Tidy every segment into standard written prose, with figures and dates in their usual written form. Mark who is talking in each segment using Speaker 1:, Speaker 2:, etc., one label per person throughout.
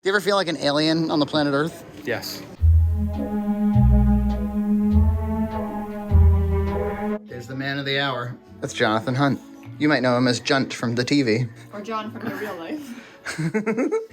Speaker 1: Do you ever feel like an alien on the planet Earth?
Speaker 2: Yes.
Speaker 1: There's the man of the hour. That's Jonathan Hunt. You might know him as Junt from the TV.
Speaker 3: Or John from the real life.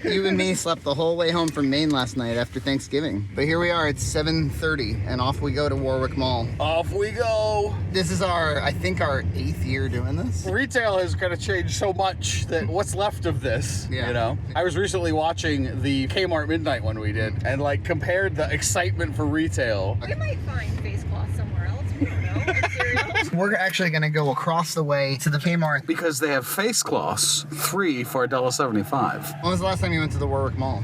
Speaker 1: You and me slept the whole way home from Maine last night after Thanksgiving. But here we are, it's 7:30, and off we go to Warwick Mall.
Speaker 2: Off we go.
Speaker 1: This is I think our 8th year doing this.
Speaker 2: Retail has kind of changed so much that what's left of this, you know? I was recently watching the Kmart Midnight one we did, and like compared the excitement for retail.
Speaker 3: You might find face cloth somewhere else. We don't know. Cereal.
Speaker 1: We're actually gonna go across the way to the Kmart.
Speaker 2: Because they have face cloths, 3 for $1.75.
Speaker 1: When was the last time you went to the Warwick Mall?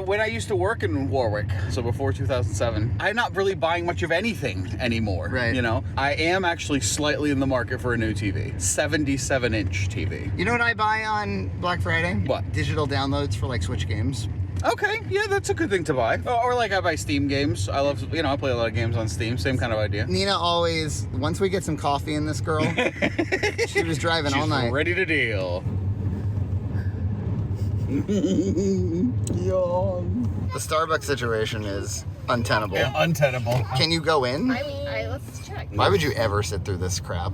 Speaker 2: When I used to work in Warwick, so before 2007, I'm not really buying much of anything anymore.
Speaker 1: Right.
Speaker 2: You know, I am actually slightly in the market for a new TV, 77-inch TV.
Speaker 1: You know what I buy on Black Friday?
Speaker 2: What?
Speaker 1: Digital downloads for like Switch games.
Speaker 2: Okay, yeah, that's a good thing to buy. Or like I buy Steam games. I love, I play a lot of games on Steam. Same kind of idea.
Speaker 1: Nina always, once we get some coffee in this girl, she was driving all night.
Speaker 2: She's ready to deal.
Speaker 1: The Starbucks situation is untenable.
Speaker 2: Yeah, untenable.
Speaker 1: Can you go in?
Speaker 3: I mean, let's check.
Speaker 1: Why would you ever sit through this crap?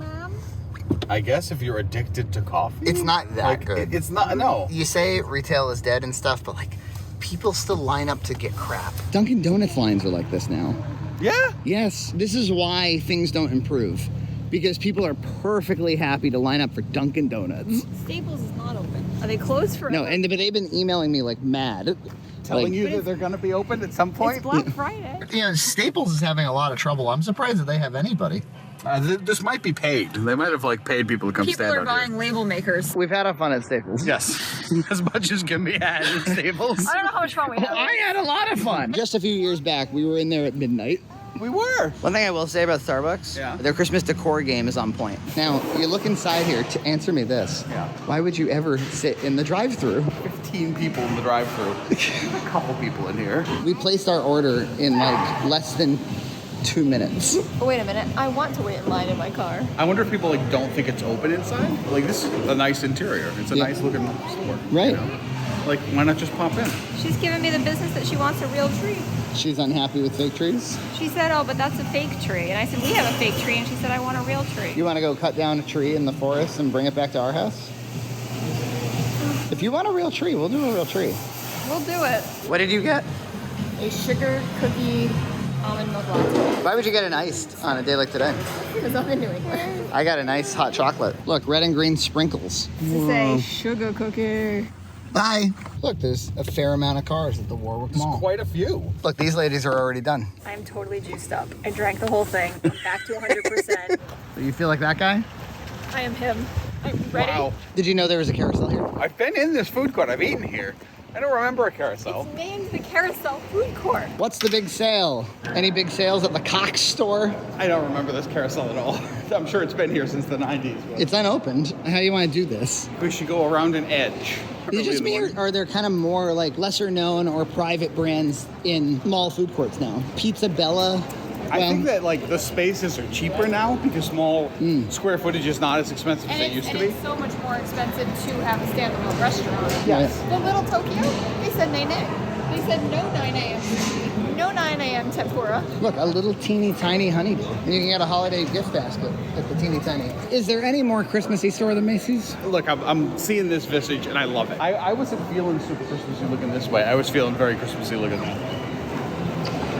Speaker 2: I guess if you're addicted to coffee.
Speaker 1: It's not that good.
Speaker 2: It's not, no.
Speaker 1: You say retail is dead and stuff, but like, people still line up to get crap. Dunkin' Donuts lines are like this now.
Speaker 2: Yeah?
Speaker 1: Yes, this is why things don't improve. Because people are perfectly happy to line up for Dunkin' Donuts.
Speaker 3: Staples is not open. Are they closed forever?
Speaker 1: No, but they've been emailing me like mad.
Speaker 2: Telling you that they're going to be open at some point?
Speaker 3: It's Black Friday.
Speaker 1: You know, Staples is having a lot of trouble. I'm surprised that they have anybody.
Speaker 2: This might be paid. They might have like paid people to come
Speaker 3: People
Speaker 2: stand
Speaker 3: are
Speaker 2: out
Speaker 3: buying
Speaker 2: here.
Speaker 3: label makers.
Speaker 1: We've had our fun at Staples.
Speaker 2: Yes. As much as can be had at Staples.
Speaker 3: I don't know how much fun we have.
Speaker 1: I had a lot of fun. Just a few years back, we were in there at midnight.
Speaker 2: We were.
Speaker 1: One thing I will say about Starbucks, their Christmas decor game is on point. Now, you look inside here to answer me this.
Speaker 2: Yeah.
Speaker 1: Why would you ever sit in the drive-thru?
Speaker 2: 15 people in the drive-thru. A couple people in here.
Speaker 1: We placed our order in like less than 2 minutes.
Speaker 3: Oh, wait a minute. I want to wait in line in my car.
Speaker 2: I wonder if people like don't think it's open inside. Like this is a nice interior. It's a nice looking store.
Speaker 1: Right.
Speaker 2: You know? Like why not just pop in?
Speaker 3: She's giving me the business that she wants a real tree.
Speaker 1: She's unhappy with fake trees.
Speaker 3: She said, oh, but that's a fake tree. And I said, we have a fake tree. And she said, I want a real tree.
Speaker 1: You want to go cut down a tree in the forest and bring it back to our house? If you want a real tree, we'll do a real tree.
Speaker 3: We'll do it.
Speaker 1: What did you get?
Speaker 3: A sugar cookie almond milk latte.
Speaker 1: Why would you get an iced on a day like today?
Speaker 3: Because I'm into it.
Speaker 1: I got a nice hot chocolate. Look, red and green sprinkles.
Speaker 3: To say sugar cookie.
Speaker 1: Bye. Look, there's a fair amount of cars at the Warwick Mall.
Speaker 2: Quite a few.
Speaker 1: Look, these ladies are already done.
Speaker 3: I'm totally juiced up. I drank the whole thing. I'm back to 100%.
Speaker 1: You feel like that guy?
Speaker 3: I am him. I'm ready.
Speaker 2: Wow.
Speaker 1: Did you know there was a carousel here?
Speaker 2: I've been in this food court. I've eaten here. I don't remember a carousel.
Speaker 3: It's named the Carousel Food Court.
Speaker 1: What's the big sale? Any big sales at the Cox store?
Speaker 2: I don't remember this carousel at all. I'm sure it's been here since the 90s. But
Speaker 1: It's unopened. How do you want to do this?
Speaker 2: we should go around an edge.
Speaker 1: Is it just me, or are there kind of more like lesser known or private brands in mall food courts now? Pizza Bella.
Speaker 2: I think that like the spaces are cheaper now because small square footage is not as expensive as it used to be.
Speaker 3: It's so much more expensive to have a standalone restaurant.
Speaker 1: Yes.
Speaker 3: The Little Tokyo, they said nay. They said no 9 a.m. sushi, no 9 a.m. tempura.
Speaker 1: Look, a little teeny tiny honeydew. And you can get a holiday gift basket at the teeny tiny. Is there any more Christmassy store than Macy's?
Speaker 2: Look, I'm seeing this visage and I love it. I wasn't feeling super Christmassy looking this way. I was feeling very Christmassy looking that way.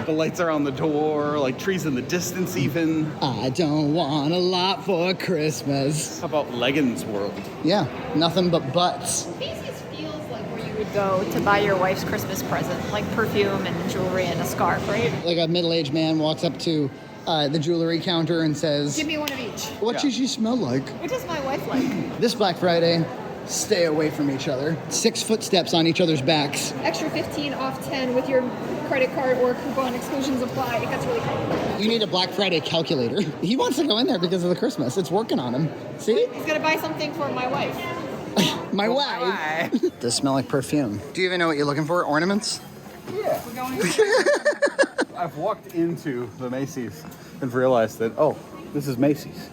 Speaker 2: The lights are on the door, like trees in the distance even.
Speaker 1: I don't want a lot for Christmas.
Speaker 2: How about Leggins World?
Speaker 1: Yeah, nothing but butts.
Speaker 3: Macy's feels like where you would go to buy your wife's Christmas present, like perfume and jewelry and a scarf, right?
Speaker 1: Like a middle-aged man walks up to the jewelry counter and says,
Speaker 3: Give me one of each.
Speaker 1: what does she smell like?
Speaker 3: What does my wife like?
Speaker 1: This Black Friday, stay away from each other. 6 footsteps on each other's backs.
Speaker 3: Extra 15 off 10 with your credit card or coupon exclusions apply. It gets really cool.
Speaker 1: You need a Black Friday calculator. He wants to go in there because of the Christmas. It's working on him. See?
Speaker 3: He's gonna buy something for my wife.
Speaker 1: My wife. Does smell like perfume. Do you even know what you're looking for? Ornaments?
Speaker 2: Yeah.
Speaker 3: We're going
Speaker 2: I've walked into the Macy's and realized that, oh, this is Macy's.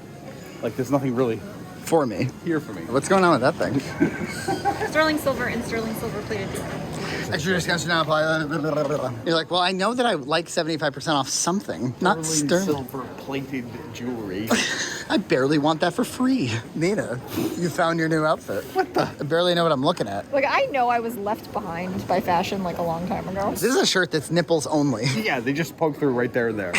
Speaker 2: Like there's nothing really
Speaker 1: For me.
Speaker 2: here for me.
Speaker 1: What's going on with that thing?
Speaker 3: sterling silver and sterling silver plated jewelry.
Speaker 1: Extra discounts now apply. You're like, well, I know that I like 75% off something, not sterling.
Speaker 2: Silver-plated jewelry.
Speaker 1: I barely want that for free. Nina, you found your new outfit. What the? I barely know what I'm looking at.
Speaker 3: Like, I know I was left behind by fashion like a long time ago.
Speaker 1: This is a shirt that's nipples only.
Speaker 2: Yeah, they just poke through right there and there.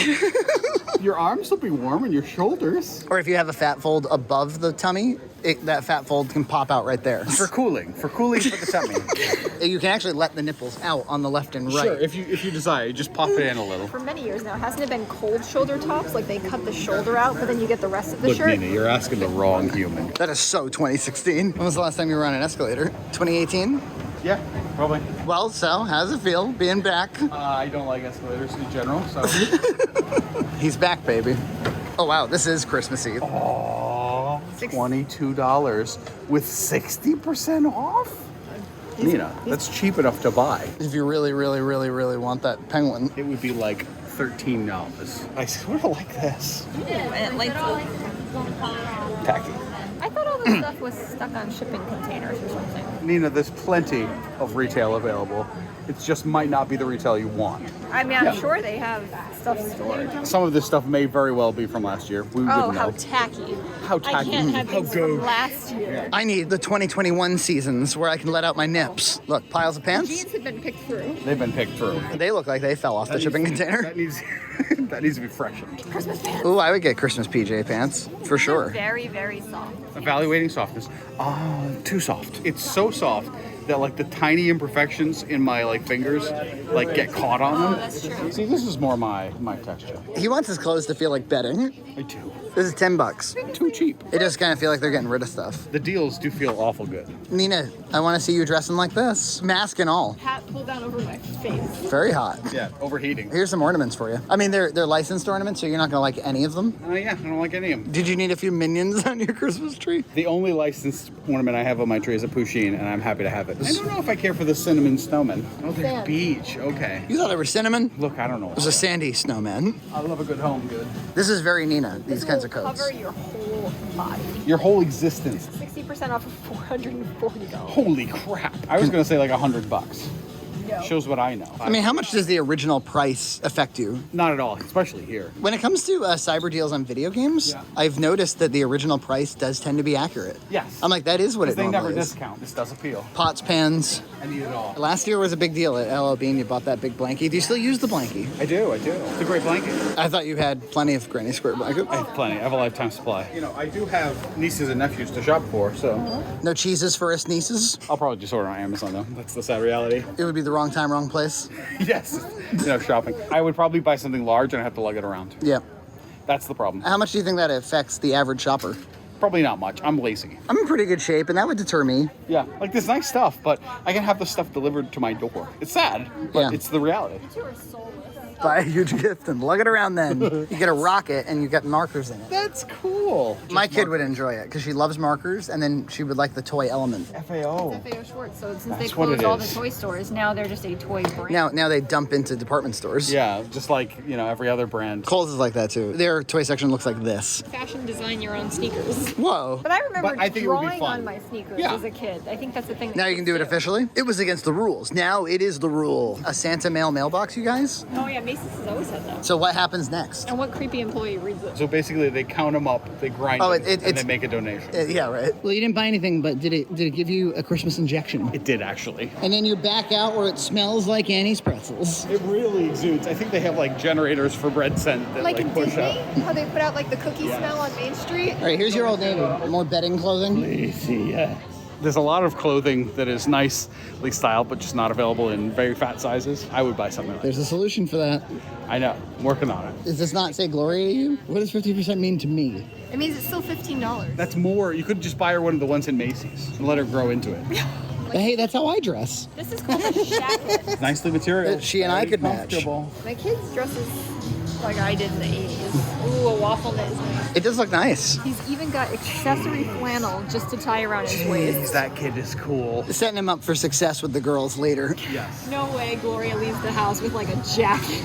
Speaker 2: Your arms will be warm and your shoulders.
Speaker 1: Or if you have a fat fold above the tummy, that fat fold can pop out right there.
Speaker 2: For cooling for the tummy.
Speaker 1: You can actually let the nipples out on the left and right.
Speaker 2: Sure, if you desire, you just pop it in a little.
Speaker 3: For many years now, hasn't it been cold shoulder tops? Like they cut the shoulder out, but then you get the rest of the
Speaker 2: Look,
Speaker 3: shirt?
Speaker 2: Nina, you're asking the wrong human.
Speaker 1: That is so 2016. When was the last time you were on an escalator? 2018?
Speaker 2: Yeah, probably.
Speaker 1: Well, so how does it feel being back?
Speaker 2: I don't like escalators in general, so.
Speaker 1: He's back, baby. Oh wow, this is Christmassy.
Speaker 2: Aww, $22 with 60% off? Nina, that's cheap enough to buy.
Speaker 1: If you really, really, really, really want that penguin.
Speaker 2: It would be like $13. I sort of like this.
Speaker 3: Ooh, and it lights up.
Speaker 2: Tacky.
Speaker 3: I thought all this stuff was stuck on shipping containers or something.
Speaker 2: Nina, there's plenty of retail available. It just might not be the retail you want.
Speaker 3: I mean, I'm sure they have stuff stored.
Speaker 2: Some of this stuff may very well be from last year. We
Speaker 3: Oh,
Speaker 2: wouldn't
Speaker 3: how
Speaker 2: know.
Speaker 3: tacky.
Speaker 2: How tacky.
Speaker 3: I can't have
Speaker 2: How
Speaker 3: things
Speaker 2: gauche.
Speaker 3: from last year.
Speaker 1: I need the 2021 seasons where I can let out my nips. Look, piles of pants.
Speaker 3: Jeans have been picked through.
Speaker 2: They've been picked through.
Speaker 1: They look like they fell off the shipping container.
Speaker 2: That needs that needs to be freshened.
Speaker 3: Christmas pants.
Speaker 1: Ooh, I would get Christmas PJ pants for sure.
Speaker 3: Very, very soft.
Speaker 2: Evaluating softness. Too soft. It's so soft that like the tiny imperfections in my like fingers like get caught on them.
Speaker 3: Oh, that's true.
Speaker 2: See, this is more my texture.
Speaker 1: He wants his clothes to feel like bedding.
Speaker 2: I do.
Speaker 1: This is $10.
Speaker 2: Too cheap.
Speaker 1: It just kind of feel like they're getting rid of stuff.
Speaker 2: The deals do feel awful good.
Speaker 1: Nina, I want to see you dressing like this, mask and all.
Speaker 3: Hat pulled down over my face.
Speaker 1: Very hot.
Speaker 2: Yeah, overheating.
Speaker 1: Here's some ornaments for you. I mean, they're licensed ornaments, so you're not gonna like any of them.
Speaker 2: Yeah, I don't like any of them.
Speaker 1: Did you need a few minions on your Christmas tree?
Speaker 2: The only licensed ornament I have on my tree is a Pusheen, and I'm happy to have it. I don't know if I care for the cinnamon snowman. Oh, there's
Speaker 3: Sand.
Speaker 2: beach. Okay.
Speaker 1: You thought they were cinnamon?
Speaker 2: Look, I don't know.
Speaker 1: It was a sandy snowman.
Speaker 2: I love a good home good.
Speaker 1: This is very Nina, these kinds of
Speaker 3: Will
Speaker 1: coats.
Speaker 3: cover your whole body.
Speaker 2: Your whole existence.
Speaker 3: 60% off of $440.
Speaker 2: Holy crap. I was going to say like $100.
Speaker 3: No.
Speaker 2: Shows what I know.
Speaker 1: I mean, how much does the original price affect you?
Speaker 2: Not at all, especially here.
Speaker 1: When it comes to cyber deals on video games,
Speaker 2: Yeah.
Speaker 1: I've noticed that the original price does tend to be accurate.
Speaker 2: Yes.
Speaker 1: I'm like, that is what it
Speaker 2: They never
Speaker 1: normally is.
Speaker 2: discount. This does appeal.
Speaker 1: Pots, pans.
Speaker 2: I need it all.
Speaker 1: Last year was a big deal at LL Bean. You bought that big blankie. Do you still use the blankie?
Speaker 2: I do. It's a great blanket.
Speaker 1: I thought you had plenty of Granny Square blanket.
Speaker 2: I have plenty. I have a lifetime supply. You know, I do have nieces and nephews to shop for, so
Speaker 1: No cheeses for us nieces.
Speaker 2: I'll probably just order on Amazon though. That's the sad reality.
Speaker 1: It would be the wrong time, wrong place.
Speaker 2: Yes. Shopping. I would probably buy something large and I have to lug it around.
Speaker 1: Yeah.
Speaker 2: That's the problem.
Speaker 1: How much do you think that affects the average shopper?
Speaker 2: Probably not much. I'm lazy.
Speaker 1: I'm in pretty good shape, and that would deter me.
Speaker 2: Yeah, like there's nice stuff, but I can have the stuff delivered to my door. It's sad, but
Speaker 1: Yeah.
Speaker 2: it's the reality.
Speaker 3: You are soulless.
Speaker 1: Buy a huge gift and lug it around then. You get a rocket and you get markers in it.
Speaker 2: That's cool.
Speaker 1: My kid would enjoy it because she loves markers, and then she would like the toy element.
Speaker 2: FAO.
Speaker 3: FAO Schwartz. So since
Speaker 2: That's
Speaker 3: they
Speaker 2: what it
Speaker 3: closed all the
Speaker 2: is.
Speaker 3: toy stores, now they're just a toy brand.
Speaker 1: Now they dump into department stores.
Speaker 2: Yeah, just like, every other brand.
Speaker 1: Kohl's is like that too. Their toy section looks like this.
Speaker 3: Fashion design your own sneakers.
Speaker 1: Whoa.
Speaker 3: But I remember
Speaker 2: But I think it would be
Speaker 3: drawing
Speaker 2: fun.
Speaker 3: on my sneakers
Speaker 2: Yeah.
Speaker 3: as a kid. I think that's the thing. that
Speaker 1: Now you can do it
Speaker 3: kids
Speaker 1: officially? It was against the rules. Now it is the rule. A Santa mail mailbox, you guys?
Speaker 3: Oh yeah, Macy's has always had that.
Speaker 1: So what happens next?
Speaker 3: And what creepy employee reads it?
Speaker 2: So basically they count them up, they grind
Speaker 1: Oh,
Speaker 2: them, and
Speaker 1: it's-
Speaker 2: they make a donation.
Speaker 1: Yeah, right. Well, you didn't buy anything, but did it give you a Christmas injection?
Speaker 2: It did actually.
Speaker 1: And then you back out where it smells like Annie's pretzels.
Speaker 2: It really exudes. I think they have like generators for bread scent that
Speaker 3: Like in
Speaker 2: push
Speaker 3: Disney,
Speaker 2: up.
Speaker 3: how they put out like the cookie smell on Main Street.
Speaker 1: All right, here's your old neighbor. More bedding clothing.
Speaker 2: There's a lot of clothing that is nicely styled, but just not available in very fat sizes. I would buy something like that.
Speaker 1: There's a solution for that.
Speaker 2: I know. I'm working on it.
Speaker 1: Does this not say glory to you? What does 50% mean to me?
Speaker 3: It means it's still $15.
Speaker 2: That's more. You could just buy her one of the ones in Macy's and let her grow into it.
Speaker 1: Hey, that's how I dress.
Speaker 3: This is called a shacket.
Speaker 2: Nicely material.
Speaker 1: She and I
Speaker 2: Very
Speaker 1: could match.
Speaker 2: comfortable.
Speaker 3: My kids' dresses like I did in the 80s. Ooh, a waffle knit is nice.
Speaker 1: It does look nice.
Speaker 3: He's even got accessory flannel just to tie around his
Speaker 2: Jeez,
Speaker 3: waist.
Speaker 2: that kid is cool.
Speaker 1: Setting him up for success with the girls later.
Speaker 2: Yes.
Speaker 3: No way Gloria leaves the house with like a jacket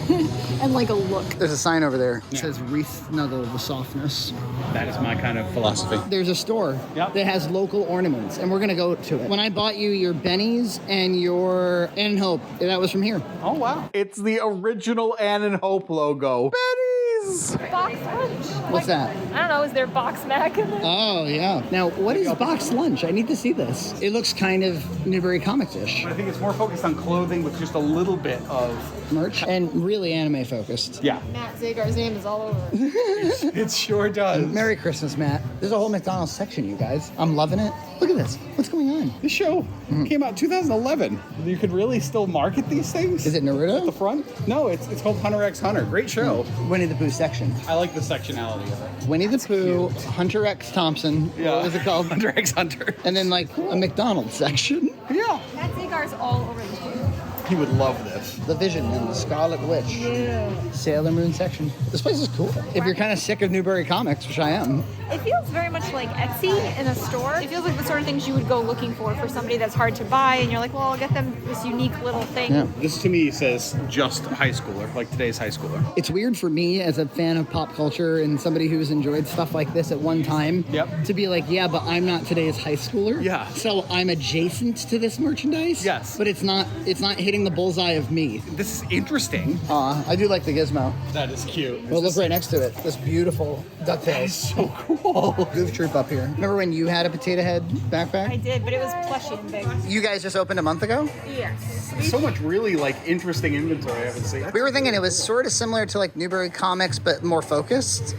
Speaker 3: and like a look.
Speaker 1: There's a sign over there. It
Speaker 2: Yeah.
Speaker 1: says Wreath Snuggle the Softness.
Speaker 2: That is my kind of philosophy.
Speaker 1: There's a store
Speaker 2: Yep.
Speaker 1: that has local ornaments, and we're gonna go to it. When I bought you your Bennies and your Ann and Hope, that was from here.
Speaker 2: Oh, wow. It's the original Ann and Hope logo. Benny's!
Speaker 3: Box lunch.
Speaker 1: What's that?
Speaker 3: I don't know, is there BoxMac in there?
Speaker 1: Oh, yeah. Now, what is box lunch? I need to see this. It looks kind of Newbury Comics-ish.
Speaker 2: I think it's more focused on clothing with just a little bit of...
Speaker 1: Merch, and really anime focused.
Speaker 2: Yeah.
Speaker 3: Matt Zagar's name is all over it.
Speaker 2: It sure does.
Speaker 1: Merry Christmas, Matt. There's a whole McDonald's section, you guys. I'm loving it. Look at this. What's going on?
Speaker 2: This show came out in 2011. You could really still market these things?
Speaker 1: Is it
Speaker 2: The
Speaker 1: Naruto?
Speaker 2: front? No, it's called Hunter x Hunter. Great show.
Speaker 1: Winnie the Pooh section.
Speaker 2: I like the sectionality of it.
Speaker 1: Winnie the Pooh, Hunter X Thompson. What was it called?
Speaker 2: Hunter x Hunter.
Speaker 1: And then like a McDonald's section.
Speaker 2: Yeah.
Speaker 3: Matt Zagar's all over the place.
Speaker 2: He would love this.
Speaker 1: The Vision and the Scarlet Witch.
Speaker 3: Yeah.
Speaker 1: Sailor Moon section. This place is cool. If you're kind of sick of Newbury Comics, which I am,
Speaker 3: It feels very much like Etsy in a store. It feels like the sort of things you would go looking for somebody that's hard to buy, and you're like, well, I'll get them this unique little thing.
Speaker 1: yeah.
Speaker 2: This to me says just high schooler, like today's high schooler.
Speaker 1: It's weird for me as a fan of pop culture and somebody who's enjoyed stuff like this at one time
Speaker 2: Yep.
Speaker 1: to be like, yeah, but I'm not today's high schooler.
Speaker 2: Yeah.
Speaker 1: So I'm adjacent to this merchandise.
Speaker 2: Yes.
Speaker 1: But it's not hitting the bullseye of me.
Speaker 2: This is interesting.
Speaker 1: I do like the gizmo.
Speaker 2: That is cute.
Speaker 1: Well, look right next to it. This beautiful DuckTales.
Speaker 2: So cool.
Speaker 1: Goof Troop up here. Remember when you had a potato head backpack?
Speaker 3: I did, but it was plushy and big.
Speaker 1: You guys just opened a month ago?
Speaker 3: Yes.
Speaker 2: So much really like interesting inventory I haven't seen.
Speaker 1: We were thinking it was sort of similar to like Newbury Comics, but more focused.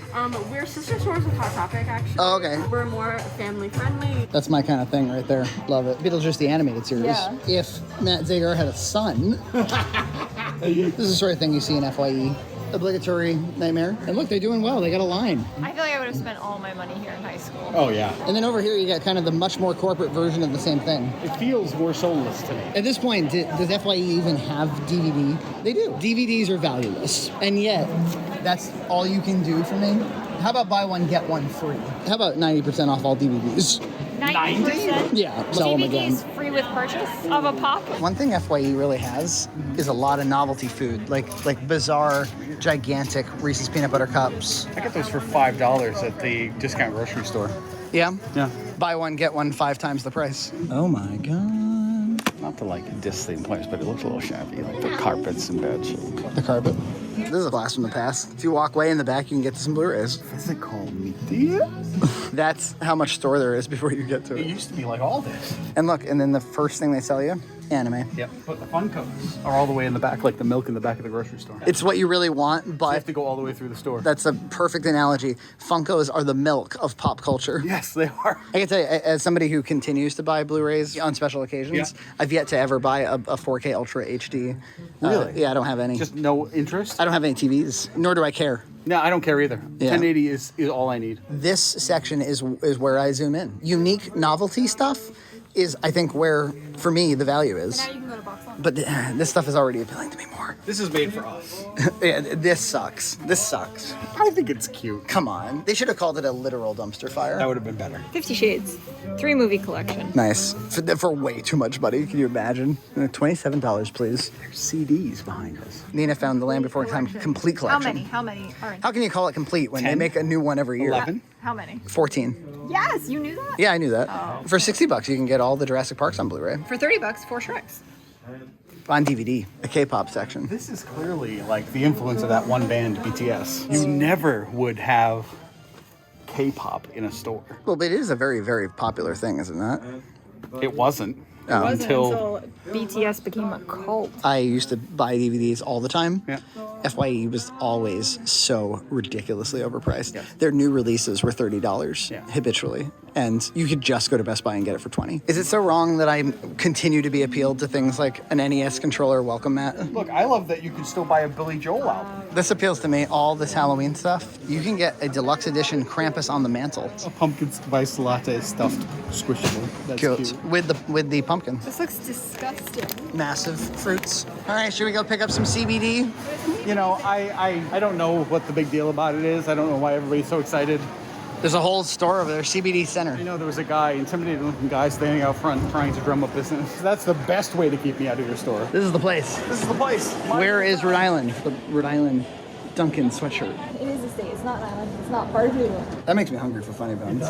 Speaker 4: We're sister stores with Hot Topic, actually.
Speaker 1: Oh, okay.
Speaker 4: We're more family friendly.
Speaker 1: That's my kind of thing right there. Love it. Beetlejuice the animated series.
Speaker 3: Yeah.
Speaker 1: If Matt Zagar had a son, this is the sort of thing you see in FYE. Obligatory Nightmare. And look, they're doing well. They got a line.
Speaker 3: I feel like I would have spent all my money here in high school.
Speaker 2: Oh yeah.
Speaker 1: And then over here, you got kind of the much more corporate version of the same thing.
Speaker 2: It feels more soulless to me.
Speaker 1: At this point, does FYE even have DVD? They do. DVDs are valueless. And yet, that's all you can do for me? How about buy one, get one free? How about 90% off all DVDs?
Speaker 3: 90%?
Speaker 1: Yeah, sell them again.
Speaker 3: DVDs free with purchase of a pop.
Speaker 1: One thing FYE really has is a lot of novelty food, like bizarre, gigantic Reese's peanut butter cups.
Speaker 2: I get those for $5 at the discount grocery store.
Speaker 1: Yeah?
Speaker 2: Yeah.
Speaker 1: Buy one, get one, 5 times the price. Oh my god.
Speaker 2: Not to like diss the place, but it looks a little shabby. Like the carpet's in bad shape.
Speaker 1: The carpet. This is a blast from the past. If you walk way in the back, you can get to some Blu-rays.
Speaker 2: Physical media?
Speaker 1: That's how much store there is before you get to
Speaker 2: It
Speaker 1: it.
Speaker 2: used to be like all this.
Speaker 1: And look, and then the first thing they sell you, anime.
Speaker 2: Yep. But the Funkos are all the way in the back, like the milk in the back of the grocery store.
Speaker 1: It's what you really want,
Speaker 2: You have
Speaker 1: but
Speaker 2: to go all the way through the store.
Speaker 1: that's a perfect analogy. Funkos are the milk of pop culture.
Speaker 2: Yes, they are.
Speaker 1: I can tell you, as somebody who continues to buy Blu-rays on special occasions,
Speaker 2: Yeah.
Speaker 1: I've yet to ever buy a 4K Ultra HD.
Speaker 2: Really?
Speaker 1: Yeah, I don't have any.
Speaker 2: Just no interest?
Speaker 1: I don't have any TVs, nor do I care.
Speaker 2: No, I don't care either.
Speaker 1: Yeah.
Speaker 2: 1080 is all I need.
Speaker 1: This section is where I zoom in. Unique novelty stuff is, I think, where, for me, the value is.
Speaker 3: Now you can go to Box Lunch.
Speaker 1: But this stuff is already appealing to me more.
Speaker 2: This is made for us.
Speaker 1: Yeah, this sucks. This sucks.
Speaker 2: I think it's cute.
Speaker 1: Come on. They should have called it a literal dumpster fire.
Speaker 2: That would have been better.
Speaker 3: 50 Shades. 3-movie collection.
Speaker 1: Nice. For way too much money. Can you imagine? $27, please.
Speaker 2: There's CDs behind us.
Speaker 1: Nina found The Land Before Time complete collection.
Speaker 3: How many are in?
Speaker 1: How can you call it complete when they
Speaker 2: 10?
Speaker 1: make a new one every year?
Speaker 2: 11?
Speaker 3: How many?
Speaker 1: 14.
Speaker 3: Yes, you knew that?
Speaker 1: Yeah, I knew that.
Speaker 3: Oh.
Speaker 1: For $60, you can get all the Jurassic Parks on Blu-ray.
Speaker 3: For $30, 4 Shreks.
Speaker 1: On DVD, the K-pop section.
Speaker 2: This is clearly like the influence of that one band, BTS. You never would have K-pop in a store.
Speaker 1: Well, but it is a very, very popular thing, is it not?
Speaker 2: It wasn't.
Speaker 1: Oh.
Speaker 3: Wasn't
Speaker 2: Until
Speaker 3: until BTS became a cult.
Speaker 1: I used to buy DVDs all the time.
Speaker 2: Yeah.
Speaker 1: FYE was always so ridiculously overpriced.
Speaker 2: Yes.
Speaker 1: Their new releases were $30
Speaker 2: Yeah.
Speaker 1: habitually, and you could just go to Best Buy and get it for $20. Is it so wrong that I continue to be appealed to things like an NES controller welcome mat?
Speaker 2: Look, I love that you can still buy a Billy Joel album.
Speaker 1: This appeals to me. All this Halloween stuff. You can get a deluxe edition Krampus on the mantle.
Speaker 2: A pumpkin spice latte stuffed squishable. That's cute.
Speaker 1: With the pumpkin.
Speaker 3: This looks disgusting.
Speaker 1: Massive fruits. All right, should we go pick up some CBD?
Speaker 2: You know, I don't know what the big deal about it is. I don't know why everybody's so excited.
Speaker 1: There's a whole store over there, CBD Center.
Speaker 2: You know, there was a guy, intimidating looking guy, standing out front trying to drum up business. That's the best way to keep me out of your store.
Speaker 1: This is the place.
Speaker 2: This is the place.
Speaker 1: Where is Rhode Island? The Rhode Island Duncan sweatshirt.
Speaker 3: It is a state. It's not an island. It's not part of New York.
Speaker 1: That makes me hungry for Funny Bones.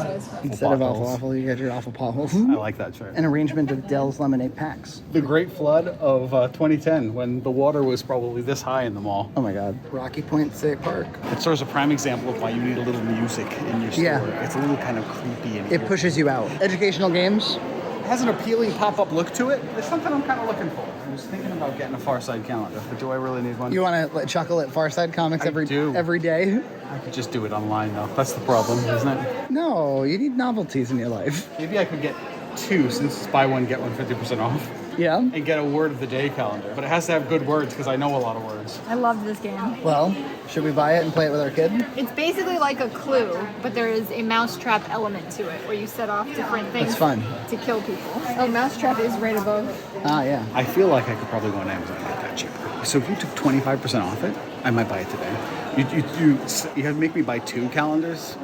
Speaker 1: Instead of alpha waffle, you got your alpha potholes.
Speaker 2: I like that shirt.
Speaker 1: An arrangement of Dell's lemonade packs.
Speaker 2: The great flood of 2010 when the water was probably this high in the mall.
Speaker 1: Oh my God. Rocky Point State Park.
Speaker 2: It serves a prime example of why you need a little music in your store.
Speaker 1: Yeah.
Speaker 2: It's a little kind of creepy in here.
Speaker 1: It pushes you out. Educational games.
Speaker 2: It has an appealing pop-up look to it. There's something I'm kind of looking for. I was thinking about getting a Far Side calendar, but do I really need one?
Speaker 1: You want to chuckle at Farside Comics
Speaker 2: I
Speaker 1: every
Speaker 2: do.
Speaker 1: every day?
Speaker 2: I could just do it online though. That's the problem, isn't it?
Speaker 1: No, you need novelties in your life.
Speaker 2: Maybe I could get two since it's buy one, get one 50% off.
Speaker 1: Yeah?
Speaker 2: And get a word of the day calendar. But it has to have good words because I know a lot of words.
Speaker 3: I love this game.
Speaker 1: Well, should we buy it and play it with our kid?
Speaker 3: It's basically like a Clue, but there is a mousetrap element to it where you set off different things
Speaker 1: That's fun.
Speaker 3: to kill people. Oh, mousetrap is right above.
Speaker 1: Ah, yeah.
Speaker 2: I feel like I could probably go on Amazon and get that cheaper. So if you took 25% off it, I might buy it today. You make me buy 2 calendars.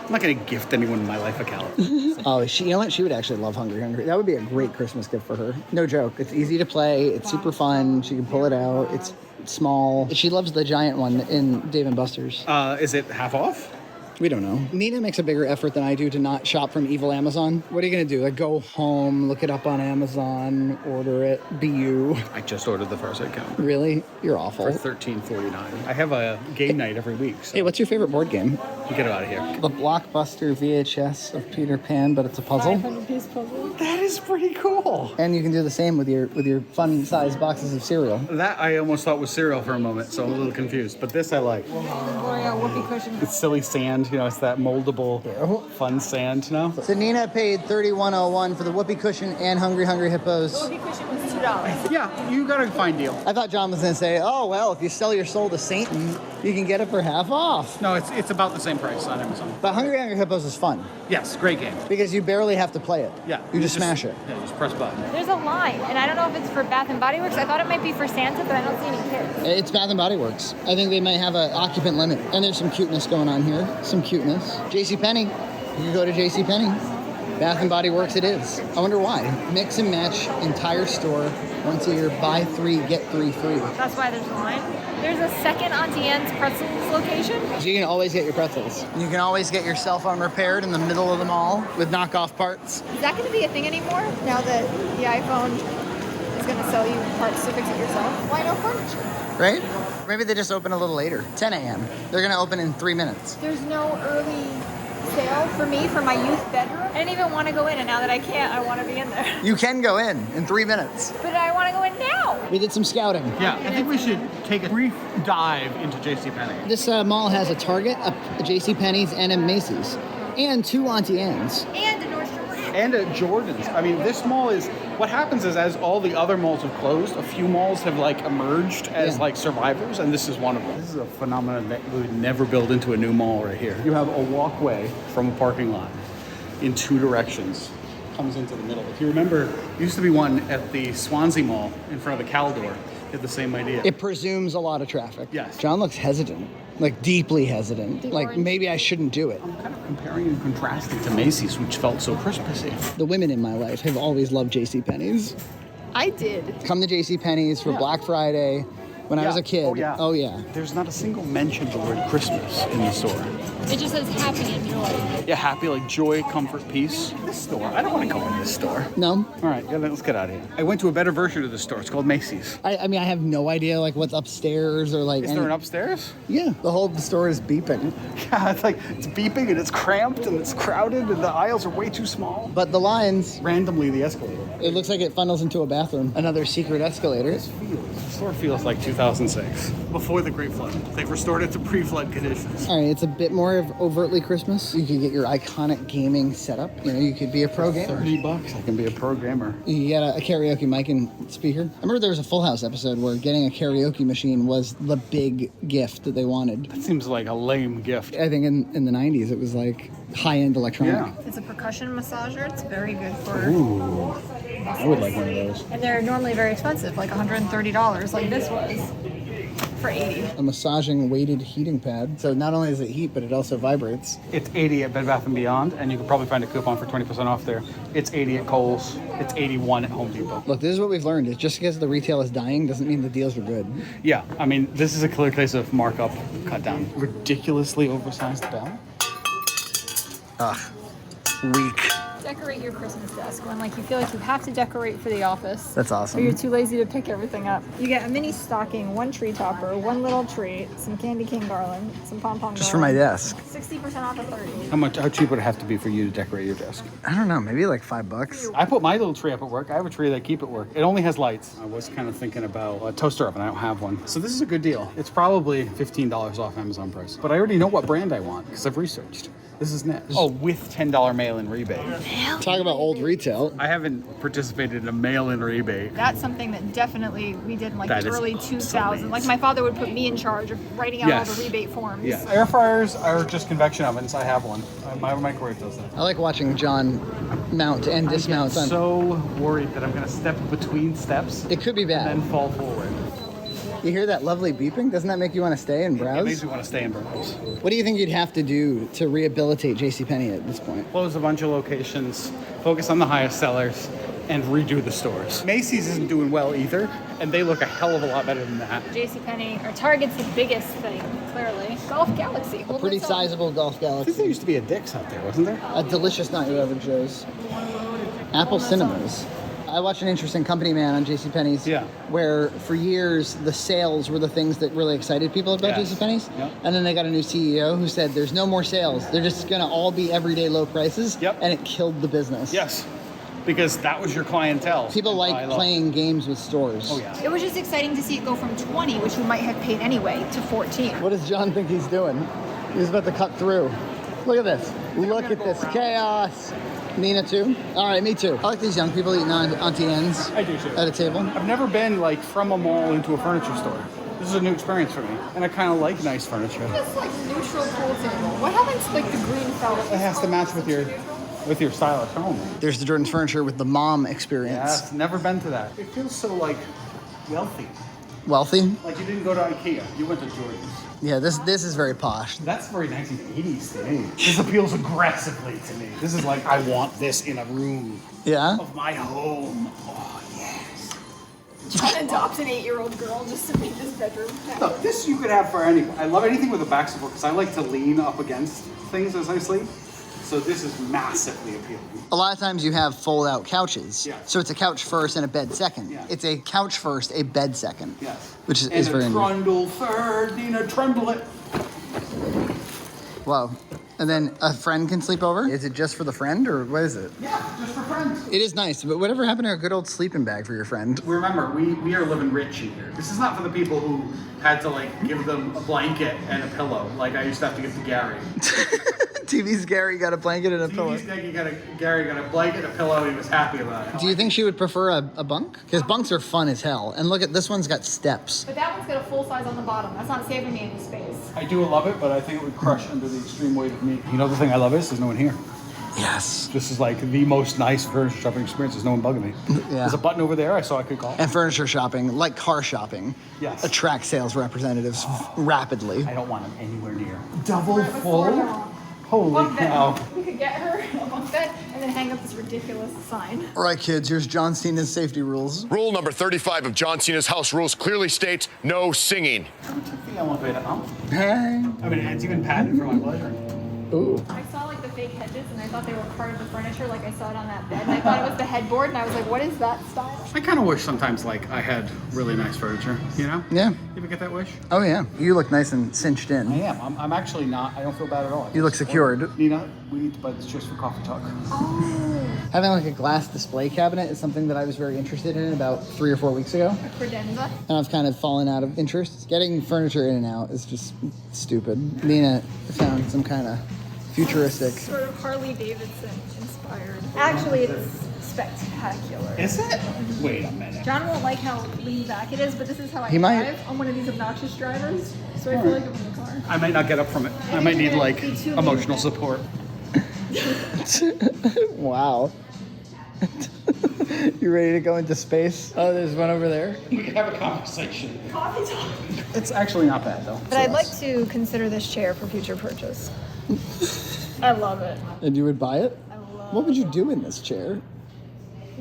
Speaker 2: I'm not going to gift anyone in my life a calendar.
Speaker 1: Oh, you know what? She would actually love Hungry Hungry. That would be a great Christmas gift for her. No joke. It's easy to play. It's super fun. She can pull it out. It's small. She loves the giant one in Dave & Buster's.
Speaker 2: Is it half off?
Speaker 1: We don't know. Nina makes a bigger effort than I do to not shop from evil Amazon. What are you going to do? Like go home, look it up on Amazon, order it, be you.
Speaker 2: I just ordered the Far Side calendar.
Speaker 1: Really? You're awful.
Speaker 2: For $13.49. I have a game night every week. So
Speaker 1: Hey, what's your favorite board game?
Speaker 2: you get it out of here.
Speaker 1: The Blockbuster VHS of Peter Pan, but it's a puzzle.
Speaker 3: 500-piece puzzle.
Speaker 2: That is pretty cool.
Speaker 1: And you can do the same with your fun-sized boxes of cereal.
Speaker 2: That I almost thought was cereal for a moment, so I'm a little confused. But this I like.
Speaker 3: L'Oreal whoopee cushion.
Speaker 2: It's silly sand, you know, it's that moldable, fun sand, you know?
Speaker 1: So Nina paid $31.01 for the whoopee cushion and Hungry Hungry Hippos.
Speaker 3: Whoopee cushion was $2.
Speaker 2: Yeah, you got a fine deal.
Speaker 1: I thought John was going to say, oh, well, if you sell your soul to Satan, you can get it for half off.
Speaker 2: No, it's about the same price on Amazon.
Speaker 1: But Hungry Hungry Hippos is fun
Speaker 2: Yes, great game.
Speaker 1: because you barely have to play it.
Speaker 2: Yeah.
Speaker 1: You just smash it.
Speaker 2: Yeah, just press button.
Speaker 3: There's a line, and I don't know if it's for Bath & Body Works. I thought it might be for Santa, but I don't see any kids.
Speaker 1: It's Bath & Body Works. I think they might have an occupant limit. And there's some cuteness going on here. Some cuteness. JCPenney. You can go to JCPenney. Bath & Body Works it is. I wonder why. Mix and match entire store. Once a year, buy 3, get 3 free.
Speaker 3: That's why there's a line. There's a second Auntie Anne's Pretzels location.
Speaker 1: So you can always get your pretzels. You can always get your cell phone repaired in the middle of the mall with knockoff parts.
Speaker 3: Is that going to be a thing anymore now that the iPhone is going to sell you parts to fix it yourself? Why no furniture?
Speaker 1: Right? Maybe they just open a little later. 10 a.m. They're going to open in 3 minutes.
Speaker 3: There's no early sale for me for my youth bedroom. I didn't even want to go in, and now that I can't, I want to be in there.
Speaker 1: You can go in 3 minutes.
Speaker 3: But I want to go in now.
Speaker 1: We did some scouting.
Speaker 2: Yeah, I think we should take a brief dive into JCPenney.
Speaker 1: This mall has a Target, a JCPenney's, and a Macy's. And 2 Auntie Anne's.
Speaker 3: And a Nordstrom Rack.
Speaker 2: And at Jordan's. I mean, this mall is, what happens is as all the other malls have closed, a few malls have like emerged as like survivors, and this is one of them. This is a phenomenon that we would never build into a new mall right here. You have a walkway from a parking lot in 2 directions. Comes into the middle. If you remember, there used to be one at the Swansea Mall in front of the Caldor. Did the same idea.
Speaker 1: It presumes a lot of traffic.
Speaker 2: Yes.
Speaker 1: John looks hesitant, like deeply hesitant. Like maybe I shouldn't do it.
Speaker 2: I'm kind of comparing and contrasting to Macy's, which felt so Christmassy.
Speaker 1: The women in my life have always loved JCPenney's.
Speaker 3: I did.
Speaker 1: Come to JCPenney's for Black Friday. When I was a kid.
Speaker 2: Oh, yeah.
Speaker 1: Oh, yeah.
Speaker 2: There's not a single mention of the word Christmas in the store.
Speaker 3: It just says happy and joy.
Speaker 2: Yeah, happy, like joy, comfort, peace. This store, I don't want to go in this store.
Speaker 1: No?
Speaker 2: All right, yeah, let's get out of here. I went to a better version of the store. It's called Macy's.
Speaker 1: I mean, I have no idea like what's upstairs or like.
Speaker 2: Is there an upstairs?
Speaker 1: Yeah, the whole store is beeping.
Speaker 2: Yeah, it's like it's beeping and it's cramped and it's crowded and the aisles are way too small.
Speaker 1: But the lines,
Speaker 2: Randomly, the escalator.
Speaker 1: it looks like it funnels into a bathroom. Another secret escalator.
Speaker 2: The store feels like 2006, before the Great Flood. They've restored it to pre-flood conditions.
Speaker 1: All right, it's a bit more of overtly Christmas. You could get your iconic gaming setup. You know, you could be a pro gamer.
Speaker 2: $30, I can be a pro gamer.
Speaker 1: You get a karaoke mic and speaker. I remember there was a Full House episode where getting a karaoke machine was the big gift that they wanted.
Speaker 2: That seems like a lame gift.
Speaker 1: I think in the 90s it was like high-end electronic.
Speaker 2: Yeah.
Speaker 3: It's a percussion massager. It's very good for...
Speaker 2: Ooh, I would like one of those.
Speaker 3: And they're normally very expensive, like $130, like this was. for 80.
Speaker 1: A massaging weighted heating pad. So not only does it heat, but it also vibrates.
Speaker 2: It's 80 at Bed Bath & Beyond, and you can probably find a coupon for 20% off there. It's 80 at Kohl's. It's 81 at Home Depot.
Speaker 1: Look, this is what we've learned. Is just because the retail is dying doesn't mean the deals are good.
Speaker 2: Yeah, I mean, this is a clear case of markup cut down. Ridiculously oversized bell.
Speaker 1: Ugh, weak.
Speaker 3: Decorate your Christmas desk when like you feel like you have to decorate for the office.
Speaker 1: That's awesome.
Speaker 3: Or you're too lazy to pick everything up. You get a mini stocking, one tree topper, one little tree, some candy cane garland, some pom-pom
Speaker 1: Just for my desk.
Speaker 3: 60% off of 30.
Speaker 2: How cheap would it have to be for you to decorate your desk?
Speaker 1: I don't know, maybe like $5.
Speaker 2: I put my little tree up at work. I have a tree that I keep at work. It only has lights. I was kind of thinking about a toaster oven. I don't have one. So this is a good deal. It's probably $15 off Amazon price. But I already know what brand I want because I've researched. This is SNES. Oh, with $10 mail-in rebate.
Speaker 1: Talk about old retail.
Speaker 2: I haven't participated in a mail-in rebate.
Speaker 3: That's something that definitely we did in like
Speaker 2: That
Speaker 3: the
Speaker 2: is
Speaker 3: early 2000s.
Speaker 2: obsolete.
Speaker 3: Like my father would put me in charge of writing out all the rebate forms.
Speaker 2: Yes. Air fryers are just convection ovens. I have one. My microwave does that.
Speaker 1: I like watching John mount and dismount.
Speaker 2: I'm so worried that I'm going to step between steps
Speaker 1: It could be bad.
Speaker 2: and fall forward.
Speaker 1: You hear that lovely beeping? Doesn't that make you want to stay and
Speaker 2: It makes
Speaker 1: browse?
Speaker 2: me want to stay in browse.
Speaker 1: What do you think you'd have to do to rehabilitate JCPenney at this point?
Speaker 2: Close a bunch of locations, focus on the highest sellers, and redo the stores. Macy's isn't doing well either, and they look a hell of a lot better than that.
Speaker 3: JCPenney, or Target's the biggest thing, clearly. Golf Galaxy.
Speaker 1: A pretty sizable Golf
Speaker 2: I think there
Speaker 1: Galaxy.
Speaker 2: used to be a Dick's out there, wasn't there?
Speaker 1: A delicious Not Your Average Joe's. Apple Cinemas. I watched an interesting company man on JCPenney's where for years the sales were the things that really excited people about
Speaker 2: Yes.
Speaker 1: JCPenney's.
Speaker 2: Yep.
Speaker 1: And then they got a new CEO who said there's no more sales. They're just going to all be everyday low prices.
Speaker 2: Yep.
Speaker 1: And it killed the business.
Speaker 2: Yes, because that was your clientele.
Speaker 1: People
Speaker 2: And
Speaker 1: like
Speaker 2: I love-
Speaker 1: playing games with stores.
Speaker 2: Oh yeah.
Speaker 3: It was just exciting to see it go from 20, which we might have paid anyway, to 14.
Speaker 1: What does John think he's doing? He's about to cut through. Look at this. Look at this chaos. Nina too? All right, me too. I like these young people eating Auntie N's
Speaker 2: I do too.
Speaker 1: at a table.
Speaker 2: I've never been like from a mall into a furniture store. This is a new experience for me, and I kind of like nice furniture.
Speaker 3: It's like neutral pool table. What happens to like the green felt?
Speaker 2: It has to match with your style at home.
Speaker 1: There's the Jordan's Furniture with the mom experience.
Speaker 2: Yes, never been to that. It feels so like wealthy.
Speaker 1: Wealthy?
Speaker 2: Like you didn't go to IKEA. You went to Jordan's.
Speaker 1: Yeah, this is very posh.
Speaker 2: That's very 1980s to me. This appeals aggressively to me. This is like, I want this in a room
Speaker 1: Yeah?
Speaker 2: of my home. Oh, yes.
Speaker 3: John adopts an 8-year-old girl just to make this bedroom.
Speaker 2: Look, this you could have for anyone. I love anything with a back support because I like to lean up against things as I sleep. So this is massively appealing.
Speaker 1: A lot of times you have fold-out couches.
Speaker 2: Yeah.
Speaker 1: So it's a couch first and a bed second.
Speaker 2: Yeah.
Speaker 1: It's a couch first, a bed second.
Speaker 2: Yes.
Speaker 1: Which is
Speaker 2: and
Speaker 1: very
Speaker 2: a
Speaker 1: neat.
Speaker 2: trundle third, Nina, trundle it.
Speaker 1: Wow. And then a friend can sleep over? Is it just for the friend or what is it?
Speaker 2: Yeah, just for friends.
Speaker 1: It is nice, but whatever happened to a good old sleeping bag for your friend?
Speaker 2: Remember, we are living rich in here. This is not for the people who had to like give them a blanket and a pillow, like I used to have to give to Gary.
Speaker 1: TV's Gary got a blanket and a pillow.
Speaker 2: Gary got a blanket, a pillow, and he was happy about it.
Speaker 1: Do you think she would prefer a bunk? Because bunks are fun as hell. And look at this one's got steps.
Speaker 3: But that one's got a full size on the bottom. That's not saving me any space.
Speaker 2: I do love it, but I think it would crush under the extreme weight of me. You know the thing I love is there's no one here.
Speaker 1: Yes.
Speaker 2: This is like the most nice furniture shopping experience. There's no one bugging me.
Speaker 1: Yeah.
Speaker 2: There's a button over there I saw I could call.
Speaker 1: And furniture shopping, like car shopping,
Speaker 2: Yes.
Speaker 1: attracts sales representatives rapidly.
Speaker 2: I don't want them anywhere near. Double full? Holy
Speaker 3: Bunk bed.
Speaker 2: cow.
Speaker 3: We could get her a bunk bed and then hang up this ridiculous sign.
Speaker 1: All right, kids, here's John Cena's safety rules.
Speaker 5: Rule number 35 of John Cena's house rules clearly states no singing.
Speaker 2: Who took the elevator up?
Speaker 1: Hey.
Speaker 2: I mean, it's even padded for my pleasure.
Speaker 1: Ooh.
Speaker 3: I saw like the fake hedges and I thought they were part of the furniture, like I saw it on that bed. And I thought it was the headboard and I was like, what is that style?
Speaker 2: I kind of wish sometimes like I had really nice furniture, you know?
Speaker 1: Yeah.
Speaker 2: You ever get that wish?
Speaker 1: Oh, yeah. You look nice and cinched
Speaker 2: I
Speaker 1: in.
Speaker 2: am. I'm actually not. I don't feel bad at all.
Speaker 1: You look secured.
Speaker 2: Nina, we need to buy this just for coffee talk.
Speaker 1: Having like a glass display cabinet is something that I was very interested in about 3 or 4 weeks ago.
Speaker 3: A credenza.
Speaker 1: And I've kind of fallen out of interest. Getting furniture in and out is just stupid. Nina found some kind of futuristic.
Speaker 3: Sort of Harley Davidson inspired. Actually, it's spectacular.
Speaker 2: Is it? Wait a minute.
Speaker 3: John won't like how lean back it is, but this is how I
Speaker 1: He might.
Speaker 3: drive on one of these obnoxious drivers. So I feel like I'm in the car.
Speaker 2: I might not get up from it. I might need like emotional support.
Speaker 1: Wow. You ready to go into space? Oh, there's one over there.
Speaker 2: We can have a conversation. Coffee talk. It's actually not bad though.
Speaker 3: But I'd like to consider this chair for future purchase. I love it.
Speaker 1: And you would buy it?
Speaker 3: I love
Speaker 1: What would you do in this chair?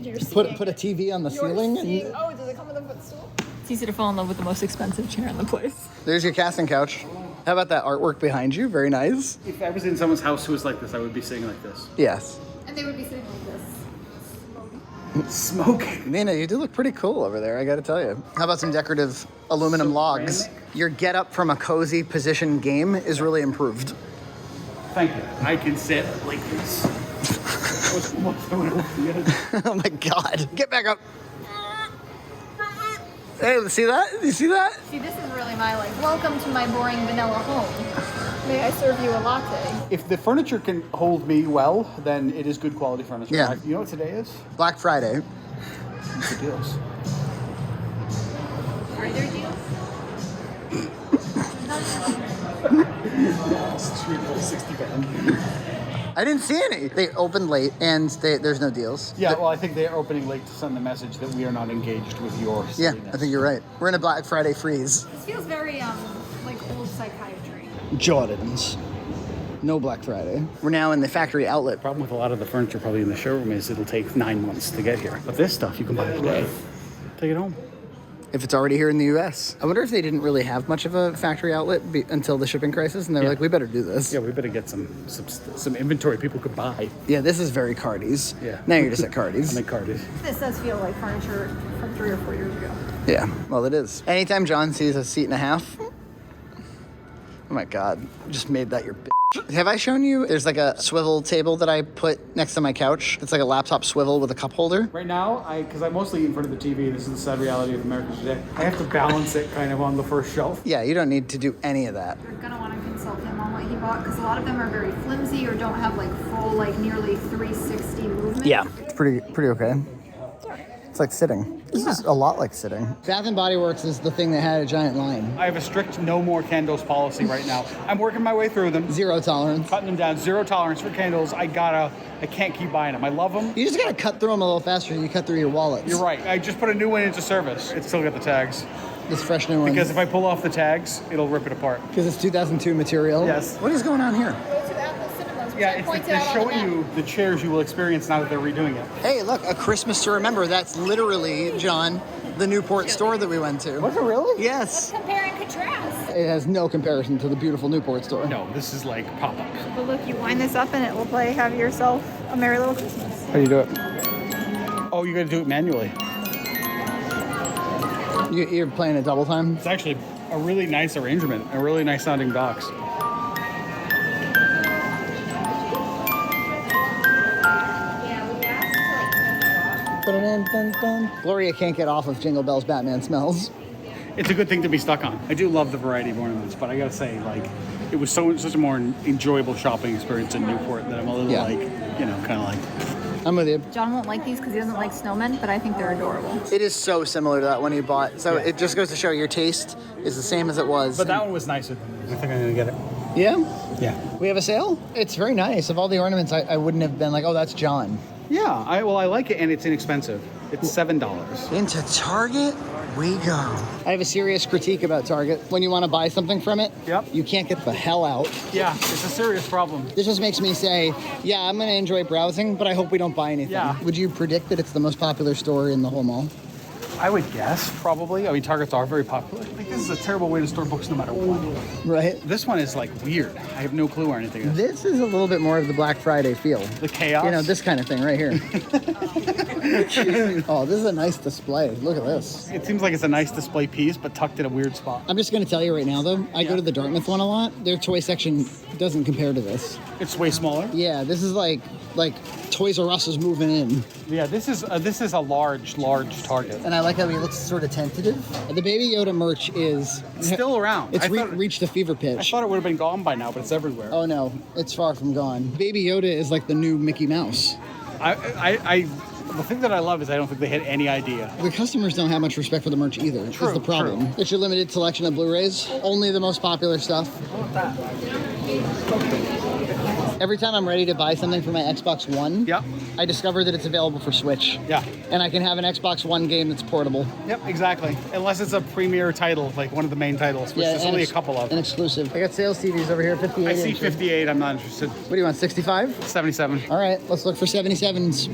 Speaker 3: You're
Speaker 1: Put
Speaker 3: seeing
Speaker 1: a TV on the ceiling?
Speaker 3: seeing-
Speaker 1: And
Speaker 3: Oh, does it come with a footstool?
Speaker 6: It's easy to fall in love with the most expensive chair in the place.
Speaker 1: there's your casting couch. How about that artwork behind you? Very nice.
Speaker 2: If I was in someone's house who was like this, I would be sitting like this.
Speaker 1: Yes.
Speaker 3: And they would be sitting like this.
Speaker 2: Smoking.
Speaker 1: Nina, you do look pretty cool over there, I gotta tell you. How about some decorative aluminum logs? Your get up from a cozy position game is really improved.
Speaker 2: Thank you. I can sit like this. What's going on?
Speaker 1: Oh my god. Get back up. Hey, see that? You see that?
Speaker 3: See, this is really my like, welcome to my boring vanilla home. May I serve you a latte?
Speaker 2: If the furniture can hold me well, then it is good quality furniture.
Speaker 1: Yeah.
Speaker 2: You know what today is?
Speaker 1: Black Friday.
Speaker 2: It's the deals.
Speaker 3: Are there deals?
Speaker 1: I didn't see any. They opened late and there's no deals.
Speaker 2: Yeah, well, I think they're opening late to send the message that we are not engaged with your
Speaker 1: Yeah,
Speaker 2: silliness.
Speaker 1: I think you're right. We're in a Black Friday freeze.
Speaker 3: This feels very like old psychiatry.
Speaker 1: Jordans. No Black Friday. We're now in the factory outlet.
Speaker 2: The problem with a lot of the furniture probably in the showroom is it'll take 9 months to get here. But this stuff you can buy today. Take it home.
Speaker 1: If it's already here in the US. I wonder if they didn't really have much of a factory outlet until the shipping crisis, and they were like, we better do this.
Speaker 2: Yeah, we better get some inventory people could buy.
Speaker 1: Yeah, this is very Cardi's.
Speaker 2: Yeah.
Speaker 1: Now you're just at Cardi's.
Speaker 2: I make Cardi's.
Speaker 3: This does feel like furniture from 3 or 4 years ago.
Speaker 1: Yeah, well, it is. Anytime John sees a seat and a half, oh my God, just made that your bitch. Have I shown you? There's like a swivel table that I put next to my couch. It's like a laptop swivel with a cup holder.
Speaker 2: Right now, because I'm mostly in front of the TV, this is the sad reality of America today, I have to balance it kind of on the first shelf.
Speaker 1: Yeah, you don't need to do any of that.
Speaker 3: You're gonna want to consult him on what he bought because a lot of them are very flimsy or don't have like full, like nearly 360 movement.
Speaker 1: Yeah, it's pretty okay. It's like sitting. This is a lot like sitting. Bath and Body Works is the thing that had a giant line.
Speaker 2: I have a strict no more candles policy right now. I'm working my way through them.
Speaker 1: Zero tolerance.
Speaker 2: Cutting them down. Zero tolerance for candles. I can't keep buying them. I love them.
Speaker 1: You just gotta cut through them a little faster than you cut through your wallets.
Speaker 2: You're right. I just put a new one into service. It's still got the tags.
Speaker 1: This fresh new one.
Speaker 2: Because if I pull off the tags, it'll rip it apart.
Speaker 1: Because it's 2002 material.
Speaker 2: Yes.
Speaker 1: What is going on here?
Speaker 3: Go to Apple Cinemas, which
Speaker 2: Yeah,
Speaker 3: I
Speaker 2: it's
Speaker 3: pointed
Speaker 2: they're
Speaker 3: out on the
Speaker 2: showing
Speaker 3: map.
Speaker 2: you the chairs you will experience now that they're redoing it.
Speaker 1: Hey, look, a Christmas to remember. That's literally, John, the Newport store that we went to.
Speaker 2: Was it really?
Speaker 1: Yes.
Speaker 3: Compare and contrast.
Speaker 1: It has no comparison to the beautiful Newport store.
Speaker 2: No, this is like pop-up.
Speaker 3: But look, you wind this up and it will play Have Yourself a Merry Little Christmas.
Speaker 2: How do you do it? Oh, you got to do it manually.
Speaker 1: You're playing it double time?
Speaker 2: It's actually a really nice arrangement, a really nice sounding box.
Speaker 1: Gloria can't get off of Jingle Bells Batman Smells.
Speaker 2: It's a good thing to be stuck on. I do love the variety of ornaments, but I gotta say, like, it was such a more enjoyable shopping experience in Newport that I'm a little kind of like.
Speaker 1: I'm with you.
Speaker 6: John won't like these because he doesn't like snowmen, but I think they're adorable.
Speaker 1: It is so similar to that one you bought. So it just goes to show your taste is the same as it was.
Speaker 2: But that one was nicer than these. I think I'm gonna get it.
Speaker 1: Yeah?
Speaker 2: Yeah.
Speaker 1: We have a sale? It's very nice. Of all the ornaments, I wouldn't have been like, oh, that's John.
Speaker 2: Yeah. I like it, and it's inexpensive. It's $7.
Speaker 1: Into Target we go. I have a serious critique about Target. When you want to buy something from it, you can't get the hell out.
Speaker 2: Yeah, it's a serious problem.
Speaker 1: This just makes me say, yeah, I'm going to enjoy browsing, but I hope we don't buy anything.
Speaker 2: Yeah.
Speaker 1: Would you predict that it's the most popular store in the whole mall?
Speaker 2: I would guess, probably. I mean, Targets are very popular. I think this is a terrible way to store books no matter what.
Speaker 1: Right?
Speaker 2: This one is, like, weird. I have no clue where anything is.
Speaker 1: This is a little bit more of the Black Friday feel.
Speaker 2: The chaos?
Speaker 1: You know, this kind of thing right here. Oh, this is a nice display. Look at this.
Speaker 2: It seems like it's a nice display piece, but tucked in a weird spot.
Speaker 1: I'm just going to tell you right now, though, I go to the Dartmouth one a lot. Their toy section doesn't compare to this.
Speaker 2: It's way smaller.
Speaker 1: Yeah, this is like Toys R Us is moving in.
Speaker 2: Yeah, this is a large Target.
Speaker 1: And I like how he looks sort of tentative. The Baby Yoda merch is
Speaker 2: Still around.
Speaker 1: It's reached a fever pitch.
Speaker 2: I thought it would have been gone by now, but it's everywhere.
Speaker 1: Oh no, it's far from gone. Baby Yoda is like the new Mickey Mouse.
Speaker 2: The thing that I love is I don't think they had any idea.
Speaker 1: The customers don't have much respect for the merch either.
Speaker 2: True,
Speaker 1: is the problem.
Speaker 2: true.
Speaker 1: It's your limited selection of Blu-rays. Only the most popular stuff. Every time I'm ready to buy something for my Xbox One,
Speaker 2: Yep.
Speaker 1: I discover that it's available for Switch.
Speaker 2: Yeah.
Speaker 1: And I can have an Xbox One game that's portable.
Speaker 2: Yep, exactly. Unless it's a premier title, like one of the main titles, which there's
Speaker 1: and
Speaker 2: only a
Speaker 1: ex-
Speaker 2: couple of.
Speaker 1: An exclusive. I got sales TVs over here, 58
Speaker 2: I see
Speaker 1: inch.
Speaker 2: 58, I'm not interested.
Speaker 1: What do you want, 65?
Speaker 2: 77.
Speaker 1: All right, let's look for 77s.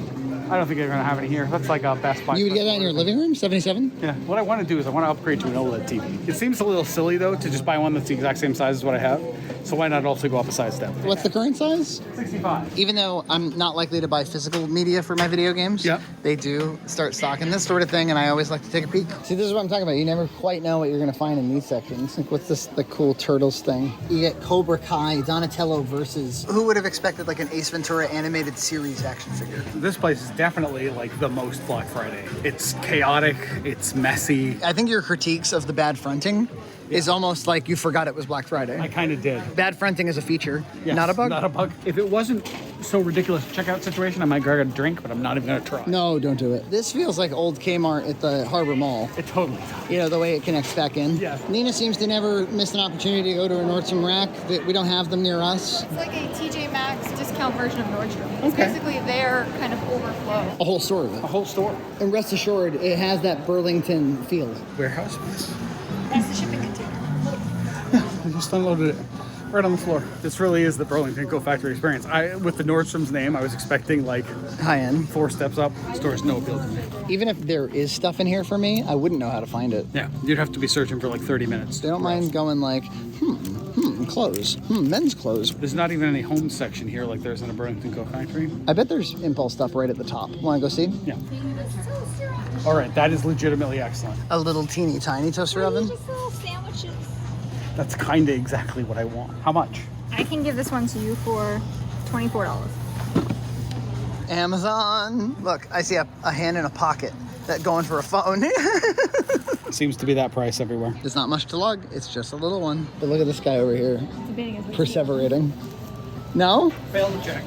Speaker 2: I don't think they're gonna have any here. That's like a Best Buy.
Speaker 1: You would get that in your living room, 77?
Speaker 2: Yeah, what I want to do is I want to upgrade to an OLED TV. It seems a little silly though to just buy one that's the exact same size as what I have. So why not also go up a size step?
Speaker 1: What's the current size?
Speaker 2: 65.
Speaker 1: Even though I'm not likely to buy physical media for my video games,
Speaker 2: Yep.
Speaker 1: they do start stocking this sort of thing, and I always like to take a peek. See, this is what I'm talking about. You never quite know what you're going to find in these sections. Like, what's this, the cool Turtles thing? You get Cobra Kai, Donatello versus... Who would have expected, like, an Ace Ventura animated series action figure?
Speaker 2: This place is definitely like the most Black Friday. It's chaotic, it's messy.
Speaker 1: I think your critiques of the bad fronting is almost like you forgot it was Black Friday.
Speaker 2: I kind of did.
Speaker 1: Bad fronting is a feature,
Speaker 2: Yes,
Speaker 1: not a bug?
Speaker 2: Not a bug. If it wasn't so ridiculous checkout situation, I might grab a drink, but I'm not even gonna try.
Speaker 1: No, don't do it. This feels like old Kmart at the Harbor Mall.
Speaker 2: It totally does.
Speaker 1: You know, the way it connects back in.
Speaker 2: Yeah.
Speaker 1: Nina seems to never miss an opportunity to go to a Nordstrom rack. That we don't have them near us.
Speaker 3: It's like a TJ Maxx discount version of Nordstrom. It's
Speaker 2: Okay.
Speaker 3: basically their kind of overflow.
Speaker 1: A whole store of
Speaker 2: A
Speaker 1: it.
Speaker 2: whole store.
Speaker 1: And rest assured, it has that Burlington feel.
Speaker 2: Warehouse.
Speaker 3: That's the shipping container.
Speaker 2: I just unloaded it right on the floor. This really is the Burlington Go Factory experience. With the Nordstrom's name, I was expecting like
Speaker 1: High end.
Speaker 2: 4 steps up. The store's no appeal to me.
Speaker 1: Even if there is stuff in here for me, I wouldn't know how to find it.
Speaker 2: Yeah, you'd have to be searching for like 30 minutes.
Speaker 1: They don't mind going like, clothes. Men's clothes.
Speaker 2: There's not even any home section here like there's in a Burlington Go Factory.
Speaker 1: I bet there's impulse stuff right at the top. Want to go see?
Speaker 2: Yeah. All right, that is legitimately excellent.
Speaker 1: A little teeny tiny toaster oven.
Speaker 3: Just little sandwiches.
Speaker 2: That's kind of exactly what I want. How much?
Speaker 3: I can give this one to you for $24.
Speaker 1: Amazon. Look, I see a hand in a pocket. That going for a phone.
Speaker 2: Seems to be that price everywhere.
Speaker 1: There's not much to lug. It's just a little one. But look at this guy over here. Perseverating. No?
Speaker 2: Failed to check.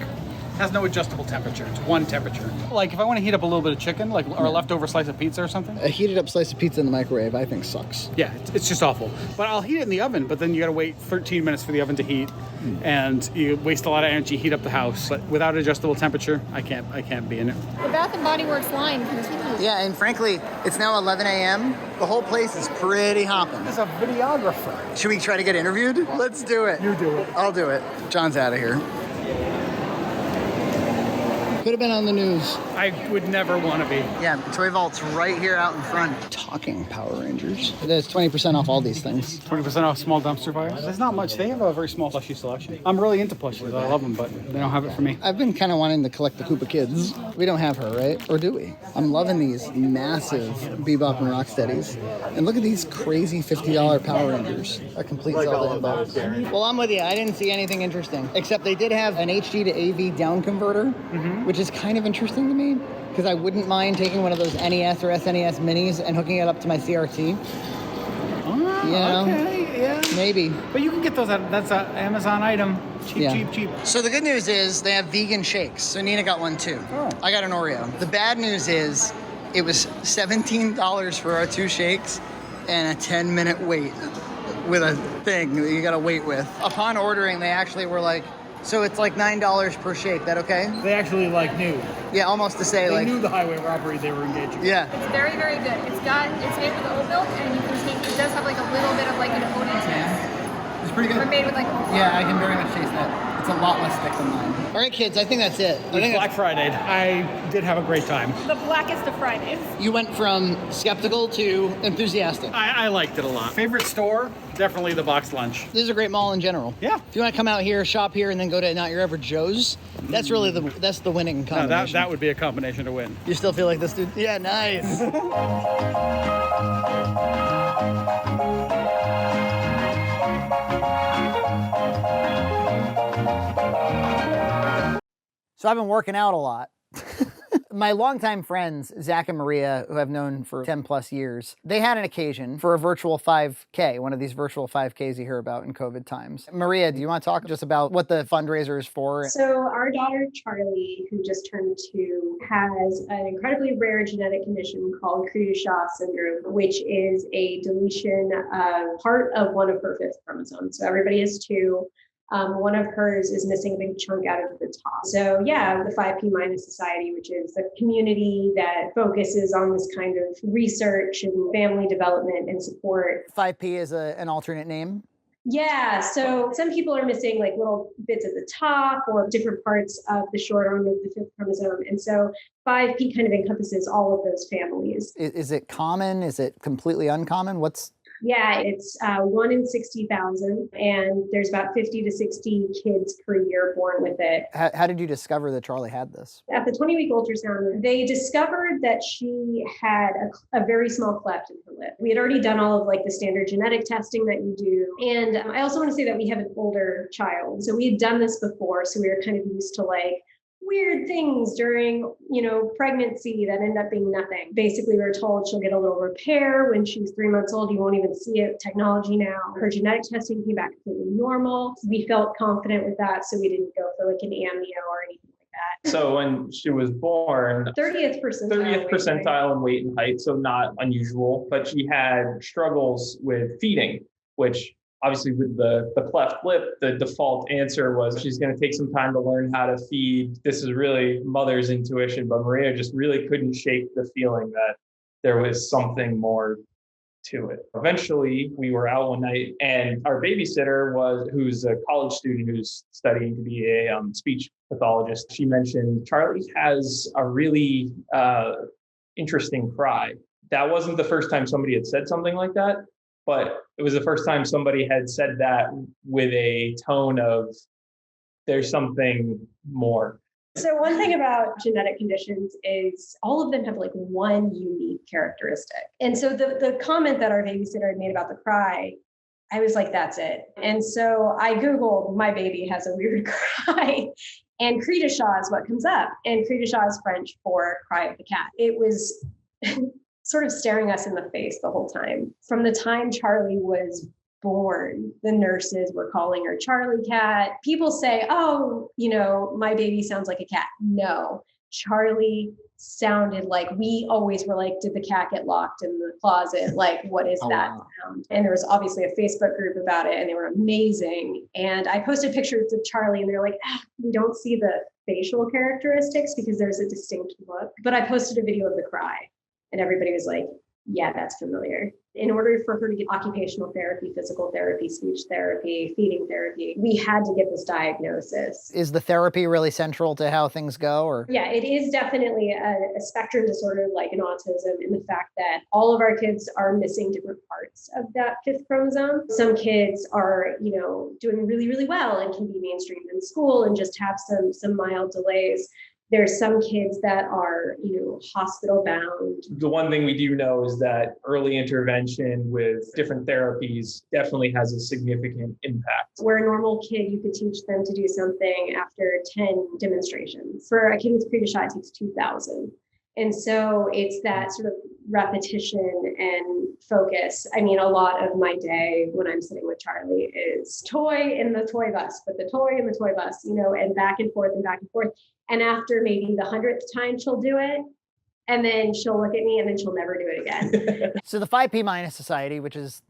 Speaker 2: Has no adjustable temperature. It's one temperature. Like if I want to heat up a little bit of chicken, like or a leftover slice of pizza or something.
Speaker 1: A heated up slice of pizza in the microwave, I think sucks.
Speaker 2: Yeah, it's just awful. But I'll heat it in the oven, but then you gotta wait 13 minutes for the oven to heat, and you waste a lot of energy, heat up the house. But without adjustable temperature, I can't be in it.
Speaker 3: The Bath and Body Works line continues.
Speaker 1: Yeah, and frankly, it's now 11 a.m. The whole place is pretty hopping.
Speaker 2: As a videographer.
Speaker 1: Should we try to get interviewed? Let's do it.
Speaker 2: You do it.
Speaker 1: I'll do it. John's out of here. Could have been on the news.
Speaker 2: I would never want to be.
Speaker 1: Yeah, Toy Vault's right here out in front. Talking Power Rangers. There's 20% off all these things.
Speaker 2: 20% off small dumpster fires. There's not much. They have a very small plushie selection. I'm really into plushies. I love them, but they don't have it for me.
Speaker 1: I've been kind of wanting to collect the Koopa Kids. We don't have her, right? Or do we? I'm loving these massive Bebop and Rocksteadies. And look at these crazy $50 Power Rangers. A complete Zelda box. Well, I'm with you. I didn't see anything interesting. Except they did have an HD to AV down converter, which is kind of interesting to me. Because I wouldn't mind taking one of those NES or SNES minis and hooking it up to my CRT.
Speaker 2: Oh,
Speaker 1: You know?
Speaker 2: okay, yeah.
Speaker 1: Maybe.
Speaker 2: But you can get those. That's an Amazon item. Cheap.
Speaker 1: So the good news is they have vegan shakes. So Nina got one too.
Speaker 2: Oh.
Speaker 1: I got an Oreo. The bad news is it was $17 for our 2 shakes and a 10-minute wait with a thing that you got to wait with. Upon ordering, they actually were like, so it's like $9 per shake. That okay?
Speaker 2: They actually knew.
Speaker 1: Yeah, almost to say
Speaker 2: They knew the highway robbery they were engaging.
Speaker 1: Yeah.
Speaker 3: It's very, very good. It's made with oat milk, and you can take, it does have like a little bit of like an oaty taste.
Speaker 1: It's pretty
Speaker 3: Or
Speaker 1: good.
Speaker 3: made with like
Speaker 1: Yeah, I can very much taste that. It's a lot less thick than mine. All right, kids, I think that's it. I think
Speaker 2: Black Friday. I did have a great time.
Speaker 3: the blackest of Fridays.
Speaker 1: you went from skeptical to enthusiastic.
Speaker 2: I liked it a lot. Favorite store? Definitely the box lunch.
Speaker 1: This is a great mall in general.
Speaker 2: Yeah.
Speaker 1: If you want to come out here, shop here, and then go to Not Your Average Joe's, that's really the winning
Speaker 2: No,
Speaker 1: combination.
Speaker 2: that would be a combination to win.
Speaker 1: You still feel like this dude? Yeah, nice. So I've been working out a lot. My longtime friends, Zach and Maria, who I've known for 10 plus years, they had an occasion for a virtual 5K, one of these virtual 5Ks you hear about in COVID times. Maria, do you want to talk just about what the fundraiser is for?
Speaker 7: So our daughter, Charlie, who just turned 2, has an incredibly rare genetic condition called Creutzfeldt-Shaw syndrome, which is a deletion of part of one of her 5th chromosome. So everybody has 2. One of hers is missing a big chunk out of the top. So yeah, the 5P Minus Society, which is a community that focuses on this kind of research and family development and support.
Speaker 1: 5P is an alternate name.
Speaker 7: Yeah, so some people are missing like little bits at the top or different parts of the short arm of the fifth chromosome. And so 5P kind of encompasses all of those families.
Speaker 1: Is it common? Is it completely uncommon?
Speaker 7: Yeah, it's 1 in 60,000, and there's about 50 to 60 kids per year born with it.
Speaker 1: How did you discover that Charlie had this?
Speaker 7: At the 20-week ultrasound, they discovered that she had a very small cleft in her lip. We had already done all of like the standard genetic testing that you do. And I also want to say that we have an older child. So we had done this before. So we were kind of used to like weird things during, pregnancy that end up being nothing. Basically, we were told she'll get a little repair when she's 3 months old. You won't even see it. Technology now. Her genetic testing came back completely normal. We felt confident with that, so we didn't go for like an amnio or anything like that.
Speaker 8: So when she was born,
Speaker 7: 30th percentile
Speaker 8: in weight and height, so not unusual, but she had struggles with feeding, which obviously with the cleft lip, the default answer was she's going to take some time to learn how to feed. This is really mother's intuition, but Maria just really couldn't shake the feeling that there was something more to it. Eventually, we were out one night and our babysitter who's a college student who's studying to be a speech pathologist. She mentioned Charlie has a really interesting cry. That wasn't the first time somebody had said something like that, but it was the first time somebody had said that with a tone of there's something more.
Speaker 7: So one thing about genetic conditions is all of them have like one unique characteristic. And so the comment that our babysitter had made about the cry, I was like, that's it. And so I Googled, my baby has a weird cry, and cri de chat is what comes up. And cri de chat is French for cry of the cat. It was sort of staring us in the face the whole time. From the time Charlie was born, the nurses were calling her Charlie Cat. People say, oh, my baby sounds like a cat. No, Charlie sounded like, we always were like, did the cat get locked in the closet? Like, what is that sound? And there was obviously a Facebook group about it and they were amazing. And I posted pictures of Charlie and they're like, we don't see the facial characteristics because there's a distinct look. But I posted a video of the cry and everybody was like, yeah, that's familiar. In order for her to get occupational therapy, physical therapy, speech therapy, feeding therapy, we had to get this diagnosis.
Speaker 1: Is the therapy really central to how things go? Or
Speaker 7: yeah, it is definitely a spectrum disorder like an autism in the fact that all of our kids are missing different parts of that fifth chromosome. Some kids are, doing really, really well and can be mainstreamed in school and just have some mild delays. There's some kids that are, hospital bound.
Speaker 8: The one thing we do know is that early intervention with different therapies definitely has a significant impact.
Speaker 7: Where a normal kid, you could teach them to do something after 10 demonstrations. For a kid with cri de chat, it takes 2,000. And so it's that sort of repetition and focus. I mean, a lot of my day when I'm sitting with Charlie is toy in the toy bus, but the toy in the toy bus, and back and forth and back and forth. And after maybe the 100th time, she'll do it. And then she'll look at me and then she'll never do it again.
Speaker 1: So the 5P Minus Society, which is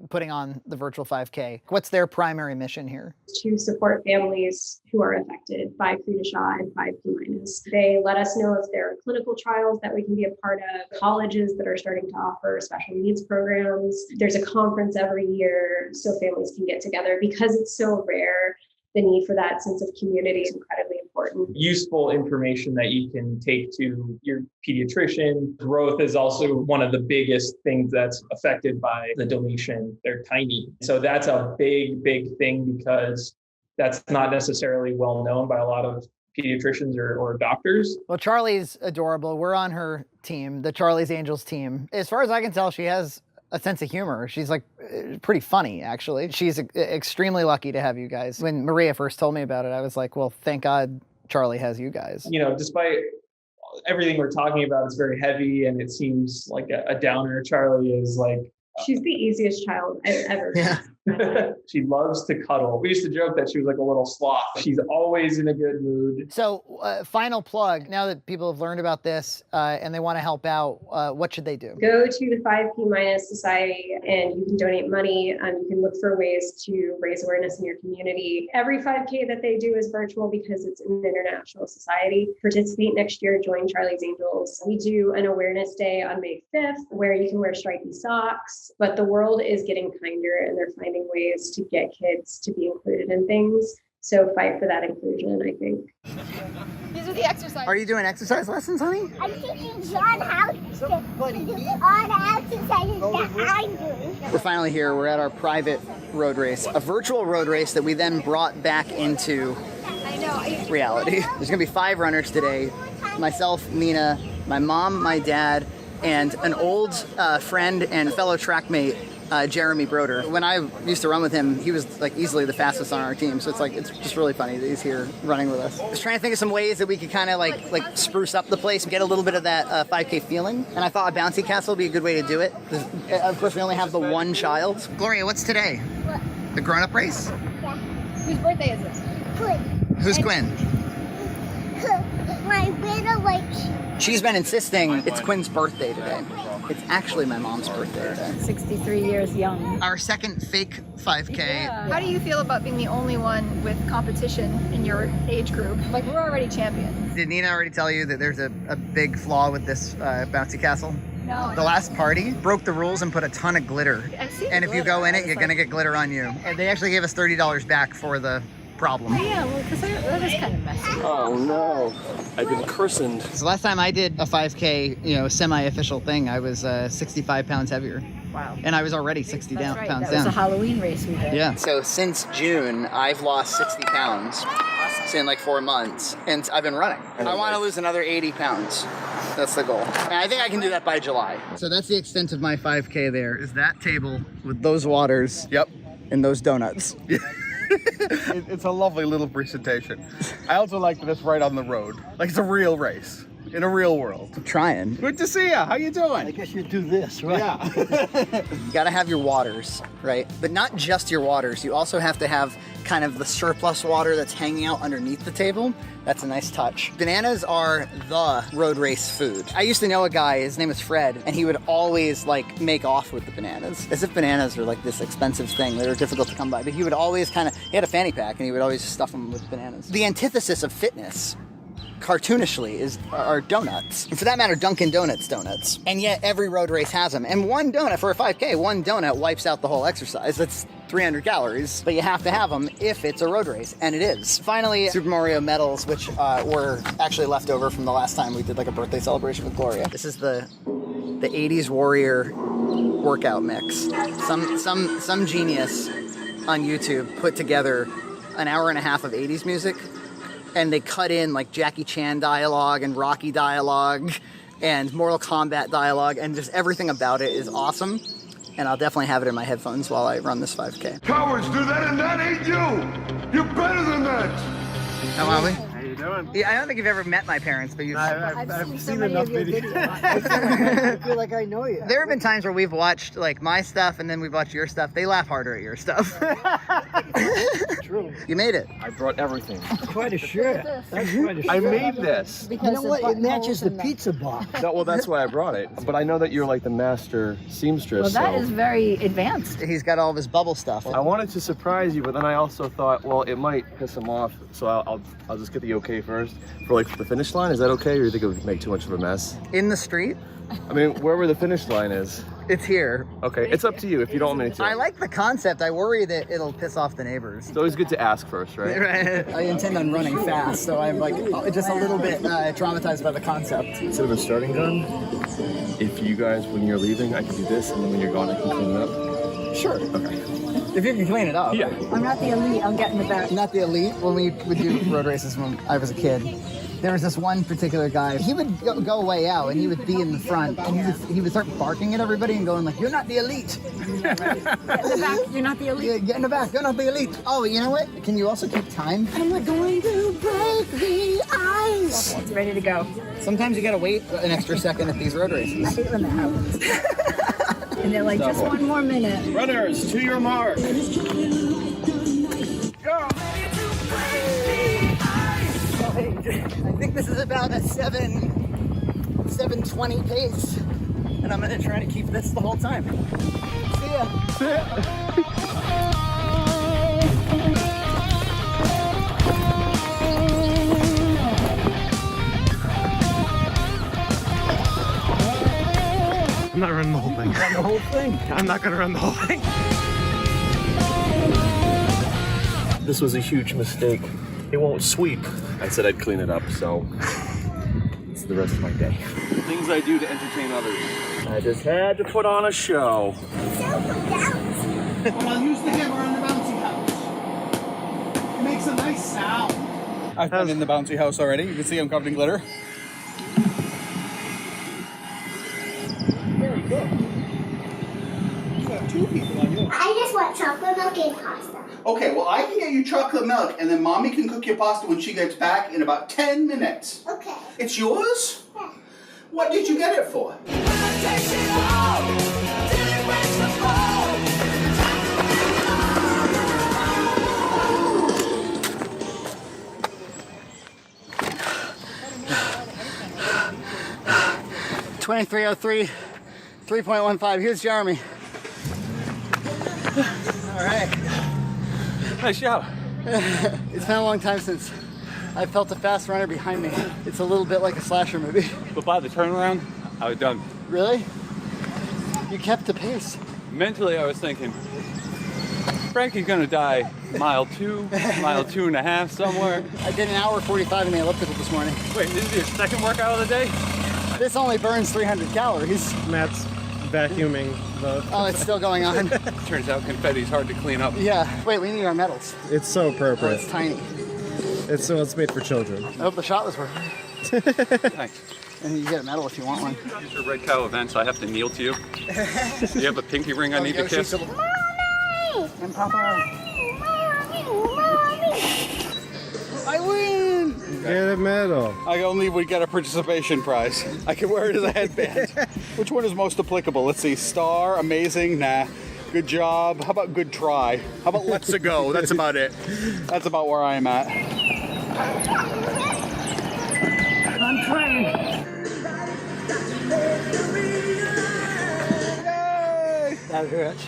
Speaker 1: putting on the virtual 5K, what's their primary mission here?
Speaker 7: To support families who are affected by cri de chat and 5P minus. They let us know if there are clinical trials that we can be a part of, colleges that are starting to offer special needs programs. There's a conference every year so families can get together because it's so rare. The need for that sense of community is incredibly important.
Speaker 8: Useful information that you can take to your pediatrician. Growth is also one of the biggest things that's affected by the deletion. They're tiny. So that's a big, big thing because that's not necessarily well known by a lot of pediatricians or doctors.
Speaker 1: Well, Charlie's adorable. We're on her team, the Charlie's Angels team. As far as I can tell, she has a sense of humor. She's like pretty funny, actually. She's extremely lucky to have you guys. When Maria first told me about it, I was like, well, thank God Charlie has you guys.
Speaker 8: Despite everything we're talking about, it's very heavy and it seems like a downer. Charlie is like...
Speaker 7: She's the easiest child I've ever met.
Speaker 8: She loves to cuddle. We used to joke that she was like a little sloth. She's always in a good mood.
Speaker 1: So, final plug. Now that people have learned about this and they want to help out, what should they do?
Speaker 7: Go to the 5K Minus Society and you can donate money. You can look for ways to raise awareness in your community. Every 5K that they do is virtual because it's an international society. Participate next year, join Charlie's Angels. We do an awareness day on May 5th where you can wear stripy socks, but the world is getting kinder and they're finding ways to get kids to be included in things. So fight for that inclusion, I think.
Speaker 3: These are the exercises.
Speaker 1: Are you doing exercise lessons, honey?
Speaker 9: I'm teaching John how to do all the exercises that I'm doing.
Speaker 1: We're finally here. We're at our private road race, a virtual road race that we then brought back into reality. There's gonna be 5 runners today. Myself, Nina, my mom, my dad, and an old friend and fellow trackmate, Jeremy Broder. When I used to run with him, he was like easily the fastest on our team. So it's just really funny that he's here running with us. I was trying to think of some ways that we could kind of like spruce up the place and get a little bit of that 5K feeling. And I thought a bouncy castle would be a good way to do it. Of course, we only have the one child. Gloria, what's today?
Speaker 9: What?
Speaker 1: The grown-up race?
Speaker 9: Yeah.
Speaker 3: Whose birthday is this?
Speaker 9: Quinn.
Speaker 1: Who's Quinn?
Speaker 9: My little like.
Speaker 1: She's been insisting it's Quinn's birthday today. It's actually my mom's birthday today.
Speaker 6: 63 years young.
Speaker 1: Our second fake 5K.
Speaker 3: How do you feel about being the only one with competition in your age group? Like, we're already champions.
Speaker 1: Did Nina already tell you that there's a big flaw with this bouncy castle?
Speaker 3: No.
Speaker 1: The last party broke the rules and put a ton of glitter.
Speaker 3: I've seen
Speaker 1: And if you go in it, you're gonna get glitter on you. And they actually gave us $30 back for the problem.
Speaker 6: Yeah, well, because that is kind of messy.
Speaker 10: Oh no, I've been christened.
Speaker 1: So last time I did a 5K, semi-official thing, I was 65 pounds heavier.
Speaker 6: Wow.
Speaker 1: And I was already 60
Speaker 6: That's right.
Speaker 1: pounds
Speaker 6: That was
Speaker 1: down.
Speaker 6: a Halloween race we did.
Speaker 1: Yeah. So since June, I've lost 60 pounds. It's in like 4 months. And I've been running. I want to lose another 80 pounds. That's the goal. And I think I can do that by July. So that's the extent of my 5K there, is that table with those waters.
Speaker 2: Yep.
Speaker 1: And those donuts.
Speaker 2: It's a lovely little presentation. I also like that it's right on the road. Like it's a real race in a real world.
Speaker 1: I'm trying.
Speaker 2: Good to see you. How you doing?
Speaker 11: I guess you do this, right?
Speaker 2: Yeah.
Speaker 1: You gotta have your waters, right? But not just your waters. You also have to have kind of the surplus water that's hanging out underneath the table. That's a nice touch. Bananas are the road race food. I used to know a guy, his name was Fred, and he would always like make off with the bananas. As if bananas were like this expensive thing. They were difficult to come by. But he would always he had a fanny pack and he would always stuff them with bananas. The antithesis of fitness, cartoonishly, are donuts. And for that matter, Dunkin' Donuts donuts. And yet every road race has them. And one donut for a 5K, one donut wipes out the whole exercise. That's 300 calories, but you have to have them if it's a road race, and it is. Finally, Super Mario medals, which were actually left over from the last time we did like a birthday celebration with Gloria. This is the 80s Warrior workout mix. Some genius on YouTube put together an hour and a half of 80s music, and they cut in like Jackie Chan dialogue and Rocky dialogue and Mortal Kombat dialogue, and just everything about it is awesome. And I'll definitely have it in my headphones while I run this 5K.
Speaker 12: Cowards do that, and that ain't you! You're better than that!
Speaker 1: How are we?
Speaker 12: How you doing?
Speaker 1: Yeah, I don't think you've ever met my parents, but you've...
Speaker 11: I've seen enough videos. I feel like I know you.
Speaker 1: There have been times where we've watched like my stuff and then we've watched your stuff. They laugh harder at your stuff.
Speaker 11: True.
Speaker 1: You made it.
Speaker 10: I brought everything.
Speaker 11: Quite a shirt. That's quite a shirt.
Speaker 10: I made this.
Speaker 11: You know what? It matches the pizza box.
Speaker 10: No, well, that's why I brought it. But I know that you're like the master seamstress.
Speaker 6: Well, that
Speaker 10: so
Speaker 6: is very advanced.
Speaker 1: He's got all of his bubble stuff.
Speaker 10: I wanted to surprise you, but then I also thought, well, it might piss him off, so I'll just get the okay first for like the finish line. Is that okay, or you think it would make too much of a mess?
Speaker 1: In the street?
Speaker 10: I mean, wherever the finish line is.
Speaker 1: It's here.
Speaker 10: Okay, it's up to you if you don't want me to.
Speaker 1: I like the concept. I worry that it'll piss off the neighbors.
Speaker 10: It's always good to ask first, right?
Speaker 1: Right. I intend on running fast, so I'm like just a little bit traumatized by the concept.
Speaker 10: Instead of a starting gun, if you guys, when you're leaving, I can do this, and then when you're gone, I can clean it up.
Speaker 1: Sure.
Speaker 10: Okay.
Speaker 1: If you can clean it up.
Speaker 10: Yeah.
Speaker 6: I'm not the elite. I'll get in the back.
Speaker 1: Not the elite. When we would do road races when I was a kid, there was this one particular guy. He would go way out, and he would be in the front, and he would start barking at everybody and going like, "You're not the elite."
Speaker 6: Get in the back. You're not the elite.
Speaker 1: Yeah, get in the back. You're not the elite. Oh, you know what? Can you also keep time?
Speaker 9: I'm going to break the ice.
Speaker 6: It's ready to go.
Speaker 1: Sometimes you gotta wait an extra second at these road races.
Speaker 6: I hate when that happens. And they're like, just one more minute.
Speaker 10: Runners, to your mark.
Speaker 1: I think this is about a 7:20 pace, and I'm gonna try to keep this the whole time. See ya.
Speaker 10: See ya. I'm not running the whole thing.
Speaker 1: Run the whole thing.
Speaker 10: I'm not gonna run the whole thing. This was a huge mistake. It won't sweep. I said I'd clean it up, so it's the rest of my day. Things I do to entertain others. I just had to put on a show.
Speaker 2: Well, I'll use the hammer on the bouncy house. It makes a nice sound. I've been in the bouncy house already. You can see I'm covered in glitter. Very good. You have 2 people on yours.
Speaker 9: I just want chocolate milk and pasta.
Speaker 2: Okay, well, I can get you chocolate milk, and then Mommy can cook your pasta when she gets back in about 10 minutes.
Speaker 9: Okay.
Speaker 2: It's yours?
Speaker 9: Yeah.
Speaker 2: What did you get it for?
Speaker 1: 2303, 3.15. Here's Jeremy. All right.
Speaker 10: Nice job.
Speaker 1: It's been a long time since I felt a fast runner behind me. It's a little bit like a slasher movie.
Speaker 13: But by the turnaround, I was done.
Speaker 1: Really? You kept the pace.
Speaker 13: Mentally, I was thinking, Frankie's gonna die mile 2, mile 2.5 somewhere.
Speaker 1: I did an hour 45 in the elliptical this morning.
Speaker 13: Wait, this is your second workout of the day?
Speaker 1: This only burns 300 calories.
Speaker 10: Matt's vacuuming the...
Speaker 1: Oh, it's still going on.
Speaker 13: Turns out confetti's hard to clean up.
Speaker 1: Yeah. Wait, we need our medals.
Speaker 10: It's so appropriate.
Speaker 1: Oh, it's tiny.
Speaker 10: It's made for children.
Speaker 1: I hope the shot was worth it.
Speaker 13: Thanks.
Speaker 1: And you get a medal if you want one.
Speaker 13: These are Red Cow events, I have to kneel to you. Do you have a pinky ring I need to kiss?
Speaker 9: Mommy!
Speaker 1: And Papa.
Speaker 9: Mommy!
Speaker 2: I win!
Speaker 10: Get a medal.
Speaker 2: I only would get a participation prize. I can wear it as a headband. Which one is most applicable? Let's see. Star, amazing, nah. Good job. How about good try? How about let's a go? That's about it. That's about where I'm at.
Speaker 1: I'm trying. That hurts.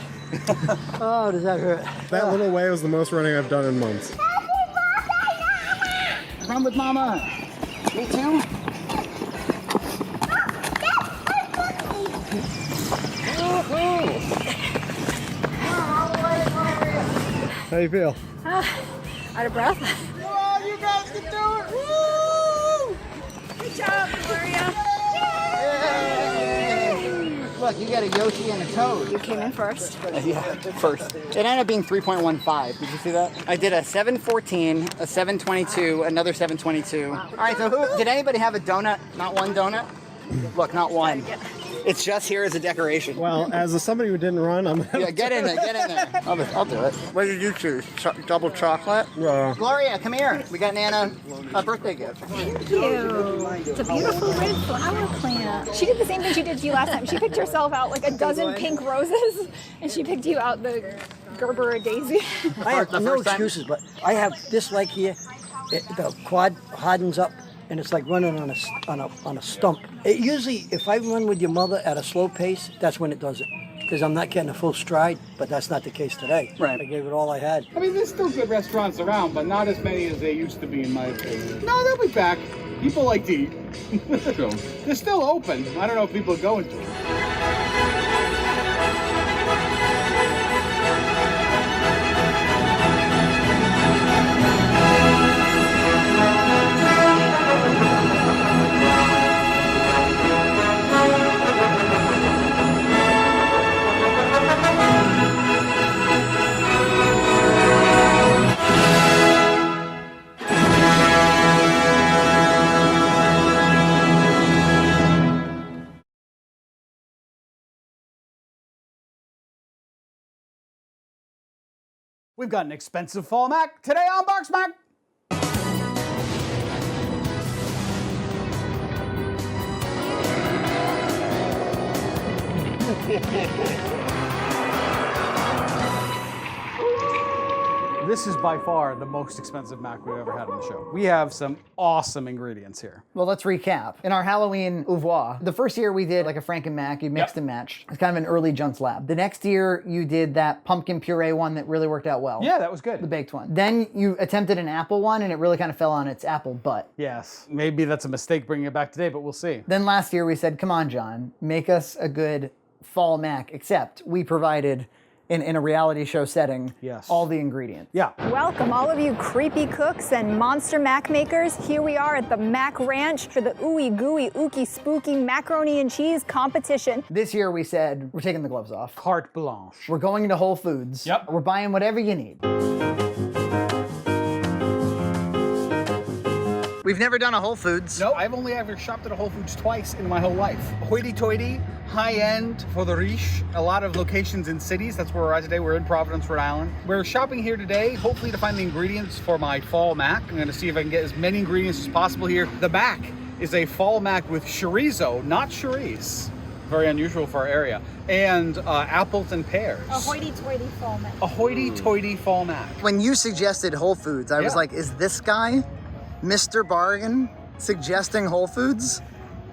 Speaker 1: Oh, does that hurt?
Speaker 10: That little way was the most running I've done in months.
Speaker 1: Run with Mama. Me too.
Speaker 10: How you feel?
Speaker 3: Out of breath.
Speaker 1: Come on, you guys can do it. Woo!
Speaker 3: Good job, Gloria.
Speaker 1: Look, you got a Yoshi and a Toad.
Speaker 3: You came in first.
Speaker 1: Yeah, first. It ended up being 3.15. Did you see that? I did a 7:14, a 7:22, another 7:22. All right, so did anybody have a donut? Not one donut? Look, not one. It's just here as a decoration.
Speaker 10: Well, as somebody who didn't run, I'm...
Speaker 1: Yeah, get in there, get in there. I'll do it. What did you choose? Double chocolate? Gloria, come here. We got Nana a birthday gift.
Speaker 3: Thank you. It's a beautiful red flower plant. She did the same thing she did to you last time. She picked herself out like a dozen pink roses, and she picked you out the Gerber daisy.
Speaker 11: I have no excuses, but I have this leg here. The quad hardens up, and it's like running on a stump. It usually, if I run with your mother at a slow pace, that's when it does it. Because I'm not getting a full stride, but that's not the case today.
Speaker 1: Right.
Speaker 11: I gave it all I had.
Speaker 2: I mean, there's still good restaurants around, but not as many as they used to be, in my opinion. No, they'll be back. People like to eat. They're still open. I don't know if people are going to it. We've got an expensive fall Mac today on BoxMac. This is by far the most expensive mac we've ever had on the show. We have some awesome ingredients here.
Speaker 1: Well, let's recap. In our Halloween oeuvre, the first year we did like a Franken mac, you mixed and matched. It's kind of an early Junt's lab. The next year you did that pumpkin puree one that really worked out well.
Speaker 2: Yeah, that was good.
Speaker 1: The baked one. Then you attempted an apple one and it really kind of fell on its apple butt.
Speaker 2: Yes, maybe that's a mistake bringing it back today, but we'll see.
Speaker 1: Then last year we said, come on, John, make us a good fall mac, except we provided in a reality show setting, all the ingredients.
Speaker 2: Yeah.
Speaker 3: Welcome, all of you creepy cooks and monster mac makers. Here we are at the Mac Ranch for the ooey gooey ooky spooky macaroni and cheese competition.
Speaker 1: This year we said, we're taking the gloves off.
Speaker 2: Carte blanche.
Speaker 1: We're going into Whole Foods.
Speaker 2: Yep.
Speaker 1: We're buying whatever you need. We've never done a Whole Foods.
Speaker 2: No, I've only ever shopped at a Whole Foods twice in my whole life. Hoity-toity, high-end, for the riche. A lot of locations in cities. That's where we're at today. We're in Providence, Rhode Island. We're shopping here today, hopefully to find the ingredients for my fall mac. I'm gonna see if I can get as many ingredients as possible here. The mac is a fall mac with chorizo, not chorizo. Very unusual for our area. And apples and pears.
Speaker 3: A hoity-toity fall mac.
Speaker 2: A hoity-toity fall mac.
Speaker 1: When you suggested Whole Foods, I was like, is this guy Mr. Bargain suggesting Whole Foods?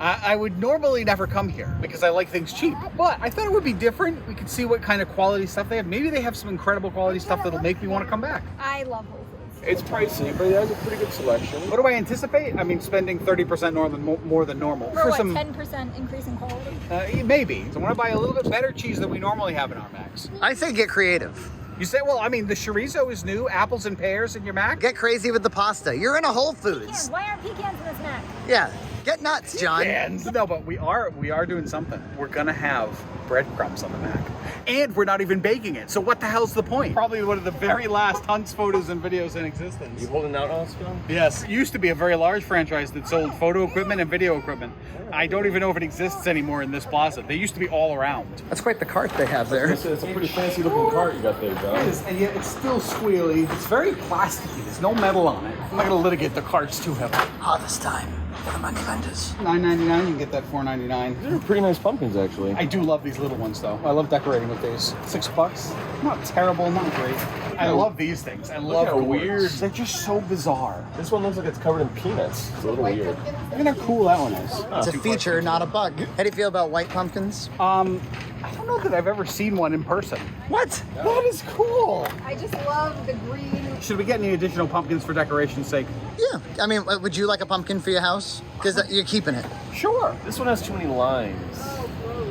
Speaker 2: I would normally never come here because I like things cheap, but I thought it would be different. We could see what kind of quality stuff they have. Maybe they have some incredible quality stuff that'll make me want to come back.
Speaker 3: I love Whole Foods.
Speaker 10: It's pricey, but it has a pretty good selection.
Speaker 2: What do I anticipate? I mean, spending 30% more than normal.
Speaker 3: For what, 10% increase in quality?
Speaker 2: Maybe. So I want to buy a little bit better cheese than we normally have in our macs.
Speaker 1: I say get creative.
Speaker 2: You say, well, I mean, the chorizo is new, apples and pears in your mac.
Speaker 1: Get crazy with the pasta. You're in a Whole Foods.
Speaker 3: Pecans. Why aren't pecans in this mac?
Speaker 1: Yeah, get nuts, John.
Speaker 2: Pecans. No, but we are doing something. We're gonna have breadcrumbs on the mac. And we're not even baking it. So what the hell's the point? Probably one of the very last Hunt's photos and videos in existence.
Speaker 10: You holding out on us, John?
Speaker 2: Yes. It used to be a very large franchise that sold photo equipment and video equipment. I don't even know if it exists anymore in this plaza. They used to be all around.
Speaker 1: That's quite the cart they have there.
Speaker 10: It's a pretty fancy looking cart you got there, John.
Speaker 2: It is, and yet it's still squealy. It's very plasticky. There's no metal on it. I'm not gonna litigate the carts too heavily.
Speaker 1: Harvest time for the money vendors.
Speaker 2: $9.99, you can get that $4.99.
Speaker 10: These are pretty nice pumpkins, actually.
Speaker 2: I do love these little ones, though. I love decorating with these. $6. Not terrible, not great. I love these things. I love
Speaker 10: how weird.
Speaker 2: They're just so bizarre.
Speaker 10: This one looks like it's covered in peanuts. It's a little weird.
Speaker 2: Look at how cool that one is.
Speaker 1: It's a feature, not a bug. How do you feel about white pumpkins?
Speaker 2: I don't know that I've ever seen one in person.
Speaker 1: What?
Speaker 2: That is cool.
Speaker 3: I just love the green.
Speaker 2: Should we get any additional pumpkins for decoration's sake?
Speaker 1: Yeah. I mean, would you like a pumpkin for your house? Because you're keeping it.
Speaker 2: Sure.
Speaker 10: This one has too many lines.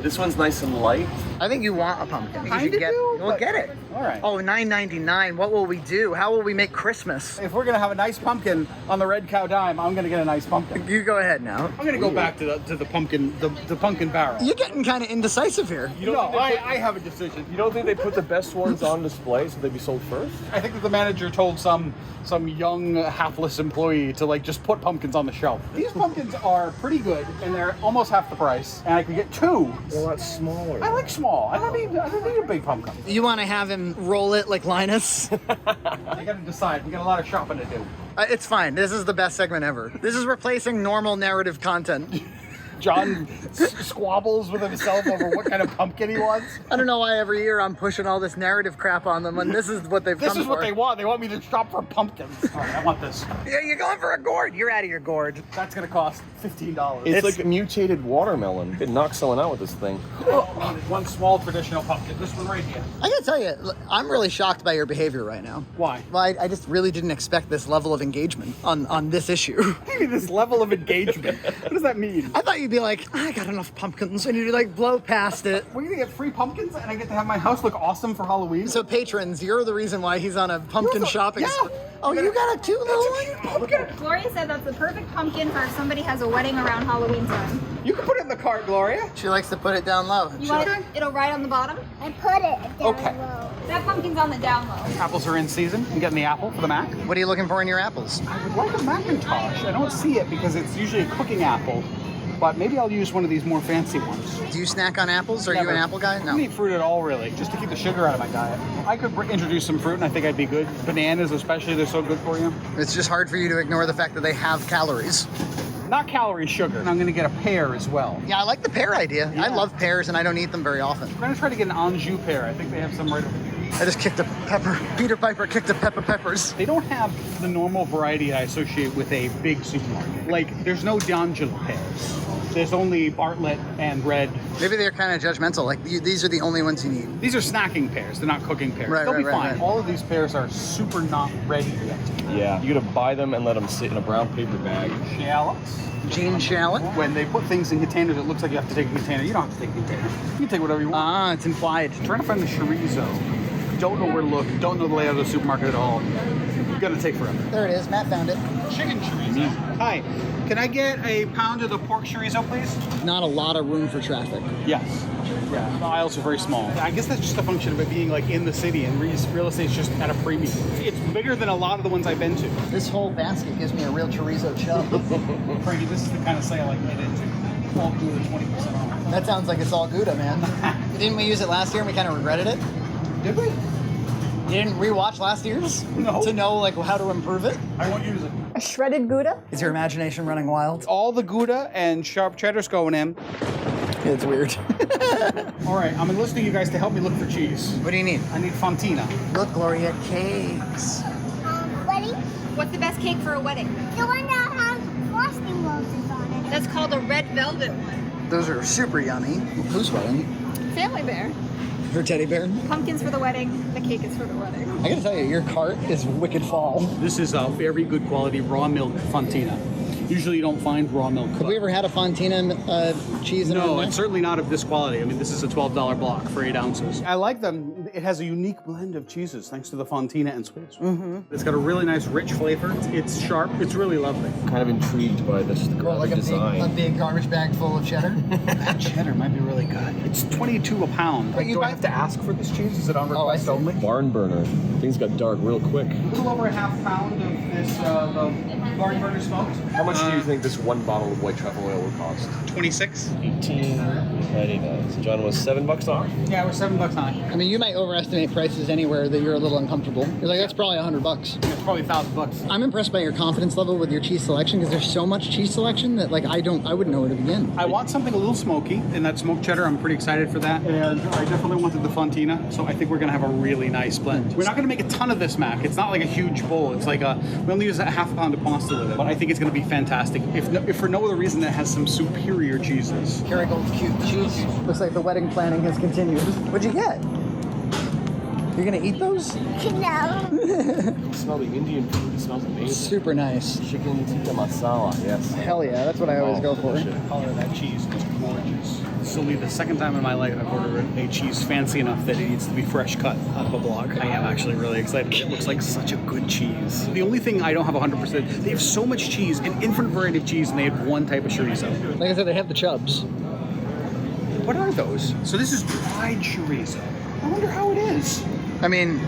Speaker 10: This one's nice and light.
Speaker 1: I think you want a pumpkin. You should
Speaker 2: Kinda
Speaker 1: get.
Speaker 2: do,
Speaker 1: Well,
Speaker 2: but-
Speaker 1: get it.
Speaker 2: All right.
Speaker 1: Oh, $9.99. What will we do? How will we make Christmas?
Speaker 2: If we're gonna have a nice pumpkin on the Red Cow dime, I'm gonna get a nice pumpkin.
Speaker 1: You go ahead now.
Speaker 2: I'm gonna go back to the pumpkin, the pumpkin barrel.
Speaker 1: You're getting kind of indecisive here.
Speaker 2: I have a decision.
Speaker 10: You don't think they put the best ones on display so they'd be sold first?
Speaker 2: I think that the manager told some young hapless employee to like just put pumpkins on the shelf. These pumpkins are pretty good and they're almost half the price, and I could get two.
Speaker 10: They're a lot smaller.
Speaker 2: I like small. I don't need a big pumpkin.
Speaker 1: You want to have him roll it like Linus?
Speaker 2: I gotta decide. We got a lot of shopping to do.
Speaker 1: It's fine. This is the best segment ever. This is replacing normal narrative content.
Speaker 2: John squabbles with himself over what kind of pumpkin he wants.
Speaker 1: I don't know why every year I'm pushing all this narrative crap on them when this is what they've come for.
Speaker 2: This is what they want. They want me to shop for pumpkins. All right, I want this.
Speaker 1: Yeah, you're going for a gourd. You're out of your gourd.
Speaker 2: That's gonna cost $15.
Speaker 10: It's like a mutated watermelon. It knocks someone out with this thing.
Speaker 2: One small traditional pumpkin. This one right here.
Speaker 1: I gotta tell you, I'm really shocked by your behavior right now.
Speaker 2: Why?
Speaker 1: Well, I just really didn't expect this level of engagement on this issue.
Speaker 2: Maybe this level of engagement. What does that mean?
Speaker 1: I thought you'd be like, I got enough pumpkins, and you'd like blow past it.
Speaker 2: We're gonna get free pumpkins, and I get to have my house look awesome for Halloween.
Speaker 1: So patrons, you're the reason why he's on a pumpkin shopping.
Speaker 2: Yeah.
Speaker 1: Oh, you got a cute little one?
Speaker 2: Pumpkin.
Speaker 3: Gloria said that's the perfect pumpkin for if somebody has a wedding around Halloween time.
Speaker 2: You can put it in the cart, Gloria.
Speaker 1: She likes to put it down low.
Speaker 3: You want it? It'll ride on the bottom.
Speaker 9: I put it down
Speaker 2: Okay.
Speaker 9: low.
Speaker 3: That pumpkin's on the down low.
Speaker 2: Apples are in season. I'm getting the apple for the mac.
Speaker 1: What are you looking for in your apples?
Speaker 2: I would like a Macintosh. I don't see it because it's usually a cooking apple. But maybe I'll use one of these more fancy ones.
Speaker 1: Do you snack on apples? Are you
Speaker 2: Never.
Speaker 1: an apple guy?
Speaker 2: I
Speaker 1: No.
Speaker 2: don't eat fruit at all, really, just to keep the sugar out of my diet. I could introduce some fruit, and I think I'd be good. Bananas, especially, they're so good for you.
Speaker 1: It's just hard for you to ignore the fact that they have calories.
Speaker 2: Not calorie, sugar. And I'm gonna get a pear as well.
Speaker 1: Yeah, I like the pear idea.
Speaker 2: Yeah.
Speaker 1: I love pears and I don't eat them very often.
Speaker 2: I'm gonna try to get an Anjou pear. I think they have some right over here.
Speaker 1: I just kicked a pepper. Peter Piper kicked a peppers.
Speaker 2: They don't have the normal variety I associate with a big supermarket. Like, there's no D'Angelo pears. There's only Bartlett and Red.
Speaker 1: Maybe they're kind of judgmental. Like, these are the only ones you need.
Speaker 2: These are snacking pears. They're not cooking pears.
Speaker 1: Right,
Speaker 2: They'll
Speaker 1: right,
Speaker 2: be
Speaker 1: right,
Speaker 2: fine.
Speaker 1: right.
Speaker 2: All of these pears are super not ready yet.
Speaker 10: Yeah, you gotta buy them and let them sit in a brown paper bag.
Speaker 2: Shallots.
Speaker 1: Gene shallot.
Speaker 2: When they put things in containers, it looks like you have to take a container. You don't have to take a container. You can take whatever you want.
Speaker 1: Ah, it's implied.
Speaker 2: I'm trying to find the chorizo. Don't know where to look. Don't know the layout of the supermarket at all. You're gonna take forever.
Speaker 1: There it is. Matt found it.
Speaker 2: Chicken chorizo. Hi. Can I get a pound of the pork chorizo, please?
Speaker 1: Not a lot of room for traffic.
Speaker 2: Yes. Yeah. The aisles are very small. I guess that's just a function of it being like in the city, and real estate's just at a premium. It's bigger than a lot of the ones I've been to.
Speaker 1: This whole basket gives me a real chorizo chub.
Speaker 2: Frankie, this is the kind of sale I get into. All Gouda, 20% off.
Speaker 1: That sounds like it's all Gouda, man. Didn't we use it last year and we kind of regretted it?
Speaker 2: Did we?
Speaker 1: You didn't rewatch last year's?
Speaker 2: No.
Speaker 1: To know like how to improve it?
Speaker 2: I won't use it.
Speaker 3: A shredded Gouda?
Speaker 1: Is your imagination running wild?
Speaker 2: All the Gouda and sharp cheddar's going in.
Speaker 1: It's weird.
Speaker 2: All right, I'm enlisting you guys to help me look for cheese.
Speaker 1: What do you need?
Speaker 2: I need Fontina.
Speaker 1: Look, Gloria, cakes.
Speaker 9: Wedding?
Speaker 3: What's the best cake for a wedding?
Speaker 9: The one that has frosting roses on it.
Speaker 3: That's called a red velvet one.
Speaker 1: Those are super yummy. Who's wedding?
Speaker 3: Family bear.
Speaker 1: Her teddy bear?
Speaker 3: Pumpkins for the wedding. The cake is for the wedding.
Speaker 1: I gotta tell you, your cart is wicked fall.
Speaker 2: This is a very good quality raw milk Fontina. Usually you don't find raw milk.
Speaker 1: Have we ever had a Fontina cheese in our
Speaker 2: No,
Speaker 1: mix?
Speaker 2: it's certainly not of this quality. I mean, this is a $12 block for 8 ounces. I like them. It has a unique blend of cheeses thanks to the Fontina and Swiss.
Speaker 1: Mm-hmm.
Speaker 2: It's got a really nice, rich flavor. It's sharp. It's really lovely.
Speaker 10: Kind of intrigued by this
Speaker 1: Like
Speaker 10: design.
Speaker 1: a big garbage bag full of cheddar.
Speaker 2: That cheddar might be really good. It's $22 a pound.
Speaker 1: But
Speaker 2: Do I have to ask for this cheese? Is it on request only?
Speaker 10: Barn burner. Things got dark real quick.
Speaker 2: A little over a half pound of this barn burner smoked.
Speaker 10: How much do you think this one bottle of white truffle oil would cost?
Speaker 2: 26.
Speaker 10: 18.99. So John was $7 off.
Speaker 2: Yeah, we're $7 on.
Speaker 1: I mean, you might overestimate prices anywhere that you're a little uncomfortable. You're like, that's probably $100.
Speaker 2: It's probably $1,000.
Speaker 1: I'm impressed by your confidence level with your cheese selection because there's so much cheese selection that like I wouldn't know where to begin.
Speaker 2: I want something a little smoky, and that smoked cheddar, I'm pretty excited for that. And I definitely wanted the Fontina, so I think we're gonna have a really nice blend. We're not gonna make a ton of this, Mac. It's not like a huge bowl. It's like we only use a half pound of pasta with it, but I think it's gonna be fantastic. If for no other reason, it has some superior cheeses.
Speaker 1: Kerrygold cute cheese. Looks like the wedding planning has continued. What'd you get? You're gonna eat those?
Speaker 9: No.
Speaker 10: You smell the Indian food. It smells amazing.
Speaker 1: Super nice.
Speaker 10: Chicken tikka masala. Yes.
Speaker 1: Hell yeah, that's what I always go for.
Speaker 2: The color of that cheese is gorgeous. This will be the second time in my life I've ordered a cheese fancy enough that it needs to be fresh cut out of a block. I am actually really excited. It looks like such a good cheese. The only thing I don't have 100%, they have so much cheese, an infinite variety of cheese, and they have one type of chorizo.
Speaker 1: Like I said, they have the chubs.
Speaker 2: What are those? So this is dried chorizo. I wonder how it is.
Speaker 1: I mean,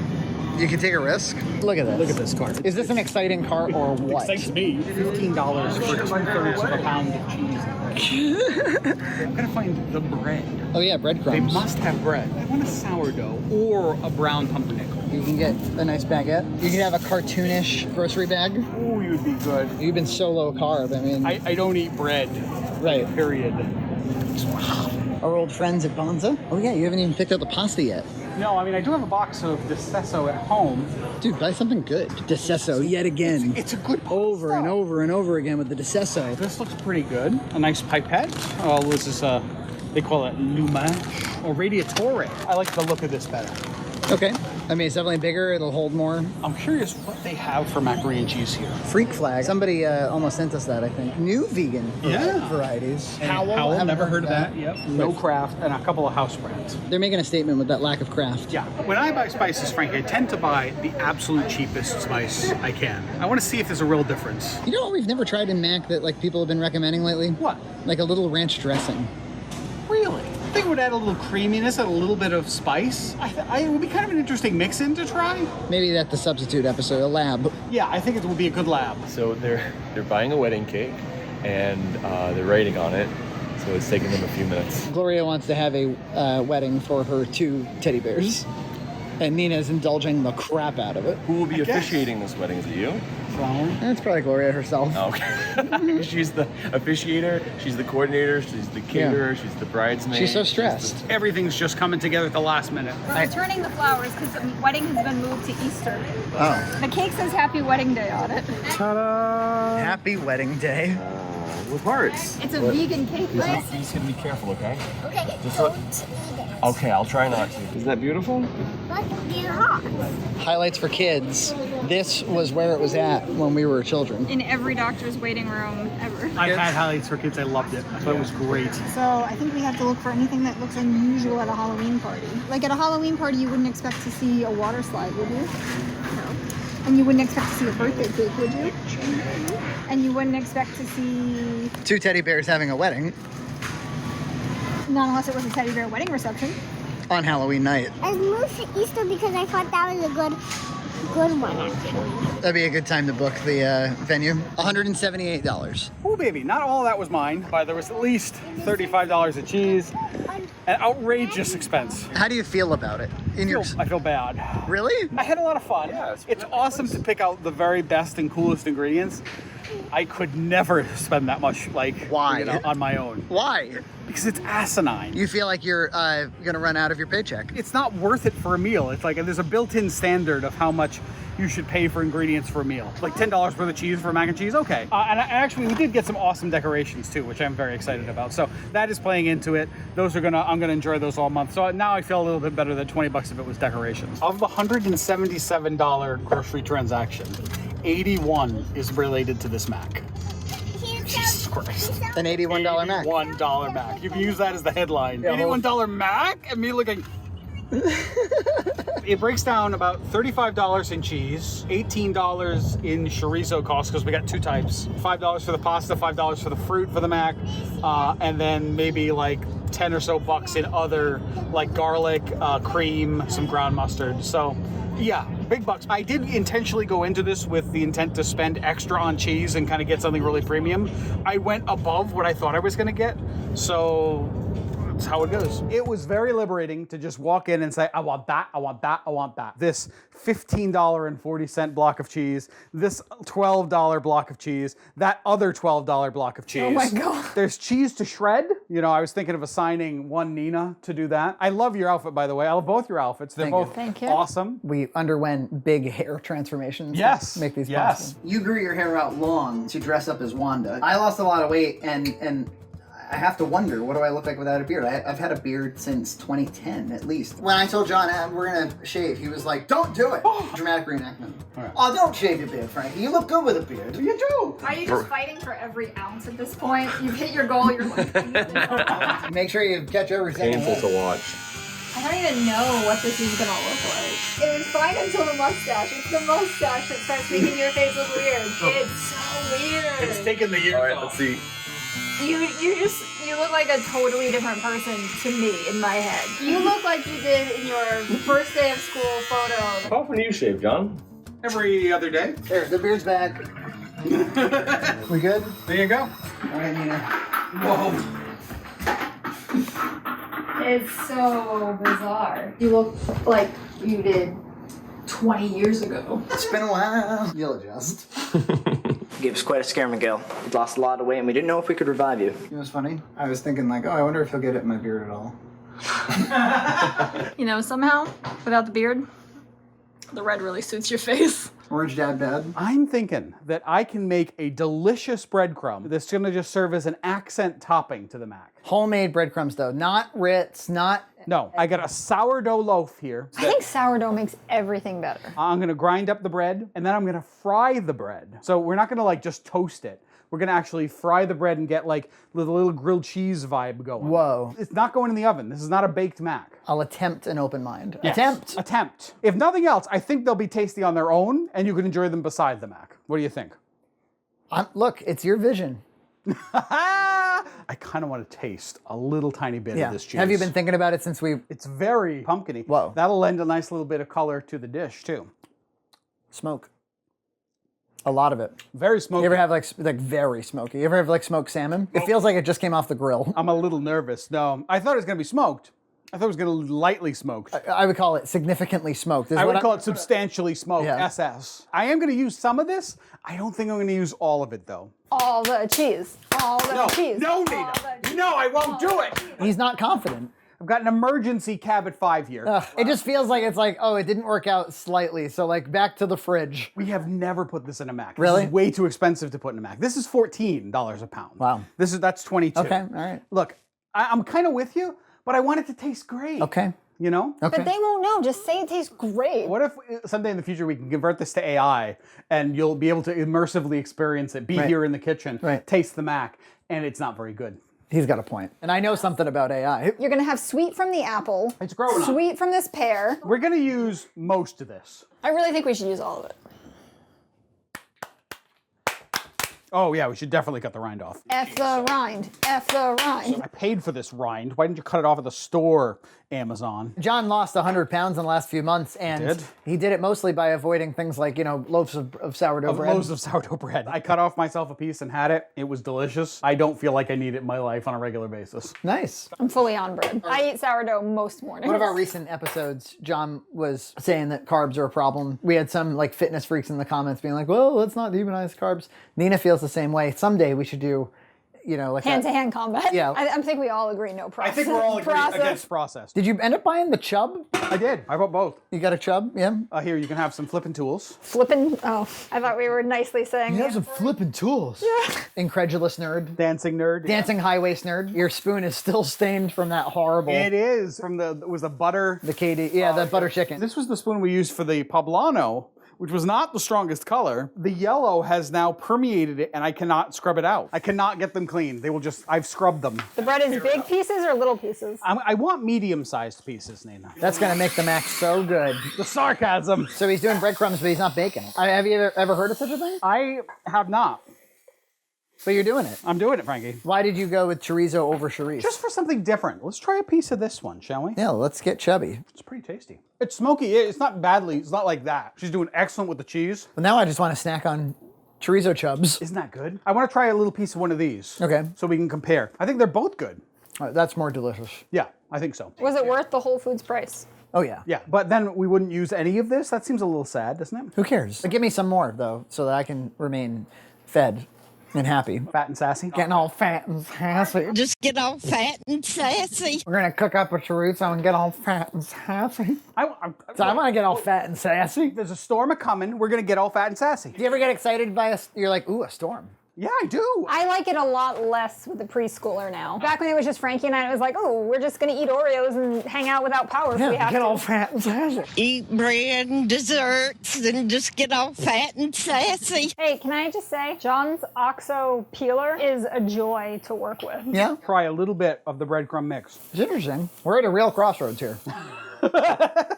Speaker 1: you can take a risk. Look at this.
Speaker 2: Look at this cart.
Speaker 1: Is this an exciting cart or what?
Speaker 2: Excites me. $15 for 2/3 of a pound of cheese. I'm gonna find the bread.
Speaker 1: Oh yeah,
Speaker 2: They
Speaker 1: breadcrumbs.
Speaker 2: must have bread. I want a sourdough or a brown pumpernickel.
Speaker 1: You can get a nice baguette. You can have a cartoonish grocery bag.
Speaker 2: Oh, you'd be good.
Speaker 1: You've been so low carb. I mean,
Speaker 2: I don't eat bread.
Speaker 1: right.
Speaker 2: Period.
Speaker 1: Our old friends at Bonza. Oh yeah, you haven't even picked up the pasta yet.
Speaker 2: No, I mean, I do have a box of Distesso at home.
Speaker 1: Dude, buy something good. Distesso, yet again.
Speaker 2: It's a good pasta.
Speaker 1: Over and over and over again with the Distesso.
Speaker 2: This looks pretty good. A nice pipette. Oh, this is they call it Lumache or Radiatore. I like the look of this better.
Speaker 1: Okay. I mean, it's definitely bigger. It'll hold more.
Speaker 2: I'm curious what they have for macaroni and cheese here.
Speaker 1: Freak flag. Somebody almost sent us that, I think. New vegan varieties.
Speaker 2: Howell,
Speaker 1: haven't
Speaker 2: never heard of that. Yep. No Kraft, and a couple of house brands.
Speaker 1: They're making a statement with that lack of craft.
Speaker 2: Yeah. When I buy spices, frankly, I tend to buy the absolute cheapest spice I can. I want to see if there's a real difference.
Speaker 1: You know what we've never tried in Mac that like people have been recommending lately?
Speaker 2: What?
Speaker 1: Like a little ranch dressing.
Speaker 2: Really? I think it would add a little creaminess and a little bit of spice. It would be kind of an interesting mix-in to try.
Speaker 1: Maybe that's the substitute episode, a lab.
Speaker 2: Yeah, I think it would be a good lab.
Speaker 10: So they're buying a wedding cake, and they're writing on it. So it's taking them a few minutes.
Speaker 1: Gloria wants to have a wedding for her 2 teddy bears. And Nina's indulging the crap out of it.
Speaker 10: Who will be officiating this wedding? Is it you?
Speaker 2: flower?
Speaker 1: That's probably Gloria herself.
Speaker 10: Okay. She's the officiator, she's the coordinator, she's the caterer, she's the bridesmaid.
Speaker 1: She's so stressed.
Speaker 2: Everything's just coming together at the last minute.
Speaker 3: We're returning the flowers because the wedding has been moved to Easter.
Speaker 1: Oh.
Speaker 3: The cake says Happy Wedding Day on it.
Speaker 1: Ta-da! Happy wedding day.
Speaker 10: With hearts.
Speaker 3: It's a vegan cake, right?
Speaker 10: You just gotta be careful, okay?
Speaker 9: Okay,
Speaker 10: Just
Speaker 9: don't eat it.
Speaker 10: Okay, I'll try not to. Isn't that beautiful?
Speaker 9: But you're hot.
Speaker 1: Highlights for kids. This was where it was at when we were children.
Speaker 3: In every doctor's waiting room ever.
Speaker 2: I had highlights for kids. I loved it. I thought it was great.
Speaker 3: So I think we have to look for anything that looks unusual at a Halloween party. Like at a Halloween party, you wouldn't expect to see a water slide, would you? No. And you wouldn't expect to see a birthday cake, would you? And you wouldn't expect to see...
Speaker 1: 2 teddy bears having a wedding.
Speaker 3: Not unless it was a teddy bear wedding reception.
Speaker 1: On Halloween night.
Speaker 9: I moved to Easter because I thought that was a good one, actually.
Speaker 1: That'd be a good time to book the venue. $178.
Speaker 2: Oh, baby, not all that was mine, but there was at least $35 of cheese. An outrageous expense.
Speaker 1: How do you feel about it?
Speaker 2: I feel bad.
Speaker 1: Really?
Speaker 2: I had a lot of fun. Yeah, it's awesome to pick out the very best and coolest ingredients. I could never spend that much,
Speaker 1: why?
Speaker 2: On my own.
Speaker 1: Why?
Speaker 2: Because it's asinine.
Speaker 1: You feel like you're gonna run out of your paycheck.
Speaker 2: It's not worth it for a meal. It's like there's a built-in standard of how much you should pay for ingredients for a meal. Like $10 worth of cheese for mac and cheese, okay. And actually, we did get some awesome decorations too, which I'm very excited about. So that is playing into it. I'm gonna enjoy those all month. So now I feel a little bit better that 20 bucks if it was decorations. Of the $177 grocery transaction, 81 is related to this Mac. Jesus Christ.
Speaker 1: An $81 Mac.
Speaker 2: $81 Mac. You can use that as the headline.
Speaker 1: Yeah,
Speaker 2: $81 Mac? And me looking... It breaks down about $35 in cheese, $18 in chorizo costs because we got 2 types. $5 for the pasta, $5 for the fruit for the Mac, and then maybe like 10 or so bucks in other like garlic, cream, some ground mustard. So yeah, big bucks. I did intentionally go into this with the intent to spend extra on cheese and kind of get something really premium. I went above what I thought I was going to get, so that's how it goes. It was very liberating to just walk in and say, I want that, I want that, I want that. This $15.40 block of cheese, this $12 block of cheese, that other $12 block of cheese.
Speaker 3: Oh my God.
Speaker 2: There's cheese to shred. You know, I was thinking of assigning one Nina to do that. I love your outfit, by the way. I love both your outfits. They're both awesome.
Speaker 1: We underwent big hair transformations.
Speaker 2: Yes.
Speaker 1: To make these possible. You grew your hair out long to dress up as Wanda. I lost a lot of weight and I have to wonder, what do I look like without a beard? I've had a beard since 2010, at least. When I told John we're gonna shave, he was like, don't do it. Dramatic reenactment. Right. Oh, don't shave your beard, Frankie. You look good with a beard. You do.
Speaker 3: Are you just fighting for every ounce at this point? You've hit your goal, you're like...
Speaker 1: Make sure you catch everything.
Speaker 10: Painful to watch.
Speaker 3: I don't even know what this is gonna look like. It was fine until the mustache. It's the mustache that starts making your face look weird. It's so weird.
Speaker 2: It's taking the years off.
Speaker 10: All right, let's see.
Speaker 3: You look like a totally different person to me in my head. You look like you did in your first day of school photo.
Speaker 10: How often do you shave, John?
Speaker 2: Every other day.
Speaker 1: There, the beard's back. We good?
Speaker 2: There you go.
Speaker 1: All right, Nina.
Speaker 2: Whoa.
Speaker 3: It's so bizarre. You look like you did 20 years ago.
Speaker 1: It's been a while. You'll adjust.
Speaker 14: Gave us quite a scare, Miguel. You'd lost a lot of weight and we didn't know if we could revive you.
Speaker 1: You know what's funny? I was thinking like, oh, I wonder if he'll get it in my beard at all.
Speaker 3: You know, somehow, without the beard, the red really suits your face.
Speaker 1: Orange dad bad.
Speaker 2: I'm thinking that I can make a delicious breadcrumb that's gonna just serve as an accent topping to the Mac.
Speaker 1: Homemade breadcrumbs though, not Ritz, not...
Speaker 2: No, I got a sourdough loaf here.
Speaker 3: I think sourdough makes everything better.
Speaker 2: I'm gonna grind up the bread and then I'm gonna fry the bread. So we're not gonna like just toast it. We're gonna actually fry the bread and get like the little grilled cheese vibe going.
Speaker 1: Whoa.
Speaker 2: It's not going in the oven. This is not a baked Mac.
Speaker 1: I'll attempt an open mind.
Speaker 2: Yes. Attempt. If nothing else, I think they'll be tasty on their own and you can enjoy them beside the Mac. What do you think?
Speaker 1: Look, it's your vision.
Speaker 2: I kind of want to taste a little tiny bit of this cheese.
Speaker 1: Have you been thinking about it since we...
Speaker 2: It's very pumpkin-y.
Speaker 1: Whoa.
Speaker 2: That'll lend a nice little bit of color to the dish too.
Speaker 1: Smoke. A lot of it.
Speaker 2: Very smoky.
Speaker 1: You ever have like very smoky? You ever have like smoked salmon? It feels like it just came off the grill.
Speaker 2: I'm a little nervous. No, I thought it was gonna be smoked. I thought it was going to lightly smoked.
Speaker 1: I would call it significantly smoked.
Speaker 2: I would call it substantially smoked, SS. I am going to use some of this. I don't think I'm going to use all of it, though.
Speaker 3: All the cheese. All the cheese.
Speaker 2: No, Nina. No, I won't do it.
Speaker 1: He's not confident.
Speaker 2: I've got an emergency Cabot 5 here.
Speaker 1: It just feels like it's like, oh, it didn't work out slightly. So like back to the fridge.
Speaker 2: We have never put this in a Mac.
Speaker 1: Really?
Speaker 2: This is way too expensive to put in a Mac. This is $14 a pound.
Speaker 1: Wow.
Speaker 2: That's 22.
Speaker 1: Okay, all right.
Speaker 2: Look, I'm kind of with you, but I want it to taste great.
Speaker 1: Okay.
Speaker 2: You know?
Speaker 3: But they won't know. Just say it tastes great.
Speaker 2: What if someday in the future we can convert this to AI and you'll be able to immersively experience it, be here in the kitchen, taste the Mac, and it's not very good.
Speaker 1: He's got a point. And I know something about AI.
Speaker 3: You're going to have sweet from the apple.
Speaker 2: It's growing up.
Speaker 3: Sweet from this pear.
Speaker 2: We're going to use most of this.
Speaker 3: I really think we should use all of it.
Speaker 2: Oh yeah, we should definitely cut the rind off.
Speaker 3: F the rind. F the rind.
Speaker 2: I paid for this rind. Why didn't you cut it off at the store, Amazon?
Speaker 1: John lost 100 pounds in the last few months, and he did it mostly by avoiding things like, you know, loaves of sourdough bread.
Speaker 2: Loaves of sourdough bread. I cut off myself a piece and had it. It was delicious. I don't feel like I need it in my life on a regular basis.
Speaker 1: Nice.
Speaker 3: I'm fully on bread. I eat sourdough most mornings.
Speaker 1: One of our recent episodes, John was saying that carbs are a problem. We had some like fitness freaks in the comments being like, well, let's not demonize carbs. Nina feels the same way. Someday we should do, you know, like
Speaker 3: hand-to-hand combat.
Speaker 1: Yeah.
Speaker 3: I think we all agree no process.
Speaker 2: I think we're all against processed.
Speaker 1: Did you end up buying the chub?
Speaker 2: I did. I bought both.
Speaker 1: You got a chub? Yeah.
Speaker 2: Here, you can have some flipping tools.
Speaker 3: Flipping? Oh, I thought we were nicely saying.
Speaker 1: You have some flipping tools.
Speaker 3: Yeah.
Speaker 1: Incredulous nerd.
Speaker 2: Dancing nerd.
Speaker 1: Dancing high waist nerd. Your spoon is still stained from that horrible.
Speaker 2: It is. It was the butter.
Speaker 1: The KD. Yeah, the butter chicken.
Speaker 2: This was the spoon we used for the poblano, which was not the strongest color. The yellow has now permeated it and I cannot scrub it out. I cannot get them clean. They will just, I've scrubbed them.
Speaker 3: The bread is big pieces or little pieces?
Speaker 2: I want medium-sized pieces, Nina.
Speaker 1: That's gonna make the Mac so good.
Speaker 2: The sarcasm.
Speaker 1: So he's doing breadcrumbs, but he's not baking it. Have you ever heard of such a thing?
Speaker 2: I have not.
Speaker 1: But you're doing it.
Speaker 2: I'm doing it, Frankie.
Speaker 1: Why did you go with chorizo over chorizo?
Speaker 2: Just for something different. Let's try a piece of this one, shall we?
Speaker 1: Yeah, let's get chubby.
Speaker 2: It's pretty tasty. It's smoky. It's not badly. It's not like that. She's doing excellent with the cheese.
Speaker 1: But now I just want to snack on chorizo chubs.
Speaker 2: Isn't that good? I want to try a little piece of one of these.
Speaker 1: Okay.
Speaker 2: So we can compare. I think they're both good.
Speaker 1: That's more delicious.
Speaker 2: Yeah, I think so.
Speaker 3: Was it worth the Whole Foods price?
Speaker 1: Oh yeah.
Speaker 2: Yeah, but then we wouldn't use any of this. That seems a little sad, doesn't it?
Speaker 1: Who cares? But give me some more though, so that I can remain fed and happy.
Speaker 2: Fat and sassy.
Speaker 1: Getting all fat and sassy.
Speaker 6: Just get all fat and sassy.
Speaker 1: We're gonna cook up a chorizo and get all fat and sassy. I want to get all fat and sassy.
Speaker 2: There's a storm a-coming. We're gonna get all fat and sassy.
Speaker 1: Do you ever get excited by you're like, ooh, a storm?
Speaker 2: Yeah, I do.
Speaker 3: I like it a lot less with the preschooler now. Back when it was just Frankie and I, it was like, oh, we're just gonna eat Oreos and hang out without power if we have
Speaker 1: get
Speaker 3: to.
Speaker 1: all fat and sassy.
Speaker 6: Eat bread and desserts and just get all fat and sassy.
Speaker 3: Hey, can I just say, John's OXO peeler is a joy to work with.
Speaker 1: Yeah?
Speaker 2: Try a little bit of the breadcrumb mix.
Speaker 1: It's interesting. We're at a real crossroads here.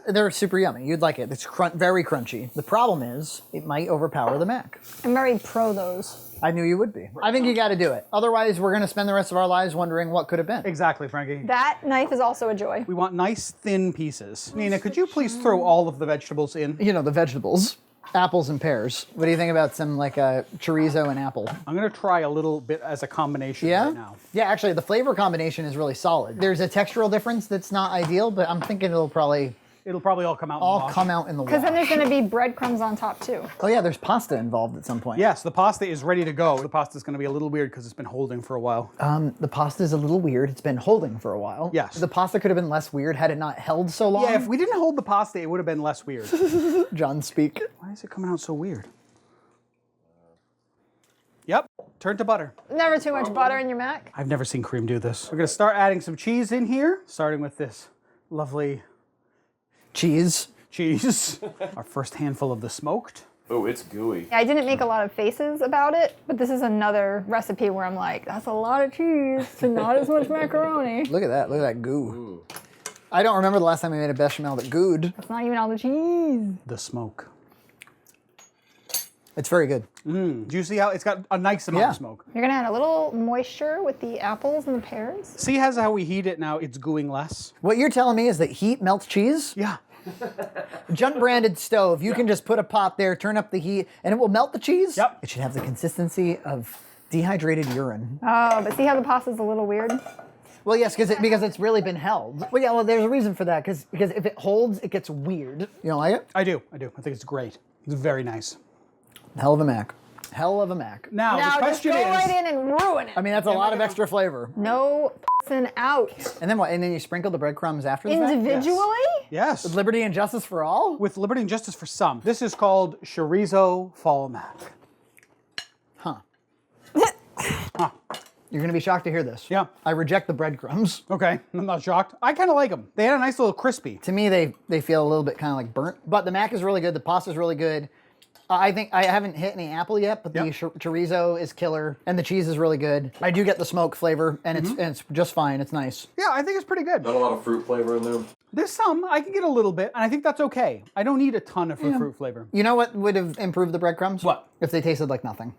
Speaker 1: They're super yummy. You'd like it. It's very crunchy. The problem is, it might overpower the Mac.
Speaker 3: I'm very pro those.
Speaker 1: I knew you would be. I think you got to do it. Otherwise, we're going to spend the rest of our lives wondering what could have been.
Speaker 2: Exactly, Frankie.
Speaker 3: That knife is also a joy.
Speaker 2: We want nice, thin pieces. Nina, could you please throw all of the vegetables in?
Speaker 1: You know, the vegetables. Apples and pears. What do you think about some like chorizo and apple?
Speaker 2: I'm going to try a little bit as a combination right now.
Speaker 1: Yeah, actually, the flavor combination is really solid. There's a textural difference that's not ideal, but I'm thinking it'll probably
Speaker 2: all come out
Speaker 1: in the wash.
Speaker 3: Because then there's going to be breadcrumbs on top too.
Speaker 1: Oh yeah, there's pasta involved at some point.
Speaker 2: Yes, the pasta is ready to go. The pasta is going to be a little weird because it's been holding for a while.
Speaker 1: The pasta is a little weird. It's been holding for a while.
Speaker 2: Yes.
Speaker 1: The pasta could have been less weird had it not held so long.
Speaker 2: Yeah, if we didn't hold the pasta, it would have been less weird.
Speaker 1: John, speak.
Speaker 2: Why is it coming out so weird? Yep, turn to butter.
Speaker 3: Never too much butter in your Mac.
Speaker 2: I've never seen cream do this. We're going to start adding some cheese in here, starting with this lovely
Speaker 1: cheese.
Speaker 2: Our first handful of the smoked.
Speaker 10: Oh, it's gooey.
Speaker 3: I didn't make a lot of faces about it, but this is another recipe where I'm like, that's a lot of cheese and not as much macaroni.
Speaker 1: Look at that. Look at that goo. Ooh. I don't remember the last time we made a bechamel that gooed.
Speaker 3: That's not even all the cheese.
Speaker 2: The smoke.
Speaker 1: It's very good.
Speaker 2: Do you see how it's got a nice amount of smoke?
Speaker 3: You're gonna add a little moisture with the apples and the pears.
Speaker 2: See how we heat it now, it's gooing less?
Speaker 1: What you're telling me is that heat melts cheese?
Speaker 2: Yeah.
Speaker 1: Junt branded stove, you can just put a pot there, turn up the heat, and it will melt the cheese?
Speaker 2: Yep.
Speaker 1: It should have the consistency of dehydrated urine.
Speaker 3: Oh, but see how the pasta's a little weird?
Speaker 1: Well, yes, because it's really been held. Well, yeah, well, there's a reason for that, because if it holds, it gets weird. You don't like it?
Speaker 2: I do. I think it's great. It's very nice.
Speaker 1: Hell of a Mac. Hell of a Mac.
Speaker 2: Now the question
Speaker 3: just go
Speaker 2: is,
Speaker 3: right in and ruin it.
Speaker 1: I mean, that's a lot of extra flavor.
Speaker 3: No pissing out.
Speaker 1: And then what? And then you sprinkle the breadcrumbs after the fact?
Speaker 3: Individually?
Speaker 2: yes,
Speaker 1: With liberty and justice for all?
Speaker 2: with liberty and justice for some. This is called chorizo fall mac.
Speaker 1: Huh. You're gonna be shocked to hear this.
Speaker 2: Yeah.
Speaker 1: I reject the breadcrumbs.
Speaker 2: Okay, I'm not shocked. I kind of like them. They had a nice little crispy.
Speaker 1: To me, they feel a little bit kind of like burnt. But the mac is really good. The pasta's really good. I think I haven't hit any apple yet, but the chorizo is killer, and the cheese is really good. I do get the smoke flavor, and it's just fine. It's nice.
Speaker 2: Yeah, I think it's pretty good.
Speaker 10: Not a lot of fruit flavor in there.
Speaker 2: There's some. I can get a little bit, and I think that's okay. I don't need a ton of fruit flavor.
Speaker 1: You know what would have improved the breadcrumbs?
Speaker 2: What?
Speaker 1: If they tasted like nothing.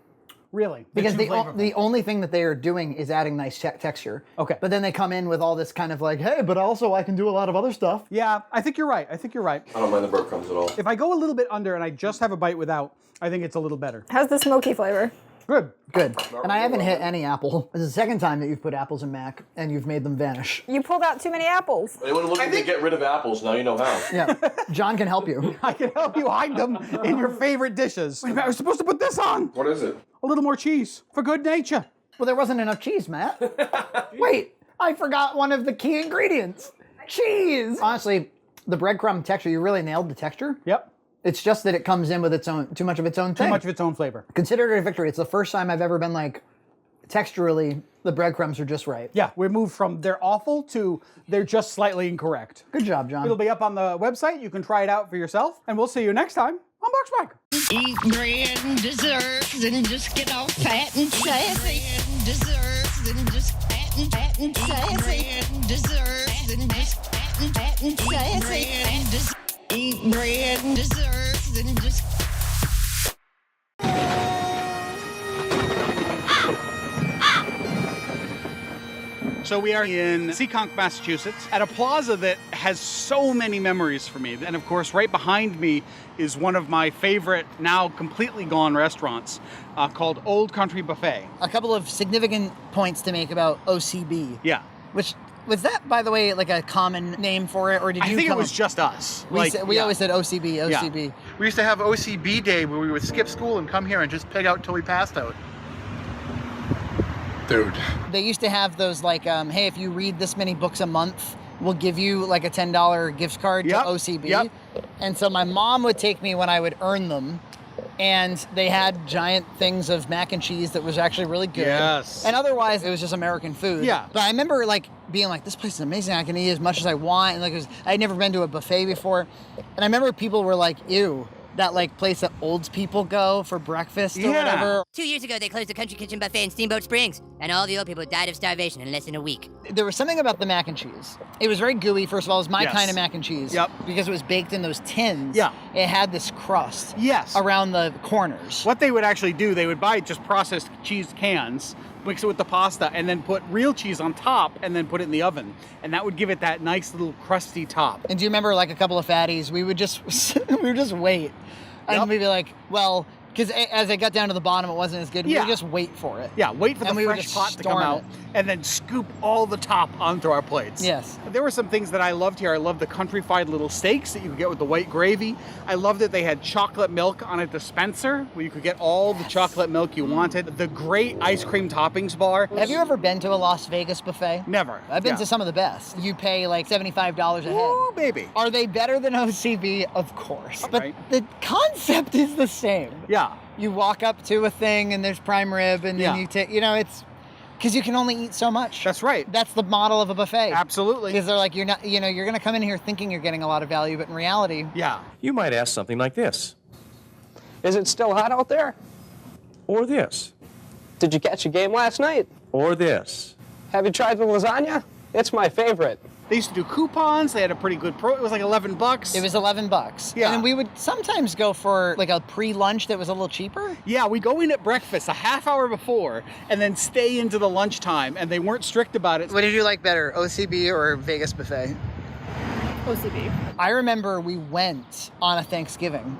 Speaker 2: Really?
Speaker 1: Because
Speaker 2: They're too flavorful.
Speaker 1: the only thing that they are doing is adding nice texture.
Speaker 2: Okay.
Speaker 1: But then they come in with all this kind of like, hey, but also I can do a lot of other stuff.
Speaker 2: Yeah, I think you're right. I
Speaker 10: don't mind the breadcrumbs at all.
Speaker 2: If I go a little bit under and I just have a bite without, I think it's a little better.
Speaker 3: How's the smoky flavor?
Speaker 2: Good.
Speaker 1: Good. And I haven't hit any apple. This is the second time that you've put apples in mac and you've made them vanish.
Speaker 3: You pulled out too many apples.
Speaker 10: Anyone looking to get rid of apples, now you know how.
Speaker 1: Yeah. John can help you.
Speaker 2: I can help you hide them in your favorite dishes. Wait a minute, I was supposed to put this on.
Speaker 10: What is it?
Speaker 2: A little more cheese for good nature.
Speaker 1: Well, there wasn't enough cheese, Matt. Wait, I forgot one of the key ingredients. Cheese. Honestly, the breadcrumb texture, you really nailed the texture.
Speaker 2: Yep.
Speaker 1: It's just that it comes in with too much of its own thing.
Speaker 2: Too much of its own flavor.
Speaker 1: Consider it a victory. It's the first time I've ever been like, texturally, the breadcrumbs are just right.
Speaker 2: Yeah, we moved from they're awful to they're just slightly incorrect.
Speaker 1: Good job, John.
Speaker 2: It'll be up on the website. You can try it out for yourself. And we'll see you next time on BoxMac.
Speaker 6: Eat bread and desserts and just get all fat and sassy. Desserts and just fat and sassy. Bread and desserts and just fat and sassy. Eat bread and desserts and just.
Speaker 2: So we are in Seekonk, Massachusetts, at a plaza that has so many memories for me. And of course, right behind me is one of my favorite, now completely gone restaurants called Old Country Buffet.
Speaker 1: A couple of significant points to make about OCB.
Speaker 2: Yeah.
Speaker 1: Which, was that, by the way, like a common name for it, or did you
Speaker 2: I think it was just us.
Speaker 1: We always said OCB, OCB.
Speaker 2: Yeah. We used to have OCB day where we would skip school and come here and just pig out until we passed out.
Speaker 10: Dude.
Speaker 1: They used to have those like, hey, if you read this many books a month, we'll give you like a $10 gift card to OCB.
Speaker 2: Yep.
Speaker 1: And so my mom would take me when I would earn them, and they had giant things of mac and cheese that was actually really good.
Speaker 2: Yes.
Speaker 1: And otherwise, it was just American food.
Speaker 2: Yeah.
Speaker 1: But I remember like being like, this place is amazing. I can eat as much as I want. And like, I'd never been to a buffet before. And I remember people were like, ew. That like place that old people go for breakfast or whatever.
Speaker 15: 2 years ago, they closed the Country Kitchen Buffet in Steamboat Springs, and all the old people died of starvation in less than a week.
Speaker 1: There was something about the mac and cheese. It was very gooey, first of all. It was my
Speaker 2: Yes.
Speaker 1: kind of mac and cheese.
Speaker 2: Yep.
Speaker 1: Because it was baked in those tins.
Speaker 2: Yeah.
Speaker 1: It had this crust.
Speaker 2: Yes.
Speaker 1: Around the corners.
Speaker 2: What they would actually do, they would buy just processed cheese cans, mix it with the pasta, and then put real cheese on top, and then put it in the oven. And that would give it that nice little crusty top.
Speaker 1: And do you remember like a couple of fatties? We would just wait. And we'd be like, well, because as I got down to the bottom, it wasn't as good. We would just wait for it.
Speaker 2: Yeah, wait for the
Speaker 1: we would
Speaker 2: fresh
Speaker 1: just
Speaker 2: pot to come
Speaker 1: storm
Speaker 2: out,
Speaker 1: it.
Speaker 2: and then scoop all the top onto our plates.
Speaker 1: Yes.
Speaker 2: There were some things that I loved here. I loved the countrified little steaks that you could get with the white gravy. I loved that they had chocolate milk on a dispenser where you could get all the chocolate milk you wanted. The great ice cream toppings bar.
Speaker 1: Have you ever been to a Las Vegas buffet?
Speaker 2: Never.
Speaker 1: I've been to some of the best. You pay like $75 a head.
Speaker 2: Ooh, baby.
Speaker 1: Are they better than OCB? Of course. But
Speaker 2: Right.
Speaker 1: the concept is the same.
Speaker 2: Yeah.
Speaker 1: You walk up to a thing and there's prime rib and then you take, it's, because you can only eat so much.
Speaker 2: That's right.
Speaker 1: That's the model of a buffet.
Speaker 2: Absolutely.
Speaker 1: Because they're like, you're not, you're going to come in here thinking you're getting a lot of value, but in reality.
Speaker 2: Yeah.
Speaker 16: You might ask something like this.
Speaker 17: Is it still hot out there?
Speaker 16: Or this.
Speaker 17: Did you catch a game last night?
Speaker 16: Or this.
Speaker 17: Have you tried the lasagna? It's my favorite.
Speaker 2: They used to do coupons. They had a pretty good it was like $11.
Speaker 1: It was $11.
Speaker 2: Yeah.
Speaker 1: And then we would sometimes go for like a pre-lunch that was a little cheaper.
Speaker 2: Yeah, we go in at breakfast a half hour before and then stay into the lunchtime, and they weren't strict about it.
Speaker 1: What did you like better, OCB or Vegas buffet?
Speaker 3: OCB.
Speaker 1: I remember we went on a Thanksgiving.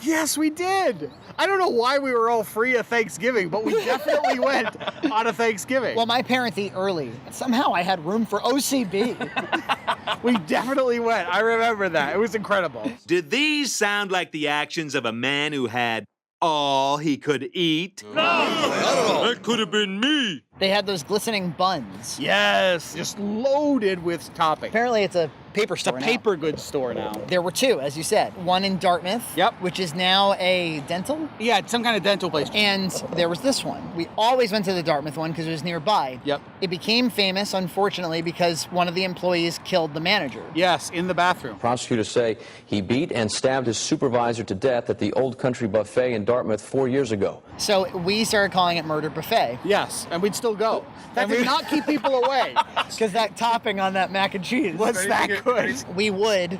Speaker 2: Yes, we did. I don't know why we were all free of Thanksgiving, but we definitely went on a Thanksgiving.
Speaker 1: Well, my parents eat early. Somehow I had room for OCB.
Speaker 2: We definitely went. I remember that. It was incredible.
Speaker 18: Did these sound like the actions of a man who had all he could eat?
Speaker 2: No!
Speaker 18: That could have been me.
Speaker 1: They had those glistening buns.
Speaker 2: Yes, just loaded with toppings.
Speaker 1: Apparently it's a paper store
Speaker 2: It's a
Speaker 1: now.
Speaker 2: paper goods store now.
Speaker 1: There were two, as you said. One in Dartmouth,
Speaker 2: Yep.
Speaker 1: which is now a dental.
Speaker 2: Yeah, it's some kind of dental place.
Speaker 1: And there was this one. We always went to the Dartmouth one because it was nearby.
Speaker 2: Yep.
Speaker 1: It became famous, unfortunately, because one of the employees killed the manager.
Speaker 2: Yes, in the bathroom.
Speaker 19: Prosecutors say he beat and stabbed his supervisor to death at the Old Country Buffet in Dartmouth 4 years ago.
Speaker 1: So we started calling it Murder Buffet.
Speaker 2: Yes, and we'd still go. That did not keep people away.
Speaker 1: Because that topping on that mac and cheese
Speaker 2: was that good.
Speaker 1: We would,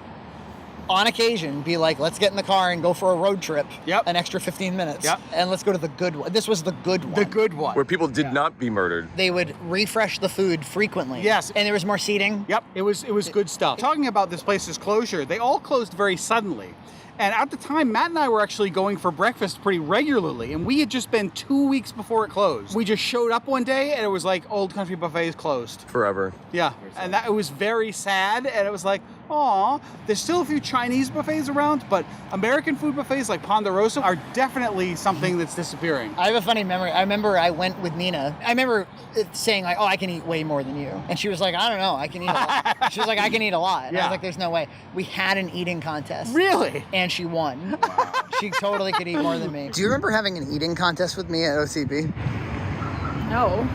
Speaker 1: on occasion, be like, let's get in the car and go for a road trip.
Speaker 2: Yep.
Speaker 1: An extra 15 minutes.
Speaker 2: Yep.
Speaker 1: And let's go to the good one. This was the good one.
Speaker 2: The good one.
Speaker 16: Where people did not be murdered.
Speaker 1: They would refresh the food frequently.
Speaker 2: Yes.
Speaker 1: And there was more seating.
Speaker 2: Yep, it was good stuff. Talking about this place's closure, they all closed very suddenly. And at the time, Matt and I were actually going for breakfast pretty regularly, and we had just been 2 weeks before it closed. We just showed up one day, and it was like, Old Country Buffet is closed.
Speaker 16: Forever.
Speaker 2: Yeah, and it was very sad, and it was like, aw, there's still a few Chinese buffets around, but American food buffets like Ponderosa are definitely something that's disappearing.
Speaker 1: I have a funny memory. I remember I went with Nina. I remember saying like, oh, I can eat way more than you. And she was like, I don't know, I can eat a lot. She was like, I can eat a lot. And I
Speaker 2: Yeah.
Speaker 1: was like, there's no way. We had an eating contest.
Speaker 2: Really?
Speaker 1: And she won. She totally could eat more than me. Do you remember having an eating contest with me at OCB?
Speaker 20: No.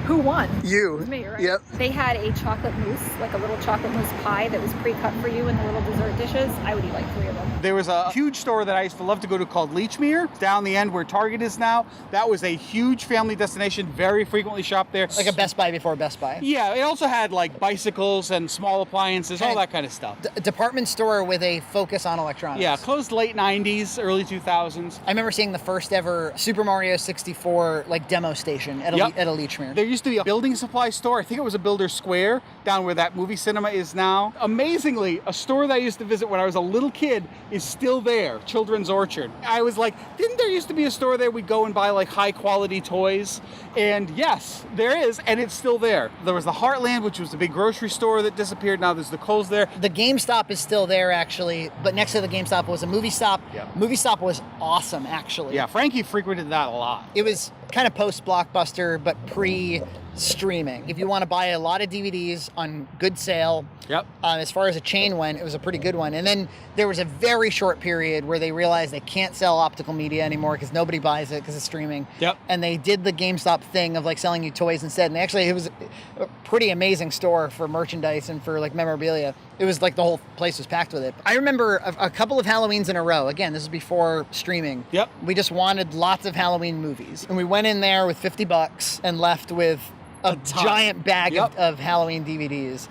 Speaker 20: Who won?
Speaker 1: You.
Speaker 20: It was me, right?
Speaker 1: Yep.
Speaker 20: They had a chocolate mousse, like a little chocolate mousse pie that was pre-cut for you in the little dessert dishes. I would eat like 3 of them.
Speaker 2: There was a huge store that I used to love to go to called Leechmere, down the end where Target is now. That was a huge family destination, very frequently shopped there.
Speaker 1: Like a Best Buy before Best Buy.
Speaker 2: Yeah, it also had like bicycles and small appliances, all that kind of stuff.
Speaker 1: Department store with a focus on electronics.
Speaker 2: Yeah, closed late 90s, early 2000s.
Speaker 1: I remember seeing the first ever Super Mario 64 like demo station at a Leechmere.
Speaker 2: There used to be a building supply store. I think it was a Builder Square down where that movie cinema is now. Amazingly, a store that I used to visit when I was a little kid is still there, Children's Orchard. I was like, didn't there used to be a store there we'd go and buy like high quality toys? And yes, there is, and it's still there. There was the Heartland, which was the big grocery store that disappeared. Now there's the Kohl's there.
Speaker 1: The GameStop is still there actually, but next to the GameStop was a movie stop.
Speaker 2: Yep.
Speaker 1: Movie stop was awesome actually.
Speaker 2: Yeah, Frankie frequented that a lot.
Speaker 1: It was kind of post-Blockbuster, but pre-streaming. If you want to buy a lot of DVDs on good sale,
Speaker 2: Yep.
Speaker 1: As far as a chain went, it was a pretty good one. And then there was a very short period where they realized they can't sell optical media anymore because nobody buys it because it's streaming.
Speaker 2: Yep.
Speaker 1: And they did the GameStop thing of like selling you toys instead. And actually, it was a pretty amazing store for merchandise and for like memorabilia. It was like the whole place was packed with it. I remember a couple of Halloweens in a row. Again, this is before streaming.
Speaker 2: Yep.
Speaker 1: We just wanted lots of Halloween movies. And we went in there with $50 and left with a giant bag of Halloween DVDs.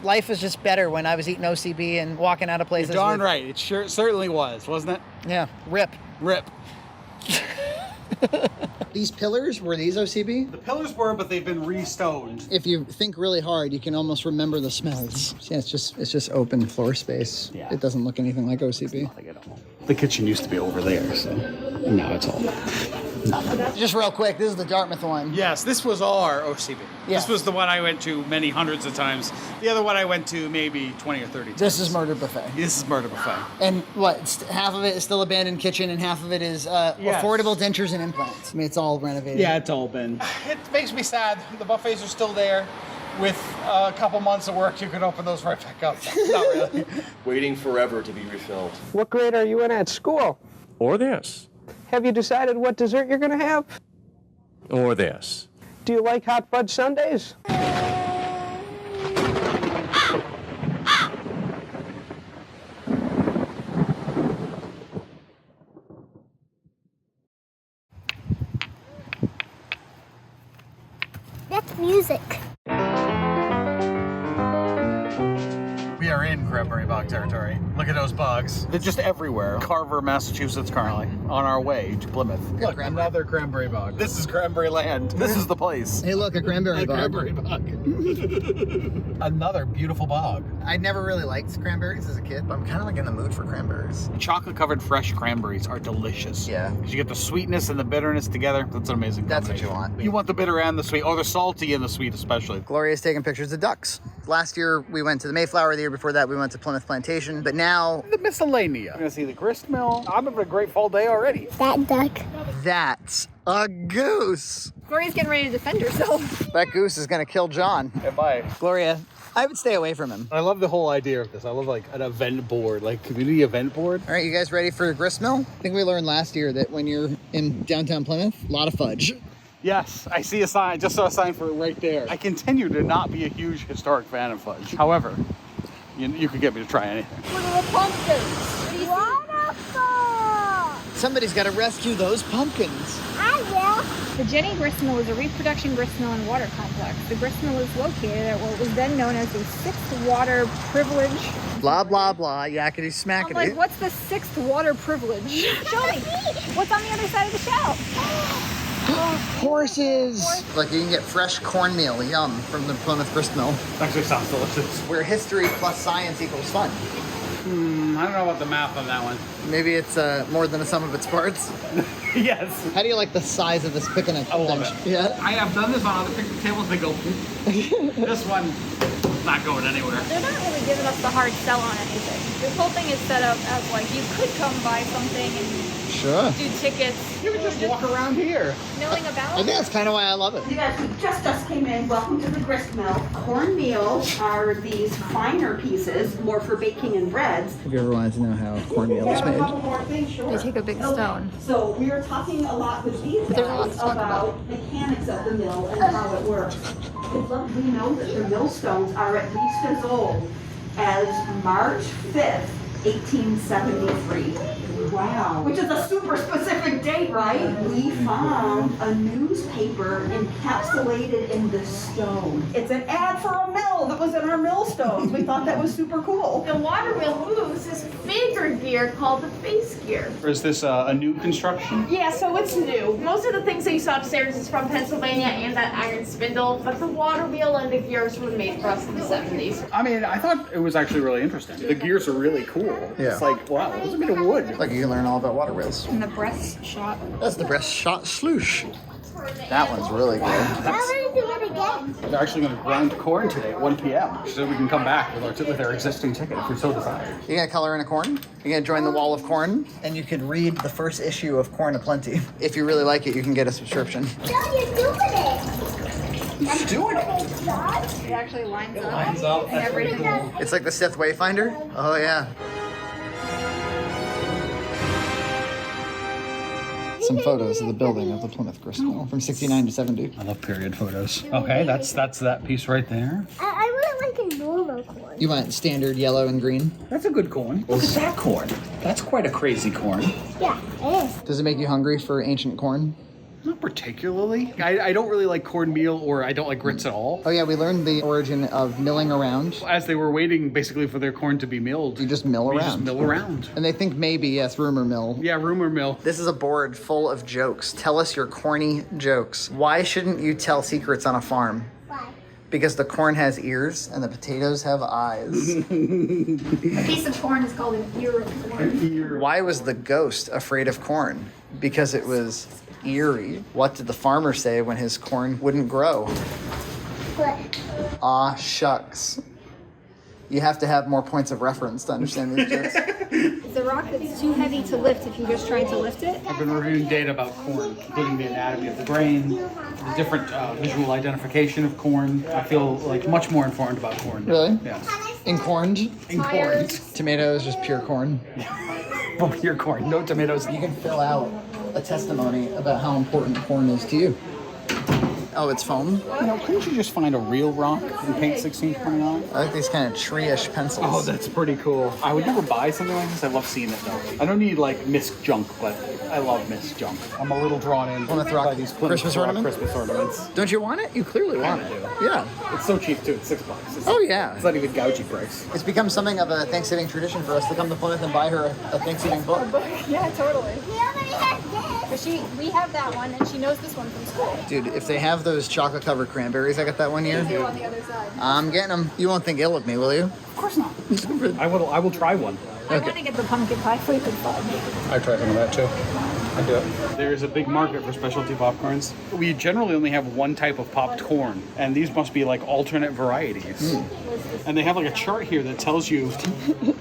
Speaker 1: Life was just better when I was eating OCB and walking out of places.
Speaker 2: You're darn right. It sure certainly was, wasn't it?
Speaker 1: Yeah. Rip.
Speaker 2: Rip.
Speaker 1: These pillars, were these OCB?
Speaker 2: The pillars were, but they've been restoned.
Speaker 1: If you think really hard, you can almost remember the smells. Yeah, it's just open floor space.
Speaker 2: Yeah.
Speaker 1: It doesn't look anything like OCB.
Speaker 2: The kitchen used to be over there, so now it's all nothing.
Speaker 1: Just real quick, this is the Dartmouth one.
Speaker 2: Yes, this was our OCB.
Speaker 1: Yeah.
Speaker 2: This was the one I went to many hundreds of times. The other one I went to maybe 20 or 30 times.
Speaker 1: This is Murder Buffet.
Speaker 2: This is Murder Buffet.
Speaker 1: And half of it is still abandoned kitchen and half of it is affordable dentures and implants. I mean, it's all renovated.
Speaker 2: Yeah, it's all been. It makes me sad. The buffets are still there. With a couple months of work, you could open those right back up. Not really.
Speaker 10: Waiting forever to be refilled.
Speaker 17: What grade are you in at school?
Speaker 16: Or this.
Speaker 17: Have you decided what dessert you're going to have?
Speaker 16: Or this.
Speaker 17: Do you like hot fudge sundaes?
Speaker 9: That's music.
Speaker 2: We are in Cranberry Bog territory. Look Look at those bugs. They're just everywhere. Carver, Massachusetts currently, on our way to Plymouth. Look, another cranberry bug. This is cranberry land. This is the place.
Speaker 1: Hey, look, a cranberry bug.
Speaker 2: Cranberry bug. Another beautiful bug.
Speaker 1: I never really liked cranberries as a kid, but I'm kind of like in the mood for cranberries.
Speaker 2: Chocolate-covered fresh cranberries are delicious.
Speaker 1: Yeah.
Speaker 2: Because you get the sweetness and the bitterness together. That's an amazing
Speaker 1: That's what
Speaker 2: combination.
Speaker 1: you want.
Speaker 2: You want the bitter and the sweet, or the salty and the sweet especially.
Speaker 1: Gloria's taking pictures of ducks. Last year, we went to the Mayflower. The year before that, we went to Plymouth Plantation. But now...
Speaker 2: The miscellanea. We're gonna see the grist mill. I'm having a great fall day already.
Speaker 9: That duck.
Speaker 1: That's a goose.
Speaker 20: Gloria's getting ready to defend herself.
Speaker 1: That goose is gonna kill John.
Speaker 2: Hey, bye.
Speaker 1: Gloria, I would stay away from him.
Speaker 2: I love the whole idea of this. I love like an event board, like community event board.
Speaker 1: All right, you guys ready for the grist mill? I think we learned last year that when you're in downtown Plymouth, a lot of fudge.
Speaker 2: Yes, I see a sign. Just saw a sign for it right there. I continue to not be a huge historic fan of fudge. However, you could get me to try anything.
Speaker 20: Look at the pumpkins.
Speaker 9: Waterfall.
Speaker 1: Somebody's got to rescue those pumpkins.
Speaker 9: I will.
Speaker 20: The Jenny Grist Mill is a reproduction grist mill and water complex. The grist mill is located at what was then known as the 6th Water Privilege.
Speaker 1: Blah, blah, blah, yakety smackety.
Speaker 20: I'm like, what's the 6th water privilege? Show me. What's on the other side of the shelf?
Speaker 1: Horses! Like you can get fresh cornmeal, yum, from the Plymouth Grist Mill.
Speaker 2: Actually sounds delicious.
Speaker 1: Where history plus science equals fun.
Speaker 2: I don't know about the math on that one.
Speaker 1: Maybe it's more than the sum of its parts.
Speaker 2: Yes.
Speaker 1: How do you like the size of this picnic?
Speaker 2: I love it.
Speaker 1: Yeah.
Speaker 2: I have done this on other picnic tables. They go. This one, not going anywhere.
Speaker 20: They're not really giving us the hard sell on anything. This whole thing is set up as like you could come buy something and do tickets.
Speaker 2: You can just walk around here.
Speaker 20: Knowing about
Speaker 1: I think that's kind of why I love it.
Speaker 21: You guys who just came in, welcome to the grist mill. Cornmeal are these finer pieces, more for baking and breads.
Speaker 1: If you ever wanted to know how cornmeal is made.
Speaker 20: They take a big stone.
Speaker 21: So we are talking a lot with these
Speaker 20: But there's a lot to
Speaker 21: guys
Speaker 20: talk
Speaker 21: about mechanics of the mill and how it works. We know that the millstones are at least as old as March 5th, 1873. Wow. Which is a super specific date, right? We found a newspaper encapsulated in this stone. It's an ad for a mill that was in our millstones. We thought that was super cool.
Speaker 4: The water wheel moves this bigger gear called the face gear.
Speaker 2: Or is this a new construction?
Speaker 4: Yeah, so it's new. Most of the things that you saw upstairs is from Pennsylvania and that iron spindle, but the water wheel and the gears were made for us in the 70s.
Speaker 2: I mean, I thought it was actually really interesting. The gears are really cool.
Speaker 1: Yeah.
Speaker 2: It's like, wow, those are made of wood.
Speaker 1: Like you can learn all about water wheels.
Speaker 20: And the breast shot.
Speaker 1: That's the breast shot sloosh. That one's really good.
Speaker 9: How do we do it again?
Speaker 2: They're actually going to grind corn today at 1 p.m. so we can come back with our existing ticket if we so desire.
Speaker 1: You gonna color in a corn? You gonna join the wall of corn? And you could read the first issue of Corn Aplenty. If you really like it, you can get a subscription.
Speaker 9: No, you're doing it.
Speaker 2: He's doing it.
Speaker 20: It actually lines up.
Speaker 2: Lines up.
Speaker 20: And everything.
Speaker 1: It's like the Sith Wayfinder? Oh yeah. Some photos of the building of the Plymouth Grist Mill from 69 to 70.
Speaker 2: I love period photos. Okay, that's that piece right there.
Speaker 9: I really like a normal corn.
Speaker 1: You want standard yellow and green?
Speaker 2: That's a good corn. Look at that corn. That's quite a crazy corn.
Speaker 9: Yeah, it is.
Speaker 1: Does it make you hungry for ancient corn?
Speaker 2: Not particularly. I don't really like cornmeal, or I don't like grits at all.
Speaker 1: Oh yeah, we learned the origin of milling around.
Speaker 2: As they were waiting basically for their corn to be milled.
Speaker 1: You just mill around.
Speaker 2: You just mill around.
Speaker 1: And they think maybe, yes, rumor mill.
Speaker 2: Yeah, rumor mill.
Speaker 1: This is a board full of jokes. Tell us your corny jokes. Why shouldn't you tell secrets on a farm?
Speaker 9: Why?
Speaker 1: Because the corn has ears and the potatoes have eyes.
Speaker 20: A piece of corn is called an ear of corn.
Speaker 1: Why was the ghost afraid of corn? Because it was eerie. What did the farmer say when his corn wouldn't grow?
Speaker 9: What?
Speaker 1: Aw, shucks. You have to have more points of reference to understand these jokes.
Speaker 20: It's a rock that's too heavy to lift if you're just trying to lift it.
Speaker 2: I've been reviewing data about corn, including the anatomy of the grain, the different visual identification of corn. I feel like much more informed about corn.
Speaker 1: Really?
Speaker 2: Yeah.
Speaker 1: Incorned?
Speaker 2: Incorned.
Speaker 1: Tomatoes, just pure corn.
Speaker 2: Well, pure corn, no tomatoes.
Speaker 1: You can fill out a testimony about how important corn is to you. Oh, it's foam?
Speaker 2: You know, couldn't you just find a real rock and paint 1629?
Speaker 1: I like these kind of tree-ish pencils.
Speaker 2: Oh, that's pretty cool. I would never buy something like this. I love seeing it though. I don't need like misc junk, but I love misc junk. I'm a little drawn in by these Plymouth
Speaker 1: Christmas ornaments?
Speaker 2: Christmas ornaments.
Speaker 1: Don't you want it? You clearly want it.
Speaker 2: Yeah. It's so cheap too. It's $6. It's,
Speaker 1: Oh, yeah.
Speaker 2: It's not even gougy price.
Speaker 1: It's become something of a Thanksgiving tradition for us to come to Plymouth and buy her a Thanksgiving book.
Speaker 20: Yeah, totally. But we have that one, and she knows this one from school.
Speaker 1: Dude, if they have those chocolate-covered cranberries I got that one year,
Speaker 20: They do on the other side.
Speaker 1: I'm getting them. You won't think ill of me, will you?
Speaker 2: Of course not. I will try one.
Speaker 20: I want to get the pumpkin pie flavored fudge.
Speaker 2: I try some of that too. I do it. There's a big market for specialty popcorns. We generally only have one type of popped corn, and these must be like alternate varieties. And they have like a chart here that tells you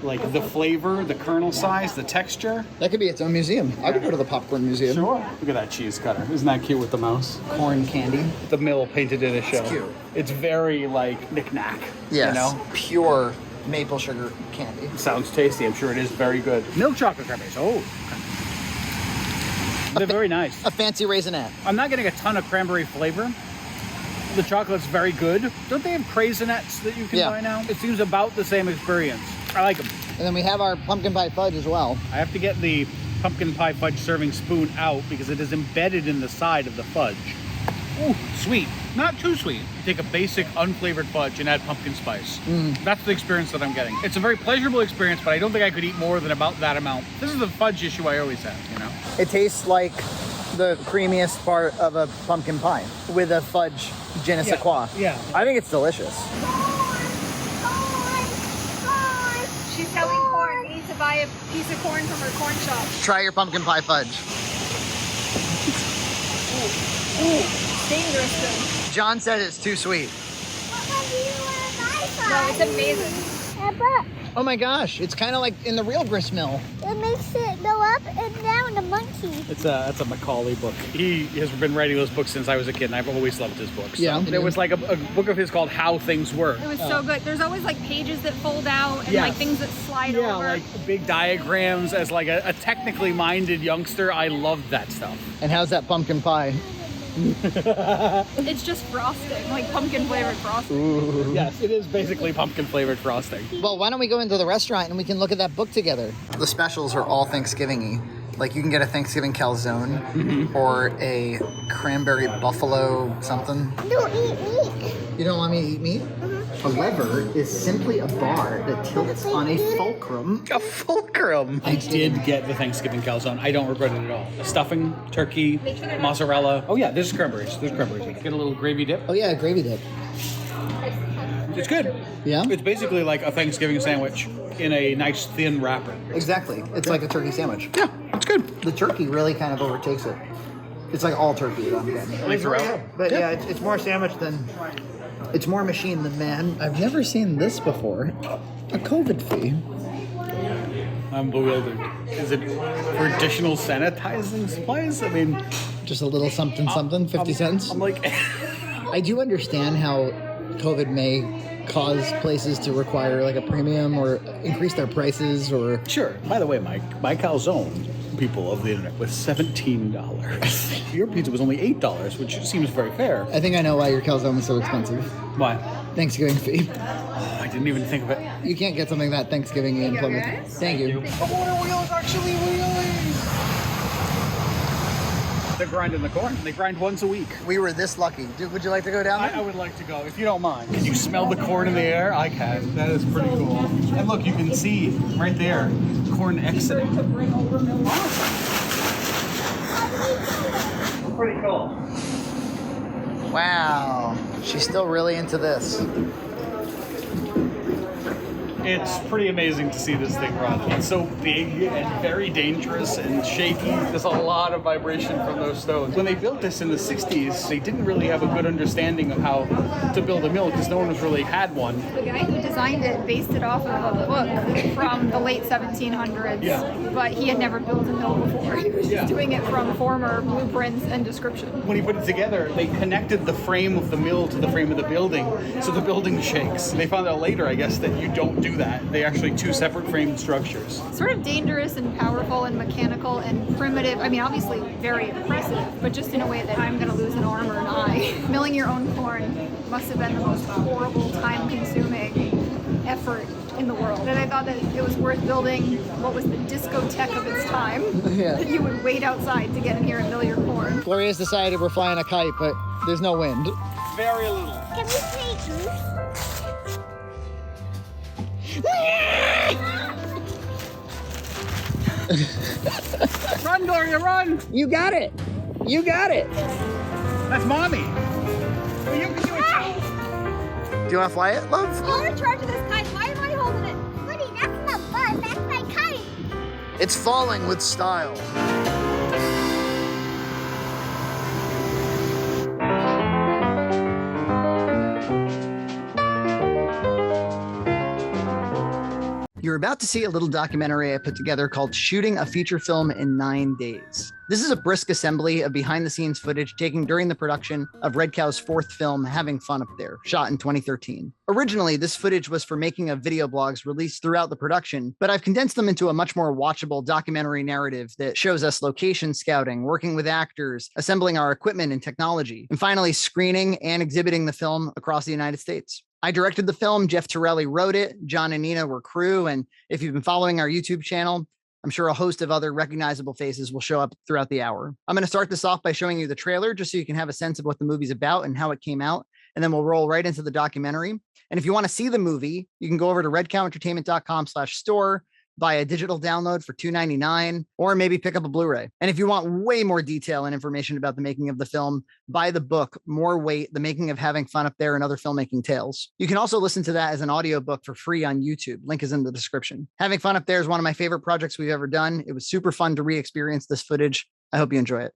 Speaker 2: like the flavor, the kernel size, the texture.
Speaker 1: That could be its own museum. I would go to the popcorn museum.
Speaker 2: Sure. Look at that cheese cutter. Isn't that cute with the mouse?
Speaker 1: Corn candy.
Speaker 2: The mill painted in a show.
Speaker 1: It's cute.
Speaker 2: It's very like knick-knack.
Speaker 1: Yes.
Speaker 2: You know?
Speaker 1: Pure maple sugar candy.
Speaker 2: Sounds tasty. I'm sure it is very good. Milk chocolate cranberries. Oh. They're very nice.
Speaker 1: A fancy raisinette.
Speaker 2: I'm not getting a ton of cranberry flavor. The chocolate's very good. Don't they have craisinettes that you can buy now? It seems about the same experience. I like them.
Speaker 1: And then we have our pumpkin pie fudge as well.
Speaker 2: I have to get the pumpkin pie fudge serving spoon out because it is embedded in the side of the fudge. Ooh, sweet. Not too sweet. You take a basic unflavored fudge and add pumpkin spice. That's the experience that I'm getting. It's a very pleasurable experience, but I don't think I could eat more than about that amount. This is the fudge issue I always have, you know?
Speaker 1: It tastes like the creamiest part of a pumpkin pie with a fudge je ne sais quoi.
Speaker 2: Yeah.
Speaker 1: I think it's delicious.
Speaker 20: She's selling corn. You need to buy a piece of corn from her corn shop.
Speaker 1: Try your pumpkin pie fudge.
Speaker 20: Ooh, dangerous though.
Speaker 1: John said it's too sweet.
Speaker 20: No, it's amazing.
Speaker 1: Oh my gosh, it's kind of like in the real grist mill.
Speaker 9: It makes it go up and down, a monkey.
Speaker 2: That's a Macaulay book. He has been writing those books since I was a kid, and I've always loved his books.
Speaker 1: Yeah.
Speaker 2: There was like a book of his called How Things Work.
Speaker 20: It was so good. There's always like pages that fold out and
Speaker 2: Yes.
Speaker 20: like things that slide
Speaker 2: Yeah,
Speaker 20: over.
Speaker 2: like big diagrams. As like a technically minded youngster, I loved that stuff.
Speaker 1: And how's that pumpkin pie?
Speaker 20: It's just frosting, like pumpkin flavored frosting.
Speaker 1: Ooh.
Speaker 2: Yes, it is basically pumpkin flavored frosting.
Speaker 1: Well, why don't we go into the restaurant and we can look at that book together? The specials are all Thanksgiving-y. Like you can get a Thanksgiving calzone or a cranberry buffalo something.
Speaker 9: Don't eat meat.
Speaker 1: You don't want me to eat meat? A lever is simply a bar that tilts on a fulcrum.
Speaker 2: A fulcrum. I did get the Thanksgiving calzone. I don't regret it at all. The stuffing, turkey, mozzarella. Oh yeah, there's cranberries. There's cranberries. Get a little gravy dip.
Speaker 1: Oh yeah, gravy dip.
Speaker 2: It's good.
Speaker 1: Yeah?
Speaker 2: It's basically like a Thanksgiving sandwich in a nice thin wrapper.
Speaker 1: Exactly. It's like a turkey sandwich.
Speaker 2: Yeah, it's good.
Speaker 1: The turkey really kind of overtakes it. It's like all turkey that I'm getting. But yeah, it's more sandwich than... It's more machine than man. I've never seen this before. A COVID fee.
Speaker 2: I'm bewildered. Is it for additional sanitizing supplies? I mean...
Speaker 1: Just a little something, 50 cents?
Speaker 2: I'm like...
Speaker 1: I do understand how COVID may cause places to require like a premium or increase their prices or...
Speaker 2: Sure. By the way, my calzone, people of the internet, was $17. Your pizza was only $8, which seems very fair.
Speaker 1: I think I know why your calzone was so expensive.
Speaker 2: Why?
Speaker 1: Thanksgiving fee.
Speaker 2: Oh, I didn't even think of it.
Speaker 1: You can't get something that Thanksgiving in Plymouth. Thank you.
Speaker 2: The water wheels actually wheelies. They're grinding the corn. They grind once a week.
Speaker 1: We were this lucky. Would you like to go down there?
Speaker 2: I would like to go, if you don't mind. Can you smell the corn in the air? I can. That is pretty cool. And look, you can see right there, corn exiting. Pretty cool.
Speaker 1: Wow. She's still really into this.
Speaker 2: It's pretty amazing to see this thing run. It's so big and very dangerous and shaky. There's a lot of vibration from those stones. When they built this in the 60s, they didn't really have a good understanding of how to build a mill because no one has really had one.
Speaker 20: The guy who designed it based it off of a book from the late 1700s, but he had never built a mill before. He was just doing it from former blueprints and description.
Speaker 2: When he put it together, they connected the frame of the mill to the frame of the building, so the building shakes. They found out later, I guess, that you don't do do that. They're actually two separate framed structures.
Speaker 20: Sort of dangerous and powerful and mechanical and primitive. I mean, obviously very impressive, but just in a way that I'm going to lose an arm or an eye. Milling your own corn must have been the most horrible, time-consuming effort in the world. And I thought that it was worth building what was the discotheque of its time.
Speaker 1: Yeah.
Speaker 20: That you would wait outside to get in here and mill your corn.
Speaker 1: Gloria's decided we're flying a kite, but there's no wind.
Speaker 2: Very little.
Speaker 9: Can we play goose?
Speaker 2: Run, Gloria, run!
Speaker 1: You got it! You got it!
Speaker 2: That's mommy! Well, you can do it.
Speaker 1: Do you want to fly it, love?
Speaker 3: You're in charge of this kite. Why am I holding it?
Speaker 9: Buddy, that's not fun. That's my kite.
Speaker 1: It's falling with style. You're about to see a little documentary I put together called Shooting a Feature Film in 9 Days. This is a brisk assembly of behind-the-scenes footage taken during the production of Red Cow's fourth film, Having Fun Up There, shot in 2013. Originally, this footage was for making of video blogs released throughout the production, but I've condensed them into a much more watchable documentary narrative that shows us location scouting, working with actors, assembling our equipment and technology, and finally screening and exhibiting the film across the United States. I directed the film, Jeff Torelli wrote it, John and Nina were crew, and if you've been following our YouTube channel, I'm sure a host of other recognizable faces will show up throughout the hour. I'm going to start this off by showing you the trailer just so you can have a sense of what the movie's about and how it came out, and then we'll roll right into the documentary. And if you want to see the movie, you can go over to redcowentertainment.com/store, buy a digital download for $2.99, or maybe pick up a Blu-ray. And if you want way more detail and information about the making of the film, buy the book, More Weight, The Making of Having Fun Up There and Other Filmmaking Tales. You can also listen to that as an audiobook for free on YouTube. Link is in the description. Having Fun Up There is one of my favorite projects we've ever done. It was super fun to re-experience this footage. I hope you enjoy it.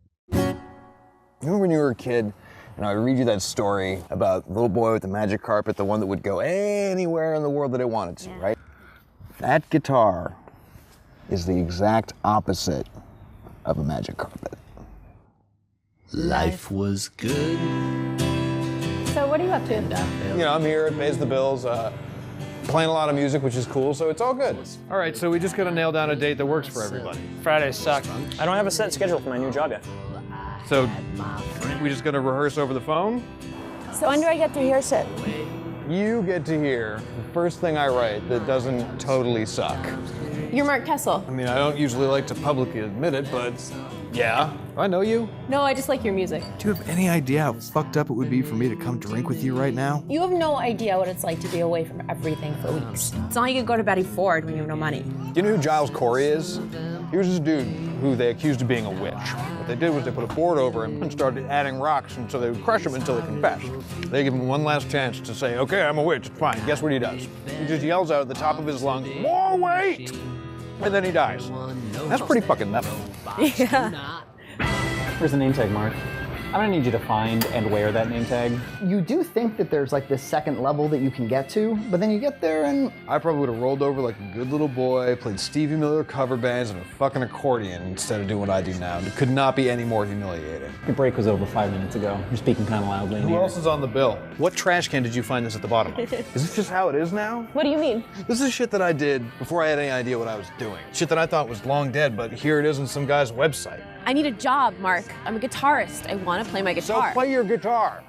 Speaker 5: Remember when you were a kid and I would read you that story about the little boy with the magic carpet, the one that would go anywhere in the world that it wanted to, right? That guitar is the exact opposite of a magic carpet.
Speaker 22: Life was good.
Speaker 3: So what are you up to?
Speaker 5: You know, I'm here, it pays the bills, playing a lot of music, which is cool, so it's all good.
Speaker 23: All right, so we just gotta nail down a date that works for everybody.
Speaker 24: Fridays suck. I don't have a set schedule for my new job yet.
Speaker 23: So we just gotta rehearse over the phone?
Speaker 25: So when do I get to hear shit?
Speaker 5: You get to hear the first thing I write that doesn't totally suck.
Speaker 25: You're Mark Kessel.
Speaker 23: I mean, I don't usually like to publicly admit it, but yeah, I know you.
Speaker 25: No, I just like your music.
Speaker 23: Do you have any idea how fucked up it would be for me to come drink with you right now?
Speaker 25: You have no idea what it's like to be away from everything for weeks. It's not like you could go to Betty Ford when you have no money.
Speaker 5: You know who Giles Corey is? He was this dude who they accused of being a witch. What they did was they put a board over him and started adding rocks, and so they would crush him until he confessed. They give him one last chance to say, okay, I'm a witch, it's fine. Guess what he does? He just yells out at the top of his lungs, more weight! And then he dies. That's pretty fucking metal.
Speaker 25: Yeah.
Speaker 24: Where's the name tag, Mark? I'm gonna need you to find and wear that name tag.
Speaker 1: You do think that there's like this second level that you can get to, but then you get there and...
Speaker 5: I probably would have rolled over like a good little boy, played Stevie Miller cover bands and a fucking accordion instead of doing what I do now. It could not be any more humiliating.
Speaker 24: Your break was over 5 minutes ago. You're speaking kind of loudly.
Speaker 5: Who else is on the bill? What trash can did you find this at the bottom of? Is this just how it is now?
Speaker 25: What do you mean?
Speaker 5: This is shit that I did before I had any idea what I was doing. Shit that I thought was long dead, but here it is on some guy's website.
Speaker 25: I need a job, Mark. I'm a guitarist. I want to play my guitar.
Speaker 5: So play your guitar.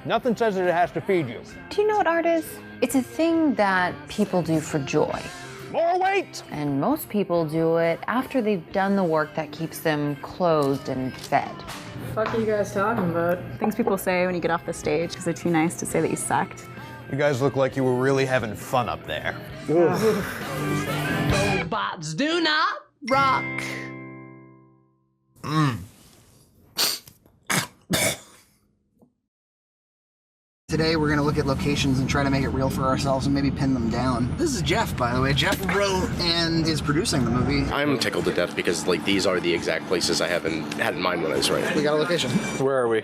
Speaker 5: Nothing says that it has to feed you.
Speaker 26: Do you know what art is? It's a thing that people do for joy.
Speaker 5: More weight!
Speaker 26: And most people do it after they've done the work that keeps them clothed and fed.
Speaker 27: What the fuck are you guys talking about? Things people say when you get off the stage because they're too nice to say that you sucked.
Speaker 5: You guys look like you were really having fun up there.
Speaker 6: Robots do not rock.
Speaker 1: Today we're going to look at locations and try to make it real for ourselves and maybe pin them down. This is Jeff, by the way. Jeff wrote and is producing the movie.
Speaker 10: I'm tickled to death because like these are the exact places I had in mind when I was writing.
Speaker 1: We got a location.
Speaker 5: Where are we?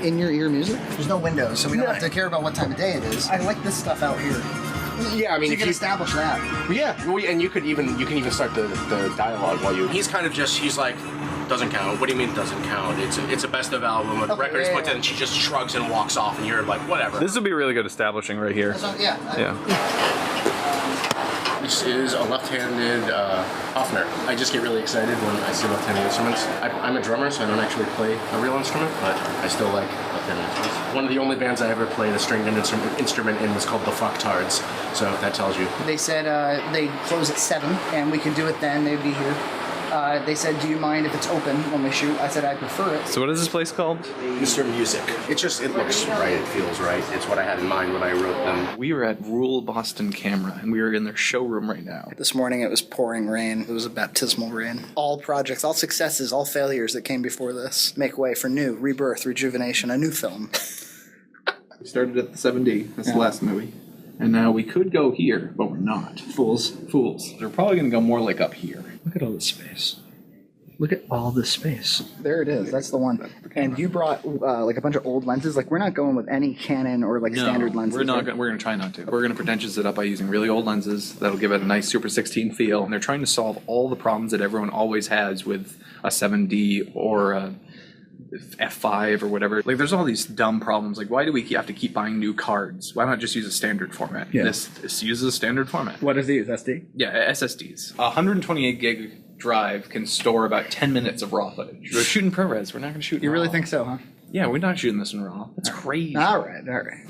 Speaker 1: In your ear music. There's no windows, so we don't have to care about what time of day it is. I like this stuff out here.
Speaker 10: Yeah, I mean,
Speaker 1: so
Speaker 10: if
Speaker 1: you can establish that.
Speaker 10: Yeah, and you can even start the dialogue while you. He's kind of just he's like, doesn't count. What do you mean doesn't count? It's a best of album. When the record is put in, she just shrugs and walks off, and you're like, whatever.
Speaker 23: This would be really good establishing right here.
Speaker 1: Yeah.
Speaker 7: This is a left-handed Hofner. I just get really excited when I see left-handed instruments. I'm a drummer, so I don't actually play a real instrument, but I still like left-handed instruments. One of the only bands I ever played a stringed instrument in was called the Fucktards, so if that tells you.
Speaker 1: They said they close at 7, and we can do it then. They'd be here. They said, do you mind if it's open when we shoot? I said, I prefer it.
Speaker 23: So what is this place called?
Speaker 7: Mr. Music. It looks right, it feels right. It's what I had in mind when I wrote them.
Speaker 8: We were at Rural Boston Camera, and we are in their showroom right now.
Speaker 1: This morning it was pouring rain. It was a baptismal rain. All projects, all successes, all failures that came before this make way for new, rebirth, rejuvenation, a new film.
Speaker 8: We started at the 7D. That's the last movie. And now we could go here, but we're not. Fools. They're probably going to go more like up here. Look at all this space. Look at all this space.
Speaker 1: There it is. That's the one. And you brought like a bunch of old lenses. Like we're not going with any Canon or like standard lenses.
Speaker 8: We're not. We're going to try not to. We're going to pretentious it up by using really old lenses that'll give it a nice Super 16 feel. And they're trying to solve all the problems that everyone always has with a 7D or a F5 or whatever. Like there's all these dumb problems. Like why do we have to keep buying new cards? Why not just use a standard format?
Speaker 1: Yeah.
Speaker 8: This uses a standard format.
Speaker 1: What does it use? SD?
Speaker 8: Yeah, SSDs. A 128 gig drive can store about 10 minutes of raw footage. We're shooting ProRes. We're not going to shoot.
Speaker 1: You really think so, huh?
Speaker 8: Yeah, we're not shooting this in RAW. That's crazy.
Speaker 1: All right.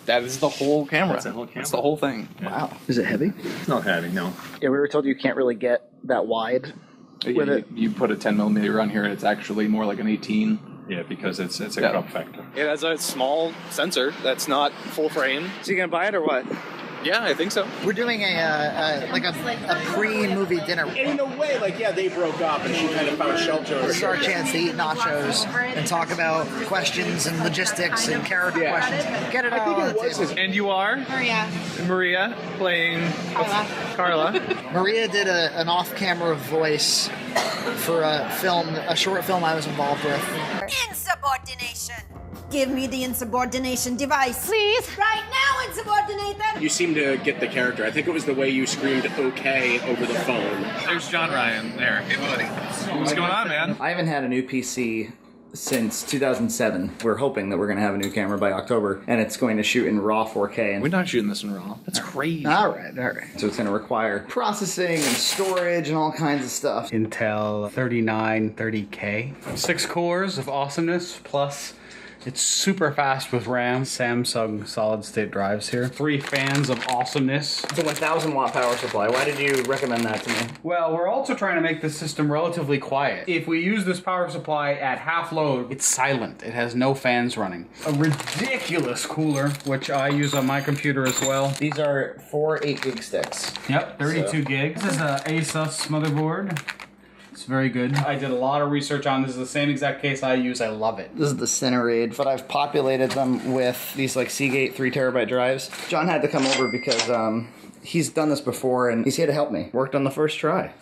Speaker 8: That is the whole camera. That's the whole camera. That's the whole thing.
Speaker 1: Wow. Is it heavy?
Speaker 8: It's not heavy, no.
Speaker 1: Yeah, we were told you can't really get that wide with it.
Speaker 8: You put a 10 millimeter on here, and it's actually more like an 18.
Speaker 16: Yeah, because it's a crop factor.
Speaker 8: It has a small sensor that's not full frame.
Speaker 1: So you gonna buy it or what?
Speaker 8: Yeah, I think so.
Speaker 1: We're doing a pre-movie dinner.
Speaker 7: And in a way, they broke up and she kind of found shelter.
Speaker 1: This is our chance to eat nachos and talk about questions and logistics and character questions. Get it all on the table.
Speaker 8: And you are? Maria playing Carla.
Speaker 1: Maria did an off-camera voice for a short film I was involved with.
Speaker 11: Insubordination. Give me the insubordination device. Please. Right now, insubordinate them.
Speaker 7: You seem to get the character. I think it was the way you screamed okay over the phone.
Speaker 8: There's John Ryan there. Hey, buddy. What's going on, man?
Speaker 1: I haven't had a new PC since 2007. We're hoping that we're going to have a new camera by October, and it's going to shoot in RAW 4K.
Speaker 8: We're not shooting this in RAW. That's crazy.
Speaker 1: All right. So it's going to require processing and storage and all kinds of stuff.
Speaker 2: Intel 3930K. 6 cores of awesomeness, plus it's super fast with RAM. Samsung solid-state drives here. 3 fans of awesomeness.
Speaker 1: It's a 1,000 watt power supply. Why did you recommend that to me?
Speaker 2: Well, we're also trying to make the system relatively quiet. If we use this power supply at half load, it's silent. It has no fans running. A ridiculous cooler, which I use on my computer as well.
Speaker 1: These are 4 8-gig sticks.
Speaker 2: Yep, 32 gigs. This is an ASUS motherboard. It's very good. I did a lot of research on this. Is the same exact case I use. I love it.
Speaker 1: This is the Cinerade, but I've populated them with these Seagate 3 terabyte drives. John had to come over because he's done this before and he's here to help me. Worked on the first try.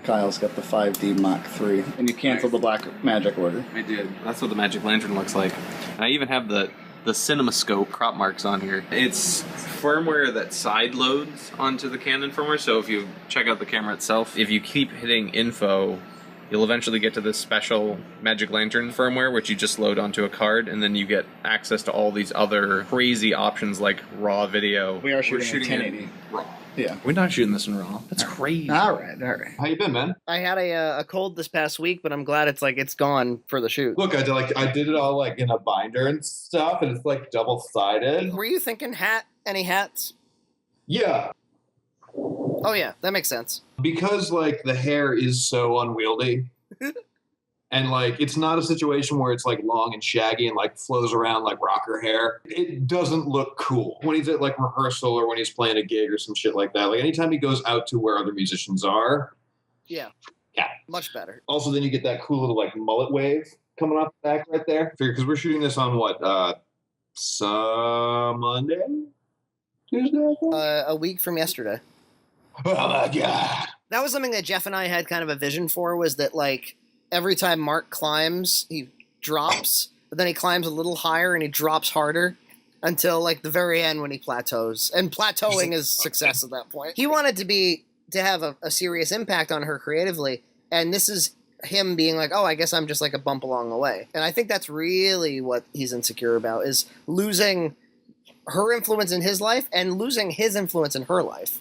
Speaker 1: Kyle's got the 5D Mark III, and you canceled the Black Magic order.
Speaker 8: I did. That's what the Magic Lantern looks like. And I even have the CinemaScope crop marks on here. It's firmware that side loads onto the Canon firmware, so if you check out the camera itself, if you keep hitting info, you'll eventually get to this special Magic Lantern firmware, which you just load onto a card, and then you get access to all these other crazy options like RAW video.
Speaker 1: We are shooting in 1080.
Speaker 8: RAW.
Speaker 1: Yeah.
Speaker 8: We're not shooting this in RAW. That's crazy.
Speaker 1: All right.
Speaker 8: How you been, man?
Speaker 1: I had a cold this past week, but I'm glad it's gone for the shoot.
Speaker 5: Look, I did it all in a binder and stuff, and it's double-sided.
Speaker 1: Were you thinking hat? Any hats?
Speaker 5: Yeah.
Speaker 1: Oh yeah, that makes sense.
Speaker 5: Because the hair is so unwieldy. And it's not a situation where it's long and shaggy and flows around like rocker hair. It doesn't look cool when he's at rehearsal or when he's playing a gig or some shit like that. Anytime he goes out to where other musicians are. Yeah.
Speaker 1: Much better.
Speaker 5: Also, then you get that cool little mullet wave coming off the back right there. Because we're shooting this on what? Monday? Tuesday?
Speaker 1: A week from yesterday.
Speaker 5: Oh my god.
Speaker 1: That was something that Jeff and I had kind of a vision for, was that every time Mark climbs, he drops, but then he climbs a little higher and he drops harder until the very end when he plateaus. And plateauing is success at that point. He wanted to have a serious impact on her creatively, and this is him being oh, I guess I'm just a bump along the way. And I think that's really what he's insecure about, is losing
Speaker 12: her influence in his life and losing his influence in her life.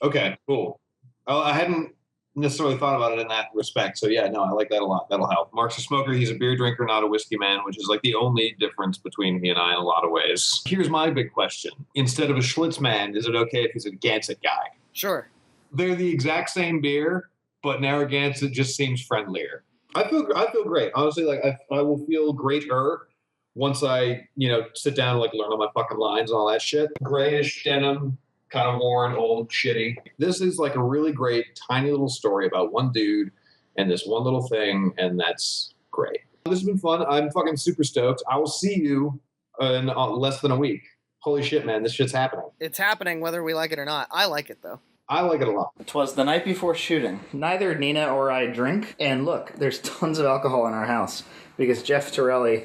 Speaker 5: Okay, cool. I hadn't necessarily thought about it in that respect. So yeah, no, I like that a lot. That'll help. Mark's a smoker. He's a beer drinker, not a whiskey man, which is like the only difference between he and I in a lot of ways. Here's my big question. Instead of a Schlitz man, is it okay if he's a Gansett guy?
Speaker 12: Sure.
Speaker 5: They're the exact same beer, but Narragansett just seems friendlier. I feel great. Honestly, like I will feel greater once I, sit down and like learn all my fucking lines and all that shit. Grayish denim, kind of worn, old, shitty. This is like a really great, tiny little story about one dude and this one little thing, and that's great. This has been fun. I'm fucking super stoked. I will see you in less than a week. Holy shit, man. This shit's happening.
Speaker 12: It's happening whether we like it or not. I like it, though.
Speaker 5: I like it a lot.
Speaker 13: 'Twas the night before shooting. Neither Nina or I drink, and look, there's tons of alcohol in our house because Jeff Torelli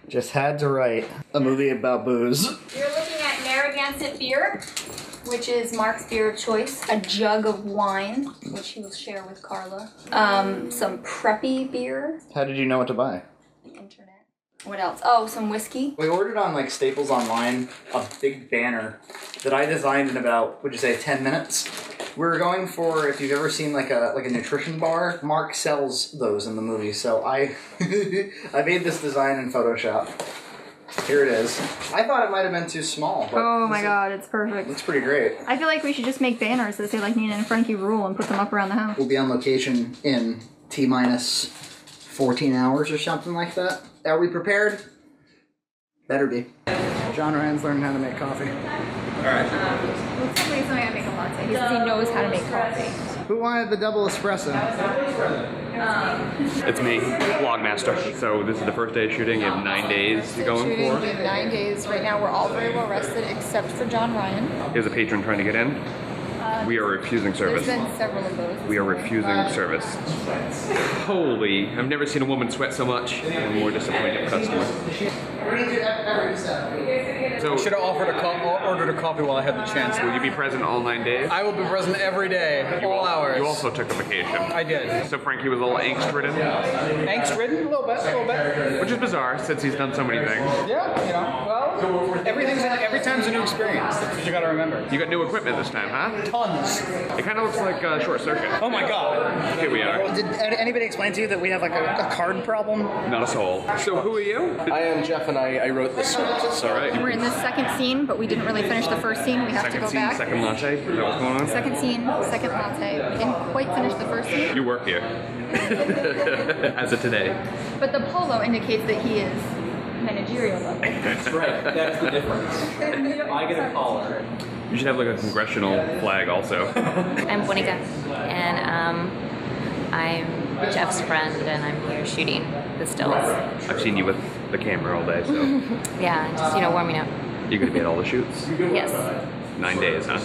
Speaker 13: just had to write a movie about booze.
Speaker 20: You're looking at Narragansett beer, which is Mark's beer of choice. A jug of wine, which he will share with Carla. Some preppy beer.
Speaker 13: How did you know what to buy?
Speaker 20: The internet. What else? Oh, some whiskey.
Speaker 13: We ordered on like Staples Online a big banner that I designed in about, would you say, 10 minutes? We were going for, if you've ever seen like a nutrition bar, Mark sells those in the movie. So I I made this design in Photoshop. Here it is. I thought it might have been too small. But
Speaker 20: Oh my god, it's perfect.
Speaker 13: It's pretty great.
Speaker 20: I feel like we should just make banners that say like Nina and Frankie rule and put them up around the house.
Speaker 13: We'll be on location in T-minus 14 hours or something like that. Are we prepared? Better be. John Rand's learning how to make coffee. Alright.
Speaker 20: Looks like he's learning how to make a latte. He says he knows how to make coffee.
Speaker 13: Who wanted the double espresso?
Speaker 14: It's me, Vlogmaster. So this is the first day of shooting. You have 9 days to go in
Speaker 20: We
Speaker 14: for.
Speaker 20: have 9 days. Right now we're all very well rested except for John Ryan.
Speaker 14: Here's a patron trying to get in. We are refusing service.
Speaker 20: There's been several of those.
Speaker 14: We are refusing service. Holy, I've never seen a woman sweat so much. I'm a more disappointed customer.
Speaker 2: So I should have ordered a coffee while I had the chance.
Speaker 14: Will you be present all 9 days?
Speaker 2: I will be present every day, all hours.
Speaker 14: You also took a vacation.
Speaker 2: I did.
Speaker 14: So Frankie was a little angst-ridden?
Speaker 2: Angst-ridden? A little bit.
Speaker 14: Which is bizarre, since he's done so many things.
Speaker 2: Yeah, well, every time's a new experience. That's what you gotta remember.
Speaker 14: You got new equipment this time, huh?
Speaker 2: Tons.
Speaker 14: It kind of looks like Short Circuit.
Speaker 2: Oh my god.
Speaker 14: Here we are.
Speaker 12: Did anybody explain to you that we have like a card problem?
Speaker 14: Not a soul. So who are you?
Speaker 7: I am Jeff, and I wrote this script.
Speaker 14: All right.
Speaker 20: We're in the second scene, but we didn't really finish the first scene. We have to go back.
Speaker 14: Second latte? Is that what's going on?
Speaker 20: Second scene, second latte. We didn't quite finish the first scene.
Speaker 14: You work here. As of today.
Speaker 20: But the polo indicates that he is managerial level.
Speaker 14: That's
Speaker 13: right. That's the difference. I get a collar.
Speaker 14: You should have like a congressional flag also.
Speaker 15: I'm Bonica, and I'm Jeff's friend, and I'm here shooting the stills.
Speaker 14: I've seen you with the camera all day, so.
Speaker 15: Yeah, just, warming up.
Speaker 14: You're gonna be at all the shoots?
Speaker 15: Yes.
Speaker 14: 9 days, huh?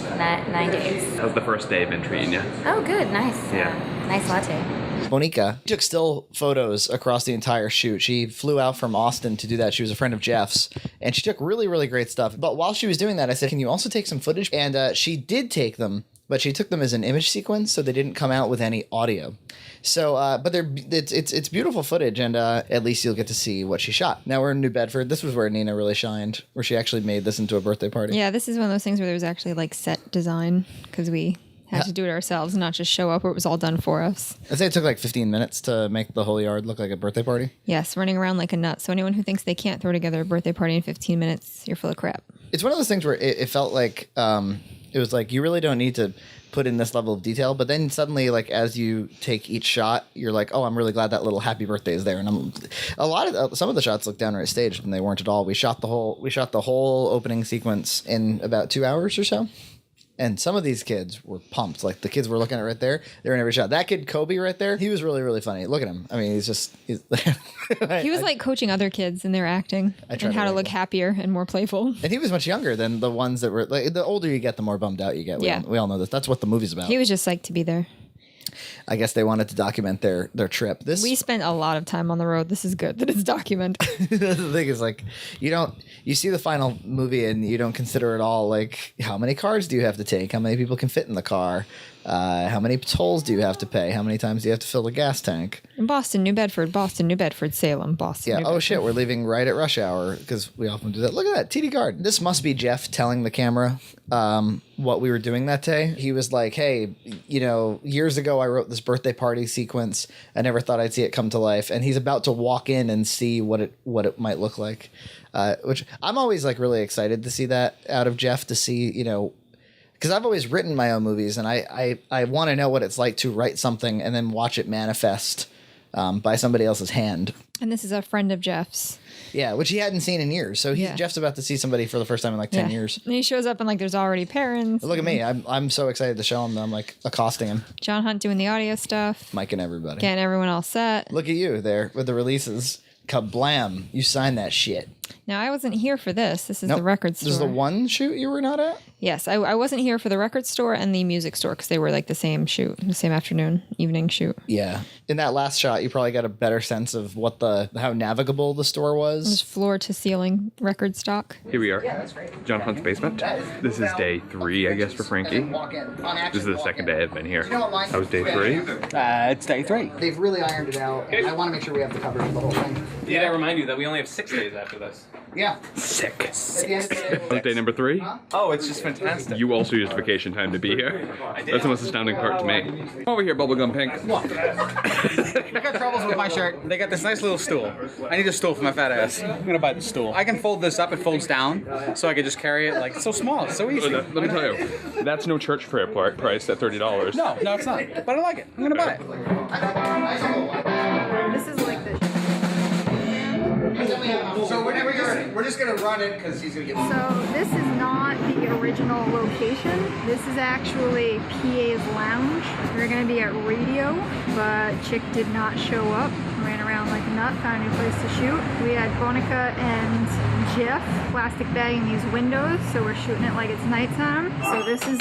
Speaker 15: 9 days.
Speaker 14: How's the first day been treating you?
Speaker 15: Oh, good, nice.
Speaker 14: Yeah.
Speaker 15: Nice latte.
Speaker 18: Bonica took still photos across the entire shoot. She flew out from Austin to do that. She was a friend of Jeff's, and she took really, really great stuff. But while she was doing that, I said, can you also take some footage? And she did take them, but she took them as an image sequence, so they didn't come out with any audio. So, but it's beautiful footage, and at least you'll get to see what she shot. Now we're in New Bedford. This was where Nina really shined, where she actually made this into a birthday party.
Speaker 3: Yeah, this is one of those things where there was actually like set design, because we had to do it ourselves, not just show up where it was all done for us.
Speaker 18: I'd say it took like 15 minutes to make the whole yard look like a birthday party.
Speaker 3: Yes, running around like a nut. So anyone who thinks they can't throw together a birthday party in 15 minutes, you're full of crap.
Speaker 18: It's one of those things where it felt like it was like you really don't need to put in this level of detail, but then suddenly, like, as you take each shot, you're like, oh, I'm really glad that little happy birthday is there. And some of the shots look downright staged, and they weren't at all. We shot the whole opening sequence in about 2 hours or so. And some of these kids were pumped. Like the kids we're looking at right there, they were in every shot. That kid, Kobe, right there, he was really, really funny. Look at him. I mean, he's
Speaker 3: he was like coaching other kids in their acting and how to look happier and more playful.
Speaker 18: And he was much younger than the ones that were like, the older you get, the more bummed out you get. We all know this. That's what the movie's about.
Speaker 3: He was just psyched to be there.
Speaker 18: I guess they wanted to document their trip.
Speaker 3: We spent a lot of time on the road. This is good that it's documented.
Speaker 18: The thing is, like, you see the final movie and you don't consider at all, like, how many cars do you have to take? How many people can fit in the car? How many tolls do you have to pay? How many times do you have to fill the gas tank?
Speaker 4: In Boston, New Bedford, Salem, Boston.
Speaker 18: Yeah.
Speaker 4: New
Speaker 18: Oh
Speaker 4: Bedford.
Speaker 18: shit, we're leaving right at rush hour because we often do that. Look at that TD Garden. This must be Jeff telling the camera what we were doing that day. He was like, "Hey, you know, years ago I wrote this birthday party sequence. I never thought I'd see it come to life." And he's about to walk in and see what it might look like. Which I'm always like really excited to see that out of Jeff, to see, you know, because I've always written my own movies and I want to know what it's like to write something and then watch it manifest by somebody else's hand.
Speaker 4: And this is a friend of Jeff's.
Speaker 18: Yeah, which he hadn't seen in years. So Jeff's about to see somebody for the first time in like 10 years.
Speaker 4: And he shows up and like there's already parents.
Speaker 18: Look at me. I'm so excited to show him that I'm like accosting him.
Speaker 4: John Hunt doing the audio stuff.
Speaker 18: Mike and everybody.
Speaker 4: Getting everyone all set.
Speaker 18: Look at you there with the releases. Kablam. You signed that shit.
Speaker 4: Now, I wasn't here for this. This is the record store.
Speaker 18: This is the one shoot you were not at?
Speaker 4: Yes, I wasn't here for the record store and the music store because they were like the same shoot, the same afternoon, evening shoot.
Speaker 18: Yeah. In that last shot, you probably got a better sense of what how navigable the store was.
Speaker 4: It was floor to ceiling record stock.
Speaker 14: Here we are. John Hunt's basement. This is day 3, I guess, for Frankie. This is the second day I've been here. How was day 3?
Speaker 2: It's day 3.
Speaker 1: They've really ironed it out. I want to make sure we have the coverage of the whole thing.
Speaker 8: Did I remind you that we only have 6 days after this?
Speaker 1: Yeah.
Speaker 14: Sick.
Speaker 1: Day.
Speaker 14: Day number 3?
Speaker 8: Oh, it's just fantastic.
Speaker 14: You also used vacation time to be here. That's the most astounding part to me. Over here, Bubblegum Pink.
Speaker 2: I got troubles with my shirt. They got this nice little stool. I need a stool for my fat ass. I'm gonna buy the stool. I can fold this up, it folds down, so I can just carry it. Like, it's so small, it's so easy.
Speaker 14: Let me tell you, that's no church fair price at $30.
Speaker 2: No, it's not. But I like it. I'm gonna buy it.
Speaker 20: This is like the.
Speaker 1: So we're just gonna run it because he's gonna get.
Speaker 20: So this is not the original location. This is actually PA's lounge. We were gonna be at radio, but Chick did not show up. Ran around like a nut, found a new place to shoot. We had Bonica and Jeff plastic bagging these windows, so we're shooting it like it's nighttime. So this is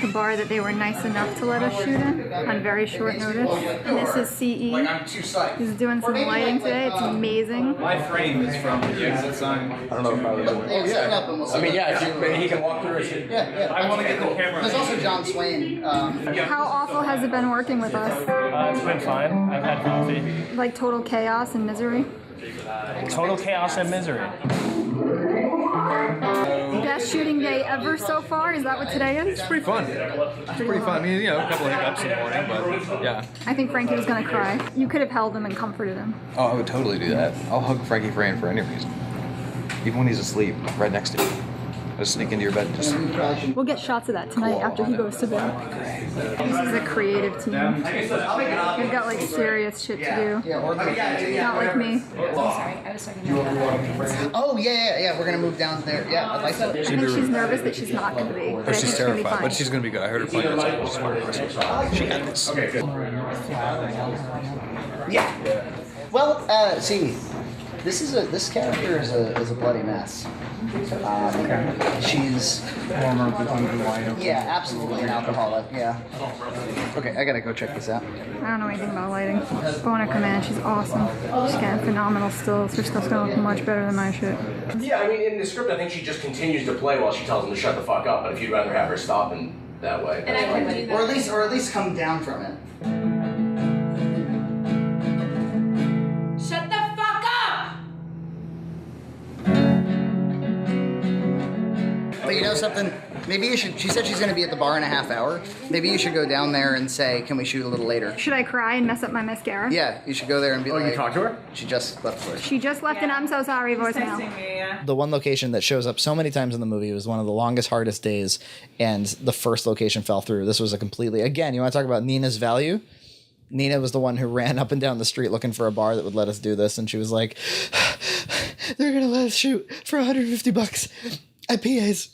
Speaker 20: the bar that they were nice enough to let us shoot in on very short notice. And this is CE. He's doing some lighting today. It's amazing.
Speaker 8: My frame is from the exit sign. I don't know if I was.
Speaker 1: Oh yeah.
Speaker 8: I mean, yeah, he can walk through it.
Speaker 1: Yeah.
Speaker 8: I want to get the camera.
Speaker 1: There's also John Swain.
Speaker 20: How awful has it been working with us?
Speaker 10: It's been fine. I've had coffee.
Speaker 20: Like total chaos and misery?
Speaker 10: Total chaos and misery.
Speaker 20: Best shooting day ever so far? Is that what today is?
Speaker 5: It's pretty fun. It's pretty fun. I mean, you know, a couple of hiccups in the morning, but yeah.
Speaker 20: I think Frankie was gonna cry. You could have held him and comforted him.
Speaker 5: Oh, I would totally do that. I'll hug Frankie Frayne for any reason. Even when he's asleep, right next to me. I'll sneak into your bed.
Speaker 20: We'll get shots of that tonight after he goes to bed. This is a creative team. They've got like serious shit to do. Not like me.
Speaker 15: Sorry, I was talking about
Speaker 1: Oh yeah. We're gonna move down there. Yeah, I'd like to.
Speaker 20: I think she's nervous that she's not gonna be. But I think
Speaker 5: She's
Speaker 20: she's gonna be
Speaker 5: terrified,
Speaker 20: fine.
Speaker 5: but she's gonna be good. I heard her playing outside. She got this.
Speaker 1: Yeah. Well, see, this character is a bloody mess. She's
Speaker 2: former behavior wider.
Speaker 1: Yeah, absolutely an alcoholic. Yeah. Okay, I gotta go check this out.
Speaker 20: I don't know anything about lighting. Bonica, man, she's awesome. She's getting phenomenal stills. Her stuff's gonna look much better than my shit.
Speaker 7: Yeah, I mean, in the script, I think she just continues to play while she tells him to shut the fuck up. But if you'd rather have her stop in that way,
Speaker 1: And I can do that. Or at least come down from it.
Speaker 11: Shut the fuck up!
Speaker 1: But you know something? Maybe you should. She said she's going to be at the bar in a half hour. Maybe you should go down there and say, "Can we shoot a little later?"
Speaker 20: Should I cry and mess up my mascara?
Speaker 1: Yeah, you should go there and be like.
Speaker 2: you talked to her?
Speaker 1: She just left for it.
Speaker 20: She just left an "I'm so sorry" voicemail.
Speaker 18: The one location that shows up so many times in the movie was one of the longest, hardest days, and the first location fell through. This was a completely, again, you want to talk about Nina's value? Nina was the one who ran up and down the street looking for a bar that would let us do this, and she was like, "They're gonna let us shoot for $150 at PA's."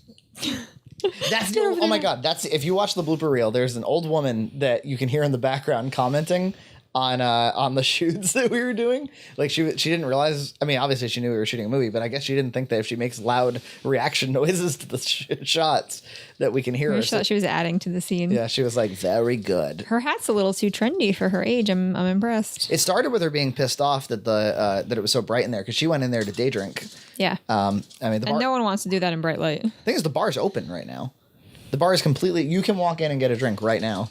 Speaker 18: That's the oh my god! That's if you watch the blooper reel. There's an old woman that you can hear in the background commenting on the shoots that we were doing. Like she didn't realize. I mean, obviously she knew we were shooting a movie, but I guess she didn't think that if she makes loud reaction noises to the shots that we can hear her.
Speaker 4: She thought she was adding to the scene.
Speaker 18: Yeah, she was like, very good.
Speaker 4: Her hat's a little too trendy for her age. I'm impressed.
Speaker 18: It started with her being pissed off that that it was so bright in there because she went in there to day drink.
Speaker 4: Yeah.
Speaker 18: I mean, the bar,
Speaker 4: and no one wants to do that in bright light.
Speaker 18: thing is, the bar's open right now. The bar is completely. You can walk in and get a drink right now,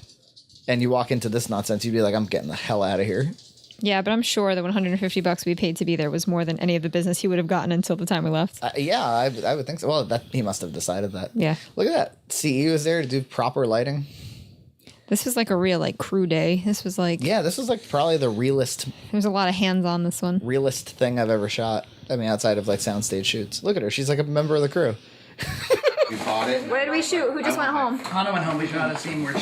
Speaker 18: and you walk into this nonsense, you'd be like, I'm getting the hell out of here.
Speaker 4: Yeah, but I'm sure the $150 we paid to be there was more than any of the business he would have gotten until the time we left.
Speaker 18: Yeah, I would think so. Well, he must have decided that.
Speaker 4: Yeah.
Speaker 18: Look at that. CE was there to do proper lighting.
Speaker 4: This was like a real like crew day. This was like
Speaker 18: this was like probably the realest.
Speaker 4: There's a lot of hands on this one.
Speaker 18: Realest thing I've ever shot. I mean, outside of like soundstage shoots. Look at her. She's like a member of the crew.
Speaker 13: We bought it.
Speaker 20: Where did we shoot? Who just went home?
Speaker 13: Hannah went home. We shot a scene where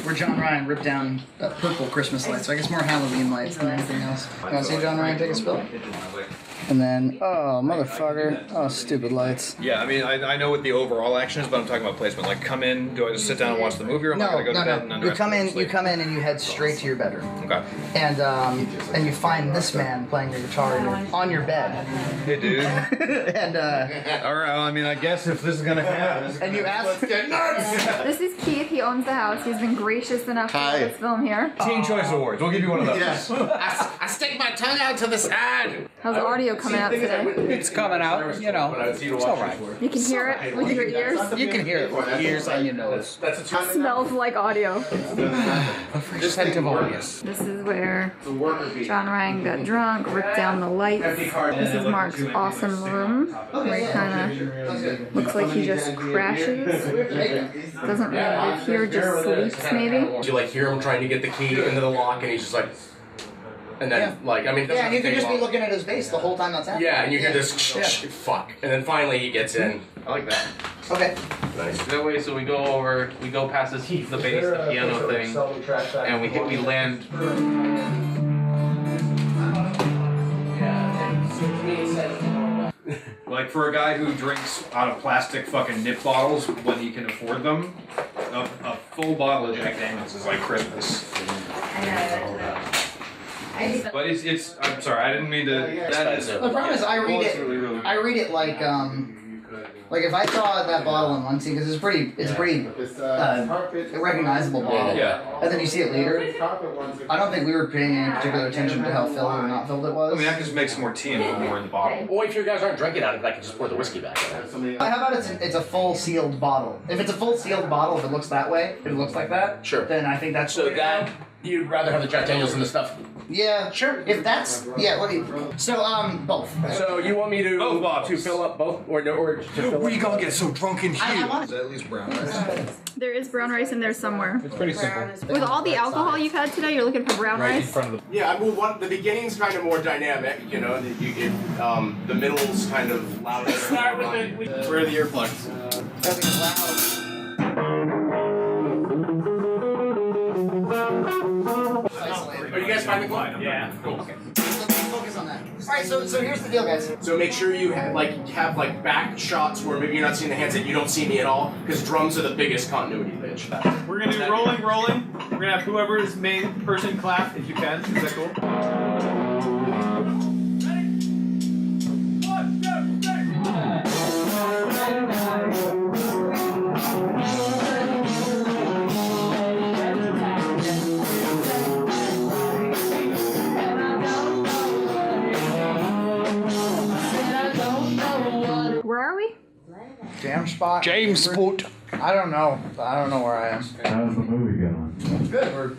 Speaker 13: where John Ryan ripped down purple Christmas lights. So I guess more Halloween lights than anything else. You want to see John Ryan take a spill? And then, oh, motherfucker. Oh, stupid lights.
Speaker 5: Yeah, I mean, I know what the overall action is, but I'm talking about placement. Like, come in, do I just sit down and watch the movie, or am I going to go to bed and
Speaker 13: You come in and you head straight to your bedroom.
Speaker 5: Okay.
Speaker 13: And you find this man playing your guitar on your bed.
Speaker 5: Hey, dude.
Speaker 13: And
Speaker 5: all right. Well, I mean, I guess if this is gonna happen,
Speaker 13: and you ask, get nuts.
Speaker 20: This is Keith. He owns the house. He's been gracious enough to let us film here.
Speaker 5: Teen Choice Awards. We'll give you one of those.
Speaker 7: Yes. I stick my tongue out to the side.
Speaker 20: How's the audio coming out today?
Speaker 2: It's coming out, you know. It's all right.
Speaker 20: You can hear it with your ears?
Speaker 2: You can hear it with your ears and your nose.
Speaker 20: It smells like audio.
Speaker 2: A fresh scent of audio.
Speaker 20: This is where John Ryan got drunk, ripped down the lights. This is Mark's awesome room, where he kind of looks like he just crashes. Doesn't really live here, just sleeps maybe.
Speaker 7: You like hear him trying to get the key into the lock, and he's just like, and then like I mean,
Speaker 13: Yeah, and you can just be looking at his face the whole time that's happening.
Speaker 7: Yeah, and you hear this fuck, and then finally he gets in. I like that.
Speaker 13: Okay.
Speaker 7: Nice.
Speaker 8: That way, so we go past this, the bass, the piano thing, and we land.
Speaker 5: like for a guy who drinks out of plastic fucking nip bottles when he can afford them, a full bottle of Jack Daniels is like Christmas. But it's. I'm sorry, I didn't mean to. That is.
Speaker 13: The problem is, I read it. I read it like if I saw that bottle in one scene, because it's a pretty recognizable bottle.
Speaker 5: Yeah.
Speaker 13: And then you see it later. I don't think we were paying any particular attention to how filled or not filled it was.
Speaker 5: I mean, I can just make some more tea and put more in the bottle.
Speaker 7: Or if you guys aren't drinking out of it, I can just pour the whiskey back in.
Speaker 13: How about it's a full sealed bottle? If it's a full sealed bottle, if it looks that way, if it looks like that,
Speaker 7: sure.
Speaker 13: Then I think that's
Speaker 7: so that you'd rather have the Jack Daniels than the stuff.
Speaker 13: Yeah, sure. If that's what do you? So both.
Speaker 7: So you want me to fill up both or to fill
Speaker 5: Where
Speaker 7: up
Speaker 5: you gonna get so drunk in here?
Speaker 13: I
Speaker 5: Is that at least brown rice?
Speaker 20: There is brown rice in there somewhere.
Speaker 5: It's pretty simple.
Speaker 20: With all the alcohol you've had today, you're looking for brown rice?
Speaker 7: Yeah, I mean, the beginning's kind of more dynamic, you know. The middle's kind of louder. Start with it. Where are the earplugs? Are you guys fine with that? Yeah. Cool. Okay.
Speaker 13: Focus on that. All right, so here's the deal, guys.
Speaker 7: So make sure you have back shots where maybe you're not seeing the hands, that you don't see me at all, because drums are the biggest continuity bitch.
Speaker 9: We're gonna do rolling. We're gonna have whoever's main person clap if you can. Is that cool?
Speaker 20: Where are we?
Speaker 13: Jam spot.
Speaker 2: James Spot.
Speaker 13: I don't know where I am.
Speaker 14: How's the movie going?
Speaker 13: Good. We're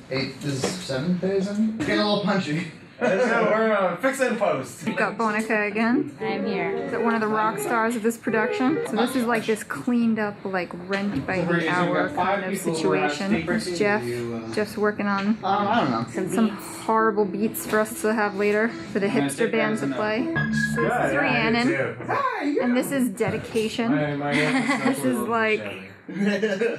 Speaker 13: 7 days in. Getting a little punchy.
Speaker 9: We're fixing post.
Speaker 20: We've got Bonica again.
Speaker 15: I'm here.
Speaker 20: Is one of the rock stars of this production? So this is like this cleaned up, like rent by the hour kind of situation. It's Jeff. Jeff's working on
Speaker 13: I don't know.
Speaker 20: some horrible beats for us to have later for the hipster band to play. So this is Rhiannon. And this is Dedication. This is like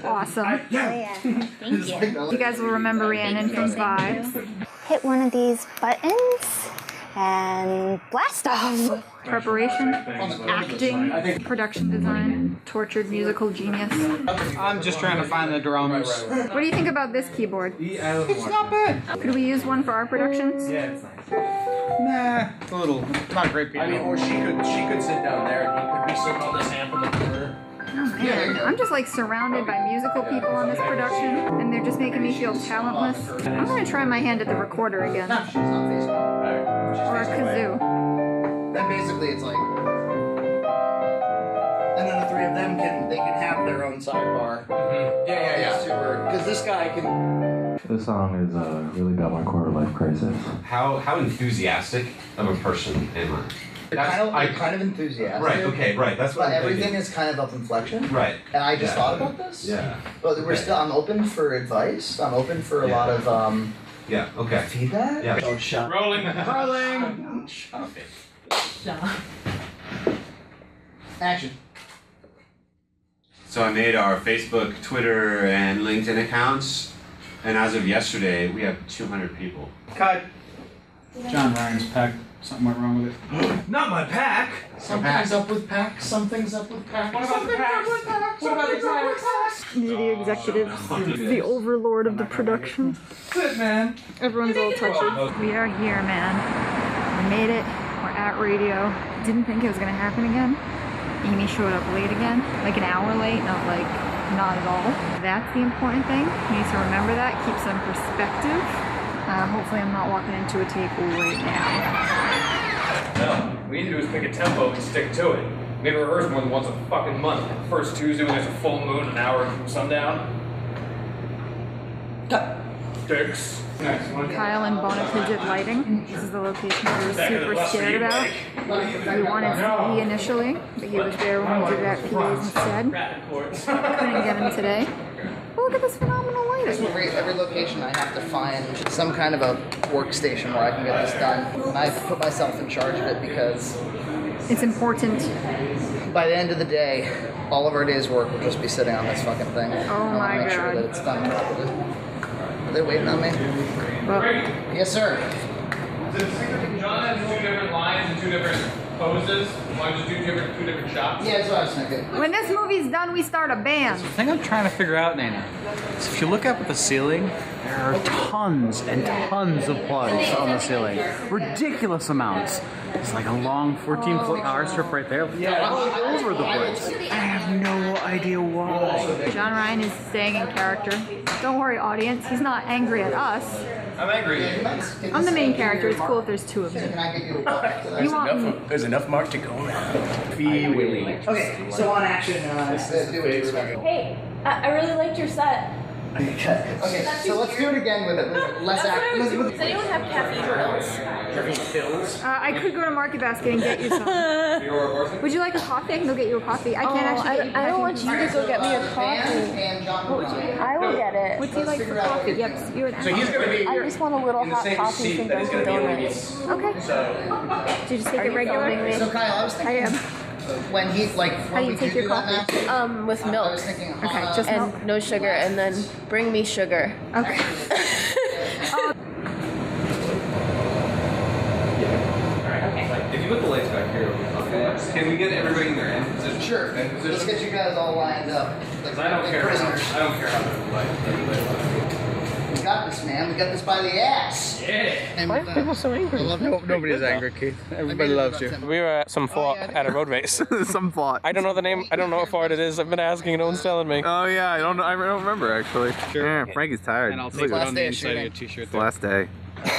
Speaker 20: awesome.
Speaker 15: Thank you.
Speaker 20: You guys will remember Rhiannon from Vibes.
Speaker 3: Hit one of these buttons and blast off.
Speaker 20: Preparation, acting, production design, tortured musical genius.
Speaker 2: I'm just trying to find the drums.
Speaker 20: What do you think about this keyboard?
Speaker 2: It's not bad.
Speaker 20: Could we use one for our productions?
Speaker 2: Yeah, it's nice. Nah, it's a little. It's not a great piano.
Speaker 7: I mean, or she could sit down there and he could be sitting on this amp in the corner.
Speaker 20: Oh man, I'm just like surrounded by musical people on this production, and they're just making me feel talentless. I'm gonna try my hand at the recorder again. Or a kazoo.
Speaker 13: Then basically it's like. And then a 3 three of them can have their own sidebar.
Speaker 8: Yeah.
Speaker 13: Because this guy can.
Speaker 17: This song is really about my quarter life crisis.
Speaker 19: How enthusiastic of a person am I?
Speaker 12: Kind of enthusiastic.
Speaker 19: Right, okay, right. That's what
Speaker 12: But
Speaker 19: I'm
Speaker 12: everything
Speaker 19: thinking.
Speaker 12: is kind of up inflection.
Speaker 19: Right.
Speaker 12: And I just
Speaker 19: Yeah.
Speaker 12: thought about this.
Speaker 19: Yeah.
Speaker 12: But I'm open for advice. I'm open for a lot of
Speaker 19: Yeah, okay.
Speaker 12: feedback.
Speaker 19: Yeah.
Speaker 12: Don't shut.
Speaker 9: Rolling.
Speaker 12: Shut up. Action.
Speaker 19: So I made our Facebook, Twitter, and LinkedIn accounts, and as of yesterday, we have 200 people.
Speaker 2: Cut. John Ryan's pack. Something went wrong with it.
Speaker 19: Not my pack!
Speaker 12: Something's up with pack. Something's up with pack.
Speaker 2: What about the pack? What about the pack?
Speaker 20: The executive, the overlord of the production.
Speaker 2: Good, man.
Speaker 20: Everyone's all touchy. We are here, man. We made it. We're at radio. Didn't think it was gonna happen again. Amy showed up late again, like an hour late, not at all. That's the important thing. You need to remember that. Keeps some perspective. Hopefully I'm not walking into a take right now.
Speaker 9: No, what we need to do is pick a tempo and stick to it. Maybe rehearse more than once a fucking month. First Tuesday when there's a full moon, an hour from sundown. Sticks. Nice.
Speaker 20: Kyle and Bonica did lighting. This is the location we were super scared about. We wanted PE initially, but he was there when we did that PE instead. Couldn't get him today. But look at this phenomenal lighting.
Speaker 12: Every location I have to find some kind of a workstation where I can get this done. And I put myself in charge of it because
Speaker 20: it's important.
Speaker 12: By the end of the day, all of our day's work will just be sitting on this fucking thing.
Speaker 20: Oh
Speaker 12: I want
Speaker 20: my
Speaker 12: to make sure
Speaker 20: God.
Speaker 12: that it's done properly. Are they waiting on me? Yes, sir.
Speaker 9: John has two different lines and two different poses. Why don't you do two different shots?
Speaker 12: Yeah, that's what I was thinking.
Speaker 20: When this movie's done, we start a band.
Speaker 2: The thing I'm trying to figure out, Nana, is if you look up at the ceiling, there are tons and tons of plugs on the ceiling. Ridiculous amounts. It's like a long 14-foot power strip right there. Yeah, all over the place. I have no idea why.
Speaker 20: John Ryan is staying in character. Don't worry, audience. He's not angry at us.
Speaker 9: I'm angry.
Speaker 20: I'm the main character. It's cool if there's two of me.
Speaker 10: There's enough mark to go around. Be willing.
Speaker 12: Okay, so on action, do it.
Speaker 15: Hey, I really liked your set.
Speaker 12: Okay, so let's do it again with it. Less action.
Speaker 15: Does anyone have caffeine pills?
Speaker 12: Caffeine pills?
Speaker 20: I could go to Market Basket and get you some. Would you like a coffee? I can go get you a coffee. I can't actually get you
Speaker 15: I don't want you to go get me a
Speaker 20: coffee.
Speaker 15: I will get it.
Speaker 20: What do you like for coffee? Yep, you and
Speaker 9: So he's going to be
Speaker 15: I just want a little hot coffee and
Speaker 9: that he's going to be able to
Speaker 15: donuts.
Speaker 9: eat.
Speaker 20: Okay. Did you just take it regular?
Speaker 12: So Kyle, I was thinking.
Speaker 20: I am.
Speaker 12: When he
Speaker 20: How do you take your coffee?
Speaker 15: With milk.
Speaker 12: I was thinking
Speaker 20: Okay, just
Speaker 15: and
Speaker 20: milk.
Speaker 15: no sugar, and then bring me sugar.
Speaker 20: Okay.
Speaker 8: If you put the lights back here, okay. Can we get everybody in their end position?
Speaker 12: Sure. Let's get you guys all lined up. Like
Speaker 9: I don't care.
Speaker 12: prisoners.
Speaker 9: I don't care how the light.
Speaker 12: We got this, man. We got this by the ass.
Speaker 9: Yeah.
Speaker 12: Why are people so angry?
Speaker 2: Nobody's angry, Keith. Everybody loves you.
Speaker 21: We were at some fought at a road race.
Speaker 2: Some fought.
Speaker 21: I don't know the name. I don't know what fought it is. I've been asking and no one's telling me.
Speaker 14: Oh yeah, I don't remember actually.
Speaker 2: Sure.
Speaker 14: Yeah, Frankie's tired.
Speaker 2: And I'll
Speaker 14: It's
Speaker 2: take it
Speaker 14: like-
Speaker 2: on the inside of your t-shirt
Speaker 14: It's the
Speaker 2: there.
Speaker 14: last day.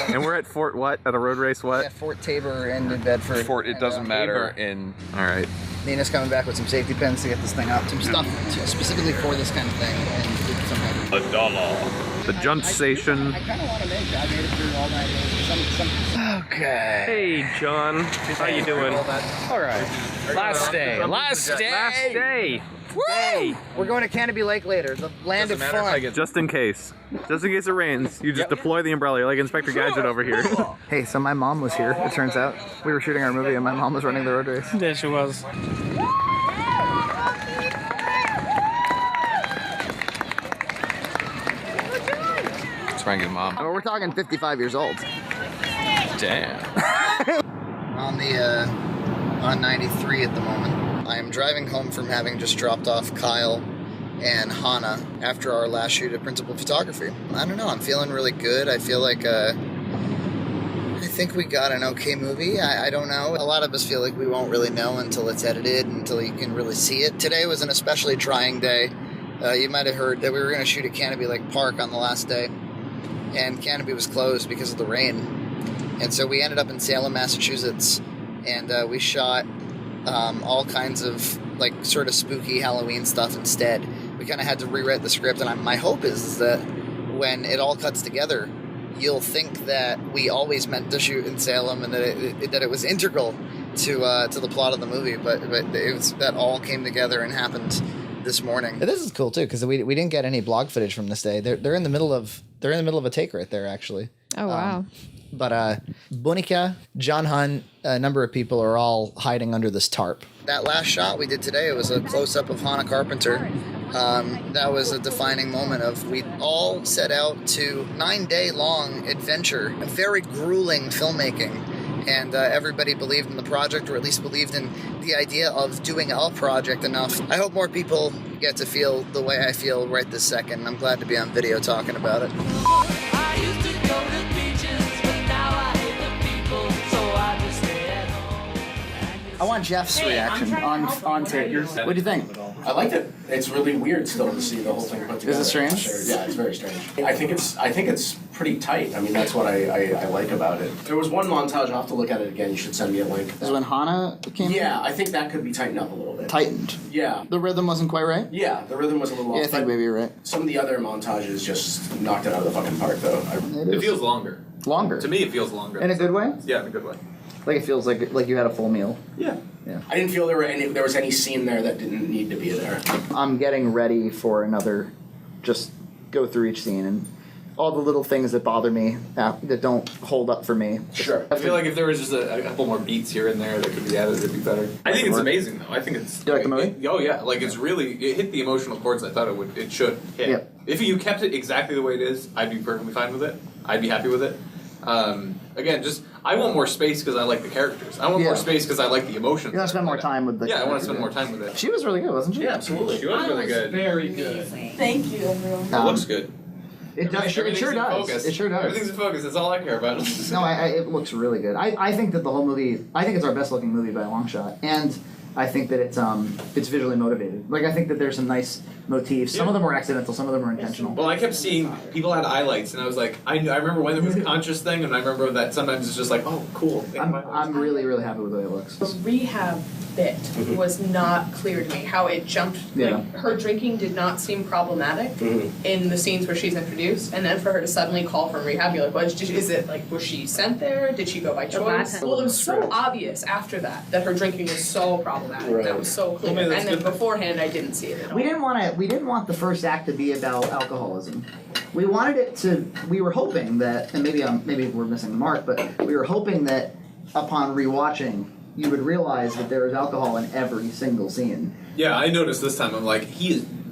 Speaker 14: And we're at Fort what? At a road race what?
Speaker 12: Yeah, Fort Tabor and New Bedford.
Speaker 14: Fort it doesn't matter in. All right.
Speaker 12: Nina's coming back with some safety pins to get this thing out. Some stuff specifically for this kind of thing. And
Speaker 14: The Junt station.
Speaker 12: I kind of want to make it. I made it through all night.
Speaker 2: Okay.
Speaker 21: Hey, John. How you doing?
Speaker 2: All right. Last day. Last day.
Speaker 21: Last day.
Speaker 12: Woo! We're going to Canopy Lake later. The land of fun.
Speaker 14: Just in case. Just in case it rains. You just deploy the umbrella. You're like Inspector Gadget over here.
Speaker 12: Hey, so my mom was here, it turns out. We were shooting our movie and my mom was running the road race.
Speaker 21: There she was.
Speaker 14: It's Frankie's mom.
Speaker 12: Oh, we're talking 55 years old.
Speaker 14: Damn.
Speaker 12: On 93 at the moment. I am driving home from having just dropped off Kyle and Hannah after our last shoot of principal photography. I don't know, I'm feeling really good. I feel like I think we got an okay movie. I don't know. A lot of us feel like we won't really know until it's edited, until you can really see it. Today was an especially trying day. You might have heard that we were going to shoot at Canopy Lake Park on the last day, and Canopy was closed because of the rain. And so we ended up in Salem, Massachusetts, and we shot all kinds of like sort of spooky Halloween stuff instead. We kind of had to rewrite the script, and my hope is that when it all cuts together, you'll think that we always meant to shoot in Salem and that it was integral to the plot of the movie, but it was, that all came together and happened this morning.
Speaker 18: This is cool too, because we didn't get any blog footage from this day. They're in the middle of a take right there, actually.
Speaker 4: Oh wow.
Speaker 18: But Bonica, John Hunt, a number of people are all hiding under this tarp.
Speaker 12: That last shot we did today, it was a close-up of Hannah Carpenter. That was a defining moment of we all set out to 9-day-long adventure, a very grueling filmmaking, and everybody believed in the project, or at least believed in the idea of doing a project enough. I hope more people get to feel the way I feel right this second. I'm glad to be on video talking about it. I want Jeff's reaction on yours. What do you think?
Speaker 7: I liked it. It's really weird still to see the whole thing put together.
Speaker 12: Is it strange?
Speaker 7: Yeah, it's very strange. I think it's pretty tight. I mean, that's what I like about it. There was one montage. I'll have to look at it again. You should send me a link.
Speaker 12: Is when Hannah came in?
Speaker 7: Yeah, I think that could be tightened up a little bit.
Speaker 12: Tightened?
Speaker 7: Yeah.
Speaker 12: The rhythm wasn't quite right?
Speaker 7: Yeah, the rhythm was a little off.
Speaker 12: Yeah, I think maybe you're right.
Speaker 7: Some of the other montages just knocked it out of the fucking park, though.
Speaker 8: It feels longer.
Speaker 12: Longer?
Speaker 8: To me, it feels longer.
Speaker 12: In a good way?
Speaker 8: Yeah, in a good way.
Speaker 12: Like it feels like you had a full meal.
Speaker 7: Yeah.
Speaker 12: Yeah.
Speaker 7: I didn't feel there was any scene there that didn't need to be there.
Speaker 12: I'm getting ready for another, just go through each scene and all the little things that bother me that don't hold up for me.
Speaker 7: Sure.
Speaker 8: I feel like if there was just a couple more beats here and there that could be added, it'd be better. I think it's amazing though. I think it's.
Speaker 12: Do you like the movie?
Speaker 8: Oh yeah, like it hit the emotional chords I thought it should hit.
Speaker 12: Yeah.
Speaker 8: If you kept it exactly the way it is, I'd be perfectly fine with it. I'd be happy with it. Again, I want more space because I like the characters. I want more space because I like the emotions.
Speaker 12: You want to spend more time with the
Speaker 8: I want to spend more time with it.
Speaker 12: She was really good, wasn't she?
Speaker 8: Yeah, absolutely. She was really good.
Speaker 9: Very good.
Speaker 11: Thank you, everyone.
Speaker 8: It looks good.
Speaker 12: It sure does.
Speaker 8: Focus.
Speaker 12: It sure does.
Speaker 8: Everything's in focus. That's all I care about.
Speaker 12: No, it looks really good. I think that the whole movie, I think it's our best looking movie by a long shot. And I think that it's visually motivated. Like, I think that there's some nice motifs. Some of them were accidental, some of them were intentional.
Speaker 8: Well, I kept seeing people had highlights, and I was like, I remember when there was a conscious thing, and I remember that sometimes it's just like, oh, cool.
Speaker 12: I'm really, really happy with the way it looks.
Speaker 6: The rehab bit was not clear to me. How it jumped, like, her drinking did not seem problematic in the scenes where she's introduced, and then for her to suddenly call from rehab, you're like, what, is it, like, was she sent there? Did she go by choice? Well, it was so obvious after that her drinking was so problematic.
Speaker 12: Right.
Speaker 6: That was so clear.
Speaker 12: Well,
Speaker 6: and then beforehand, I didn't see it at all.
Speaker 12: We didn't want the first act to be about alcoholism. We wanted it to. We were hoping that, and maybe we're missing the mark, but we were hoping that upon rewatching, you would realize that there is alcohol in every single scene.
Speaker 8: Yeah, I noticed this time. I'm like,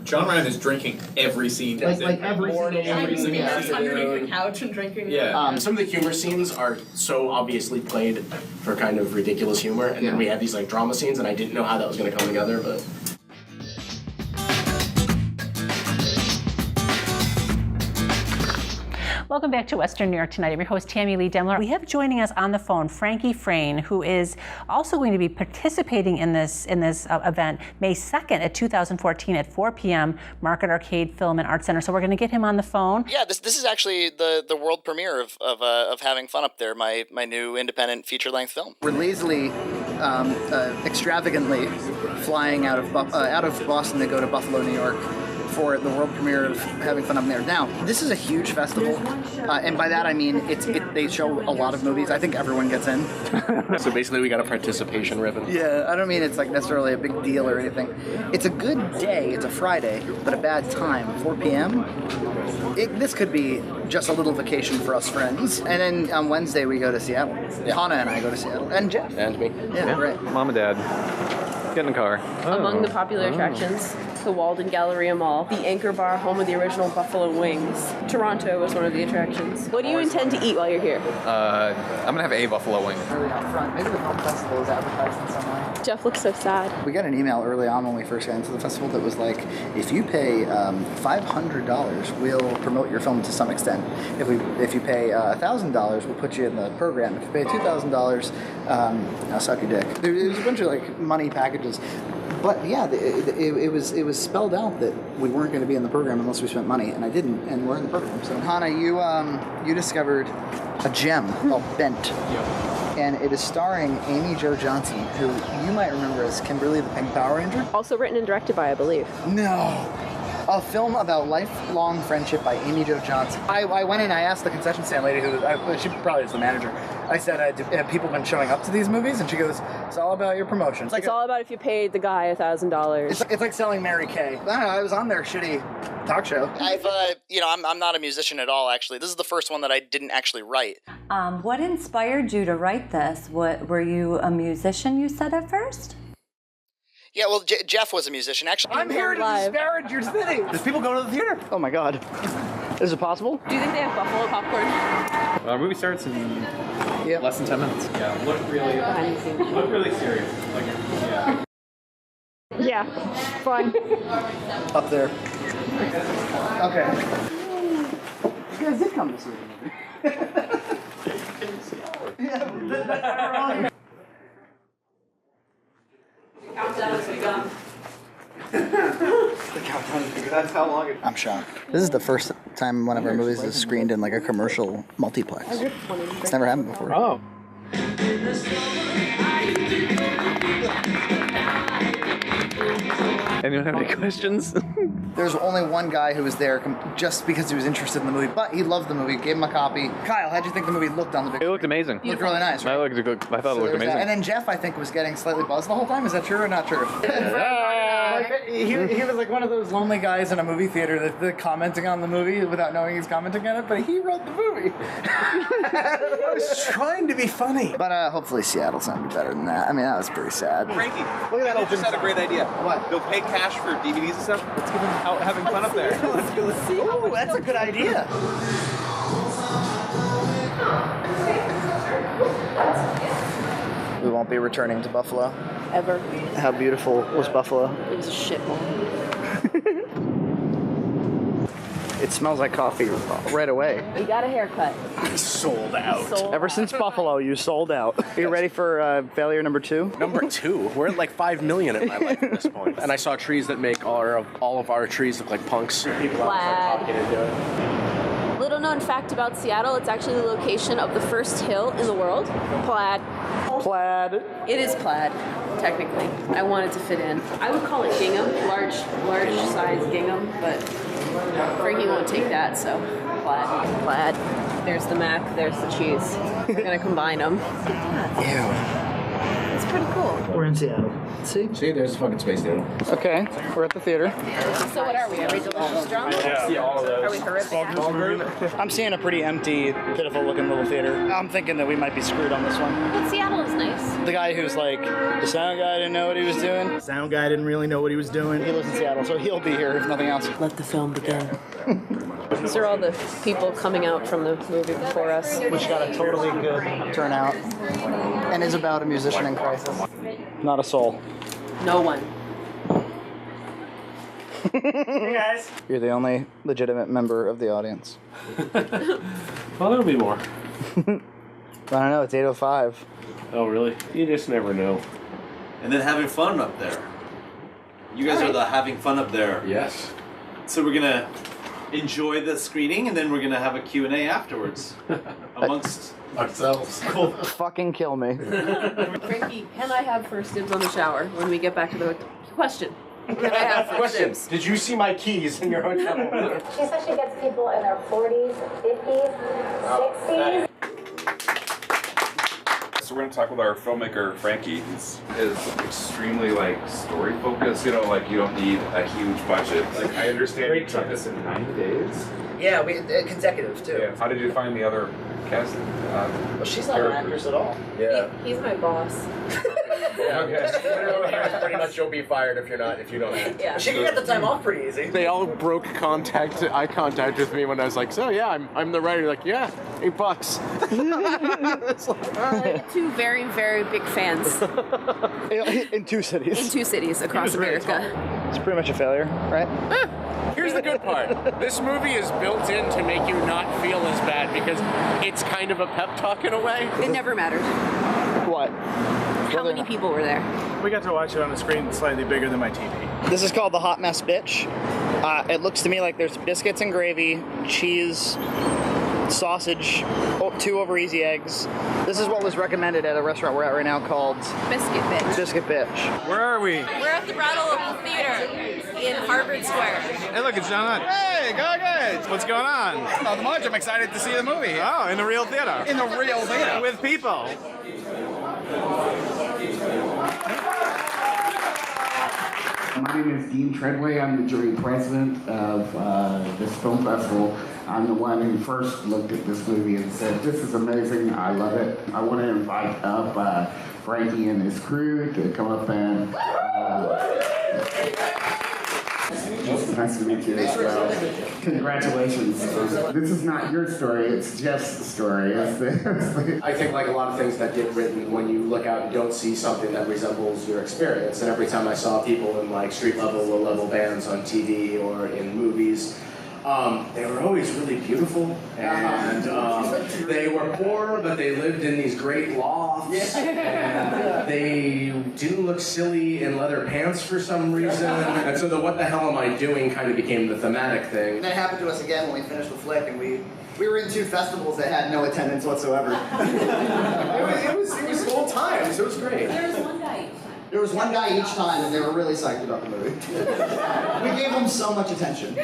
Speaker 8: John Ryan is drinking every scene.
Speaker 12: Like every
Speaker 8: single
Speaker 6: scene. Underneath the couch and drinking.
Speaker 8: Yeah.
Speaker 7: Some of the humor scenes are so obviously played for kind of ridiculous humor, and then we had these like drama scenes, and I didn't know how that was going to come together, but.
Speaker 22: Welcome back to Western New York Tonight. I'm your host, Tammy Lee Demler. We have joining us on the phone Frankie Frayne, who is also going to be participating in this event May 2nd at 2014 at 4 p.m. Market Arcade Film and Art Center. So we're going to get him on the phone.
Speaker 18: Yeah, this is actually the world premiere of Having Fun Up There, my new independent feature-length film.
Speaker 12: We're lazily, extravagantly flying out of Boston to go to Buffalo, New York, for the world premiere of Having Fun Up There. Now, this is a huge festival, and by that I mean they show a lot of movies. I think everyone gets in.
Speaker 7: So basically we got a participation ribbon.
Speaker 12: Yeah, I don't mean it's like necessarily a big deal or anything. It's a good day, it's a Friday, but a bad time, 4 p.m. This could be just a little vacation for us friends. And then on Wednesday we go to Seattle. Yeah. Hannah and I go to Seattle. And Jeff.
Speaker 7: And me.
Speaker 12: Yeah, right.
Speaker 14: Mom and Dad. Get in the car.
Speaker 23: Among the popular attractions, the Walden Galleria Mall, the Anchor Bar, home of the original Buffalo Wings. Toronto was one of the attractions. What do you intend to eat while you're here?
Speaker 14: I'm gonna have a buffalo wing.
Speaker 12: Really up front. Maybe the film festival is advertised in some way.
Speaker 23: Jeff looks so sad.
Speaker 12: We got an email early on when we first got into the festival that was like, if you pay $500, we'll promote your film to some extent. If you pay $1,000, we'll put you in the program. If you pay $2,000, I'll suck your dick. There was a bunch of like money packages. But yeah, it was spelled out that we weren't going to be in the program unless we spent money, and I didn't, and we're in the program. So Hannah, you discovered a gem called Bent.
Speaker 8: Yep.
Speaker 12: and it is starring Amy Jo Johnson, who you might remember as Kimberly the Pink Power Ranger.
Speaker 23: Also written and directed by, I believe.
Speaker 12: No. A film about lifelong friendship by Amy Jo Johnson. I went in, I asked the concession stand lady, she probably is the manager. I said, have people been showing up to these movies? And she goes, it's all about your promotion.
Speaker 23: It's all about if you paid the guy $1,000.
Speaker 12: It's like selling Mary Kay. I don't know, I was on their shitty talk show. I'm not a musician at all, actually. This is the first one that I didn't actually write.
Speaker 1: What inspired you to write this? Were you a musician, you said at first?
Speaker 12: Yeah, well, Jeff was a musician, actually. I'm here to disparage your city. Does people go to the theater? Oh my god. Is it possible?
Speaker 23: Do you think they have buffalo popcorn?
Speaker 14: Our movie starts in less than 10 minutes. Yeah, look really serious. Like, yeah.
Speaker 20: Yeah, fun.
Speaker 12: Up there. Okay. You guys did come to see the movie. Yeah,
Speaker 23: Countdown as we go.
Speaker 12: That's how long I'm shocked. This is the first time one of our movies is screened in like a commercial multiplex. It's never happened before.
Speaker 14: Oh. Anyone have any questions?
Speaker 12: There's only one guy who was there just because he was interested in the movie, but he loved the movie, gave him a copy. Kyle, how'd you think the movie looked on the big?
Speaker 14: It looked amazing.
Speaker 12: It looked really nice, right?
Speaker 14: I thought it looked amazing.
Speaker 12: And then Jeff, I think, was getting slightly buzzed the whole time. Is that true or not true? He was like one of those lonely guys in a movie theater that's commenting on the movie without knowing he's commenting on it, but he wrote the movie. I was trying to be funny. But hopefully Seattle sounded better than that. I mean, that was pretty sad.
Speaker 5: Frankie,
Speaker 12: look at that.
Speaker 5: I just had a great idea.
Speaker 12: What?
Speaker 5: They'll pay cash for DVDs and stuff. Let's give them out having fun up there.
Speaker 12: Let's see. Oh, that's a good idea. We won't be returning to Buffalo.
Speaker 23: Ever.
Speaker 12: How beautiful was Buffalo?
Speaker 23: It was a shithole.
Speaker 12: It smells like coffee right away.
Speaker 23: You got a haircut.
Speaker 12: Sold out. Ever since Buffalo, you sold out. Are you ready for failure number 2?
Speaker 7: Number 2? We're at like 5 million in my life at this point. And I saw trees that make all of our trees look like punks.
Speaker 23: Plaid. Little known fact about Seattle, it's actually the location of the first hill in the world. Plaid.
Speaker 12: Plaid.
Speaker 23: It is plaid, technically. I wanted to fit in. I would call it gingham, large size gingham, but Frankie won't take that, so plaid. Plaid. There's the mac, there's the cheese. We're gonna combine them.
Speaker 12: Ew.
Speaker 23: It's pretty cool.
Speaker 12: We're in Seattle. See,
Speaker 7: there's a fucking space needle.
Speaker 12: Okay, we're at the theater.
Speaker 23: So what are we? Are we delicious drunk? Are we horrific?
Speaker 12: I'm seeing a pretty empty, pitiful looking little theater. I'm thinking that we might be screwed on this one.
Speaker 23: But Seattle is nice.
Speaker 12: The guy who's like, the sound guy didn't know what he was doing. The sound guy didn't really know what he was doing. He lives in Seattle, so he'll be here if nothing else.
Speaker 23: Let the film begin. These are all the people coming out from the movie before us.
Speaker 12: Which got a totally good turnout. And is about a musician in crisis. Not a soul.
Speaker 23: No one.
Speaker 12: Hey guys. You're the only legitimate member of the audience.
Speaker 10: Well, there'll be more.
Speaker 12: I don't know, it's 8:05.
Speaker 10: Oh, really? You just never know.
Speaker 5: And then having fun up there. You guys are the having fun up there.
Speaker 10: Yes.
Speaker 5: So we're gonna enjoy the screening, and then we're gonna have a Q&A afterwards amongst ourselves.
Speaker 12: Cool. Fucking kill me.
Speaker 23: Frankie, can I have first dibs on the shower when we get back to the question? Can I have first dibs?
Speaker 7: Did you see my keys in your hotel?
Speaker 16: She says she gets people in their 40s, 50s, 60s.
Speaker 14: So we're going to talk with our filmmaker, Frankie. He's extremely, story focused. You know, you don't need a huge budget. I understand you took this in 90 days.
Speaker 12: Yeah, we consecutive, too.
Speaker 14: Yeah. How did you find the other cast?
Speaker 12: Well, she's not an actress at all.
Speaker 7: Yeah.
Speaker 23: He's my boss.
Speaker 7: Okay. Pretty much you'll be fired if you don't act.
Speaker 23: Yeah.
Speaker 12: She can get the time off pretty easy.
Speaker 7: They all broke eye contact with me when I was like, so yeah, I'm the writer. Like, yeah, $8. It's like,
Speaker 23: Two very, very big fans.
Speaker 12: In 2 cities.
Speaker 23: In 2 cities across America.
Speaker 12: It's pretty much a failure, right?
Speaker 7: Here's the good part. This movie is built in to make you not feel as bad because it's kind of a pep talk in a way.
Speaker 23: It never mattered.
Speaker 12: What?
Speaker 23: How many people were there?
Speaker 10: We got to watch it on a screen slightly bigger than my TV.
Speaker 12: This is called The Hot Mess Bitch. It looks to me like there's biscuits and gravy, cheese, sausage, 2 over easy eggs. This is what was recommended at a restaurant we're at right now called
Speaker 23: Biscuit Bitch.
Speaker 12: Biscuit Bitch.
Speaker 10: Where are we?
Speaker 23: We're at the Brattle Theater in Harvard Square.
Speaker 10: Hey, look, it's John Hunt. Hey, go good. What's going on?
Speaker 2: Not much. I'm excited to see the movie.
Speaker 10: Oh, in the real theater.
Speaker 2: In the real theater.
Speaker 10: With people.
Speaker 3: My name is Dean Treadway. I'm the jury president of this film festival. I'm the one who first looked at this movie and said, this is amazing, I love it. I want to invite up Frankie and his crew to come up and... Nice to meet you as well. Congratulations. This is not your story, it's Jeff's story.
Speaker 7: I think like a lot of things that get written, when you look out, you don't see something that resembles your experience. And every time I saw people in like street level, low level bands on TV or in movies, they were always really beautiful, and they were poor, but they lived in these great lofts, and they didn't look silly in leather pants for some reason, and so the what the hell am I doing kind of became the thematic thing.
Speaker 12: That happened to us again when we finished the flick, and we were in 2 festivals that had no attendance whatsoever.
Speaker 7: it was old times, it was great.
Speaker 12: There was one guy each time, and they were really psyched about the movie. We gave them so much attention.
Speaker 3: Do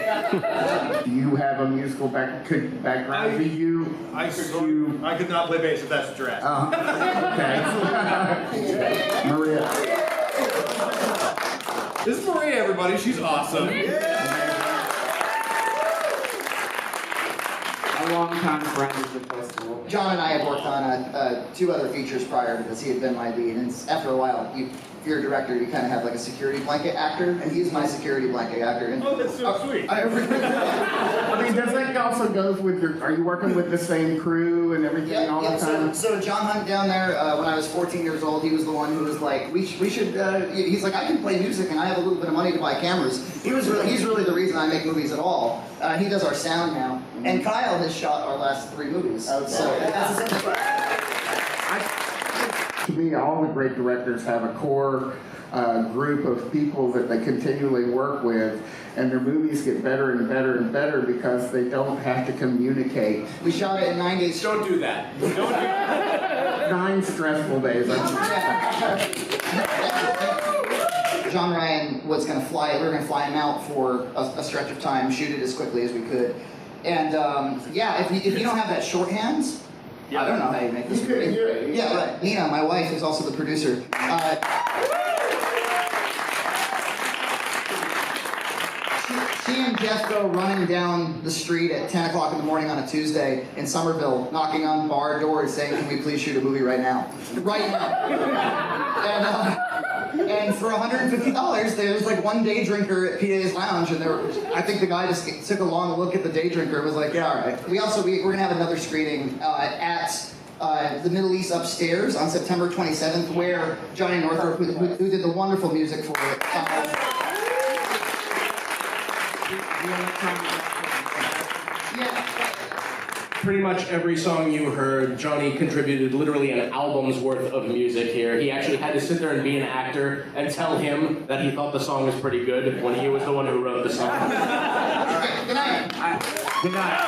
Speaker 3: you have a musical background?
Speaker 10: I could not play bass if that's what you're asking.
Speaker 3: Okay. Maria.
Speaker 10: This is Maria, everybody. She's awesome.
Speaker 3: A long-time friend of the festival.
Speaker 12: John and I had worked on 2 other features prior because he had been my lead, and after a while, if you're a director, you kind of have like a security blanket actor, and he's my security blanket actor. And,
Speaker 10: that's so sweet.
Speaker 3: I mean, does that also go with your, are you working with the same crew and everything all the time?
Speaker 12: So John Hunt down there, when I was 14 years old, he was the one who was like, we should, he's like, I can play music and I have a little bit of money to buy cameras. He's really the reason I make movies at all. He does our sound now. And Kyle has shot our last 3 movies. So
Speaker 3: to me, all the great directors have a core group of people that they continually work with, and their movies get better and better and better because they don't have to communicate.
Speaker 12: We shot it in 9 days.
Speaker 10: Don't do that. Don't do that.
Speaker 3: 9 stressful days.
Speaker 12: John Ryan was going to fly, we were going to fly him out for a stretch of time, shoot it as quickly as we could. And if you don't have that shorthand, I don't know how you make this movie. Yeah, right. Nina, my wife, is also the producer. She and Jeff go running down the street at 10 o'clock in the morning on a Tuesday in Somerville, knocking on bar doors saying, can we please shoot a movie right now? Right now. And for $150, there's like one day drinker at PA's Lounge, and I think the guy just took a long look at the day drinker and was like, yeah, all right. We're going to have another screening at the Middle East upstairs on September 27th, where Johnny Northrop, who did the wonderful music for it,
Speaker 7: Pretty much every song you heard, Johnny contributed literally an album's worth of music here. He actually had to sit there and be an actor and tell him that he thought the song was pretty good when he was the one who wrote the song.
Speaker 12: Good night.
Speaker 3: Good night.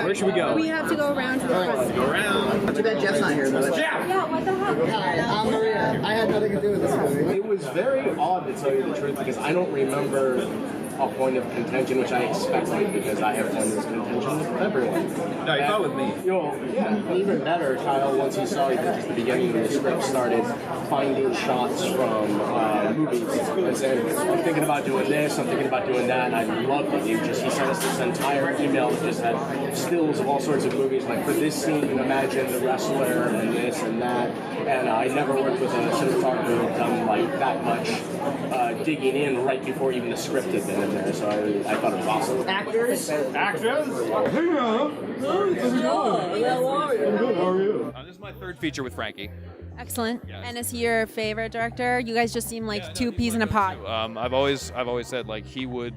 Speaker 10: Where should we go?
Speaker 23: We have to go around to the front.
Speaker 10: Go around.
Speaker 12: Too bad Jeff's not here, though.
Speaker 10: Jeff!
Speaker 23: Yeah, what the heck?
Speaker 12: Hi, I'm Maria. I had nothing to do with this movie.
Speaker 7: It was very odd, to tell you the truth, because I don't remember a point of contention, which I expected, because I have points of contention with everyone.
Speaker 10: No, you thought with me.
Speaker 7: Yeah, even better, Kyle, once he saw at the beginning of the script, started finding shots from movies and saying, I'm thinking about doing this, I'm thinking about doing that, and I loved it. He sent us this entire email that just had stills of all sorts of movies, like for this scene, imagine the wrestler and this and that, and I never worked with a cinematographer who had done like that much digging in right before even the script had been in there, so I thought it was awesome.
Speaker 23: Actors?
Speaker 10: Actors? This is my 3rd feature with Frankie.
Speaker 23: Excellent. And is he your favorite director? You guys just seem like 2 peas in a pod.
Speaker 10: I've always said like he would,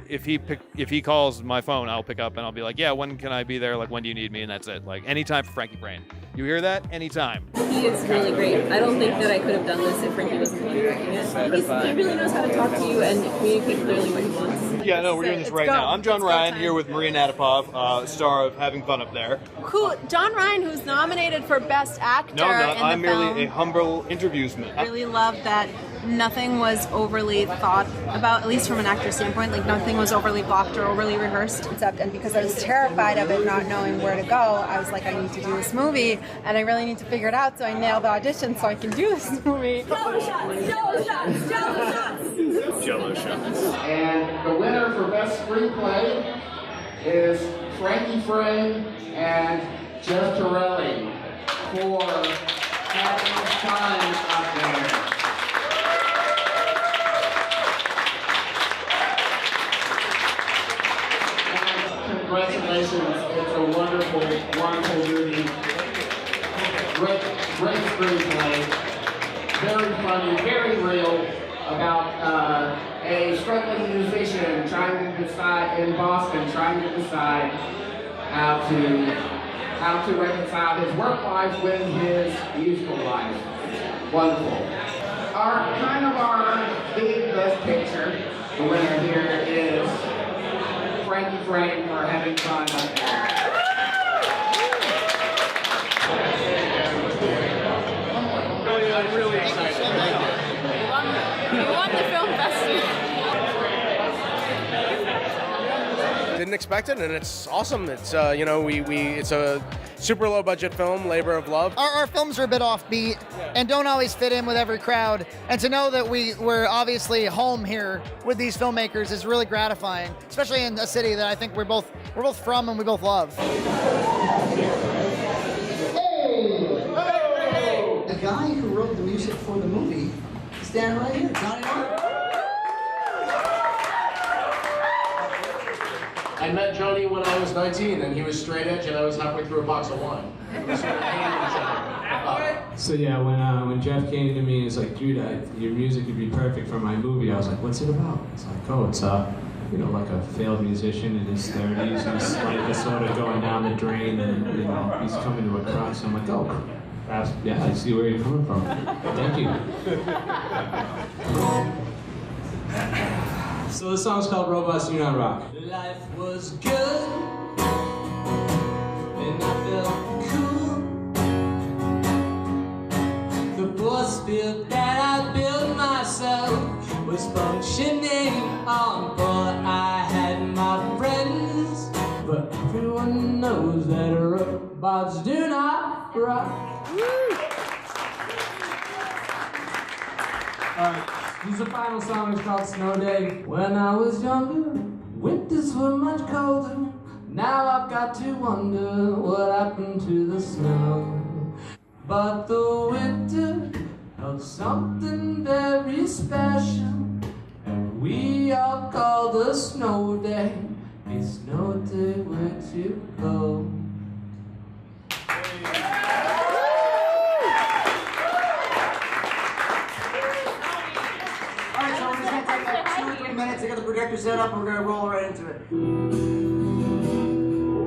Speaker 10: if he calls my phone, I'll pick up and I'll be like, yeah, when can I be there? Like, when do you need me? And that's it. Like, anytime for Frankie Brain. You hear that? Anytime.
Speaker 23: He is really great. I don't think that I could have done this if Frankie wasn't directing it. He really knows how to talk to you and communicate clearly what he wants.
Speaker 10: Yeah, no, we're doing this right now. I'm John Ryan here with Maria Natapov, star of Having Fun Up There.
Speaker 23: Who, John Ryan, who's nominated for Best Actor
Speaker 10: No,
Speaker 23: in
Speaker 10: I'm
Speaker 23: the
Speaker 10: merely
Speaker 23: film.
Speaker 10: a humble interviewsman.
Speaker 23: I really loved that nothing was overly thought about, at least from an actor standpoint. Like nothing was overly blocked or overly rehearsed. And because I was terrified of it, not knowing where to go, I was like, I need to do this movie, and I really need to figure it out. So I nailed the audition so I can do this movie.
Speaker 11: Jello shots, Jello shots, Jello shots.
Speaker 10: Jello shots.
Speaker 3: And the winner for Best Screenplay is Frankie Frame and Jeff Torelli for Having Fun Up There. And congratulations, it's a wonderful, wonderful movie. Great screenplay. Very funny, very real, about a struggling musician trying to decide in Boston, trying to decide how to reconcile his work life with his musical life. Wonderful. Our big Best Picture, the winner here is Frankie Frame for Having Fun Up There.
Speaker 10: Really excited.
Speaker 23: You won the film festival.
Speaker 13: Didn't expect it, and it's awesome. It's it's a super low budget film, labor of love.
Speaker 12: Our films are a bit offbeat and don't always fit in with every crowd. And to know that we're obviously home here with these filmmakers is really gratifying, especially in a city that I think we're both from and we both love.
Speaker 17: The guy who wrote the music for the movie is standing right here, Johnny Martin.
Speaker 7: I met Johnny when I was 19, and he was straight edge, and I was halfway through a box of wine.
Speaker 19: So yeah, when Jeff came to me and was like, dude, your music would be perfect for my movie, I was like, what's it about? It's like, oh, it's like a failed musician in his 30s who's like sort of going down the drain, and he's coming to a crux. I'm like, oh, perhaps, yeah, I see where you're coming from. Thank you. So the song's called Robots Do Not Rock. Life was good, and I felt cool. The force field that I built myself was functioning on board. I had my friends, but everyone knows that robots do not rock. Alright, this is the final song. It's called Snow Day. When I was younger, winters were much colder. Now I've got to wonder what happened to the snow. But the winter held something very special, and we all call the snow day. Hey, snow day, where'd you go?
Speaker 17: Alright, so we're just gonna take like 2 or 3 minutes to get the projector set up and we're gonna roll right into it.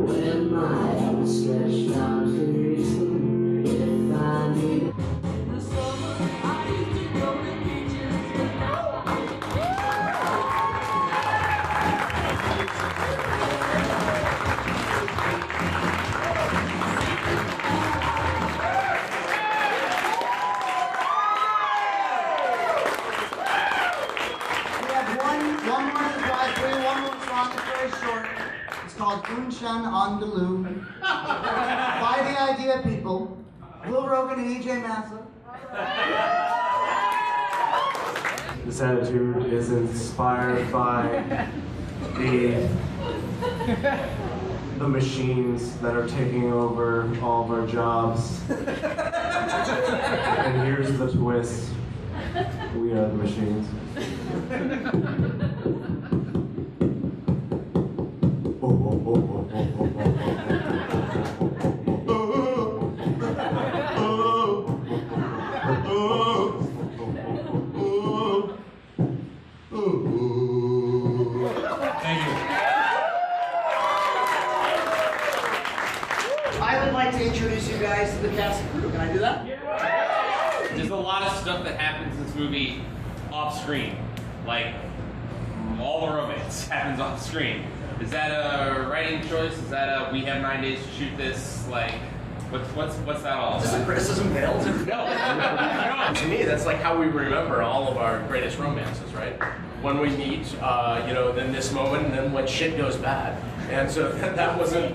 Speaker 17: When my head stretched out to reach the moon, if I need the summer, I used to go to beaches, but now It's called Unshan on the Loop by the Idea People, Will Rogan and EJ Massa.
Speaker 19: This attitude is inspired by the machines that are taking over all of our jobs. And here's the twist. We are the machines.
Speaker 17: Thank you. I would like to introduce you guys to the cast and crew. Can I do that?
Speaker 9: There's a lot of stuff that happens in this movie off screen. Like, all the romance happens off screen. Is that a writing choice? Is that a we have 9 days to shoot this? Like, what's that all about?
Speaker 7: Is this a criticism veiled? No. To me, that's like how we remember all of our greatest romances, right? When we meet, then this moment, and then when shit goes bad. And so that wasn't.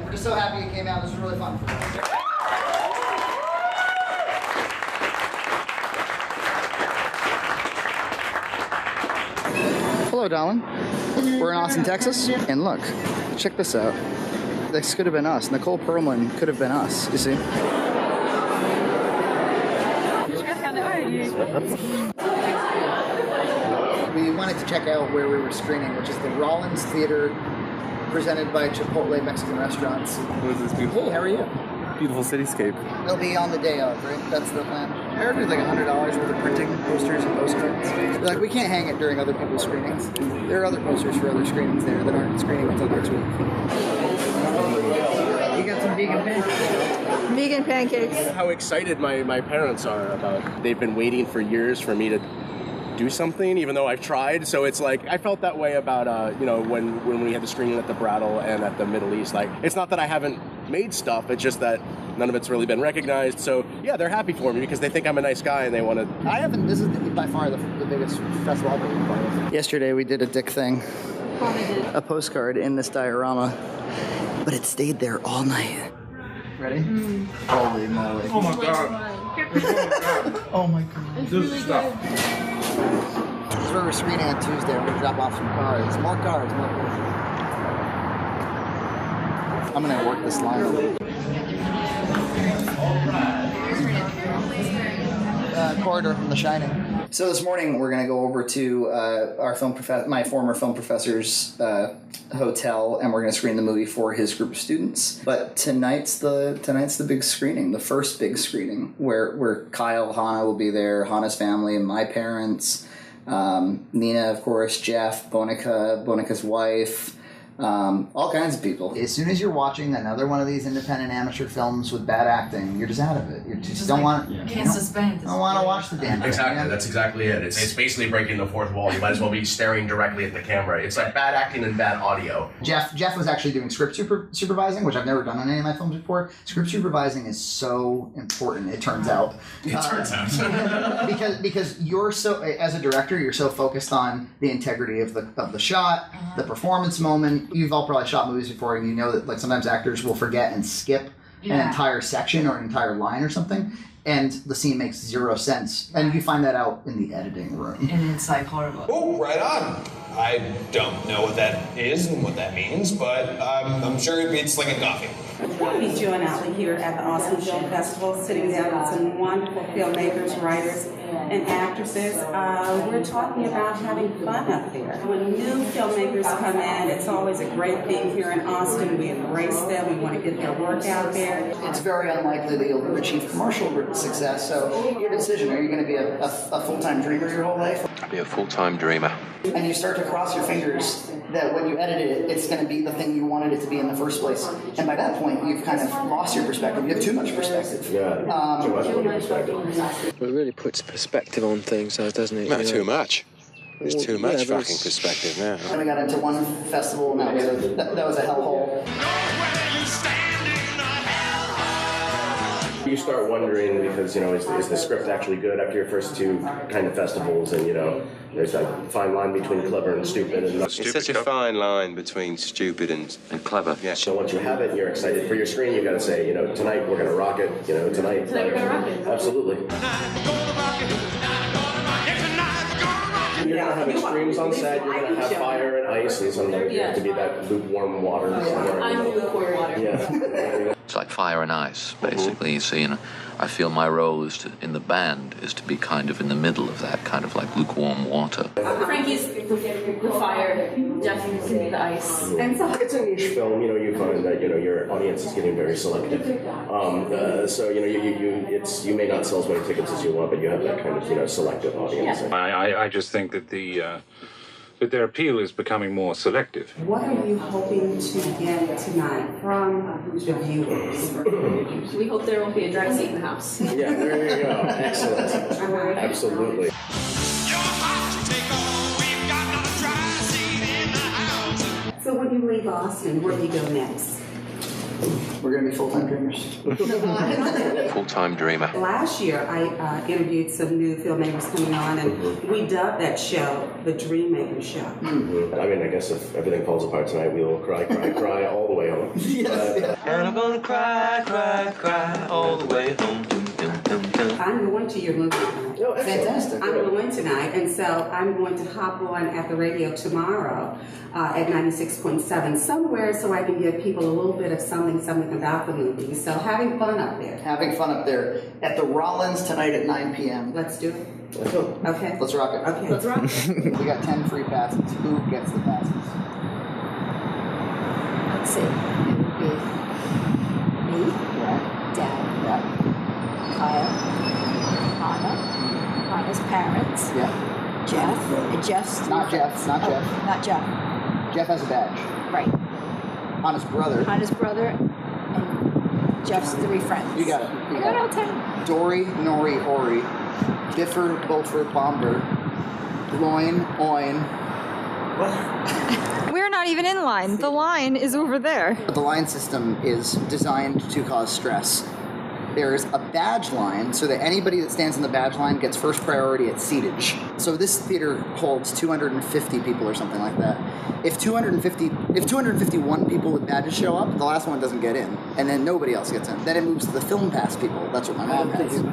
Speaker 12: We're just so happy you came out. This was really fun. Hello, darling. We're in Austin, Texas, and look, check this out. This could have been us. Nicole Perlman could have been us, you see? We wanted to check out where we were screening, which is the Rollins Theater, presented by Chipotle Mexican Restaurants.
Speaker 4: What is this beautiful?
Speaker 12: Hey, how are you?
Speaker 4: Beautiful cityscape.
Speaker 12: It'll be on the day of, right? That's the plan. I heard it's like $100 worth of printing posters and postcards. Like, we can't hang it during other people's screenings. There are other posters for other screenings there that aren't screening until next week. You got some vegan pancakes. Vegan pancakes.
Speaker 7: How excited my parents are about. They've been waiting for years for me to do something, even though I've tried. So it's like I felt that way about when we had the screening at the Brattle and at the Middle East. Like, it's not that I haven't made stuff, it's just that none of it's really been recognized. So yeah, they're happy for me because they think I'm a nice guy and they want to.
Speaker 12: This is by far the biggest festival I've been part of. Yesterday we did a dick thing. A postcard in this diorama, but it stayed there all night. Ready? Holy moly.
Speaker 14: Oh my god.
Speaker 12: Oh my god.
Speaker 14: This is stuff.
Speaker 12: This is where we're screening on Tuesday. We're going to drop off some cards. More cards, more cards. I'm going to work this line. Corridor from The Shining. So this morning we're going to go over to my former film professor's hotel, and we're going to screen the movie for his group of students. But tonight's the big screening, the first big screening, where Kyle, Hannah will be there, Hannah's family, and my parents, Nina, of course, Jeff, Bonica's wife. All kinds of people. As soon as you're watching another one of these independent amateur films with bad acting, you're just out of it. You just don't want to.
Speaker 15: Can't suspend.
Speaker 12: Don't want to watch the damn thing.
Speaker 7: Exactly, that's exactly it. It's basically breaking the fourth wall. You might as well be staring directly at the camera. It's like bad acting and bad audio.
Speaker 12: Jeff was actually doing script supervising, which I've never done on any of my films before. Script supervising is so important, it turns out. because you're so, as a director, you're so focused on the integrity of the shot, the performance moment. You've all probably shot movies before, and you know that like sometimes actors will forget and skip an entire section or an entire line or something, and the scene makes zero sense. And you find that out in the editing room.
Speaker 15: And it's like horrible.
Speaker 21: Oh, right on. I don't know what that is and what that means, but I'm sure it's like a coffee.
Speaker 24: I'll be Joe and Allie here at the Austin Film Festival, sitting down with some wonderful filmmakers, writers, and actresses. We're talking about having fun up there. When new filmmakers come in, it's always a great thing here in Austin. We embrace them. We want to get their work out there.
Speaker 12: It's very unlikely that you'll achieve commercial success, so your decision, are you going to be a full-time dreamer your whole life?
Speaker 25: I'll be a full-time dreamer.
Speaker 12: And you start to cross your fingers that when you edit it, it's going to be the thing you wanted it to be in the first place. And by that point, you've kind of lost your perspective. You have too much perspective.
Speaker 10: Yeah, too much perspective. It really puts perspective on things, doesn't it?
Speaker 25: Not too much. There's too much fucking perspective now.
Speaker 12: And we got into one festival, and that was a hellhole.
Speaker 7: You start wondering because, is the script actually good after your first two kind of festivals? And, there's a fine line between clever and stupid. And
Speaker 25: it's such a fine line between stupid and clever.
Speaker 7: Yeah. So once you have it and you're excited for your screen, you got to say, tonight we're going to rock it. Tonight we're going to rock it. Absolutely. You're going to have extremes on set. You're going to have fire and ice, and sometimes you have to be that lukewarm water.
Speaker 23: I'm lukewarm water.
Speaker 7: Yeah.
Speaker 25: It's like fire and ice, basically. So, I feel my role in the band is to be kind of in the middle of that, kind of like lukewarm water.
Speaker 23: Frankie's the fire, Jeff can be the ice.
Speaker 7: And so it's a niche film, you find that, your audience is getting very selective. So, you may not sell as many tickets as you want, but you have that kind of, selective audience.
Speaker 14: I just think that the
Speaker 4: but their appeal is becoming more selective.
Speaker 24: What are you hoping to get tonight from the viewers?
Speaker 23: We hope there won't be a dry seat in the house.
Speaker 7: Yeah, there you go. Excellent. Absolutely.
Speaker 24: So when you leave Austin, where do you go next?
Speaker 12: We're going to be full-time dreamers.
Speaker 25: Full-time dreamer.
Speaker 24: Last year, I interviewed some new filmmakers coming on, and we dubbed that show the Dreammaker Show.
Speaker 7: I mean, I guess if everything falls apart tonight, we will cry all the way home.
Speaker 25: And I'm gonna cry all the way home.
Speaker 24: I'm going to your movie tonight.
Speaker 12: Oh, fantastic.
Speaker 24: I'm going tonight, and so I'm going to hop on at the radio tomorrow at 96.7 somewhere so I can give people a little bit of something about the movie. So having fun up there.
Speaker 12: Having fun up there at the Rollins tonight at 9 p.m.
Speaker 24: Let's do it. Okay.
Speaker 12: Let's rock it.
Speaker 24: Okay. Let's rock it.
Speaker 12: We got 10 free passes. Who gets the passes?
Speaker 11: Let's see. It would be me, Dad, Kyle, Hannah, Hannah's parents, Jeff, and Jeff's...
Speaker 12: Not Jeff.
Speaker 11: Not Jeff.
Speaker 12: Jeff has a badge.
Speaker 11: Right.
Speaker 12: Hannah's brother.
Speaker 11: And Jeff's 3 friends.
Speaker 12: You got it.
Speaker 11: I got all 10.
Speaker 12: Dory, Nori, Ori, Differ, Bolfer, Bomber, Loin, Oin.
Speaker 20: We're not even in line. The line is over there.
Speaker 12: The line system is designed to cause stress. There's a badge line so that anybody that stands in the badge line gets first priority at seatage. So this theater holds 250 people or something like that. If 251 people with badges show up, the last one doesn't get in, and then nobody else gets in. Then it moves to the film pass people. That's what my mom has.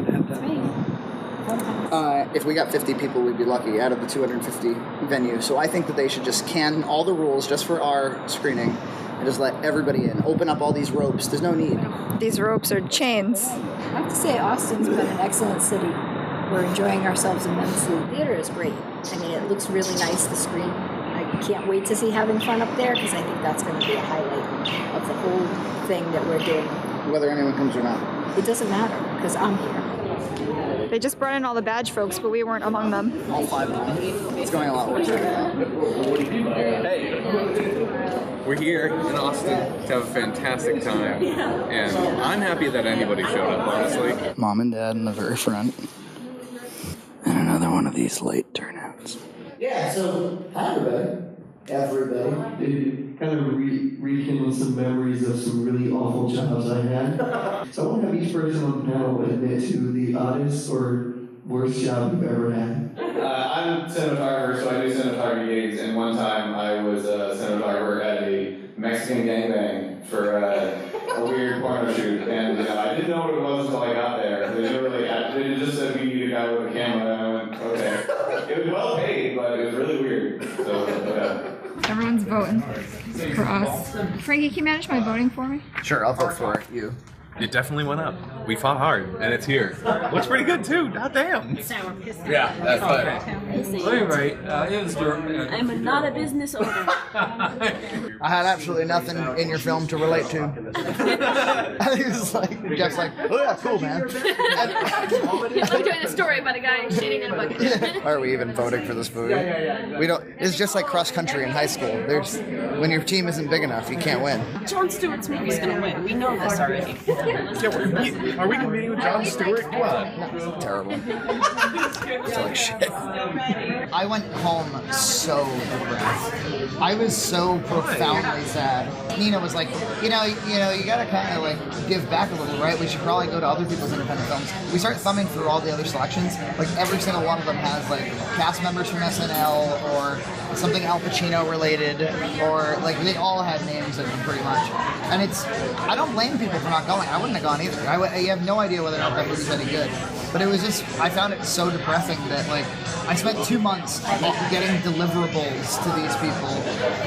Speaker 12: If we got 50 people, we'd be lucky out of the 250 venue. So I think that they should just can all the rules just for our screening and just let everybody in. Open up all these ropes. There's no need.
Speaker 20: These ropes are chains.
Speaker 11: I have to say, Austin's been an excellent city. We're enjoying ourselves immensely. The theater is great. I mean, it looks really nice, the screen. I can't wait to see Having Fun up there because I think that's going to be a highlight of the whole thing that we're doing.
Speaker 12: Whether anyone comes or not.
Speaker 11: It doesn't matter because I'm here.
Speaker 20: They just brought in all the badge folks, but we weren't among them.
Speaker 12: All 5 of them. It's going a lot worse.
Speaker 6: Hey, we're here in Austin to have a fantastic time, and I'm happy that anybody showed up, honestly.
Speaker 12: Mom and Dad in the very front. And another one of these late turnouts.
Speaker 15: Yeah, so hi everybody. It kind of rekindled some memories of some really awful jobs I had. So I want to have each person on the panel admit to the oddest or worst job you've ever had.
Speaker 18: I'm a cinematographer, so I do cinematography gigs, and one time I was a cinematographer at a Mexican gangbang for a weird porno shoot, and I didn't know what it was until I got there. They just said we need a guy with a camera, and I went, okay. It was well paid, but it was really weird. So,
Speaker 20: Everyone's voting for us. Frankie, can you manage my voting for me?
Speaker 12: Sure, I'll vote for it. You.
Speaker 6: It definitely went up. We fought hard, and it's here. Looks pretty good too. God damn. Yeah, that's fine.
Speaker 19: Anyway, it was
Speaker 23: I'm not a business owner.
Speaker 12: I had absolutely nothing in your film to relate to. He was like, Jeff's like, oh yeah, cool, man.
Speaker 23: I'm doing a story about a guy shitting in a bucket.
Speaker 12: Why are we even voting for this movie? We don't. It's just like cross country in high school. When your team isn't big enough, you can't win.
Speaker 23: Jon Stewart's movie's gonna win. We know this already.
Speaker 6: Are we competing with Jon Stewart? Come on.
Speaker 12: Terrible. It's like shit. I went home so depressed. I was so profoundly sad. Nina was like, you gotta kind of like give back a little, right? We should probably go to other people's independent films. We start thumbing through all the other selections. Like every single one of them has like cast members from SNL or something Al Pacino related, or like they all had names in them pretty much. And I don't blame people for not going. I wouldn't have gone either. You have no idea whether or not that movie's any good. But it was just, I found it so depressing that like I spent 2 months getting deliverables to these people,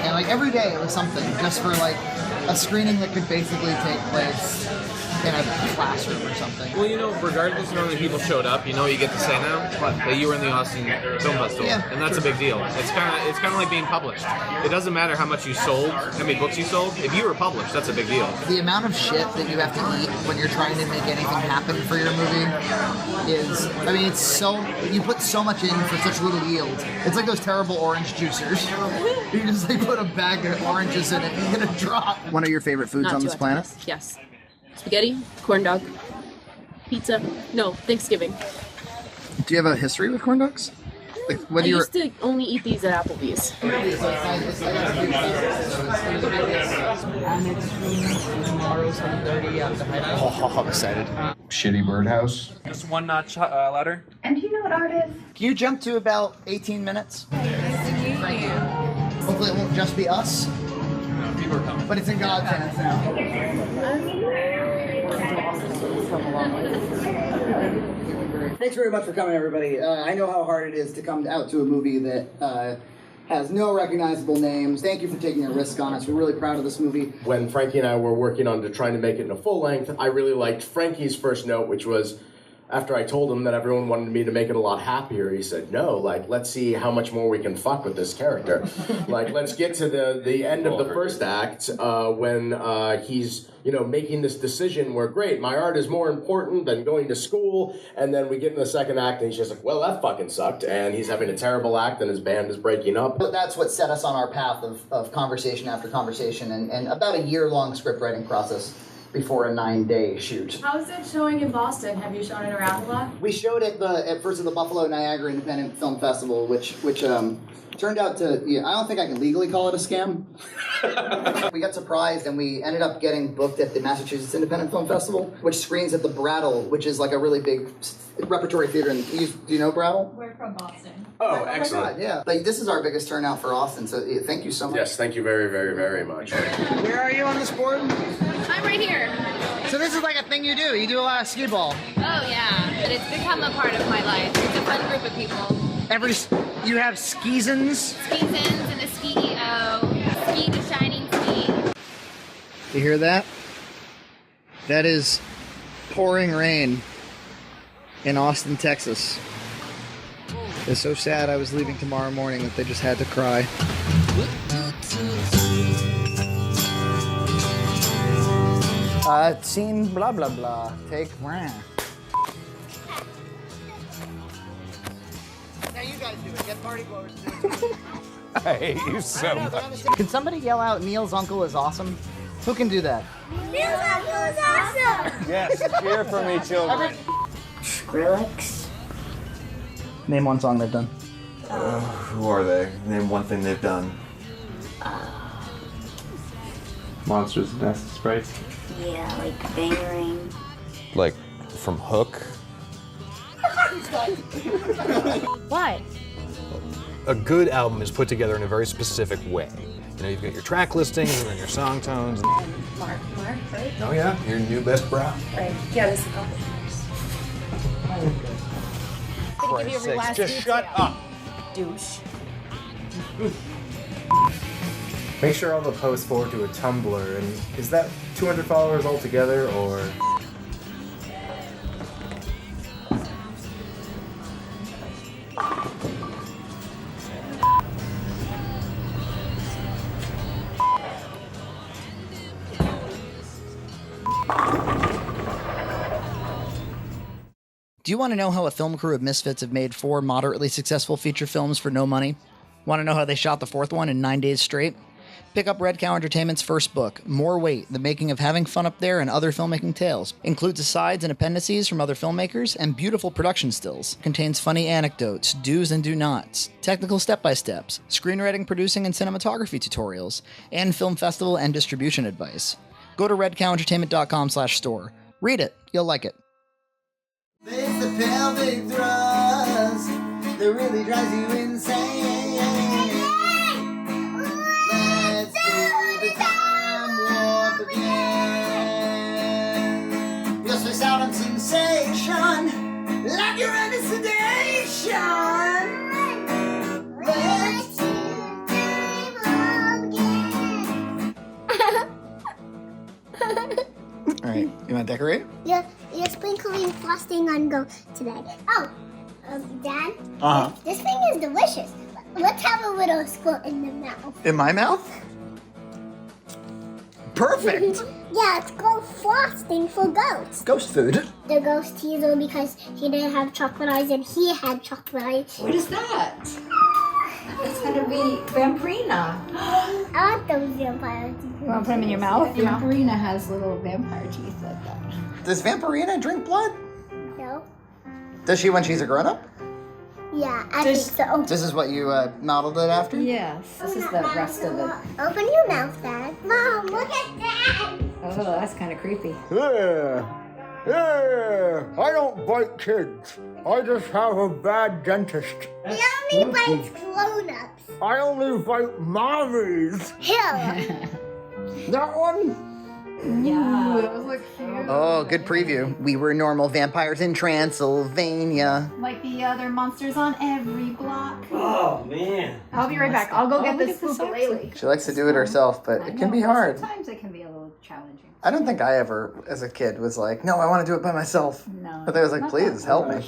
Speaker 12: and like every day it was something just for like a screening that could basically take place in a classroom or something.
Speaker 6: Well, you know, regardless of how many people showed up, you know what you get to say now? That you were in the Austin Film Festival.
Speaker 12: Yeah.
Speaker 6: And that's a big deal. It's kind of like being published. It doesn't matter how much you sold, how many books you sold. If you were published, that's a big deal.
Speaker 12: The amount of shit that you have to eat when you're trying to make anything happen for your movie is, I mean, it's so, you put so much in for such little yield. It's like those terrible orange juicers. You just like put a bag of oranges in it and get a drop. One of your favorite foods
Speaker 23: Not
Speaker 12: on
Speaker 23: too
Speaker 12: this planet?
Speaker 23: Yes. Spaghetti, corn dog, pizza. No, Thanksgiving.
Speaker 12: Do you have a history with corn dogs? Like,
Speaker 23: I used to only eat these at Applebee's.
Speaker 12: And it's tomorrow, 7:30 at the Hideout. Oh, I'm excited.
Speaker 1: Shitty birdhouse.
Speaker 9: Just one notch louder.
Speaker 12: And do you know what art is? Can you jump to about 18 minutes? Hopefully it won't just be us.
Speaker 9: People are coming.
Speaker 12: But it's in God's hands now. Thanks very much for coming, everybody. I know how hard it is to come out to a movie that has no recognizable names. Thank you for taking a risk on us. We're really proud of this movie.
Speaker 7: When Frankie and I were working on trying to make it in a full length, I really liked Frankie's first note, which was, after I told him that everyone wanted me to make it a lot happier, he said, no, like, let's see how much more we can fuck with this character. Like, let's get to the end of the first act when he's, you know, making this decision where, great, my art is more important than going to school. And then we get in the second act and he's just like, well, that fucking sucked. And he's having a terrible act and his band is breaking up.
Speaker 12: But that's what set us on our path of conversation after conversation and about a year-long script writing process before a 9-day shoot.
Speaker 5: How's it showing in Boston? Have you shown it around a lot?
Speaker 12: We showed it at first at the Buffalo Niagara Independent Film Festival, which turned out to, I don't think I can legally call it a scam. We got surprised and we ended up getting booked at the Massachusetts Independent Film Festival, which screens at the Brattle, which is like a really big repertory theater. Do you know Brattle?
Speaker 5: We're from Boston.
Speaker 7: Oh,
Speaker 12: my
Speaker 7: excellent.
Speaker 12: God, yeah. But this is our biggest turnout for Austin, so thank you so much.
Speaker 7: Yes, thank you very, very, very much.
Speaker 12: Where are you on this board?
Speaker 5: I'm right here.
Speaker 12: So this is like a thing you do. You do a lot of skee ball.
Speaker 5: Oh yeah, but it's become a part of my life. It's a fun group of people.
Speaker 12: You have skeezins?
Speaker 5: Skeezins and a ski-o. Ski to shining ski.
Speaker 12: You hear that? That is pouring rain in Austin, Texas. It's so sad I was leaving tomorrow morning that they just had to cry. Scene blah blah blah. Take rah. Now you guys do it. Get party blowers to do it.
Speaker 1: I hate you so much.
Speaker 12: Can somebody yell out Neil's uncle is awesome? Who can do that?
Speaker 5: Neil's uncle is awesome!
Speaker 1: Yes, cheer for me, children.
Speaker 12: Skrillex. Name one song they've done.
Speaker 1: Who are they? Name one thing they've done.
Speaker 8: Monsters and Nest Sprites.
Speaker 16: Yeah, like Bangering.
Speaker 8: Like from Hook.
Speaker 16: What?
Speaker 8: A good album is put together in a very specific way. You know, you've got your track listings and then your song tones.
Speaker 16: Mark, right?
Speaker 1: Oh yeah, your new best bra.
Speaker 16: Right. Yeah, this is a couple years. Gonna give you every last
Speaker 1: just
Speaker 16: detail.
Speaker 1: shut up.
Speaker 16: Douche.
Speaker 8: Make sure all the posts forward to a Tumblr, and is that 200 followers altogether, or?
Speaker 12: Do you want to know how a film crew of misfits have made 4 moderately successful feature films for no money? Want to know how they shot the 4th one in 9 days straight? Pick up Red Cow Entertainment's first book, More Weight, The Making of Having Fun Up There and Other Filmmaking Tales. Includes asides and appendices from other filmmakers and beautiful production stills. Contains funny anecdotes, do's and do nots, technical step-by-steps, screenwriting, producing, and cinematography tutorials, and film festival and distribution advice. Go to redcowentertainment.com/store. Read it. You'll like it.
Speaker 17: It's the pelvic thrust that really drives you insane. Let's do the time warp again. You'll space out on sensation like you're under sedation. Let's do the time warp again.
Speaker 12: All right, you want to decorate?
Speaker 2: You're sprinkling frosting on go today. Oh, Dad, this thing is delicious. Let's have a little squirt in the mouth.
Speaker 12: In my mouth? Perfect.
Speaker 2: Yeah, it's called frosting for ghosts.
Speaker 12: Ghost food.
Speaker 2: The ghost teaser because he didn't have chocolate eyes and he had chocolate eyes.
Speaker 11: What is that? It's gonna be Vampirina.
Speaker 2: I want those vampire teeth.
Speaker 20: You want to put them in your mouth?
Speaker 11: Vampirina has little vampire teeth like that.
Speaker 12: Does Vampirina drink blood?
Speaker 2: No.
Speaker 12: Does she when she's a grown-up?
Speaker 2: Yeah, I think so.
Speaker 12: This is what you modeled it after?
Speaker 11: Yes. This is the rest of it.
Speaker 2: Open your mouth, Dad. Mom, look at that.
Speaker 11: Oh, that's kind of creepy.
Speaker 15: Yeah, I don't bite kids. I just have a bad dentist.
Speaker 2: He only bites grown-ups.
Speaker 15: I only bite mommies.
Speaker 2: Here.
Speaker 15: That one?
Speaker 20: Yeah, those look cute.
Speaker 12: Oh, good preview. We were normal vampires in Transylvania.
Speaker 20: Like the other monsters on every block.
Speaker 15: Oh, man.
Speaker 20: I'll be right back. I'll go get this ukulele.
Speaker 12: She likes to do it herself, but it can be hard.
Speaker 11: Sometimes it can be a little challenging.
Speaker 12: I don't think I ever, as a kid, was like, no, I want to do it by myself.
Speaker 11: No.
Speaker 12: But I was like, please, help me.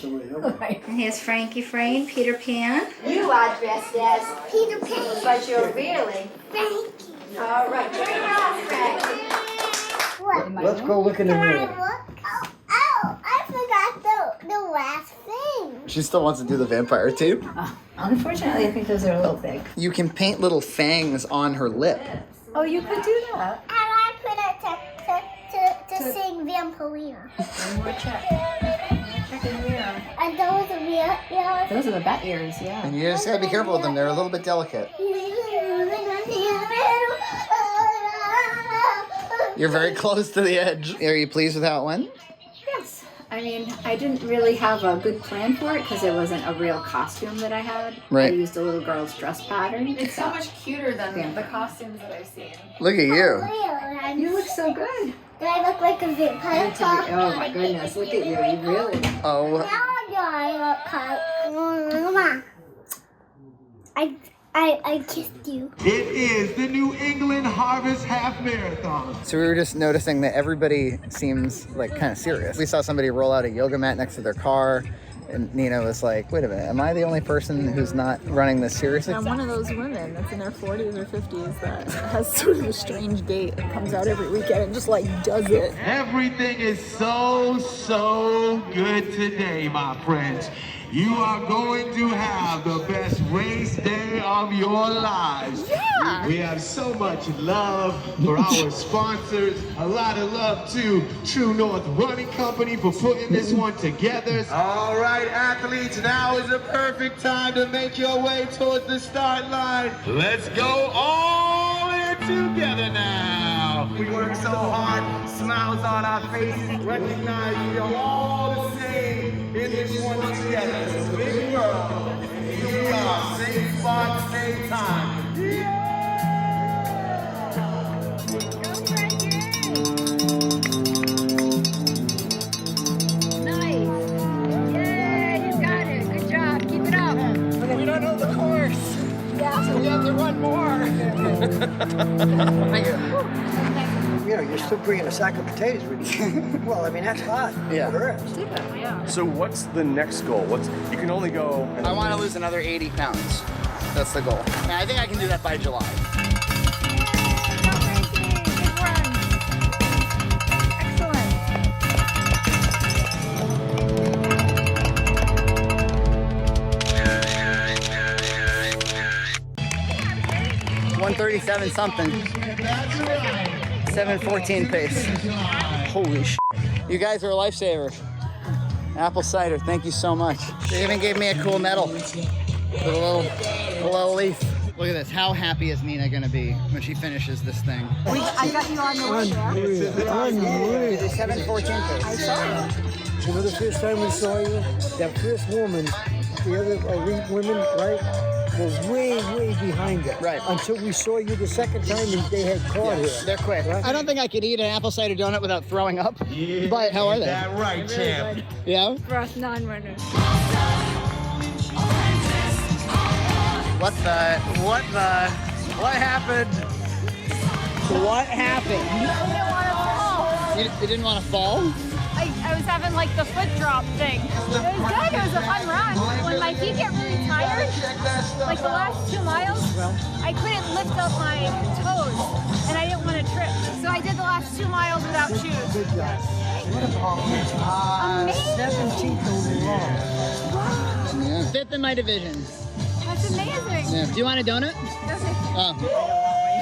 Speaker 3: Here's Frankie Frayne, Peter Pan.
Speaker 2: You are dressed as Peter Pan.
Speaker 3: But you're really.
Speaker 2: Thank you.
Speaker 3: All right, turn around, Frankie.
Speaker 2: What?
Speaker 15: Let's go look in the
Speaker 2: Can I
Speaker 15: mirror.
Speaker 2: look? Oh, I forgot the last thing.
Speaker 12: She still wants to do the vampire too.
Speaker 11: Unfortunately, I think those are a little big.
Speaker 12: You can paint little fangs on her lip.
Speaker 11: Oh, you could do that.
Speaker 2: And I put it to sing Vampirina.
Speaker 11: One more check. Check in the mirror.
Speaker 2: And those are real.
Speaker 11: Those are the bat ears, yeah.
Speaker 12: And you just gotta be careful with them. They're a little bit delicate. You're very close to the edge. Are you pleased with how it went?
Speaker 11: Yes. I mean, I didn't really have a good plan for it because it wasn't a real costume that I had.
Speaker 12: Right.
Speaker 11: I used a little girl's dress pattern.
Speaker 20: It's so much cuter than the costumes that I've seen.
Speaker 12: Look at you.
Speaker 11: You look so good.
Speaker 2: Do I look like a vampire?
Speaker 11: Oh my goodness, look at you. You really.
Speaker 12: Oh.
Speaker 2: I kissed you.
Speaker 15: It is the New England Harvest Half Marathon.
Speaker 12: So we were just noticing that everybody seems like kind of serious. We saw somebody roll out a yoga mat next to their car. And Nina was like, wait a minute, am I the only person who's not running this seriously?
Speaker 13: I'm one of those women that's in their 40s or 50s that has sort of a strange gait and comes out every weekend and just like does it.
Speaker 15: Everything is so good today, my friends. You are going to have the best race day of your lives.
Speaker 13: Yeah.
Speaker 15: We have so much love for our sponsors. A lot of love to True North Running Company for putting this one together. All right, athletes, now is the perfect time to make your way towards the start line. Let's go all in together now. We work so hard, smiles on our faces, recognize we are all the same in this one together. It's a big world. Here we are, same spot, same time.
Speaker 20: Nice. Yeah, you got it. Good job. Keep it up.
Speaker 12: We don't know the course.
Speaker 20: Yeah.
Speaker 12: So we have to run more. Thank you.
Speaker 21: You know, you're still bringing a sack of potatoes with you. Well, I mean, that's hot.
Speaker 12: Yeah.
Speaker 20: Yeah.
Speaker 10: So what's the next goal? You can only go...
Speaker 12: I want to lose another 80 pounds. That's the goal. And I think I can do that by July. Excellent. 137 something. 7:14 pace. Holy shit. You guys are a lifesaver. Apple cider, thank you so much. They even gave me a cool medal with a little leaf. Look at this. How happy is Nina gonna be when she finishes this thing?
Speaker 20: I got you on the way.
Speaker 12: 7:14 pace.
Speaker 20: I saw you.
Speaker 21: You know, the first time we saw you, that first woman, the other elite women, right, was way behind it.
Speaker 12: Right.
Speaker 21: Until we saw you the second time and they had caught her.
Speaker 12: They're quick. Right? I don't think I could eat an apple cider donut without throwing up. Yeah, but how are they?
Speaker 21: That right, champ.
Speaker 12: Yeah?
Speaker 13: For us non-runners.
Speaker 12: What happened? What happened?
Speaker 20: You didn't want to fall.
Speaker 12: You didn't want to fall?
Speaker 20: I was having like the foot drop thing. It was good. It was a fun run. When my feet get really tired, like the last 2 miles, I couldn't lift up my toes and I didn't want to trip. So I did the last 2 miles without shoes.
Speaker 12: Amazing. Yeah. 5th in my division.
Speaker 20: That's amazing.
Speaker 12: Yeah. Do you want a donut?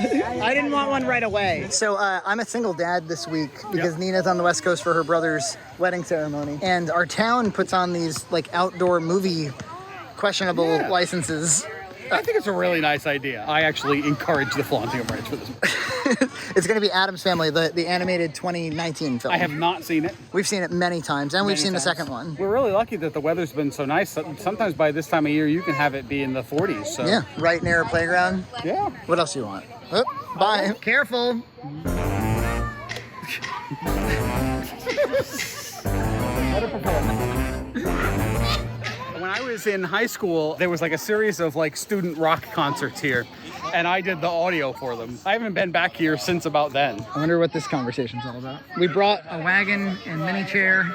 Speaker 12: I didn't want one right away. So I'm a single dad this week because Nina's on the West Coast for her brother's wedding ceremony. And our town puts on these like outdoor movie questionable licenses.
Speaker 4: I think it's a really nice idea. I actually encourage the flaunting of rights for this.
Speaker 12: It's going to be Addams Family, the animated 2019 film.
Speaker 4: I have not seen it.
Speaker 12: We've seen it many times, and we've seen the second one.
Speaker 4: We're really lucky that the weather's been so nice. Sometimes by this time of year, you can have it be in the 40s. So.
Speaker 12: Yeah, right near a playground.
Speaker 4: Yeah.
Speaker 12: What else do you want? Oh, bye. Careful.
Speaker 4: When I was in high school, there was like a series of like student rock concerts here, and I did the audio for them. I haven't been back here since about then.
Speaker 12: I wonder what this conversation's all about. We brought a wagon and mini chair.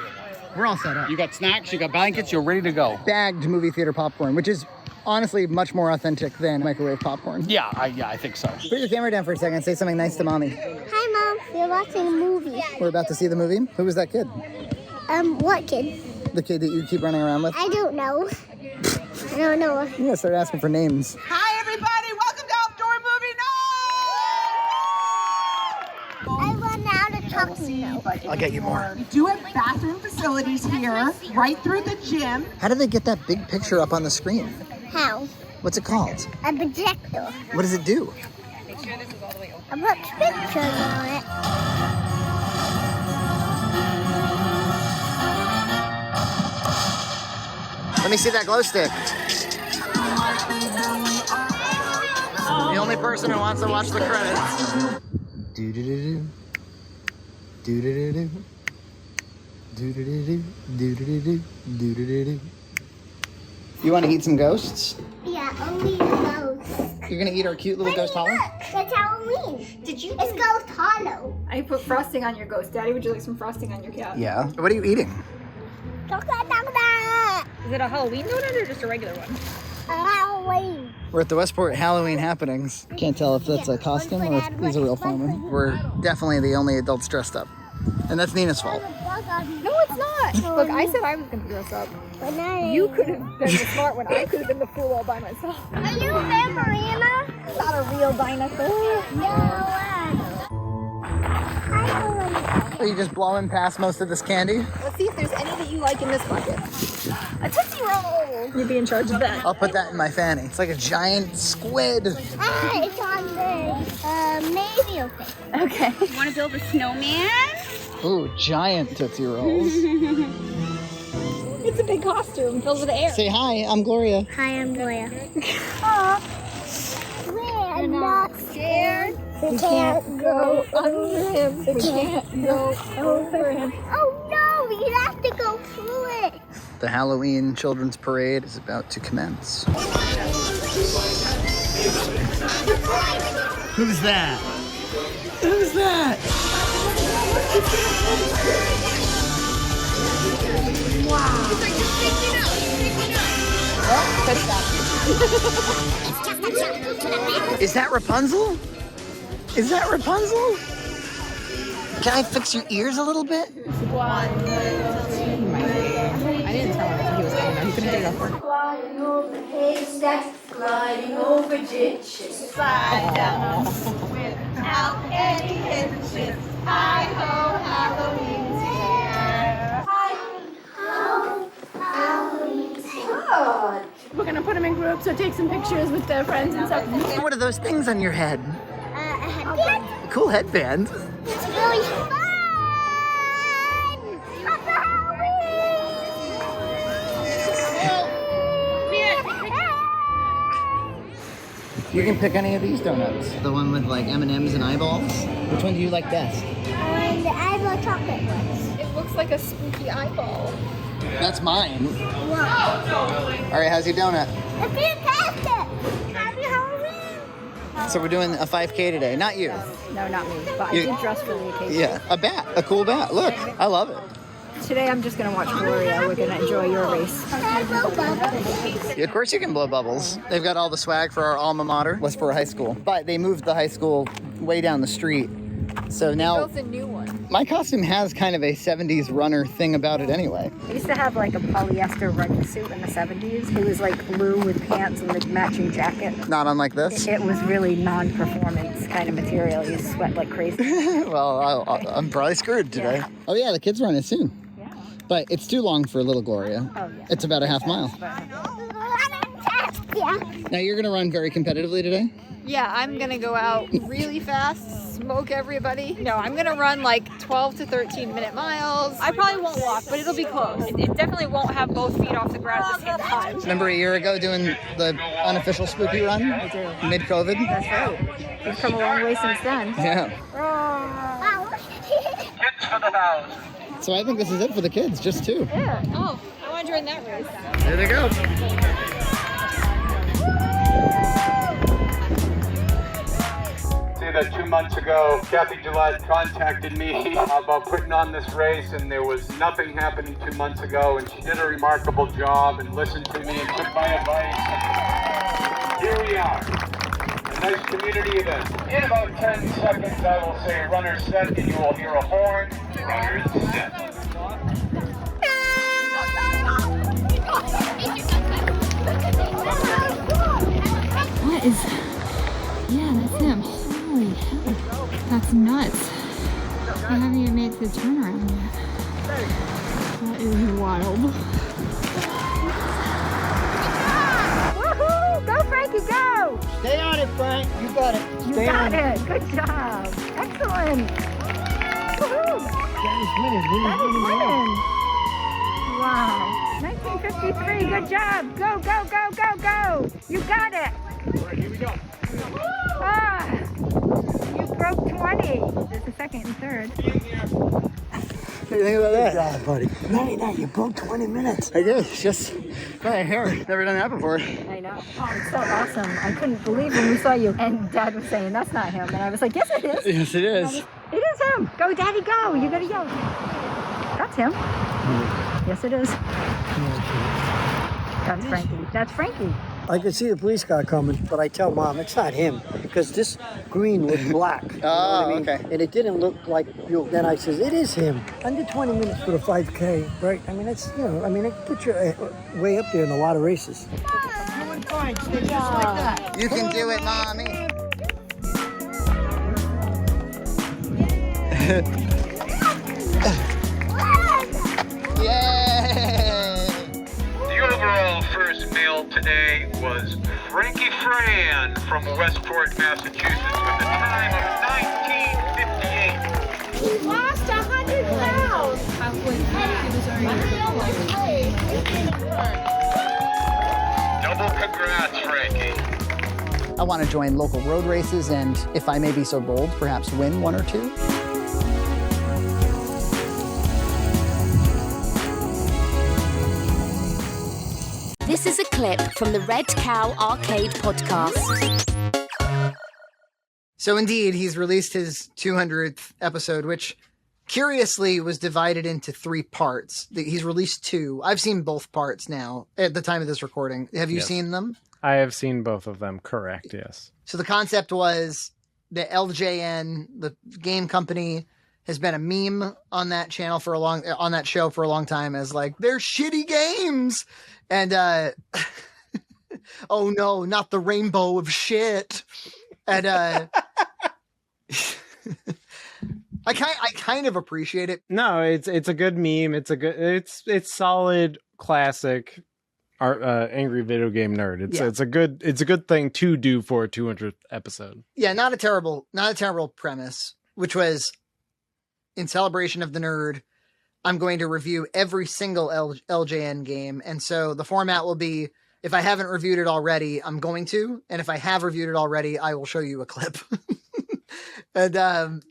Speaker 12: We're all set up.
Speaker 4: You got snacks, you got blankets, you're ready to go.
Speaker 12: Bagged movie theater popcorn, which is honestly much more authentic than microwave popcorn.
Speaker 4: Yeah, I think so.
Speaker 12: Put your camera down for a second and say something nice to Mommy.
Speaker 2: Hi, Mom. We're watching a movie.
Speaker 12: We're about to see the movie. Who was that kid?
Speaker 2: What kid?
Speaker 12: The kid that you keep running around with?
Speaker 2: I don't know. I don't know.
Speaker 12: You gotta start asking for names.
Speaker 14: Hi, everybody. Welcome to Outdoor Movie Night!
Speaker 2: I run out of chocolate.
Speaker 12: I'll get you more.
Speaker 14: We do have bathroom facilities here, right through the gym.
Speaker 12: How did they get that big picture up on the screen?
Speaker 2: How?
Speaker 12: What's it called?
Speaker 2: A projector.
Speaker 12: What does it do?
Speaker 2: I put pictures on it.
Speaker 12: Let me see that glow stick. The only person who wants to watch the credits. Do-do-do-do. Do-do-do-do. Do-do-do-do. Do-do-do-do. Do-do-do-do. You want to eat some ghosts?
Speaker 2: Yeah, only ghosts.
Speaker 12: You're going to eat our cute little ghost hollow?
Speaker 2: Look, that's Halloween. Did you? It's ghost hollow.
Speaker 20: I put frosting on your ghost. Daddy, would you like some frosting on your cat?
Speaker 12: Yeah. What are you eating?
Speaker 2: Chocolate.
Speaker 20: Is it a Halloween donut or just a regular one?
Speaker 2: Halloween.
Speaker 12: We're at the Westport Halloween happenings. Can't tell if that's a costume or if these are real firemen. We're definitely the only adults dressed up. And that's Nina's fault.
Speaker 20: No, it's not. Look, I said I was going to dress up. You could have been the smart one. I could have been the fool all by myself.
Speaker 2: Are you a Vampirina?
Speaker 20: Not a real dinosaur.
Speaker 2: No.
Speaker 12: Are you just blowing past most of this candy?
Speaker 20: Let's see if there's any that you like in this bucket. A Tootsie Roll. You'd be in charge of that.
Speaker 12: I'll put that in my fanny. It's like a giant squid.
Speaker 2: It's on there. Maybe okay.
Speaker 20: Okay.
Speaker 5: You want to build a snowman?
Speaker 12: Ooh, giant Tootsie Rolls.
Speaker 20: It's a big costume filled with air.
Speaker 12: Say hi, I'm Gloria.
Speaker 2: Hi, I'm Gloria. We're not scared. We can't go under him. We can't go over him. Oh no, we have to go through it.
Speaker 12: The Halloween Children's Parade is about to commence. Who's that? Who's that?
Speaker 2: Wow. It's like just picking up.
Speaker 12: Is that Rapunzel? Is that Rapunzel? Can I fix your ears a little bit?
Speaker 23: I didn't tell him he was coming. He couldn't get it off work.
Speaker 2: Flying over haystacks, gliding over ditches, slide down without any hesitation. Hi-ho, Halloween's here. Hi-ho, Halloween's here.
Speaker 20: We're going to put them in groups so take some pictures with their friends and stuff.
Speaker 12: What are those things on your head?
Speaker 2: A headband.
Speaker 12: Cool headband.
Speaker 2: It's really fun. Happy Halloween.
Speaker 12: You can pick any of these donuts. The one with like M&Ms and eyeballs. Which one do you like best?
Speaker 2: The eyeball chocolate ones.
Speaker 20: It looks like a spooky eyeball.
Speaker 12: That's mine.
Speaker 2: Wow.
Speaker 12: All right, how's your donut?
Speaker 2: It's fantastic. Happy Halloween.
Speaker 12: So we're doing a 5K today. Not you.
Speaker 11: No, not me. But I
Speaker 12: You-
Speaker 11: did dress for the occasion.
Speaker 12: Yeah, a bat. A cool bat. Look, I love it.
Speaker 11: Today I'm just going to watch Gloria. We're going to enjoy your race.
Speaker 12: Yeah, of course you can blow bubbles. They've got all the swag for our alma mater, Westboro High School. But they moved the high school way down the street. So now
Speaker 11: Built a new one.
Speaker 12: my costume has kind of a 70s runner thing about it anyway.
Speaker 11: I used to have like a polyester running suit in the 70s. It was like blue with pants and the matching jacket.
Speaker 12: Not unlike this.
Speaker 11: It was really non-performance kind of material. You sweat like crazy.
Speaker 12: Well, I'm probably screwed today.
Speaker 11: Yeah.
Speaker 12: Oh yeah, the kids run it soon. Yeah. But it's too long for little Gloria.
Speaker 11: Oh yeah.
Speaker 12: It's about a half mile.
Speaker 2: Yeah.
Speaker 12: Now you're gonna run very competitively today?
Speaker 20: Yeah, I'm gonna go out really fast, smoke everybody. No, I'm gonna run like 12 to 13 minute miles. I probably won't walk, but it'll be close. It definitely won't have both feet off the ground at the same time.
Speaker 12: Remember a year ago doing the unofficial spooky run?
Speaker 11: I do.
Speaker 12: Mid-COVID?
Speaker 11: That's right. We've come a long way since then.
Speaker 12: Yeah. So I think this is it for the kids, just two.
Speaker 20: Yeah. Oh, I want to join that race.
Speaker 12: There they go.
Speaker 4: Say that 2 months ago, Kathy Gillette contacted me about putting on this race, and there was nothing happening 2 months ago, and she did a remarkable job and listened to me and took my advice. Here we are. A nice community event. In about 10 seconds, I will say runner set, and you will hear a horn. Runner set.
Speaker 5: What is... Yeah, that's him. Holy hell. That's nuts. I haven't even made the turnaround yet. That is wild.
Speaker 11: Woohoo! Go, Frankie, go!
Speaker 21: Stay on it, Frank. You got it.
Speaker 11: You
Speaker 21: Stay
Speaker 11: got
Speaker 21: on it.
Speaker 11: it. Good job. Excellent. Woohoo! That is winning. Wow. 1953. Good job. Go, go, go, go, go. You got it.
Speaker 4: All right, here we go.
Speaker 11: Ah, you broke 20. There's a second and third.
Speaker 21: What do you think about that? Good job, buddy. Not only that, you broke 20 minutes.
Speaker 12: I did. It's just my hair. Never done that before.
Speaker 11: I know. Oh, it's so awesome. I couldn't believe when we saw you. And Dad was saying, that's not him. And I was like, yes, it is.
Speaker 12: Yes, it is.
Speaker 11: It is him. Go, Daddy, go. You gotta yell. That's him. Yes, it is. That's Frankie. That's Frankie.
Speaker 21: I could see the police car coming, but I tell Mom it's not him because this green looked black. You know what I mean?
Speaker 12: Okay.
Speaker 21: And it didn't look like you. Then I says it is him. Under 20 minutes for the 5K, right? I mean, it's it puts you way up there in a lot of races. Doing fine. Stay just like that.
Speaker 12: You can do it, Mommy. Yay!
Speaker 4: The overall first male today was Frankie Fran from Westport, Massachusetts, with a time of 19:58.
Speaker 2: He lost 100 pounds.
Speaker 4: Double congrats, Frankie.
Speaker 12: I want to join local road races and, if I may be so bold, perhaps win one or two.
Speaker 18: This is a clip from the Red Cow Arcade podcast.
Speaker 12: So indeed, he's released his 200th episode, which curiously was divided into 3 parts. He's released 2. I've seen both parts now at the time of this recording. Have you seen them?
Speaker 19: I have seen both of them, correct, yes.
Speaker 12: So the concept was the LJN, the game company, has been a meme on that channel on that show for a long time as like, they're shitty games. And, oh no, not the rainbow of shit. And, I kind of appreciate it.
Speaker 19: No, it's a good meme. It's solid classic angry video game nerd. It's a good thing to do for a 200th episode.
Speaker 12: Yeah, not a terrible premise, which was in celebration of the nerd. I'm going to review every single LJN game. And so the format will be, if I haven't reviewed it already, I'm going to. And if I have reviewed it already, I will show you a clip. And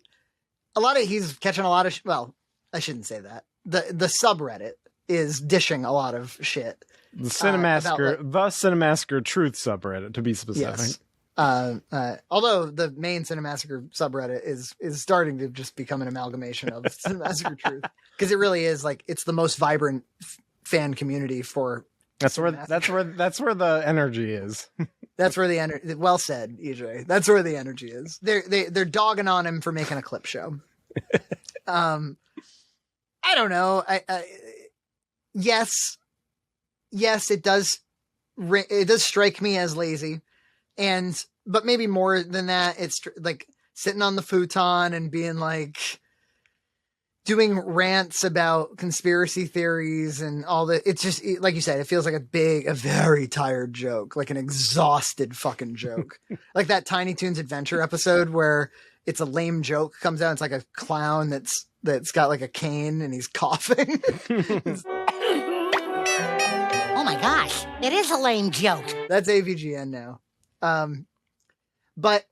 Speaker 12: he's catching a lot of, well, I shouldn't say that. The subreddit is dishing a lot of shit.
Speaker 19: The Cinemassacre Truth subreddit, to be specific.
Speaker 12: Yes.
Speaker 6: Although the main Cinemassacre subreddit is starting to just become an amalgamation of Cinemassacre truth, because it really is like it's the most vibrant fan community for.
Speaker 19: That's where the energy is.
Speaker 6: That's where the energy. Well said, EJ. That's where the energy is. They're dogging on him for making a clip show. I don't know. Yes, it does. It does strike me as lazy, but maybe more than that, it's like sitting on the futon and being like doing rants about conspiracy theories and all that. It's just like you said, it feels like a very tired joke, like an exhausted fucking joke, like that Tiny Toons Adventure episode where it's a lame joke comes out. It's like a clown that's got like a cane and he's coughing.
Speaker 21: Oh my gosh, it is a lame joke.
Speaker 6: That's AVGN now. But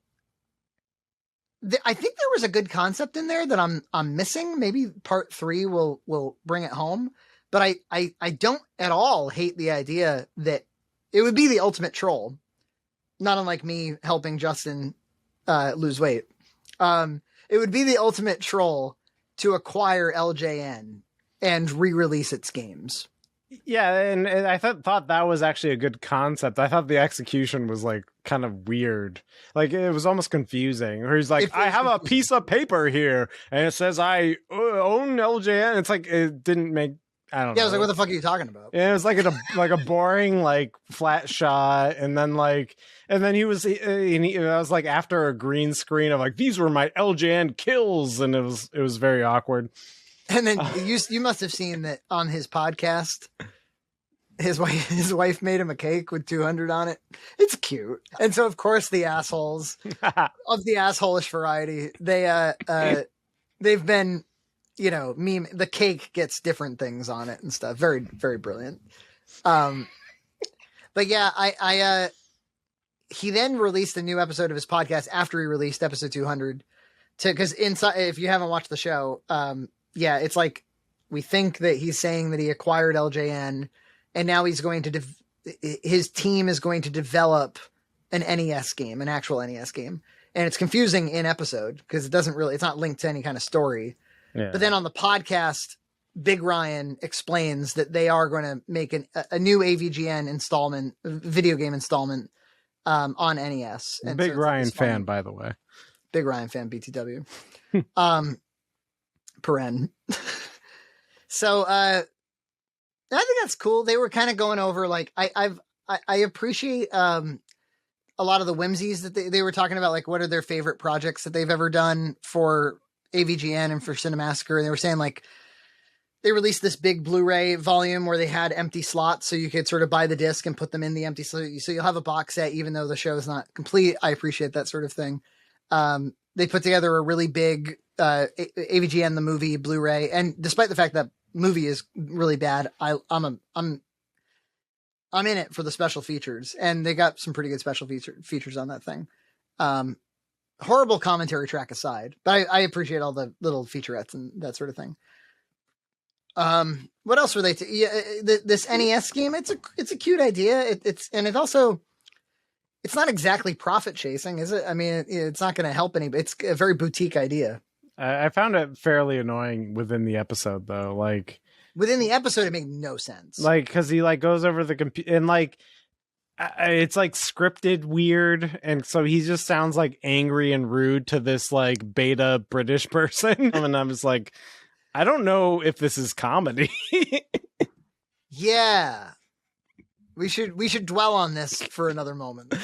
Speaker 6: I think there was a good concept in there that I'm missing. Maybe part 3 will bring it home. But I don't at all hate the idea that it would be the ultimate troll. Not unlike me helping Justin lose weight. It would be the ultimate troll to acquire LJN and re-release its games.
Speaker 19: Yeah, and I thought that was actually a good concept. I thought the execution was like kind of weird. Like it was almost confusing. Where he's like, I have a piece of paper here and it says I own LJN. It's like it didn't make I don't know.
Speaker 6: Yeah, I was like, what the fuck are you talking about?
Speaker 19: Yeah, it was like a boring like flat shot, and then he was I was like after a green screen of like these were my LJN kills, and it was very awkward.
Speaker 6: And then you must have seen that on his podcast, his wife made him a cake with 200 on it. It's cute. And so of course the assholes of the assholish variety, they've been, meme. The cake gets different things on it and stuff. Very, very brilliant. But yeah, he then released a new episode of his podcast after he released episode 200 because inside, if you haven't watched the show, yeah, it's like we think that he's saying that he acquired LJN and now he's going to his team is going to develop an NES game, an actual NES game. And it's confusing in episode because it's not linked to any kind of story. Yeah. But then on the podcast, Big Ryan explains that they are going to make a new AVGN video game installment on NES. And
Speaker 19: Big Ryan fan, by the way.
Speaker 6: Big Ryan fan, BTW. Paren. So I think that's cool. They were kind of going over like I appreciate a lot of the whimsies that they were talking about, like what are their favorite projects that they've ever done for AVGN and for Cinemassacre. And they were saying like they released this big Blu-ray volume where they had empty slots so you could sort of buy the disc and put them in the empty slot. So you'll have a box set even though the show is not complete. I appreciate that sort of thing. They put together a really big AVGN the movie Blu-ray, and despite the fact that movie is really bad, I'm in it for the special features, and they got some pretty good special features on that thing. Horrible commentary track aside, but I appreciate all the little featurettes and that sort of thing. What else were they? This NES game. It's a cute idea. It's not exactly profit chasing, is it? I mean, it's not going to help anybody. It's a very boutique idea.
Speaker 19: I found it fairly annoying within the episode, though. Like
Speaker 6: within the episode, it made no sense.
Speaker 19: Like because he like goes over the computer and like it's like scripted weird, and so he just sounds like angry and rude to this like beta British person, and I'm just like, I don't know if this is comedy.
Speaker 6: Yeah. We should dwell on this for another moment.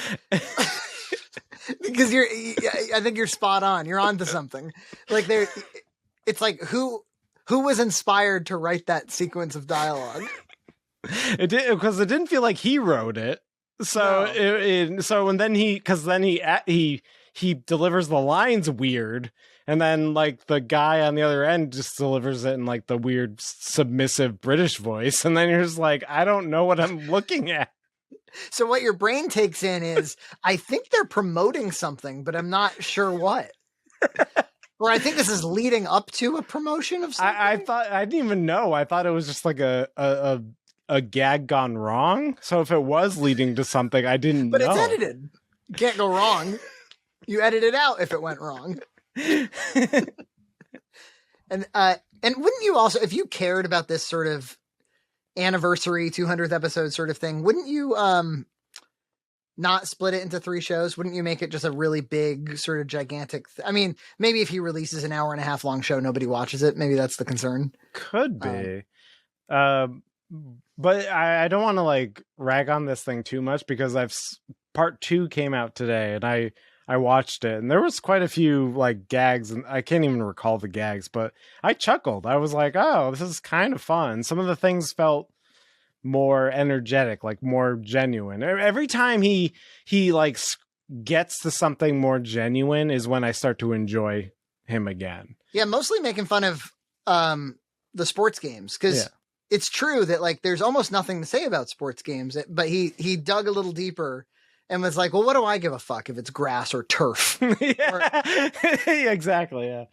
Speaker 6: Because I think you're spot on. You're onto something. Like it's like who was inspired to write that sequence of dialogue?
Speaker 19: It did because it didn't feel like he wrote it. So no. And then he delivers the lines weird, and then like the guy on the other end just delivers it in like the weird submissive British voice, and then you're just like, I don't know what I'm looking at.
Speaker 6: So what your brain takes in is, I think they're promoting something, but I'm not sure what. Or I think this is leading up to a promotion of something.
Speaker 19: I thought I didn't even know. I thought it was just like a gag gone wrong. So if it was leading to something, I didn't know.
Speaker 6: But it's edited. You can't go wrong. You edit it out if it went wrong. And wouldn't you also, if you cared about this sort of anniversary 200th episode sort of thing, wouldn't you not split it into 3 shows? Wouldn't you make it just a really big sort of gigantic I mean, maybe if he releases an hour and a half long show, nobody watches it. Maybe that's the concern.
Speaker 19: Could be. But I don't want to like rag on this thing too much because part 2 came out today and I watched it and there was quite a few like gags and I can't even recall the gags, but I chuckled. I was like, oh, this is kind of fun. Some of the things felt more energetic, like more genuine. Every time he like gets to something more genuine is when I start to enjoy him again.
Speaker 6: Yeah, mostly making fun of the sports games because it's true that like there's almost nothing to say about sports games, but he dug a little deeper and was like, well, what do I give a fuck if it's grass or turf?
Speaker 19: Yeah, exactly. Yeah.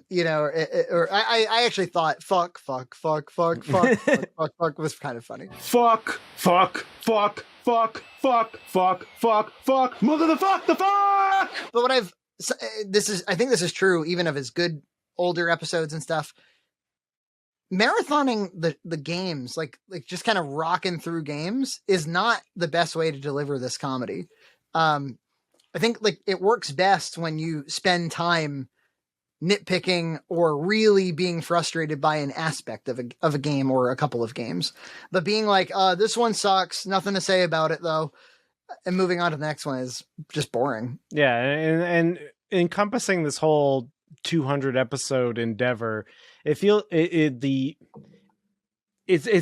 Speaker 6: You know, or I actually thought fuck was kind of funny.
Speaker 4: Fuck, mother the fuck.
Speaker 6: But what I think this is true even of his good older episodes and stuff. Marathoning the games, like just kind of rocking through games is not the best way to deliver this comedy. I think like it works best when you spend time nitpicking or really being frustrated by an aspect of a game or a couple of games, but being like, this one sucks, nothing to say about it though, and moving on to the next one is just boring.
Speaker 19: Yeah. And encompassing this whole 200 episode endeavor, it's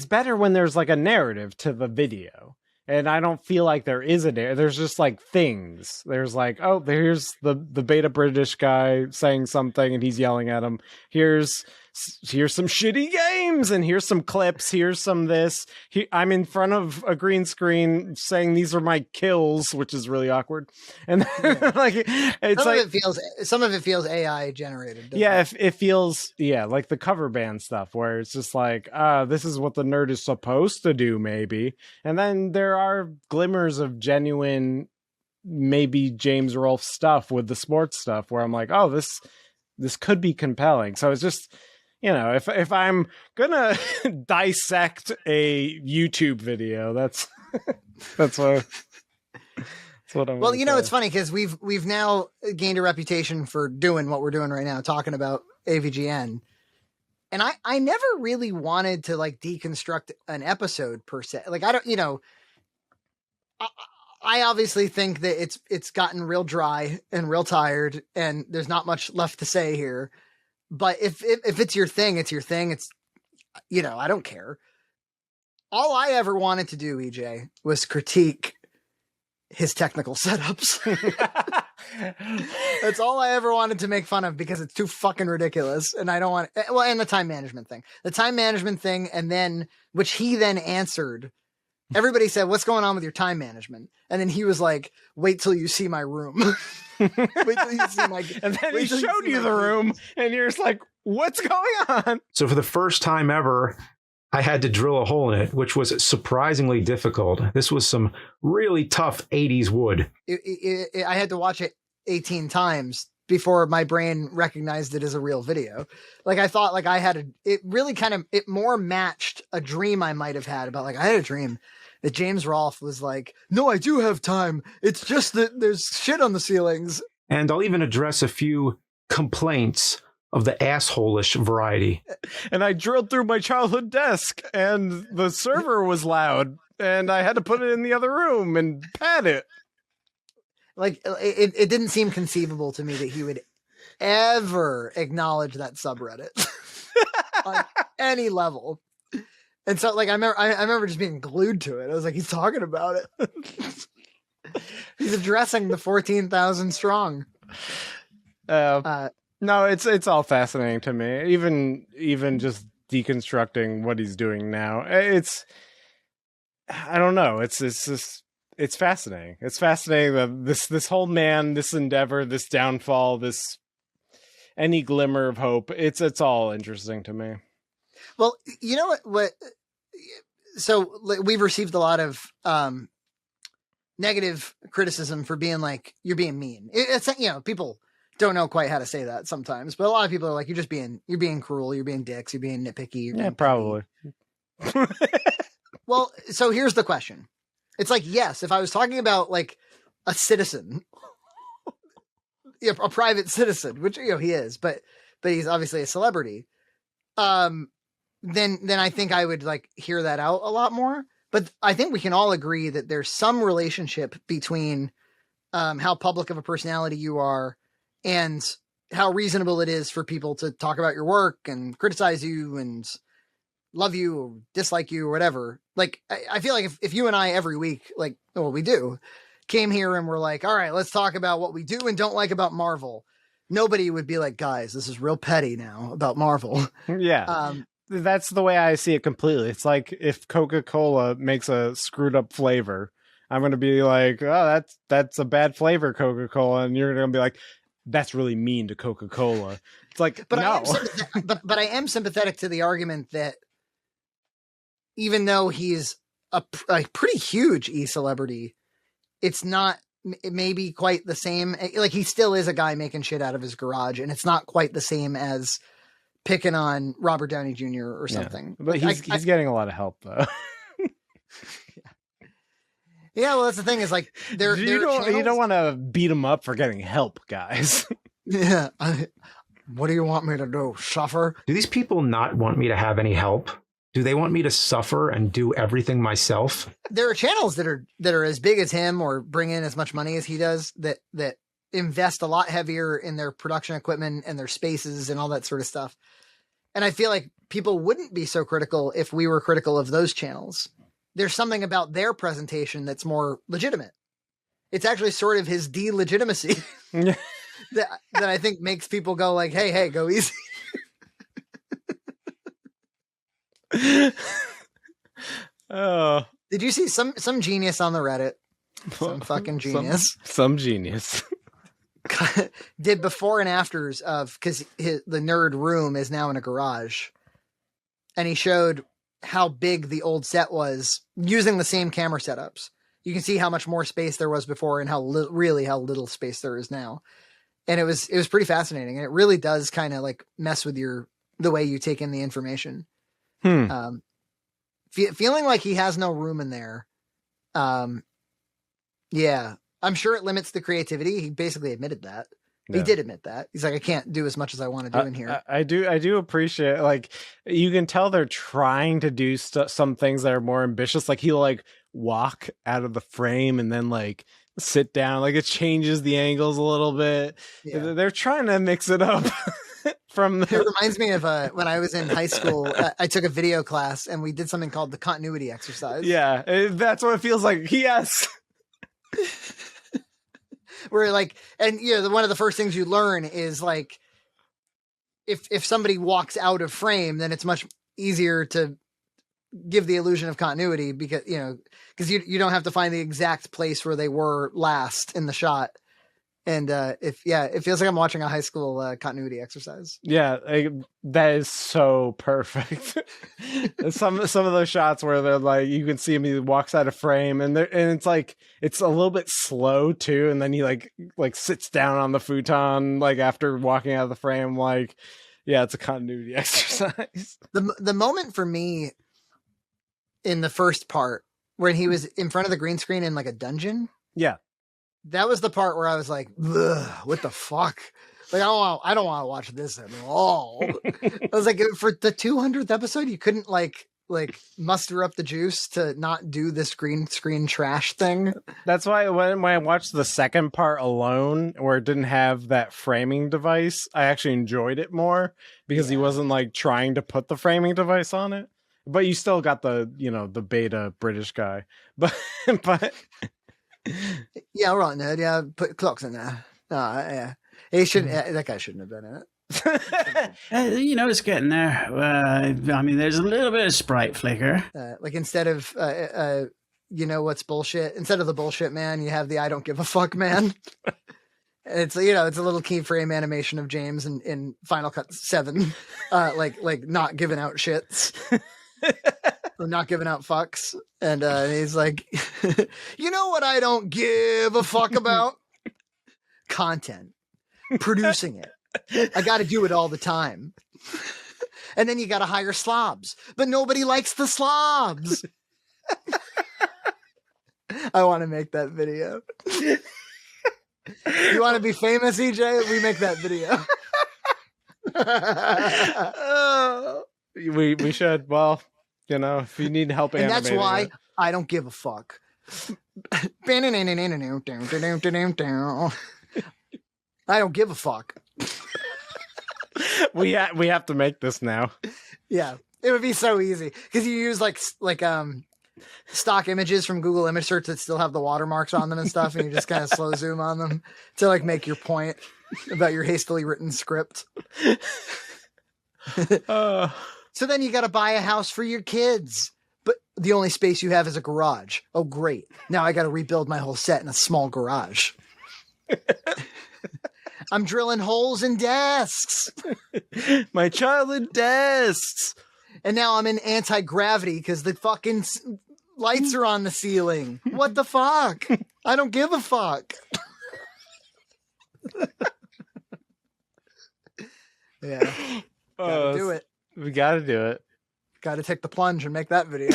Speaker 19: better when there's like a narrative to the video, and I don't feel like there is a narrative. There's just like things. There's like, oh, there's the beta British guy saying something and he's yelling at him. Here's some shitty games and here's some clips. Here's some this. I'm in front of a green screen saying these are my kills, which is really awkward. And like it's
Speaker 6: some of it feels AI generated.
Speaker 19: Yeah, it feels like the cover band stuff where it's just like, this is what the nerd is supposed to do, maybe. And then there are glimmers of genuine, maybe James Rolfe stuff with the sports stuff where I'm like, oh, this could be compelling. So it's just, you know, if I'm gonna dissect a YouTube video, that's what I'm.
Speaker 6: Well, you know, it's funny because we've now gained a reputation for doing what we're doing right now, talking about AVGN, and I never really wanted to like deconstruct an episode per se. Like I don't, you know, I obviously think that it's gotten real dry and real tired, and there's not much left to say here. But if it's your thing, it's your thing. It's, you know, I don't care. All I ever wanted to do, EJ, was critique his technical setups. That's all I ever wanted to make fun of because it's too fucking ridiculous. And I don't want it. Well, and the time management thing. And then, which he then answered. Everybody said, what's going on with your time management? And then he was like, wait till you see my room. Wait till you see my...
Speaker 19: And then he showed you the room and you're just like, what's going on?
Speaker 7: So for the first time ever, I had to drill a hole in it, which was surprisingly difficult. This was some really tough 80s wood.
Speaker 6: I had to watch it 18 times before my brain recognized it as a real video. Like I thought like it really kind of, it more matched a dream I might have had about like, I had a dream that James Rolfe was like, no, I do have time. It's just that there's shit on the ceilings.
Speaker 7: And I'll even address a few complaints of the asshole-ish variety.
Speaker 19: And I drilled through my childhood desk and the server was loud and I had to put it in the other room and pad it.
Speaker 6: Like it didn't seem conceivable to me that he would ever acknowledge that subreddit on any level. And so like I remember just being glued to it. I was like, he's talking about it. He's addressing the 14,000 strong.
Speaker 19: No, it's all fascinating to me. Even just deconstructing what he's doing now. I don't know. It's fascinating. It's fascinating that this whole man, this endeavor, this downfall, this any glimmer of hope. It's all interesting to me.
Speaker 6: Well, you know what? So we've received a lot of negative criticism for being like, you're being mean. It's, you know, people don't know quite how to say that sometimes, but a lot of people are like, you're being cruel, you're being dicks, you're being nitpicky. You're being
Speaker 19: probably.
Speaker 6: Well, so here's the question. It's like, yes, if I was talking about like a citizen, a private citizen, which, you know, he is, but he's obviously a celebrity. Then I think I would like hear that out a lot more. But I think we can all agree that there's some relationship between how public of a personality you are and how reasonable it is for people to talk about your work and criticize you and love you or dislike you or whatever. Like, I feel like if you and I every week, like, well, we do, came here and we're like, all right, let's talk about what we do and don't like about Marvel. Nobody would be like, guys, this is real petty now about Marvel.
Speaker 19: Yeah. That's the way I see it completely. It's like if Coca-Cola makes a screwed up flavor, I'm going to be like, oh, that's a bad flavor, Coca-Cola. And you're going to be like, that's really mean to Coca-Cola. It's like,
Speaker 6: but
Speaker 19: no.
Speaker 6: I am sympathetic to the argument that even though he's a pretty huge e-celebrity, it may be quite the same. Like, he still is a guy making shit out of his garage, and it's not quite the same as picking on Robert Downey Jr. or something.
Speaker 19: Yeah, but he's getting a lot of help though.
Speaker 6: Yeah, well, that's the thing is like
Speaker 19: you don't want to beat him up for getting help, guys.
Speaker 6: Yeah. What do you want me to do? Suffer?
Speaker 7: Do these people not want me to have any help? Do they want me to suffer and do everything myself?
Speaker 6: There are channels that are as big as him or bring in as much money as he does that invest a lot heavier in their production equipment and their spaces and all that sort of stuff. And I feel like people wouldn't be so critical if we were critical of those channels. There's something about their presentation that's more legitimate. It's actually sort of his delegitimacy that I think makes people go like, hey, go easy.
Speaker 19: Oh,
Speaker 6: did you see some genius on the Reddit? Some fucking genius.
Speaker 19: Some genius.
Speaker 6: Did before and afters of, because the nerd room is now in a garage, and he showed how big the old set was using the same camera setups. You can see how much more space there was before and how little space there is now. And it was pretty fascinating, and it really does kind of like mess with the way you take in the information. Feeling like he has no room in there. Yeah, I'm sure it limits the creativity. He basically admitted that. Yeah. He did admit that. He's like, I can't do as much as I want to do in here.
Speaker 19: I do appreciate, like, you can tell they're trying to do some things that are more ambitious. Like, he'll like walk out of the frame and then like sit down. Like, it changes the angles a little bit. Yeah. They're trying to mix it up. It
Speaker 6: reminds me of when I was in high school. I took a video class and we did something called the continuity exercise.
Speaker 19: Yeah, that's what it feels like. Yes.
Speaker 6: Where like, and you know, one of the first things you learn is like, if somebody walks out of frame, then it's much easier to give the illusion of continuity because you don't have to find the exact place where they were last in the shot. And it feels like I'm watching a high school continuity exercise. Yeah,
Speaker 19: that is so perfect. some of those shots where they're like, you can see him, he walks out of frame, and it's like it's a little bit slow too, and then he like sits down on the futon like after walking out of the frame. Like, yeah, it's a continuity exercise.
Speaker 6: The moment for me in the first part when he was in front of the green screen in like a dungeon.
Speaker 19: Yeah.
Speaker 6: That was the part where I was like, what the fuck? Like, I don't want to watch this at all. I was like, for the 200th episode, you couldn't like muster up the juice to not do this green screen trash thing.
Speaker 19: That's why when I watched the second part alone, where it didn't have that framing device, I actually enjoyed it more because he wasn't like trying to put the framing device on it. But you still got the beta British guy. But
Speaker 6: yeah, right, nerd. Yeah, put clocks in there. Yeah, he shouldn't. That guy shouldn't have been in it.
Speaker 1: It's getting there. I mean, there's a little bit of sprite flicker.
Speaker 6: Like instead of what's bullshit. Instead of the bullshit man, you have the I don't give a fuck man. It's it's a little keyframe animation of James in Final Cut 7, like not giving out shits. I'm not giving out fucks. And he's like, you know what I don't give a fuck about? Content. Producing it. I got to do it all the time. And then you got to hire slobs. But nobody likes the slobs. I want to make that video. You want to be famous, EJ? We make that video.
Speaker 19: We should. Well, you know, if you need help
Speaker 6: and
Speaker 19: animating
Speaker 6: that's why
Speaker 19: it.
Speaker 6: I don't give a fuck. I don't give a fuck.
Speaker 19: We have to make this now.
Speaker 6: Yeah, it would be so easy because you use like stock images from Google Image Search that still have the watermarks on them and stuff, and you just kind of slow zoom on them to like make your point about your hastily written script. So then you got to buy a house for your kids, but the only space you have is a garage. Oh, great. Now I got to rebuild my whole set in a small garage. I'm drilling holes in desks.
Speaker 19: My childhood desks.
Speaker 6: And now I'm in anti-gravity because the fucking lights are on the ceiling. What the fuck? I don't give a fuck. Yeah. Gotta do it.
Speaker 19: We gotta do it.
Speaker 6: Gotta take the plunge and make that video.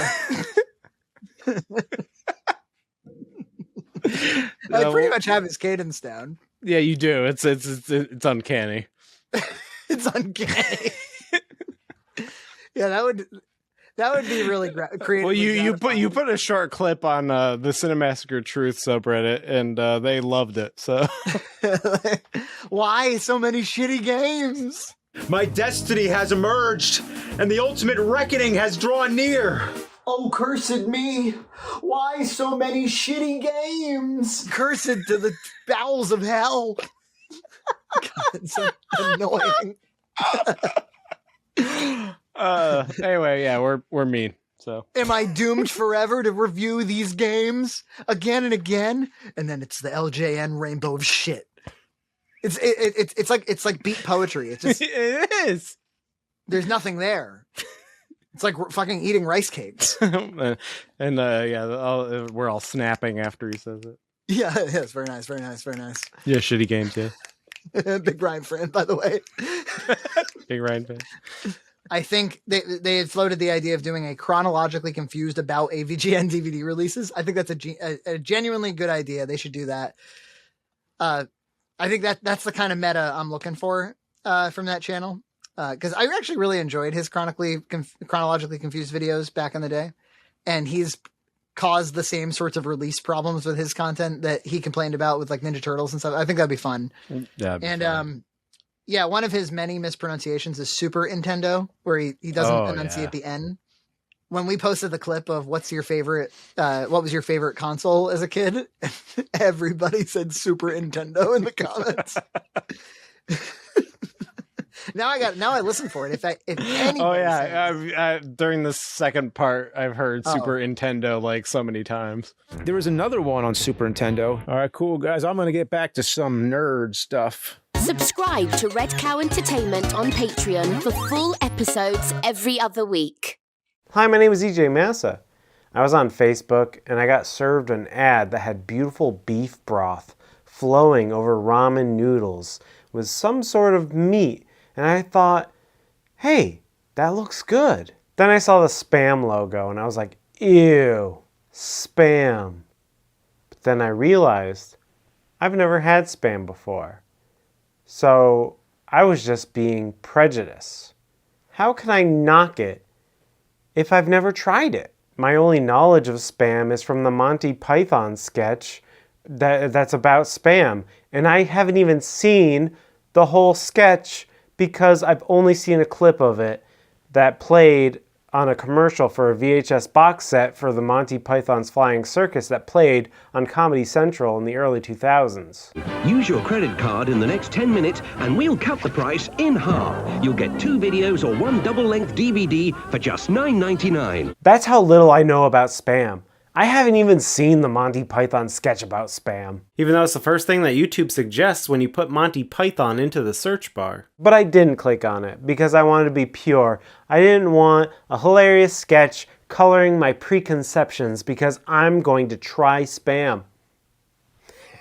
Speaker 6: I pretty much have his cadence down.
Speaker 19: Yeah, you do. It's uncanny.
Speaker 6: It's uncanny. Yeah, that would be really creative.
Speaker 19: Well, you put a short clip on the Cinemassacre Truth subreddit, and they loved it. So
Speaker 6: why so many shitty games?
Speaker 7: My destiny has emerged, and the ultimate reckoning has drawn near.
Speaker 21: Oh, cursed me. Why so many shitty games?
Speaker 6: Cursed to the bowels of hell. God, it's so annoying.
Speaker 19: Anyway, yeah, we're mean. So
Speaker 6: am I doomed forever to review these games again and again? And then it's the LJN rainbow of shit. It's like beat poetry. It's just,
Speaker 19: it is.
Speaker 6: There's nothing there. It's like fucking eating rice cakes.
Speaker 19: And we're all snapping after he says it.
Speaker 6: Yeah, it's very nice, very nice, very nice.
Speaker 19: Yeah, shitty games, yeah.
Speaker 6: Big Ryan fan, by the way.
Speaker 19: Big Ryan fan.
Speaker 6: I think they had floated the idea of doing a chronologically confused about AVGN DVD releases. I think that's a genuinely good idea. They should do that. I think that's the kind of meta I'm looking for from that channel. Because I actually really enjoyed his chronologically confused videos back in the day. And he's caused the same sorts of release problems with his content that he complained about with like Ninja Turtles and stuff. I think that'd be fun. Yeah, one of his many mispronunciations is Super Nintendo, where he doesn't enunciate the N. When we posted the clip of what was your favorite console as a kid, everybody said Super Nintendo in the comments. Now I listen for it. If anybody
Speaker 19: during the second part, I've heard Super Nintendo like so many times.
Speaker 7: There was another one on Super Nintendo. All right, cool guys. I'm gonna get back to some nerd stuff.
Speaker 18: Subscribe to Red Cow Entertainment on Patreon for full episodes every other week.
Speaker 9: Hi, my name is EJ Massa. I was on Facebook and I got served an ad that had beautiful beef broth flowing over ramen noodles with some sort of meat. And I thought, hey, that looks good. Then I saw the spam logo and I was like, ew, spam. But then I realized I've never had spam before. So I was just being prejudiced. How can I knock it if I've never tried it? My only knowledge of spam is from the Monty Python sketch that's about spam. And I haven't even seen the whole sketch because I've only seen a clip of it that played on a commercial for a VHS box set for the Monty Python's Flying Circus that played on Comedy Central in the early 2000s.
Speaker 16: Use your credit card in the next 10 minutes and we'll cut the price in half. You'll get 2 videos or 1 double-length DVD for just $9.99.
Speaker 9: That's how little I know about spam. I haven't even seen the Monty Python sketch about spam. Even though it's the first thing that YouTube suggests when you put Monty Python into the search bar. But I didn't click on it because I wanted to be pure. I didn't want a hilarious sketch coloring my preconceptions because I'm going to try Spam.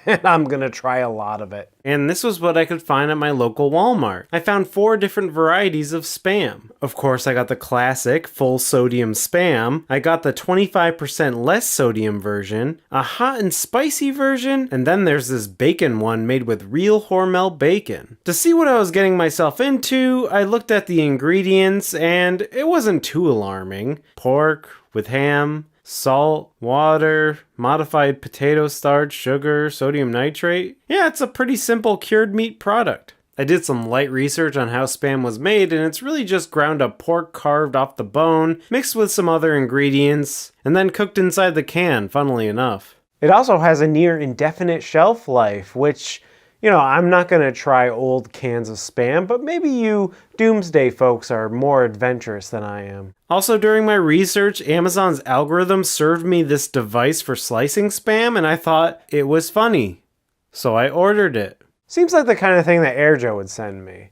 Speaker 9: And I'm gonna try a lot of it. And this was what I could find at my local Walmart. I found 4 different varieties of Spam. Of course, I got the classic full sodium Spam. I got the 25% less sodium version, a hot and spicy version, and then there's this bacon one made with real Hormel bacon. To see what I was getting myself into, I looked at the ingredients and it wasn't too alarming. Pork with ham, salt, water, modified potato starch, sugar, sodium nitrate. Yeah, it's a pretty simple cured meat product. I did some light research on how Spam was made, and it's really just ground up pork carved off the bone, mixed with some other ingredients, and then cooked inside the can, funnily enough. It also has a near indefinite shelf life, which, you know, I'm not going to try old cans of Spam, but maybe you doomsday folks are more adventurous than I am. Also, during my research, Amazon's algorithm served me this device for slicing Spam, and I thought it was funny. So I ordered it. Seems like the kind of thing that AirJoe would send me.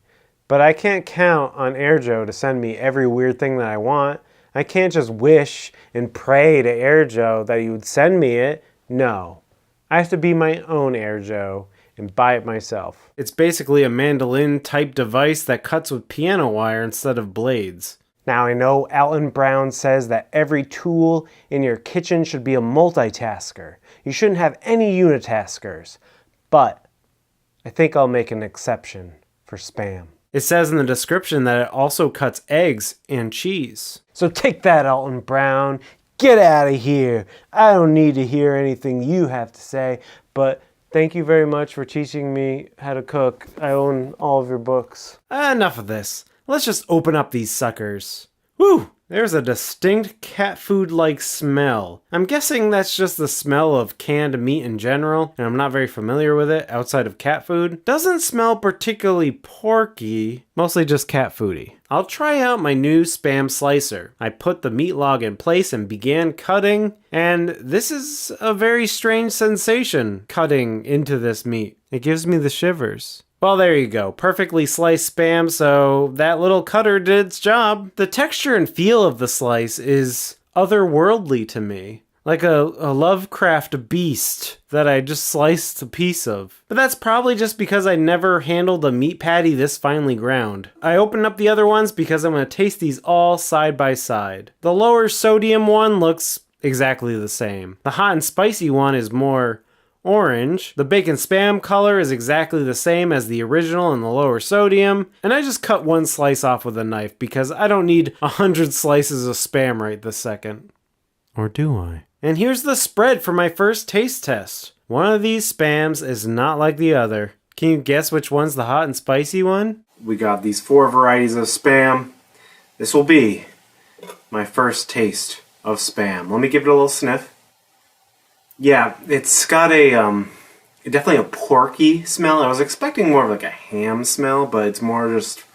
Speaker 9: But I can't count on AirJoe to send me every weird thing that I want. I can't just wish and pray to AirJoe that he would send me it. No. I have to be my own AirJoe and buy it myself. It's basically a mandolin type device that cuts with piano wire instead of blades. Now I know Alton Brown says that every tool in your kitchen should be a multitasker. You shouldn't have any unitaskers. But I think I'll make an exception for Spam. It says in the description that it also cuts eggs and cheese. So take that, Alton Brown. Get out of here. I don't need to hear anything you have to say, but thank you very much for teaching me how to cook. I own all of your books. Enough of this. Let's just open up these suckers. Whew! There's a distinct cat food-like smell. I'm guessing that's just the smell of canned meat in general, and I'm not very familiar with it outside of cat food. Doesn't smell particularly porky, mostly just cat foody. I'll try out my new Spam slicer. I put the meat log in place and began cutting, and this is a very strange sensation, cutting into this meat. It gives me the shivers. Well, there you go. Perfectly sliced Spam, so that little cutter did its job. The texture and feel of the slice is otherworldly to me. Like a Lovecraft beast that I just sliced a piece of. But that's probably just because I never handled a meat patty this finely ground. I opened up the other ones because I'm going to taste these all side by side. The lower sodium one looks exactly the same. The hot and spicy one is more orange. The bacon Spam color is exactly the same as the original in the lower sodium, and I just cut one slice off with a knife because I don't need 100 slices of Spam right this second. Or do I? And here's the spread for my first taste test. One of these Spams is not like the other. Can you guess which one's the hot and spicy one? We got these 4 varieties of Spam. This will be my first taste of Spam. Let me give it a little sniff. Yeah, it's got a definitely a porky smell. I was expecting more of like a ham smell, but it's more just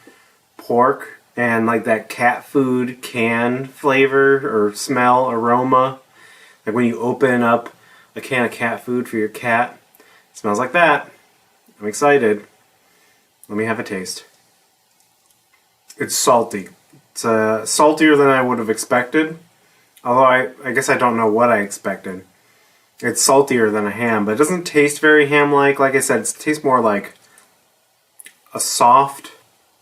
Speaker 9: pork and like that cat food can flavor or smell, aroma. Like when you open up a can of cat food for your cat, it smells like that. I'm excited. Let me have a taste. It's salty. It's saltier than I would have expected. Although I guess I don't know what I expected. It's saltier than a ham, but it doesn't taste very ham-like. Like I said, it tastes more like a soft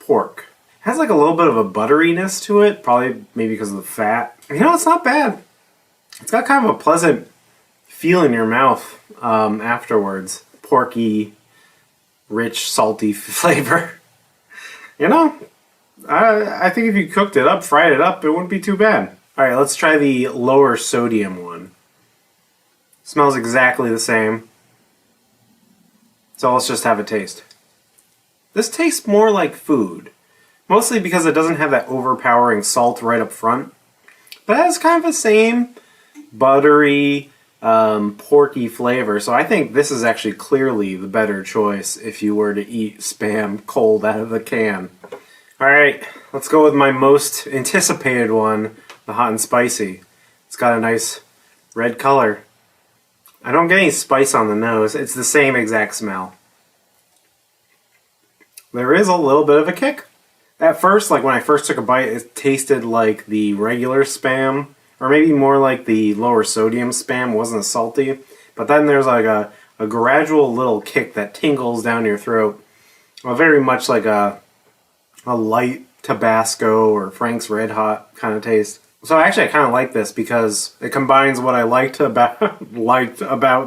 Speaker 9: pork. It has like a little bit of a butteriness to it, probably maybe because of the fat. You know, it's not bad. It's got kind of a pleasant feel in your mouth afterwards. Porky, rich, salty flavor. You know, I think if you cooked it up, fried it up, it wouldn't be too bad. Alright, let's try the lower sodium one. Smells exactly the same. So let's just have a taste. This tastes more like food. Mostly because it doesn't have that overpowering salt right up front. But it has kind of the same buttery, porky flavor. So I think this is actually clearly the better choice if you were to eat Spam cold out of the can. Alright, let's go with my most anticipated one, the hot and spicy. It's got a nice red color. I don't get any spice on the nose. It's the same exact smell. There is a little bit of a kick. At first, like when I first took a bite, it tasted like the regular Spam, or maybe more like the lower sodium Spam, wasn't salty. But then there's like a gradual little kick that tingles down your throat. Well, very much like a light Tabasco or Frank's Red Hot kind of taste. So actually I kind of like this because it combines what I liked about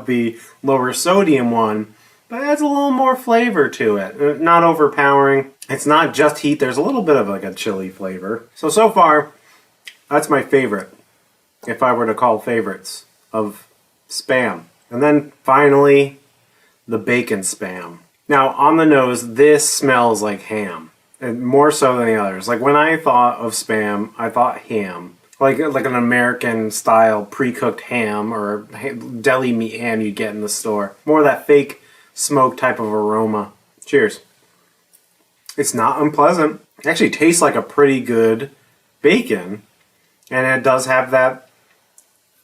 Speaker 9: the lower sodium one, but it adds a little more flavor to it. Not overpowering. It's not just heat. There's a little bit of like a chili flavor. So far, that's my favorite, if I were to call favorites, of Spam. And then finally, the bacon Spam. Now, on the nose, this smells like ham, and more so than the others. Like when I thought of Spam, I thought ham. Like an American-style pre-cooked ham or deli meat ham you get in the store. More of that fake smoke type of aroma. Cheers. It's not unpleasant. It actually tastes like a pretty good bacon. And it does have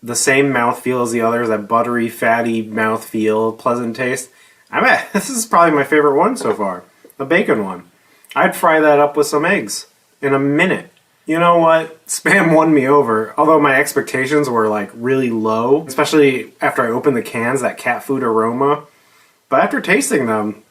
Speaker 9: the same mouthfeel as the others, that buttery, fatty mouthfeel, pleasant taste. I bet this is probably my favorite one so far. The bacon one. I'd fry that up with some eggs in a minute. You know what? Spam won me over. Although my expectations were like really low, especially after I opened the cans, that cat food aroma. But after tasting them,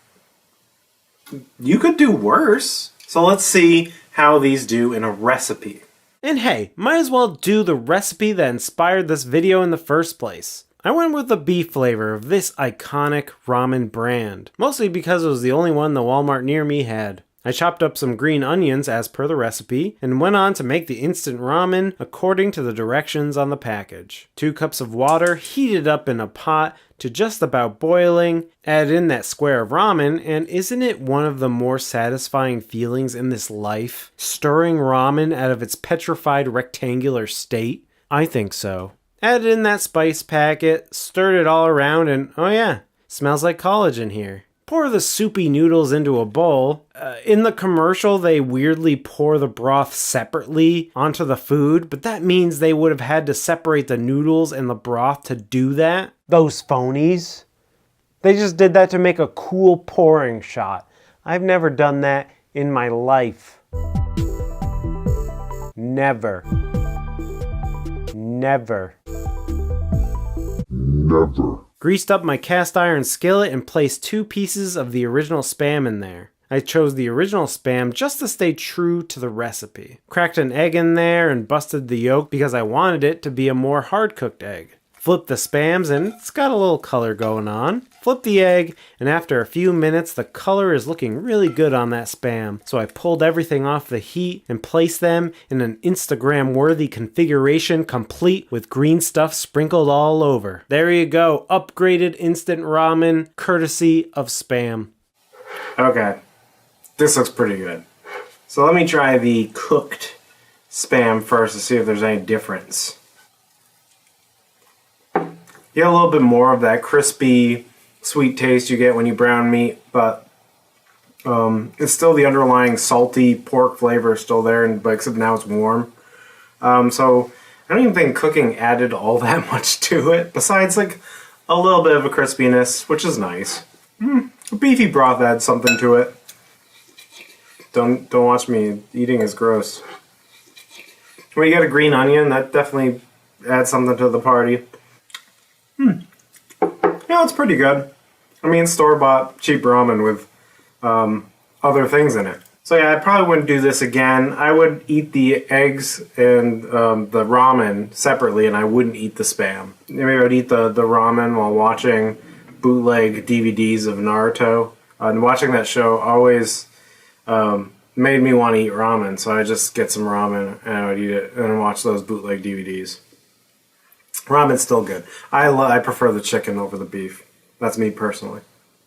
Speaker 9: you could do worse. So let's see how these do in a recipe. And hey, might as well do the recipe that inspired this video in the first place. I went with the beef flavor of this iconic ramen brand, mostly because it was the only one the Walmart near me had. I chopped up some green onions as per the recipe, and went on to make the instant ramen according to the directions on the package. 2 cups of water heated up in a pot to just about boiling, add in that square of ramen, and isn't it one of the more satisfying feelings in this life? Stirring ramen out of its petrified rectangular state? I think so. Added in that spice packet, stirred it all around, and oh yeah, smells like college in here. Pour the soupy noodles into a bowl. In the commercial, they weirdly pour the broth separately onto the food, but that means they would have had to separate the noodles and the broth to do that. Those phonies. They just did that to make a cool pouring shot. I've never done that in my life. Never. Never. Never. Greased up my cast iron skillet and placed 2 pieces of the original Spam in there. I chose the original Spam just to stay true to the recipe. Cracked an egg in there and busted the yolk because I wanted it to be a more hard-cooked egg. Flipped the Spams and it's got a little color going on. Flip the egg, and after a few minutes the color is looking really good on that Spam. So I pulled everything off the heat and placed them in an Instagram-worthy configuration complete with green stuff sprinkled all over. There you go, upgraded instant ramen courtesy of Spam. Okay, this looks pretty good. So let me try the cooked Spam first to see if there's any difference. You get a little bit more of that crispy, sweet taste you get when you brown meat, but it's still the underlying salty pork flavor is still there, but except now it's warm. So I don't even think cooking added all that much to it, besides like a little bit of a crispiness, which is nice. Beefy broth adds something to it. Don't watch me. Eating is gross. When you got a green onion, that definitely adds something to the party. Yeah, it's pretty good. I mean, store-bought cheap ramen with other things in it. So yeah, I probably wouldn't do this again. I would eat the eggs and the ramen separately, and I wouldn't eat the Spam. Maybe I would eat the ramen while watching bootleg DVDs of Naruto. And watching that show always made me want to eat ramen, so I just get some ramen and I would eat it and watch those bootleg DVDs. Ramen's still good. I prefer the chicken over the beef. That's me personally.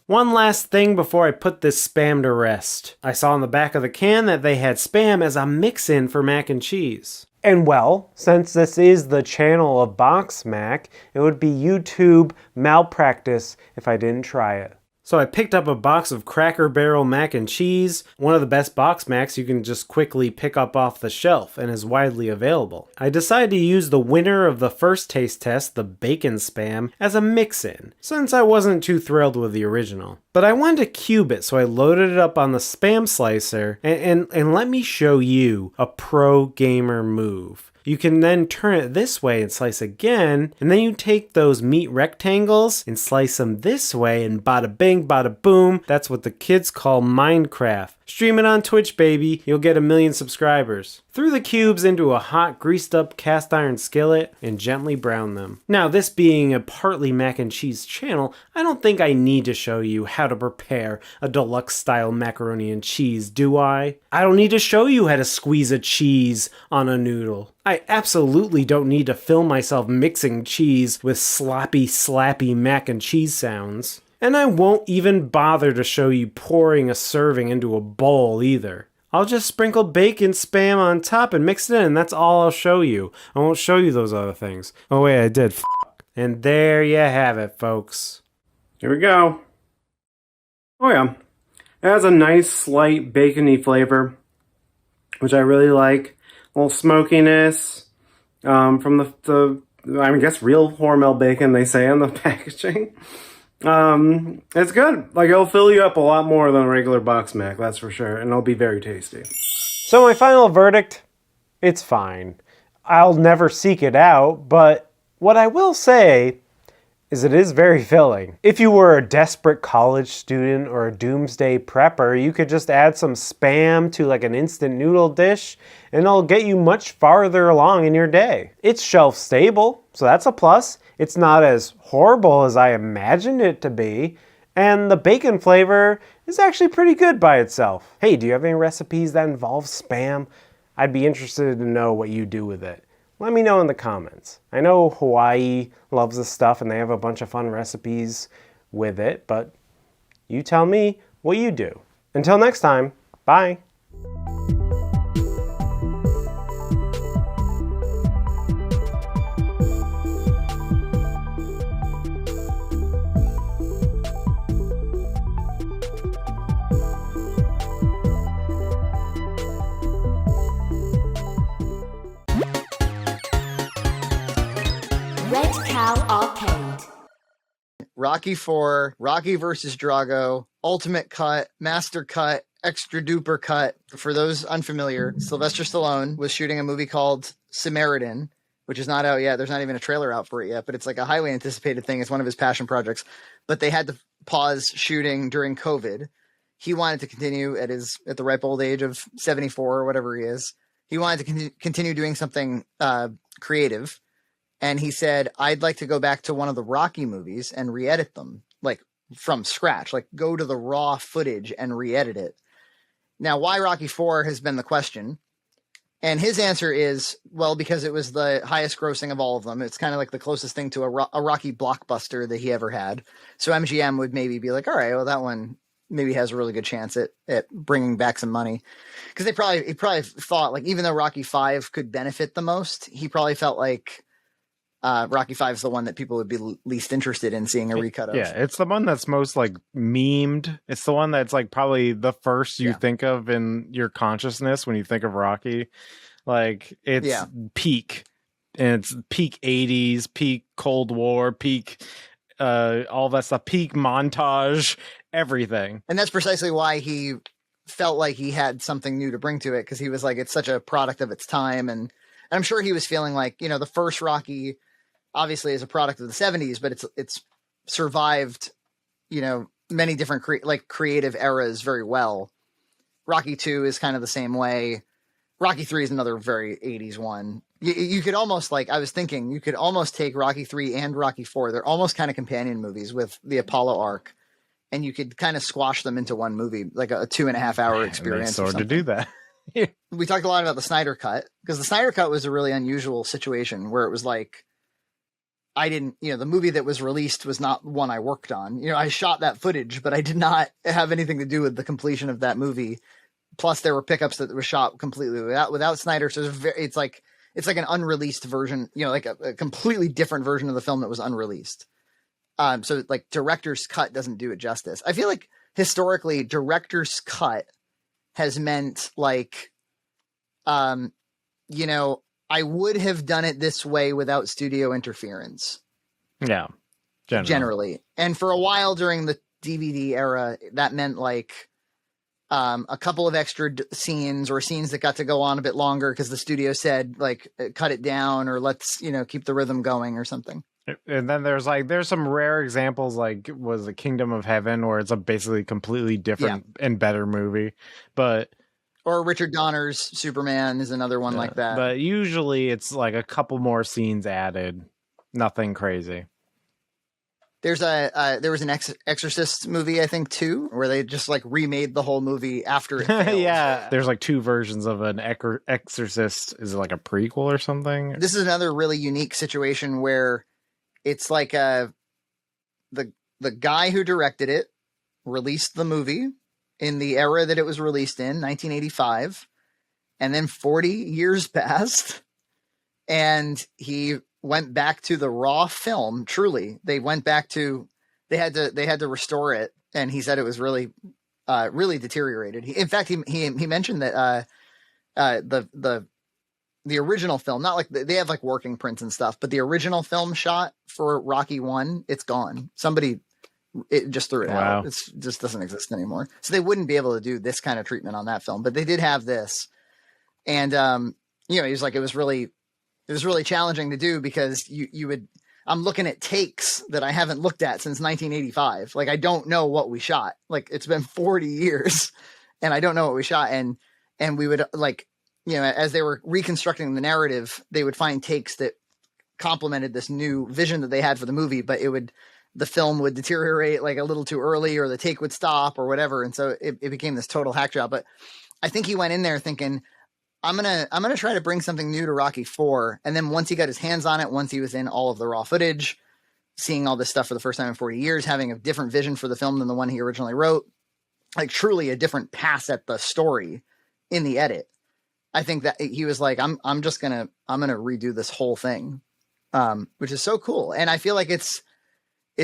Speaker 9: One last thing before I put this Spam to rest. I saw on the back of the can that they had Spam as a mix-in for mac and cheese. And well, since this is the channel of BoxMac, it would be YouTube malpractice if I didn't try it. So I picked up a box of Cracker Barrel mac and cheese, one of the best BoxMacs you can just quickly pick up off the shelf and is widely available. I decided to use the winner of the first taste test, the bacon Spam, as a mix-in, since I wasn't too thrilled with the original. But I wanted to cube it, so I loaded it up on the Spam slicer, and let me show you a pro gamer move. You can then turn it this way and slice again, and then you take those meat rectangles and slice them this way, and bada bing, bada boom. That's what the kids call Minecraft. Stream it on Twitch, baby. You'll get 1 million subscribers. Threw the cubes into a hot, greased up cast iron skillet and gently brown them. Now, this being a partly mac and cheese channel, I don't think I need to show you how to prepare a deluxe style macaroni and cheese, do I? I don't need to show you how to squeeze a cheese on a noodle. I absolutely don't need to film myself mixing cheese with sloppy, slappy mac and cheese sounds. And I won't even bother to show you pouring a serving into a bowl either. I'll just sprinkle bacon spam on top and mix it in, and that's all I'll show you. I won't show you those other things. Oh wait, I did. And there you have it, folks. Here we go. Oh yeah. It has a nice, slight bacony flavor, which I really like. A little smokiness from the I guess real Hormel bacon, they say on the packaging. It's good. Like, it'll fill you up a lot more than a regular BoxMac, that's for sure, and it'll be very tasty. So my final verdict, it's fine. I'll never seek it out, but what I will say is it is very filling. If you were a desperate college student or a doomsday prepper, you could just add some Spam to like an instant noodle dish, and it'll get you much farther along in your day. It's shelf stable, so that's a plus. It's not as horrible as I imagined it to be, and the bacon flavor is actually pretty good by itself. Hey, do you have any recipes that involve Spam? I'd be interested to know what you do with it. Let me know in the comments. I know Hawaii loves this stuff and they have a bunch of fun recipes with it, but you tell me what you do. Until next time, bye.
Speaker 18: Red Cow Arcade.
Speaker 12: Rocky IV, Rocky vs. Drago, Ultimate Cut, Master Cut, Extra Duper Cut. For those unfamiliar, Sylvester Stallone was shooting a movie called Samaritan, which is not out yet. There's not even a trailer out for it yet, but it's like a highly anticipated thing. It's one of his passion projects. But they had to pause shooting during COVID. He wanted to continue at the ripe old age of 74 or whatever he is. He wanted to continue doing something creative. And he said, I'd like to go back to one of the Rocky movies and re-edit them, like from scratch, like go to the raw footage and re-edit it. Now, why Rocky IV has been the question. And his answer is, well, because it was the highest grossing of all of them. It's kind of like the closest thing to a Rocky blockbuster that he ever had. So MGM would maybe be like, all right, well, that one maybe has a really good chance at bringing back some money. Because he probably thought, like, even though Rocky V could benefit the most, he probably felt like Rocky V is the one that people would be least interested in seeing a recut of.
Speaker 19: Yeah, it's the one that's most like memed. It's the one that's like probably the first you think of in your consciousness when you think of Rocky. Like it's peak, and it's peak 80s, peak Cold War, peak all that stuff, peak montage, everything.
Speaker 12: And that's precisely why he felt like he had something new to bring to it, because he was like, it's such a product of its time. And I'm sure he was feeling like, you know, the first Rocky obviously is a product of the 70s, but it's survived, you know, many different creative eras very well. Rocky 2 is kind of the same way. Rocky 3 is another very 80s one. You could almost, like, I was thinking, you could almost take Rocky 3 and Rocky 4. They're almost kind of companion movies with the Apollo arc, and you could kind of squash them into one movie, like a 2.5 hour experience.
Speaker 19: It's hard to do that.
Speaker 12: We talked a lot about the Snyder Cut, because the Snyder Cut was a really unusual situation where it was like, the movie that was released was not one I worked on. You know, I shot that footage, but I did not have anything to do with the completion of that movie. Plus there were pickups that were shot completely without Snyder. So it's like an unreleased version, you know, like a completely different version of the film that was unreleased. So like director's cut doesn't do it justice. I feel like historically director's cut has meant like, you know, I would have done it this way without studio interference.
Speaker 19: Yeah.
Speaker 12: Generally. And for a while during the DVD era, that meant like,
Speaker 6: a couple of extra scenes or scenes that got to go on a bit longer because the studio said like cut it down or let's keep the rhythm going or something.
Speaker 19: And then there's some rare examples, like was the Kingdom of Heaven, where it's a basically completely different and better movie,
Speaker 6: or Richard Donner's Superman is another one like that.
Speaker 19: But usually it's like a couple more scenes added, nothing crazy.
Speaker 6: There was an Exorcist movie, I think, too, where they just like remade the whole movie after it failed.
Speaker 19: Yeah, there's like 2 versions of an Exorcist. Is it like a prequel or something?
Speaker 6: This is another really unique situation where it's like the guy who directed it released the movie in the era that it was released in, 1985, and then 40 years passed, and he went back to the raw film. Truly, they went back to they had to restore it, and he said it was really deteriorated. In fact, he mentioned that the original film, not like they have like working prints and stuff, but the original film shot for Rocky 1, it's gone. Somebody just threw it out. It just doesn't exist anymore. So they wouldn't be able to do this kind of treatment on that film, but they did have this. And, he was like, it was really challenging to do because I'm looking at takes that I haven't looked at since 1985. Like, I don't know what we shot. Like, it's been 40 years and I don't know what we shot. And we would like, as they were reconstructing the narrative, they would find takes that complemented this new vision that they had for the movie, but the film would deteriorate like a little too early, or the take would stop or whatever. And so it became this total hack job. But I think he went in there thinking, I'm going to try to bring something new to Rocky IV. And then once he got his hands on it, once he was in all of the raw footage, seeing all this stuff for the first time in 40 years, having a different vision for the film than the one he originally wrote, like truly a different pass at the story in the edit. I think that he was like, I'm going to redo this whole thing. Which is so cool. And I feel like it's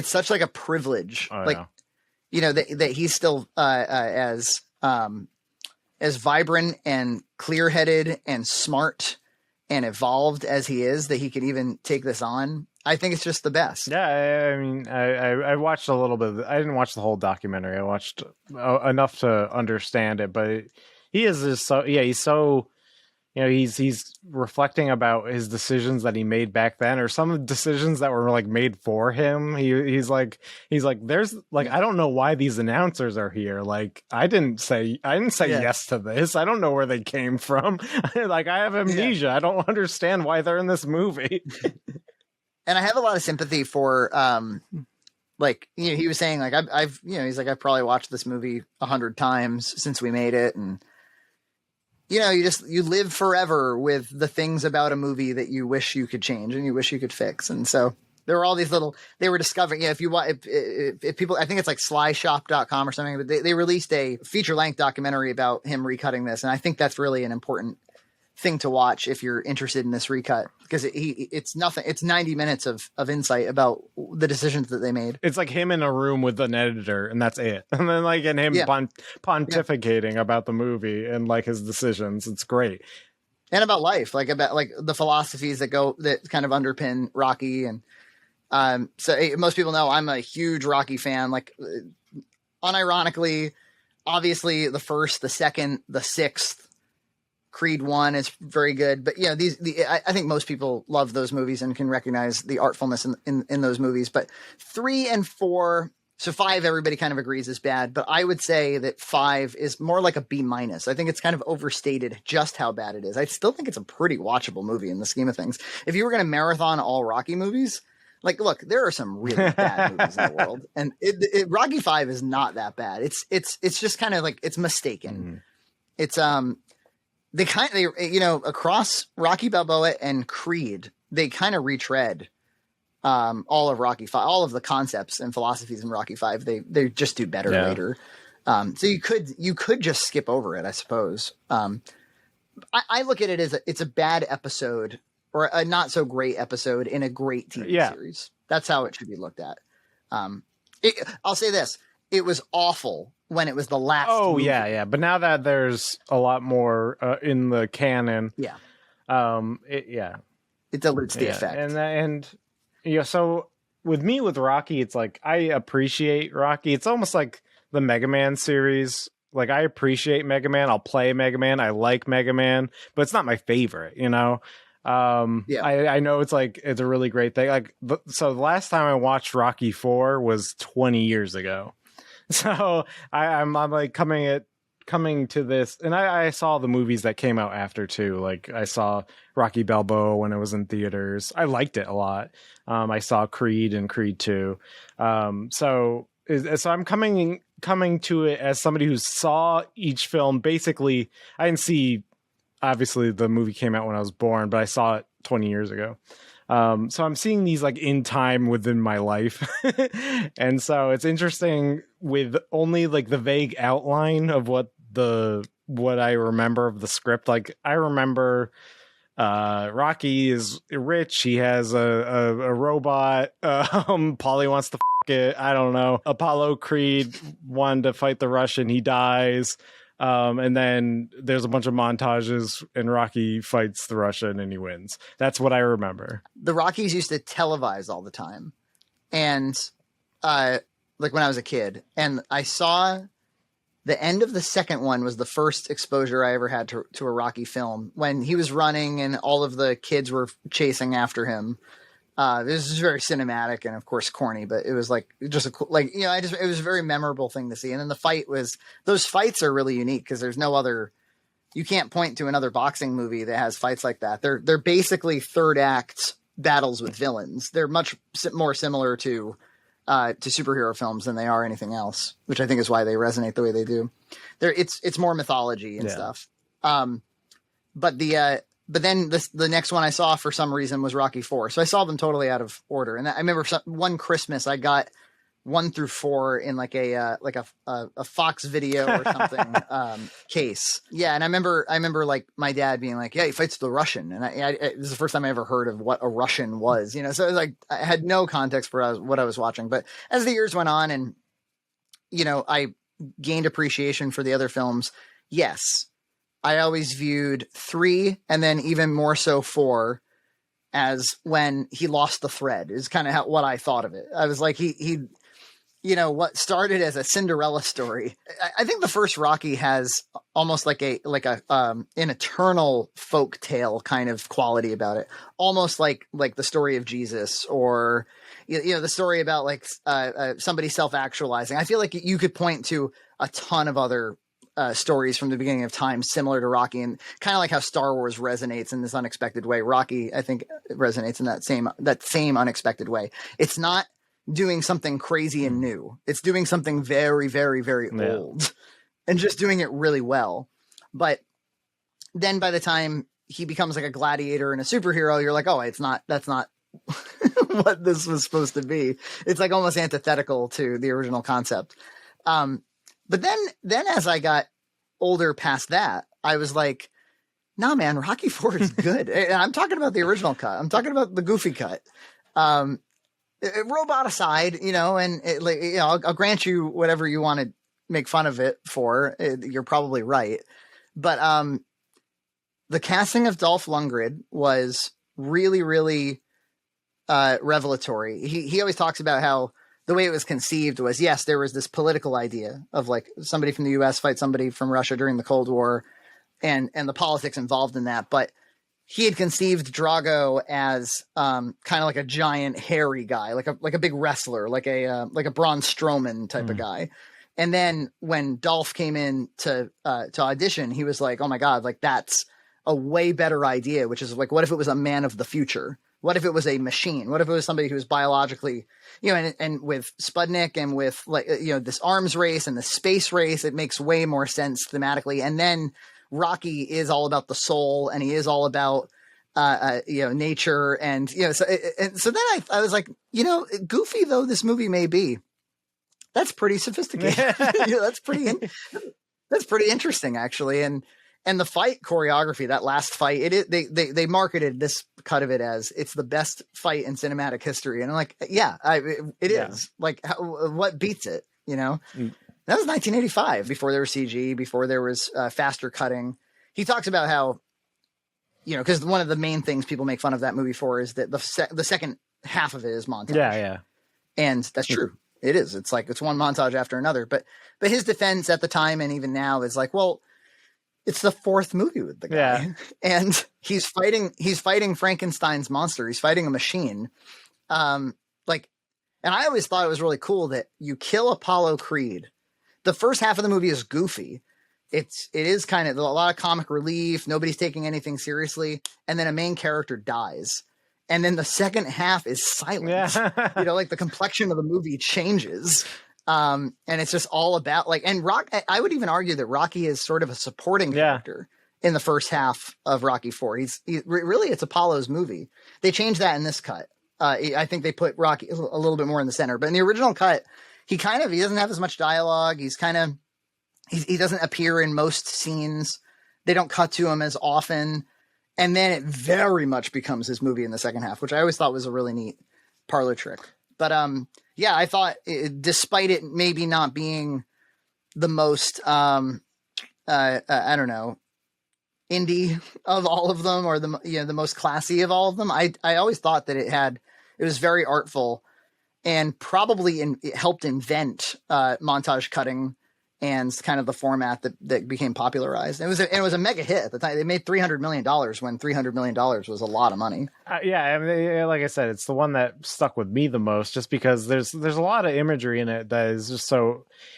Speaker 6: such like a privilege, that he's still, as vibrant and clear-headed and smart and evolved as he is, that he could even take this on. I think it's just the best.
Speaker 19: Yeah, I mean, I watched a little bit. I didn't watch the whole documentary. I watched enough to understand it, but he is just so. Yeah, he's so. He's reflecting about his decisions that he made back then, or some decisions that were like made for him. He's like, there's like, I don't know why these announcers are here. Like, I didn't say yes to this. I don't know where they came from. Like, I have amnesia. Yeah. I don't understand why they're in this movie.
Speaker 6: And I have a lot of sympathy for, he was saying like, he's like, I've probably watched this movie 100 times since we made it. And, you live forever with the things about a movie that you wish you could change and you wish you could fix. And so there were all these they were discovering, if people, I think it's like slyshop.com or something, but they released a feature length documentary about him recutting this. And I think that's really an important thing to watch if you're interested in this recut, because it's nothing. It's 90 minutes of insight about the decisions that they made.
Speaker 19: It's like him in a room with an editor, and that's it. And then like him pontificating about the movie and like his decisions. It's great.
Speaker 6: And about life, like about like the philosophies that kind of underpin Rocky. And so most people know I'm a huge Rocky fan. Like unironically, obviously the first, the second, the sixth, Creed 1 is very good, but I think most people love those movies and can recognize the artfulness in those movies. But 3 and 4, so 5, everybody kind of agrees is bad, but I would say that 5 is more like a B-. I think it's kind of overstated just how bad it is. I still think it's a pretty watchable movie in the scheme of things. If you were going to marathon all Rocky movies, like, look, there are some really bad movies in the world, and Rocky 5 is not that bad. It's just kind of like, it's mistaken. It's they across Rocky Balboa and Creed, they kind of retread all of Rocky 5, all of the concepts and philosophies in Rocky 5. They just do better later. So you could just skip over it, I suppose. I look at it as it's a bad episode or a not so great episode in a great TV series. That's how it should be looked at. I'll say this: it was awful when it was the last.
Speaker 19: Oh
Speaker 6: movie.
Speaker 19: yeah. But now that there's a lot more in the canon,
Speaker 6: it
Speaker 19: dilutes
Speaker 6: the effect.
Speaker 19: And so with Rocky, it's like I appreciate Rocky. It's almost like the Mega Man series Like, I appreciate Mega Man. I'll play Mega Man. I like Mega Man, but it's not my favorite, you know? I know it's like, it's a really great thing. Like, so the last time I watched Rocky 4 was 20 years ago. So I'm like coming to this, and I saw the movies that came out after too. Like, I saw Rocky Balboa when it was in theaters. I liked it a lot. I saw Creed and Creed 2. So I'm coming to it as somebody who saw each film. Basically, I didn't see, obviously the movie came out when I was born, but I saw it 20 years ago. So I'm seeing these like in time within my life. And so it's interesting with only like the vague outline of what I remember of the script. Like, I remember Rocky is rich. He has a robot. Polly wants to it. I don't know. Apollo Creed wanted to fight the Russian. He dies. And then there's a bunch of montages and Rocky fights the Russian and he wins. That's what I remember.
Speaker 6: The Rockies used to televise all the time. And like when I was a kid, and I saw the end of the second one was the first exposure I ever had to a Rocky film, when he was running and all of the kids were chasing after him. This is very cinematic and of course corny, but it was like just a cool, like, you know, it was a very memorable thing to see. And then the fight those fights are really unique because there's no other, you can't point to another boxing movie that has fights like that. They're basically third act battles with villains. They're much more similar to superhero films than they are anything else, which I think is why they resonate the way they do. It's more mythology and stuff. But then the next one I saw for some reason was Rocky 4. So I saw them totally out of order. And I remember one Christmas I got 1 through 4 in like a Fox Video or something case. Yeah, and I remember like my dad being like, "Yeah, he fights the Russian," and this is the first time I ever heard of what a Russian was. You know, so it was like I had no context for what I was watching. But as the years went on, and you know, I gained appreciation for the other films. Yes. I always viewed 3 and then even more so 4 as when he lost the thread is kind of what I thought of it. I was like, he, you know, what started as a Cinderella story. I think the first Rocky has almost like an eternal folk tale kind of quality about it. Almost like the story of Jesus, or, you know, the story about like somebody self-actualizing. I feel like you could point to a ton of other stories from the beginning of time similar to Rocky, and kind of like how Star Wars resonates in this unexpected way. Rocky, I think, resonates in that same unexpected way. It's not doing something crazy and new. It's doing something very, very, very old and just doing it really well. But then by the time he becomes like a gladiator and a superhero, you're like, oh, that's not what this was supposed to be. It's like almost antithetical to the original concept. But then as I got older past that, I was like, nah, man, Rocky 4 is good. And I'm talking about the original cut. I'm talking about the goofy cut. Robot aside, you know, and you know, I'll grant you whatever you want to make fun of it for. You're probably right. But the casting of Dolph Lundgren was really, really revelatory. He always talks about how the way it was conceived was, yes, there was this political idea of like somebody from the US fight somebody from Russia during the Cold War and the politics involved in that. But he had conceived Drago as kind of like a giant hairy guy, like a big wrestler, like a Braun Strowman type of guy. And then when Dolph came in to audition, he was like, oh my God, like that's a way better idea, which is like, what if it was a man of the future? What if it was a machine? What if it was somebody who was biologically, you know, and with Sputnik and with like, you know, this arms race and the space race, it makes way more sense thematically. And then Rocky is all about the soul, and he is all about, you know, nature. And, you know, so then I was like, you know, goofy though this movie may be, that's pretty sophisticated. You know, that's pretty interesting actually. And the fight choreography, that last fight, they marketed this cut of it as it's the best fight in cinematic history. And I'm like, yeah, it is. Like, what beats it? You know, that was 1985, before there was CG, before there was faster cutting. He talks about how, you know, because one of the main things people make fun of that movie for is that the second half of it is montage.
Speaker 19: Yeah.
Speaker 6: And that's true.
Speaker 12: It is. It's like it's one montage after another. But his defense at the time and even now is like, well, it's the fourth movie with the guy, and he's fighting Frankenstein's monster. He's fighting a machine. And I always thought it was really cool that you kill Apollo Creed. The first half of the movie is goofy. It is kind of a lot of comic relief. Nobody's taking anything seriously. And then a main character dies. And then the second half is silent. Yeah. The complexion of the movie changes. And it's just all about I would even argue that Rocky is sort of a supporting character in the first half of Rocky 4. He's really, it's Apollo's movie. They changed that in this cut. I think they put Rocky a little bit more in the center, but in the original cut, he doesn't have as much dialogue. He doesn't appear in most scenes. They don't cut to him as often. And then it very much becomes his movie in the second half, which I always thought was a really neat parlor trick. But, I thought despite it maybe not being the most, I don't know, indie of all of them, or the most classy of all of them, I always thought that it was very artful and probably it helped invent montage cutting and kind of the format that became popularized. It was a mega hit at the time. They made $300 million when $300 million was a lot of money.
Speaker 19: I mean, like I said, it's the one that stuck with me the most, just because there's a lot of imagery in it that is just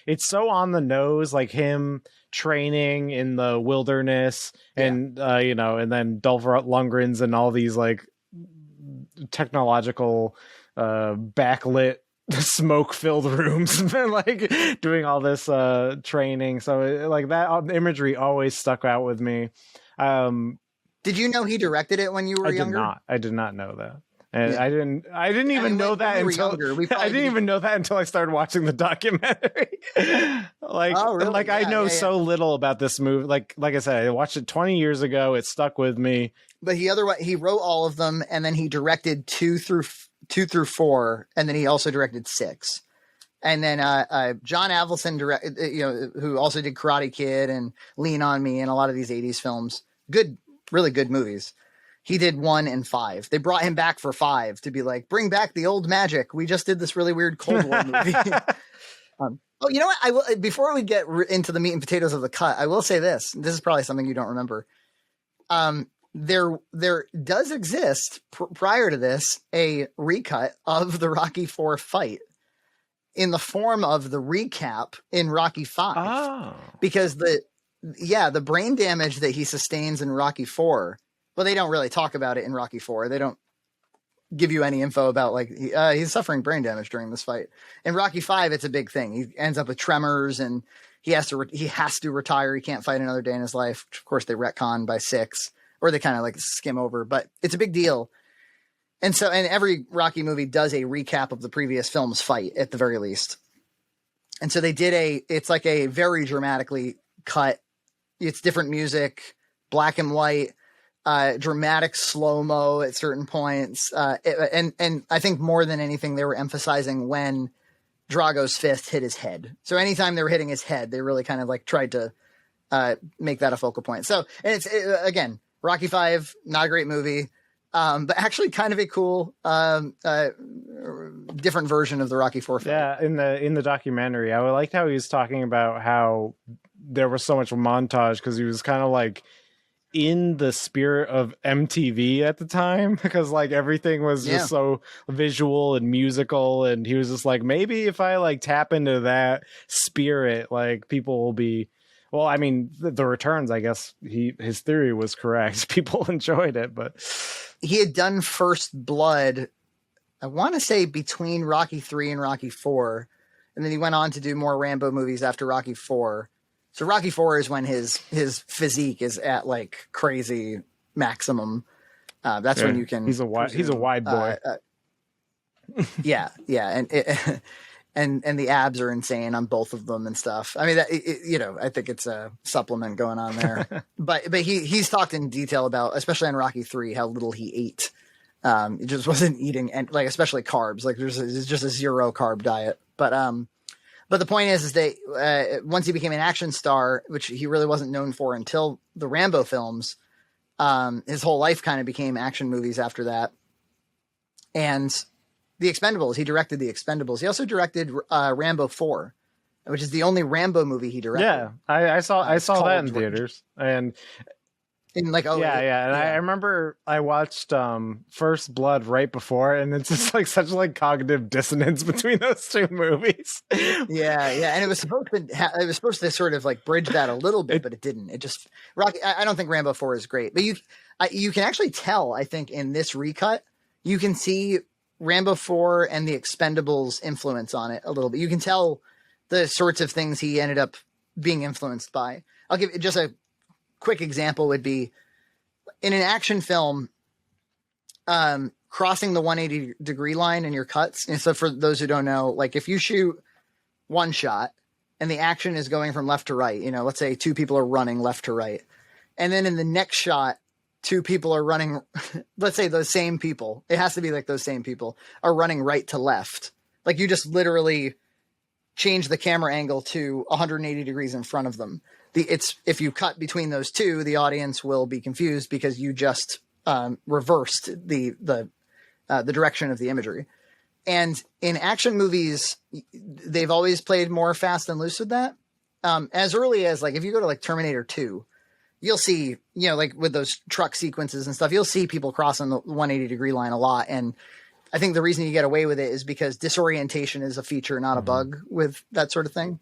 Speaker 19: it's so on the nose, like him training in the wilderness and and then Dolph Lundgren's and all these like technological backlit smoke-filled rooms and like doing all this training. So that imagery always stuck out with me.
Speaker 12: Did you know he directed it when you were younger?
Speaker 19: I did not know that. And I didn't even know that until I started watching the documentary. Really? I know so little about this movie. Like I said, I watched it 20 years ago. It stuck with me.
Speaker 12: But he wrote all of them, and then he directed 2 through 4, and then he also directed 6. And then John Avildsen who also did Karate Kid and Lean on Me and a lot of these 80s films. Good, really good movies. He did 1 and 5. They brought him back for 5 to be like, bring back the old magic. We just did this really weird Cold War movie. You know what? Before we get into the meat and potatoes of the cut, I will say this. This is probably something you don't remember. There does exist prior to this a recut of the Rocky 4 fight in the form of the recap in Rocky 5. Because the brain damage that he sustains in Rocky 4. Well, they don't really talk about it in Rocky 4. They don't give you any info about he's suffering brain damage during this fight. In Rocky 5, it's a big thing. He ends up with tremors and he has to retire. He can't fight another day in his life, which of course they retcon by 6, or they kind of skim over, but it's a big deal. And every Rocky movie does a recap of the previous film's fight at the very least. And so they did it's like a very dramatically cut. It's different music, black and white, dramatic slow-mo at certain points. And I think more than anything, they were emphasizing when Drago's fist hit his head. So anytime they were hitting his head, they really kind of tried to make that a focal point. So, and again, Rocky 5, not a great movie, but actually kind of a cool, different version of the Rocky 4 fight.
Speaker 19: Yeah, in the documentary, I liked how he was talking about how there was so much montage because he was kind of in the spirit of MTV at the time, because everything was just so visual and musical, and he was just maybe if I tap into that spirit, people will be. Well, I mean, the returns, I guess his theory was correct. People enjoyed it, but
Speaker 12: he had done First Blood, I want to say between Rocky 3 and Rocky 4. And then he went on to do more Rambo movies after Rocky 4. So Rocky 4 is when his physique is at crazy maximum. That's when you can.
Speaker 19: He's a wide boy.
Speaker 12: Yeah. And the abs are insane on both of them and stuff. I mean, I think it's a supplement going on there. but he's talked in detail about, especially on Rocky 3, how little he ate. He just wasn't eating, and especially carbs. There's just a 0 carb diet. But the point is that once he became an action star, which he really wasn't known for until the Rambo films, his whole life kind of became action movies after that. And
Speaker 6: The Expendables. He directed The Expendables. He also directed Rambo 4, which is the only Rambo movie he directed.
Speaker 19: Yeah, I saw that in theaters, and
Speaker 6: in like
Speaker 19: yeah. And I remember I watched First Blood right before, and it's just like such like cognitive dissonance between those two movies.
Speaker 6: Yeah, and it was supposed to sort of like bridge that a little bit, but it didn't. It just Rocky. I don't think Rambo 4 is great, but you can actually tell. I think in this recut, you can see Rambo 4 and The Expendables influence on it a little bit. You can tell the sorts of things he ended up being influenced by. I'll give just a quick example would be in an action film, crossing the 180-degree line in your cuts. And so for those who don't know, like if you shoot one shot and the action is going from left to right, let's say two people are running left to right. And then in the next shot, two people are running, let's say those same people, it has to be like those same people are running right to left. Like you just literally change the camera angle to 180 degrees in front of them. If you cut between those two, the audience will be confused because you just reversed the direction of the imagery. And in action movies, they've always played more fast and loose with that. As early as like if you go to like Terminator 2, you'll see, like with those truck sequences and stuff, you'll see people crossing the 180 degree line a lot. And I think the reason you get away with it is because disorientation is a feature, not a bug with that sort of thing.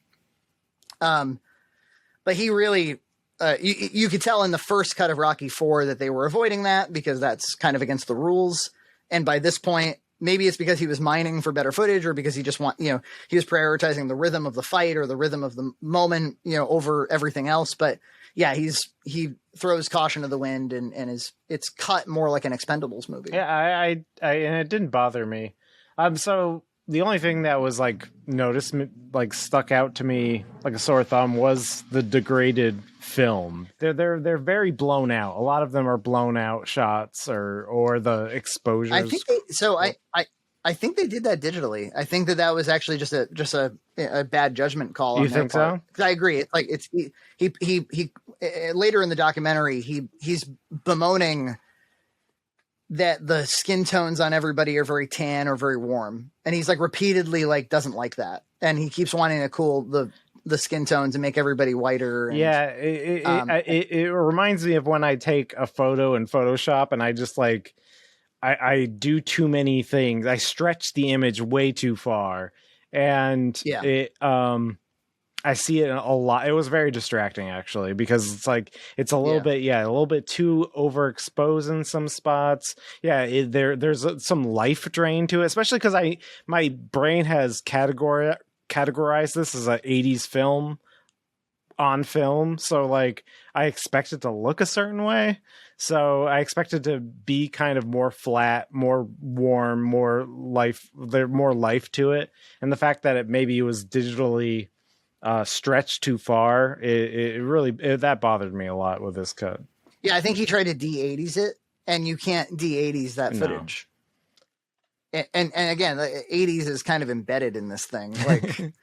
Speaker 6: But he really, you could tell in the first cut of Rocky IV that they were avoiding that because that's kind of against the rules. And by this point, maybe it's because he was mining for better footage or because he just he was prioritizing the rhythm of the fight or the rhythm of the moment, over everything else. But yeah, he throws caution to the wind and it's cut more like an Expendables movie.
Speaker 19: Yeah, I and it didn't bother me. So the only thing that was like stuck out to me like a sore thumb was the degraded film. They're very blown out. A lot of them are blown out shots or the exposures.
Speaker 6: I think I think they did that digitally. I think that was actually just a bad judgment call.
Speaker 19: You think so?
Speaker 6: Because I agree. It's like he later in the documentary he's bemoaning that the skin tones on everybody are very tan or very warm, and he's like repeatedly like doesn't like that, and he keeps wanting to cool the skin tones and make everybody whiter. And,
Speaker 19: yeah, it reminds me of when I take a photo in Photoshop and I just like. I do too many things. I stretch the image way too far, and I see it a lot. It was very distracting actually because it's like it's a little bit too overexposed in some spots. Yeah, there's some life drain to it, especially because my brain has categorized this as an 80s film on film, so like I expect it to look a certain way. So I expect it to be kind of more flat, more warm, more life to it. And the fact that it was digitally stretched too far, it really that bothered me a lot with this cut.
Speaker 6: Yeah, I think he tried to D80s it, and you can't D80s that footage. No. And again, the 80s is kind of embedded in this thing. Like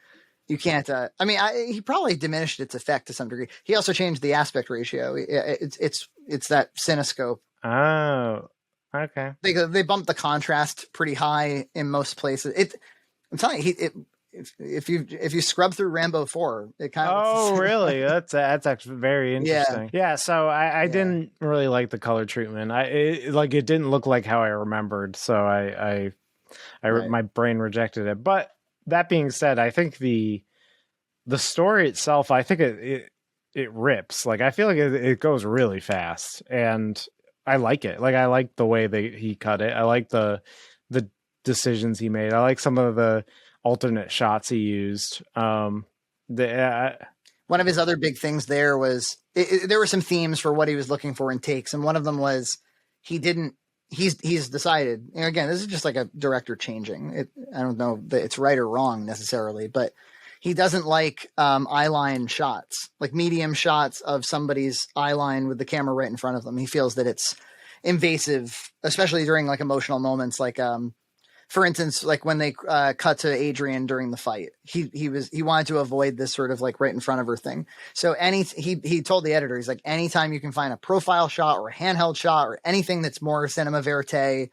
Speaker 6: you can't. He probably diminished its effect to some degree. He also changed the aspect ratio. It's that cinescope.
Speaker 19: Oh, okay.
Speaker 6: They bumped the contrast pretty high in most places. I'm telling you, if you scrub through Rambo 4, it kind of.
Speaker 19: Oh, really? That's actually very interesting. Yeah. So I didn't really like the color treatment. It didn't look like how I remembered. So my brain rejected it. But that being said, I think the story itself, I think it rips. Like I feel like it goes really fast, and I like it. Like I like the way he cut it. I like the decisions he made. I like some of the alternate shots he used. One
Speaker 6: of his other big things there was there were some themes for what he was looking for in takes, and one of them was he's decided, again, this is just like a director changing it. I don't know that it's right or wrong necessarily, but he doesn't like eyeline shots, like medium shots of somebody's eyeline with the camera right in front of them. He feels that it's invasive, especially during like emotional moments. Like, for instance, like when they cut to Adrian during the fight, he wanted to avoid this sort of like right in front of her thing. So he told the editor, he's like, anytime you can find a profile shot or a handheld shot or anything that's more cinema verite,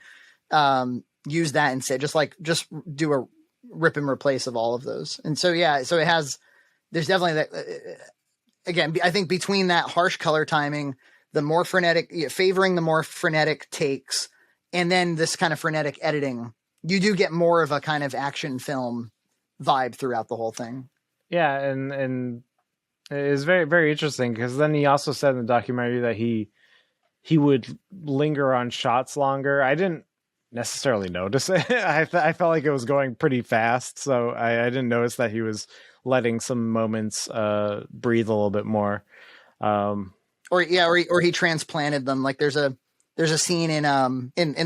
Speaker 6: use that instead. Just do a rip and replace of all of those. And so, yeah, so there's definitely that, again, I think between that harsh color timing, the more frenetic, favoring the more frenetic takes, and then this kind of frenetic editing, you do get more of a kind of action film vibe throughout the whole thing.
Speaker 19: Yeah, and it's very, very interesting because then he also said in the documentary that he would linger on shots longer. I didn't necessarily notice it. I felt like it was going pretty fast, so I didn't notice that he was letting some moments breathe a little bit more.
Speaker 6: Or he transplanted them. Like there's a scene in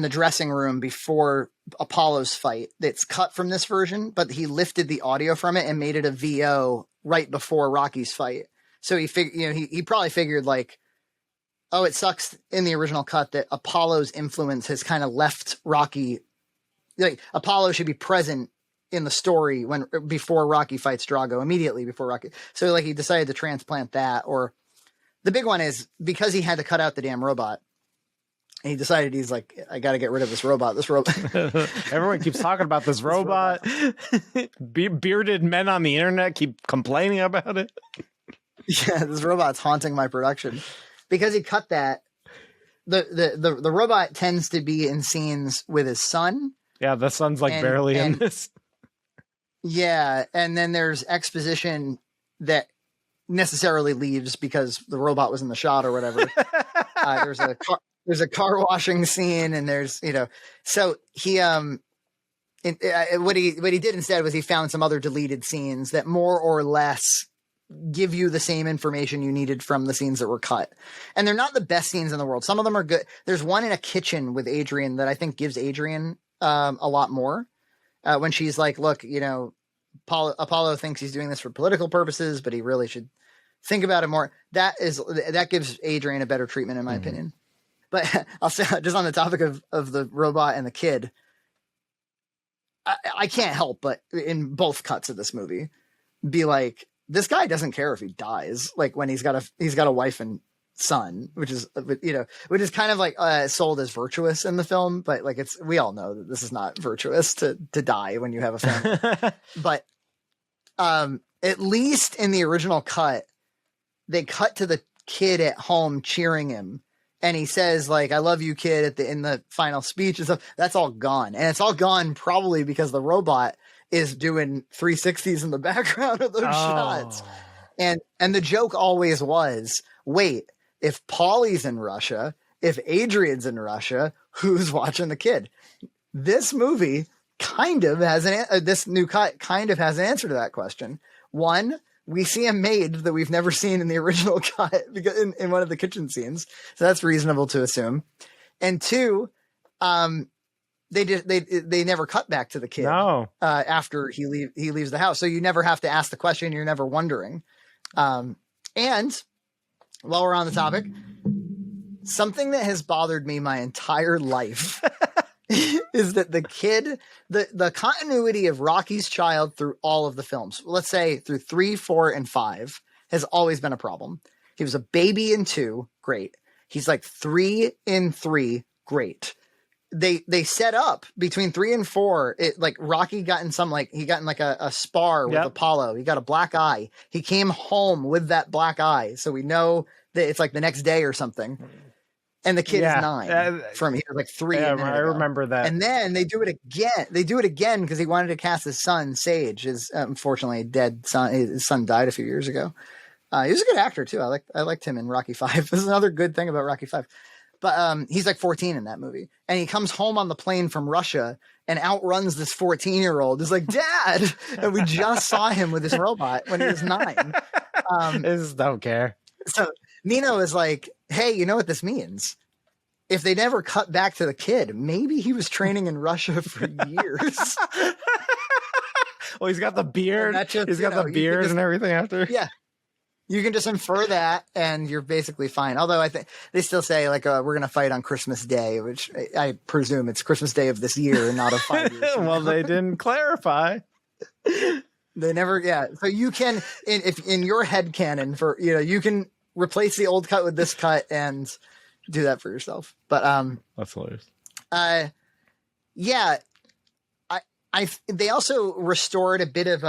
Speaker 6: the dressing room before Apollo's fight that's cut from this version, but he lifted the audio from it and made it a VO right before Rocky's fight. So he probably figured like, oh, it sucks in the original cut that Apollo's influence has kind of left Rocky. Like Apollo should be present in the story before Rocky fights Drago, immediately before Rocky. So like he decided to transplant that. Or the big one is because he had to cut out the damn robot. And he decided he's like, I got to get rid of this robot.
Speaker 19: Everyone keeps talking about this robot. Bearded men on the internet keep complaining about it.
Speaker 6: Yeah, this robot's haunting my production. Because he cut that, the robot tends to be in scenes with his son.
Speaker 19: Yeah, the son's like barely in this.
Speaker 6: Yeah, and then there's exposition that necessarily leaves because the robot was in the shot or whatever. There's a car washing scene, and there's so he what he did instead was he found some other deleted scenes that more or less give you the same information you needed from the scenes that were cut. And they're not the best scenes in the world. Some of them are good. There's one in a kitchen with Adrian that I think gives Adrian a lot more when she's like, look, Apollo thinks he's doing this for political purposes, but he really should think about it more. That gives Adrian a better treatment in my opinion. But I'll say, just on the topic of the robot and the kid, I can't help but in both cuts of this movie be like, this guy doesn't care if he dies. Like when he's got a wife and son, which is kind of like sold as virtuous in the film, but like we all know that this is not virtuous to die when you have a family. But at least in the original cut, they cut to the kid at home cheering him. And he says like, I love you, kid, in the final speech and stuff. That's all gone. And it's all gone probably because the robot is doing 360s in the background of those shots. And the joke always was, wait, if Paulie's in Russia, if Adrian's in Russia, who's watching the kid? This movie kind of has this new cut kind of has an answer to that question. One, we see a maid that we've never seen in the original cut because in one of the kitchen scenes. So that's reasonable to assume. And two, they never cut back to the kid after he leaves the house. So you never have to ask the question. You're never wondering. And while we're on the topic, something that has bothered me my entire life is that the kid, the continuity of Rocky's child through all of the films, let's say through 3, 4, and 5, has always been a problem. He was a baby in 2, great. He's like 3 in 3, great. They set up between 3 and 4. It like Rocky got in a spar with Apollo. He got a black eye. He came home with that black eye, so we know that it's like the next day or something. And the kid is 9 from here, like 3.
Speaker 19: Yeah, I remember that.
Speaker 6: And then they do it again. They do it again because he wanted to cast his son, Sage. His unfortunately dead son. His son died a few years ago. He was a good actor too. I liked him in Rocky 5. This is another good thing about Rocky 5. But he's like 14 in that movie. And he comes home on the plane from Russia and outruns this 14-year-old. He's like, Dad! And we just saw him with this robot when he was 9.
Speaker 19: I just don't care.
Speaker 6: So Nino is like, hey, you know what this means? If they never cut back to the kid, maybe he was training in Russia for years.
Speaker 19: Well, he's got the beard. He's got the beard and everything after.
Speaker 6: Yeah. You can just infer that, and you're basically fine. Although I think they still say like we're going to fight on Christmas Day, which I presume it's Christmas Day of this year and not of 5 years.
Speaker 19: Well, they didn't clarify.
Speaker 6: They never, yeah. So you can, if in your head canon, you can replace the old cut with this cut and do that for yourself. But
Speaker 19: that's hilarious.
Speaker 6: Yeah, they also restored a bit of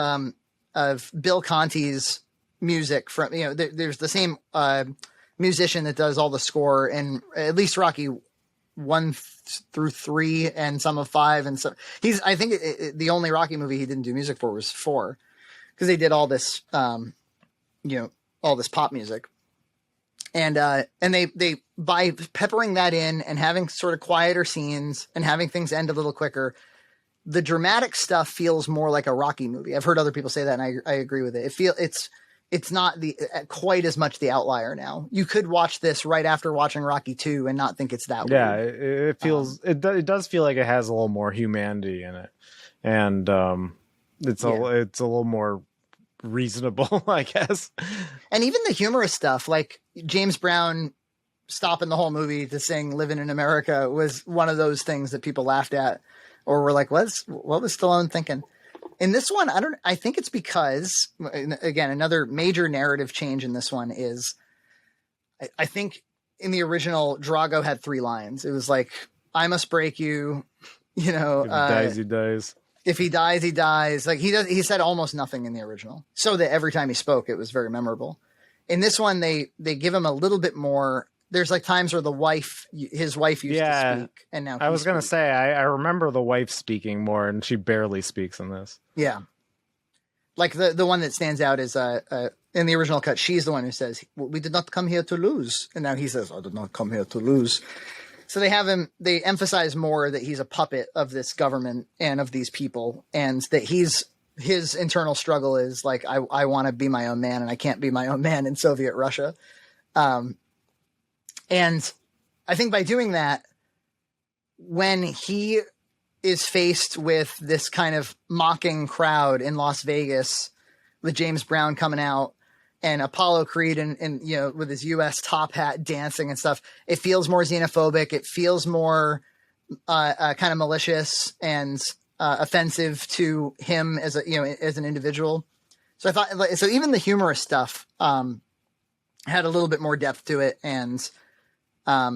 Speaker 6: Bill Conti's music from, you know, there's the same musician that does all the score in at least Rocky 1 through 3 and some of 5, and so I think the only Rocky movie he didn't do music for was 4, because they did all this all this pop music, and they by peppering that in and having sort of quieter scenes and having things end a little quicker, the dramatic stuff feels more like a Rocky movie. I've heard other people say that, and I agree with it. It's not quite as much the outlier now. You could watch this right after watching Rocky 2 and not think it's that weird.
Speaker 19: It feels it does feel like it has a little more humanity in it, and it's a little more reasonable, I guess.
Speaker 6: And even the humorous stuff, like James Brown stopping the whole movie to sing "Living in America" was one of those things that people laughed at, or were like, what was Stallone thinking? In this one, I think it's because, again, another major narrative change in this one is, I think in the original, Drago had 3 lines. It was like, I must break you, you know.
Speaker 19: If he dies, he dies.
Speaker 6: If he dies, he dies. Like he said almost nothing in the original, so that every time he spoke, it was very memorable. In this one, they give him a little bit more. There's like times where his wife used to speak, and now
Speaker 19: I was going to say, I remember the wife speaking more, and she barely speaks in this.
Speaker 6: Yeah. Like the one that stands out is in the original cut, she's the one who says, "We did not come here to lose," and now he says, "I did not come here to lose." So they emphasize more that he's a puppet of this government and of these people, and that his internal struggle is like, I want to be my own man, and I can't be my own man in Soviet Russia. And I think by doing that, when he is faced with this kind of mocking crowd in Las Vegas with James Brown coming out and Apollo Creed and you know, with his US top hat dancing and stuff, it feels more xenophobic. It feels more kind of malicious and offensive to him as an individual. So I thought, so even the humorous stuff had a little bit more depth to it, and I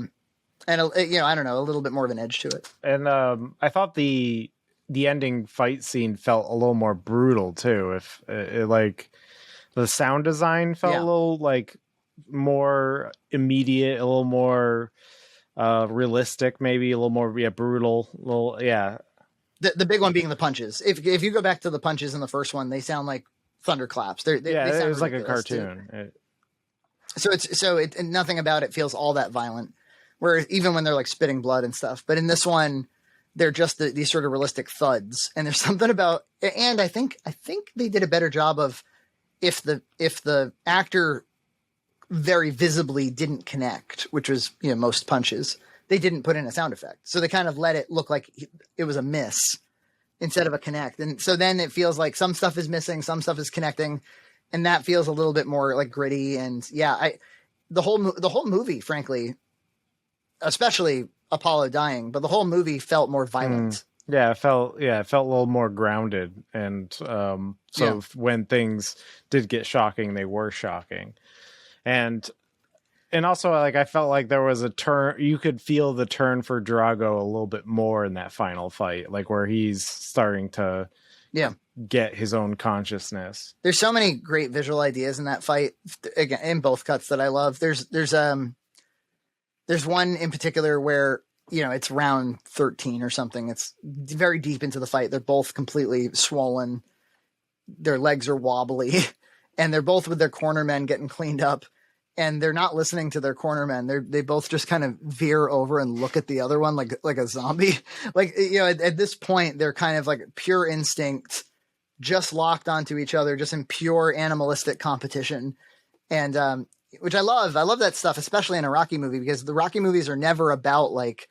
Speaker 6: don't know, a little bit more of an edge to it.
Speaker 19: And I thought the ending fight scene felt a little more brutal too. If like the sound design felt a little like more immediate, a little more realistic, maybe a little more brutal.
Speaker 6: The big one being the punches. If you go back to the punches in the first one, they sound like thunderclaps. They sound
Speaker 19: it was like a
Speaker 6: ridiculous,
Speaker 19: cartoon.
Speaker 6: So nothing about it feels all that violent. Where even when they're like spitting blood and stuff, but in this one, they're just these sort of realistic thuds. And there's something about, and I think they did a better job of if the actor very visibly didn't connect, which was, you know, most punches, they didn't put in a sound effect. So they kind of let it look like it was a miss instead of a connect. And so then it feels like some stuff is missing, some stuff is connecting, and that feels a little bit more like gritty. And the whole movie, frankly, especially Apollo dying, but the whole movie felt more violent.
Speaker 19: It felt a little more grounded. And when things did get shocking, they were shocking. And also, like, I felt like there was a turn. You could feel the turn for Drago a little bit more in that final fight, like where he's starting to get his own consciousness.
Speaker 6: There's so many great visual ideas in that fight, again, in both cuts that I love. There's one in particular where, you know, it's round 13 or something. It's very deep into the fight. They're both completely swollen. Their legs are wobbly, and they're both with their cornermen getting cleaned up, and they're not listening to their cornermen. They both just kind of veer over and look at the other one like a zombie. Like, you know, at this point, they're kind of like pure instinct, just locked onto each other, just in pure animalistic competition. And, which I love. I love that stuff, especially in a Rocky movie, because the Rocky movies are never about like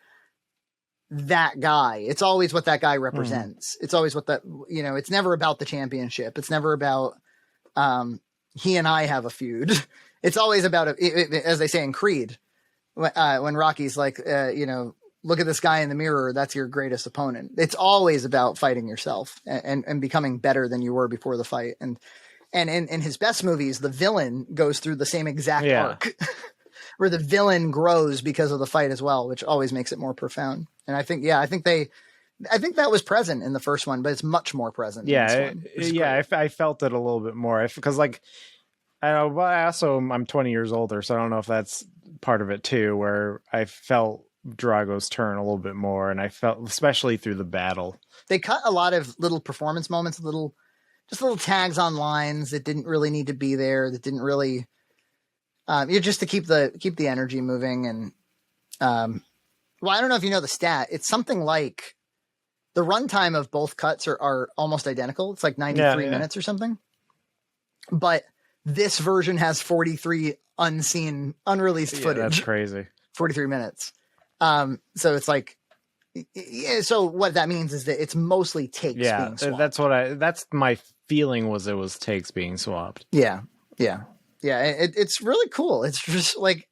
Speaker 6: that guy. It's always what that guy represents. It's always what that, you know, it's never about the championship. It's never about, he and I have a feud. It's always about, as they say in Creed, when Rocky's like, you know, look at this guy in the mirror. That's your greatest opponent. It's always about fighting yourself and becoming better than you were before the fight. And in his best movies, the villain goes through the same exact arc where the villain grows because of the fight as well, which always makes it more profound. And I think they I think that was present in the first one, but it's much more present. in this one, which is great.
Speaker 19: I felt it a little bit more because, like, I know, but I'm 20 years older, so I don't know if that's part of it too, where I felt Drago's turn a little bit more, and I felt, especially through the battle,
Speaker 6: they cut a lot of little performance moments, just little tags on lines that didn't really need to be there, that didn't really, just to keep the energy moving. And well, I don't know if you know the stat. It's something like the runtime of both cuts are almost identical. It's like 93 minutes or something. But this version has 43 unreleased footage.
Speaker 19: That's crazy.
Speaker 6: 43 minutes. So it's like, so what that means is that it's mostly takes being swapped.
Speaker 19: That's my feeling was it was takes being swapped.
Speaker 6: Yeah. It's really cool. It's just like,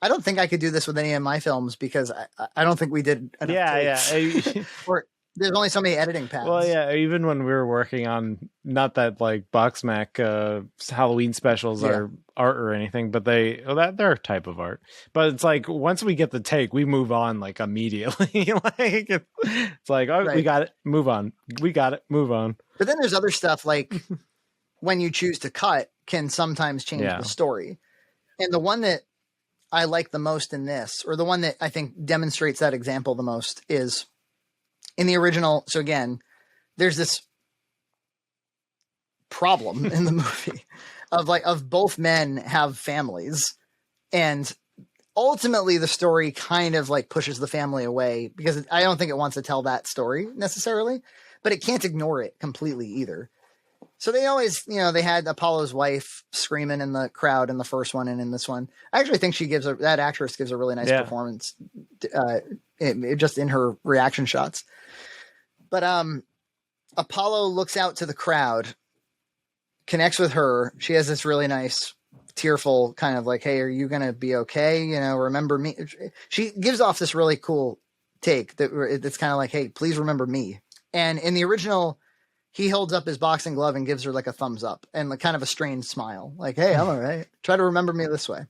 Speaker 6: I don't think I could do this with any of my films because I don't think we did enough takes. Or there's only so many editing paths.
Speaker 19: Well, yeah, even when we were working on, not that like BoxMac Halloween specials are art or anything, but they're a type of art. But it's like once we get the take, we move on like immediately. Like it's like, oh, we got it, move on. We got it, move on.
Speaker 6: But then there's other stuff like when you choose to cut can sometimes change the story. And the one that I like the most in this, or the one that I think demonstrates that example the most, is in the original. So again, there's this problem in the movie of both men have families, and ultimately the story kind of like pushes the family away because I don't think it wants to tell that story necessarily, but it can't ignore it completely either. So they always, they had Apollo's wife screaming in the crowd in the first one and in this one. I actually think that actress gives a really nice performance just in her reaction shots. But Apollo looks out to the crowd, connects with her. She has this really nice, tearful kind of like, hey, are you going to be okay? Remember me. She gives off this really cool take that's kind of like, hey, please remember me. And in the original, he holds up his boxing glove and gives her like a thumbs up and like kind of a strained smile. Like, hey, I'm all right. Try to remember me this way.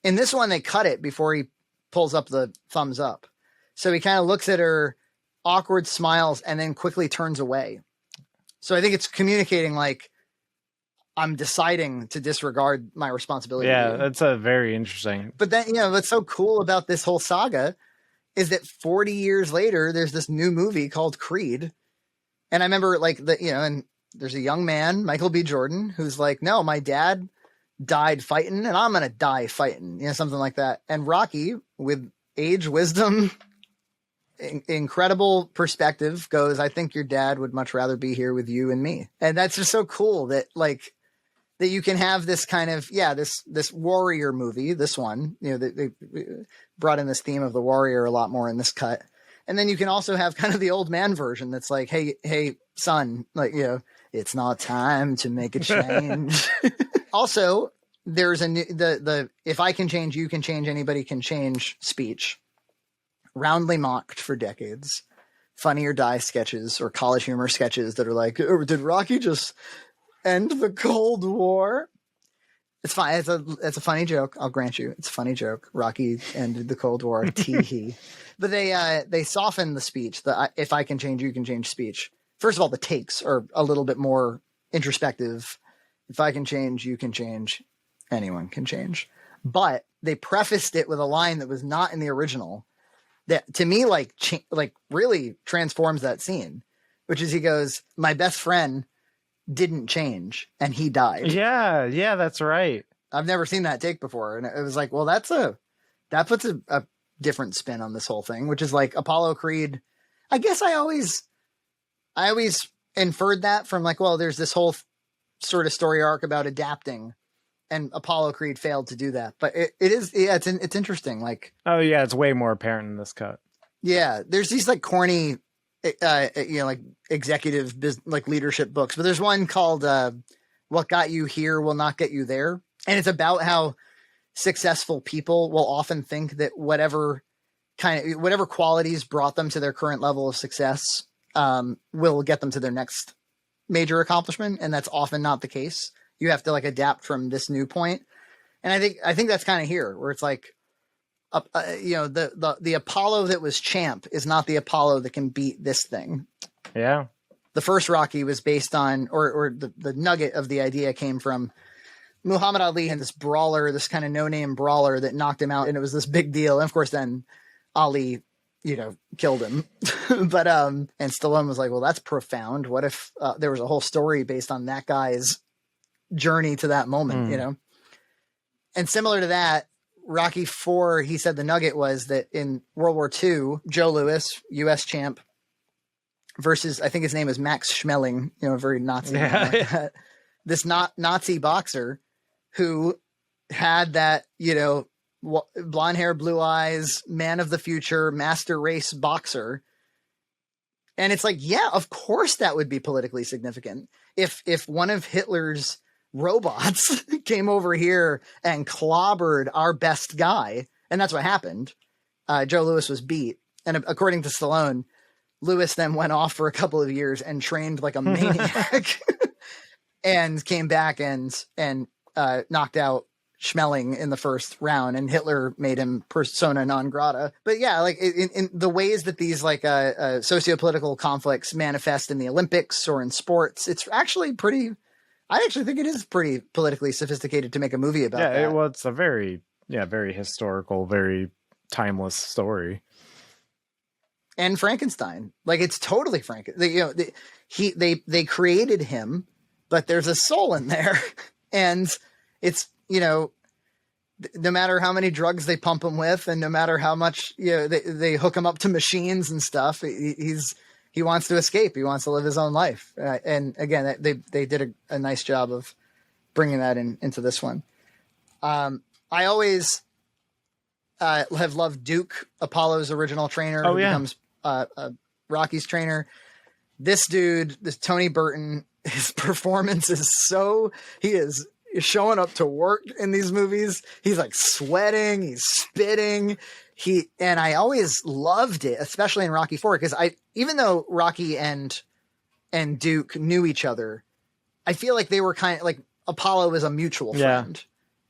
Speaker 6: In this one, they cut it before he pulls up the thumbs up. So he kind of looks at her, awkward smiles, and then quickly turns away. So I think it's communicating like, I'm deciding to disregard my responsibility.
Speaker 19: Yeah, that's a very interesting.
Speaker 6: But then, what's so cool about this whole saga is that 40 years later, there's this new movie called Creed. And I remember and there's a young man, Michael B. Jordan, who's like, no, my dad died fighting and I'm going to die fighting, something like that. And Rocky, with age, wisdom, incredible perspective, goes, I think your dad would much rather be here with you and me. And that's just so cool that that you can have this kind of, this warrior movie, this one, they brought in this theme of the warrior a lot more in this cut. And then you can also have kind of the old man version that's like, hey, son, it's not time to make a change. Also, there's the if I can change, you can change, anybody can change speech. Roundly mocked for decades. Funny or Die sketches or college humor sketches that are like, oh, did Rocky just end the Cold War? It's fine. It's a funny joke. I'll grant you. It's a funny joke. Rocky ended the Cold War. Tee-hee. But they soften the speech. If I can change, you can change speech. First of all, the takes are a little bit more introspective. If I can change, you can change. Anyone can change. But they prefaced it with a line that was not in the original that to me, really transforms that scene, which is he goes, my best friend didn't change and he died.
Speaker 19: Yeah, that's right.
Speaker 6: I've never seen that take before. And it was like, well, that puts a different spin on this whole thing, which is like Apollo Creed. I guess I always inferred that from like, well, there's this whole sort of story arc about adapting, and Apollo Creed failed to do that. But it's interesting. Like, oh yeah,
Speaker 19: it's way more apparent in this cut.
Speaker 6: Yeah, there's these like corny, like executive like leadership books, but there's one called "What Got You Here Will Not Get You There," and it's about how successful people will often think that whatever qualities brought them to their current level of success will get them to their next major accomplishment, and that's often not the case. You have to like adapt from this new point, and I think that's kind of here where it's like the Apollo that was champ is not the Apollo that can beat this thing.
Speaker 19: Yeah.
Speaker 6: The first Rocky was based on, or the nugget of the idea came from Muhammad Ali and this brawler, this kind of no-name brawler that knocked him out, and it was this big deal. And of course, then Ali, killed him. But and Stallone was like, well, that's profound. What if there was a whole story based on that guy's journey to that moment, And similar to that, Rocky IV, he said the nugget was that in World War II, Joe Louis, U.S. champ, versus, I think his name is Max Schmeling, a very Nazi name like that. This Nazi boxer who had that, blonde hair, blue eyes, man of the future, master race boxer. And it's like, yeah, of course that would be politically significant. If one of Hitler's robots came over here and clobbered our best guy, and that's what happened. Joe Louis was beat. And according to Stallone, Louis then went off for a couple of years and trained like a maniac and came back and knocked out Schmeling in the first round, and Hitler made him persona non grata. But yeah, like in the ways that these like socio-political conflicts manifest in the Olympics or in sports, it's actually I actually think it is pretty politically sophisticated to make a movie about that.
Speaker 19: Yeah, well, it's a very historical, very timeless story.
Speaker 6: And Frankenstein, like it's totally Frankenstein. They created him, but there's a soul in there, and it's no matter how many drugs they pump him with, and no matter how much they hook him up to machines and stuff, he wants to escape. He wants to live his own life. And again, they did a nice job of bringing that into this one. I always have loved Duke, Apollo's original trainer, who becomes Rocky's trainer. This dude, this Tony Burton, his performance is he is showing up to work in these movies. He's like sweating, he's spitting. And I always loved it, especially in Rocky IV, because even though Rocky and Duke knew each other, I feel like they were kind of like Apollo was a mutual friend,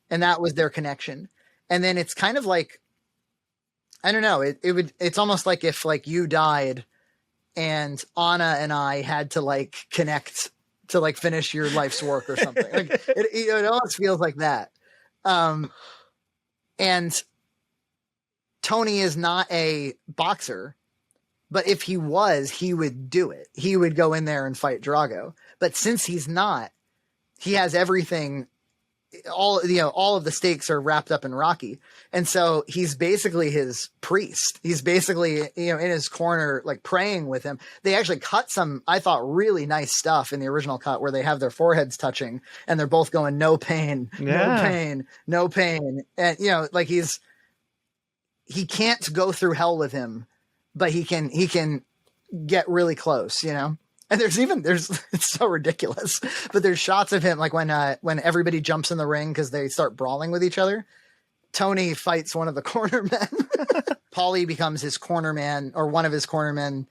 Speaker 6: and that was their connection. And then it's kind of like, I don't know, it's almost like if like you died and Anna and I had to like connect to like finish your life's work or something. Like it almost feels like that. And Tony is not a boxer, but if he was, he would do it. He would go in there and fight Drago. But since he's not, he has everything. All of the stakes are wrapped up in Rocky. And so he's basically his priest. He's basically, in his corner, like praying with him. They actually cut some, I thought, really nice stuff in the original cut where they have their foreheads touching and they're both going, no pain, no pain, no pain. And, like he can't go through hell with him, but he can get really close, And it's so ridiculous, but there's shots of him like when everybody jumps in the ring because they start brawling with each other. Tony fights one of the cornermen. Paulie becomes his cornerman or one of his cornermen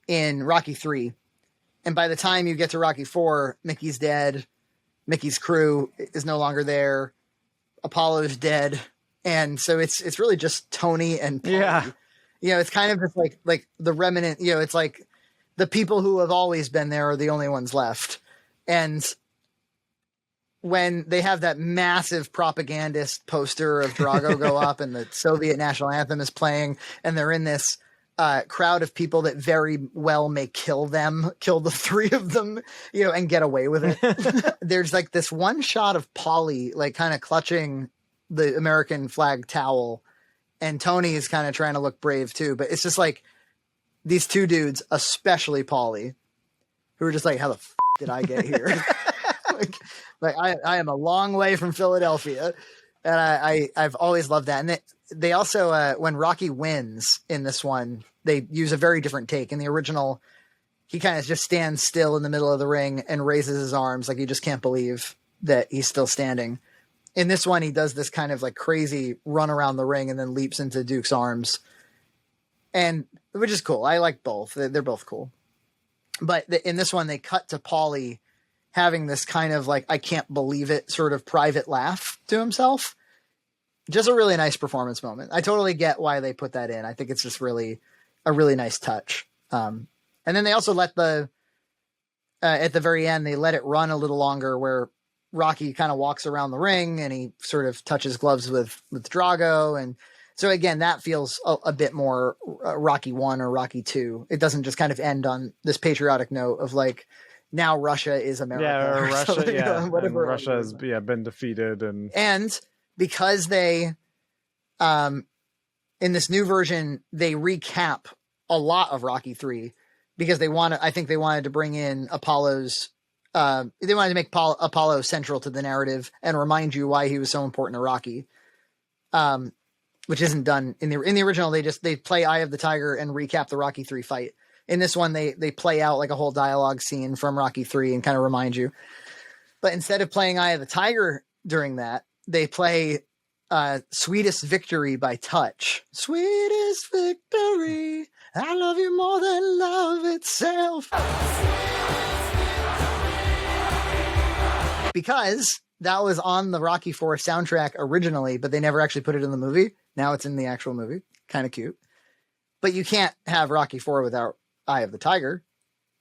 Speaker 6: in Rocky III. And by the time you get to Rocky IV, Mickey's dead. Mickey's crew is no longer there. Apollo's dead. And so it's really just Tony and Paulie. Yeah. It's kind of just like the remnant, it's like, the people who have always been there are the only ones left. And when they have that massive propagandist poster of Drago go up and the Soviet national anthem is playing, and they're in this crowd of people that very well may kill the three of them, and get away with it. There's like this one shot of Paulie, like kind of clutching the American flag towel, and Tony is kind of trying to look brave too. But it's just like, these two dudes, especially Paulie, who are just like, how the f*** did I get here? like I am a long way from Philadelphia. And I've always loved that. And they also, when Rocky wins in this one, they use a very different take. In the original, he kind of just stands still in the middle of the ring and raises his arms like he just can't believe that he's still standing. In this one, he does this kind of like crazy run around the ring and then leaps into Duke's arms. And which is cool. I like both. They're both cool. But in this one, they cut to Paulie having this kind of like, I can't believe it sort of private laugh to himself. just a really nice performance moment. I totally get why they put that in. I think it's just really a really nice touch. And then they also let at the very end, they let it run a little longer where Rocky kind of walks around the ring and he sort of touches gloves with Drago. And so again, that feels a bit more Rocky 1 or Rocky 2. It doesn't just kind of end on this patriotic note of like, now Russia is America.
Speaker 19: Yeah, or Russia,
Speaker 6: something,
Speaker 19: yeah.
Speaker 6: whatever.
Speaker 19: And Russia has been defeated.
Speaker 6: And because they, in this new version, they recap a lot of Rocky 3 because I think they wanted to bring in Apollo's, they wanted to make Apollo central to the narrative and remind you why he was so important to Rocky. Which isn't done in the original. They play Eye of the Tiger and recap the Rocky 3 fight. In this one, they play out like a whole dialogue scene from Rocky 3 and kind of remind you. But instead of playing Eye of the Tiger during that, they play Sweetest Victory by Touch. Sweetest victory, I love you more than love itself. Because that was on the Rocky 4 soundtrack originally, but they never actually put it in the movie. Now it's in the actual movie. Kind of cute. But you can't have Rocky 4 without Eye of the Tiger.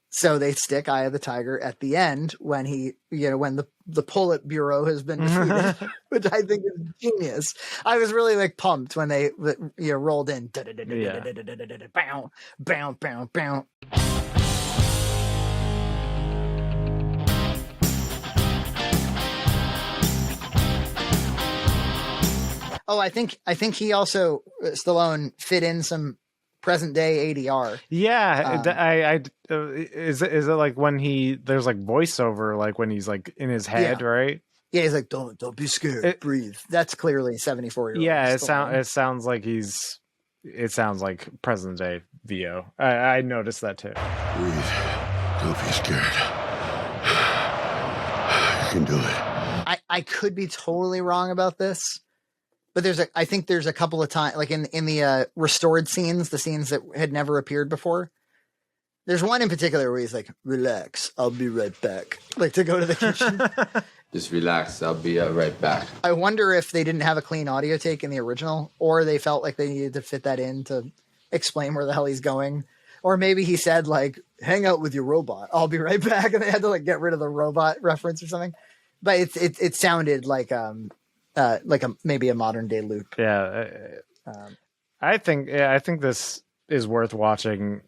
Speaker 6: So they stick Eye of the Tiger at the end when when the Politburo has been defeated, which I think is genius. I was really like pumped when they rolled in. Bow, bow, bow, bow. Oh, I think he also, Stallone, fit in some present day ADR.
Speaker 19: Yeah, is it like when there's like voiceover, like when he's like in his head, right?
Speaker 6: Yeah, he's like, don't be scared, breathe. That's clearly 74-year-old.
Speaker 19: Yeah, it sounds like it sounds like present day VO. I noticed that too.
Speaker 8: Breathe. Don't be scared. You can do it.
Speaker 6: I could be totally wrong about this. But I think there's a couple of times, like in the restored scenes, the scenes that had never appeared before. There's one in particular where he's like, "Relax, I'll be right back." Like to go to the kitchen.
Speaker 17: Just relax, I'll be right back.
Speaker 6: I wonder if they didn't have a clean audio take in the original, or they felt like they needed to fit that in to explain where the hell he's going. Or maybe he said like, "Hang out with your robot, I'll be right back," and they had to like get rid of the robot reference or something. But it sounded like maybe a modern day loop.
Speaker 19: Yeah. I think this is worth watching,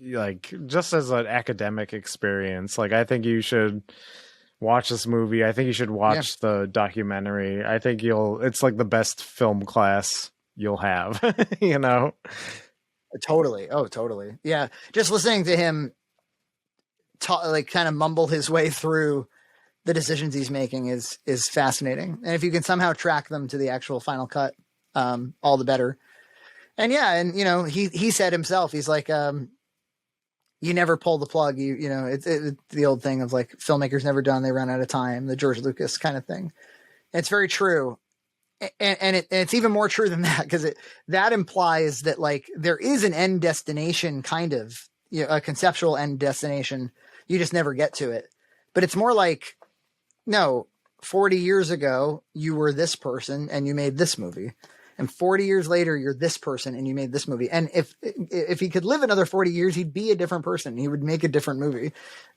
Speaker 19: like just as an academic experience. Like, I think you should watch this movie. I think you should watch the documentary. I think it's like the best film class you'll have,
Speaker 6: Totally. Oh, totally. Yeah. Just listening to him kind of mumble his way through the decisions he's making is fascinating. And if you can somehow track them to the actual final cut, all the better. And he said himself, he's like, you never pull the plug. It's the old thing of like filmmakers never done, they run out of time, the George Lucas kind of thing. It's very true. And it's even more true than that, because that implies that like there is an end destination, kind of, a conceptual end destination. You just never get to it. But it's more like, no, 40 years ago, you were this person and you made this movie. And 40 years later, you're this person and you made this movie. And if he could live another 40 years, he'd be a different person. He would make a different movie.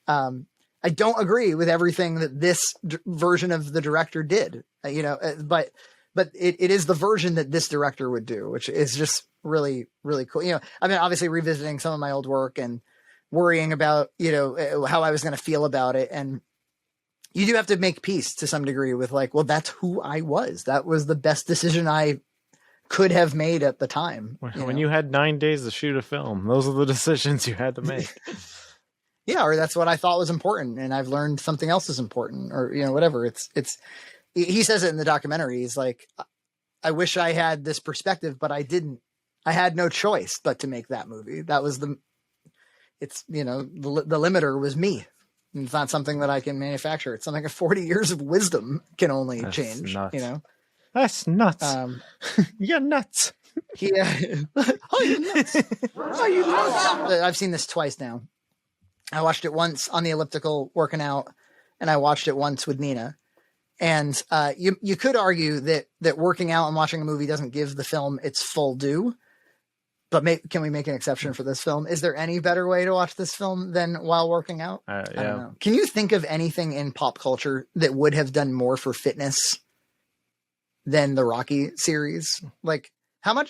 Speaker 6: I don't agree with everything that this version of the director did, but it is the version that this director would do, which is just really, really cool. I mean, obviously revisiting some of my old work and worrying about, how I was going to feel about it. And you do have to make peace to some degree with like, well, that's who I was. That was the best decision I could have made at the time.
Speaker 19: When you had 9 days to shoot a film, those are the decisions you had to make.
Speaker 6: Yeah. Or that's what I thought was important. And I've learned something else is important, or, whatever. He says it in the documentary. He's like, I wish I had this perspective, but I didn't. I had no choice but to make that movie. That was the limiter was me. It's not something that I can manufacture. It's something 40 years of wisdom can only change,
Speaker 19: nuts. That's nuts. You're nuts.
Speaker 6: Yeah. Oh, you nuts. Oh, you nuts. I've seen this twice now. I watched it once on the elliptical working out, and I watched it once with Nina. And you could argue that working out and watching a movie doesn't give the film its full due. But can we make an exception for this film? Is there any better way to watch this film than while working out?
Speaker 19: Yeah.
Speaker 6: I don't know. Can you think of anything in pop culture that would have done more for fitness than the Rocky series? Like how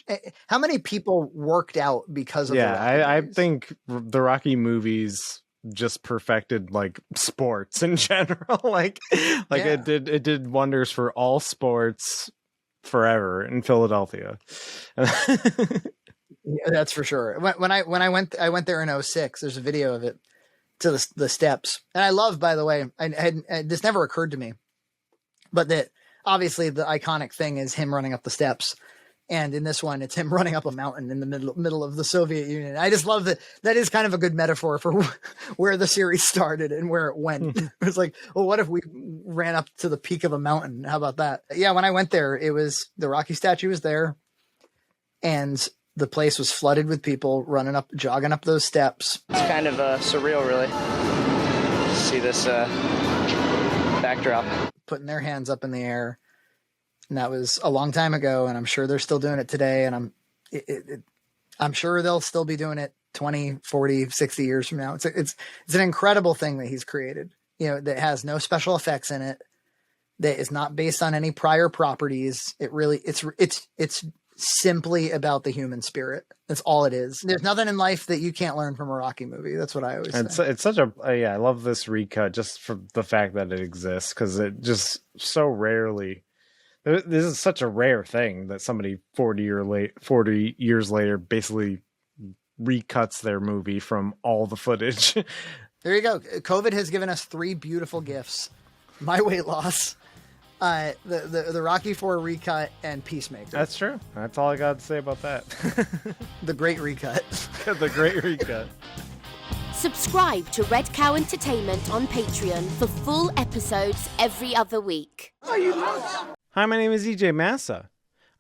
Speaker 6: many people worked out because of the Rocky
Speaker 19: I think the Rocky movies just perfected like sports in general. It did wonders for all sports forever in Philadelphia.
Speaker 6: Yeah, that's for sure. When I went there in 2006. There's a video of it to the steps, and I love. By the way, this never occurred to me, but that obviously the iconic thing is him running up the steps, and in this one, it's him running up a mountain in the middle of the Soviet Union. I just love that. That is kind of a good metaphor for where the series started and where it went. It was like, well, what if we ran up to the peak of a mountain? How about that? Yeah, when I went there, it was the Rocky statue was there, and the place was flooded with people jogging up those steps.
Speaker 3: It's kind of surreal, really, to see this backdrop.
Speaker 6: Putting their hands up in the air. And that was a long time ago, and I'm sure they're still doing it today. And I'm sure they'll still be doing it 20, 40, 60 years from now. It's an incredible thing that he's created, that has no special effects in it, that is not based on any prior properties. It's simply about the human spirit. That's all it is. There's nothing in life that you can't learn from a Rocky movie. That's what I always say.
Speaker 19: It's such a I love this recut just for the fact that it exists, because it just so rarely. This is such a rare thing that somebody 40 years later basically recuts their movie from all the footage.
Speaker 6: There you go. COVID has given us 3 beautiful gifts: my weight loss, the Rocky IV recut, and Peacemaker.
Speaker 19: That's true. That's all I got to say about that.
Speaker 6: The great recut.
Speaker 19: The great recut.
Speaker 18: Subscribe to Red Cow Entertainment on Patreon for full episodes every other week.
Speaker 9: Are you nuts? Hi, my name is EJ Massa.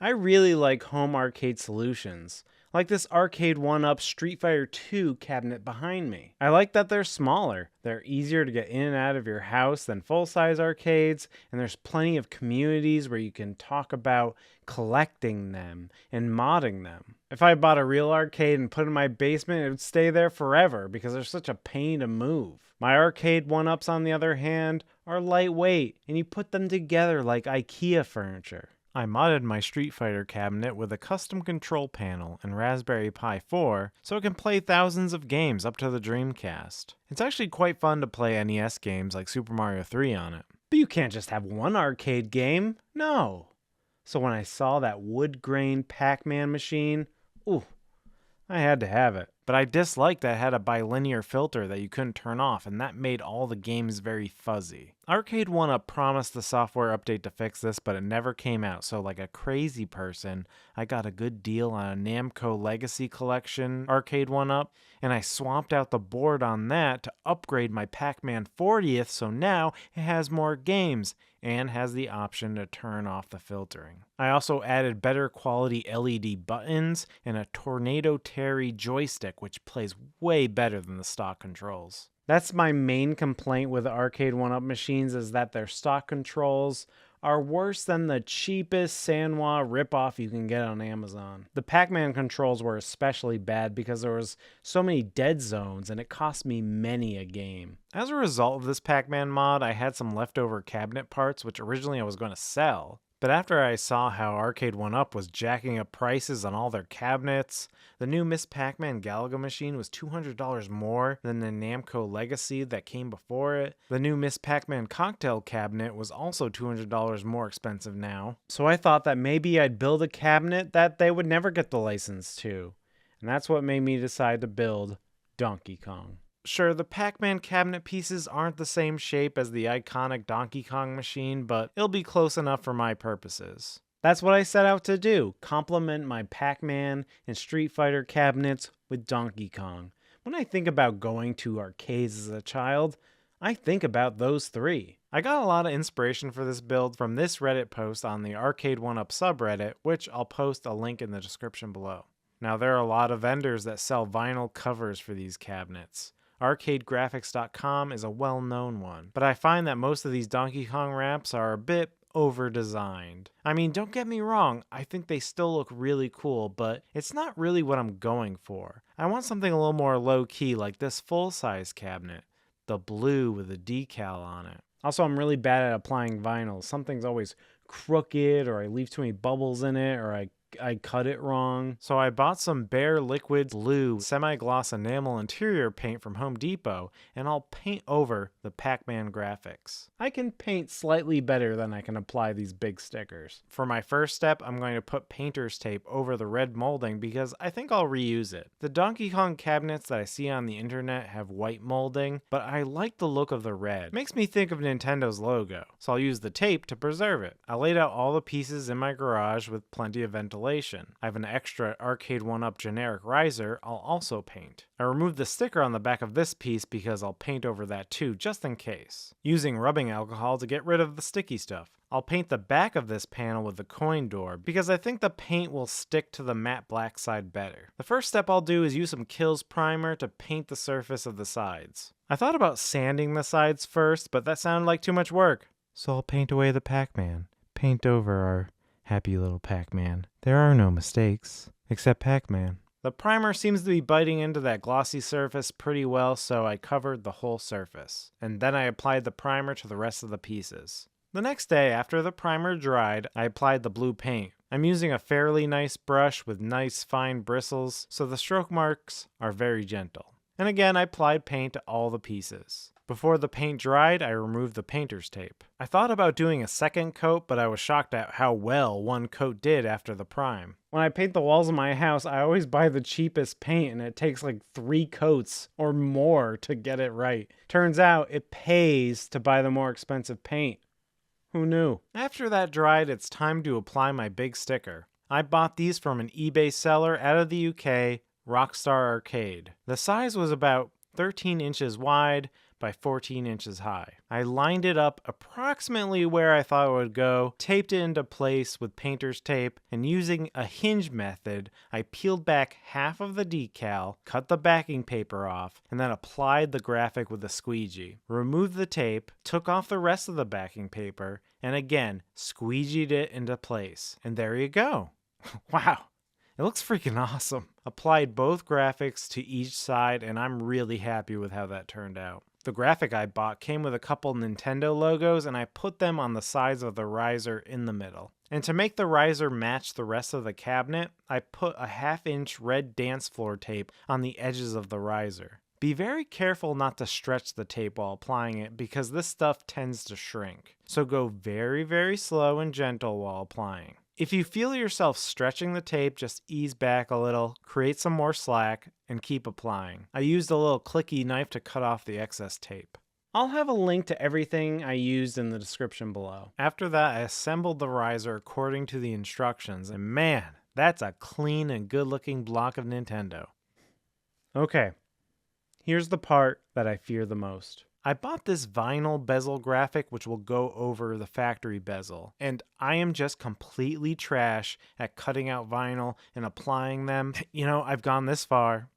Speaker 9: I really like home arcade solutions, like this Arcade 1-Up Street Fighter 2 cabinet behind me. I like that they're smaller, they're easier to get in and out of your house than full-size arcades, and there's plenty of communities where you can talk about collecting them and modding them. If I bought a real arcade and put it in my basement, it would stay there forever because they're such a pain to move. My Arcade 1-Ups, on the other hand, are lightweight, and you put them together like IKEA furniture. I modded my Street Fighter cabinet with a custom control panel and Raspberry Pi 4 so it can play thousands of games up to the Dreamcast. It's actually quite fun to play NES games like Super Mario 3 on it. But you can't just have one arcade game, no. So when I saw that wood grain Pac-Man machine, ooh, I had to have it. But I disliked that it had a bilinear filter that you couldn't turn off, and that made all the games very fuzzy. Arcade 1-Up promised the software update to fix this, but it never came out, so like a crazy person, I got a good deal on a Namco Legacy Collection Arcade 1-Up, and I swapped out the board on that to upgrade my Pac-Man 40th, so now it has more games, and has the option to turn off the filtering. I also added better quality LED buttons and a Tornado Terry joystick, which plays way better than the stock controls. That's my main complaint with the Arcade 1-Up machines, is that their stock controls are worse than the cheapest Sanwa ripoff you can get on Amazon. The Pac-Man controls were especially bad because there was so many dead zones and it cost me many a game. As a result of this Pac-Man mod, I had some leftover cabinet parts which originally I was going to sell. But after I saw how Arcade 1-Up was jacking up prices on all their cabinets, the new Miss Pac-Man Galaga machine was $200 more than the Namco Legacy that came before it. The new Miss Pac-Man Cocktail cabinet was also $200 more expensive now. So I thought that maybe I'd build a cabinet that they would never get the license to. And that's what made me decide to build Donkey Kong. Sure, the Pac-Man cabinet pieces aren't the same shape as the iconic Donkey Kong machine, but it'll be close enough for my purposes. That's what I set out to do, complement my Pac-Man and Street Fighter cabinets with Donkey Kong. When I think about going to arcades as a child, I think about those 3. I got a lot of inspiration for this build from this Reddit post on the Arcade 1-Up subreddit, which I'll post a link in the description below. Now, there are a lot of vendors that sell vinyl covers for these cabinets. ArcadeGraphics.com is a well-known one, but I find that most of these Donkey Kong wraps are a bit over-designed. I mean, don't get me wrong, I think they still look really cool, but it's not really what I'm going for. I want something a little more low-key like this full-size cabinet, the blue with a decal on it. Also, I'm really bad at applying vinyl. Something's always crooked, or I leave too many bubbles in it, or I cut it wrong. So I bought some Bare Liquid Blue semi-gloss enamel interior paint from Home Depot, and I'll paint over the Pac-Man graphics. I can paint slightly better than I can apply these big stickers. For my first step, I'm going to put painter's tape over the red molding because I think I'll reuse it. The Donkey Kong cabinets that I see on the internet have white molding, but I like the look of the red. It makes me think of Nintendo's logo, so I'll use the tape to preserve it. I laid out all the pieces in my garage with plenty of ventilation. I have an extra Arcade 1-Up generic riser I'll also paint. I removed the sticker on the back of this piece because I'll paint over that too, just in case. Using rubbing alcohol to get rid of the sticky stuff. I'll paint the back of this panel with the coin door because I think the paint will stick to the matte black side better. The first step I'll do is use some Kills primer to paint the surface of the sides. I thought about sanding the sides first, but that sounded like too much work. So I'll paint away the Pac-Man. Paint over our happy little Pac-Man. There are no mistakes, except Pac-Man. The primer seems to be biting into that glossy surface pretty well, so I covered the whole surface. And then I applied the primer to the rest of the pieces. The next day, after the primer dried, I applied the blue paint. I'm using a fairly nice brush with nice fine bristles, so the stroke marks are very gentle. And again, I applied paint to all the pieces. Before the paint dried, I removed the painter's tape. I thought about doing a second coat, but I was shocked at how well one coat did after the prime. When I paint the walls of my house, I always buy the cheapest paint, and it takes like 3 coats or more to get it right. Turns out it pays to buy the more expensive paint. Who knew? After that dried, it's time to apply my big sticker. I bought these from an eBay seller out of the UK, Rockstar Arcade. The size was about 13 inches wide by 14 inches high. I lined it up approximately where I thought it would go, taped it into place with painter's tape, and using a hinge method, I peeled back half of the decal, cut the backing paper off, and then applied the graphic with a squeegee. Removed the tape, took off the rest of the backing paper, and again, squeegeed it into place. And there you go. Wow. It looks freaking awesome. Applied both graphics to each side, and I'm really happy with how that turned out. The graphic I bought came with a couple Nintendo logos, and I put them on the sides of the riser in the middle. And to make the riser match the rest of the cabinet, I put a 1/2-inch red dance floor tape on the edges of the riser. Be very careful not to stretch the tape while applying it because this stuff tends to shrink. So go very, very slow and gentle while applying. If you feel yourself stretching the tape, just ease back a little, create some more slack, and keep applying. I used a little clicky knife to cut off the excess tape. I'll have a link to everything I used in the description below. After that, I assembled the riser according to the instructions, and man, that's a clean and good-looking block of Nintendo. Okay, here's the part that I fear the most. I bought this vinyl bezel graphic which will go over the factory bezel, and I am just completely trash at cutting out vinyl and applying them. You know, I've gone this far,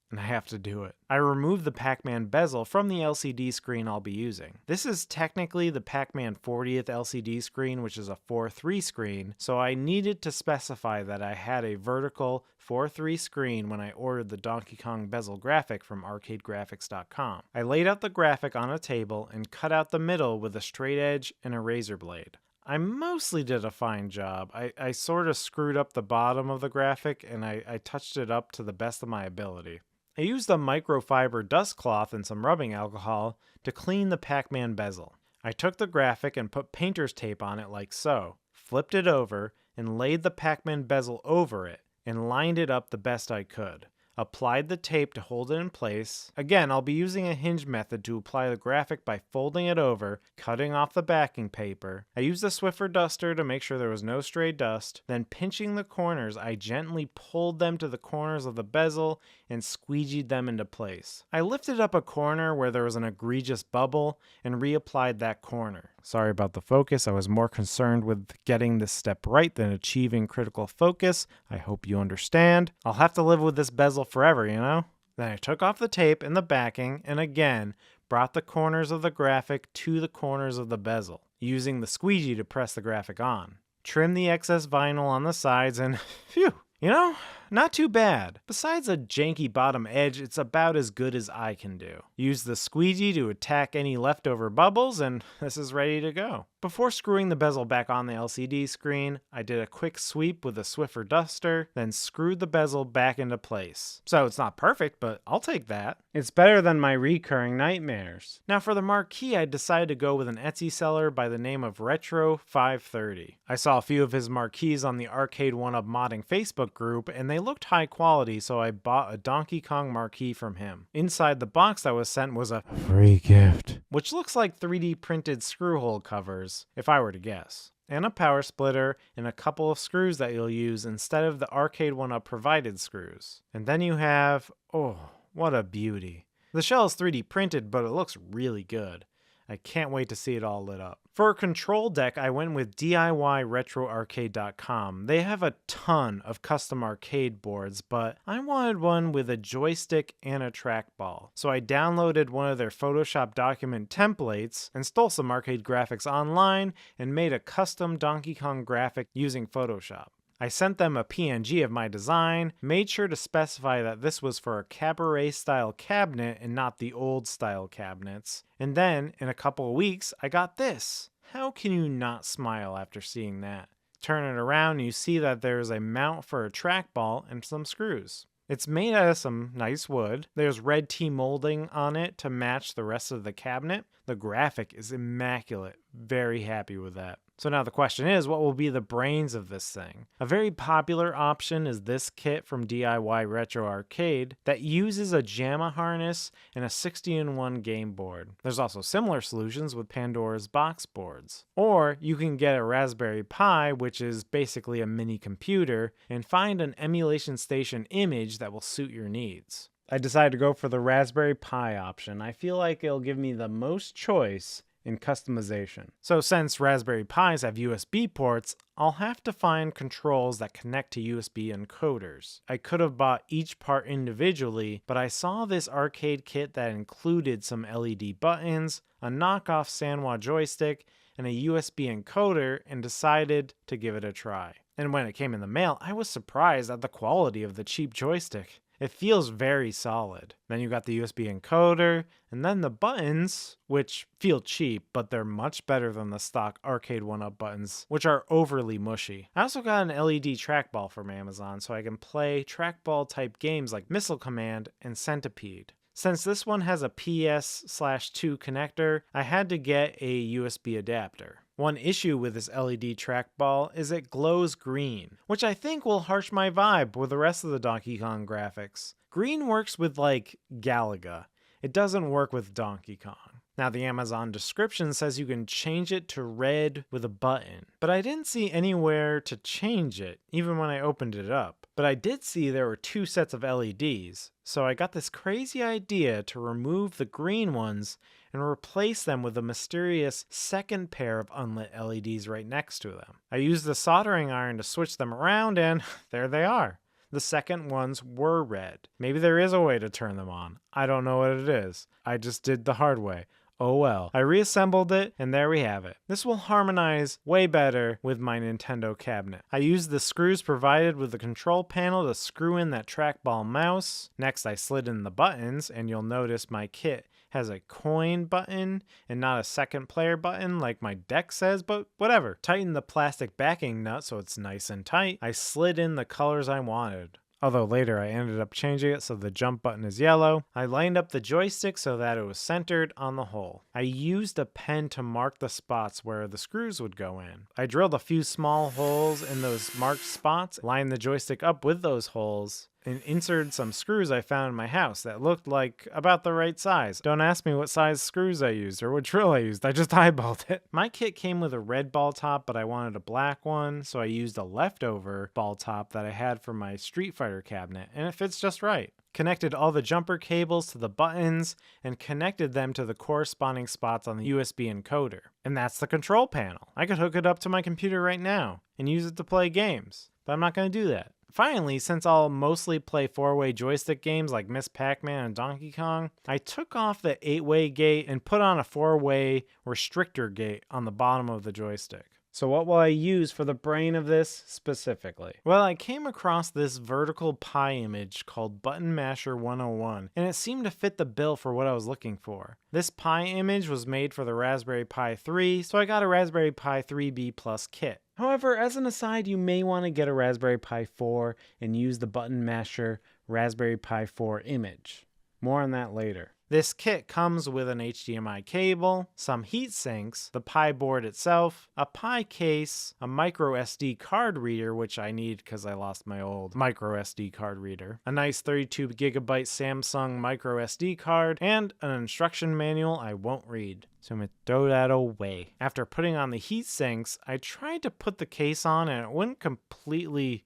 Speaker 9: and I have to do it. I removed the Pac-Man bezel from the LCD screen I'll be using. This is technically the Pac-Man 40th LCD screen, which is a 4:3 screen, so I needed to specify that I had a vertical 4:3 screen when I ordered the Donkey Kong bezel graphic from ArcadeGraphics.com. I laid out the graphic on a table and cut out the middle with a straight edge and a razor blade. I mostly did a fine job. I sort of screwed up the bottom of the graphic and I touched it up to the best of my ability. I used a microfiber dust cloth and some rubbing alcohol to clean the Pac-Man bezel. I took the graphic and put painter's tape on it like so, flipped it over, and laid the Pac-Man bezel over it, and lined it up the best I could. Applied the tape to hold it in place. Again, I'll be using a hinge method to apply the graphic by folding it over, cutting off the backing paper. I used a Swiffer duster to make sure there was no stray dust. Then pinching the corners, I gently pulled them to the corners of the bezel and squeegeed them into place. I lifted up a corner where there was an egregious bubble and reapplied that corner. Sorry about the focus, I was more concerned with getting this step right than achieving critical focus. I hope you understand. I'll have to live with this bezel forever, you know?
Speaker 10: Then I took off the tape and the backing and again brought the corners of the graphic to the corners of the bezel, using the squeegee to press the graphic on. Trim the excess vinyl on the sides and phew, you know, not too bad. Besides a janky bottom edge, it's about as good as I can do. Use the squeegee to attack any leftover bubbles and this is ready to go. Before screwing the bezel back on the LCD screen, I did a quick sweep with a Swiffer duster, then screwed the bezel back into place. So it's not perfect, but I'll take that. It's better than my recurring nightmares. Now for the marquee, I decided to go with an Etsy seller by the name of Retro530. I saw a few of his marquees on the Arcade 1UP modding Facebook group, and they looked high quality, so I bought a Donkey Kong marquee from him. Inside the box that was sent was a free gift, which looks like 3D printed screw hole covers, if I were to guess, and a power splitter and a couple of screws that you'll use instead of the Arcade 1UP provided screws. And then you have, oh, what a beauty. The shell is 3D printed, but it looks really good. I can't wait to see it all lit up. For a control deck, I went with DIYRetroArcade.com. They have a ton of custom arcade boards, but I wanted one with a joystick and a trackball. So I downloaded one of their Photoshop document templates and stole some arcade graphics online and made a custom Donkey Kong graphic using Photoshop. I sent them a PNG of my design, made sure to specify that this was for a cabaret-style cabinet and not the old-style cabinets. And then, in a couple of weeks, I got this. How can you not smile after seeing that? Turn it around and you see that there's a mount for a trackball and some screws. It's made out of some nice wood. There's red T molding on it to match the rest of the cabinet. The graphic is immaculate. Very happy with that. So now the question is, what will be the brains of this thing? A very popular option is this kit from DIY Retro Arcade that uses a JAMA harness and a 60-in-1 game board. There's also similar solutions with Pandora's box boards. Or you can get a Raspberry Pi, which is basically a mini computer, and find an emulation station image that will suit your needs. I decided to go for the Raspberry Pi option. I feel like it'll give me the most choice in customization. So since Raspberry Pis have USB ports, I'll have to find controls that connect to USB encoders. I could have bought each part individually, but I saw this arcade kit that included some LED buttons, a knockoff Sanwa joystick, and a USB encoder and decided to give it a try. And when it came in the mail, I was surprised at the quality of the cheap joystick. It feels very solid. Then you got the USB encoder, and then the buttons, which feel cheap, but they're much better than the stock Arcade 1UP buttons, which are overly mushy. I also got an LED trackball from Amazon, so I can play trackball type games like Missile Command and Centipede. Since this one has a PS/2 connector, I had to get a USB adapter. One issue with this LED trackball is it glows green, which I think will harsh my vibe with the rest of the Donkey Kong graphics. Green works with like Galaga. It doesn't work with Donkey Kong. Now the Amazon description says you can change it to red with a button, but I didn't see anywhere to change it, even when I opened it up. But I did see there were two sets of LEDs, so I got this crazy idea to remove the green ones and replace them with a mysterious second pair of unlit LEDs right next to them. I used the soldering iron to switch them around and there they are. The second ones were red. Maybe there is a way to turn them on. I don't know what it is. I just did the hard way. Oh well. I reassembled it and there we have it. This will harmonize way better with my Nintendo cabinet. I used the screws provided with the control panel to screw in that trackball mouse. Next I slid in the buttons and you'll notice my kit has a coin button and not a second player button like my deck says, but whatever. Tighten the plastic backing nut so it's nice and tight. I slid in the colors I wanted. Although later I ended up changing it so the jump button is yellow. I lined up the joystick so that it was centered on the hole. I used a pen to mark the spots where the screws would go in. I drilled a few small holes in those marked spots, lined the joystick up with those holes, and inserted some screws I found in my house that looked like about the right size. Don't ask me what size screws I used or what drill I used, I just eyeballed it. My kit came with a red ball top, but I wanted a black one, so I used a leftover ball top that I had from my Street Fighter cabinet, and it fits just right. Connected all the jumper cables to the buttons and connected them to the corresponding spots on the USB encoder. And that's the control panel. I could hook it up to my computer right now and use it to play games, but I'm not going to do that. Finally, since I'll mostly play 4-way joystick games like Miss Pac-Man and Donkey Kong, I took off the 8-way gate and put on a 4-way restrictor gate on the bottom of the joystick. So what will I use for the brain of this specifically? Well, I came across this vertical Pi image called Button Masher 101, and it seemed to fit the bill for what I was looking for. This Pi image was made for the Raspberry Pi 3, so I got a Raspberry Pi 3B Plus kit. However, as an aside, you may want to get a Raspberry Pi 4 and use the Button Masher Raspberry Pi 4 image. More on that later. This kit comes with an HDMI cable, some heat sinks, the Pi board itself, a Pi case, a micro SD card reader, which I need because I lost my old micro SD card reader, a nice 32GB Samsung micro SD card, and an instruction manual I won't read. So I'm going to throw that away. After putting on the heat sinks, I tried to put the case on and it wouldn't completely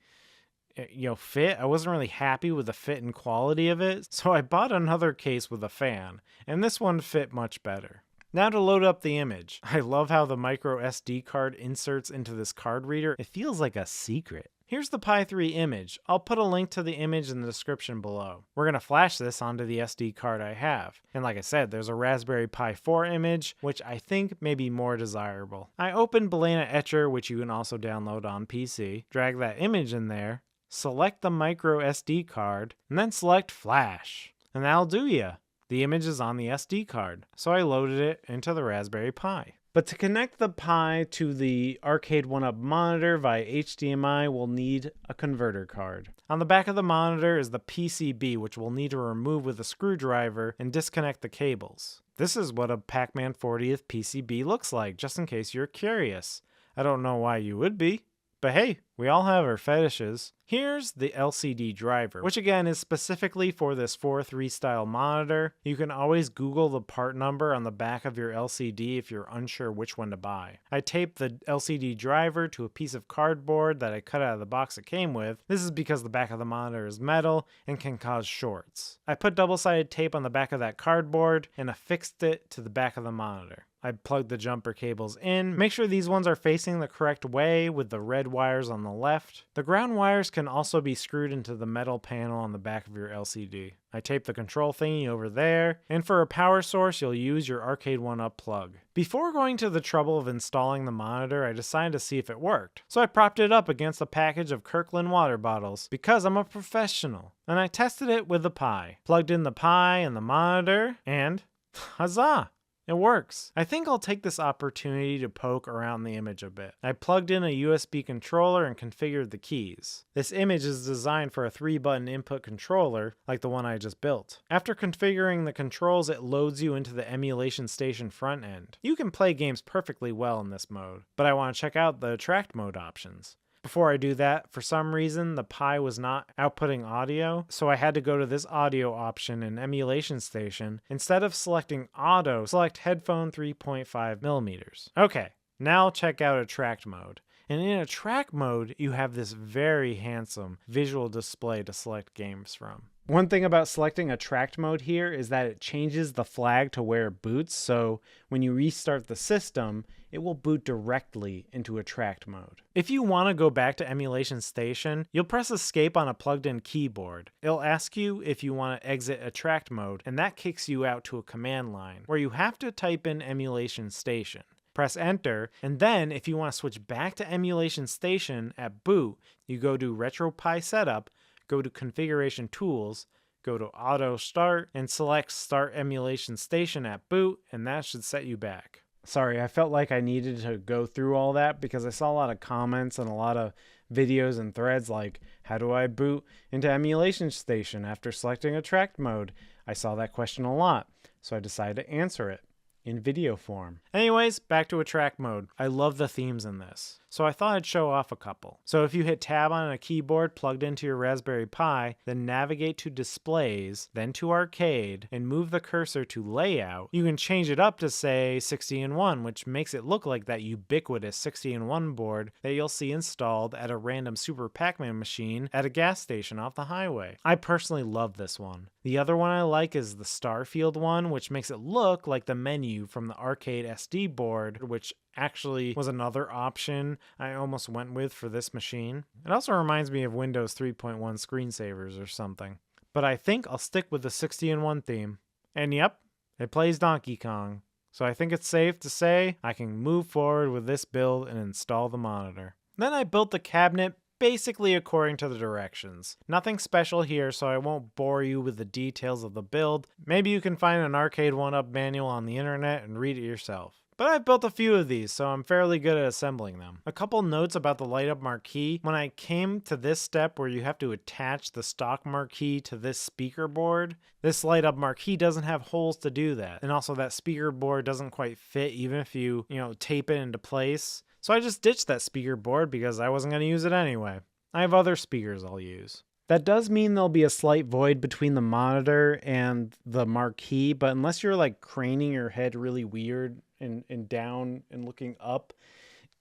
Speaker 10: fit. I wasn't really happy with the fit and quality of it, so I bought another case with a fan, and this one fit much better. Now to load up the image. I love how the micro SD card inserts into this card reader. It feels like a secret. Here's the Pi 3 image. I'll put a link to the image in the description below. We're going to flash this onto the SD card I have. And like I said, there's a Raspberry Pi 4 image, which I think may be more desirable. I opened Balena Etcher, which you can also download on PC, drag that image in there, select the micro SD card, and then select flash. And that'll do ya. The image is on the SD card, so I loaded it into the Raspberry Pi. But to connect the Pi to the Arcade 1UP monitor via HDMI, we'll need a converter card. On the back of the monitor is the PCB, which we'll need to remove with a screwdriver and disconnect the cables. This is what a Pac-Man 40th PCB looks like, just in case you're curious. I don't know why you would be. But hey, we all have our fetishes. Here's the LCD driver, which again is specifically for this 4.3 style monitor. You can always Google the part number on the back of your LCD if you're unsure which one to buy. I taped the LCD driver to a piece of cardboard that I cut out of the box it came with. This is because the back of the monitor is metal and can cause shorts. I put double-sided tape on the back of that cardboard and affixed it to the back of the monitor. I plugged the jumper cables in. Make sure these ones are facing the correct way with the red wires on the left. The ground wires can also be screwed into the metal panel on the back of your LCD. I taped the control thingy over there, and for a power source you'll use your Arcade 1UP plug. Before going to the trouble of installing the monitor, I decided to see if it worked. So I propped it up against a package of Kirkland water bottles, because I'm a professional. And I tested it with the Pi. Plugged in the Pi and the monitor, and huzzah! It works. I think I'll take this opportunity to poke around the image a bit. I plugged in a USB controller and configured the keys. This image is designed for a 3-button input controller, like the one I just built. After configuring the controls, it loads you into the emulation station front end. You can play games perfectly well in this mode, but I want to check out the attract mode options. Before I do that, for some reason, the Pi was not outputting audio, so I had to go to this audio option in Emulation Station. Instead of selecting auto, select headphone 3.5mm. Okay, now check out attract mode. And in attract mode, you have this very handsome visual display to select games from. One thing about selecting attract mode here is that it changes the flag to where it boots, so when you restart the system, it will boot directly into attract mode. If you want to go back to Emulation Station, you'll press escape on a plugged-in keyboard. It'll ask you if you want to exit attract mode, and that kicks you out to a command line, where you have to type in Emulation Station. Press enter, and then if you want to switch back to Emulation Station at boot, you go to RetroPie Setup, go to Configuration Tools, go to Auto Start, and select Start Emulation Station at boot, and that should set you back. Sorry, I felt like I needed to go through all that because I saw a lot of comments and a lot of videos and threads like, how do I boot into Emulation Station after selecting attract mode? I saw that question a lot, so I decided to answer it in video form. Anyways, back to attract mode. I love the themes in this, so I thought I'd show off a couple. So if you hit tab on a keyboard plugged into your Raspberry Pi, then navigate to displays, then to arcade, and move the cursor to layout, you can change it up to say 60-in-1, which makes it look like that ubiquitous 60-in-1 board that you'll see installed at a random Super Pac-Man machine at a gas station off the highway. I personally love this one. The other one I like is the Starfield one, which makes it look like the menu from the arcade SD board, which actually was another option I almost went with for this machine. It also reminds me of Windows 3.1 screensavers or something. But I think I'll stick with the 60-in-1 theme. And yep, it plays Donkey Kong. So I think it's safe to say I can move forward with this build and install the monitor. Then I built the cabinet basically according to the directions. Nothing special here, so I won't bore you with the details of the build. Maybe you can find an Arcade 1-Up manual on the internet and read it yourself. But I've built a few of these, so I'm fairly good at assembling them. A couple notes about the light-up marquee. When I came to this step where you have to attach the stock marquee to this speaker board, this light-up marquee doesn't have holes to do that. And also that speaker board doesn't quite fit even if you tape it into place. So I just ditched that speaker board because I wasn't going to use it anyway. I have other speakers I'll use. That does mean there'll be a slight void between the monitor and the marquee, but unless you're like craning your head really weird and down and looking up,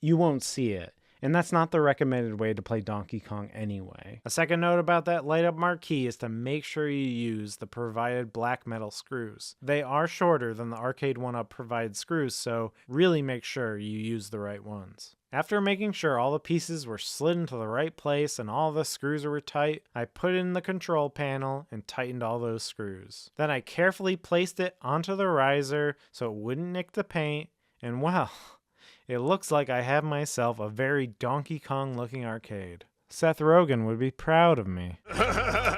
Speaker 10: you won't see it. And that's not the recommended way to play Donkey Kong anyway. A second note about that light up marquee is to make sure you use the provided black metal screws. They are shorter than the Arcade 1-Up provided screws, so really make sure you use the right ones. After making sure all the pieces were slid into the right place and all the screws were tight, I put it in the control panel and tightened all those screws. Then I carefully placed it onto the riser so it wouldn't nick the paint, and well, it looks like I have myself a very Donkey Kong looking arcade. Seth Rogen would be proud of me.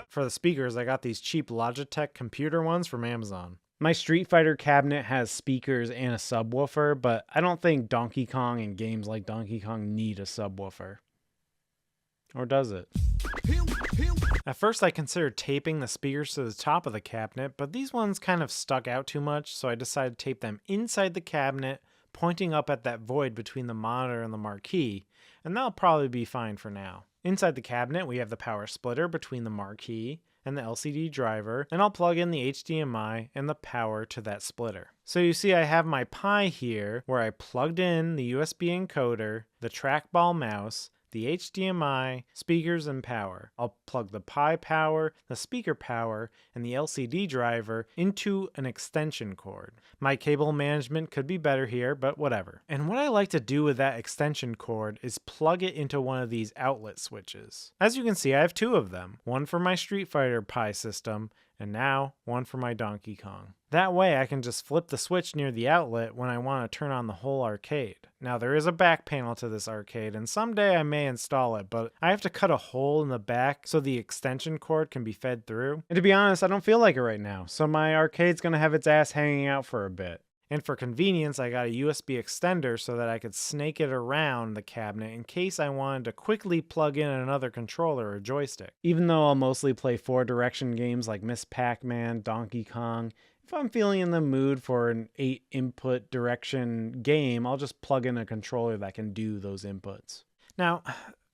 Speaker 10: For the speakers, I got these cheap Logitech computer ones from Amazon. My Street Fighter cabinet has speakers and a subwoofer, but I don't think Donkey Kong and games like Donkey Kong need a subwoofer. Or does it? At first I considered taping the speakers to the top of the cabinet, but these ones kind of stuck out too much, so I decided to tape them inside the cabinet, pointing up at that void between the monitor and the marquee, and that'll probably be fine for now. Inside the cabinet we have the power splitter between the marquee and the LCD driver, and I'll plug in the HDMI and the power to that splitter. So you see I have my Pi here where I plugged in the USB encoder, the trackball mouse, the HDMI, speakers, and power. I'll plug the Pi power, the speaker power, and the LCD driver into an extension cord. My cable management could be better here, but whatever. And what I like to do with that extension cord is plug it into one of these outlet switches. As you can see, I have two of them. One for my Street Fighter Pi system, and now one for my Donkey Kong. That way I can just flip the switch near the outlet when I want to turn on the whole arcade. Now there is a back panel to this arcade, and someday I may install it, but I have to cut a hole in the back so the extension cord can be fed through. And to be honest, I don't feel like it right now, so my arcade's gonna have its ass hanging out for a bit. And for convenience, I got a USB extender so that I could snake it around the cabinet in case I wanted to quickly plug in another controller or joystick. Even though I'll mostly play 4-direction games like Miss Pac-Man, Donkey Kong, if I'm feeling in the mood for an 8-input direction game, I'll just plug in a controller that can do those inputs. Now,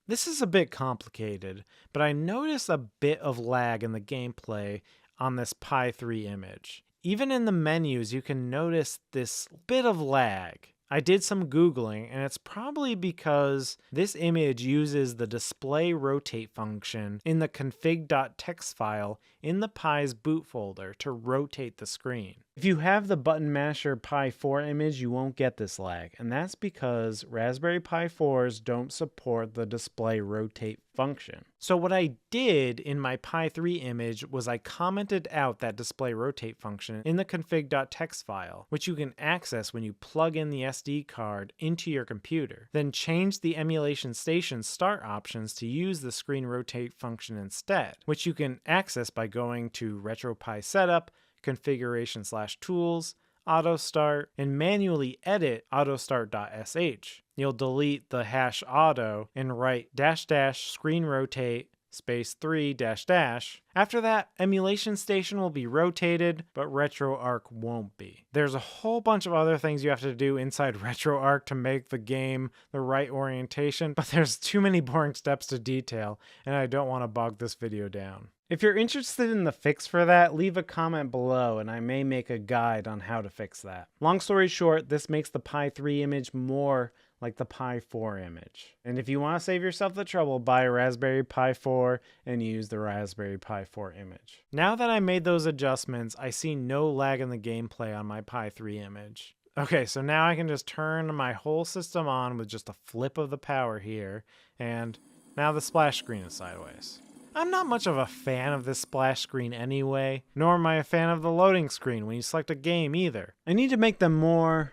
Speaker 10: this is a bit complicated, but I noticed a bit of lag in the gameplay on this Pi 3 image. Even in the menus, you can notice this bit of lag. I did some Googling, and it's probably because this image uses the display rotate function in the config.txt file in the Pi's boot folder to rotate the screen. If you have the Button Masher Pi 4 image, you won't get this lag, and that's because Raspberry Pi 4s don't support the display rotate function. So what I did in my Pi 3 image was I commented out that display rotate function in the config.txt file, which you can access when you plug in the SD card into your computer. Then change the emulation station start options to use the screen rotate function instead, which you can access by going to RetroPie Setup, configuration/tools, auto start, and manually edit autostart.sh. You'll delete the #auto and write -- screen rotate --3 --. After that, emulation station will be rotated, but RetroArch won't be. There's a whole bunch of other things you have to do inside RetroArch to make the game the right orientation, but there's too many boring steps to detail, and I don't want to bog this video down. If you're interested in the fix for that, leave a comment below and I may make a guide on how to fix that. Long story short, this makes the Pi 3 image more like the Pi 4 image. And if you want to save yourself the trouble, buy a Raspberry Pi 4 and use the Raspberry Pi 4 image. Now that I made those adjustments, I see no lag in the gameplay on my Pi 3 image. Okay, so now I can just turn my whole system on with just a flip of the power here, and now the splash screen is sideways. I'm not much of a fan of this splash screen anyway, nor am I a fan of the loading screen when you select a game either. I need to make them more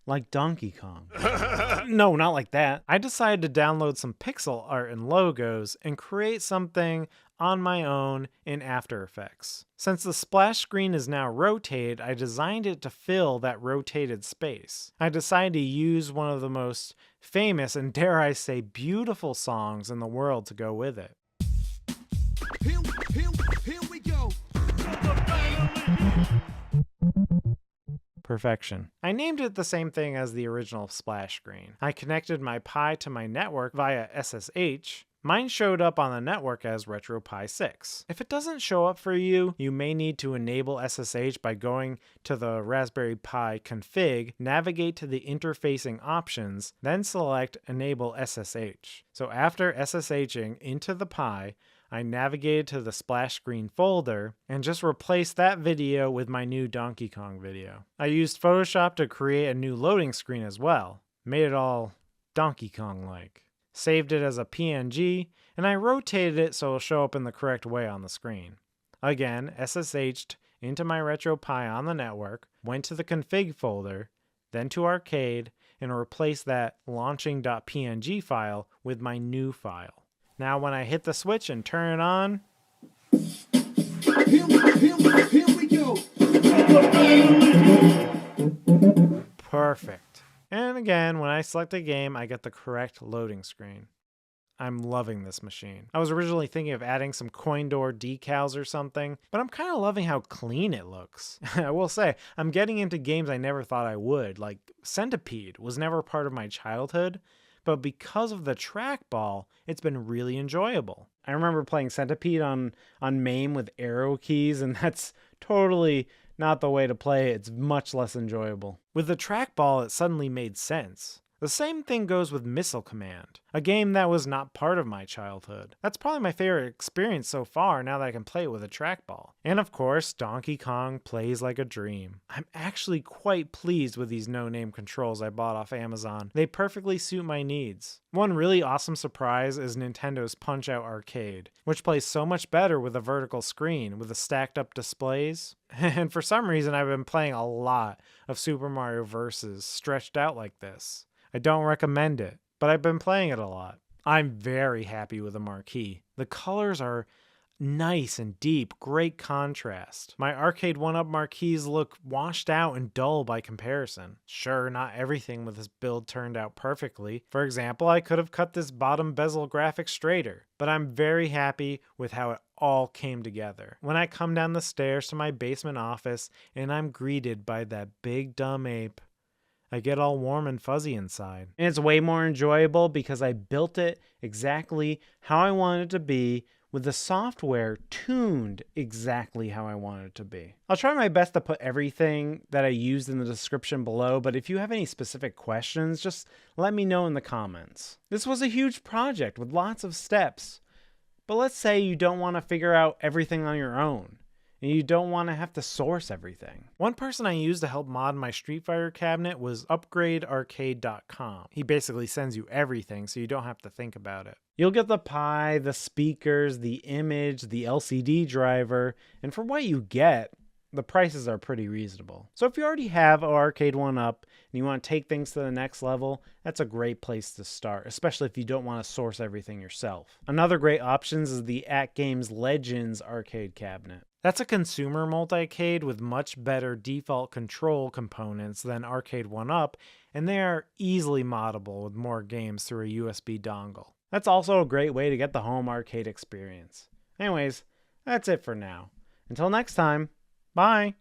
Speaker 10: like Donkey Kong. No, not like that. I decided to download some pixel art and logos and create something on my own in After Effects. Since the splash screen is now rotated, I designed it to fill that rotated space. I decided to use one of the most famous and, dare I say, beautiful songs in the world to go with it.
Speaker 13: Here we go.
Speaker 10: Perfection. I named it the same thing as the original splash screen. I connected my Pi to my network via SSH. Mine showed up on the network as RetroPie 6. If it doesn't show up for you, you may need to enable SSH by going to the Raspberry Pi config, navigate to the interfacing options, then select Enable SSH. So after SSHing into the Pi, I navigated to the splash screen folder and just replaced that video with my new Donkey Kong video. I used Photoshop to create a new loading screen as well. Made it all Donkey Kong-like. Saved it as a PNG, and I rotated it so it'll show up in the correct way on the screen. Again, SSH'd into my RetroPie on the network, went to the config folder, then to Arcade, and replaced that launching.png file with my new file. Now when I hit the switch and turn it on,
Speaker 13: Here we go.
Speaker 10: perfect. And again, when I select a game, I get the correct loading screen. I'm loving this machine. I was originally thinking of adding some coin door decals or something, but I'm kind of loving how clean it looks. I will say, I'm getting into games I never thought I would, like Centipede was never part of my childhood, but because of the trackball, it's been really enjoyable. I remember playing Centipede on MAME with arrow keys, and that's totally not the way to play it. It's much less enjoyable. With the trackball, it suddenly made sense. The same thing goes with Missile Command, a game that was not part of my childhood. That's probably my favorite experience so far now that I can play it with a trackball. And of course, Donkey Kong plays like a dream. I'm actually quite pleased with these no-name controls I bought off Amazon. They perfectly suit my needs. One really awesome surprise is Nintendo's Punch-Out Arcade, which plays so much better with a vertical screen with the stacked up displays. And for some reason, I've been playing a lot of Super Mario Vs. stretched out like this. I don't recommend it, but I've been playing it a lot. I'm very happy with the marquee. The colors are nice and deep, great contrast. My Arcade 1-Up marquees look washed out and dull by comparison. Sure, not everything with this build turned out perfectly. For example, I could have cut this bottom bezel graphic straighter, but I'm very happy with how it all came together. When I come down the stairs to my basement office and I'm greeted by that big dumb ape, I get all warm and fuzzy inside. And it's way more enjoyable because I built it exactly how I wanted it to be with the software tuned exactly how I wanted it to be. I'll try my best to put everything that I used in the description below, but if you have any specific questions, just let me know in the comments. This was a huge project with lots of steps, but let's say you don't want to figure out everything on your own, and you don't want to have to source everything. One person I used to help mod my Street Fighter cabinet was upgradearcade.com. He basically sends you everything so you don't have to think about it. You'll get the Pi, the speakers, the image, the LCD driver, and for what you get, the prices are pretty reasonable. So if you already have Arcade 1-Up and you want to take things to the next level, that's a great place to start, especially if you don't want to source everything yourself. Another great option is the AtGames Legends arcade cabinet. That's a consumer multi-cade with much better default control components than Arcade 1-Up, and they are easily moddable with more games through a USB dongle. That's also a great way to get the home arcade experience. Anyways, that's it for now. Until next time, bye!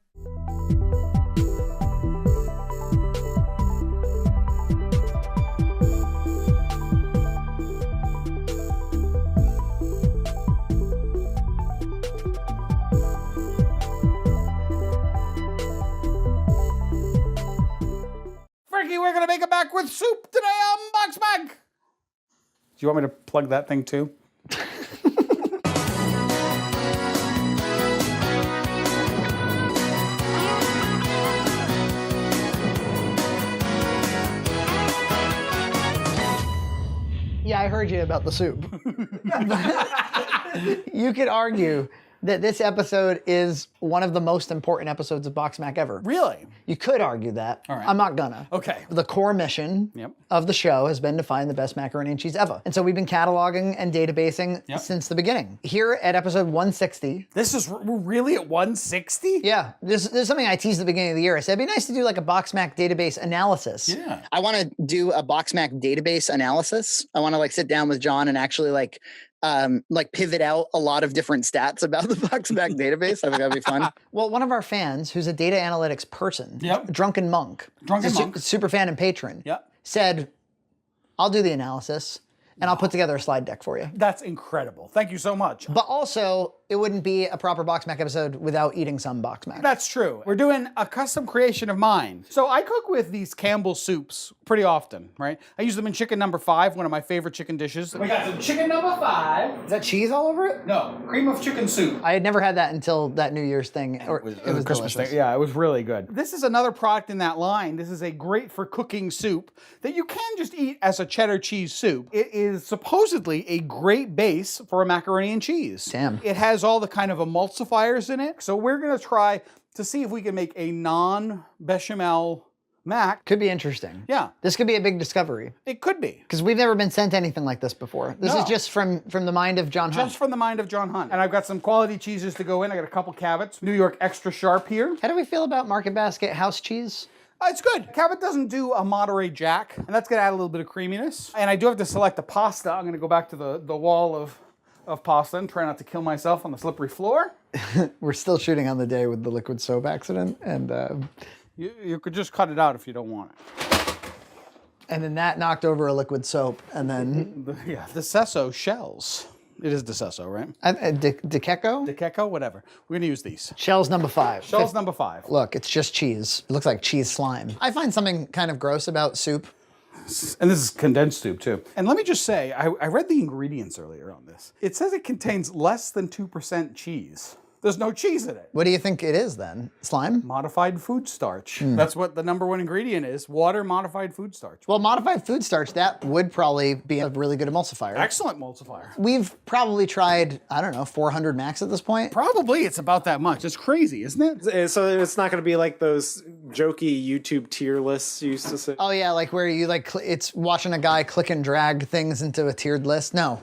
Speaker 15: Frankie, we're gonna make it back with soup today on BoxMac! Do you want me to plug that thing too?
Speaker 6: heard you about the soup. You could argue that this episode is one of the most important episodes of BoxMac ever.
Speaker 15: Really?
Speaker 6: You could argue that.
Speaker 15: All right.
Speaker 6: I'm not gonna.
Speaker 15: Okay.
Speaker 6: The core mission of the show has been to find the best macaroni and cheese ever. And so we've been cataloging and databasing since the beginning. Here at episode 160.
Speaker 15: This is, we're really at 160?
Speaker 6: Yeah. There's something I teased at the beginning of the year. I said it'd be nice to do like a BoxMac database analysis.
Speaker 15: Yeah.
Speaker 12: I want to do a BoxMac database analysis. I want to like sit down with John and actually like pivot out a lot of different stats about the BoxMac database. I think that'd be fun.
Speaker 6: Well, one of our fans, who's a data analytics person, Drunken Monk, super fan and patron, said, I'll do the analysis and I'll put together a slide deck for you.
Speaker 15: That's incredible. Thank you so much.
Speaker 6: But also, it wouldn't be a proper BoxMac episode without eating some BoxMac.
Speaker 15: That's true. We're doing a custom creation of mine. So I cook with these Campbell soups pretty often, right? I use them in chicken number 5, one of my favorite chicken dishes. We got some chicken number 5.
Speaker 6: Is that cheese all over it?
Speaker 15: No, cream of chicken soup.
Speaker 6: I had never had that until that New Year's thing. It was
Speaker 15: Christmas
Speaker 6: delicious.
Speaker 15: thing. Yeah, it was really good. This is another product in that line. This is a great for cooking soup that you can just eat as a cheddar cheese soup. It is supposedly a great base for a macaroni and cheese.
Speaker 6: Damn.
Speaker 15: It has all the kind of emulsifiers in it. So we're gonna try to see if we can make a non-bechamel mac.
Speaker 6: Could be interesting.
Speaker 15: Yeah.
Speaker 6: This could be a big discovery.
Speaker 15: It could be.
Speaker 6: Because we've never been sent anything like this before. This is just from the mind of John Hunt.
Speaker 15: Just from the mind of John Hunt. And I've got some quality cheeses to go in. I got a couple Cabot's, New York Extra Sharp here.
Speaker 6: How do we feel about Market Basket house cheese?
Speaker 15: It's good. Cabot doesn't do a Monterey Jack, and that's gonna add a little bit of creaminess. And I do have to select the pasta. I'm gonna go back to the wall of pasta and try not to kill myself on the slippery floor.
Speaker 6: We're still shooting on the day with the liquid soap accident, and
Speaker 15: you could just cut it out if you don't want it.
Speaker 6: And then that knocked over a liquid soap, and then
Speaker 15: the Sesso shells. It is DeCesso, right?
Speaker 6: DeKecko?
Speaker 15: DeKecko, whatever. We're gonna use these.
Speaker 6: Shells number 5.
Speaker 15: Shells number 5.
Speaker 6: Look, it's just cheese. It looks like cheese slime. I find something kind of gross about soup.
Speaker 15: And this is condensed soup too. And let me just say, I read the ingredients earlier on this. It says it contains less than 2% cheese. There's no cheese in it.
Speaker 6: What do you think it is then? Slime?
Speaker 15: Modified food starch. That's what the number 1 ingredient is. Water, modified food starch.
Speaker 6: Well, modified food starch, that would probably be a really good emulsifier.
Speaker 15: Excellent emulsifier.
Speaker 6: We've probably tried, I don't know, 400 max at this point.
Speaker 15: Probably. It's about that much. It's crazy, isn't it?
Speaker 9: So it's not going to be like those jokey YouTube tier lists you used to say?
Speaker 6: Oh yeah, like where you it's watching a guy click and drag things into a tiered list. No.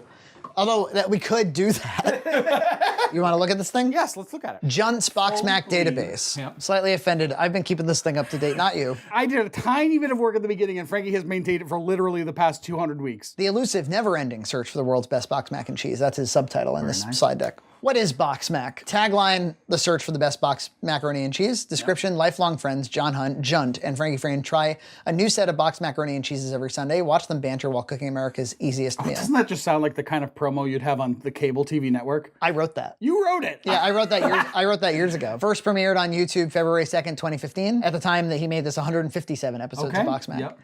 Speaker 6: Although that we could do that. You want to look at this thing?
Speaker 15: Yes, let's look at it.
Speaker 6: Junt's BoxMac database.
Speaker 15: Yep.
Speaker 6: Slightly offended. I've been keeping this thing up to date, not you.
Speaker 15: I did a tiny bit of work at the beginning, and Frankie has maintained it for literally the past 200 weeks.
Speaker 6: The elusive, never-ending search for the world's best box mac and cheese. That's his subtitle in this slide deck. What is BoxMac? Tagline, the search for the best box macaroni and cheese. Description, lifelong friends John Hunt, Junt, and Frankie Frayne try a new set of box macaroni and cheeses every Sunday. Watch them banter while cooking America's easiest meal.
Speaker 15: Doesn't that just sound like the kind of promo you'd have on the cable TV network?
Speaker 6: I wrote that.
Speaker 15: You wrote it?
Speaker 6: Yeah, I wrote that years ago. First premiered on YouTube February 2nd, 2015. At the time that he made this, 157 episodes of BoxMac.
Speaker 15: Yep.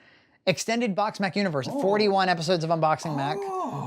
Speaker 6: Extended BoxMac universe, 41 episodes of Unboxing Mac,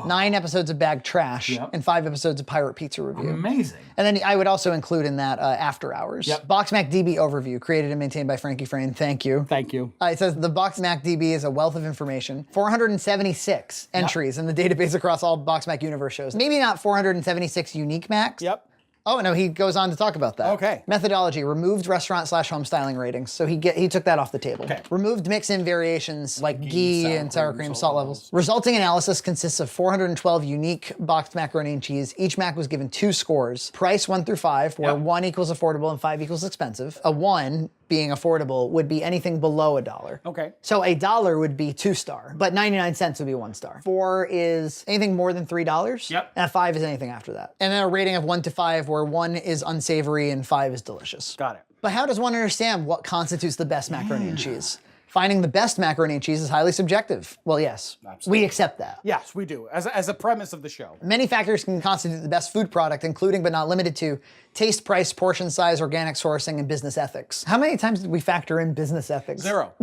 Speaker 6: 9 episodes of Bag Trash, and 5 episodes of Pirate Pizza Review.
Speaker 15: Amazing.
Speaker 6: And then I would also include in that After Hours. BoxMac DB overview, created and maintained by Frankie Frayne. Thank you.
Speaker 15: Thank you.
Speaker 6: It says the BoxMac DB is a wealth of information. 476 entries in the database across all BoxMac universe shows. Maybe not 476 unique Macs.
Speaker 15: Yep.
Speaker 6: Oh, no, he goes on to talk about that.
Speaker 15: Okay.
Speaker 6: Methodology, removed restaurant/home styling ratings. So he took that off the table.
Speaker 15: Okay.
Speaker 6: Removed mix-in variations like ghee and sour cream, salt levels. Resulting analysis consists of 412 unique boxed macaroni and cheese. Each Mac was given 2 scores. Price 1 through 5, where 1 equals affordable and 5 equals expensive. A 1 being affordable would be anything below $1.
Speaker 15: Okay.
Speaker 6: So $1 would be 2-star, but 99 cents would be 1-star. 4 is anything more than $3.
Speaker 15: Yep.
Speaker 6: And 5 is anything after that. And then a rating of 1 to 5, where 1 is unsavory and 5 is delicious.
Speaker 15: Got it.
Speaker 6: But how does one understand what constitutes the best macaroni and cheese? Finding the best macaroni and cheese is highly subjective. Well, yes, we accept that.
Speaker 15: Yes, we do, as a premise of the show.
Speaker 6: Many factors can constitute the best food product, including but not limited to taste, price, portion size, organic sourcing, and business ethics. How many times did we factor in business ethics?
Speaker 15: 0.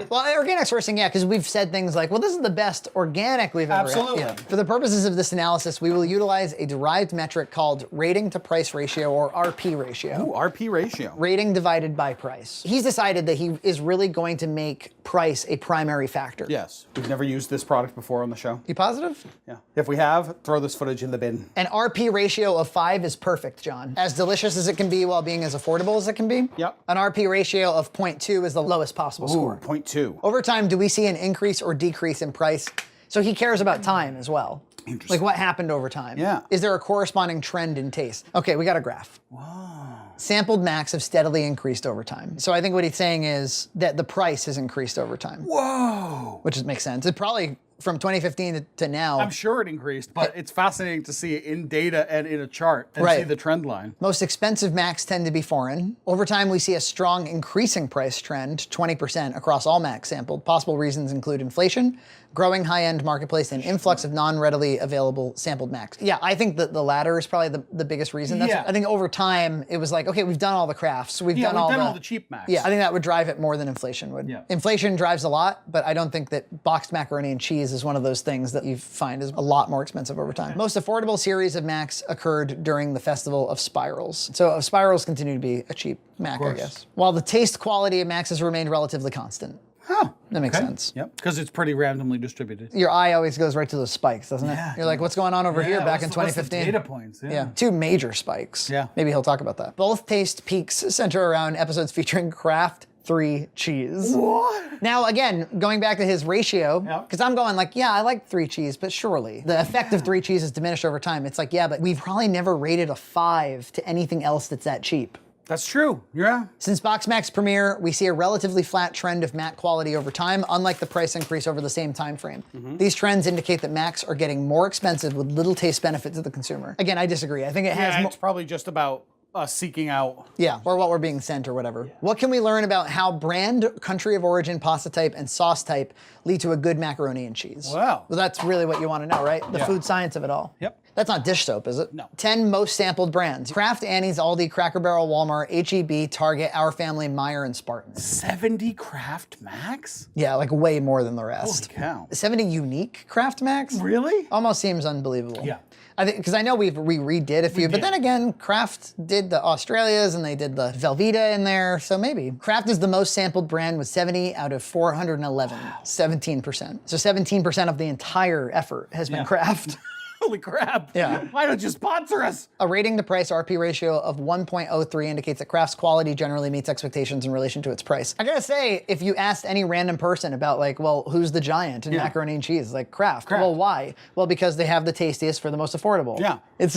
Speaker 6: Well, organic sourcing, yeah, because we've said things like, well, this is the best organic we've ever had.
Speaker 15: Absolutely.
Speaker 6: Yeah. For the purposes of this analysis, we will utilize a derived metric called rating to price ratio, or RP ratio.
Speaker 15: Ooh, RP ratio.
Speaker 6: Rating divided by price. He's decided that he is really going to make price a primary factor.
Speaker 15: Yes. We've never used this product before on the show.
Speaker 6: You positive?
Speaker 15: Yeah. If we have, throw this footage in the bin.
Speaker 6: An RP ratio of 5 is perfect, John. As delicious as it can be while being as affordable as it can be.
Speaker 15: Yep.
Speaker 6: An RP ratio of 0.2 is the lowest possible score.
Speaker 15: 0.2.
Speaker 6: Over time, do we see an increase or decrease in price? So he cares about time as well. Like what happened over time.
Speaker 15: Yeah.
Speaker 6: Is there a corresponding trend in taste? Okay, we got a graph.
Speaker 15: Wow.
Speaker 6: Sampled Macs have steadily increased over time. So I think what he's saying is that the price has increased over time.
Speaker 15: Whoa.
Speaker 6: Which makes sense. It probably, from 2015 to now.
Speaker 15: I'm sure it increased, but it's fascinating to see it in data and in a chart and see the trend line.
Speaker 6: Most expensive Macs tend to be foreign. Over time, we see a strong increasing price trend, 20% across all Macs sampled. Possible reasons include inflation, growing high-end marketplace, and influx of non-readily available sampled Macs. Yeah, I think that the latter is probably the biggest reason. I think over time, it was like, okay, we've done all the crafts. We've done all
Speaker 15: the cheap Macs.
Speaker 6: Yeah, I think that would drive it more than inflation would.
Speaker 15: Yeah.
Speaker 6: Inflation drives a lot, but I don't think that boxed macaroni and cheese is one of those things that you find is a lot more expensive over time. Most affordable series of Macs occurred during the Festival of Spirals. So Spirals continue to be a cheap Mac, I guess. While the taste quality of Macs has remained relatively constant.
Speaker 15: Oh,
Speaker 6: that makes sense.
Speaker 15: Yep, because it's pretty randomly distributed.
Speaker 6: Your eye always goes right to those spikes, doesn't it?
Speaker 15: Yeah.
Speaker 6: You're like, what's going on over here back in 2015?
Speaker 15: What's the data points?
Speaker 6: Yeah, 2 major spikes.
Speaker 15: Yeah.
Speaker 6: Maybe he'll talk about that. Both taste peaks center around episodes featuring Kraft 3 cheese.
Speaker 15: What?
Speaker 6: Now, again, going back to his ratio, because I'm going like, yeah, I like 3 cheese, but surely the effect of 3 cheese is diminished over time. It's like, yeah, but we've probably never rated a 5 to anything else that's that cheap.
Speaker 15: That's true, yeah.
Speaker 6: Since BoxMac's premiere, we see a relatively flat trend of Mac quality over time, unlike the price increase over the same time frame. These trends indicate that Macs are getting more expensive with little taste benefit to the consumer. Again, I disagree. I think it has
Speaker 15: it's probably just about us seeking out.
Speaker 6: Yeah, or what we're being sent or whatever. Yeah. What can we learn about how brand, country of origin, pasta type, and sauce type lead to a good macaroni and cheese?
Speaker 15: Wow.
Speaker 6: Well, that's really what you want to know, right? The food science of it all.
Speaker 15: Yep.
Speaker 6: That's not dish soap, is it?
Speaker 15: No.
Speaker 6: 10 most sampled brands. Kraft, Annie's, Aldi, Cracker Barrel, Walmart, H-E-B, Target, Our Family, Meijer, and Spartan.
Speaker 15: 70 Kraft Macs?
Speaker 6: Yeah, like way more than the rest.
Speaker 15: Holy cow.
Speaker 6: 70 unique Kraft Macs?
Speaker 15: Really?
Speaker 6: Almost seems unbelievable.
Speaker 15: Yeah.
Speaker 6: I think, because I know we redid a few, but then again, Kraft did the Australias and they did the Velveeta in there, so maybe. Kraft is the most sampled brand with 70 out of 411, 17%. So 17% of the entire effort has been Kraft.
Speaker 15: Holy crap.
Speaker 6: Yeah.
Speaker 15: Why don't you sponsor us?
Speaker 6: A rating to price RP ratio of 1.03 indicates that Kraft's quality generally meets expectations in relation to its price. I gotta say, if you asked any random person about like, well, who's the giant in macaroni and cheese? Like Kraft. Well, why? Well, because they have the tastiest for the most affordable.
Speaker 15: Yeah.
Speaker 6: That's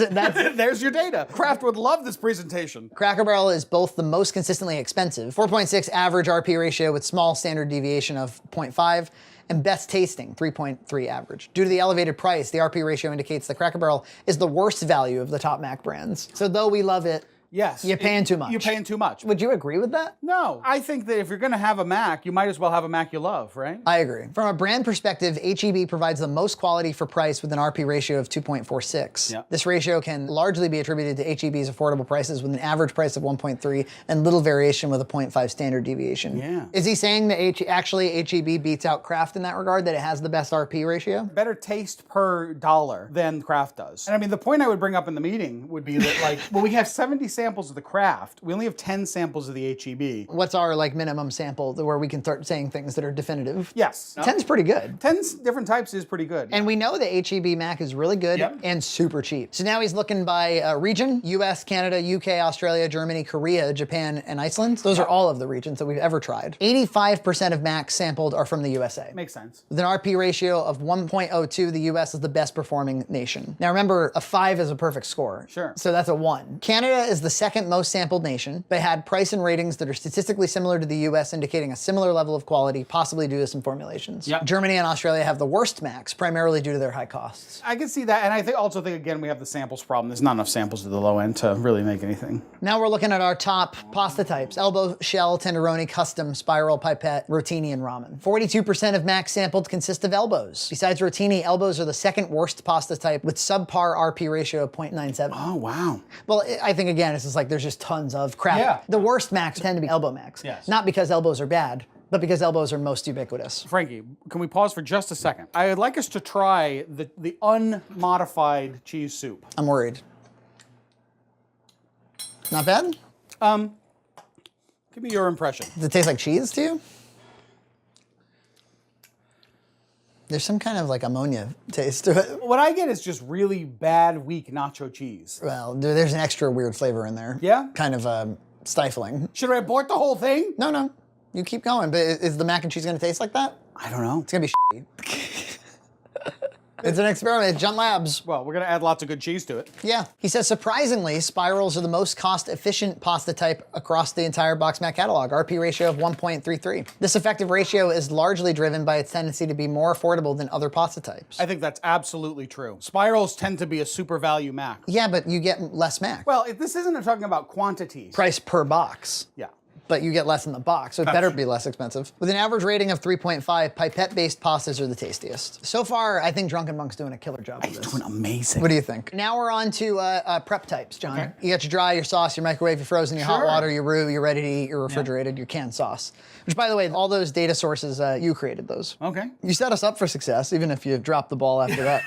Speaker 15: There's your data. Kraft would love this presentation.
Speaker 6: Cracker Barrel is both the most consistently expensive, 4.6 average RP ratio with small standard deviation of 0.5, and best tasting, 3.3 average. Due to the elevated price, the RP ratio indicates that Cracker Barrel is the worst value of the top Mac brands. So though we love it,
Speaker 15: yes,
Speaker 6: you're paying too much.
Speaker 15: You're paying too much.
Speaker 6: Would you agree with that?
Speaker 15: No. I think that if you're going to have a Mac, you might as well have a Mac you love, right?
Speaker 6: I agree. From a brand perspective, H-E-B provides the most quality for price with an RP ratio of 2.46.
Speaker 15: Yep.
Speaker 6: This ratio can largely be attributed to H-E-B's affordable prices with an average price of 1.3 and little variation with a 0.5 standard deviation.
Speaker 15: Yeah.
Speaker 6: Is he saying that H-E-B beats out Kraft in that regard, that it has the best RP ratio?
Speaker 15: Better taste per dollar than Kraft does. And I mean, the point I would bring up in the meeting would be that like, well, we have 70 samples of the Kraft. We only have 10 samples of the H-E-B.
Speaker 6: What's our like minimum sample where we can start saying things that are definitive?
Speaker 15: Yes.
Speaker 6: 10's pretty good.
Speaker 15: 10 different types is pretty good.
Speaker 6: And we know the H-E-B Mac is really good and super cheap. So now he's looking by region: US, Canada, UK, Australia, Germany, Korea, Japan, and Iceland. Those are all of the regions that we've ever tried. 85% of Macs sampled are from the USA.
Speaker 15: Makes sense.
Speaker 6: With an RP ratio of 1.02, the US is the best performing nation. Now remember, a 5 is a perfect score.
Speaker 15: Sure.
Speaker 6: So that's a 1. Canada is the second most sampled nation, but had price and ratings that are statistically similar to the US, indicating a similar level of quality, possibly due to some formulations.
Speaker 15: Yep.
Speaker 6: Germany and Australia have the worst Macs, primarily due to their high costs.
Speaker 15: I can see that, and I also think, again, we have the samples problem. There's not enough samples at the low end to really make anything.
Speaker 6: Now we're looking at our top pasta types: elbow, shell, tenderoni, custom, spiral, pipette, rotini, and ramen. 42% of Macs sampled consist of elbows. Besides rotini, elbows are the second worst pasta type with subpar RP ratio of 0.97.
Speaker 15: Oh, wow.
Speaker 6: Well, I think, again, it's just like there's just tons of crap.
Speaker 15: Yeah.
Speaker 6: The worst Macs tend to be elbow Macs.
Speaker 15: Yes.
Speaker 6: Not because elbows are bad, but because elbows are most ubiquitous.
Speaker 15: Frankie, can we pause for just a second? I would like us to try the unmodified cheese soup.
Speaker 6: I'm worried. Not bad?
Speaker 15: Give me your impression.
Speaker 6: Does it taste like cheese to you? There's some kind of like ammonia taste to it.
Speaker 15: What I get is just really bad, weak nacho cheese.
Speaker 6: Well, there's an extra weird flavor in there.
Speaker 15: Yeah?
Speaker 6: Kind of stifling.
Speaker 15: Should I abort the whole thing?
Speaker 6: No. You keep going. But is the mac and cheese going to taste like that?
Speaker 15: I don't know.
Speaker 6: It's going to be shitty. It's an experiment. It's Junt Labs.
Speaker 15: Well, we're going to add lots of good cheese to it.
Speaker 6: Yeah. He says, surprisingly, spirals are the most cost-efficient pasta type across the entire BoxMac catalog, RP ratio of 1.33. This effective ratio is largely driven by its tendency to be more affordable than other pasta types.
Speaker 15: I think that's absolutely true. Spirals tend to be a super value Mac.
Speaker 6: Yeah, but you get less Mac.
Speaker 15: Well, this isn't talking about quantities.
Speaker 6: Price per box.
Speaker 15: Yeah.
Speaker 6: But you get less in the box, so it better be less expensive. With an average rating of 3.5, pipette-based pastas are the tastiest. So far, I think Drunken Monk's doing a killer job of this.
Speaker 15: He's doing amazing.
Speaker 6: What do you think? Now we're on to prep types, John.
Speaker 15: Okay.
Speaker 6: You got your dry, your sauce, your microwave, your frozen, your hot
Speaker 15: Sure.
Speaker 6: water, your roux, your ready to eat, your refrigerated, your canned sauce. Which, by the way, all those data sources, you created those.
Speaker 15: Okay.
Speaker 6: You set us up for success, even if you dropped the ball after that.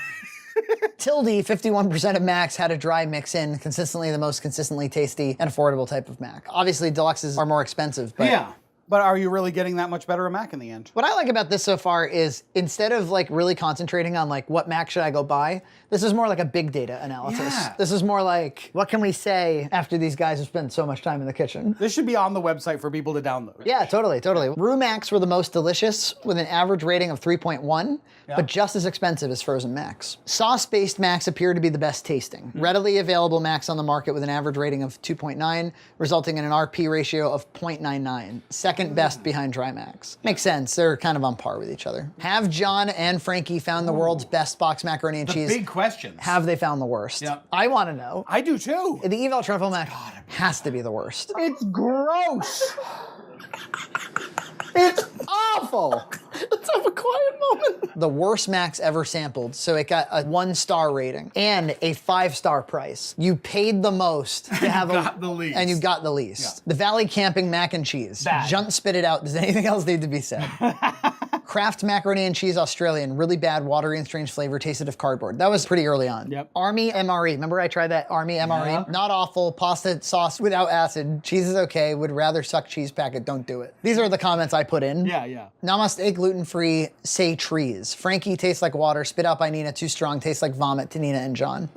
Speaker 6: Tilde, 51% of Macs had a dry mix in, consistently the most consistently tasty and affordable type of Mac. Obviously, deluxes are more expensive, but
Speaker 15: Yeah. But are you really getting that much better a Mac in the end?
Speaker 6: what I like about this so far is instead of like really concentrating on like what Mac should I go buy, this is more like a big data analysis.
Speaker 15: Yeah.
Speaker 6: This is more like, what can we say after these guys have spent so much time in the kitchen?
Speaker 15: This should be on the website for people to download.
Speaker 6: Yeah, totally. Roux Macs were the most delicious with an average rating of 3.1, but just as expensive as frozen Macs. Sauce-based Macs appear to be the best tasting. Readily available Macs on the market with an average rating of 2.9, resulting in an RP ratio of 0.99, second best behind dry Macs. Makes sense, they're kind of on par with each other. Have John and Frankie found the world's best box macaroni and cheese?
Speaker 15: Big questions.
Speaker 6: Have they found the worst?
Speaker 15: Yep.
Speaker 6: I want to know.
Speaker 15: I do too.
Speaker 6: The Eval Truffle Mac has to be the worst.
Speaker 15: It's gross.
Speaker 6: It's awful. Let's have a quiet moment. The worst Macs ever sampled, so it got a 1-star rating and a 5-star price. You paid the most to have
Speaker 15: the least.
Speaker 6: and you got the least.
Speaker 15: Yeah.
Speaker 6: The Valley Camping mac and cheese.
Speaker 15: Bad.
Speaker 6: Junt spit it out. Does anything else need to be said? Kraft macaroni and cheese Australian, really bad, watery and strange flavor, tasted of cardboard. That was pretty early on.
Speaker 15: Yep.
Speaker 6: Army MRE, remember I tried that Army MRE?
Speaker 15: Yeah.
Speaker 6: Not awful, pasta sauce without acid, cheese is okay, would rather suck cheese packet, don't do it. These are the comments I put in.
Speaker 15: Yeah.
Speaker 6: Namaste gluten-free, say trees. Frankie tastes like water, spit out by Nina, too strong, tastes like vomit to Nina and John.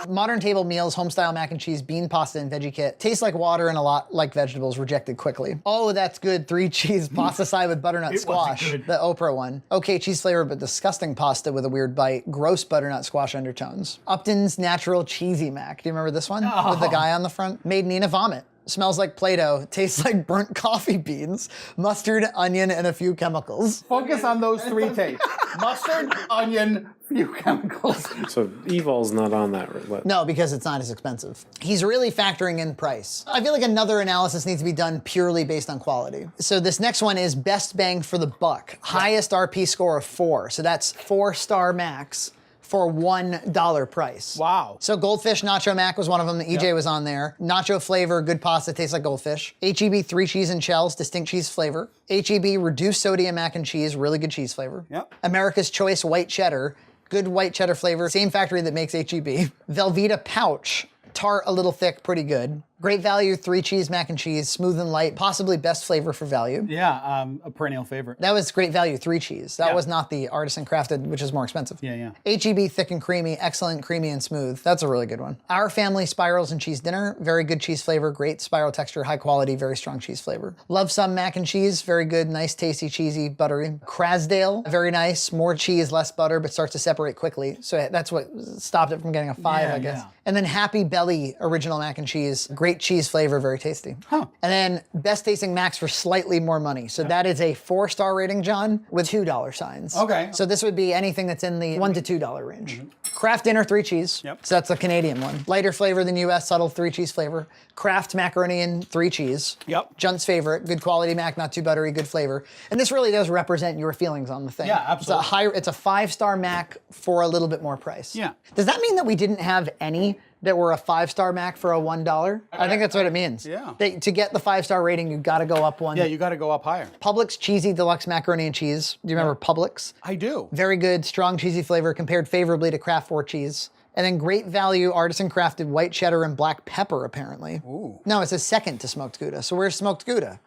Speaker 6: Modern table meals, home-style mac and cheese, bean pasta and veggie kit. Tastes like water and a lot like vegetables, rejected quickly. Oh, that's good. 3 cheese pasta side with butternut squash. The Oprah one. Okay, cheese flavor, but disgusting pasta with a weird bite. Gross butternut squash undertones. Upton's Natural Cheesy Mac. Do you remember this one? With the guy on the front? Made Nina vomit. Smells like Play-Doh, tastes like burnt coffee beans, mustard, onion, and a few chemicals.
Speaker 15: Focus on those 3 tastes. Mustard, onion, few chemicals.
Speaker 9: So Evol's not on that list.
Speaker 6: No, because it's not as expensive. He's really factoring in price. I feel like another analysis needs to be done purely based on quality. So this next one is best bang for the buck. Highest RP score of 4. So that's 4-star Macs for $1 price.
Speaker 15: Wow.
Speaker 6: So Goldfish Nacho Mac was one of them. EJ was on there. Nacho flavor, good pasta, tastes like goldfish. HEB 3 cheese and shells, distinct cheese flavor. HEB reduced sodium mac and cheese, really good cheese flavor.
Speaker 15: Yep.
Speaker 6: America's Choice white cheddar, good white cheddar flavor, same factory that makes HEB. Velveeta pouch, tart, a little thick, pretty good. Great value, 3 cheese mac and cheese, smooth and light, possibly best flavor for value.
Speaker 15: Yeah, a perennial favorite.
Speaker 6: That was great value, 3 cheese. That was not the artisan crafted, which is more expensive.
Speaker 15: Yeah.
Speaker 6: HEB thick and creamy, excellent, creamy and smooth. That's a really good one. Our Family Spirals and Cheese Dinner, very good cheese flavor, great spiral texture, high quality, very strong cheese flavor. Love Some Mac and Cheese, very good, nice, tasty, cheesy, buttery. Crasdale, very nice, more cheese, less butter, but starts to separate quickly. So that's what stopped it from getting a 5, I guess.
Speaker 15: Yeah.
Speaker 6: And then Happy Belly Original Mac and Cheese, great cheese flavor, very tasty.
Speaker 15: Huh.
Speaker 6: And then best tasting Macs for slightly more money. So that is a 4-star rating, John, with $2 signs.
Speaker 15: Okay.
Speaker 6: So this would be anything that's in the $1 to $2 range. Kraft Dinner 3 cheese.
Speaker 15: Yep.
Speaker 6: So that's a Canadian one. Lighter flavor than US, subtle 3 cheese flavor. Kraft Macaroni and 3 cheese.
Speaker 15: Yep.
Speaker 6: Junt's favorite, good quality Mac, not too buttery, good flavor. And this really does represent your feelings on the thing.
Speaker 15: Yeah, absolutely.
Speaker 6: It's a 5-star Mac for a little bit more price.
Speaker 15: Yeah.
Speaker 6: Does that mean that we didn't have any that we're a 5-star Mac for a $1. I think that's what it means.
Speaker 15: Yeah.
Speaker 6: To get the 5-star rating, you got to go up one.
Speaker 15: Yeah, you got to go up higher.
Speaker 6: Publix Cheesy Deluxe Macaroni and Cheese. Do you remember Publix?
Speaker 15: I do.
Speaker 6: Very good, strong cheesy flavor compared favorably to Kraft 4 cheese. And then great value artisan crafted white cheddar and black pepper, apparently.
Speaker 15: Ooh.
Speaker 6: No, it's a second to smoked Gouda. So where's smoked Gouda?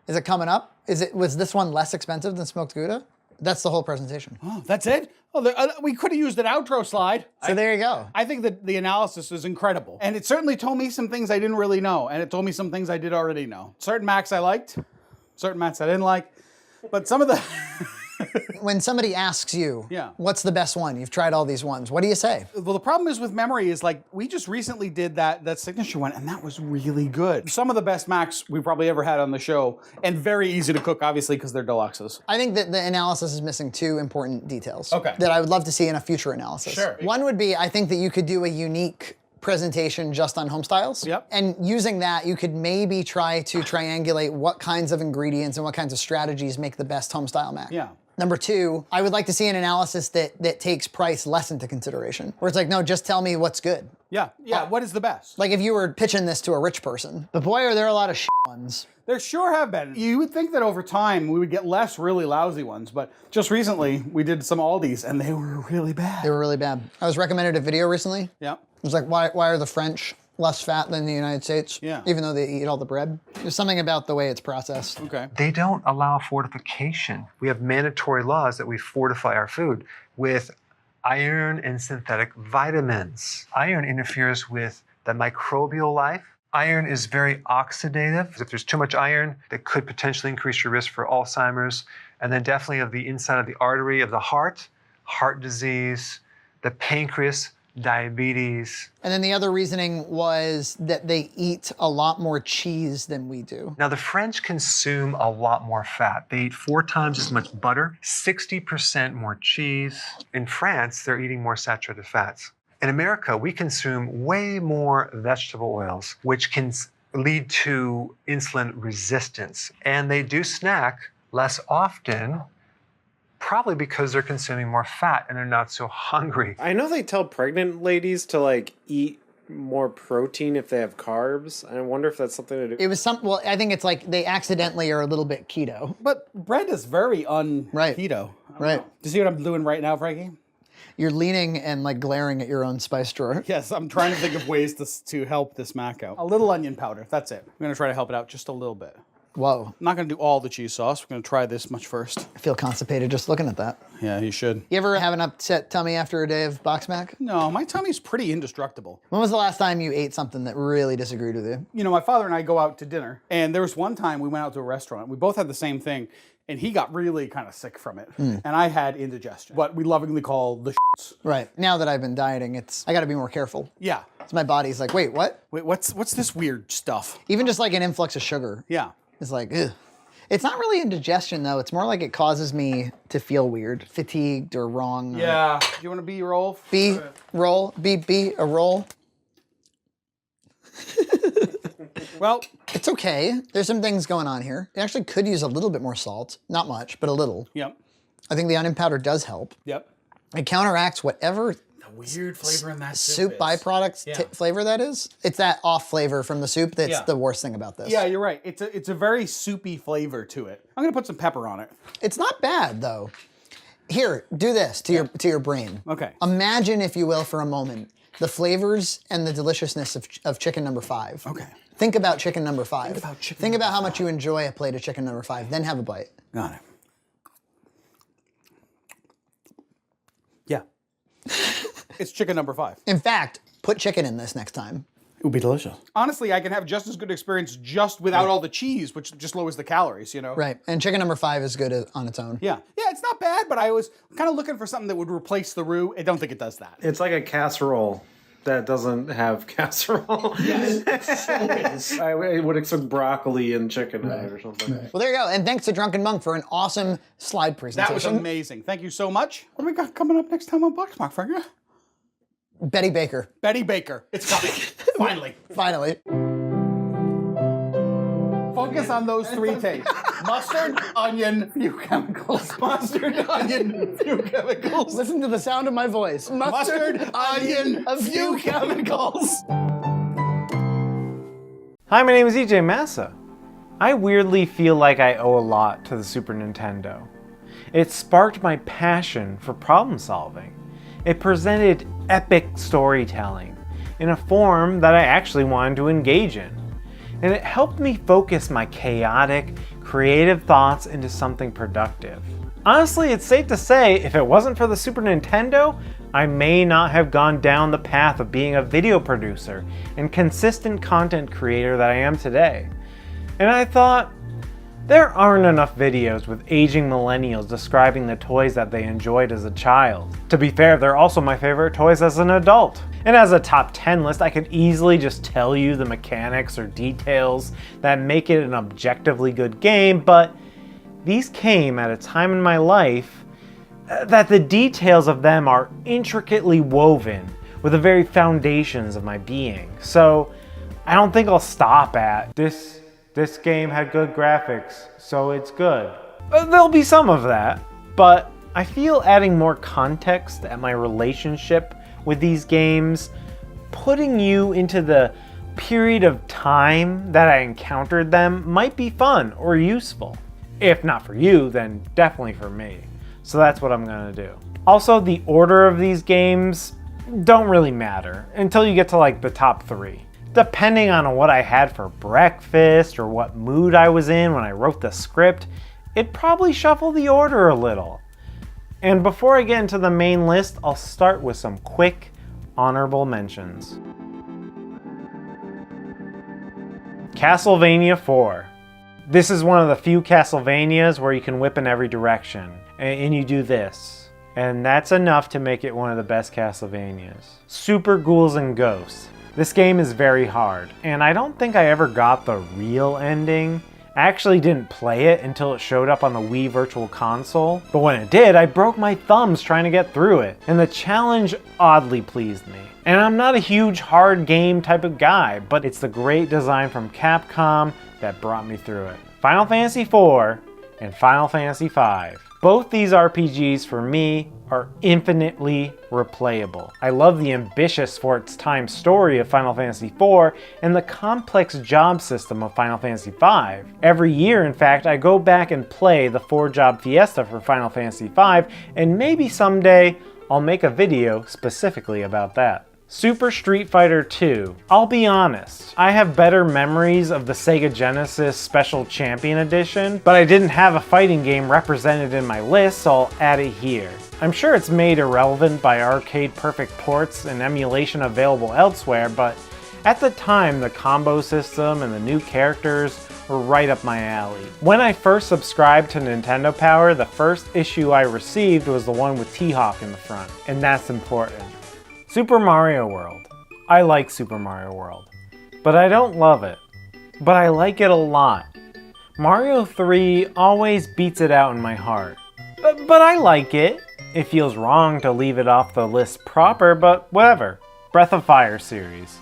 Speaker 6: Is it coming up? Was this one less expensive than smoked Gouda? That's the whole presentation.
Speaker 15: Oh, that's it? Oh, we could have used an outro slide.
Speaker 6: So there you go.
Speaker 15: I think that the analysis is incredible. And it certainly told me some things I didn't really know. And it told me some things I did already know. Certain Macs I liked, certain Macs I didn't like. But some of the...
Speaker 6: When somebody asks you, what's the best one? You've tried all these ones. What do you say?
Speaker 15: Well, the problem is with memory is like, we just recently did that signature one, and that was really good. Some of the best Macs we probably ever had on the show, and very easy to cook, obviously, because they're deluxes.
Speaker 6: I think that the analysis is missing 2 important details
Speaker 15: that
Speaker 6: I would love to see in a future analysis.
Speaker 15: Sure.
Speaker 6: One would be, I think that you could do a unique presentation just on home styles.
Speaker 15: Yep.
Speaker 6: And using that, you could maybe try to triangulate what kinds of ingredients and what kinds of strategies make the best home style Mac.
Speaker 15: Yeah.
Speaker 6: Number 2, I would like to see an analysis that takes price less into consideration. Where it's like, no, just tell me what's good.
Speaker 15: Yeah, what is the best?
Speaker 6: Like if you were pitching this to a rich person. But boy, are there a lot of shit ones.
Speaker 15: There sure have been. You would think that over time we would get less really lousy ones, but just recently we did some Aldis and they were really bad.
Speaker 6: They were really bad. I was recommended a video recently.
Speaker 15: Yeah.
Speaker 6: It was like, why are the French less fat than the United States?
Speaker 15: Yeah.
Speaker 6: Even though they eat all the bread. There's something about the way it's processed.
Speaker 15: Okay.
Speaker 14: They don't allow fortification. We have mandatory laws that we fortify our food with iron and synthetic vitamins. Iron interferes with the microbial life. Iron is very oxidative. If there's too much iron, that could potentially increase your risk for Alzheimer's. And then definitely of the inside of the artery of the heart disease, the pancreas, diabetes.
Speaker 6: And then the other reasoning was that they eat a lot more cheese than we do.
Speaker 14: Now the French consume a lot more fat. They eat 4 times as much butter, 60% more cheese. In France, they're eating more saturated fats. In America, we consume way more vegetable oils, which can lead to insulin resistance. And they do snack less often, probably because they're consuming more fat and they're not so hungry.
Speaker 9: I know they tell pregnant ladies to like eat more protein if they have carbs. I wonder if that's something to do.
Speaker 6: It was well, I think it's like they accidentally are a little bit keto.
Speaker 15: But bread is very keto.
Speaker 6: Right.
Speaker 15: Do you see what I'm doing right now, Frankie?
Speaker 6: You're leaning and like glaring at your own spice drawer.
Speaker 15: Yes, I'm trying to think of ways to help this Mac out. A little onion powder, that's it. I'm gonna try to help it out just a little bit.
Speaker 6: Whoa.
Speaker 15: I'm not gonna do all the cheese sauce. We're gonna try this much first.
Speaker 6: I feel constipated just looking at that.
Speaker 15: Yeah, you should.
Speaker 6: You ever have an upset tummy after a day of BoxMac?
Speaker 15: No, my tummy's pretty indestructible.
Speaker 6: When was the last time you ate something that really disagreed with you?
Speaker 15: You know, my father and I go out to dinner, and there was one time we went out to a restaurant. We both had the same thing, and he got really kind of sick from it. And I had indigestion, what we lovingly call the shits.
Speaker 6: Right. Now that I've been dieting, I gotta be more careful.
Speaker 15: Yeah.
Speaker 6: So my body's like, wait, what?
Speaker 15: Wait, what's this weird stuff?
Speaker 6: Even just like an influx of sugar.
Speaker 15: Yeah.
Speaker 6: It's like, ugh. It's not really indigestion though. It's more like it causes me to feel weird, fatigued or wrong.
Speaker 15: Yeah. Do you want to be roll?
Speaker 6: Be roll. Be a roll.
Speaker 15: Well,
Speaker 6: it's okay. There's some things going on here. It actually could use a little bit more salt. Not much, but a little.
Speaker 15: Yep.
Speaker 6: I think the onion powder does help.
Speaker 15: Yep.
Speaker 6: It counteracts whatever
Speaker 15: weird flavor in that
Speaker 6: soup byproduct flavor that is. It's that off flavor from the soup that's the worst thing about this.
Speaker 15: Yeah, you're right. It's a very soupy flavor to it. I'm gonna put some pepper on it.
Speaker 6: It's not bad though. Here, do this to your brain.
Speaker 15: Okay.
Speaker 6: Imagine, if you will, for a moment, the flavors and the deliciousness of chicken number 5.
Speaker 15: Okay.
Speaker 6: Think about chicken number 5. Think about how much you enjoy a plate of chicken number 5. Then have a bite.
Speaker 15: Got it. Yeah. It's chicken number 5.
Speaker 6: In fact, put chicken in this next time.
Speaker 15: It would be delicious. Honestly, I can have just as good experience just without all the cheese, which just lowers the calories, you know?
Speaker 6: Right, and chicken number 5 is good on its own.
Speaker 15: Yeah, it's not bad, but I was kind of looking for something that would replace the roux. I don't think it does that.
Speaker 9: It's like a casserole that doesn't have casserole.
Speaker 15: Yes.
Speaker 9: I would expect broccoli and chicken in it or something.
Speaker 6: Well, there you go. And thanks to Drunken Monk for an awesome slide presentation.
Speaker 15: That was amazing. Thank you so much. What do we got coming up next time on BoxMac, Frankie?
Speaker 6: Betty Baker.
Speaker 15: Betty Baker. It's coming. Finally.
Speaker 6: Finally.
Speaker 15: Focus on those three tastes. Mustard, onion, few chemicals. Mustard, onion, few chemicals.
Speaker 21: Listen to the sound of my voice.
Speaker 15: Mustard, onion, a few chemicals.
Speaker 9: Hi, my name is EJ Massa. I weirdly feel like I owe a lot to the Super Nintendo. It sparked my passion for problem solving. It presented epic storytelling in a form that I actually wanted to engage in. And it helped me focus my chaotic, creative thoughts into something productive. Honestly, it's safe to say, if it wasn't for the Super Nintendo, I may not have gone down the path of being a video producer and consistent content creator that I am today. And I thought, there aren't enough videos with aging millennials describing the toys that they enjoyed as a child. To be fair, they're also my favorite toys as an adult. And as a top 10 list, I could easily just tell you the mechanics or details that make it an objectively good game, but these came at a time in my life that the details of them are intricately woven with the very foundations of my being. So I don't think I'll stop at this game had good graphics, so it's good. There'll be some of that, but I feel adding more context at my relationship with these games, putting you into the period of time that I encountered them, might be fun or useful. If not for you, then definitely for me. So that's what I'm gonna do. Also, the order of these games don't really matter until you get to like the top 3. Depending on what I had for breakfast or what mood I was in when I wrote the script, it'd probably shuffle the order a little. And before I get into the main list, I'll start with some quick honorable mentions. Castlevania 4. This is one of the few Castlevanias where you can whip in every direction, and you do this. And that's enough to make it one of the best Castlevanias. Super Ghouls and Ghosts. This game is very hard, and I don't think I ever got the real ending. I actually didn't play it until it showed up on the Wii Virtual Console, but when it did, I broke my thumbs trying to get through it, and the challenge oddly pleased me. And I'm not a huge hard game type of guy, but it's the great design from Capcom that brought me through it. Final Fantasy IV and Final Fantasy V. Both these RPGs for me are infinitely replayable. I love the ambitious for its time story of Final Fantasy IV and the complex job system of Final Fantasy V. Every year, in fact, I go back and play the 4-job fiesta for Final Fantasy V, and maybe someday I'll make a video specifically about that. Super Street Fighter 2. I'll be honest, I have better memories of the Sega Genesis Special Champion Edition, but I didn't have a fighting game represented in my list, so I'll add it here. I'm sure it's made irrelevant by arcade perfect ports and emulation available elsewhere, but at the time the combo system and the new characters were right up my alley. When I first subscribed to Nintendo Power, the first issue I received was the one with T-Hawk in the front, and that's important. Super Mario World. I like Super Mario World, but I don't love it. But I like it a lot. Mario 3 always beats it out in my heart. But I like it. It feels wrong to leave it off the list proper, but whatever. Breath of Fire series.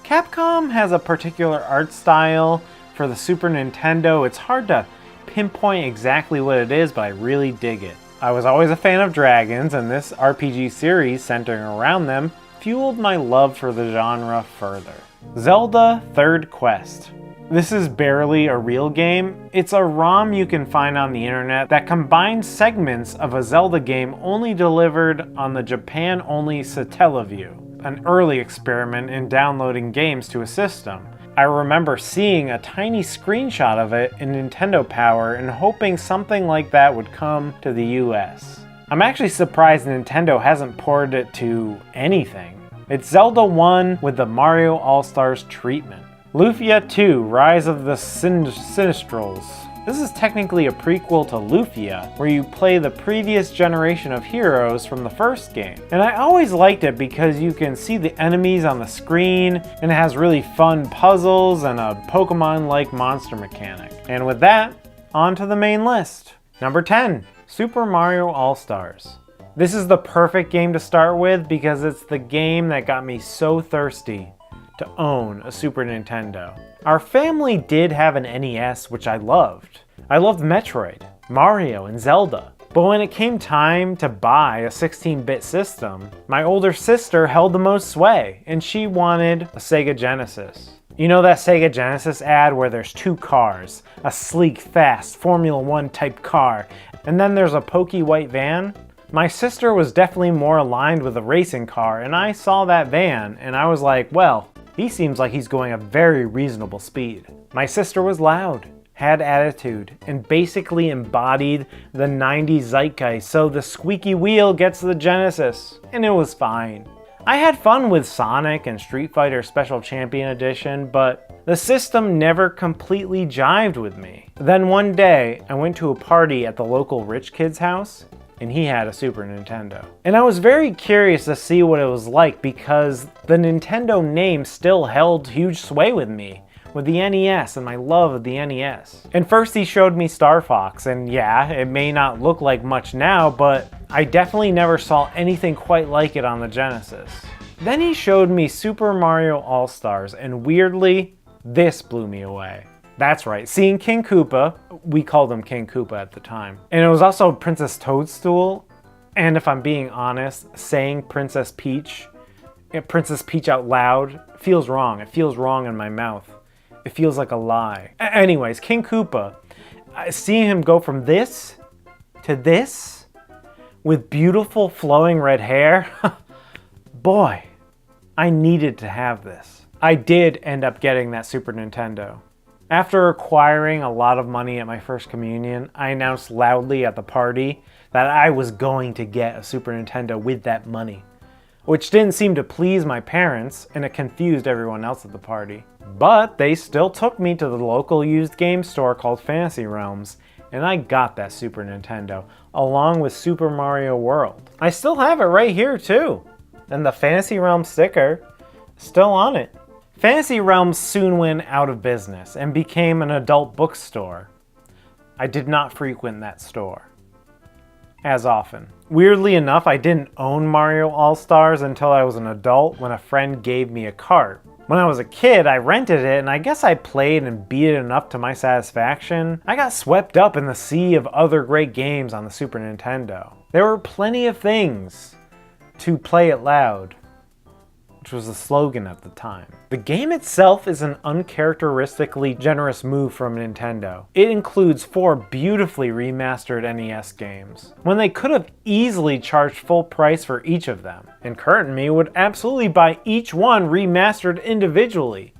Speaker 9: Capcom has a particular art style. For the Super Nintendo, it's hard to pinpoint exactly what it is, but I really dig it. I was always a fan of dragons, and this RPG series centering around them fueled my love for the genre further. Zelda Third Quest. This is barely a real game. It's a ROM you can find on the internet that combines segments of a Zelda game only delivered on the Japan-only Satellaview, an early experiment in downloading games to a system. I remember seeing a tiny screenshot of it in Nintendo Power and hoping something like that would come to the US. I'm actually surprised Nintendo hasn't ported it to anything. It's Zelda 1 with the Mario All-Stars treatment. Lufia 2, Rise of the Sinistrals. This is technically a prequel to Lufia, where you play the previous generation of heroes from the first game. And I always liked it because you can see the enemies on the screen, and it has really fun puzzles and a Pokemon-like monster mechanic. And with that, on to the main list. Number 10, Super Mario All-Stars. This is the perfect game to start with because it's the game that got me so thirsty to own a Super Nintendo. Our family did have an NES, which I loved. I loved Metroid, Mario, and Zelda. But when it came time to buy a 16-bit system, my older sister held the most sway, and she wanted a Sega Genesis. You know that Sega Genesis ad where there's two cars, a sleek, fast Formula One type car, and then there's a pokey white van? My sister was definitely more aligned with a racing car, and I saw that van, and I was like, well, he seems like he's going a very reasonable speed. My sister was loud, had attitude, and basically embodied the 90s zeitgeist, so the squeaky wheel gets the Genesis, and it was fine. I had fun with Sonic and Street Fighter Special Champion Edition, but the system never completely jived with me. Then one day, I went to a party at the local rich kid's house, and he had a Super Nintendo. And I was very curious to see what it was like because the Nintendo name still held huge sway with me, with the NES and my love of the NES. And first he showed me Star Fox, and yeah, it may not look like much now, but I definitely never saw anything quite like it on the Genesis. Then he showed me Super Mario All-Stars, and weirdly, this blew me away. That's right, seeing King Koopa, we called him King Koopa at the time, and it was also Princess Toadstool, and if I'm being honest, saying Princess Peach out loud feels wrong. It feels wrong in my mouth. It feels like a lie. Anyways, King Koopa, seeing him go from this to this with beautiful flowing red hair, boy, I needed to have this. I did end up getting that Super Nintendo. After acquiring a lot of money at my first communion, I announced loudly at the party that I was going to get a Super Nintendo with that money, which didn't seem to please my parents, and it confused everyone else at the party. But they still took me to the local used game store called Fantasy Realms, and I got that Super Nintendo, along with Super Mario World. I still have it right here too, and the Fantasy Realms sticker still on it. Fantasy Realms soon went out of business and became an adult bookstore. I did not frequent that store as often. Weirdly enough, I didn't own Mario All-Stars until I was an adult when a friend gave me a cart. When I was a kid, I rented it, and I guess I played and beat it enough to my satisfaction. I got swept up in the sea of other great games on the Super Nintendo. There were plenty of things to play it loud, which was the slogan at the time. The game itself is an uncharacteristically generous move from Nintendo. It includes 4 beautifully remastered NES games, when they could have easily charged full price for each of them. And current me would absolutely buy each one remastered individually.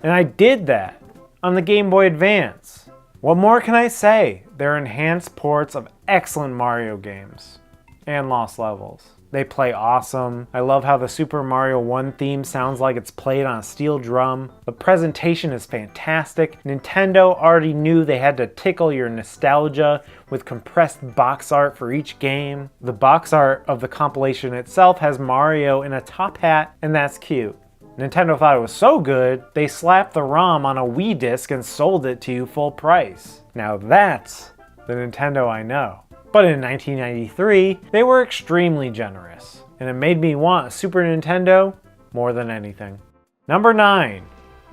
Speaker 9: And I did that on the Game Boy Advance. What more can I say? They're enhanced ports of excellent Mario games and Lost Levels. They play awesome. I love how the Super Mario 1 theme sounds like it's played on a steel drum. The presentation is fantastic. Nintendo already knew they had to tickle your nostalgia with compressed box art for each game. The box art of the compilation itself has Mario in a top hat, and that's cute. Nintendo thought it was so good, they slapped the ROM on a Wii disc and sold it to you full price. Now that's the Nintendo I know. But in 1993, they were extremely generous, and it made me want a Super Nintendo more than anything. Number 9,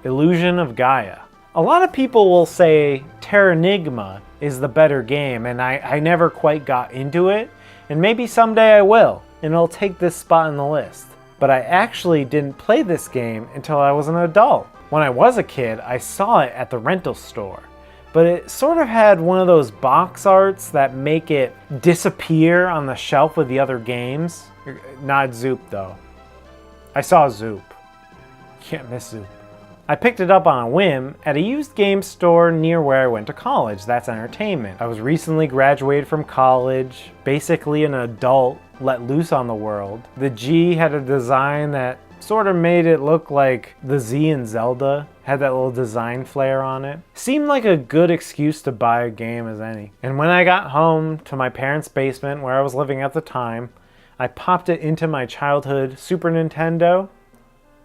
Speaker 9: Illusion of Gaia. A lot of people will say Terranigma is the better game, and I never quite got into it, and maybe someday I will, and it'll take this spot in the list. But I actually didn't play this game until I was an adult. When I was a kid, I saw it at the rental store. But it sort of had one of those box arts that make it disappear on the shelf with the other games. Not Zoop though. I saw Zoop. Can't miss Zoop. I picked it up on a whim at a used game store near where I went to college. That's entertainment. I was recently graduated from college, basically an adult let loose on the world. The G had a design that sort of made it look like the Z in Zelda, had that little design flair on it. Seemed like a good excuse to buy a game as any. And when I got home to my parents' basement where I was living at the time, I popped it into my childhood Super Nintendo,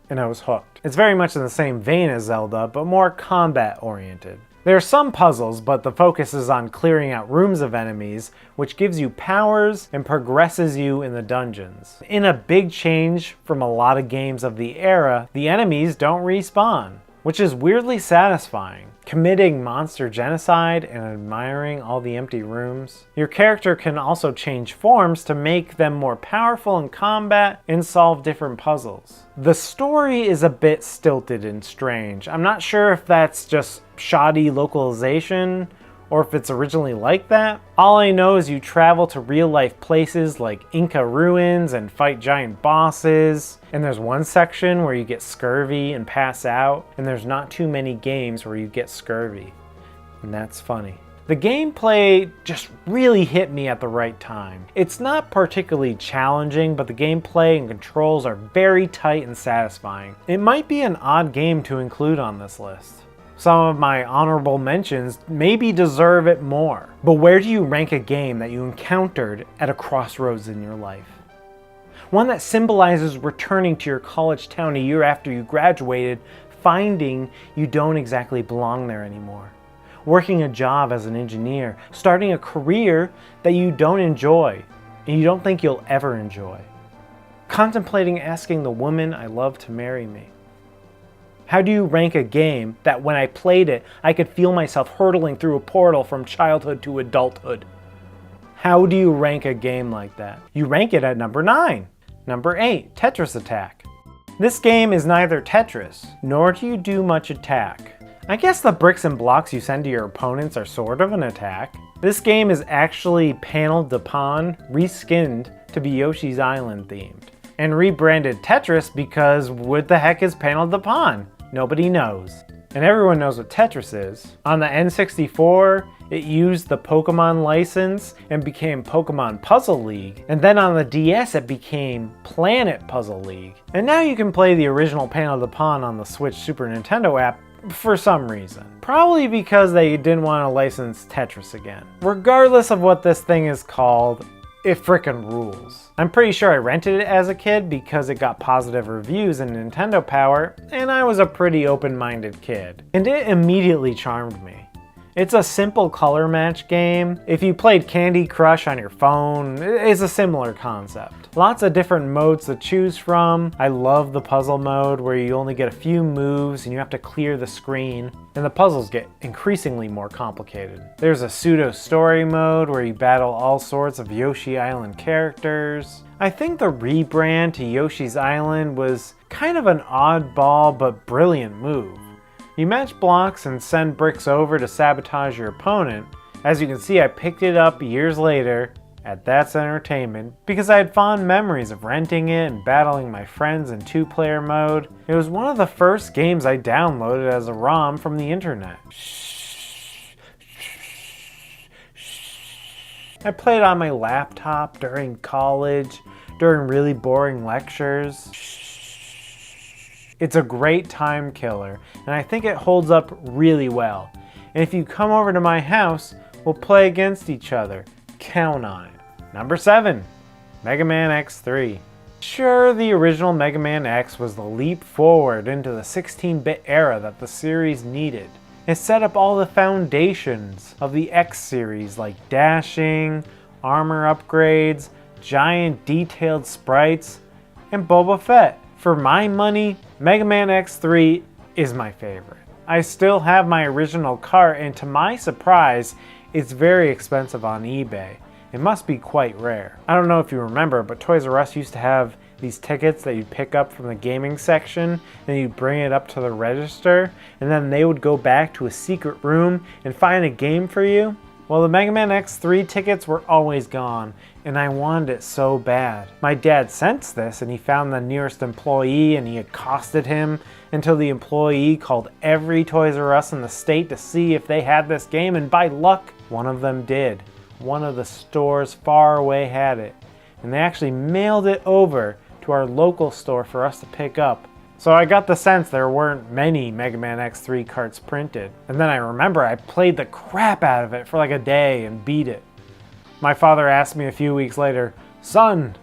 Speaker 9: and I was hooked. It's very much in the same vein as Zelda, but more combat oriented.
Speaker 10: There are some puzzles, but the focus is on clearing out rooms of enemies, which gives you powers and progresses you in the dungeons. In a big change from a lot of games of the era, the enemies don't respawn, which is weirdly satisfying. Committing monster genocide and admiring all the empty rooms. Your character can also change forms to make them more powerful in combat and solve different puzzles. The story is a bit stilted and strange. I'm not sure if that's just shoddy localization or if it's originally like that. All I know is you travel to real-life places like Inca ruins and fight giant bosses, and there's one section where you get scurvy and pass out, and there's not too many games where you get scurvy, and that's funny. The gameplay just really hit me at the right time. It's not particularly challenging, but the gameplay and controls are very tight and satisfying. It might be an odd game to include on this list. Some of my honorable mentions maybe deserve it more. But where do you rank a game that you encountered at a crossroads in your life? One that symbolizes returning to your college town a year after you graduated, finding you don't exactly belong there anymore. Working a job as an engineer, starting a career that you don't enjoy and you don't think you'll ever enjoy. Contemplating asking the woman I love to marry me. How do you rank a game that when I played it, I could feel myself hurtling through a portal from childhood to adulthood? How do you rank a game like that? You rank it at number 9. Number 8, Tetris Attack. This game is neither Tetris, nor do you do much attack. I guess the bricks and blocks you send to your opponents are sort of an attack. This game is actually paneled upon, reskinned to be Yoshi's Island themed, and rebranded Tetris because what the heck is paneled upon? Nobody knows. And everyone knows what Tetris is. On the N64, it used the Pokemon license and became Pokemon Puzzle League. And then on the DS, it became Planet Puzzle League. And now you can play the original paneled upon on the Switch Super Nintendo app for some reason. Probably because they didn't want to license Tetris again. Regardless of what this thing is called, it frickin' rules. I'm pretty sure I rented it as a kid because it got positive reviews in Nintendo Power, and I was a pretty open-minded kid. And it immediately charmed me. It's a simple color match game. If you played Candy Crush on your phone, it's a similar concept. Lots of different modes to choose from. I love the puzzle mode where you only get a few moves and you have to clear the screen, and the puzzles get increasingly more complicated. There's a pseudo story mode where you battle all sorts of Yoshi Island characters. I think the rebrand to Yoshi's Island was kind of an oddball but brilliant move. You match blocks and send bricks over to sabotage your opponent. As you can see, I picked it up years later at That's Entertainment because I had fond memories of renting it and battling my friends in 2-player mode. It was one of the first games I downloaded as a ROM from the internet. I played on my laptop during college, during really boring lectures. It's a great time killer, and I think it holds up really well. And if you come over to my house, we'll play against each other. Count on it. Number 7, Mega Man X3. Sure, the original Mega Man X was the leap forward into the 16-bit era that the series needed. It set up all the foundations of the X series like dashing, armor upgrades, giant detailed sprites, and Boba Fett. For my money, Mega Man X3 is my favorite. I still have my original cart, and to my surprise, it's very expensive on eBay. It must be quite rare. I don't know if you remember, but Toys R Us used to have these tickets that you'd pick up from the gaming section, and you'd bring it up to the register, and then they would go back to a secret room and find a game for you. Well, the Mega Man X3 tickets were always gone, and I wanted it so bad. My dad sensed this, and he found the nearest employee, and he accosted him until the employee called every Toys R Us in the state to see if they had this game, and by luck, one of them did. One of the stores far away had it, and they actually mailed it over to our local store for us to pick up. So I got the sense there weren't many Mega Man X3 carts printed. And then I remember I played the crap out of it for like a day and beat it. My father asked me a few weeks later, "Son,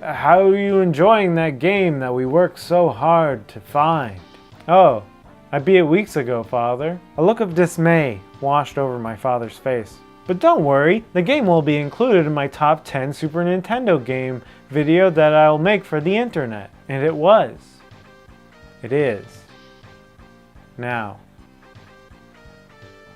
Speaker 10: how are you enjoying that game that we worked so hard to find?" "Oh,
Speaker 9: I beat it weeks ago, Father. A look of dismay washed over my father's face. But don't worry, the game will be included in my top 10 Super Nintendo game video that I'll make for the internet. And it was. It is. Now.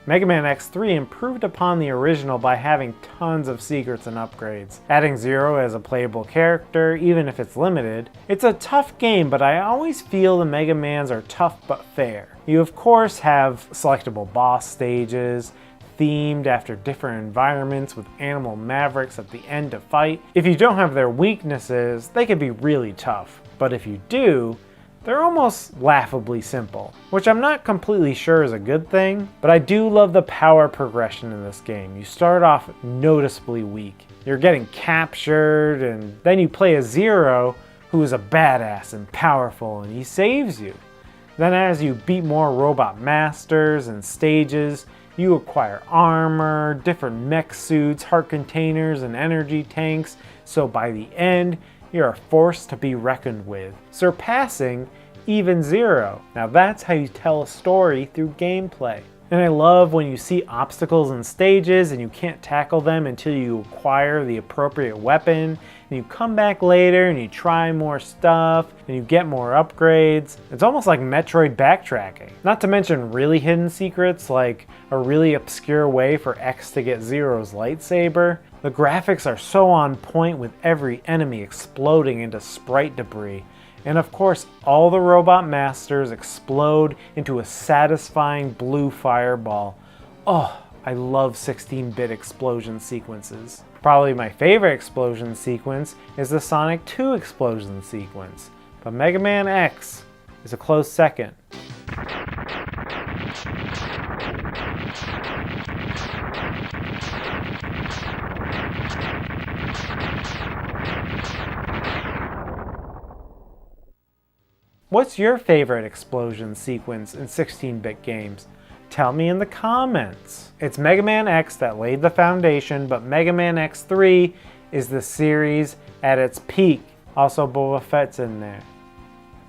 Speaker 9: Mega Man X3 improved upon the original by having tons of secrets and upgrades. Adding Zero as a playable character, even if it's limited. It's a tough game, but I always feel the Mega Mans are tough but fair. You of course have selectable boss stages, themed after different environments with animal mavericks at the end to fight. If you don't have their weaknesses, they can be really tough. But if you do, they're almost laughably simple, which I'm not completely sure is a good thing, but I do love the power progression in this game. You start off noticeably weak. You're getting captured, and then you play as Zero, who is a badass and powerful, and he saves you. Then as you beat more robot masters and stages, you acquire armor, different mech suits, heart containers, and energy tanks, so by the end, you're a force to be reckoned with, surpassing even Zero. Now that's how you tell a story through gameplay. And I love when you see obstacles and stages and you can't tackle them until you acquire the appropriate weapon, and you come back later and you try more stuff and you get more upgrades. It's almost like Metroid backtracking. Not to mention really hidden secrets like a really obscure way for X to get Zero's lightsaber. The graphics are so on point with every enemy exploding into sprite debris. And of course, all the robot masters explode into a satisfying blue fireball. Oh, I love 16-bit explosion sequences. Probably my favorite explosion sequence is the Sonic 2 explosion sequence, but Mega Man X is a close second. What's your favorite explosion sequence in 16-bit games? Tell me in the comments. It's Mega Man X that laid the foundation, but Mega Man X3 is the series at its peak. Also, Boba Fett's in there.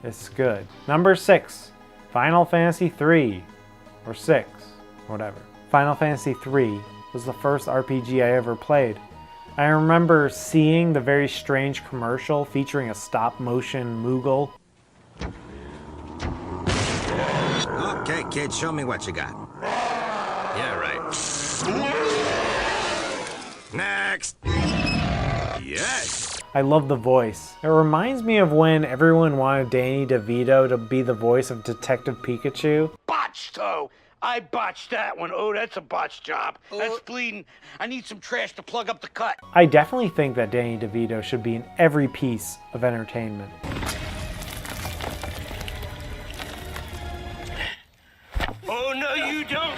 Speaker 9: It's good. Number 6, Final Fantasy 3, or 6, whatever. Final Fantasy 3 was the first RPG I ever played. I remember seeing the very strange commercial featuring a stop-motion Moogle.
Speaker 20: Okay, kid, show me what you got. Yeah, right. Next! Yes!
Speaker 9: I love the voice. It reminds me of when everyone wanted Danny DeVito to be the voice of Detective Pikachu.
Speaker 22: Botched, though. I botched that one. Oh, that's a botched job. That's bleeding. I need some trash to plug up the cut.
Speaker 9: I definitely think that Danny DeVito should be in every piece of entertainment.
Speaker 22: Oh, no, you don't.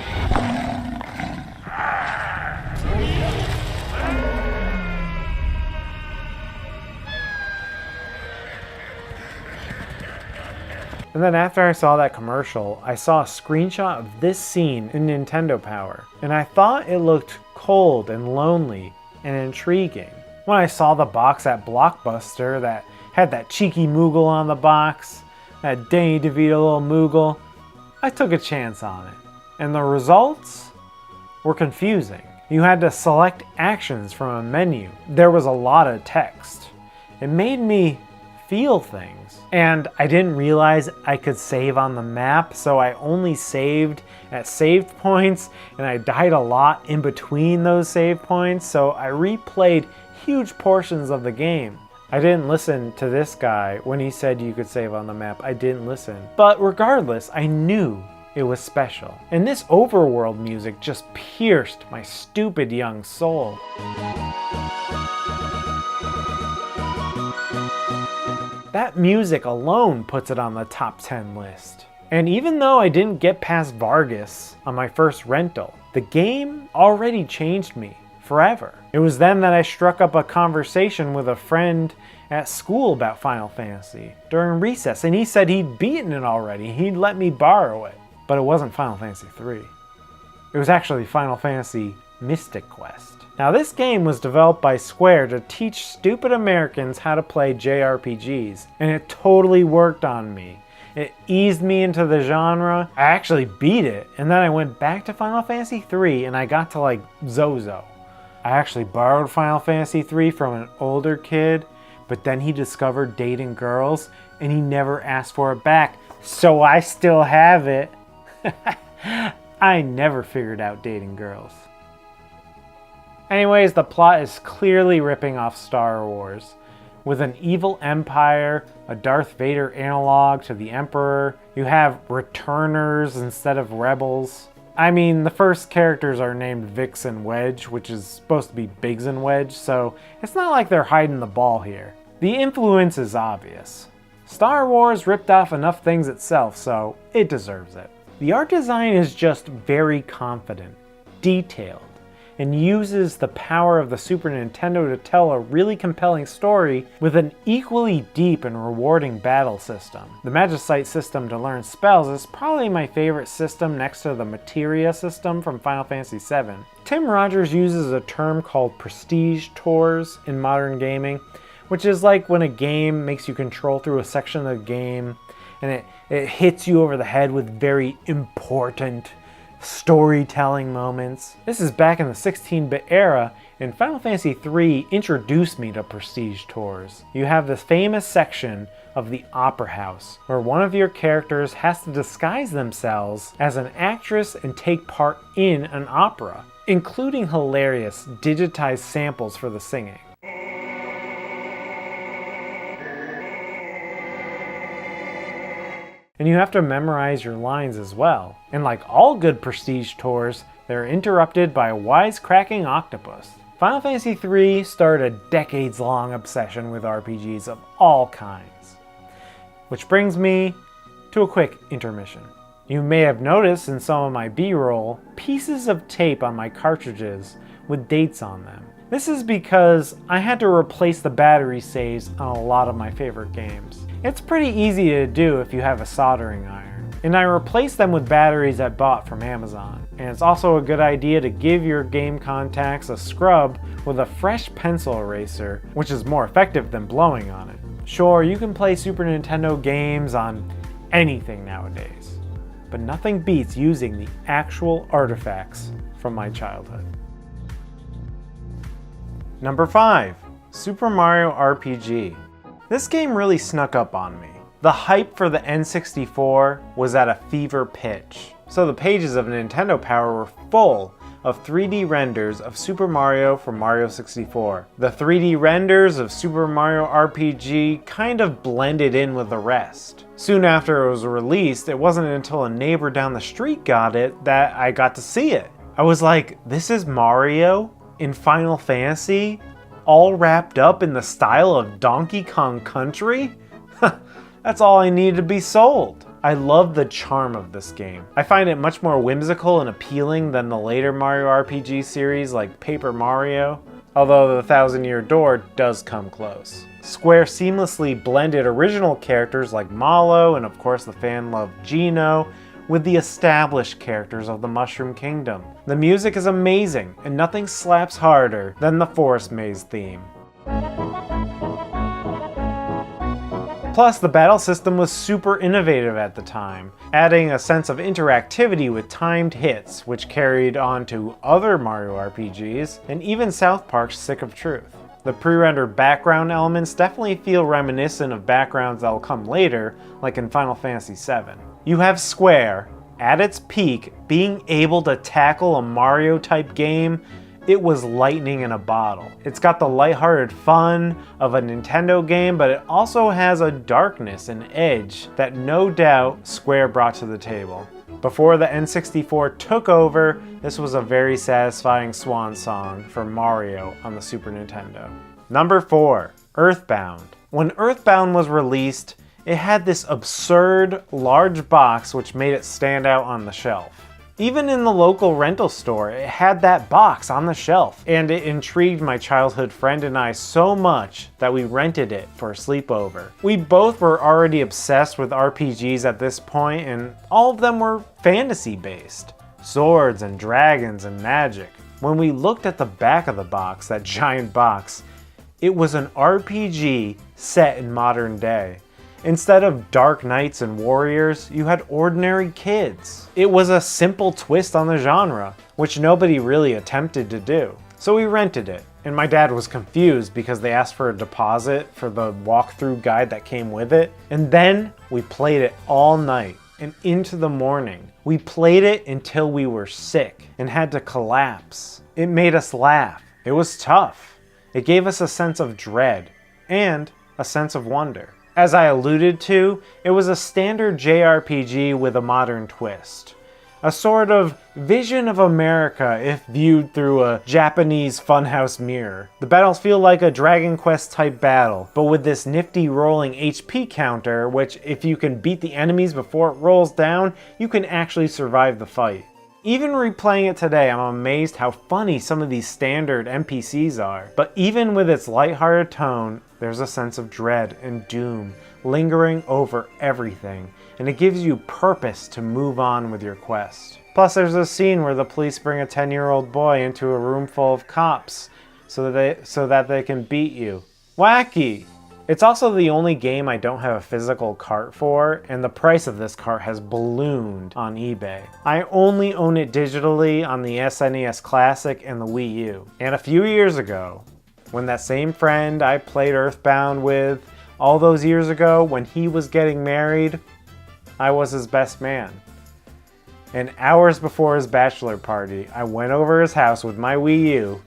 Speaker 9: And then after I saw that commercial, I saw a screenshot of this scene in Nintendo Power, and I thought it looked cold and lonely and intriguing. When I saw the box at Blockbuster that had that cheeky Moogle on the box, that Danny DeVito little Moogle, I took a chance on it. And the results were confusing. You had to select actions from a menu. There was a lot of text. It made me feel things. And I didn't realize I could save on the map, so I only saved at saved points, and I died a lot in between those save points, so I replayed huge portions of the game. I didn't listen to this guy when he said you could save on the map. I didn't listen. But regardless, I knew it was special. And this overworld music just pierced my stupid young soul. That music alone puts it on the top 10 list. And even though I didn't get past Vargas on my first rental, the game already changed me forever. It was then that I struck up a conversation with a friend at school about Final Fantasy during recess, and he said he'd beaten it already. He'd let me borrow it. But it wasn't Final Fantasy 3. It was actually Final Fantasy Mystic Quest. Now this game was developed by Square to teach stupid Americans how to play JRPGs, and it totally worked on me.
Speaker 5: It eased me into the genre. I actually beat it, and then I went back to Final Fantasy III and I got to like Zozo. I actually borrowed Final Fantasy III from an older kid, but then he discovered dating girls and he never asked for it back, so I still have it. I never figured out dating girls. Anyways, the plot is clearly ripping off Star Wars. With an evil empire, a Darth Vader analog to the Emperor, you have returners instead of rebels. I mean, the first characters are named Vix and Wedge, which is supposed to be Biggs and Wedge, so it's not like they're hiding the ball here. The influence is obvious. Star Wars ripped off enough things itself, so it deserves it. The art design is just very confident, detailed, and uses the power of the Super Nintendo to tell a really compelling story with an equally deep and rewarding battle system. The Magicite system to learn spells is probably my favorite system next to the Materia system from Final Fantasy VII. Tim Rogers uses a term called prestige tours in modern gaming, which is like when a game makes you control through a section of the game and it hits you over the head with very important storytelling moments. This is back in the 16-bit era, and Final Fantasy III introduced me to prestige tours. You have this famous section of the Opera House, where one of your characters has to disguise themselves as an actress and take part in an opera, including hilarious digitized samples for the singing. And you have to memorize your lines as well. And like all good prestige tours, they're interrupted by a wisecracking octopus. Final Fantasy III started a decades-long obsession with RPGs of all kinds. Which brings me to a quick intermission. You may have noticed in some of my B-roll pieces of tape on my cartridges with dates on them. This is because I had to replace the battery saves on a lot of my favorite games. It's pretty easy to do if you have a soldering iron. And I replaced them with batteries I bought from Amazon. And it's also a good idea to give your game contacts a scrub with a fresh pencil eraser, which is more effective than blowing on it. Sure, you can play Super Nintendo games on anything nowadays, but nothing beats using the actual artifacts from my childhood. Number 5, Super Mario RPG. This game really snuck up on me. The hype for the N64 was at a fever pitch, so the pages of Nintendo Power were full of 3D renders of Super Mario for Mario 64. The 3D renders of Super Mario RPG kind of blended in with the rest. Soon after it was released, it wasn't until a neighbor down the street got it that I got to see it. I was like, this is Mario in Final Fantasy? All wrapped up in the style of Donkey Kong Country? That's all I needed to be sold. I love the charm of this game. I find it much more whimsical and appealing than the later Mario RPG series like Paper Mario, although the Thousand Year Door does come close. Square seamlessly blended original characters like Mallow and of course the fan-loved Geno with the established characters of the Mushroom Kingdom. The music is amazing, and nothing slaps harder than the Forest Maze theme. Plus, the battle system was super innovative at the time, adding a sense of interactivity with timed hits, which carried on to other Mario RPGs, and even South Park's Stick of Truth. The pre-rendered background elements definitely feel reminiscent of backgrounds that will come later, like in Final Fantasy VII. You have Square, at its peak, being able to tackle a Mario-type game. It was lightning in a bottle. It's got the lighthearted fun of a Nintendo game, but it also has a darkness and edge that no doubt Square brought to the table. Before the N64 took over, this was a very satisfying swan song for Mario on the Super Nintendo. Number 4, Earthbound. When Earthbound was released, it had this absurd large box which made it stand out on the shelf. Even in the local rental store, it had that box on the shelf, and it intrigued my childhood friend and I so much that we rented it for a sleepover. We both were already obsessed with RPGs at this point, and all of them were fantasy-based. Swords and dragons and magic. When we looked at the back of the box, that giant box, it was an RPG set in modern day. Instead of dark knights and warriors, you had ordinary kids. It was a simple twist on the genre, which nobody really attempted to do. So we rented it, and my dad was confused because they asked for a deposit for the walkthrough guide that came with it. And then we played it all night and into the morning. We played it until we were sick and had to collapse. It made us laugh. It was tough. It gave us a sense of dread and a sense of wonder. As I alluded to, it was a standard JRPG with a modern twist. A sort of vision of America if viewed through a Japanese funhouse mirror. The battles feel like a Dragon Quest type battle, but with this nifty rolling HP counter, which if you can beat the enemies before it rolls down, you can actually survive the fight. Even replaying it today, I'm amazed how funny some of these standard NPCs are. But even with its lighthearted tone, there's a sense of dread and doom lingering over everything, and it gives you purpose to move on with your quest. Plus there's a scene where the police bring a 10-year-old boy into a room full of cops so that they can beat you. Wacky! It's also the only game I don't have a physical cart for, and the price of this cart has ballooned on eBay. I only own it digitally on the SNES Classic and the Wii U. And a few years ago, when that same friend I played Earthbound with all those years ago, when he was getting married, I was his best man. And hours before his bachelor party, I went over his house with my Wii U,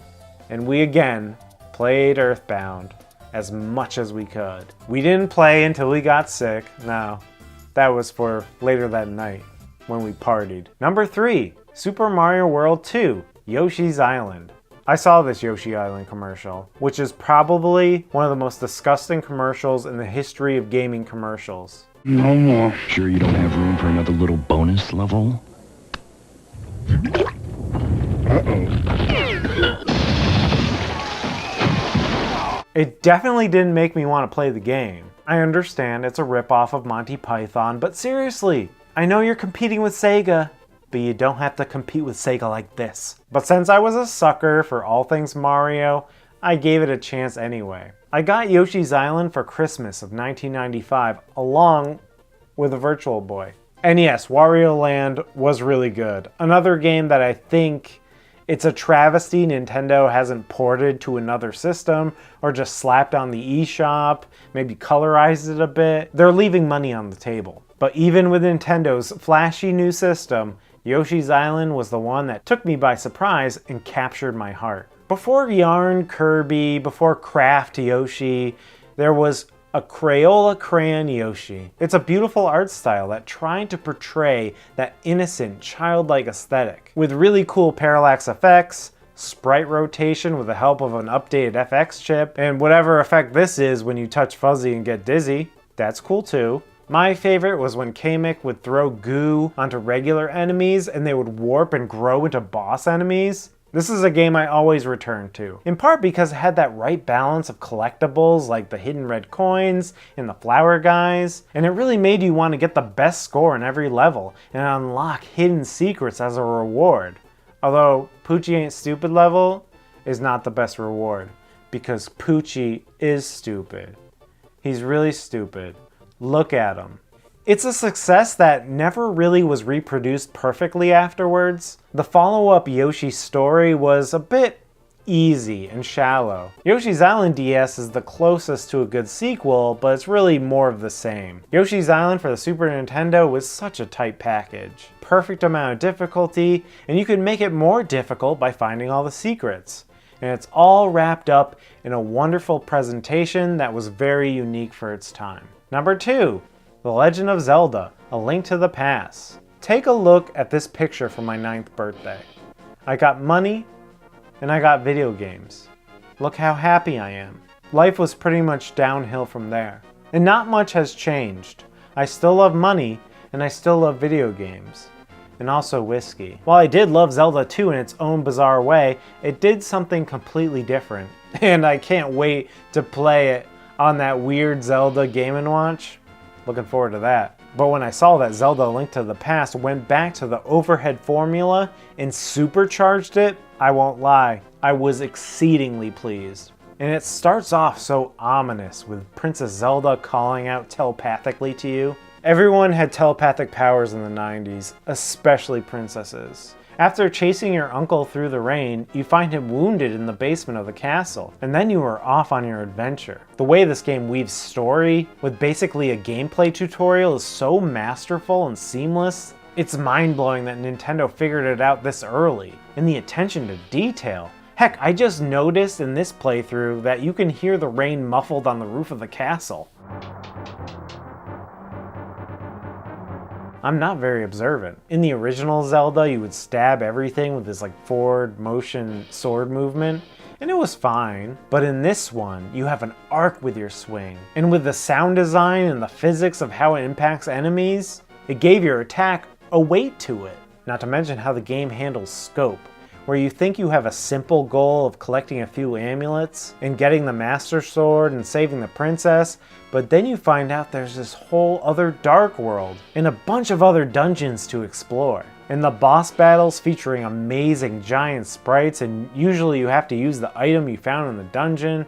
Speaker 5: and we again played Earthbound as much as we could. We didn't play until we got sick. No, that was for later that night when we partied. Number 3, Super Mario World 2, Yoshi's Island. I saw this Yoshi Island commercial, which is probably one of the most disgusting commercials in the history of gaming commercials.
Speaker 2: No more. Sure you don't have room for another little bonus level?
Speaker 5: It definitely didn't make me want to play the game. I understand it's a ripoff of Monty Python, but seriously, I know you're competing with Sega, but you don't have to compete with Sega like this. But since I was a sucker for all things Mario, I gave it a chance anyway. I got Yoshi's Island for Christmas of 1995, along with a Virtual Boy. And yes, Wario Land was really good. Another game that I think it's a travesty Nintendo hasn't ported to another system or just slapped on the eShop, maybe colorized it a bit. They're leaving money on the table. But even with Nintendo's flashy new system, Yoshi's Island was the one that took me by surprise and captured my heart. Before Yarn Kirby, before Kraft Yoshi, there was a Crayola crayon Yoshi. It's a beautiful art style that tried to portray that innocent, childlike aesthetic with really cool parallax effects, sprite rotation with the help of an updated FX chip, and whatever effect this is when you touch Fuzzy and get dizzy, that's cool too. My favorite was when Kamek would throw goo onto regular enemies and they would warp and grow into boss enemies. This is a game I always return to, in part because it had that right balance of collectibles like the hidden red coins and the flower guys, and it really made you want to get the best score in every level and unlock hidden secrets as a reward. Although Poochie Ain't Stupid level is not the best reward, because Poochie is stupid. He's really stupid. Look at him. It's a success that never really was reproduced perfectly afterwards. The follow-up Yoshi Story was a bit easy and shallow. Yoshi's Island DS is the closest to a good sequel, but it's really more of the same. Yoshi's Island for the Super Nintendo was such a tight package. Perfect amount of difficulty, and you could make it more difficult by finding all the secrets. And it's all wrapped up in a wonderful presentation that was very unique for its time. Number 2. The Legend of Zelda, A Link to the Past. Take a look at this picture from my 9th birthday. I got money, and I got video games. Look how happy I am. Life was pretty much downhill from there. And not much has changed. I still love money, and I still love video games. And also whiskey. While I did love Zelda 2 in its own bizarre way, it did something completely different. And I can't wait to play it on that weird Zelda Game & Watch. Looking forward to that. But when I saw that Zelda A Link to the Past went back to the overhead formula and supercharged it, I won't lie, I was exceedingly pleased. And it starts off so ominous with Princess Zelda calling out telepathically to you. Everyone had telepathic powers in the 90s, especially princesses. After chasing your uncle through the rain, you find him wounded in the basement of the castle, and then you are off on your adventure. The way this game weaves story with basically a gameplay tutorial is so masterful and seamless. It's mind-blowing that Nintendo figured it out this early. And the attention to detail. Heck, I just noticed in this playthrough that you can hear the rain muffled on the roof of the castle. I'm not very observant. In the original Zelda, you would stab everything with this like forward motion sword movement, and it was fine. But in this one, you have an arc with your swing. And with the sound design and the physics of how it impacts enemies, it gave your attack a weight to it. Not to mention how the game handles scope, where you think you have a simple goal of collecting a few amulets and getting the Master Sword and saving the princess, but then you find out there's this whole other dark world and a bunch of other dungeons to explore. And the boss battles featuring amazing giant sprites, and usually you have to use the item you found in the dungeon.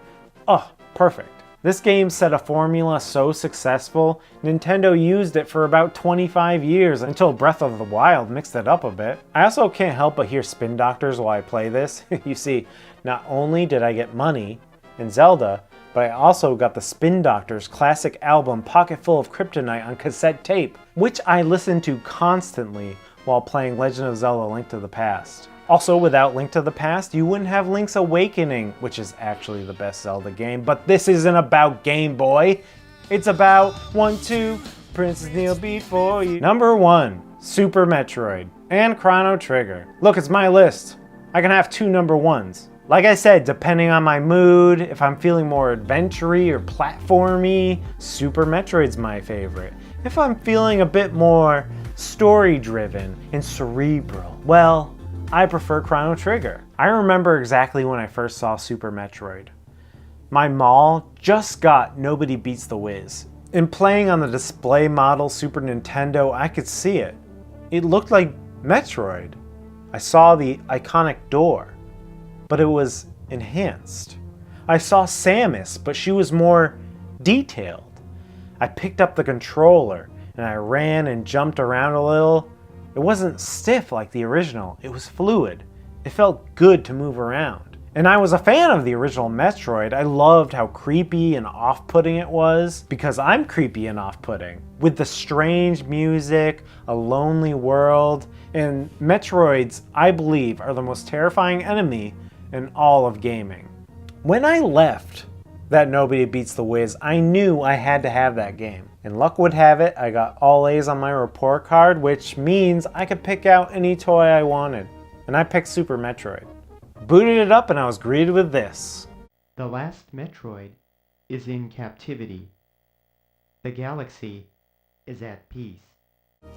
Speaker 5: Oh, perfect. This game set a formula so successful, Nintendo used it for about 25 years until Breath of the Wild mixed it up a bit. I also can't help but hear spin doctors while I play this. You see, not only did I get money in Zelda, but I also got the Spin Doctors classic album Pocket Full of Kryptonite on cassette tape, which I listened to constantly while playing Legend of Zelda: Link to the Past. Also, without Link to the Past, you wouldn't have Link's Awakening, which is actually the best Zelda game, but this isn't about Game Boy. It's about 1, 2, Princess kneel before you. Number 1, Super Metroid and Chrono Trigger. Look, it's my list. I can have 2 number 1s. Like I said, depending on my mood, if I'm feeling more adventure-y or platformy, Super Metroid's my favorite. If I'm feeling a bit more story-driven and cerebral, well, I prefer Chrono Trigger. I remember exactly when I first saw Super Metroid. My mall just got Nobody Beats the Wiz. And playing on the display model Super Nintendo, I could see it. It looked like Metroid. I saw the iconic door, but it was enhanced. I saw Samus, but she was more detailed. I picked up the controller and I ran and jumped around a little. It wasn't stiff like the original, it was fluid. It felt good to move around. And I was a fan of the original Metroid. I loved how creepy and off-putting it was, because I'm creepy and off-putting. With the strange music, a lonely world, and Metroids, I believe, are the most terrifying enemy in all of gaming. When I left that Nobody Beats the Wiz, I knew I had to have that game. And luck would have it, I got all A's on my report card, which means I could pick out any toy I wanted. And I picked Super Metroid. Booted it up and I was greeted with this.
Speaker 4: The last Metroid is in captivity. The galaxy is at peace.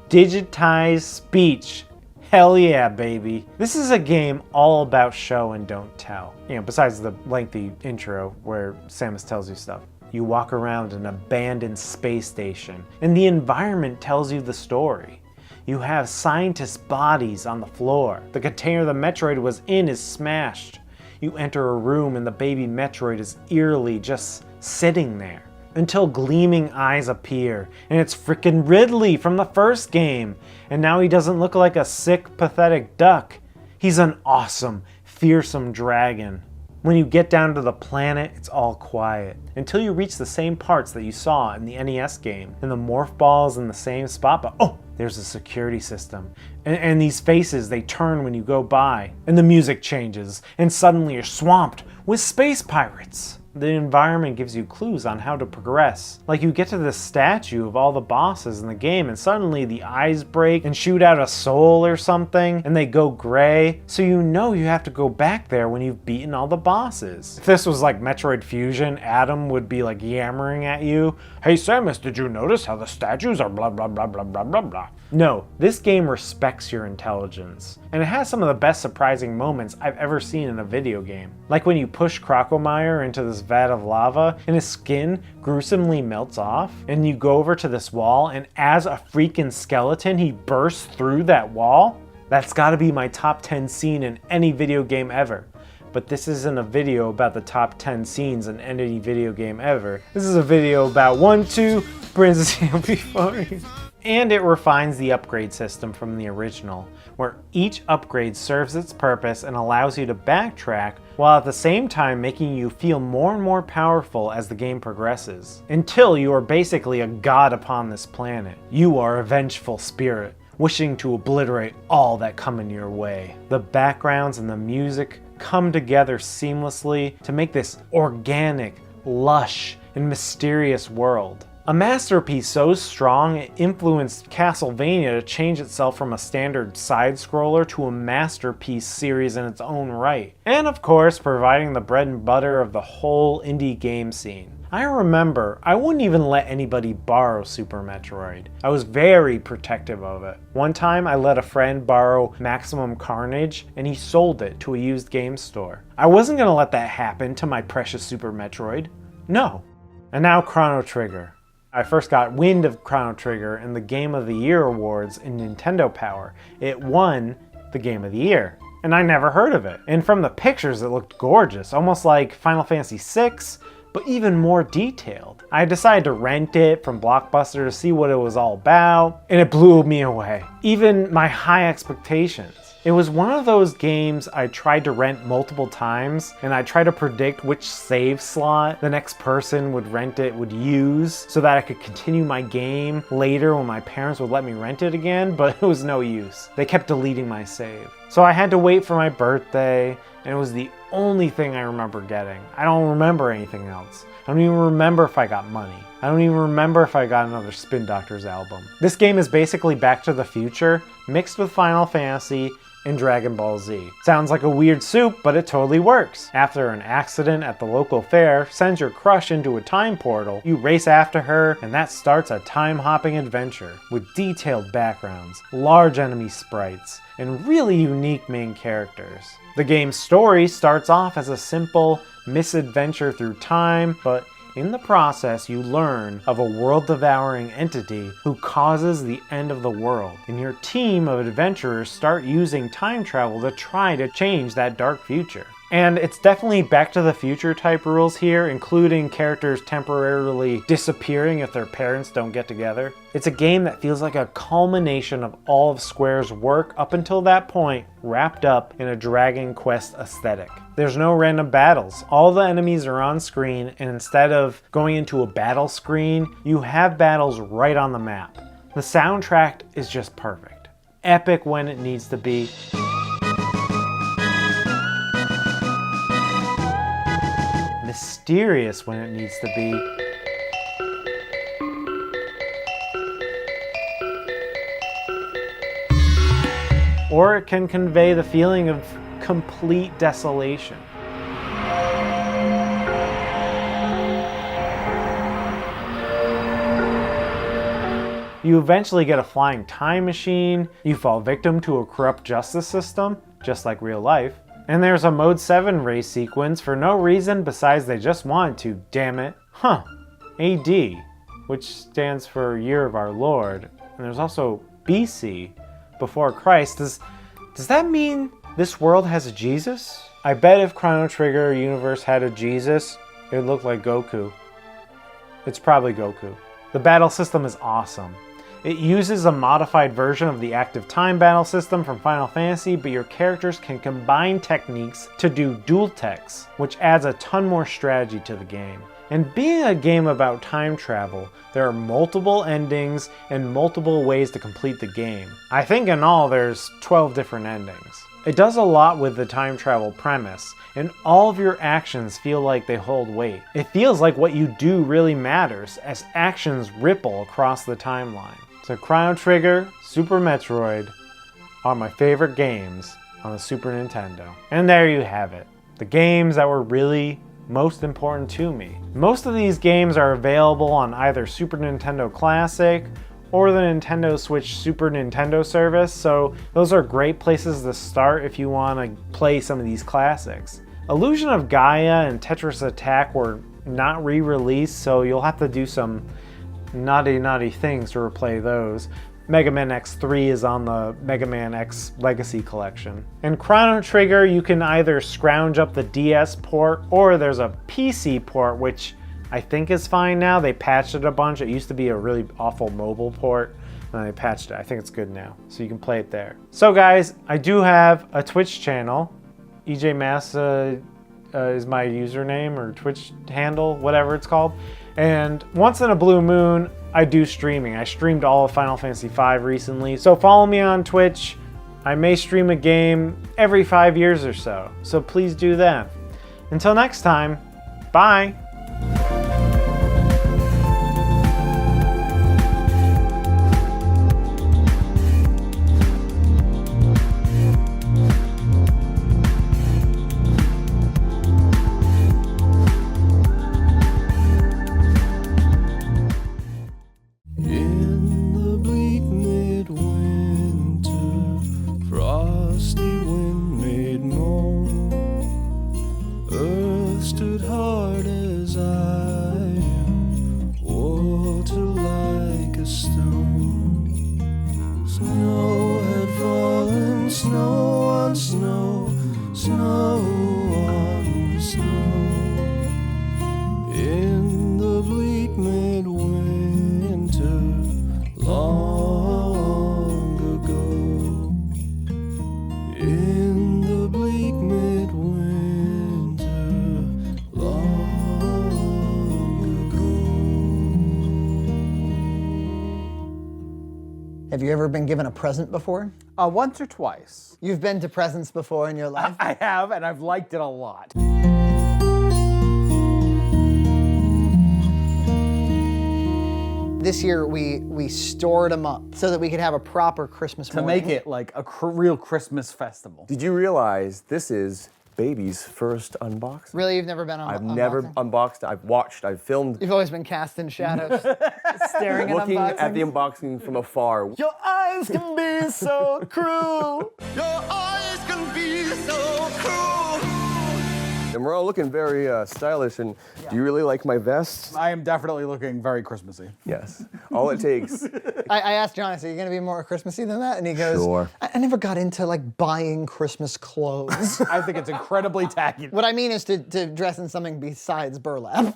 Speaker 5: Digitized speech. Hell yeah, baby. This is a game all about show and don't tell. You know, besides the lengthy intro where Samus tells you stuff. You walk around an abandoned space station, and the environment tells you the story. You have scientists' bodies on the floor. The container the Metroid was in is smashed. You enter a room and the baby Metroid is eerily just sitting there. Until gleaming eyes appear, and it's frickin' Ridley from the first game. And now he doesn't look like a sick, pathetic duck. He's an awesome, fearsome dragon. When you get down to the planet, it's all quiet. Until you reach the same parts that you saw in the NES game. And the morph ball's in the same spot, but oh, there's a security system. And these faces, they turn when you go by. And the music changes, and suddenly you're swamped with space pirates. The environment gives you clues on how to progress. Like you get to this statue of all the bosses in the game and suddenly the eyes break and shoot out a soul or something and they go gray, so you know you have to go back there when you've beaten all the bosses. If this was like Metroid Fusion, Adam would be like yammering at you, "Hey Samus, did you notice how the statues are blah blah blah blah blah blah blah?" No, this game respects your intelligence. And it has some of the best surprising moments I've ever seen in a video game. Like when you push Crocomire into this vat of lava and his skin gruesomely melts off, and you go over to this wall and as a freaking skeleton he bursts through that wall. That's gotta be my top 10 scene in any video game ever. but this isn't a video about the top 10 scenes in any video game ever. This is a video about 1, 2, Princess before you. And it refines the upgrade system from the original, where each upgrade serves its purpose and allows you to backtrack, while at the same time making you feel more and more powerful as the game progresses. Until you are basically a god upon this planet. You are a vengeful spirit, wishing to obliterate all that come in your way. The backgrounds and the music come together seamlessly to make this organic, lush, and mysterious world. A masterpiece so strong it influenced Castlevania to change itself from a standard side-scroller to a masterpiece series in its own right. And of course, providing the bread and butter of the whole indie game scene. I remember I wouldn't even let anybody borrow Super Metroid. I was very protective of it. One time I let a friend borrow Maximum Carnage and he sold it to a used game store. I wasn't gonna let that happen to my precious Super Metroid. No. And now Chrono Trigger. I first got wind of Chrono Trigger in the Game of the Year awards in Nintendo Power. It won the Game of the Year, and I never heard of it. And from the pictures it looked gorgeous, almost like Final Fantasy VI, but even more detailed. I decided to rent it from Blockbuster to see what it was all about, and it blew me away. Even my high expectations. It was one of those games I tried to rent multiple times, and I tried to predict which save slot the next person would rent it would use so that I could continue my game later when my parents would let me rent it again, but it was no use. They kept deleting my save. So I had to wait for my birthday, and it was the only thing I remember getting. I don't remember anything else. I don't even remember if I got money. I don't even remember if I got another Spin Doctors album. This game is basically Back to the Future, mixed with Final Fantasy, and Dragon Ball Z. Sounds like a weird soup, but it totally works. After an accident at the local fair sends your crush into a time portal, you race after her, and that starts a time-hopping adventure with detailed backgrounds, large enemy sprites, and really unique main characters. The game's story starts off as a simple misadventure through time, but in the process, you learn of a world-devouring entity who causes the end of the world, and your team of adventurers start using time travel to try to change that dark future. And it's definitely Back to the Future type rules here, including characters temporarily disappearing if their parents don't get together. It's a game that feels like a culmination of all of Square's work up until that point, wrapped up in a Dragon Quest aesthetic. There's no random battles. All the enemies are on screen, and instead of going into a battle screen, you have battles right on the map. The soundtrack is just perfect. Epic when it needs to be. Mysterious when it needs to be. Or it can convey the feeling of complete desolation. You eventually get a flying time machine, you fall victim to a corrupt justice system, just like real life. And there's a Mode 7 race sequence for no reason besides they just wanted to, damn it. AD, which stands for Year of Our Lord. And there's also BC, before Christ. Does that mean this world has a Jesus? I bet if Chrono Trigger universe had a Jesus, it would look like Goku. It's probably Goku. The battle system is awesome. It uses a modified version of the active time battle system from Final Fantasy, but your characters can combine techniques to do dual techs, which adds a ton more strategy to the game. And being a game about time travel, there are multiple endings and multiple ways to complete the game. I think in all there's 12 different endings. It does a lot with the time travel premise, and all of your actions feel like they hold weight. It feels like what you do really matters as actions ripple across the timeline. So Chrono Trigger, Super Metroid are my favorite games on the Super Nintendo. And there you have it. The games that were really most important to me. Most of these games are available on either Super Nintendo Classic or the Nintendo Switch Super Nintendo service, so those are great places to start if you want to play some of these classics. Illusion of Gaia and Tetris Attack were not re-released, so you'll have to do some naughty things to replay those. Mega Man X3 is on the Mega Man X Legacy Collection. In Chrono Trigger, you can either scrounge up the DS port or there's a PC port, which I think is fine now. They patched it a bunch. It used to be a really awful mobile port, and they patched it. I think it's good now, so you can play it there. So guys, I do have a Twitch channel. EJ Massa is my username or Twitch handle, whatever it's called. And once in a blue moon, I do streaming. I streamed all of Final Fantasy V recently, so follow me on Twitch. I may stream a game every 5 years or so, so please do that. Until next time, bye!
Speaker 6: Have you ever been given a present before?
Speaker 15: Once or twice.
Speaker 6: You've been to presents before in your life?
Speaker 15: I have, and I've liked it a lot.
Speaker 6: This year we stored them up so that we could have a proper Christmas
Speaker 15: To
Speaker 6: morning.
Speaker 15: make it like a real Christmas festival.
Speaker 1: Did you realize this is baby's first unboxing?
Speaker 6: Really, you've never been on?
Speaker 1: I've never unboxed. I've watched. I've filmed.
Speaker 6: You've always been cast in shadows, staring at
Speaker 1: Looking
Speaker 6: unboxings.
Speaker 1: at the unboxing from afar.
Speaker 6: Your eyes can be so cruel.
Speaker 1: Your eyes can be so cruel. And we're all looking very stylish. And do you really like my vest?
Speaker 15: I am definitely looking very Christmassy.
Speaker 1: Yes. All it takes.
Speaker 6: I asked John, I said, "Are you going to be more Christmassy than that?" And he goes,
Speaker 1: Sure.
Speaker 6: I never got into like buying Christmas clothes.
Speaker 15: I think it's incredibly tacky.
Speaker 6: What I mean is to dress in something besides burlap.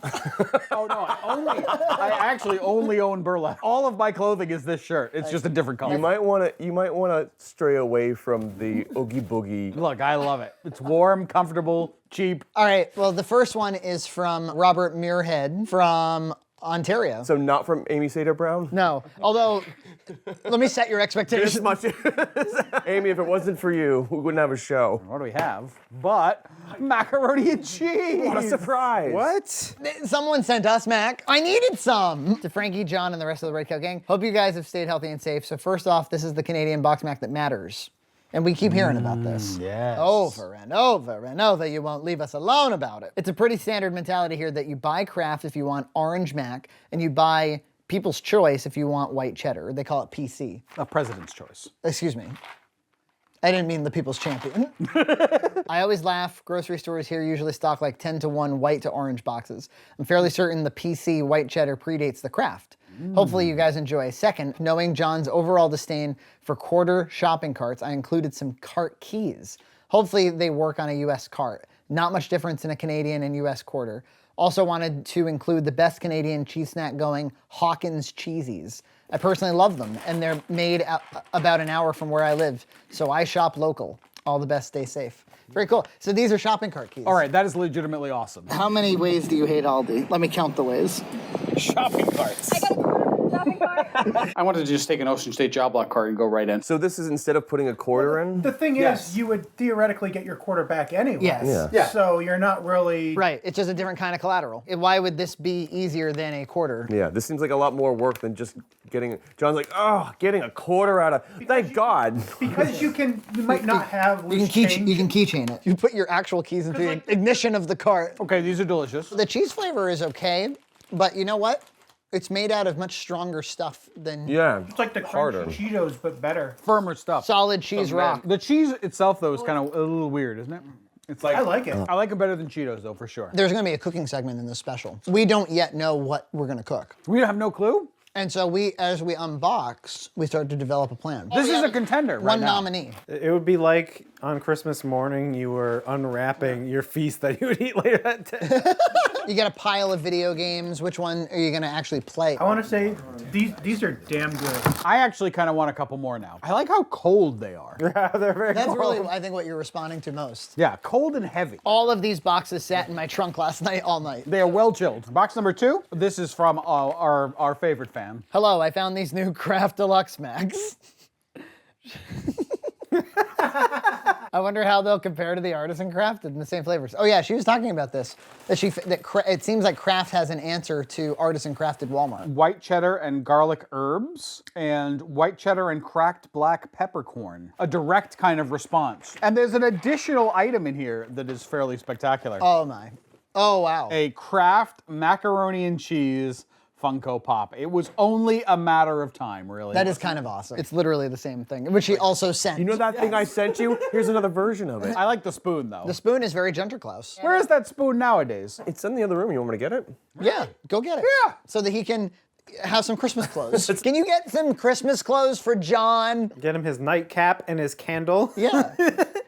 Speaker 15: Oh no, I actually only own burlap. All of my clothing is this shirt. It's just a different color.
Speaker 1: You might want to stray away from the oogie boogie.
Speaker 15: Look, I love it. It's warm, comfortable, cheap.
Speaker 6: All right, well, the first one is from Robert Muirhead from Ontario.
Speaker 1: So not from Amy Seda Brown?
Speaker 6: No, although, let me set your expectations.
Speaker 1: Amy, if it wasn't for you, we wouldn't have a show.
Speaker 15: What do we have? But macaroni and cheese.
Speaker 1: What a surprise.
Speaker 15: What?
Speaker 6: Someone sent us Mac. I needed some. To Frankie, John, and the rest of the Red Cow gang, hope you guys have stayed healthy and safe. So first off, this is the Canadian BoxMac that matters. And we keep hearing about this.
Speaker 15: Yes.
Speaker 6: Over and over and over. You won't leave us alone about it. It's a pretty standard mentality here that you buy Kraft if you want orange Mac, and you buy People's Choice if you want white cheddar. They call it PC.
Speaker 15: A president's choice.
Speaker 6: Excuse me. I didn't mean the People's Champion. I always laugh. Grocery stores here usually stock like 10-to-1 white to orange boxes. I'm fairly certain the PC white cheddar predates the Kraft. Hopefully you guys enjoy. Second, knowing John's overall disdain for quarter shopping carts, I included some cart keys. Hopefully they work on a US cart. Not much difference in a Canadian and US quarter. Also wanted to include the best Canadian cheese snack going, Hawkins Cheesies. I personally love them, and they're made about an hour from where I live, so I shop local. All the best, stay safe. Very cool. So these are shopping cart keys.
Speaker 15: All right, that is legitimately awesome.
Speaker 6: How many ways do you hate Aldi? Let me count the ways.
Speaker 15: Shopping carts. I wanted to just take an Ocean State job lot card and go right in.
Speaker 1: So this is instead of putting a quarter in?
Speaker 11: The thing is, you would theoretically get your quarter back anyway.
Speaker 6: Yes.
Speaker 1: Yeah.
Speaker 11: So you're not really...
Speaker 6: Right, it's just a different kind of collateral. Why would this be easier than a quarter?
Speaker 1: Yeah, this seems like a lot more work than just getting... John's like, oh, getting a quarter out of... Thank God.
Speaker 11: Because you might not have loose change.
Speaker 6: You can keychain it. You put your actual keys into the ignition of the cart.
Speaker 15: Okay, these are delicious.
Speaker 6: The cheese flavor is okay, but you know what? It's made out of much stronger stuff than...
Speaker 1: Yeah,
Speaker 11: it's like the crunchy Cheetos, but better.
Speaker 15: Firmer stuff.
Speaker 6: Solid cheese rock.
Speaker 15: The cheese itself, though, is kind of a little weird, isn't it? It's like
Speaker 11: I like it.
Speaker 15: I like it better than Cheetos, though, for sure.
Speaker 6: There's going to be a cooking segment in this special. We don't yet know what we're going to cook.
Speaker 15: We have no clue?
Speaker 6: And so as we unbox, we start to develop a plan.
Speaker 15: This is a contender right
Speaker 6: One
Speaker 15: now.
Speaker 6: nominee.
Speaker 9: It would be like on Christmas morning you were unwrapping your feast that you would eat later that day.
Speaker 6: You got a pile of video games. Which one are you gonna actually play?
Speaker 11: I want to say these are damn good.
Speaker 15: I actually kind of want a couple more now. I like how cold they are.
Speaker 9: Yeah, they're very
Speaker 6: That's
Speaker 9: cold.
Speaker 6: really, I think, what you're responding to most.
Speaker 15: Yeah, cold and heavy.
Speaker 6: All of these boxes sat in my trunk last night, all night.
Speaker 15: They are well chilled. Box number 2. This is from our favorite fan.
Speaker 6: Hello, I found these new Kraft Deluxe Macs. I wonder how they'll compare to the Artisan Crafted in the same flavors. Oh yeah, she was talking about this. It seems like Kraft has an answer to Artisan Crafted Walmart.
Speaker 15: White cheddar and garlic herbs, and white cheddar and cracked black peppercorn. A direct kind of response. And there's an additional item in here that is fairly spectacular.
Speaker 6: Oh my. Oh wow.
Speaker 15: A Kraft macaroni and cheese Funko Pop. It was only a matter of time, really.
Speaker 6: That is kind of awesome. It's literally the same thing, which she also sent.
Speaker 1: You know that thing I sent you? Here's another version of it.
Speaker 15: I like the spoon, though.
Speaker 6: The spoon is very Junterklaus.
Speaker 15: Where is that spoon nowadays?
Speaker 1: It's in the other room. You want me to get it?
Speaker 6: Yeah, go get it.
Speaker 15: Yeah.
Speaker 6: So that he can have some Christmas clothes. Can you get some Christmas clothes for John?
Speaker 9: Get him his nightcap and his candle.
Speaker 6: Yeah.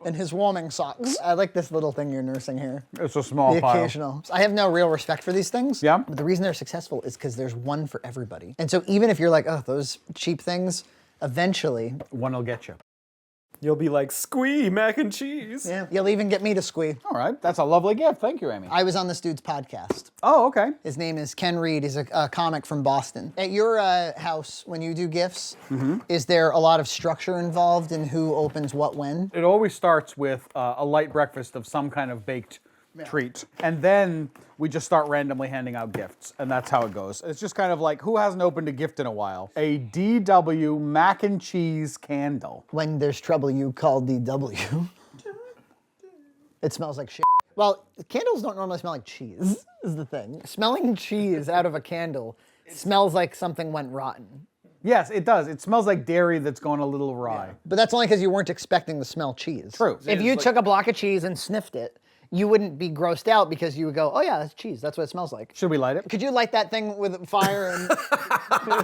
Speaker 6: And his warming socks. I like this little thing you're nursing here.
Speaker 15: It's a small
Speaker 6: The
Speaker 15: pile.
Speaker 6: occasional. I have no real respect for these things.
Speaker 15: Yeah.
Speaker 6: But the reason they're successful is because there's one for everybody. And so even if you're like, oh, those cheap things, eventually
Speaker 15: one will get you.
Speaker 9: You'll be like, squee, mac and cheese.
Speaker 6: Yeah. You'll even get me to squee.
Speaker 15: All right, that's a lovely gift. Thank you, Amy.
Speaker 6: I was on this dude's podcast.
Speaker 15: Oh, okay.
Speaker 6: His name is Ken Reed. He's a comic from Boston. At your house, when you do gifts, is there a lot of structure involved in who opens what when?
Speaker 15: It always starts with a light breakfast of some kind of baked treat. And then we just start randomly handing out gifts. And that's how it goes. It's just kind of like, who hasn't opened a gift in a while? A DW mac and cheese candle.
Speaker 6: When there's trouble, you call DW. It smells like shit. Well, candles don't normally smell like cheese, is the thing. Smelling cheese out of a candle smells like something went rotten.
Speaker 15: Yes, it does. It smells like dairy that's gone a little awry.
Speaker 6: Yeah. But that's only because you weren't expecting to smell cheese.
Speaker 15: True.
Speaker 6: If you took a block of cheese and sniffed it, you wouldn't be grossed out because you would go, oh yeah, that's cheese. That's what it smells like.
Speaker 15: Should we light it?
Speaker 6: Could you light that thing with fire and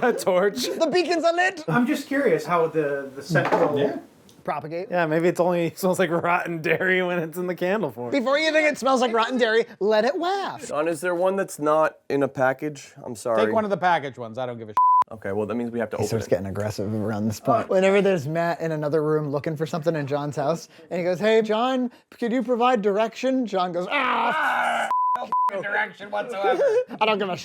Speaker 9: A torch.
Speaker 6: the beacon's unlit?
Speaker 11: I'm just curious how the central
Speaker 6: propagate.
Speaker 9: Yeah, maybe it only smells like rotten dairy when it's in the candle form.
Speaker 6: Before you think it smells like rotten dairy, let it waft.
Speaker 1: John, is there one that's not in a package? I'm sorry.
Speaker 15: Take one of the packaged ones. I don't give a
Speaker 1: Okay, well that means we have to
Speaker 6: He
Speaker 1: open
Speaker 6: starts
Speaker 1: it.
Speaker 6: getting aggressive around this point. Whenever there's Matt in another room looking for something in John's house, and he goes, hey, John, could you provide direction? John goes,
Speaker 15: no direction whatsoever.
Speaker 6: I don't give a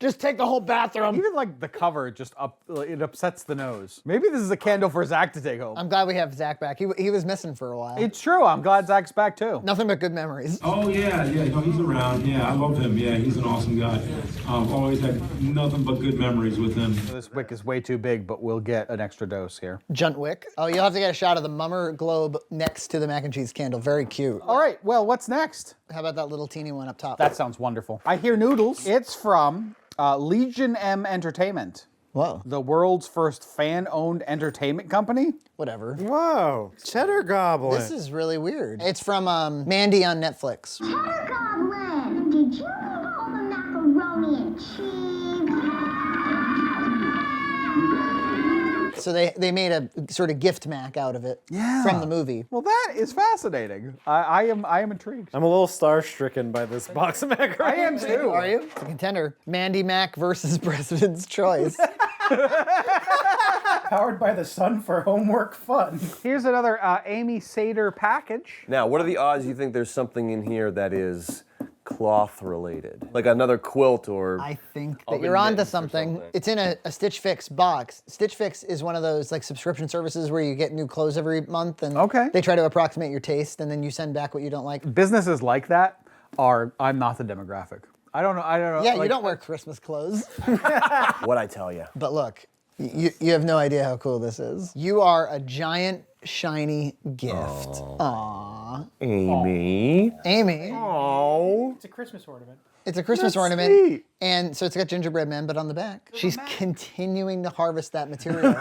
Speaker 6: Just take the whole bathroom.
Speaker 15: Even like the cover just it upsets the nose. Maybe this is a candle for Zach to take home.
Speaker 6: I'm glad we have Zach back. He was missing for a while.
Speaker 15: It's true. I'm glad Zach's back too.
Speaker 6: Nothing but good memories.
Speaker 7: Oh yeah, no, he's around. Yeah, I love him. Yeah, he's an awesome guy. Always had nothing but good memories with him.
Speaker 15: This wick is way too big, but we'll get an extra dose here.
Speaker 6: Junt wick. Oh, you'll have to get a shot of the mummer globe next to the mac and cheese candle. Very cute.
Speaker 15: All right, well, what's next?
Speaker 6: How about that little teeny one up top?
Speaker 15: That sounds wonderful. I hear noodles. It's from Legion M Entertainment.
Speaker 6: Whoa.
Speaker 15: The world's first fan-owned entertainment company.
Speaker 6: Whatever.
Speaker 9: Whoa, Cheddar Goblin.
Speaker 6: This is really weird. It's from Mandy on Netflix.
Speaker 16: Cheddar Goblin, did you eat all the macaroni and cheese?
Speaker 6: So they made a sort of gift Mac out of it from the movie.
Speaker 15: Well, that is fascinating. I am intrigued.
Speaker 9: I'm a little star-stricken by this BoxMac.
Speaker 15: I am too.
Speaker 6: Are you? It's a contender. Mandy Mac versus President's Choice.
Speaker 11: Powered by the sun for homework fun.
Speaker 15: Here's another Amy Sater package.
Speaker 1: Now, what are the odds you think there's something in here that is cloth related? Like another quilt or...
Speaker 6: I think that you're onto something. It's in a Stitch Fix box. Stitch Fix is one of those like subscription services where you get new clothes every month and they try to approximate your taste and then you send back what you don't like.
Speaker 15: Businesses like that I'm not the demographic. I don't know.
Speaker 6: Yeah,
Speaker 15: like,
Speaker 6: you don't wear Christmas clothes.
Speaker 1: What'd I tell you?
Speaker 6: But look, you have no idea how cool this is. You are a giant, shiny gift. Aww. Aw.
Speaker 1: Amy.
Speaker 6: Amy.
Speaker 1: Oh.
Speaker 11: It's a Christmas ornament.
Speaker 6: It's a Christmas
Speaker 15: That's
Speaker 6: ornament.
Speaker 15: sweet.
Speaker 6: And so it's got gingerbread men, but on the back. She's continuing to harvest that material.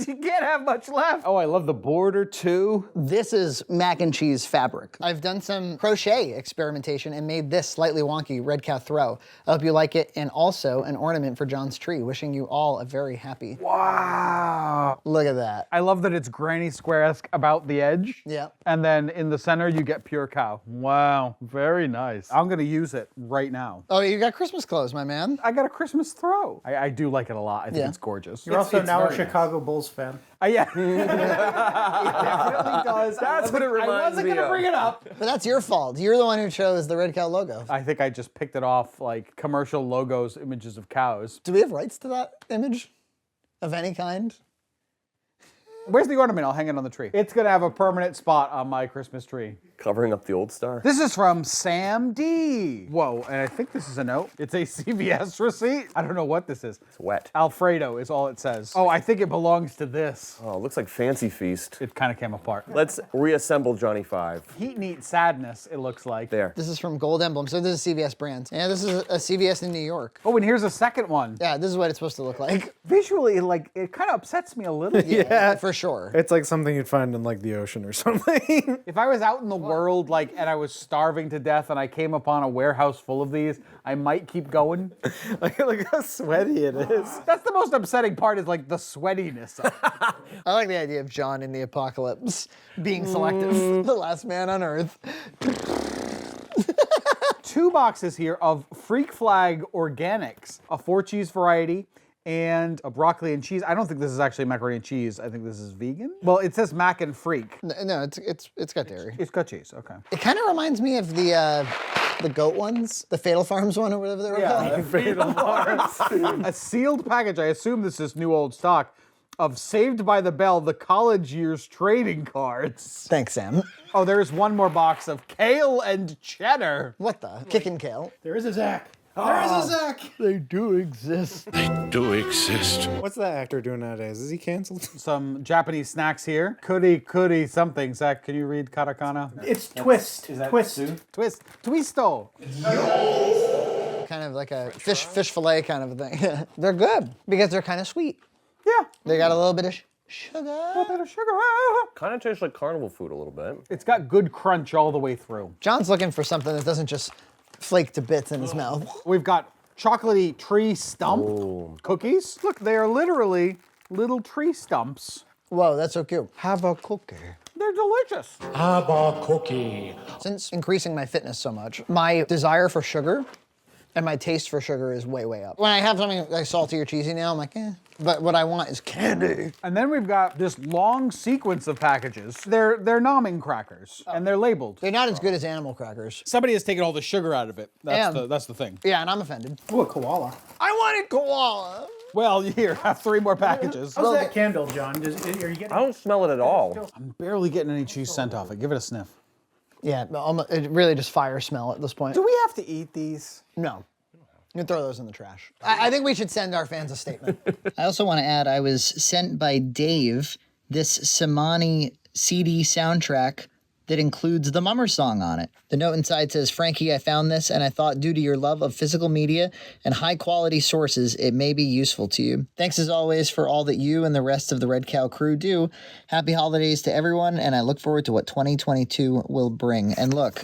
Speaker 15: You can't have much left. Oh, I love the border too.
Speaker 6: This is mac and cheese fabric. I've done some crochet experimentation and made this slightly wonky red cow throw. I hope you like it, and also an ornament for John's tree. Wishing you all a very happy.
Speaker 15: Wow.
Speaker 6: Look at that.
Speaker 15: I love that it's Granny Square-esque about the edge.
Speaker 6: Yeah.
Speaker 15: And then in the center, you get pure cow. Wow. Very nice. I'm going to use it right now.
Speaker 6: Oh, you got Christmas clothes, my man.
Speaker 15: I got a Christmas throw. I do like it a lot. I think it's gorgeous.
Speaker 11: You're also now a Chicago Bulls fan.
Speaker 15: Yeah. It definitely does.
Speaker 1: That's what it reminds me of.
Speaker 15: I wasn't going to bring it up.
Speaker 6: But that's your fault. You're the one who chose the red cow logo.
Speaker 15: I think I just picked it off like commercial logos, images of cows.
Speaker 6: Do we have rights to that image of any kind?
Speaker 15: Where's the ornament? I'll hang it on the tree. It's going to have a permanent spot on my Christmas tree.
Speaker 1: Covering up the old star.
Speaker 15: This is from Sam D. Whoa, and I think this is a note. It's a CVS receipt. I don't know what this is.
Speaker 1: It's wet.
Speaker 15: Alfredo is all it says. Oh, I think it belongs to this.
Speaker 1: Oh, it looks like Fancy Feast.
Speaker 15: It kind of came apart.
Speaker 1: Let's reassemble Johnny 5.
Speaker 15: Heat and Eat Sadness, it looks like.
Speaker 1: There.
Speaker 6: This is from Gold Emblem, so this is a CVS brand. Yeah, this is a CVS in New York.
Speaker 15: Oh, and here's a second one.
Speaker 6: Yeah, this is what it's supposed to look like.
Speaker 15: Visually, like, it kind of upsets me a little.
Speaker 6: Yeah, for sure.
Speaker 10: It's like something you'd find in like the ocean or something.
Speaker 15: If I was out in the world, like, and I was starving to death and I came upon a warehouse full of these, I might keep going.
Speaker 10: Look how sweaty it is.
Speaker 15: That's the most upsetting part is like the sweatiness of it.
Speaker 6: I like the idea of John in the apocalypse being selective. The last man on Earth.
Speaker 15: 2 boxes here of Freak Flag Organics, a 4-cheese variety, and a broccoli and cheese. I don't think this is actually macaroni and cheese. I think this is vegan. Well, it says mac and freak.
Speaker 6: No, it's got dairy.
Speaker 15: It's got cheese, okay.
Speaker 6: It kind of reminds me of the goat ones, the Fatal Farms one or whatever they were called.
Speaker 15: Fatal Farms. A sealed package, I assume this is new old stock, of Saved by the Bell, the college years trading cards.
Speaker 6: Thanks, Sam.
Speaker 15: Oh, there's one more box of kale and cheddar.
Speaker 6: What the? Kickin' kale.
Speaker 11: There is a Zach.
Speaker 6: There is a Zach. They do exist.
Speaker 2: Do exist.
Speaker 10: What's that actor doing nowadays? Is he canceled?
Speaker 15: Some Japanese snacks here. Kuri something. Zach, can you read katakana?
Speaker 11: It's Twist. Twist.
Speaker 15: Twist. Twisto.
Speaker 6: Kind of like a fish fillet kind of a thing. They're good because they're kind of sweet.
Speaker 15: Yeah.
Speaker 6: They got a little bit of sugar.
Speaker 15: A little bit of sugar.
Speaker 1: Kind of tastes like carnival food a little bit.
Speaker 15: It's got good crunch all the way through.
Speaker 6: John's looking for something that doesn't just flake to bits in his mouth.
Speaker 15: We've got chocolatey tree stump cookies. Look, they are literally little tree stumps.
Speaker 6: Whoa, that's so cute. Have a cookie.
Speaker 15: They're delicious.
Speaker 2: Have a cookie.
Speaker 6: Since increasing my fitness so much, my desire for sugar and my taste for sugar is way, way up. When I have something like salty or cheesy now, I'm like, eh. But what I want is candy.
Speaker 15: And then we've got this long sequence of packages. They're nomming crackers, and they're labeled.
Speaker 6: They're not as good as animal crackers.
Speaker 15: Somebody has taken all the sugar out of it. That's the thing.
Speaker 6: Yeah, and I'm offended.
Speaker 11: Ooh, a koala.
Speaker 6: I wanted koala.
Speaker 15: Well, here, have 3 more packages.
Speaker 11: How's that candle, John? Are you getting?
Speaker 1: I don't smell it at all.
Speaker 15: I'm barely getting any cheese scent off it. Give it a sniff.
Speaker 6: Yeah, it really just fire smell at this point.
Speaker 15: Do we have to eat these?
Speaker 6: No. You can throw those in the trash. I think we should send our fans a statement. I also want to add, I was sent by Dave this Samani CD soundtrack that includes the Mummer song on it. The note inside says, Frankie, I found this and I thought due to your love of physical media and high quality sources, it may be useful to you. Thanks as always for all that you and the rest of the Red Cow crew do. Happy holidays to everyone, and I look forward to what 2022 will bring. And look,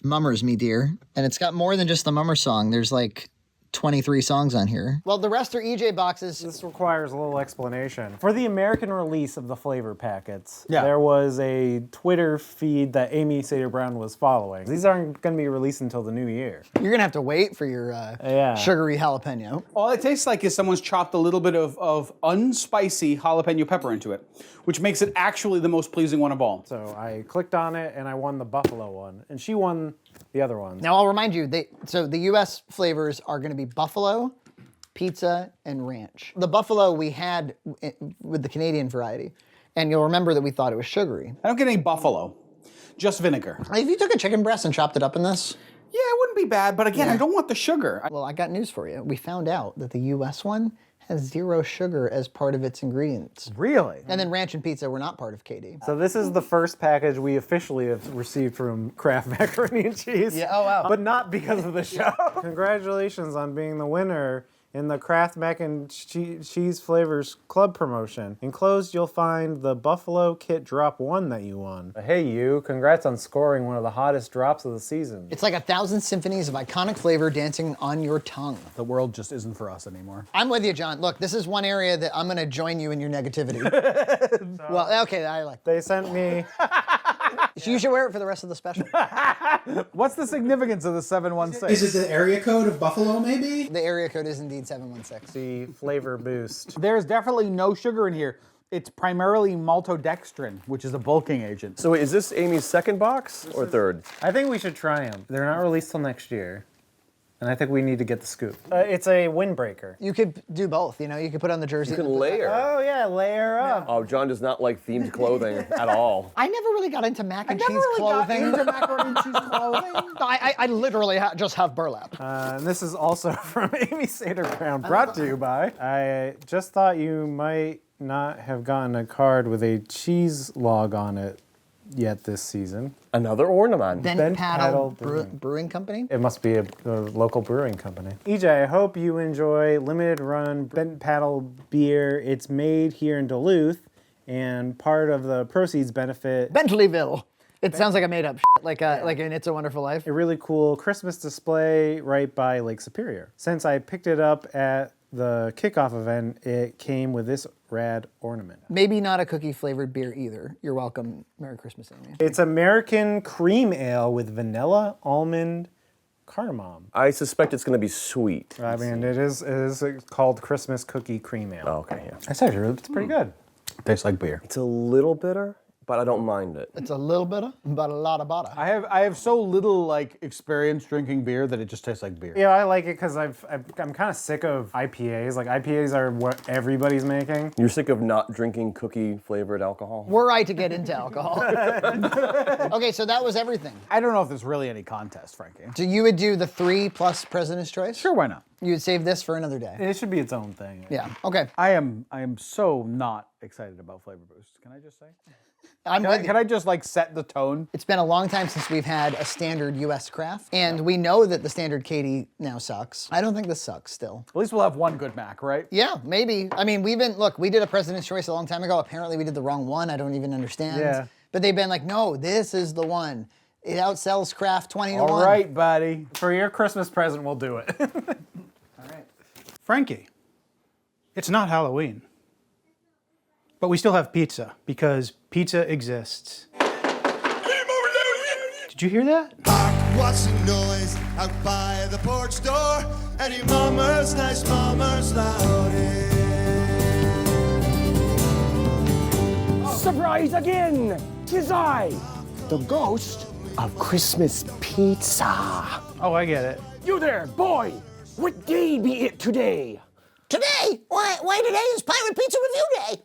Speaker 6: Mummer's me dear. And it's got more than just the Mummer song. There's like 23 songs on here. Well, the rest are EJ boxes.
Speaker 5: This requires a little explanation. For the American release of the flavor packets,
Speaker 15: Yeah.
Speaker 5: there was a Twitter feed that Amy Sater Brown was following. These aren't going to be released until the new year.
Speaker 6: You're gonna have to wait for your sugary jalapeno.
Speaker 8: All it tastes like is someone's chopped a little bit of unspicy jalapeno pepper into it, which makes it actually the most pleasing one of all.
Speaker 5: So I clicked on it and I won the buffalo one, and she won the other ones.
Speaker 6: Now I'll remind you, so the US flavors are gonna be buffalo, pizza, and ranch. The buffalo we had with the Canadian variety, and you'll remember that we thought it was sugary.
Speaker 8: I don't get any buffalo, just vinegar.
Speaker 6: If you took a chicken breast and chopped it up in this,
Speaker 8: yeah, it wouldn't be bad, but again, I don't want the sugar.
Speaker 6: Well, I got news for you. We found out that the US one has 0 sugar as part of its ingredients.
Speaker 15: Really?
Speaker 6: And then ranch and pizza were not part of KD.
Speaker 5: So this is the first package we officially have received from Kraft Macaroni and Cheese.
Speaker 6: Yeah, oh wow.
Speaker 5: But not because of the show. Congratulations on being the winner in the Kraft Mac and Cheese Flavors Club promotion. Enclosed, you'll find the Buffalo Kit Drop 1 that you won. Hey you, congrats on scoring one of the hottest drops of the season.
Speaker 6: It's like 1,000 symphonies of iconic flavor dancing on your tongue.
Speaker 15: The world just isn't for us anymore.
Speaker 6: I'm with you, John. Look, this is one area that I'm gonna join you in your negativity. Well, okay, I like that.
Speaker 5: They sent me...
Speaker 6: You should wear it for the rest of the special.
Speaker 15: What's the significance of the 716?
Speaker 11: Is it the area code of Buffalo, maybe?
Speaker 6: The area code is indeed 716.
Speaker 5: The flavor boost.
Speaker 15: There's definitely no sugar in here. It's primarily maltodextrin, which is a bulking agent.
Speaker 1: So wait, is this Amy's second box or third?
Speaker 5: I think we should try them. They're not released till next year. And I think we need to get the scoop. It's a windbreaker.
Speaker 6: You could do both, you know? You could put on the jersey.
Speaker 1: You can layer.
Speaker 5: Oh yeah, layer up.
Speaker 1: Oh, John does not like themed clothing at all.
Speaker 6: I never really got into mac and cheese
Speaker 15: Got
Speaker 6: clothing.
Speaker 15: into macaroni and cheese clothing.
Speaker 6: I literally just have burlap.
Speaker 5: And this is also from Amy Sater Brown, brought to you by. I just thought you might not have gotten a card with a cheese log on it yet this season.
Speaker 1: Another ornament.
Speaker 6: Bent Paddle Brewing Company?
Speaker 5: It must be a local brewing company. EJ, I hope you enjoy limited run Bent Paddle beer. It's made here in Duluth, and part of the proceeds benefit
Speaker 6: Bentleyville. It sounds like a made-up shit, like in It's a Wonderful Life.
Speaker 5: a really cool Christmas display right by Lake Superior. Since I picked it up at the kickoff event, it came with this rad ornament.
Speaker 6: Maybe not a cookie-flavored beer either. You're welcome. Merry Christmas, Amy.
Speaker 5: It's American cream ale with vanilla, almond, cardamom.
Speaker 1: I suspect it's going to be sweet.
Speaker 5: I mean, it is called Christmas Cookie Cream Ale.
Speaker 1: Oh, okay, yeah.
Speaker 5: That's actually it's pretty good.
Speaker 15: Tastes like beer.
Speaker 1: It's a little bitter, but I don't mind it.
Speaker 6: It's a little bitter, but a lot of butter.
Speaker 15: I have so little like experience drinking beer that it just tastes like beer.
Speaker 5: Yeah, I like it because I'm kind of sick of IPAs. Like IPAs are what everybody's making.
Speaker 1: You're sick of not drinking cookie-flavored alcohol?
Speaker 6: Were I to get into alcohol. Okay, so that was everything.
Speaker 15: I don't know if there's really any contest, Frankie.
Speaker 6: So you would do the 3 plus President's Choice?
Speaker 15: Sure, why not?
Speaker 6: You would save this for another day.
Speaker 5: It should be its own thing.
Speaker 6: Yeah, okay.
Speaker 15: I am so not excited about Flavor Boost. Can I just say? Can I just like set the tone?
Speaker 6: It's been a long time since we've had a standard US craft, and we know that the standard KD now sucks. I don't think this sucks still.
Speaker 15: At least we'll have one good Mac, right?
Speaker 6: Yeah, maybe. I mean, we did a President's Choice a long time ago. Apparently we did the wrong one. I don't even understand.
Speaker 5: Yeah.
Speaker 6: But they've been like, no, this is the one. It outsells Kraft 20 to 1.
Speaker 15: All right, buddy.
Speaker 5: For your Christmas present, we'll do it.
Speaker 6: All right.
Speaker 11: Frankie, it's not Halloween. But we still have pizza, because pizza exists. Did you hear that?
Speaker 13: What's the noise out by the porch door? Any mummers, nice mummers, loudy.
Speaker 3: Surprise again! 'Tis I, the ghost of Christmas pizza.
Speaker 11: Oh, I get it.
Speaker 3: You there, boy! What day be it today?
Speaker 6: Today? Why today is Pirate Pizza Review Day?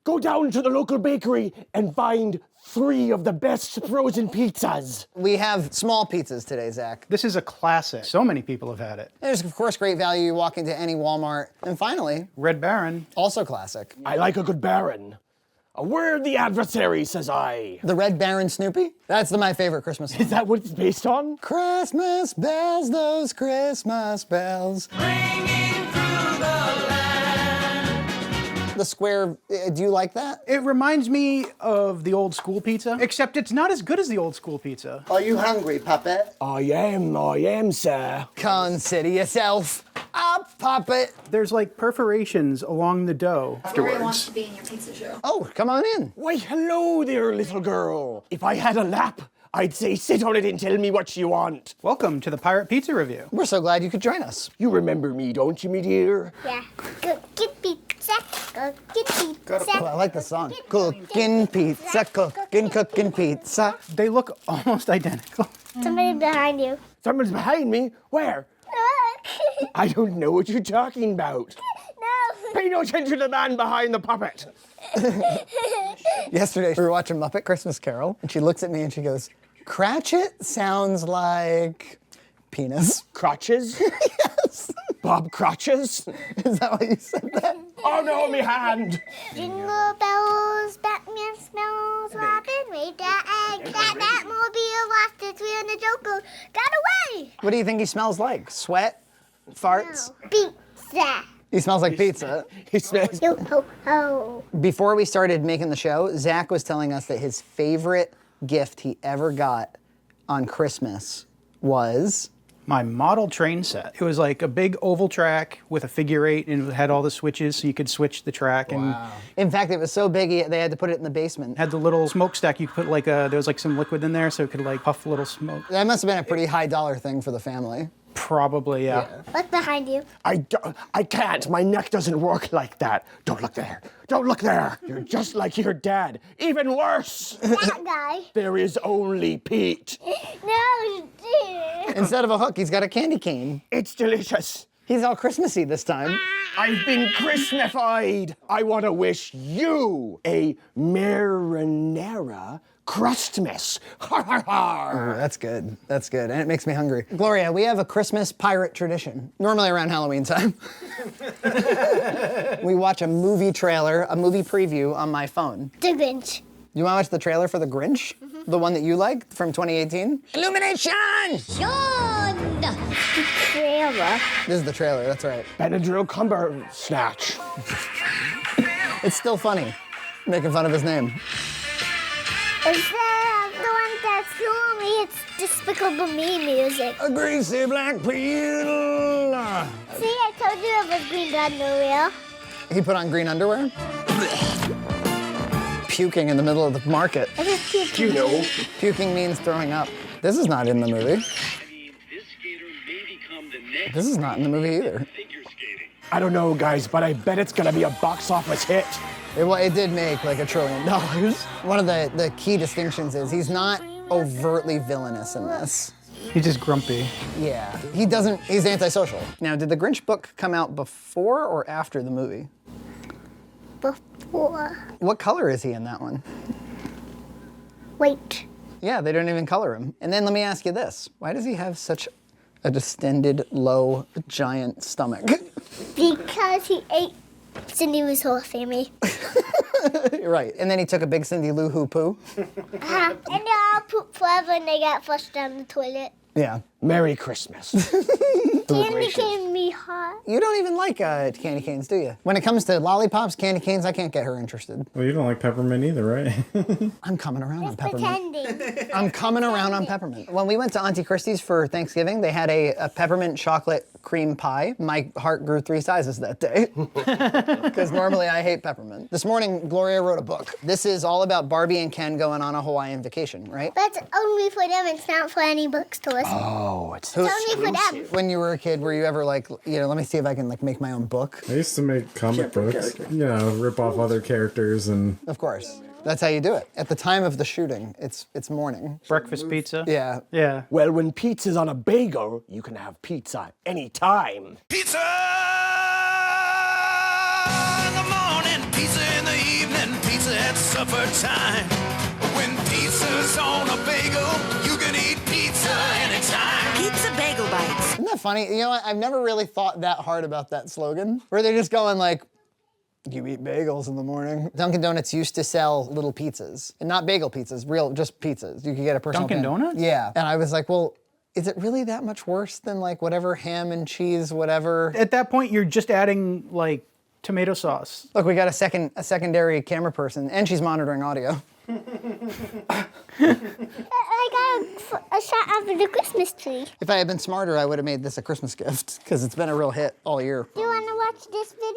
Speaker 3: Go down to the local bakery and find 3 of the best frozen pizzas.
Speaker 6: We have small pizzas today, Zach.
Speaker 11: This is a classic. So many people have had it.
Speaker 6: There's, of course, great value. You walk into any Walmart. And finally,
Speaker 11: Red Baron.
Speaker 6: Also classic.
Speaker 3: I like a good Baron. A word the adversary, says I.
Speaker 6: The Red Baron Snoopy? That's my favorite Christmas song.
Speaker 3: Is that what it's based on?
Speaker 6: Christmas bells, those Christmas bells. Ringing through the land. The square, do you like that?
Speaker 11: It reminds me of the old school pizza, except it's not as good as the old school pizza.
Speaker 6: Are you hungry, puppet?
Speaker 3: I am, sir.
Speaker 6: Consider yourself a puppet.
Speaker 11: There's like perforations along the dough
Speaker 17: Afterwards.
Speaker 11: afterwards.
Speaker 17: wants to be in your pizza show.
Speaker 6: Oh, come on in.
Speaker 3: Why, hello there, little girl. If I had a lap, I'd say sit on it and tell me what you want.
Speaker 11: Welcome to the Pirate Pizza Review.
Speaker 6: We're so glad you could join us.
Speaker 3: You remember me, don't you, me dear?
Speaker 16: Yeah. Go get pizza. Go get pizza.
Speaker 6: Oh, I like the song. Cooking pizza, cooking pizza.
Speaker 11: They look almost identical.
Speaker 16: Somebody behind you.
Speaker 3: Someone's behind me? Where?
Speaker 16: Look.
Speaker 3: I don't know what you're talking about.
Speaker 16: No.
Speaker 3: Pay no attention to the man behind the puppet.
Speaker 6: Yesterday, we were watching Muppet Christmas Carol, and she looks at me and she goes, Cratchit sounds like penis.
Speaker 3: Crotches?
Speaker 6: Yes.
Speaker 3: Bob Crotches?
Speaker 6: Is that why you said that?
Speaker 3: Oh no, me hand!
Speaker 16: Jingle bells, Batman smells, Robin made that egg. That mobile lost its wheel and the Joker got away.
Speaker 6: What do you think he smells like? Sweat? Farts?
Speaker 16: Pizza.
Speaker 6: He smells like pizza.
Speaker 3: He smells.
Speaker 16: Yo ho ho.
Speaker 6: Before we started making the show, Zach was telling us that his favorite gift he ever got on Christmas was
Speaker 11: my model train set. It was like a big oval track with a figure eight, and it had all the switches so you could switch the track. And
Speaker 6: in fact, it was so big they had to put it in the basement.
Speaker 11: had the little smokestack. You could put like there was like some liquid in there so it could like puff a little smoke.
Speaker 6: That must have been a pretty high dollar thing for the family.
Speaker 11: Probably, yeah.
Speaker 16: What's behind you?
Speaker 3: I can't. My neck doesn't work like that. Don't look there. Don't look there. You're just like your dad. Even worse.
Speaker 16: That guy.
Speaker 3: There is only Pete.
Speaker 16: No, dear.
Speaker 6: Instead of a hook, he's got a candy cane.
Speaker 3: It's delicious.
Speaker 6: He's all Christmassy this time.
Speaker 3: I've been Christmified. I want to wish you a marinara Crustmas. Har, har, har.
Speaker 6: Oh, that's good. That's good. And it makes me hungry. Gloria, we have a Christmas pirate tradition, normally around Halloween time. We watch a movie trailer, a movie preview on my phone.
Speaker 16: The Grinch.
Speaker 6: You want to watch the trailer for The Grinch? The one that you liked from 2018? Illumination!
Speaker 16: Sean! The trailer.
Speaker 6: This is the trailer, that's right.
Speaker 3: Benadryl Cumber Snatch.
Speaker 6: It's still funny, making fun of his name.
Speaker 16: Instead of the one that's me, it's Despicable Me music.
Speaker 6: A greasy black peel.
Speaker 16: See, I told you it was green underwear.
Speaker 6: He put on green underwear? Puking in the middle of the market.
Speaker 16: I just puking.
Speaker 3: You know.
Speaker 6: Puking means throwing up. This is not in the movie. This is not in the movie either.
Speaker 3: I don't know, guys, but I bet it's gonna be a box office hit.
Speaker 6: It did make like $1 trillion. One of the key distinctions is he's not overtly villainous in this.
Speaker 11: He's just grumpy.
Speaker 6: Yeah, he's antisocial. Now, did the Grinch book come out before or after the movie?
Speaker 16: Before.
Speaker 6: What color is he in that one?
Speaker 16: Wait.
Speaker 6: Yeah, they don't even color him. And then let me ask you this. Why does he have such a distended, low, giant stomach?
Speaker 16: Because he ate Cindy Lou's whole family.
Speaker 6: Right, and then he took a big Cindy Lou Who poo.
Speaker 16: And they all pooped forever and they got flushed down the toilet.
Speaker 6: Yeah.
Speaker 3: Merry Christmas.
Speaker 16: Candy cane me hot.
Speaker 6: You don't even like candy canes, do you? When it comes to lollipops, candy canes, I can't get her interested.
Speaker 17: Well, you don't like peppermint either, right?
Speaker 6: I'm coming around on peppermint.
Speaker 16: Pretending.
Speaker 6: I'm coming around on peppermint. When we went to Auntie Christie's for Thanksgiving, they had a peppermint chocolate cream pie. My heart grew 3 sizes that day. Because normally I hate peppermint. This morning, Gloria wrote a book. This is all about Barbie and Ken going on a Hawaiian vacation, right?
Speaker 16: That's only for them. It's not for any bookstores.
Speaker 6: Oh,
Speaker 16: it's only for them.
Speaker 6: When you were a kid, were you ever like, let me see if I can like make my own book?
Speaker 17: I used to make comic books, rip off other characters and...
Speaker 6: Of course. That's how you do it. At the time of the shooting, it's morning.
Speaker 11: Breakfast pizza?
Speaker 6: Yeah.
Speaker 11: Yeah.
Speaker 3: Well, when pizza's on a bagel, you can have pizza anytime.
Speaker 22: Pizza in the morning, pizza in the evening, pizza at supper time. When pizza's on a bagel, you can eat pizza anytime.
Speaker 19: Pizza bagel bites.
Speaker 6: Isn't that funny? You know what? I've never really thought that hard about that slogan. Where they're just going like, you eat bagels in the morning. Dunkin' Donuts used to sell little pizzas. And not bagel pizzas, just pizzas. You could get a personal
Speaker 11: Dunkin'
Speaker 6: pan.
Speaker 11: Donuts?
Speaker 6: Yeah. And I was like, well, is it really that much worse than like whatever ham and cheese, whatever?
Speaker 11: At that point, you're just adding like tomato sauce.
Speaker 6: Look, we got a secondary camera person, and she's monitoring audio.
Speaker 16: I got a shot of the Christmas tree.
Speaker 6: If I had been smarter, I would have made this a Christmas gift, because it's been a real hit all year.
Speaker 16: Do you want to watch this video?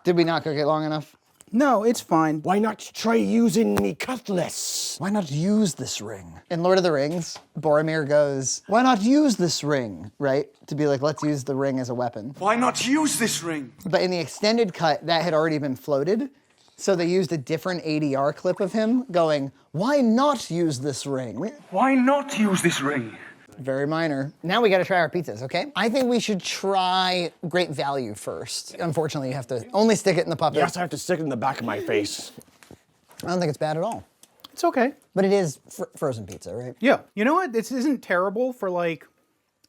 Speaker 6: Did we not cook it long enough?
Speaker 11: No, it's fine.
Speaker 3: Why not try using me cutlass?
Speaker 6: Why not use this ring? In Lord of the Rings, Boromir goes, why not use this ring, right? To be like, let's use the ring as a weapon.
Speaker 22: Why not use this ring?
Speaker 6: But in the extended cut, that had already been floated. So they used a different ADR clip of him going, why not use this ring?
Speaker 22: Why not use this ring?
Speaker 6: Very minor. Now we gotta try our pizzas, okay? I think we should try Great Value first. Unfortunately, you have to only stick it in the puppet.
Speaker 3: Yes, I have to stick it in the back of my face.
Speaker 6: I don't think it's bad at all.
Speaker 11: It's okay.
Speaker 6: But it is frozen pizza, right?
Speaker 11: Yeah. You know what? This isn't terrible for like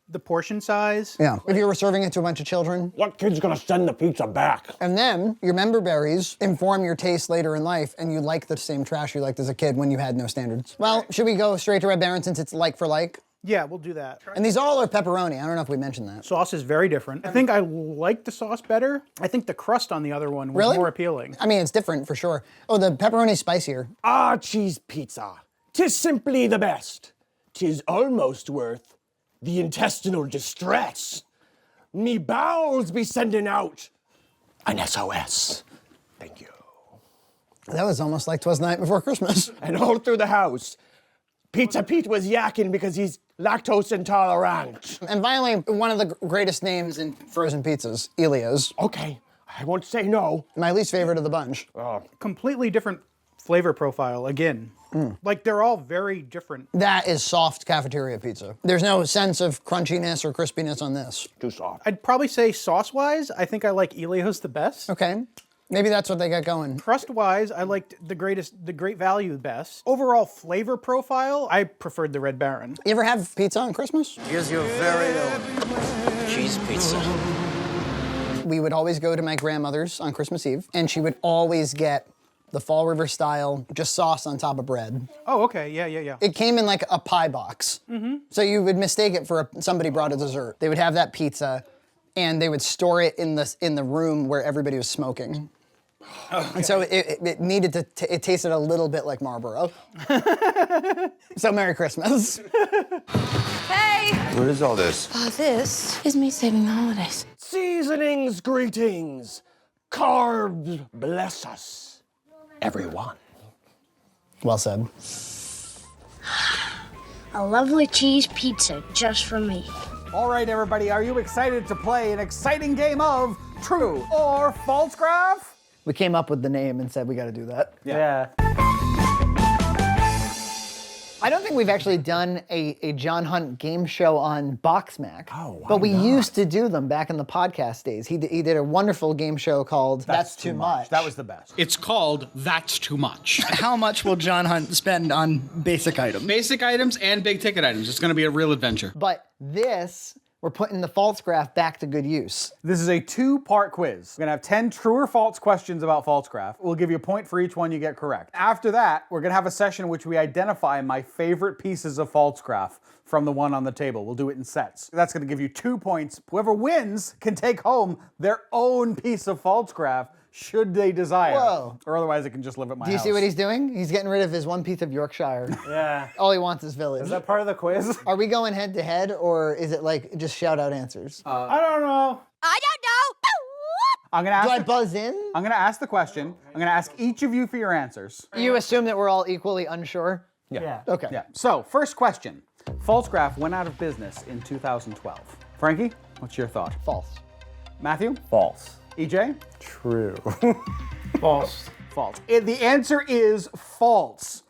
Speaker 11: the portion size.
Speaker 6: Yeah. If you were serving it to a bunch of children.
Speaker 3: What kid's gonna send the pizza back?
Speaker 6: And then your member berries inform your taste later in life, and you like the same trash you liked as a kid when you had no standards. Well, should we go straight to Red Baron since it's like for like?
Speaker 11: Yeah, we'll do that.
Speaker 6: And these all are pepperoni. I don't know if we mentioned that.
Speaker 11: Sauce is very different. I think I like the sauce better. I think the crust on the other one was more appealing.
Speaker 6: I mean, it's different for sure. Oh, the pepperoni's spicier.
Speaker 3: Ah, cheese pizza. 'Tis simply the best. 'Tis almost worth the intestinal distress. Me bowels be sending out an SOS. Thank you.
Speaker 6: That was almost like 'Twas the Night Before Christmas.
Speaker 3: And all through the house, Pizza Pete was yakking because he's lactose intolerant.
Speaker 6: And finally, one of the greatest names in frozen pizzas, Elio's.
Speaker 3: Okay, I won't say no.
Speaker 6: My least favorite of the bunch.
Speaker 11: Completely different flavor profile again. Like they're all very different.
Speaker 6: That is soft cafeteria pizza. There's no sense of crunchiness or crispiness on this.
Speaker 3: Too soft.
Speaker 11: I'd probably say sauce-wise, I think I like Elio's the best.
Speaker 6: Okay. Maybe that's what they got going.
Speaker 11: Crust-wise, I liked the Great Value the best. Overall flavor profile, I preferred the Red Baron.
Speaker 6: You ever have pizza on Christmas?
Speaker 22: Here's your very own cheese pizza.
Speaker 6: We would always go to my grandmother's on Christmas Eve, and she would always get the Fall River style, just sauce on top of bread.
Speaker 11: Oh, okay, yeah.
Speaker 6: It came in like a pie box. So you would mistake it for somebody brought a dessert. They would have that pizza, and they would store it in the room where everybody was smoking. Okay. And so it needed to, it tasted a little bit like Marlboro. So Merry Christmas.
Speaker 18: Hey!
Speaker 1: What is all this?
Speaker 18: This is me saving the holidays.
Speaker 3: Seasonings, greetings. Carbs, bless us, everyone.
Speaker 6: Well said.
Speaker 16: A lovely cheese pizza just for me.
Speaker 15: All right, everybody, are you excited to play an exciting game of True or False Graph?
Speaker 6: We came up with the name and said we got to do that.
Speaker 9: Yeah.
Speaker 6: I don't think we've actually done a John Hunt game show on BoxMac.
Speaker 3: Oh, why
Speaker 6: but we
Speaker 3: not?
Speaker 6: used to do them back in the podcast days. He did a wonderful game show called That's Too Much.
Speaker 15: That was the best.
Speaker 8: It's called That's Too Much.
Speaker 19: How much will John Hunt spend on basic items?
Speaker 8: Basic items and big ticket items. It's going to be a real adventure.
Speaker 6: But this, we're putting the false graph back to good use.
Speaker 15: This is a 2-part quiz. We're gonna have 10 true or false questions about false graph. We'll give you a point for each one you get correct. After that, we're gonna have a session in which we identify my favorite pieces of false graph from the one on the table. We'll do it in sets. That's gonna give you 2 points. Whoever wins can take home their own piece of false graph, should they desire.
Speaker 6: Whoa.
Speaker 15: Or otherwise it can just live at my
Speaker 6: Do you
Speaker 15: house.
Speaker 6: see what he's doing? He's getting rid of his one piece of Yorkshire.
Speaker 9: Yeah.
Speaker 6: All he wants is village.
Speaker 9: Is that part of the quiz?
Speaker 6: Are we going head to head, or is it like just shout out answers?
Speaker 9: I don't know.
Speaker 18: I don't know.
Speaker 15: I'm gonna ask
Speaker 6: Do I buzz in?
Speaker 15: I'm gonna ask the question. I'm gonna ask each of you for your answers.
Speaker 6: You assume that we're all equally unsure?
Speaker 9: Yeah.
Speaker 6: Okay.
Speaker 15: Yeah. So, first question. False graph went out of business in 2012. Frankie, what's your thought?
Speaker 6: False.
Speaker 15: Matthew?
Speaker 1: False.
Speaker 15: EJ?
Speaker 9: True.
Speaker 11: False.
Speaker 15: False. The answer is false.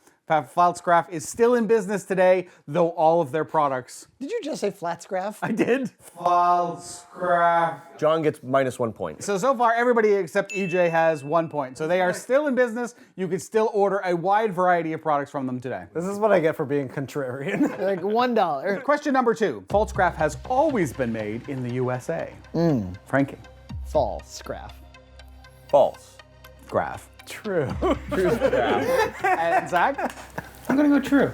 Speaker 15: False graph is still in business today, though all of their products.
Speaker 6: Did you just say flats graph?
Speaker 15: I did. False graph.
Speaker 1: John gets -1 point.
Speaker 15: So far, everybody except EJ has 1 point. So they are still in business. You can still order a wide variety of products from them today.
Speaker 9: This is what I get for being contrarian.
Speaker 6: Like $1.
Speaker 15: Question number 2. False graph has always been made in the USA. Frankie.
Speaker 6: False graph.
Speaker 1: False.
Speaker 15: Graph.
Speaker 9: True.
Speaker 1: True graph.
Speaker 15: And Zach?
Speaker 11: I'm gonna go true.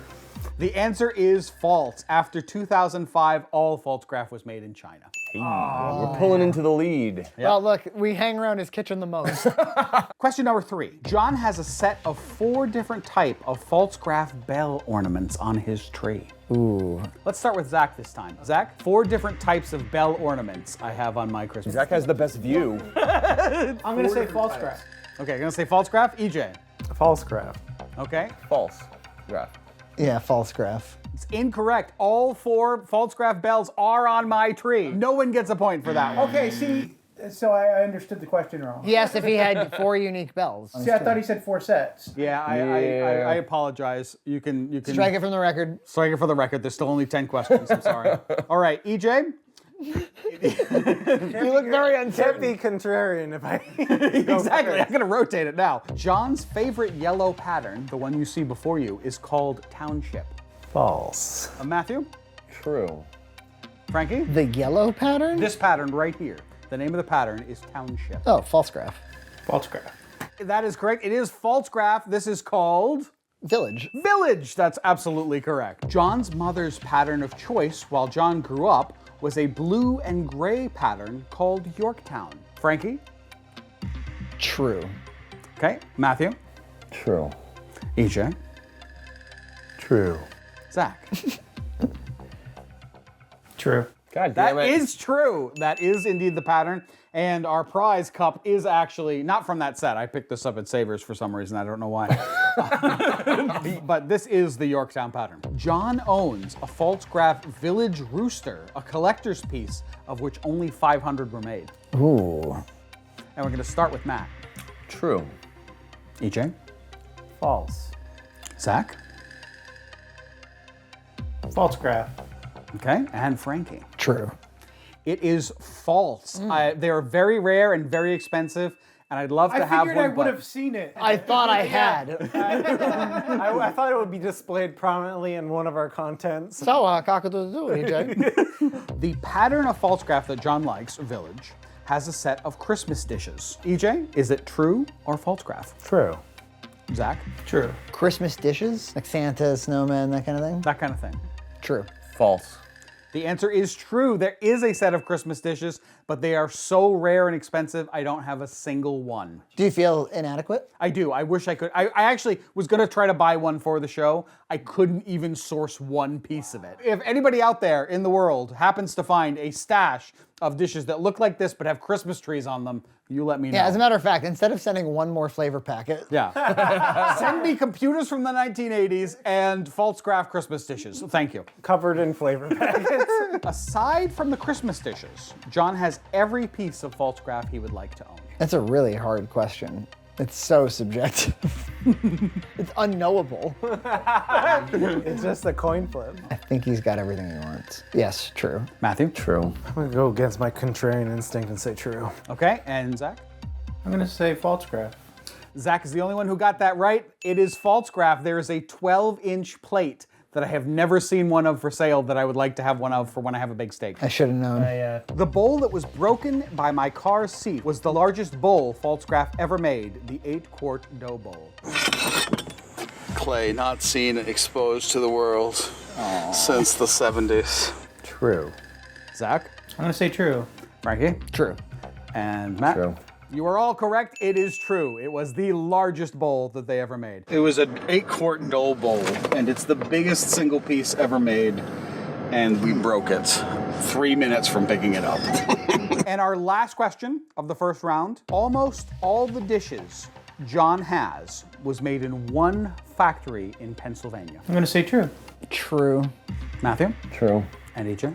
Speaker 15: The answer is false. After 2005, all false graph was made in China.
Speaker 1: We're pulling into the lead.
Speaker 6: Well, look, we hang around his kitchen the most.
Speaker 15: Question number 3. John has a set of 4 different type of false graph bell ornaments on his tree.
Speaker 6: Ooh.
Speaker 15: Let's start with Zach this time. Zach, 4 different types of bell ornaments I have on my Christmas
Speaker 1: Zach has the best view.
Speaker 11: I'm gonna say false graph.
Speaker 15: Okay, gonna say false graph. EJ.
Speaker 9: False graph.
Speaker 15: Okay.
Speaker 1: False graph.
Speaker 6: Yeah, false graph.
Speaker 15: It's incorrect. All 4 false graph bells are on my tree. No one gets a point for that one.
Speaker 11: Okay, see, so I understood the question wrong.
Speaker 6: He asked if he had 4 unique bells.
Speaker 11: See, I thought he said 4 sets.
Speaker 15: Yeah, I apologize. You can
Speaker 6: Strike it from the record.
Speaker 15: Strike it for the record. There's still only 10 questions. I'm sorry. All right, EJ.
Speaker 6: You look very
Speaker 9: Can't
Speaker 6: uncertain.
Speaker 9: be contrarian if I.
Speaker 15: Exactly. I'm gonna rotate it now. John's favorite yellow pattern, the one you see before you, is called township.
Speaker 9: False.
Speaker 15: Matthew.
Speaker 1: True.
Speaker 15: Frankie?
Speaker 6: The yellow pattern?
Speaker 15: This pattern right here. The name of the pattern is Township.
Speaker 6: Oh, false graph.
Speaker 11: False graph.
Speaker 15: That is correct. It is false graph. This is called...
Speaker 6: Village.
Speaker 15: Village. That's absolutely correct. John's mother's pattern of choice while John grew up was a blue and gray pattern called Yorktown. Frankie?
Speaker 6: True.
Speaker 15: Okay. Matthew?
Speaker 1: True.
Speaker 15: EJ?
Speaker 9: True.
Speaker 15: Zach?
Speaker 11: True.
Speaker 1: God
Speaker 15: That
Speaker 1: damn it.
Speaker 15: is true. That is indeed the pattern. And our prize cup is actually not from that set. I picked this up at Savers for some reason. I don't know why. But this is the Yorktown pattern. John owns a false graph village rooster, a collector's piece of which only 500 were made.
Speaker 6: Ooh.
Speaker 15: And we're going to start with Matt.
Speaker 1: True.
Speaker 15: EJ?
Speaker 9: False.
Speaker 15: Zach?
Speaker 11: False graph.
Speaker 15: Okay. And Frankie?
Speaker 6: True.
Speaker 15: It is false. They are very rare and very expensive, and I'd love to have one.
Speaker 11: I would have seen it.
Speaker 6: I thought I had.
Speaker 9: I thought it would be displayed prominently in one of our contents.
Speaker 6: So, cock-a-doodle-doo, EJ.
Speaker 15: The pattern of false graph that John likes, Village, has a set of Christmas dishes. EJ, is it true or false graph?
Speaker 9: True.
Speaker 15: Zach?
Speaker 11: True.
Speaker 6: Christmas dishes? Like Santa, snowman, that kind of thing?
Speaker 15: That kind of thing.
Speaker 6: True.
Speaker 1: False.
Speaker 15: The answer is true. There is a set of Christmas dishes, but they are so rare and expensive, I don't have a single one.
Speaker 6: Do you feel inadequate?
Speaker 15: I do. I wish I could. I actually was going to try to buy one for the show. I couldn't even source one piece of it. If anybody out there in the world happens to find a stash of dishes that look like this but have Christmas trees on them, you let me know.
Speaker 6: Yeah, as a matter of fact, instead of sending one more flavor packet.
Speaker 15: Yeah. Send me computers from the 1980s and false graph Christmas dishes. Thank you.
Speaker 9: Covered in flavor packets.
Speaker 15: Aside from the Christmas dishes, John has every piece of false graph he would like to own.
Speaker 6: That's a really hard question. It's so subjective. It's unknowable.
Speaker 9: It's just a coin flip.
Speaker 6: I think he's got everything he wants. Yes, true.
Speaker 15: Matthew?
Speaker 1: True.
Speaker 9: I'm gonna go against my contrarian instinct and say true.
Speaker 15: Okay, and Zach?
Speaker 11: I'm gonna say false graph.
Speaker 15: Zach is the only one who got that right. It is false graph. There is a 12-inch plate that I have never seen one of for sale that I would like to have one of for when I have a big steak.
Speaker 6: I should have known.
Speaker 15: The bowl that was broken by my car's seat was the largest bowl false graph ever made, the 8-quart dough bowl.
Speaker 12: Clay not seen and exposed to the world since the 70s.
Speaker 15: True. Zach?
Speaker 11: I'm gonna say true.
Speaker 15: Frankie?
Speaker 6: True.
Speaker 15: And Matt?
Speaker 1: True.
Speaker 15: You are all correct. It is true. It was the largest bowl that they ever made.
Speaker 12: It was an 8-quart dough bowl, and it's the biggest single piece ever made, and we broke it 3 minutes from picking it up.
Speaker 15: And our last question of the first round. Almost all the dishes John has was made in one factory in Pennsylvania.
Speaker 11: I'm gonna say true.
Speaker 6: True.
Speaker 15: Matthew?
Speaker 1: True.
Speaker 15: And EJ?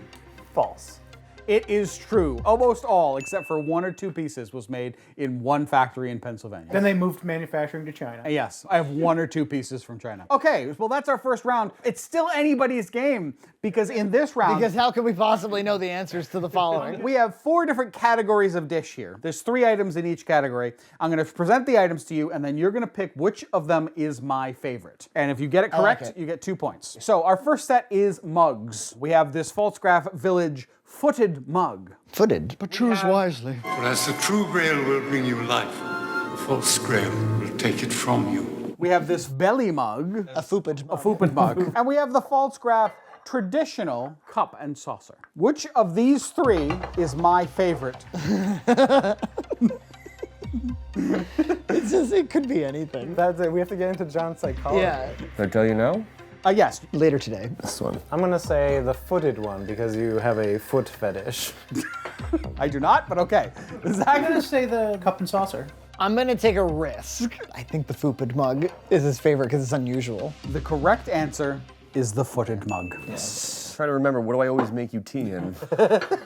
Speaker 9: False.
Speaker 15: It is true. Almost all, except for 1 or 2 pieces, was made in one factory in Pennsylvania.
Speaker 11: Then they moved manufacturing to China.
Speaker 15: Yes, I have 1 or 2 pieces from China. Okay, well that's our first round. It's still anybody's game because in this round...
Speaker 6: Because how can we possibly know the answers to the following?
Speaker 15: We have 4 different categories of dish here. There's 3 items in each category. I'm going to present the items to you, and then you're going to pick which of them is my favorite. And if you get it correct, you get 2 points. So our first set is mugs. We have this false graph Village footed mug.
Speaker 6: Footed?
Speaker 14: But choose wisely. For as the true grail will bring you life, the false grail will take it from you.
Speaker 15: We have this belly mug.
Speaker 6: A foopage mug.
Speaker 15: A foopage mug. And we have the false graph traditional cup and saucer. Which of these 3 is my favorite?
Speaker 6: It's just, it could be anything.
Speaker 9: That's it. We have to get into John's psychology.
Speaker 6: Yeah.
Speaker 1: Did I tell you no?
Speaker 15: Yes.
Speaker 6: Later today.
Speaker 1: This one.
Speaker 9: I'm gonna say the footed one because you have a foot fetish.
Speaker 15: I do not, but okay.
Speaker 11: I'm gonna say the cup and saucer.
Speaker 6: I'm gonna take a risk. I think the foopage mug is his favorite because it's unusual.
Speaker 15: The correct answer is the footed mug.
Speaker 1: Yes. Try to remember, what do I always make you tea in?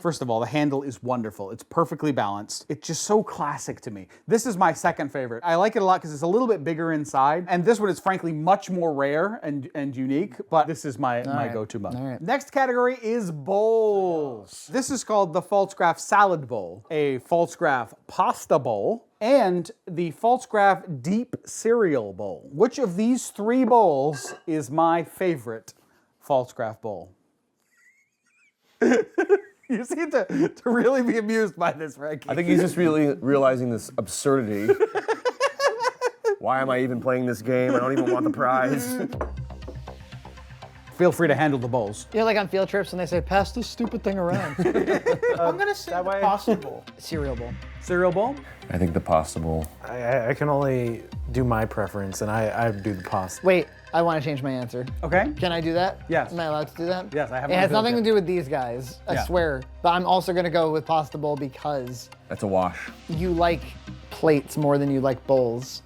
Speaker 15: First of all, the handle is wonderful. It's perfectly balanced. It's just so classic to me. This is my second favorite. I like it a lot because it's a little bit bigger inside. And this one is frankly much more rare and unique, but this is my go-to mug.
Speaker 6: All right.
Speaker 15: Next category is bowls. This is called the false graph salad bowl, a false graph pasta bowl, and the false graph deep cereal bowl. Which of these 3 bowls is my favorite false graph bowl? You seem to really be amused by this, Frankie.
Speaker 1: I think he's just really realizing this absurdity. Why am I even playing this game? I don't even want the prize.
Speaker 15: Feel free to handle the bowls.
Speaker 19: You know, like on field trips when they say, pass this stupid thing around. I'm gonna say the possible cereal bowl.
Speaker 15: Cereal bowl?
Speaker 1: I think the possible.
Speaker 5: I can only do my preference, and I do the pasta.
Speaker 19: Wait, I want to change my answer.
Speaker 15: Okay.
Speaker 19: Can I do that?
Speaker 15: Yes.
Speaker 19: Am I allowed to do that?
Speaker 15: Yes, I have.
Speaker 19: It has nothing to do with these guys, I
Speaker 15: Yeah.
Speaker 19: swear. But I'm also gonna go with pasta bowl because
Speaker 1: That's a wash.
Speaker 19: you like plates more than you like bowls.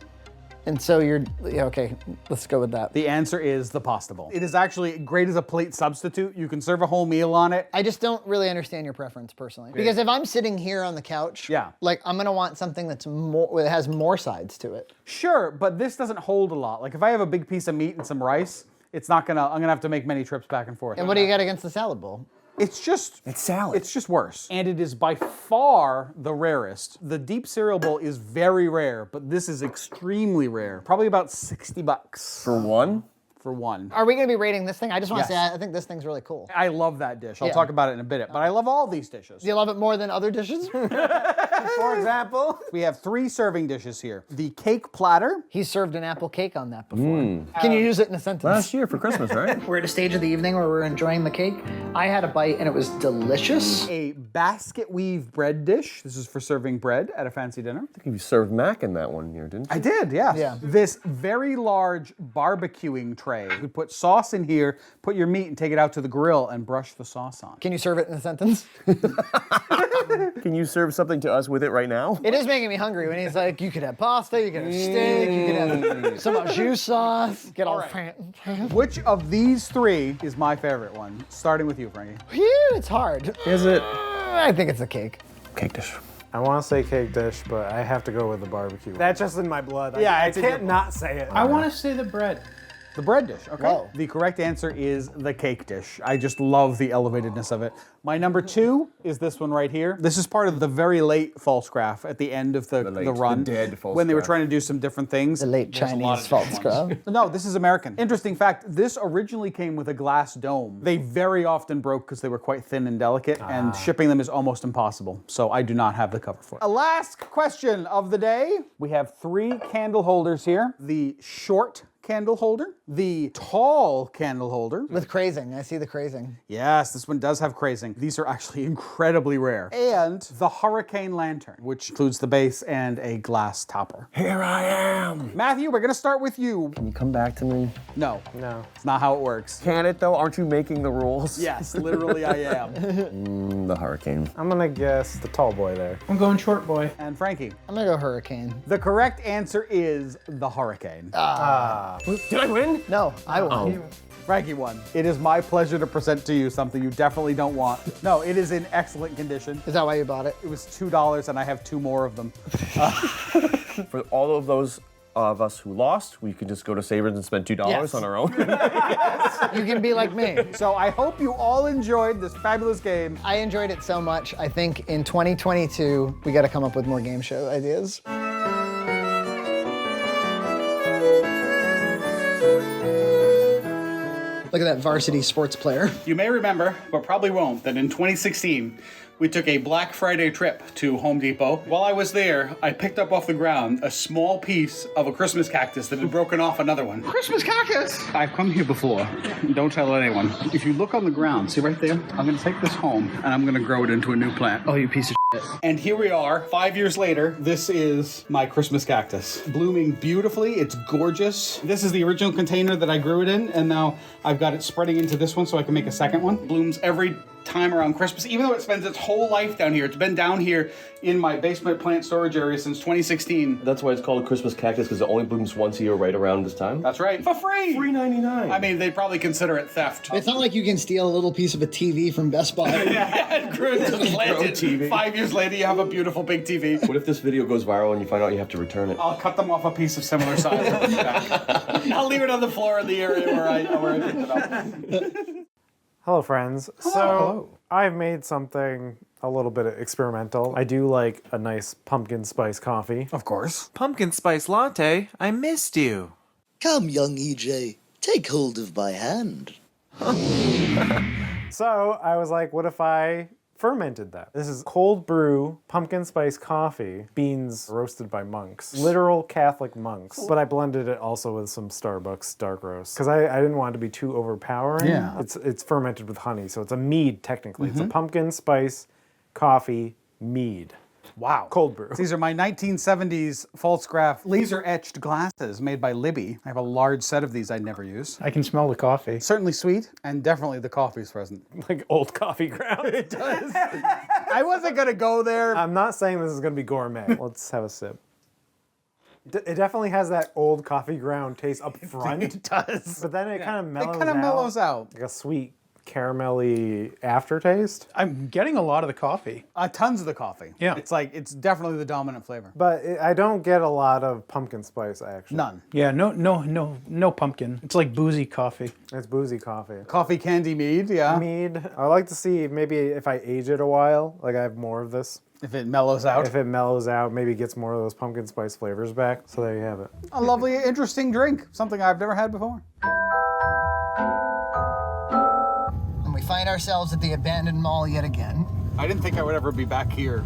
Speaker 19: And so yeah, okay, let's go with that.
Speaker 15: The answer is the pasta bowl. It is actually great as a plate substitute. You can serve a whole meal on it.
Speaker 19: I just don't really understand your preference personally. Because if I'm sitting here on the couch, like I'm gonna want something that's more, that has more sides to it.
Speaker 15: Sure, but this doesn't hold a lot. Like if I have a big piece of meat and some rice, I'm gonna have to make many trips back and forth.
Speaker 19: And what do you got against the salad bowl?
Speaker 15: It's salad. It's just worse. And it is by far the rarest. The deep cereal bowl is very rare, but this is extremely rare. Probably about $60.
Speaker 1: For one?
Speaker 15: For one.
Speaker 19: Are we gonna be rating this thing? I just want to
Speaker 15: Yes.
Speaker 19: say, I think this thing's really cool.
Speaker 15: I love that dish. I'll
Speaker 19: Yeah.
Speaker 15: talk about it in a bit, but I love all these dishes.
Speaker 19: Do you love it more than other dishes?
Speaker 15: For example, we have 3 serving dishes here. The cake platter.
Speaker 19: He served an apple cake on that before. Can you use it in a sentence?
Speaker 1: Last year for Christmas, right?
Speaker 19: We're at a stage of the evening where we're enjoying the cake. I had a bite and it was delicious.
Speaker 15: A basket weave bread dish. This is for serving bread at a fancy dinner.
Speaker 1: I think you served mac in that one year, didn't you?
Speaker 15: I did, yes.
Speaker 19: Yeah.
Speaker 15: This very large barbecuing tray. You could put sauce in here, put your meat, and take it out to the grill and brush the sauce on.
Speaker 19: Can you serve it in a sentence?
Speaker 1: Can you serve something to us with it right now?
Speaker 19: It is making me hungry when he's like, you could have pasta, you could have steak, you could have some au jus sauce, get all
Speaker 15: Which of these 3 is my favorite one? Starting with you, Frankie.
Speaker 19: Phew, it's hard.
Speaker 1: Is it?
Speaker 19: I think it's a cake.
Speaker 1: Cake dish.
Speaker 5: I want to say cake dish, but I have to go with the barbecue. That's just in my blood.
Speaker 15: Yeah,
Speaker 5: I
Speaker 15: it's in your
Speaker 5: can't not say it.
Speaker 11: I want to say the bread.
Speaker 15: The bread dish, okay.
Speaker 19: Whoa.
Speaker 15: The correct answer is the cake dish. I just love the elevatedness of it. My number 2 is this one right here. This is part of the very late false graph at the end of the run.
Speaker 1: The dead false
Speaker 15: when they were
Speaker 1: graph.
Speaker 15: trying to do some different things.
Speaker 19: The late Chinese false graph.
Speaker 15: No, this is American. Interesting fact, this originally came with a glass dome. They very often broke because they were quite thin and delicate, and shipping them is almost impossible. So I do not have the cover for it. A last question of the day. We have 3 candle holders here. The short candle holder, the tall candle holder.
Speaker 19: With crazing, I see the crazing.
Speaker 15: Yes, this one does have crazing. These are actually incredibly rare. And the hurricane lantern, which includes the base and a glass topper.
Speaker 1: Here I am.
Speaker 15: Matthew, we're gonna start with you.
Speaker 1: Can you come back to me?
Speaker 15: No,
Speaker 5: No.
Speaker 15: it's not how it works.
Speaker 1: Can it though? Aren't you making the rules?
Speaker 15: Yes, literally I am.
Speaker 1: The hurricane.
Speaker 5: I'm gonna guess the tall boy there.
Speaker 11: I'm going short boy.
Speaker 15: And Frankie.
Speaker 19: I'm gonna go hurricane.
Speaker 15: The correct answer is the hurricane.
Speaker 1: Did I win?
Speaker 19: No, I won.
Speaker 15: Frankie won. It is my pleasure to present to you something you definitely don't want. No, it is in excellent condition.
Speaker 19: Is that why you bought it?
Speaker 15: It was $2 and I have 2 more of them.
Speaker 1: For all of those of us who lost, we could just go to Savers and spend $2
Speaker 19: Yes.
Speaker 1: on our own.
Speaker 19: You can be like me.
Speaker 15: So I hope you all enjoyed this fabulous game.
Speaker 19: I enjoyed it so much. I think in 2022, we gotta come up with more game show ideas. Look at that varsity sports player.
Speaker 8: You may remember, but probably won't, that in 2016, we took a Black Friday trip to Home Depot. While I was there, I picked up off the ground a small piece of a Christmas cactus that had broken off another one. Christmas cactus! I've come here before. Don't tell anyone. If you look on the ground, see right there? I'm gonna take this home and I'm gonna grow it into a new plant.
Speaker 19: Oh, you piece of shit.
Speaker 8: And here we are, 5 years later. This is my Christmas cactus. Blooming beautifully, it's gorgeous. This is the original container that I grew it in, and now I've got it spreading into this one so I can make a second one. Blooms every time around Christmas, even though it spends its whole life down here. It's been down here in my basement plant storage area since 2016.
Speaker 1: That's why it's called a Christmas cactus, because it only blooms once a year right around this time.
Speaker 8: That's right. For free!
Speaker 1: $3.99.
Speaker 8: I mean, they'd probably consider it theft.
Speaker 19: It's not like you can steal a little piece of a TV from Best Buy.
Speaker 8: Yeah, grew it to the planted.
Speaker 1: TV.
Speaker 8: 5 years later, you have a beautiful big TV.
Speaker 1: What if this video goes viral and you find out you have to return it?
Speaker 8: I'll cut them off a piece of similar size. I'll leave it on the floor in the area where I picked it up.
Speaker 5: Hello, friends. So I've made something a little bit experimental. I do like a nice pumpkin spice coffee.
Speaker 15: Of course.
Speaker 20: Pumpkin spice latte, I missed you.
Speaker 21: Come, young EJ, take hold of my hand.
Speaker 5: So I was like, what if I
Speaker 9: fermented that. This is cold brew, pumpkin spice coffee, beans roasted by monks. Literal Catholic monks. But I blended it also with some Starbucks dark roast. Because I didn't want it to be too overpowering.
Speaker 15: Yeah.
Speaker 9: It's fermented with honey, so it's a mead technically. It's a pumpkin spice coffee mead.
Speaker 15: Wow.
Speaker 9: Cold brew.
Speaker 15: These are my 1970s Falstaff laser etched glasses made by Libby. I have a large set of these I never use.
Speaker 11: I can smell the coffee.
Speaker 15: Certainly sweet, and definitely the coffee's present.
Speaker 9: Like old coffee ground.
Speaker 15: It does. I wasn't gonna go there.
Speaker 9: I'm not saying this is gonna be gourmet. Let's have a sip. It definitely has that old coffee ground taste up front.
Speaker 15: It does.
Speaker 9: But then it kind of mellows out.
Speaker 15: It kind of mellows out.
Speaker 9: Like a sweet caramelly aftertaste.
Speaker 11: I'm getting a lot of the coffee.
Speaker 15: Tons of the coffee.
Speaker 11: Yeah.
Speaker 15: It's definitely the dominant flavor.
Speaker 9: But I don't get a lot of pumpkin spice, actually.
Speaker 15: None.
Speaker 11: Yeah, no pumpkin. It's like boozy coffee.
Speaker 9: It's boozy coffee.
Speaker 15: Coffee candy mead, yeah.
Speaker 9: Mead. I like to see maybe if I age it a while, like I have more of this.
Speaker 15: If it mellows out.
Speaker 9: If it mellows out, maybe gets more of those pumpkin spice flavors back. So there you have it.
Speaker 15: A lovely, interesting drink. Something I've never had before.
Speaker 19: And we find ourselves at the abandoned mall yet again.
Speaker 15: I didn't think I would ever be back here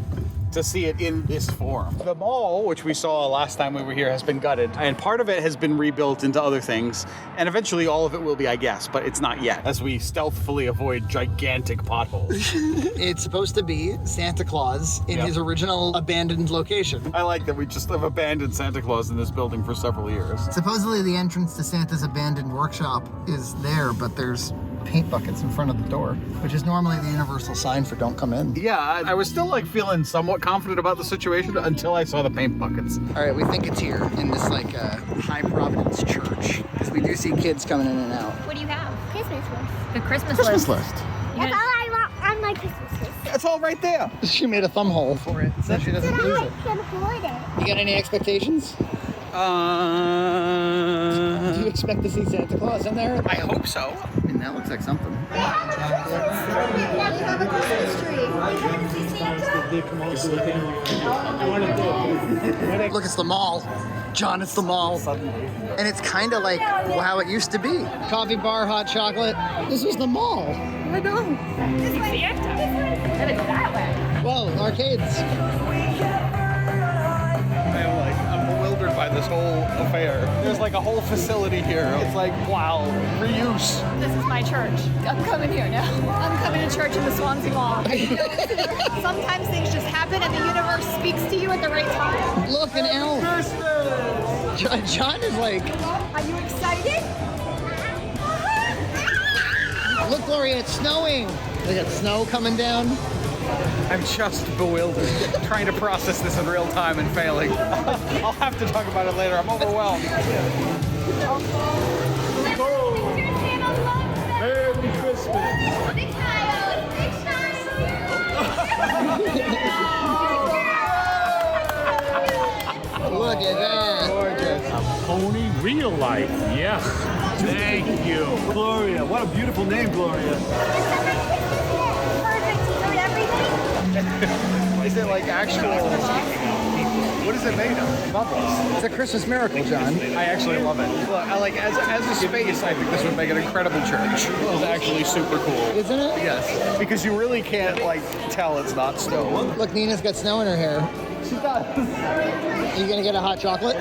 Speaker 15: to see it in this form. The mall, which we saw last time we were here, has been gutted, and part of it has been rebuilt into other things, and eventually all of it will be, I guess, but it's not yet, as we stealthily avoid gigantic potholes.
Speaker 19: It's supposed to be Santa Claus in his original abandoned location.
Speaker 15: I like that we just have abandoned Santa Claus in this building for several years.
Speaker 19: Supposedly the entrance to Santa's abandoned workshop is there, but there's paint buckets in front of the door, which is normally the universal sign for don't come in.
Speaker 15: Yeah, I was still like feeling somewhat confident about the situation until I saw the paint buckets.
Speaker 19: All right, we think it's here in this like High Providence church, because we do see kids coming in and out.
Speaker 16: What do you have? Christmas list.
Speaker 18: The Christmas
Speaker 19: Christmas
Speaker 18: list.
Speaker 19: list.
Speaker 16: That's all I want on my Christmas list.
Speaker 15: It's all right there.
Speaker 19: She made a thumb hole for it so she doesn't lose it.
Speaker 16: I can afford it.
Speaker 19: You got any expectations? Do you expect to see Santa Claus in there?
Speaker 15: I hope so.
Speaker 19: I mean, that looks like something. Look, it's the mall. John, it's the mall. And it's kind of like how it used to be. Coffee bar, hot chocolate. This was the mall. I know. Well, arcades.
Speaker 15: I'm bewildered by this whole affair. There's like a whole facility here. It's like, wow, reuse.
Speaker 18: This is my church. I'm coming here now. I'm coming to church in the Swansea Mall. Sometimes things just happen and the universe speaks to you at the right time.
Speaker 19: Look, an elf. John is like...
Speaker 18: Are you excited?
Speaker 19: Look, Gloria, it's snowing. They got snow coming down.
Speaker 15: I'm just bewildered, trying to process this in real time and failing. I'll have to talk about it later. I'm overwhelmed.
Speaker 13: Merry Christmas.
Speaker 16: Big child. Big
Speaker 19: Look at that.
Speaker 15: Gorgeous.
Speaker 4: A pony real life, yes. Thank you.
Speaker 13: Gloria, what a beautiful name, Gloria.
Speaker 15: Is it like actual... What is it made of? Bubbles.
Speaker 19: It's a Christmas miracle, John.
Speaker 15: I actually love it. Look, I like as a space, I think this would make an incredible church. It's actually super cool.
Speaker 19: Isn't it?
Speaker 15: Yes. Because you really can't like tell it's not snow.
Speaker 19: Look, Nina's got snow in her hair.
Speaker 15: She does.
Speaker 19: You gonna get a hot chocolate?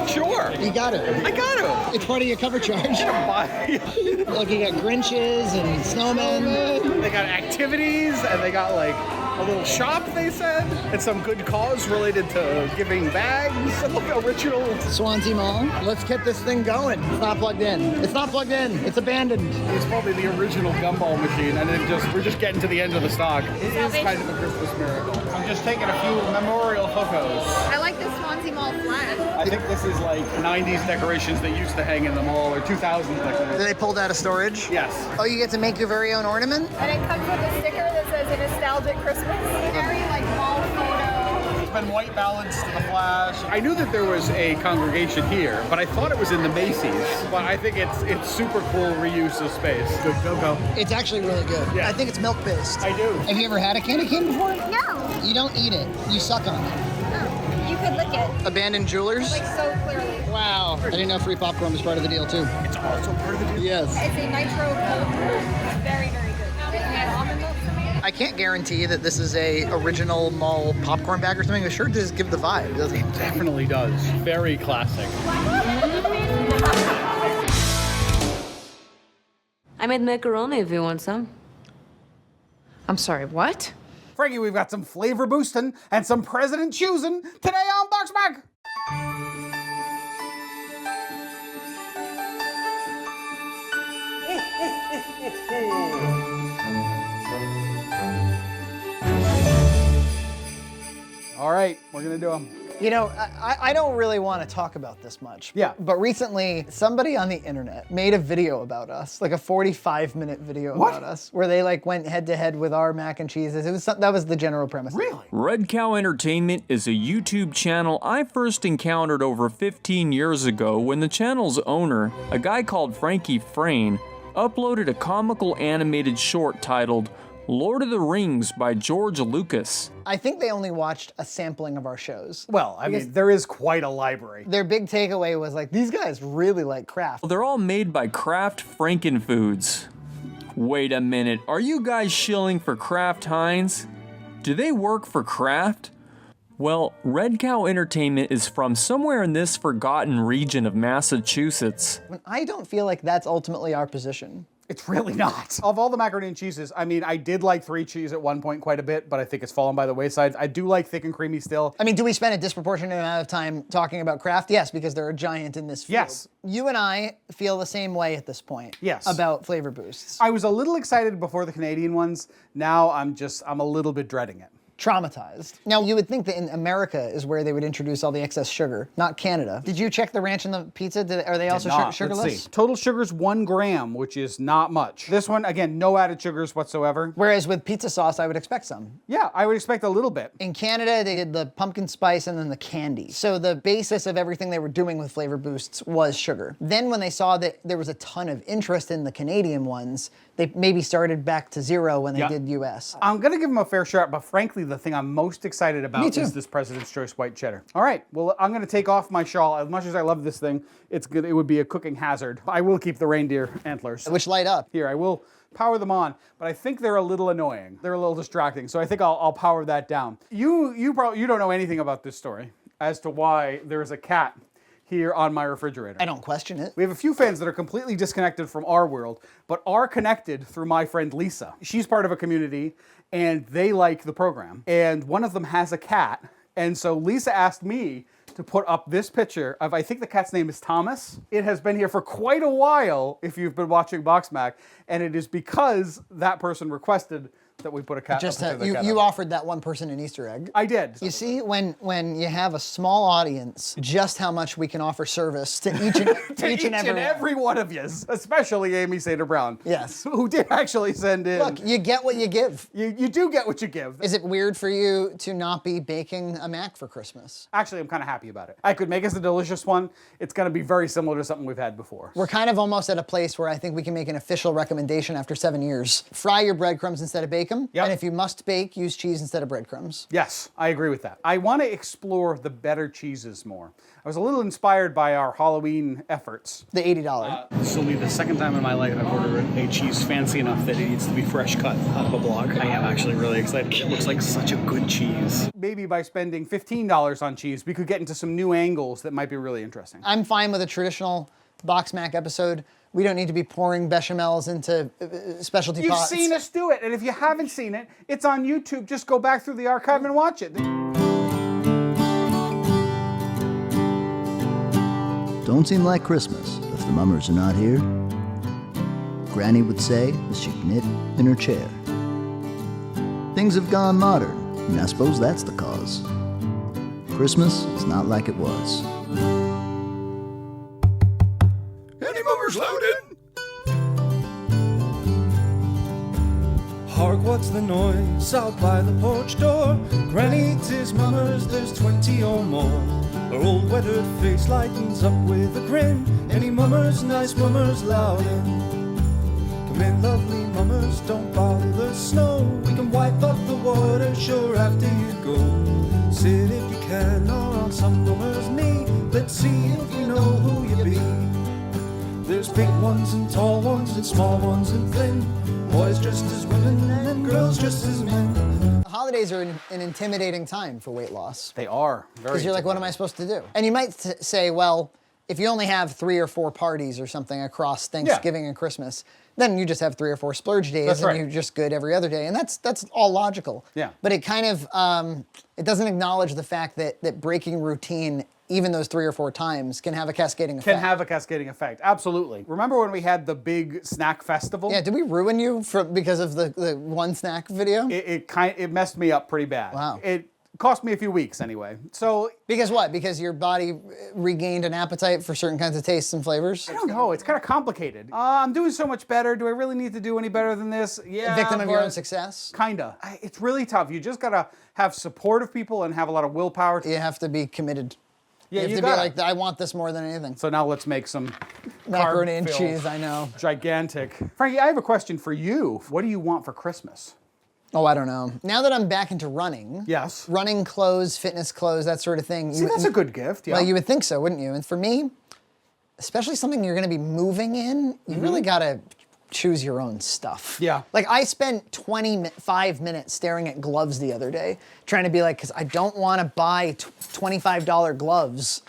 Speaker 15: Sure.
Speaker 19: You got it.
Speaker 15: I got it.
Speaker 19: It's part of your cover charge. Look, you got Grinches and snowmen.
Speaker 15: They got activities and they got like a little shop, they said, and some good cause related to giving bags. And look, a ritual.
Speaker 19: Swansea Mall. Let's get this thing going. It's not plugged in. It's not plugged in. It's abandoned.
Speaker 15: It's probably the original gumball machine, and we're just getting to the end of the stock. It is kind of a Christmas miracle. I'm just taking a few memorial photos.
Speaker 18: I like the Swansea Mall flag.
Speaker 15: I think this is like 90s decorations that used to hang in the mall, or 2000s decorations.
Speaker 19: They pulled out of storage?
Speaker 15: Yes.
Speaker 19: Oh, you get to make your very own ornament?
Speaker 18: And it comes with a sticker that says a nostalgic Christmas. Very like mall photo.
Speaker 15: It's been white balanced to the flash. I knew that there was a congregation here, but I thought it was in the Macy's. But I think it's super cool reuse of space. Go.
Speaker 19: It's actually really good.
Speaker 15: Yeah.
Speaker 19: I think it's milk based.
Speaker 15: I do.
Speaker 19: Have you ever had a candy cane before?
Speaker 16: No.
Speaker 19: You don't eat it. You suck on it.
Speaker 18: Oh, you could lick it.
Speaker 19: Abandoned jewelers?
Speaker 18: Like so clearly.
Speaker 19: Wow. I didn't know free popcorn was part of the deal too.
Speaker 15: It's also part of the deal?
Speaker 19: Yes.
Speaker 18: It's a nitro cold brew. It's very, very good. It has almond milk for me.
Speaker 19: I can't guarantee that this is a original mall popcorn bag or something. It sure does give the vibe, doesn't it?
Speaker 8: It definitely does. Very classic.
Speaker 7: I made macaroni if you want some.
Speaker 10: I'm sorry, what?
Speaker 15: Frankie, we've got some flavor boosting and some president choosing today on BoxMac. All right, we're gonna do them.
Speaker 6: You know, I don't really want to talk about this much.
Speaker 15: Yeah.
Speaker 6: But recently, somebody on the internet made a video about us, like a 45-minute video about us, where they like went head to head with our mac and cheeses. That was the general premise.
Speaker 15: Really?
Speaker 23: Red Cow Entertainment is a YouTube channel I first encountered over 15 years ago when the channel's owner, a guy called Frankie Frayne, uploaded a comical animated short titled Lord of the Rings by George Lucas.
Speaker 6: I think they only watched a sampling of our shows.
Speaker 15: Well, I mean, there is quite a library.
Speaker 6: Their big takeaway was like, these guys really like Kraft.
Speaker 23: They're all made by Kraft Frankenfoods. Wait a minute, are you guys shilling for Kraft Heinz? Do they work for Kraft? Well, Red Cow Entertainment is from somewhere in this forgotten region of Massachusetts.
Speaker 6: I don't feel like that's ultimately our position.
Speaker 15: It's really not. Of all the macaroni and cheeses, I mean, I did like 3 cheese at one point quite a bit, but I think it's fallen by the wayside. I do like thick and creamy still.
Speaker 6: I mean, do we spend a disproportionate amount of time talking about Kraft? Yes, because they're a giant in this field.
Speaker 15: Yes.
Speaker 6: You and I feel the same way at this point.
Speaker 15: Yes.
Speaker 6: About flavor boosts.
Speaker 15: I was a little excited before the Canadian ones. Now I'm a little bit dreading it.
Speaker 6: Traumatized. Now, you would think that in America is where they would introduce all the excess sugar, not Canada. Did you check the ranch and the pizza? Are they also sugarless?
Speaker 15: Let's see. Total sugar's 1 gram, which is not much. This one, again, no added sugars whatsoever.
Speaker 6: Whereas with pizza sauce, I would expect some.
Speaker 15: Yeah, I would expect a little bit.
Speaker 6: In Canada, they did the pumpkin spice and then the candy. So the basis of everything they were doing with flavor boosts was sugar. Then when they saw that there was a ton of interest in the Canadian ones, they maybe started back to 0 when they did US.
Speaker 15: I'm gonna give them a fair shot, but frankly, the thing I'm most excited about is this President's Choice White Cheddar. All right, well, I'm gonna take off my shawl. As much as I love this thing, it would be a cooking hazard. I will keep the reindeer antlers.
Speaker 6: Which light up.
Speaker 15: Here, I will power them on, but I think they're a little annoying. They're a little distracting, so I think I'll power that down. You don't know anything about this story as to why there is a cat here on my refrigerator.
Speaker 6: I don't question it.
Speaker 15: We have a few fans that are completely disconnected from our world, but are connected through my friend Lisa. She's part of a community, and they like the program. And one of them has a cat, and so Lisa asked me to put up this picture of, I think the cat's name is Thomas. It has been here for quite a while, if you've been watching BoxMac, and it is because that person requested that we put a cat.
Speaker 6: You offered that one person an Easter egg.
Speaker 15: I did.
Speaker 6: You see, when you have a small audience, just how much we can offer service to each and
Speaker 15: every one of you, especially Amy Sater Brown.
Speaker 6: Yes.
Speaker 15: Who did actually send in.
Speaker 6: Look, you get what you give.
Speaker 15: You do get what you give.
Speaker 6: Is it weird for you to not be baking a Mac for Christmas?
Speaker 15: Actually, I'm kind of happy about it. I could make us a delicious one. It's going to be very similar to something we've had before.
Speaker 6: We're kind of almost at a place where I think we can make an official recommendation after 7 years. Fry your breadcrumbs instead of bake them.
Speaker 15: Yep.
Speaker 6: And if you must bake, use cheese instead of breadcrumbs.
Speaker 15: Yes, I agree with that. I want to explore the better cheeses more. I was a little inspired by our Halloween efforts.
Speaker 6: The $80.
Speaker 8: This will be the second time in my life I've ordered a cheese fancy enough that it needs to be fresh cut out of a block. I am actually really excited. It looks like such a good cheese.
Speaker 15: Maybe by spending $15 on cheese, we could get into some new angles that might be really interesting.
Speaker 6: I'm fine with a traditional BoxMac episode. We don't need to be pouring bechamels into specialty pots.
Speaker 15: You've seen us do it, and if you haven't seen it, it's on YouTube. Just go back through the archive and watch it.
Speaker 21: Don't seem like Christmas if the mummers are not here. Granny would say as she knit in her chair. Things have gone modern, and I suppose that's the cause. Christmas is not like it was.
Speaker 13: Any mummers loaded?
Speaker 24: Hark, what's the noise out by the porch door? Granny, 'tis mummers, there's 20 or more. Her old weathered face lightens up with a grin. Any mummers, nice mummers, loud in. Come in, lovely mummers, don't bother the snow. We can wipe up the water, sure, after you go. Sit if you can, or on some mummer's knee. Let's see if we know who you be. There's big ones and tall ones and small ones and thin. boys dressed as women and girls dressed as men.
Speaker 6: Holidays are an intimidating time for weight loss.
Speaker 15: They are.
Speaker 6: Because you're like, what am I supposed to do? And you might say, well, if you only have 3 or 4 parties or something across Thanksgiving and Christmas, then you just have 3 or 4 splurge days
Speaker 15: That's
Speaker 6: and
Speaker 15: right.
Speaker 6: you're just good every other day. And that's all logical.
Speaker 15: Yeah.
Speaker 6: But it kind of, it doesn't acknowledge the fact that breaking routine, even those 3 or 4 times, can have a cascading effect.
Speaker 15: Can have a cascading effect, absolutely. Remember when we had the big snack festival?
Speaker 6: Yeah, did we ruin you because of the one snack video?
Speaker 15: It messed me up pretty bad.
Speaker 6: Wow.
Speaker 15: It cost me a few weeks anyway. So
Speaker 6: because what? Because your body regained an appetite for certain kinds of tastes and flavors?
Speaker 15: I don't know. It's kind of complicated. I'm doing so much better. Do I really need to do any better than this? Yeah.
Speaker 6: Victim of your own success?
Speaker 15: Kinda. It's really tough. You just gotta have supportive people and have a lot of willpower.
Speaker 6: You have to be committed.
Speaker 15: Yeah,
Speaker 6: you have to be like, I want this more than anything.
Speaker 15: So now let's make some
Speaker 6: macaroni and
Speaker 15: carb-filled,
Speaker 6: cheese, I know.
Speaker 15: Gigantic. Frankie, I have a question for you. What do you want for Christmas?
Speaker 6: Oh, I don't know. Now that I'm back into running.
Speaker 15: Yes.
Speaker 6: Running clothes, fitness clothes, that sort of thing.
Speaker 15: See, that's a good gift, yeah.
Speaker 6: Well, you would think so, wouldn't you? And for me, especially something you're gonna be moving in, you really gotta choose your own stuff.
Speaker 15: Yeah.
Speaker 6: Like I spent 25 minutes staring at gloves the other day, trying to be like, because I don't want to buy $25 gloves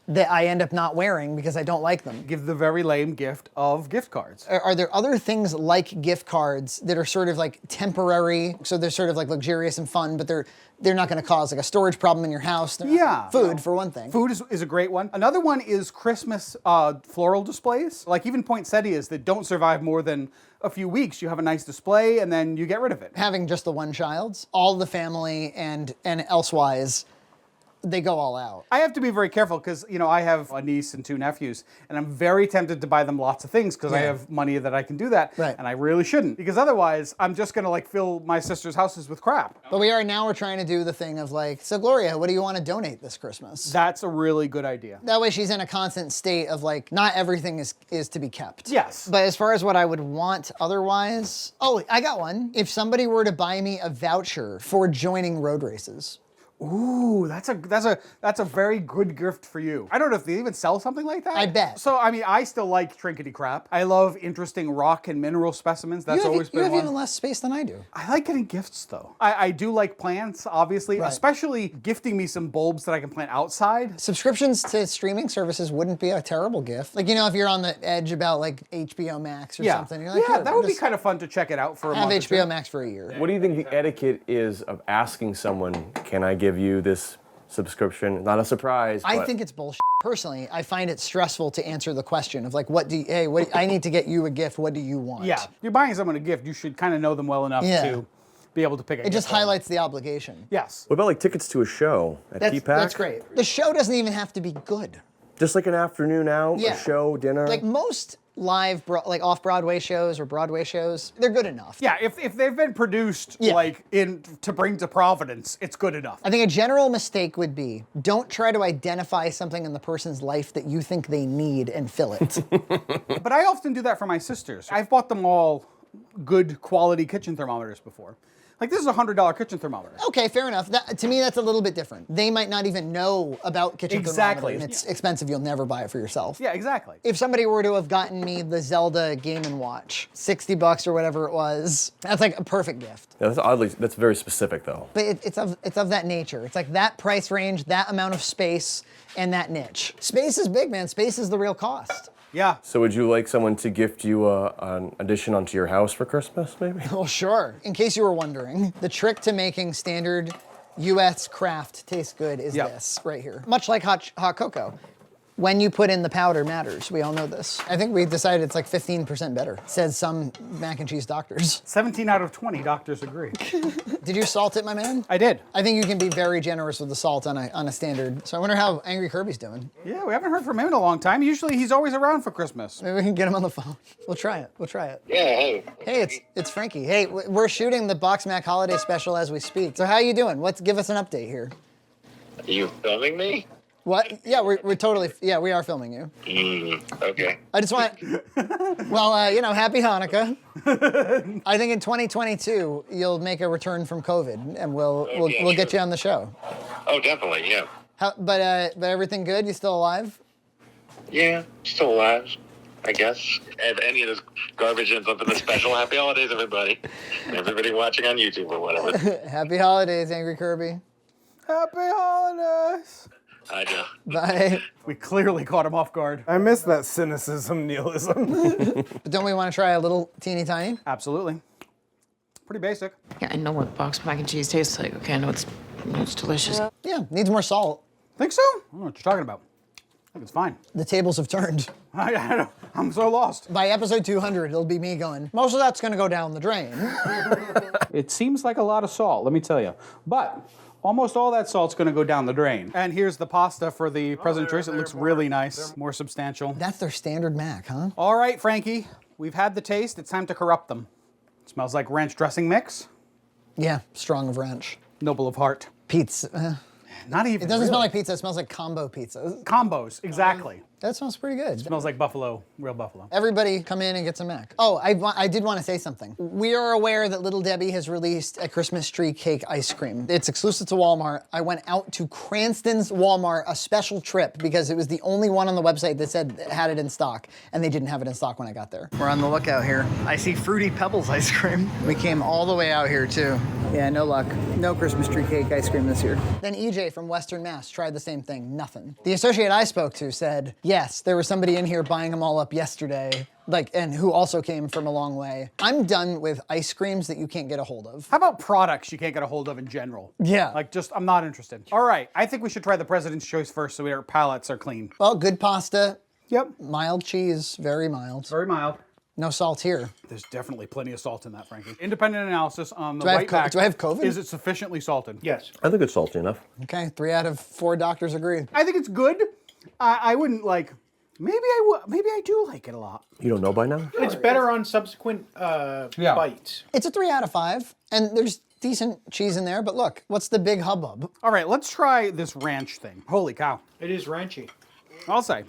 Speaker 6: that I end up not wearing because I don't like them.
Speaker 15: Give the very lame gift of gift cards.
Speaker 6: Are there other things like gift cards that are sort of like temporary, so they're sort of like luxurious and fun, but they're not going to cause like a storage problem in your house? Food, for one thing.
Speaker 15: Food is a great one. Another one is Christmas floral displays. Like even poinsettias that don't survive more than a few weeks. You have a nice display and then you get rid of it.
Speaker 6: Having just the one child's, all the family and elsewise, they go all out.
Speaker 15: I have to be very careful because, you know, I have a niece and 2 nephews, and I'm very tempted to buy them lots of things because I have money that I can do that, and I really shouldn't, because otherwise I'm just gonna like fill my sister's houses with crap.
Speaker 6: But we're trying to do the thing of like, so Gloria, what do you want to donate this Christmas?
Speaker 15: That's a really good idea.
Speaker 6: That way she's in a constant state of like, not everything is to be kept.
Speaker 15: Yes.
Speaker 6: But as far as what I would want otherwise, oh, I got one. If somebody were to buy me a voucher for joining road races.
Speaker 15: Ooh, that's a very good gift for you. I don't know if they even sell something like that.
Speaker 6: I bet.
Speaker 15: So, I mean, I still like trinkety crap. I love interesting rock and mineral specimens. That's always been
Speaker 6: You have
Speaker 15: one.
Speaker 6: even less space than I do.
Speaker 15: I like getting gifts though. I do like plants, obviously, especially gifting me some bulbs that I can plant outside.
Speaker 6: Subscriptions to streaming services wouldn't be a terrible gift. Like, you know, if you're on the edge about like HBO Max or something, you're like,
Speaker 15: yeah, that would be kind of fun to check it out for a month.
Speaker 6: Have HBO Max for a year.
Speaker 1: What do you think the etiquette is of asking someone, can I give you this subscription? Not a surprise.
Speaker 6: I think it's bullshit. Personally, I find it stressful to answer the question of like, I need to get you a gift. What do you want?
Speaker 15: Yeah, you're buying someone a gift. You should kind of know them well enough to be able to pick a gift.
Speaker 6: It just highlights the obligation.
Speaker 15: Yes.
Speaker 1: What about like tickets to a show at TPAC?
Speaker 6: That's great. The show doesn't even have to be good.
Speaker 1: Just like an afternoon out, a show, dinner.
Speaker 6: Like most live, like off-Broadway shows or Broadway shows, they're good enough.
Speaker 15: Yeah, if they've been produced like to bring to Providence, it's good enough.
Speaker 6: I think a general mistake would be, don't try to identify something in the person's life that you think they need and fill it.
Speaker 15: But I often do that for my sisters. I've bought them all good quality kitchen thermometers before. Like this is a $100 kitchen thermometer.
Speaker 6: Okay, fair enough. To me, that's a little bit different. They might not even know about kitchen thermometer, and it's expensive. You'll never buy it for yourself.
Speaker 15: Yeah, exactly.
Speaker 6: If somebody were to have gotten me the Zelda Game & Watch, $60 or whatever it was, that's like a perfect gift.
Speaker 1: Yeah, that's very specific though.
Speaker 6: But it's of that nature. It's like that price range, that amount of space, and that niche. Space is big, man. Space is the real cost.
Speaker 15: Yeah.
Speaker 1: So would you like someone to gift you an addition onto your house for Christmas, maybe?
Speaker 6: Well, sure. In case you were wondering, the trick to making standard U.S. Kraft taste good is this right here. Much like hot cocoa. When you put in the powder matters. We all know this. I think we decided it's like 15% better, says some mac and cheese doctors.
Speaker 15: 17 out of 20 doctors agree.
Speaker 6: Did you salt it, my man?
Speaker 15: I did.
Speaker 6: I think you can be very generous with the salt on a standard. So I wonder how Angry Kirby's doing.
Speaker 15: Yeah, we haven't heard from him in a long time. Usually he's always around for Christmas.
Speaker 6: Maybe we can get him on the phone. We'll try it.
Speaker 2: Yeah, hey.
Speaker 6: Hey, it's Frankie. Hey, we're shooting the BoxMac holiday special as we speak. So how you doing? Give us an update here.
Speaker 2: Are you filming me?
Speaker 6: What? Yeah, we're totally, we are filming you.
Speaker 2: Okay.
Speaker 6: I just want, happy Hanukkah. I think in 2022, you'll make a return from COVID and we'll get you on the show.
Speaker 2: Oh, definitely, yeah.
Speaker 6: But everything good? You still alive?
Speaker 2: Yeah, still alive. I guess. If any of this garbage ends up in the special, happy holidays, everybody. Everybody watching on YouTube or whatever.
Speaker 6: Happy holidays, Angry Kirby.
Speaker 15: Happy holidays.
Speaker 2: I do.
Speaker 6: Bye.
Speaker 15: We clearly caught him off guard.
Speaker 9: I miss that cynicism, nihilism.
Speaker 6: But don't we want to try a little teeny tiny?
Speaker 15: Absolutely. Pretty basic.
Speaker 10: Yeah, I know what boxed mac and cheese tastes like. Okay, I know it's delicious.
Speaker 6: Yeah, needs more salt.
Speaker 15: Think so? I don't know what you're talking about. I think it's fine.
Speaker 6: The tables have turned.
Speaker 15: I know. I'm so lost.
Speaker 6: By episode 200, it'll be me going, most of that's going to go down the drain.
Speaker 15: It seems like a lot of salt, let me tell you. But almost all that salt's going to go down the drain. And here's the pasta for the President Choice. It looks really nice, more substantial.
Speaker 6: That's their standard mac, huh?
Speaker 15: All right, Frankie, we've had the taste. It's time to corrupt them. It smells like ranch dressing mix.
Speaker 6: Yeah, strong of ranch.
Speaker 15: Noble of heart.
Speaker 6: Pizza.
Speaker 15: Not even.
Speaker 6: It doesn't
Speaker 15: really.
Speaker 6: smell like pizza, it smells like combo pizza.
Speaker 15: Combos, exactly.
Speaker 6: That smells pretty good.
Speaker 15: Smells like buffalo, real buffalo.
Speaker 6: Everybody come in and get some mac. Oh, I did want to say something. We are aware that Little Debbie has released a Christmas tree cake ice cream. It's exclusive to Walmart. I went out to Cranston's Walmart, a special trip, because it was the only one on the website that said it had it in stock, and they didn't have it in stock when I got there. We're on the lookout here. I see Fruity Pebbles ice cream. We came all the way out here too. Yeah, no luck. No Christmas tree cake ice cream this year. Then EJ from Western Mass tried the same thing, nothing. The associate I spoke to said, yes, there was somebody in here buying them all up yesterday, and who also came from a long way. I'm done with ice creams that you can't get a hold of.
Speaker 15: How about products you can't get a hold of in general?
Speaker 6: Yeah.
Speaker 15: Like, I'm not interested. All right, I think we should try the President's Choice first so our palates are clean.
Speaker 6: Well, good pasta.
Speaker 15: Yep.
Speaker 6: Mild cheese, very mild.
Speaker 15: Very mild.
Speaker 6: No salt here.
Speaker 15: There's definitely plenty of salt in that, Frankie. Independent analysis on the
Speaker 6: Do I have
Speaker 15: white back.
Speaker 6: do I have COVID?
Speaker 15: Is it sufficiently salted?
Speaker 11: Yes.
Speaker 1: I think it's salty enough.
Speaker 6: Okay, 3 out of 4 doctors agree.
Speaker 15: I think it's good. I wouldn't like. Maybe I do like it a lot.
Speaker 1: You don't know by now?
Speaker 11: It's better on subsequent bites.
Speaker 6: It's a 3 out of 5, and there's decent cheese in there, but look, what's the big hubbub?
Speaker 15: All right, let's try this ranch thing. Holy cow.
Speaker 11: It is ranchy.
Speaker 15: I'll say.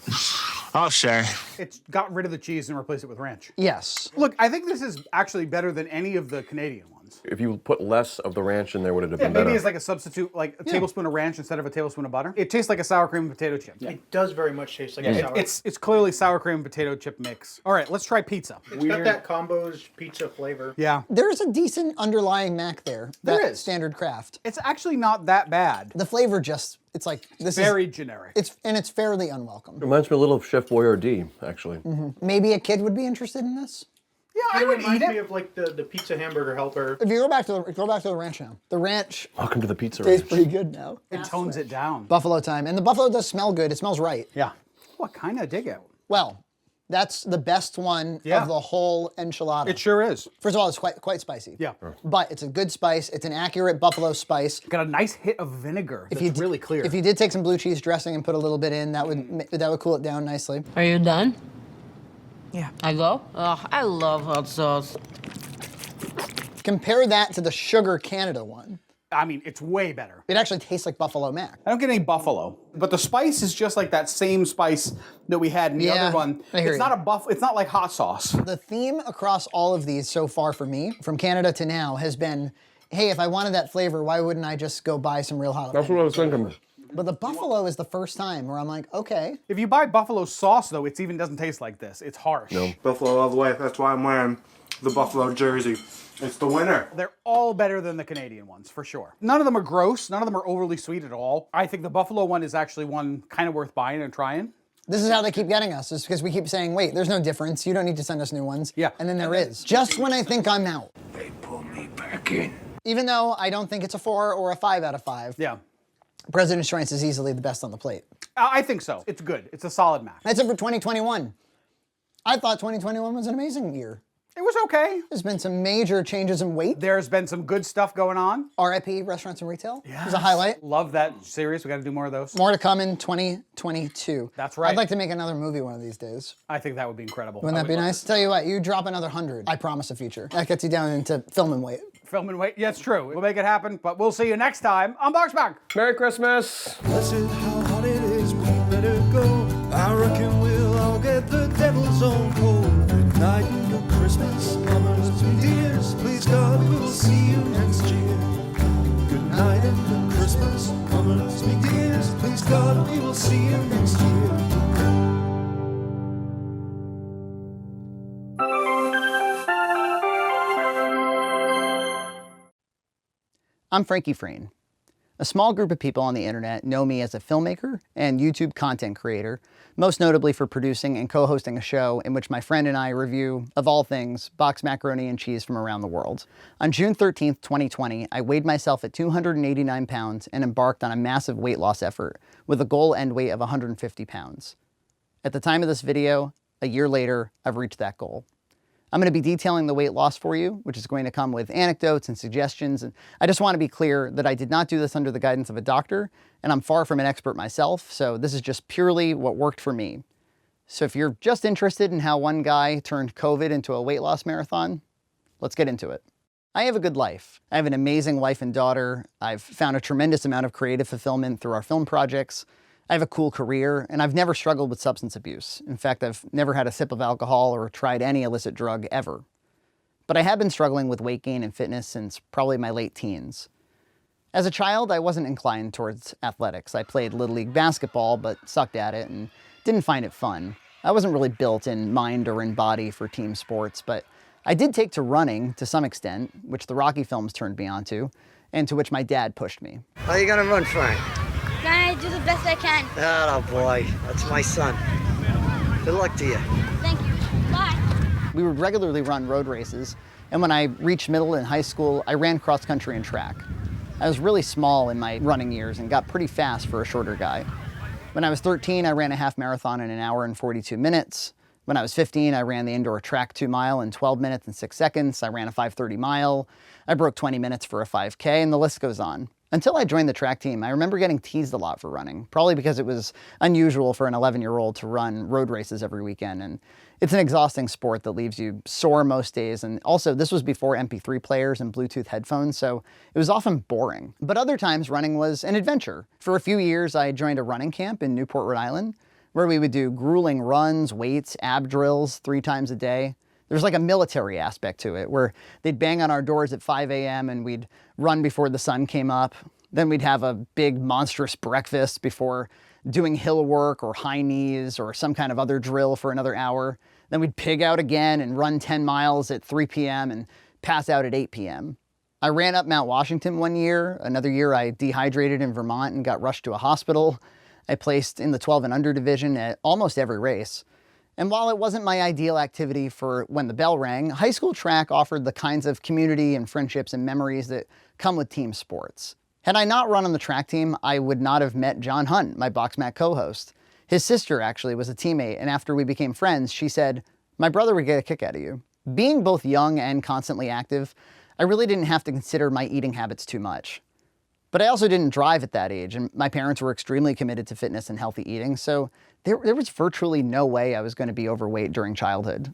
Speaker 20: Oh, sure.
Speaker 15: It's got rid of the cheese and replaced it with ranch.
Speaker 6: Yes.
Speaker 15: Look, I think this is actually better than any of the Canadian ones.
Speaker 1: If you put less of the ranch in there, would it have
Speaker 15: Yeah,
Speaker 1: been
Speaker 15: maybe
Speaker 1: better?
Speaker 15: it's like a substitute, like a tablespoon of ranch instead of a tablespoon of butter. It tastes like a sour cream and potato chip.
Speaker 11: It does very much taste like a sour.
Speaker 15: It's clearly sour cream and potato chip mix. All right, let's try pizza.
Speaker 11: It's got that combos pizza flavor.
Speaker 15: Yeah.
Speaker 6: There's a decent underlying mac there.
Speaker 15: There
Speaker 6: that
Speaker 15: is.
Speaker 6: Standard Kraft.
Speaker 15: It's actually not that bad.
Speaker 6: The flavor just, it's like, this
Speaker 15: Very
Speaker 6: is...
Speaker 15: generic.
Speaker 6: It's fairly unwelcome.
Speaker 1: Reminds me a little of Chef Boyardee, actually.
Speaker 6: Maybe a kid would be interested in this?
Speaker 15: Yeah,
Speaker 11: It reminds me of like the pizza hamburger helper.
Speaker 6: If you go back to the ranch now. The ranch
Speaker 1: Welcome to the pizza
Speaker 6: tastes
Speaker 1: ranch.
Speaker 6: pretty good now.
Speaker 15: It tones it down.
Speaker 6: Buffalo time. And the buffalo does smell good. It smells right.
Speaker 15: Yeah. What kind of dig it?
Speaker 6: Well, that's the best one
Speaker 15: Yeah.
Speaker 6: of the whole enchilada.
Speaker 15: It sure is.
Speaker 6: First of all, it's quite spicy.
Speaker 15: Yeah.
Speaker 6: But it's a good spice. It's an accurate buffalo spice.
Speaker 15: Got a nice hit of vinegar.
Speaker 6: If
Speaker 15: That's really clear.
Speaker 6: If you did take some blue cheese dressing and put a little bit in, that would cool it down nicely.
Speaker 7: Are you done?
Speaker 10: Yeah.
Speaker 7: I go? Oh, I love hot sauce.
Speaker 6: Compare that to the Sugar Canada one.
Speaker 15: I mean, it's way better.
Speaker 6: It actually tastes like buffalo mac.
Speaker 15: I don't get any buffalo, but the spice is just like that same spice that we had in the
Speaker 6: Yeah,
Speaker 15: other one.
Speaker 6: I hear
Speaker 15: It's
Speaker 6: you.
Speaker 15: not it's not like hot sauce.
Speaker 6: The theme across all of these so far for me, from Canada to now, has been, hey, if I wanted that flavor, why wouldn't I just go buy some real jalapeno?
Speaker 1: That's what I was thinking.
Speaker 6: But the buffalo is the first time where I'm like, okay.
Speaker 15: If you buy buffalo sauce, though, it even doesn't taste like this. It's harsh.
Speaker 1: No.
Speaker 9: Buffalo all the way. That's why I'm wearing the Buffalo jersey. It's the winner.
Speaker 15: They're all better than the Canadian ones, for sure. None of them are gross. None of them are overly sweet at all. I think the buffalo one is actually one kind of worth buying and trying.
Speaker 6: This is how they keep getting us, is because we keep saying, wait, there's no difference. You don't need to send us new ones.
Speaker 15: Yeah.
Speaker 6: And then there is. Just when I think I'm out.
Speaker 14: They pull me back in.
Speaker 6: Even though I don't think it's a 4 or a 5 out of 5.
Speaker 15: Yeah.
Speaker 6: President's Choice is easily the best on the plate.
Speaker 15: I think so. It's good. It's a solid match.
Speaker 6: That's it for 2021. I thought 2021 was an amazing year.
Speaker 15: It was okay.
Speaker 6: There's been some major changes in weight.
Speaker 15: There's been some good stuff going on.
Speaker 6: RIP Restaurants and Retail was a highlight.
Speaker 15: Love that series. We got to do more of those.
Speaker 6: More to come in 2022.
Speaker 15: That's right.
Speaker 6: I'd like to make another movie one of these days.
Speaker 15: I think that would be incredible.
Speaker 6: Wouldn't that be nice? Tell you what, you drop another 100, I promise a feature. That gets you down into film and weight.
Speaker 15: Film and wait. Yeah, it's true. We'll make it happen, but we'll see you next time on BoxMac.
Speaker 1: Merry Christmas.
Speaker 24: Blessed, how hot it is, we better go. I reckon we'll all get the devil's own cold. Good night and good Christmas, mamas, me dears. Please God, we'll see you next year. Good night and good Christmas, mamas, me dears. Please God, we will see you next year.
Speaker 19: I'm Frankie Frayne. A small group of people on the internet know me as a filmmaker and YouTube content creator, most notably for producing and co-hosting a show in which my friend and I review, of all things, boxed macaroni and cheese from around the world. On June 13th, 2020, I weighed myself at 289 pounds and embarked on a massive weight loss effort with a goal end weight of 150 pounds. At the time of this video, a year later, I've reached that goal. I'm going to be detailing the weight loss for you, which is going to come with anecdotes and suggestions. And I just want to be clear that I did not do this under the guidance of a doctor, and I'm far from an expert myself, so this is just purely what worked for me. So if you're just interested in how one guy turned COVID into a weight loss marathon, let's get into it. I have a good life. I have an amazing wife and daughter. I've found a tremendous amount of creative fulfillment through our film projects. I have a cool career, and I've never struggled with substance abuse. In fact, I've never had a sip of alcohol or tried any illicit drug ever. But I have been struggling with weight gain and fitness since probably my late teens. As a child, I wasn't inclined towards athletics. I played Little League basketball, but sucked at it and didn't find it fun. I wasn't really built in mind or in body for team sports, but I did take to running to some extent, which the Rocky films turned me onto, and to which my dad pushed me.
Speaker 3: How are you gonna run, Frank?
Speaker 16: Gonna do the best I can.
Speaker 3: Oh boy, that's my son. Good luck to you.
Speaker 16: Thank you. Bye.
Speaker 19: We would regularly run road races, and when I reached middle and high school, I ran cross country and track. I was really small in my running years and got pretty fast for a shorter guy. When I was 13, I ran a half marathon in 1 hour and 42 minutes. When I was 15, I ran the indoor track 2 mile in 12 minutes and 6 seconds. I ran a 5:30 mile. I broke 20 minutes for a 5K, and the list goes on. Until I joined the track team, I remember getting teased a lot for running, probably because it was unusual for an 11-year-old to run road races every weekend. And it's an exhausting sport that leaves you sore most days. And also, this was before MP3 players and Bluetooth headphones, so it was often boring. But other times, running was an adventure. For a few years, I joined a running camp in Newport, Rhode Island, where we would do grueling runs, weights, ab drills 3 times a day. There's like a military aspect to it, where they'd bang on our doors at 5 a.m. and we'd run before the sun came up. Then we'd have a big monstrous breakfast before doing hill work or high knees or some kind of other drill for another hour. Then we'd pig out again and run 10 miles at 3 p.m. and pass out at 8 p.m. I ran up Mount Washington one year. Another year I dehydrated in Vermont and got rushed to a hospital. I placed in the 12 and under division at almost every race. And while it wasn't my ideal activity for when the bell rang, high school track offered the kinds of community and friendships and memories that come with team sports. Had I not run on the track team, I would not have met John Hunt, my BoxMac co-host. His sister actually was a teammate, and after we became friends, she said, "My brother would get a kick out of you." Being both young and constantly active, I really didn't have to consider my eating habits too much. But I also didn't drive at that age, and my parents were extremely committed to fitness and healthy eating, so there was virtually no way I was going to be overweight during childhood.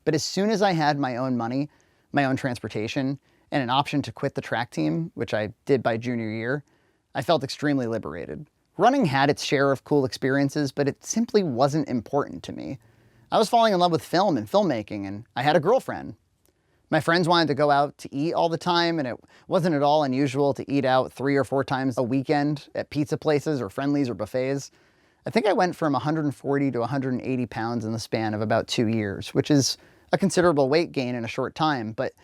Speaker 19: But as soon as I had my own money, my own transportation, and an option to quit the track team, which I did by junior year, I felt extremely liberated. Running had its share of cool experiences, but it simply wasn't important to me. I was falling in love with film and filmmaking, and I had a girlfriend. My friends wanted to go out to eat all the time, and it wasn't at all unusual to eat out 3 or 4 times a weekend at pizza places or Friendlies or buffets. I think I went from 140 to 180 pounds in the span of about 2 years, which is a considerable weight gain in a short time, but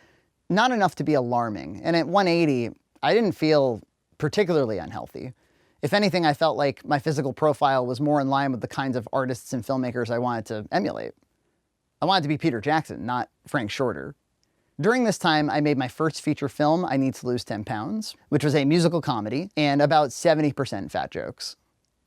Speaker 19: not enough to be alarming. And at 180, I didn't feel particularly unhealthy. If anything, I felt like my physical profile was more in line with the kinds of artists and filmmakers I wanted to emulate. I wanted to be Peter Jackson, not Frank Shorter. During this time, I made my first feature film, I Need to Lose 10 Pounds, which was a musical comedy and about 70% fat jokes.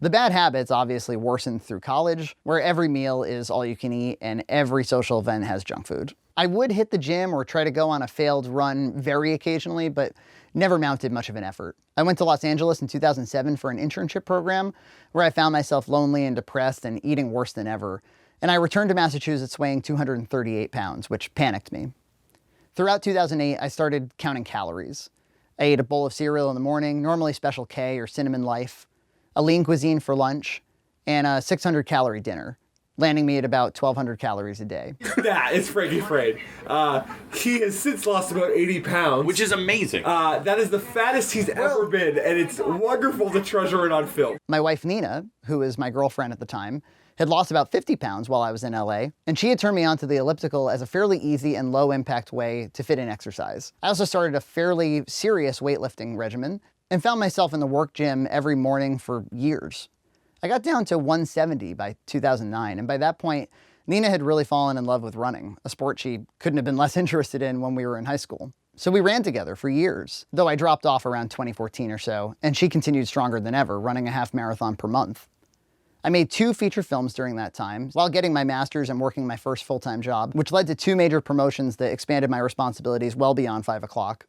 Speaker 19: The bad habits obviously worsened through college, where every meal is all you can eat and every social event has junk food. I would hit the gym or try to go on a failed run very occasionally, but never mounted much of an effort. I went to Los Angeles in 2007 for an internship program where I found myself lonely and depressed and eating worse than ever. And I returned to Massachusetts weighing 238 pounds, which panicked me. Throughout 2008, I started counting calories. I ate a bowl of cereal in the morning, normally Special K or Cinnamon Life, a lean cuisine for lunch, and a 600-calorie dinner, landing me at about 1,200 calories a day.
Speaker 1: That is Frankie Frayne. He has since lost about 80 pounds.
Speaker 12: Which is amazing.
Speaker 1: That is the fattest he's ever been, and it's wonderful to treasure it on film.
Speaker 19: My wife, Nina, who was my girlfriend at the time, had lost about 50 pounds while I was in LA, and she had turned me onto the elliptical as a fairly easy and low impact way to fit in exercise. I also started a fairly serious weightlifting regimen and found myself in the work gym every morning for years. I got down to 170 by 2009, and by that point, Nina had really fallen in love with running, a sport she couldn't have been less interested in when we were in high school. So we ran together for years, though I dropped off around 2014 or so, and she continued stronger than ever, running a half marathon per month. I made 2 feature films during that time, while getting my master's and working my first full-time job, which led to 2 major promotions that expanded my responsibilities well beyond 5 o'clock.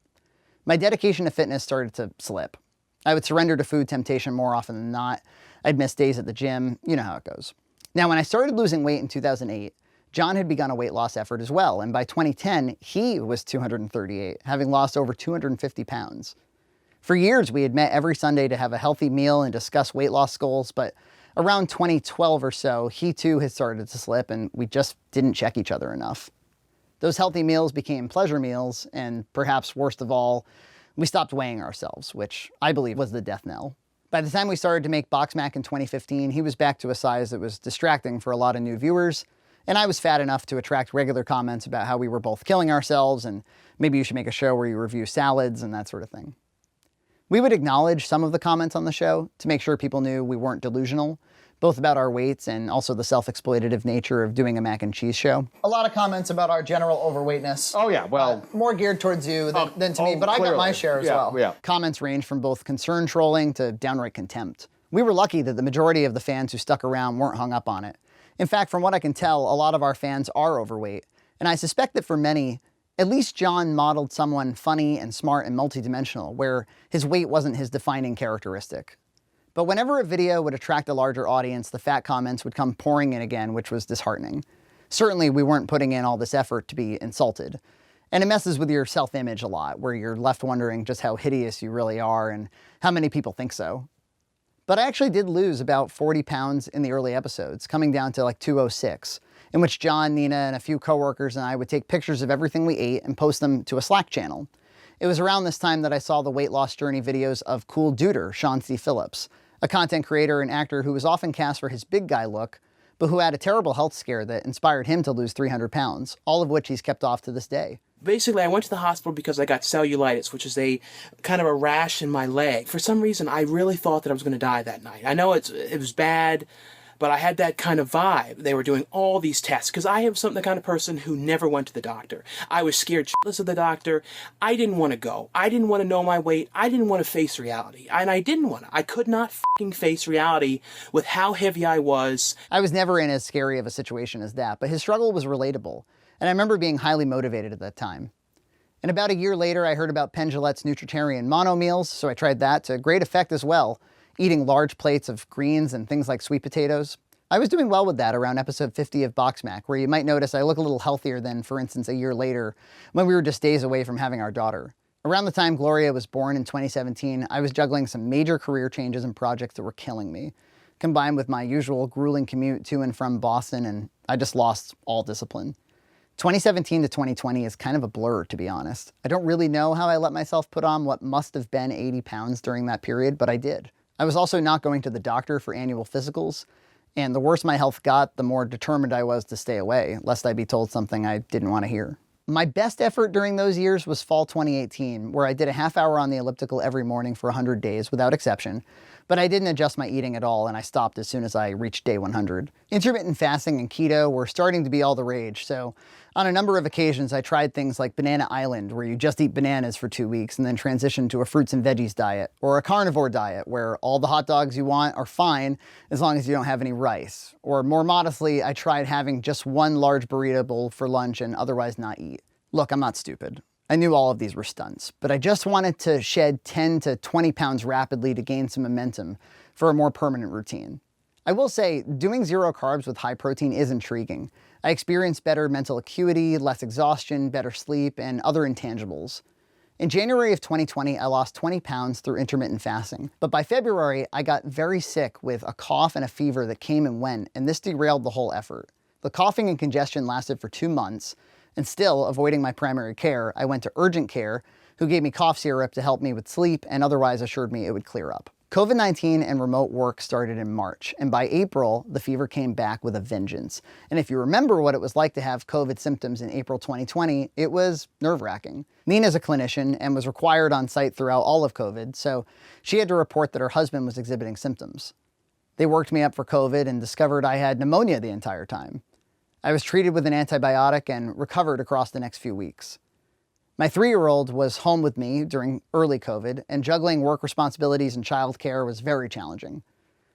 Speaker 19: My dedication to fitness started to slip. I would surrender to food temptation more often than not. I'd miss days at the gym. You know how it goes. Now, when I started losing weight in 2008, John had begun a weight loss effort as well, and by 2010, he was 238, having lost over 250 pounds. For years, we had met every Sunday to have a healthy meal and discuss weight loss goals, but around 2012 or so, he too had started to slip, and we just didn't check each other enough. Those healthy meals became pleasure meals, and perhaps worst of all, we stopped weighing ourselves, which I believe was the death knell. By the time we started to make BoxMac in 2015, he was back to a size that was distracting for a lot of new viewers, and I was fat enough to attract regular comments about how we were both killing ourselves, and maybe you should make a show where you review salads and that sort of thing. We would acknowledge some of the comments on the show to make sure people knew we weren't delusional, both about our weights and also the self-exploitative nature of doing a mac and cheese show. A lot of comments about our general overweightness.
Speaker 15: Oh yeah, well.
Speaker 19: More geared towards you than to me, but I got my share as well.
Speaker 15: Yeah.
Speaker 19: Comments range from both concern trolling to downright contempt. We were lucky that the majority of the fans who stuck around weren't hung up on it. In fact, from what I can tell, a lot of our fans are overweight, and I suspect that for many, at least John modeled someone funny and smart and multidimensional, where his weight wasn't his defining characteristic. But whenever a video would attract a larger audience, the fat comments would come pouring in again, which was disheartening. Certainly, we weren't putting in all this effort to be insulted. And it messes with your self-image a lot, where you're left wondering just how hideous you really are and how many people think so. But I actually did lose about 40 pounds in the early episodes, coming down to like 206, in which John, Nina, and a few coworkers and I would take pictures of everything we ate and post them to a Slack channel. It was around this time that I saw the weight loss journey videos of Cool Duder, Sean C. Phillips, a content creator and actor who was often cast for his big guy look, but who had a terrible health scare that inspired him to lose 300 pounds, all of which he's kept off to this day.
Speaker 5: Basically, I went to the hospital because I got cellulitis, which is a kind of a rash in my leg. For some reason, I really thought that I was going to die that night. I know it was bad, but I had that kind of vibe. They were doing all these tests because I am the kind of person who never went to the doctor. I was scared shitless of the doctor. I didn't want to go. I didn't want to know my weight. I didn't want to face reality. And I didn't want to. I could not fucking face reality with how heavy I was.
Speaker 19: I was never in as scary of a situation as that, but his struggle was relatable. And I remember being highly motivated at that time. And about a year later, I heard about Penn Jillette's Nutritarian mono meals, so I tried that to great effect as well, eating large plates of greens and things like sweet potatoes. I was doing well with that around episode 50 of BoxMac, where you might notice I look a little healthier than, for instance, a year later, when we were just days away from having our daughter. Around the time Gloria was born in 2017, I was juggling some major career changes and projects that were killing me, combined with my usual grueling commute to and from Boston, and I just lost all discipline. 2017 to 2020 is kind of a blur, to be honest. I don't really know how I let myself put on what must have been 80 pounds during that period, but I did. I was also not going to the doctor for annual physicals, and the worse my health got, the more determined I was to stay away, lest I be told something I didn't want to hear. My best effort during those years was fall 2018, where I did a half hour on the elliptical every morning for 100 days without exception, but I didn't adjust my eating at all, and I stopped as soon as I reached day 100. Intermittent fasting and keto were starting to be all the rage, so on a number of occasions I tried things like Banana Island, where you just eat bananas for 2 weeks and then transition to a fruits and veggies diet, or a carnivore diet, where all the hot dogs you want are fine as long as you don't have any rice. Or more modestly, I tried having just one large burrito bowl for lunch and otherwise not eat. Look, I'm not stupid. I knew all of these were stunts, but I just wanted to shed 10 to 20 pounds rapidly to gain some momentum for a more permanent routine. I will say, doing zero carbs with high protein is intriguing. I experienced better mental acuity, less exhaustion, better sleep, and other intangibles. In January of 2020, I lost 20 pounds through intermittent fasting, but by February, I got very sick with a cough and a fever that came and went, and this derailed the whole effort. The coughing and congestion lasted for 2 months, and still, avoiding my primary care, I went to urgent care, who gave me cough syrup to help me with sleep and otherwise assured me it would clear up. COVID-19 and remote work started in March, and by April, the fever came back with a vengeance. And if you remember what it was like to have COVID symptoms in April 2020, it was nerve-wracking. Nina's a clinician and was required on site throughout all of COVID, so she had to report that her husband was exhibiting symptoms. They worked me up for COVID and discovered I had pneumonia the entire time. I was treated with an antibiotic and recovered across the next few weeks. My 3-year-old was home with me during early COVID, and juggling work responsibilities and childcare was very challenging.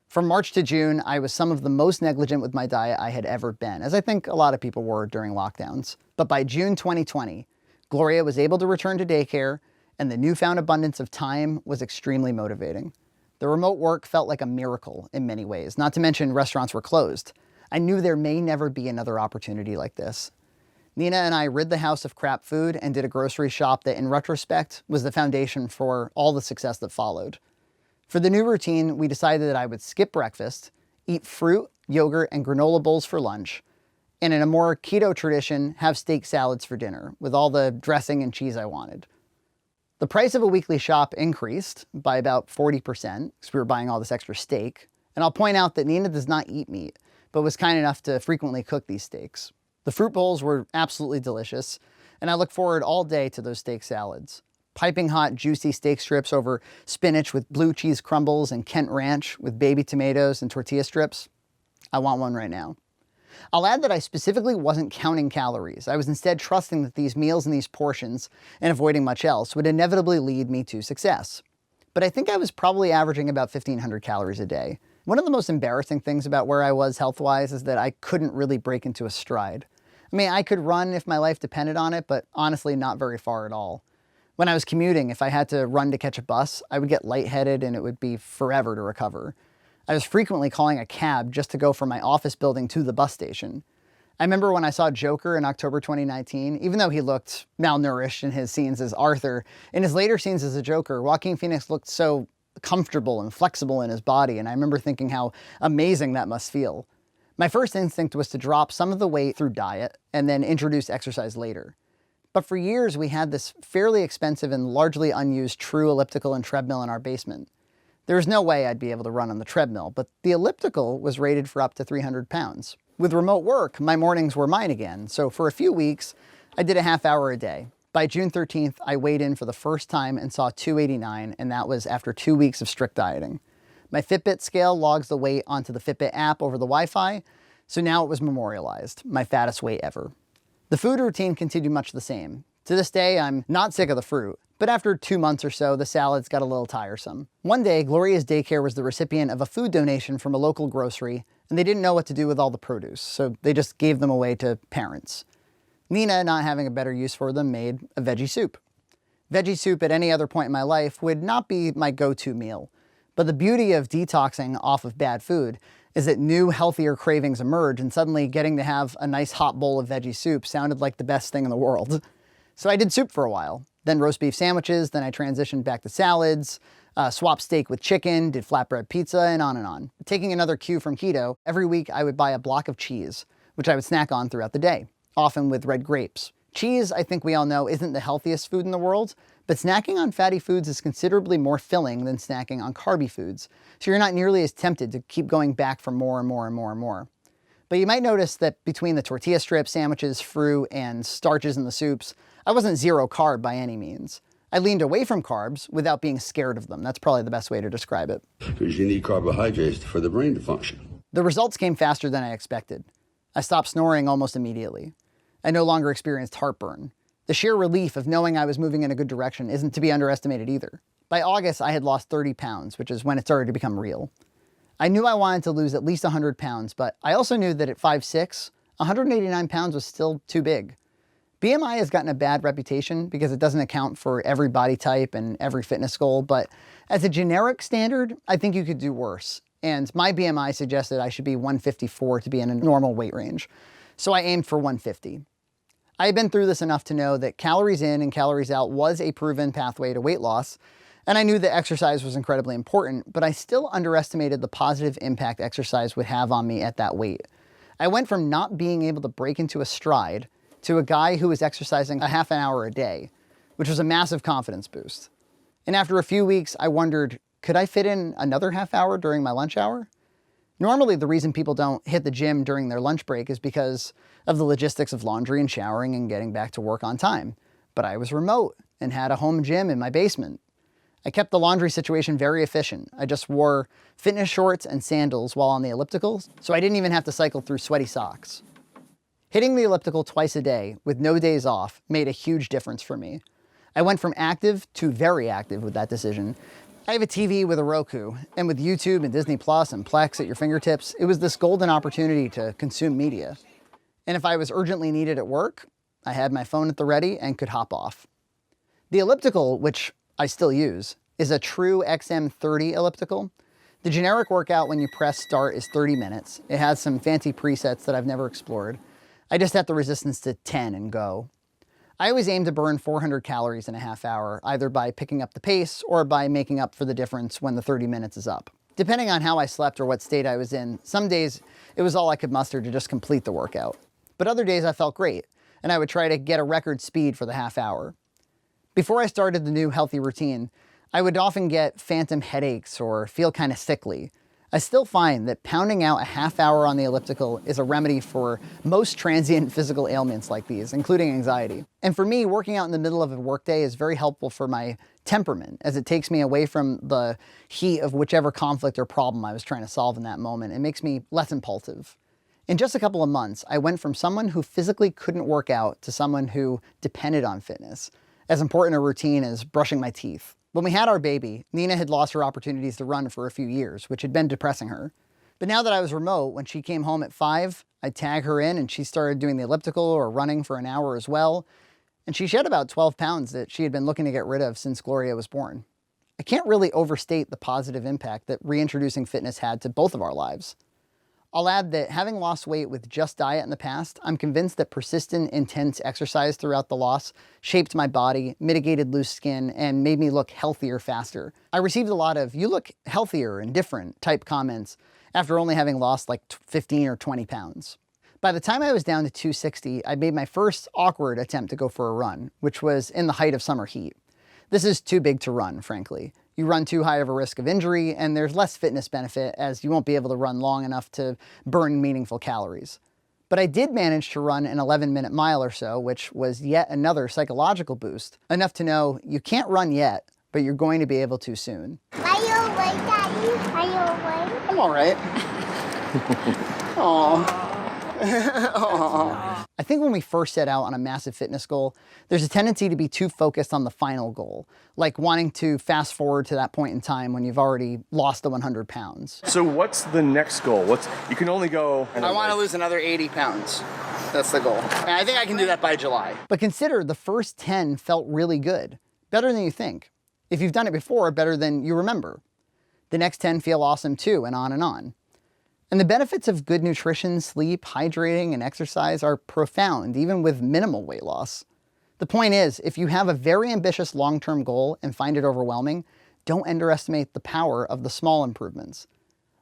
Speaker 19: From March to June, I was some of the most negligent with my diet I had ever been, as I think a lot of people were during lockdowns. But by June 2020, Gloria was able to return to daycare, and the newfound abundance of time was extremely motivating. The remote work felt like a miracle in many ways, not to mention restaurants were closed. I knew there may never be another opportunity like this. Nina and I rid the house of crap food and did a grocery shop that, in retrospect, was the foundation for all the success that followed. For the new routine, we decided that I would skip breakfast, eat fruit, yogurt, and granola bowls for lunch, and in a more keto tradition, have steak salads for dinner, with all the dressing and cheese I wanted. The price of a weekly shop increased by about 40%, because we were buying all this extra steak. And I'll point out that Nina does not eat meat, but was kind enough to frequently cook these steaks. The fruit bowls were absolutely delicious, and I look forward all day to those steak salads. Piping hot, juicy steak strips over spinach with blue cheese crumbles and Kent Ranch with baby tomatoes and tortilla strips. I want one right now. I'll add that I specifically wasn't counting calories. I was instead trusting that these meals and these portions, and avoiding much else, would inevitably lead me to success. But I think I was probably averaging about 1,500 calories a day. One of the most embarrassing things about where I was health-wise is that I couldn't really break into a stride. I mean, I could run if my life depended on it, but honestly not very far at all. When I was commuting, if I had to run to catch a bus, I would get lightheaded and it would be forever to recover. I was frequently calling a cab just to go from my office building to the bus station. I remember when I saw Joker in October 2019, even though he looked malnourished in his scenes as Arthur, in his later scenes as a Joker, Joaquin Phoenix looked so comfortable and flexible in his body, and I remember thinking how amazing that must feel. My first instinct was to drop some of the weight through diet and then introduce exercise later. But for years, we had this fairly expensive and largely unused true elliptical and treadmill in our basement. There was no way I'd be able to run on the treadmill, but the elliptical was rated for up to 300 pounds. With remote work, my mornings were mine again, so for a few weeks, I did a half hour a day. By June 13th, I weighed in for the first time and saw 289, and that was after 2 weeks of strict dieting. My Fitbit scale logs the weight onto the Fitbit app over the Wi-Fi, so now it was memorialized, my fattest weight ever. The food routine continued much the same. To this day, I'm not sick of the fruit, but after 2 months or so, the salads got a little tiresome. One day, Gloria's daycare was the recipient of a food donation from a local grocery, and they didn't know what to do with all the produce, so they just gave them away to parents. Nina, not having a better use for them, made a veggie soup. Veggie soup at any other point in my life would not be my go-to meal. But the beauty of detoxing off of bad food is that new, healthier cravings emerge, and suddenly getting to have a nice hot bowl of veggie soup sounded like the best thing in the world. So I did soup for a while, then roast beef sandwiches, then I transitioned back to salads, swapped steak with chicken, did flatbread pizza, and on and on. Taking another cue from keto, every week I would buy a block of cheese, which I would snack on throughout the day, often with red grapes. Cheese, I think we all know, isn't the healthiest food in the world, but snacking on fatty foods is considerably more filling than snacking on carby foods, so you're not nearly as tempted to keep going back for more and more and more and more. But you might notice that between the tortilla strips, sandwiches, fruit, and starches in the soups, I wasn't zero carb by any means. I leaned away from carbs without being scared of them. That's probably the best way to describe it.
Speaker 4: Because you need carbohydrates for the brain to function.
Speaker 19: The results came faster than I expected. I stopped snoring almost immediately. I no longer experienced heartburn. The sheer relief of knowing I was moving in a good direction isn't to be underestimated either. By August, I had lost 30 pounds, which is when it started to become real. I knew I wanted to lose at least 100 pounds, but I also knew that at 5'6", 189 pounds was still too big. BMI has gotten a bad reputation because it doesn't account for every body type and every fitness goal, but as a generic standard, I think you could do worse. And my BMI suggested I should be 154 to be in a normal weight range. So I aimed for 150. I had been through this enough to know that calories in and calories out was a proven pathway to weight loss, and I knew that exercise was incredibly important, but I still underestimated the positive impact exercise would have on me at that weight. I went from not being able to break into a stride to a guy who was exercising a half an hour a day, which was a massive confidence boost. And after a few weeks, I wondered, could I fit in another half hour during my lunch hour? Normally, the reason people don't hit the gym during their lunch break is because of the logistics of laundry and showering and getting back to work on time. But I was remote and had a home gym in my basement. I kept the laundry situation very efficient. I just wore fitness shorts and sandals while on the elliptical, so I didn't even have to cycle through sweaty socks. Hitting the elliptical twice a day with no days off made a huge difference for me. I went from active to very active with that decision. I have a TV with a Roku, and with YouTube and Disney Plus and Plex at your fingertips, it was this golden opportunity to consume media. And if I was urgently needed at work, I had my phone at the ready and could hop off. The elliptical, which I still use, is a true XM30 elliptical. The generic workout when you press start is 30 minutes. It has some fancy presets that I've never explored. I just set the resistance to 10 and go. I always aim to burn 400 calories in a half hour, either by picking up the pace or by making up for the difference when the 30 minutes is up. Depending on how I slept or what state I was in, some days it was all I could muster to just complete the workout. But other days I felt great, and I would try to get a record speed for the half hour. Before I started the new healthy routine, I would often get phantom headaches or feel kind of sickly. I still find that pounding out a half hour on the elliptical is a remedy for most transient physical ailments like these, including anxiety. And for me, working out in the middle of a workday is very helpful for my temperament, as it takes me away from the heat of whichever conflict or problem I was trying to solve in that moment. It makes me less impulsive. In just a couple of months, I went from someone who physically couldn't work out to someone who depended on fitness, as important a routine as brushing my teeth. When we had our baby, Nina had lost her opportunities to run for a few years, which had been depressing her. But now that I was remote, when she came home at 5, I'd tag her in and she started doing the elliptical or running for an hour as well. And she shed about 12 pounds that she had been looking to get rid of since Gloria was born. I can't really overstate the positive impact that reintroducing fitness had to both of our lives. I'll add that having lost weight with just diet in the past, I'm convinced that persistent, intense exercise throughout the loss shaped my body, mitigated loose skin, and made me look healthier faster. I received a lot of, "you look healthier and different" type comments after only having lost like 15 or 20 pounds. By the time I was down to 260, I made my first awkward attempt to go for a run, which was in the height of summer heat. This is too big to run, frankly. You run too high of a risk of injury, and there's less fitness benefit as you won't be able to run long enough to burn meaningful calories. But I did manage to run an 11-minute mile or so, which was yet another psychological boost, enough to know you can't run yet, but you're going to be able to soon.
Speaker 16: Are you awake, Daddy? Are you awake?
Speaker 19: I'm all right. Aww. I think when we first set out on a massive fitness goal, there's a tendency to be too focused on the final goal, like wanting to fast forward to that point in time when you've already lost the 100 pounds.
Speaker 1: So what's the next goal? You can only go...
Speaker 19: I want to lose another 80 pounds. That's the goal. And I think I can do that by July. But consider the first 10 felt really good. Better than you think. If you've done it before, better than you remember. The next 10 feel awesome too, and on and on. And the benefits of good nutrition, sleep, hydrating, and exercise are profound, even with minimal weight loss. The point is, if you have a very ambitious long-term goal and find it overwhelming, don't underestimate the power of the small improvements.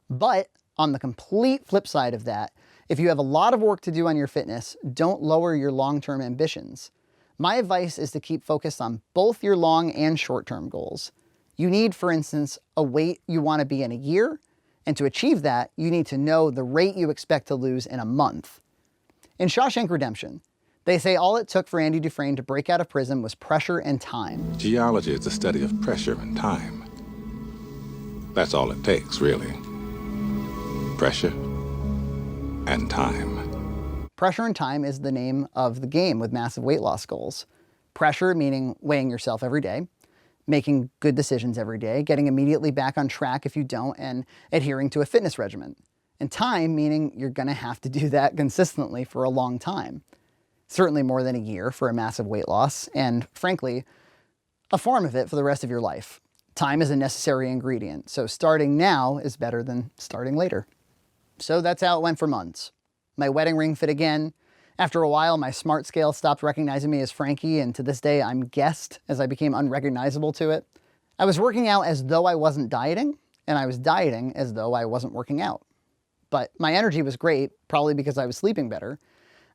Speaker 19: But on the complete flip side of that, if you have a lot of work to do on your fitness, don't lower your long-term ambitions. My advice is to keep focused on both your long and short-term goals. You need, for instance, a weight you want to be in a year, and to achieve that, you need to know the rate you expect to lose in a month. In Shawshank Redemption, they say all it took for Andy Dufresne to break out of prison was pressure and time.
Speaker 12: Geology is the study of pressure and time. That's all it takes, really. Pressure and time.
Speaker 19: Pressure and time is the name of the game with massive weight loss goals. Pressure meaning weighing yourself every day, making good decisions every day, getting immediately back on track if you don't, and adhering to a fitness regimen. And time meaning you're gonna have to do that consistently for a long time. Certainly more than a year for a massive weight loss, and frankly, a form of it for the rest of your life. Time is a necessary ingredient, so starting now is better than starting later. So that's how it went for months. My wedding ring fit again. After a while, my smart scale stopped recognizing me as Frankie, and to this day, I'm guessed as I became unrecognizable to it. I was working out as though I wasn't dieting, and I was dieting as though I wasn't working out. But my energy was great, probably because I was sleeping better.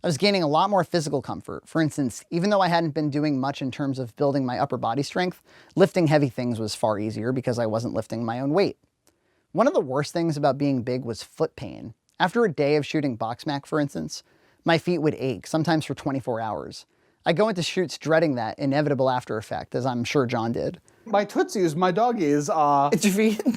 Speaker 19: I was gaining a lot more physical comfort. For instance, even though I hadn't been doing much in terms of building my upper body strength, lifting heavy things was far easier because I wasn't lifting my own weight. One of the worst things about being big was foot pain. After a day of shooting BoxMac, for instance, my feet would ache, sometimes for 24 hours. I go into shoots dreading that inevitable after effect, as I'm sure John did.
Speaker 8: My tootsies, my doggies,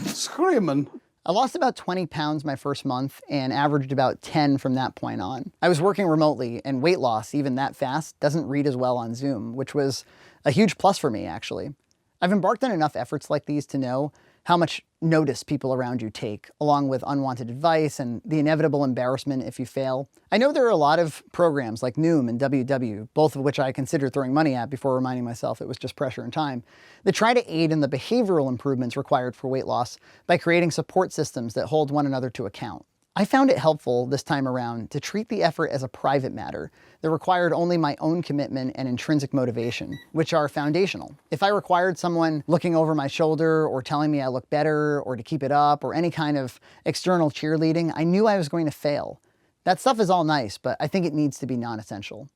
Speaker 8: screaming.
Speaker 19: I lost about 20 pounds my first month and averaged about 10 from that point on. I was working remotely, and weight loss, even that fast, doesn't read as well on Zoom, which was a huge plus for me, actually. I've embarked on enough efforts like these to know how much notice people around you take, along with unwanted advice and the inevitable embarrassment if you fail. I know there are a lot of programs like Noom and WW, both of which I considered throwing money at before reminding myself it was just pressure and time, that try to aid in the behavioral improvements required for weight loss by creating support systems that hold one another to account. I found it helpful this time around to treat the effort as a private matter that required only my own commitment and intrinsic motivation, which are foundational. If I required someone looking over my shoulder or telling me I look better or to keep it up or any kind of external cheerleading, I knew I was going to fail. That stuff is all nice, but I think it needs to be non-essential.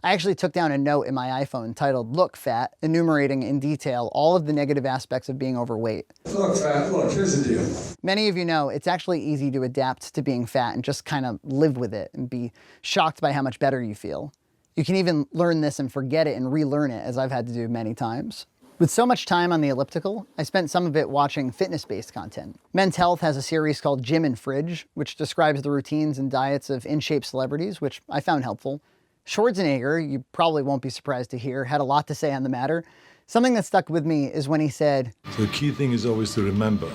Speaker 19: I actually took down a note in my iPhone titled, "Look, Fat," enumerating in detail all of the negative aspects of being overweight.
Speaker 14: Look, Fat, look, here's the deal.
Speaker 19: Many of you know it's actually easy to adapt to being fat and just kind of live with it and be shocked by how much better you feel. You can even learn this and forget it and relearn it, as I've had to do many times. With so much time on the elliptical, I spent some of it watching fitness-based content. Men's Health has a series called Gym and Fridge, which describes the routines and diets of in-shape celebrities, which I found helpful. Schwarzenegger, you probably won't be surprised to hear, had a lot to say on the matter. Something that stuck with me is when he said,
Speaker 17: "The key thing is always to remember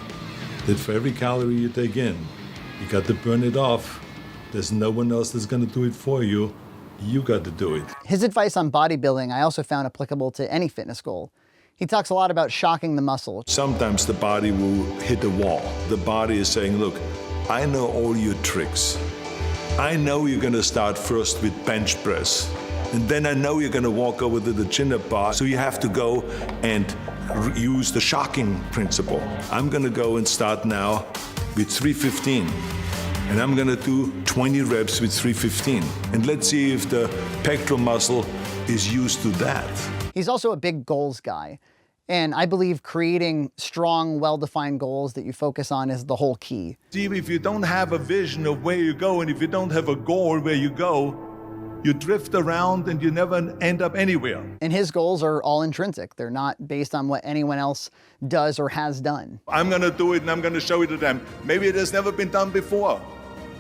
Speaker 17: that for every calorie you take in, you got to burn it off. There's no one else that's going to do it for you. You got to do it."
Speaker 19: His advice on bodybuilding I also found applicable to any fitness goal. He talks a lot about shocking the muscle.
Speaker 17: Sometimes the body will hit a wall. The body is saying, look, I know all your tricks. I know you're going to start first with bench press. And then I know you're going to walk over to the chin-up bar. So you have to go and use the shocking principle. I'm going to go and start now with 315. And I'm going to do 20 reps with 315. And let's see if the pectoral muscle is used to that.
Speaker 19: He's also a big goals guy. And I believe creating strong, well-defined goals that you focus on is the whole key.
Speaker 17: See, if you don't have a vision of where you go, and if you don't have a goal where you go, you drift around and you never end up anywhere.
Speaker 19: And his goals are all intrinsic. They're not based on what anyone else does or has done.
Speaker 17: I'm going to do it and I'm going to show it to them. Maybe it has never been done before.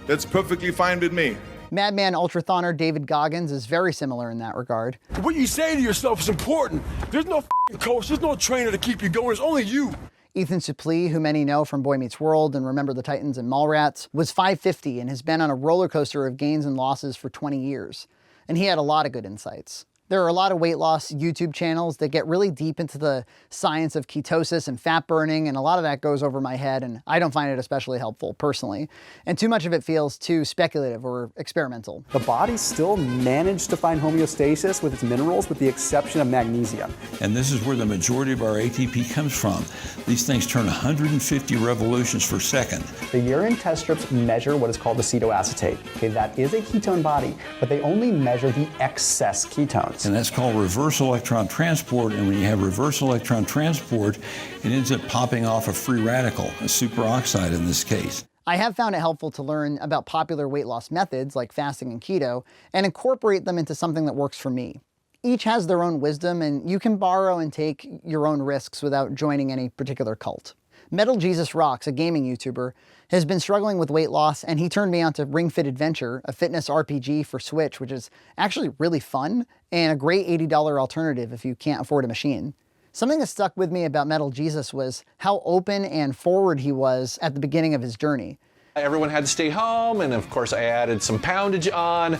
Speaker 17: That's perfectly fine with me.
Speaker 19: Madman ultrathoner David Goggins is very similar in that regard.
Speaker 18: What you say to yourself is important. There's no coach, there's no trainer to keep you going, it's only you.
Speaker 19: Ethan Suplee, who many know from Boy Meets World and Remember the Titans and Mallrats, was 550 and has been on a roller coaster of gains and losses for 20 years. And he had a lot of good insights. There are a lot of weight loss YouTube channels that get really deep into the science of ketosis and fat burning, and a lot of that goes over my head, and I don't find it especially helpful, personally. And too much of it feels too speculative or experimental.
Speaker 22: The body still managed to find homeostasis with its minerals, with the exception of magnesium.
Speaker 23: And this is where the majority of our ATP comes from. These things turn 150 revolutions per second.
Speaker 22: The urine test strips measure what is called acetoacetate. Okay, that is a ketone body, but they only measure the excess ketones.
Speaker 23: And that's called reverse electron transport. And when you have reverse electron transport, it ends up popping off a free radical, a superoxide in this case.
Speaker 19: I have found it helpful to learn about popular weight loss methods like fasting and keto and incorporate them into something that works for me. Each has their own wisdom, and you can borrow and take your own risks without joining any particular cult. Metal Jesus Rocks, a gaming YouTuber, has been struggling with weight loss, and he turned me on to Ring Fit Adventure, a fitness RPG for Switch, which is actually really fun and a great $80 alternative if you can't afford a machine. Something that stuck with me about Metal Jesus was how open and forward he was at the beginning of his journey.
Speaker 25: Everyone had to stay home, and of course I added some poundage on.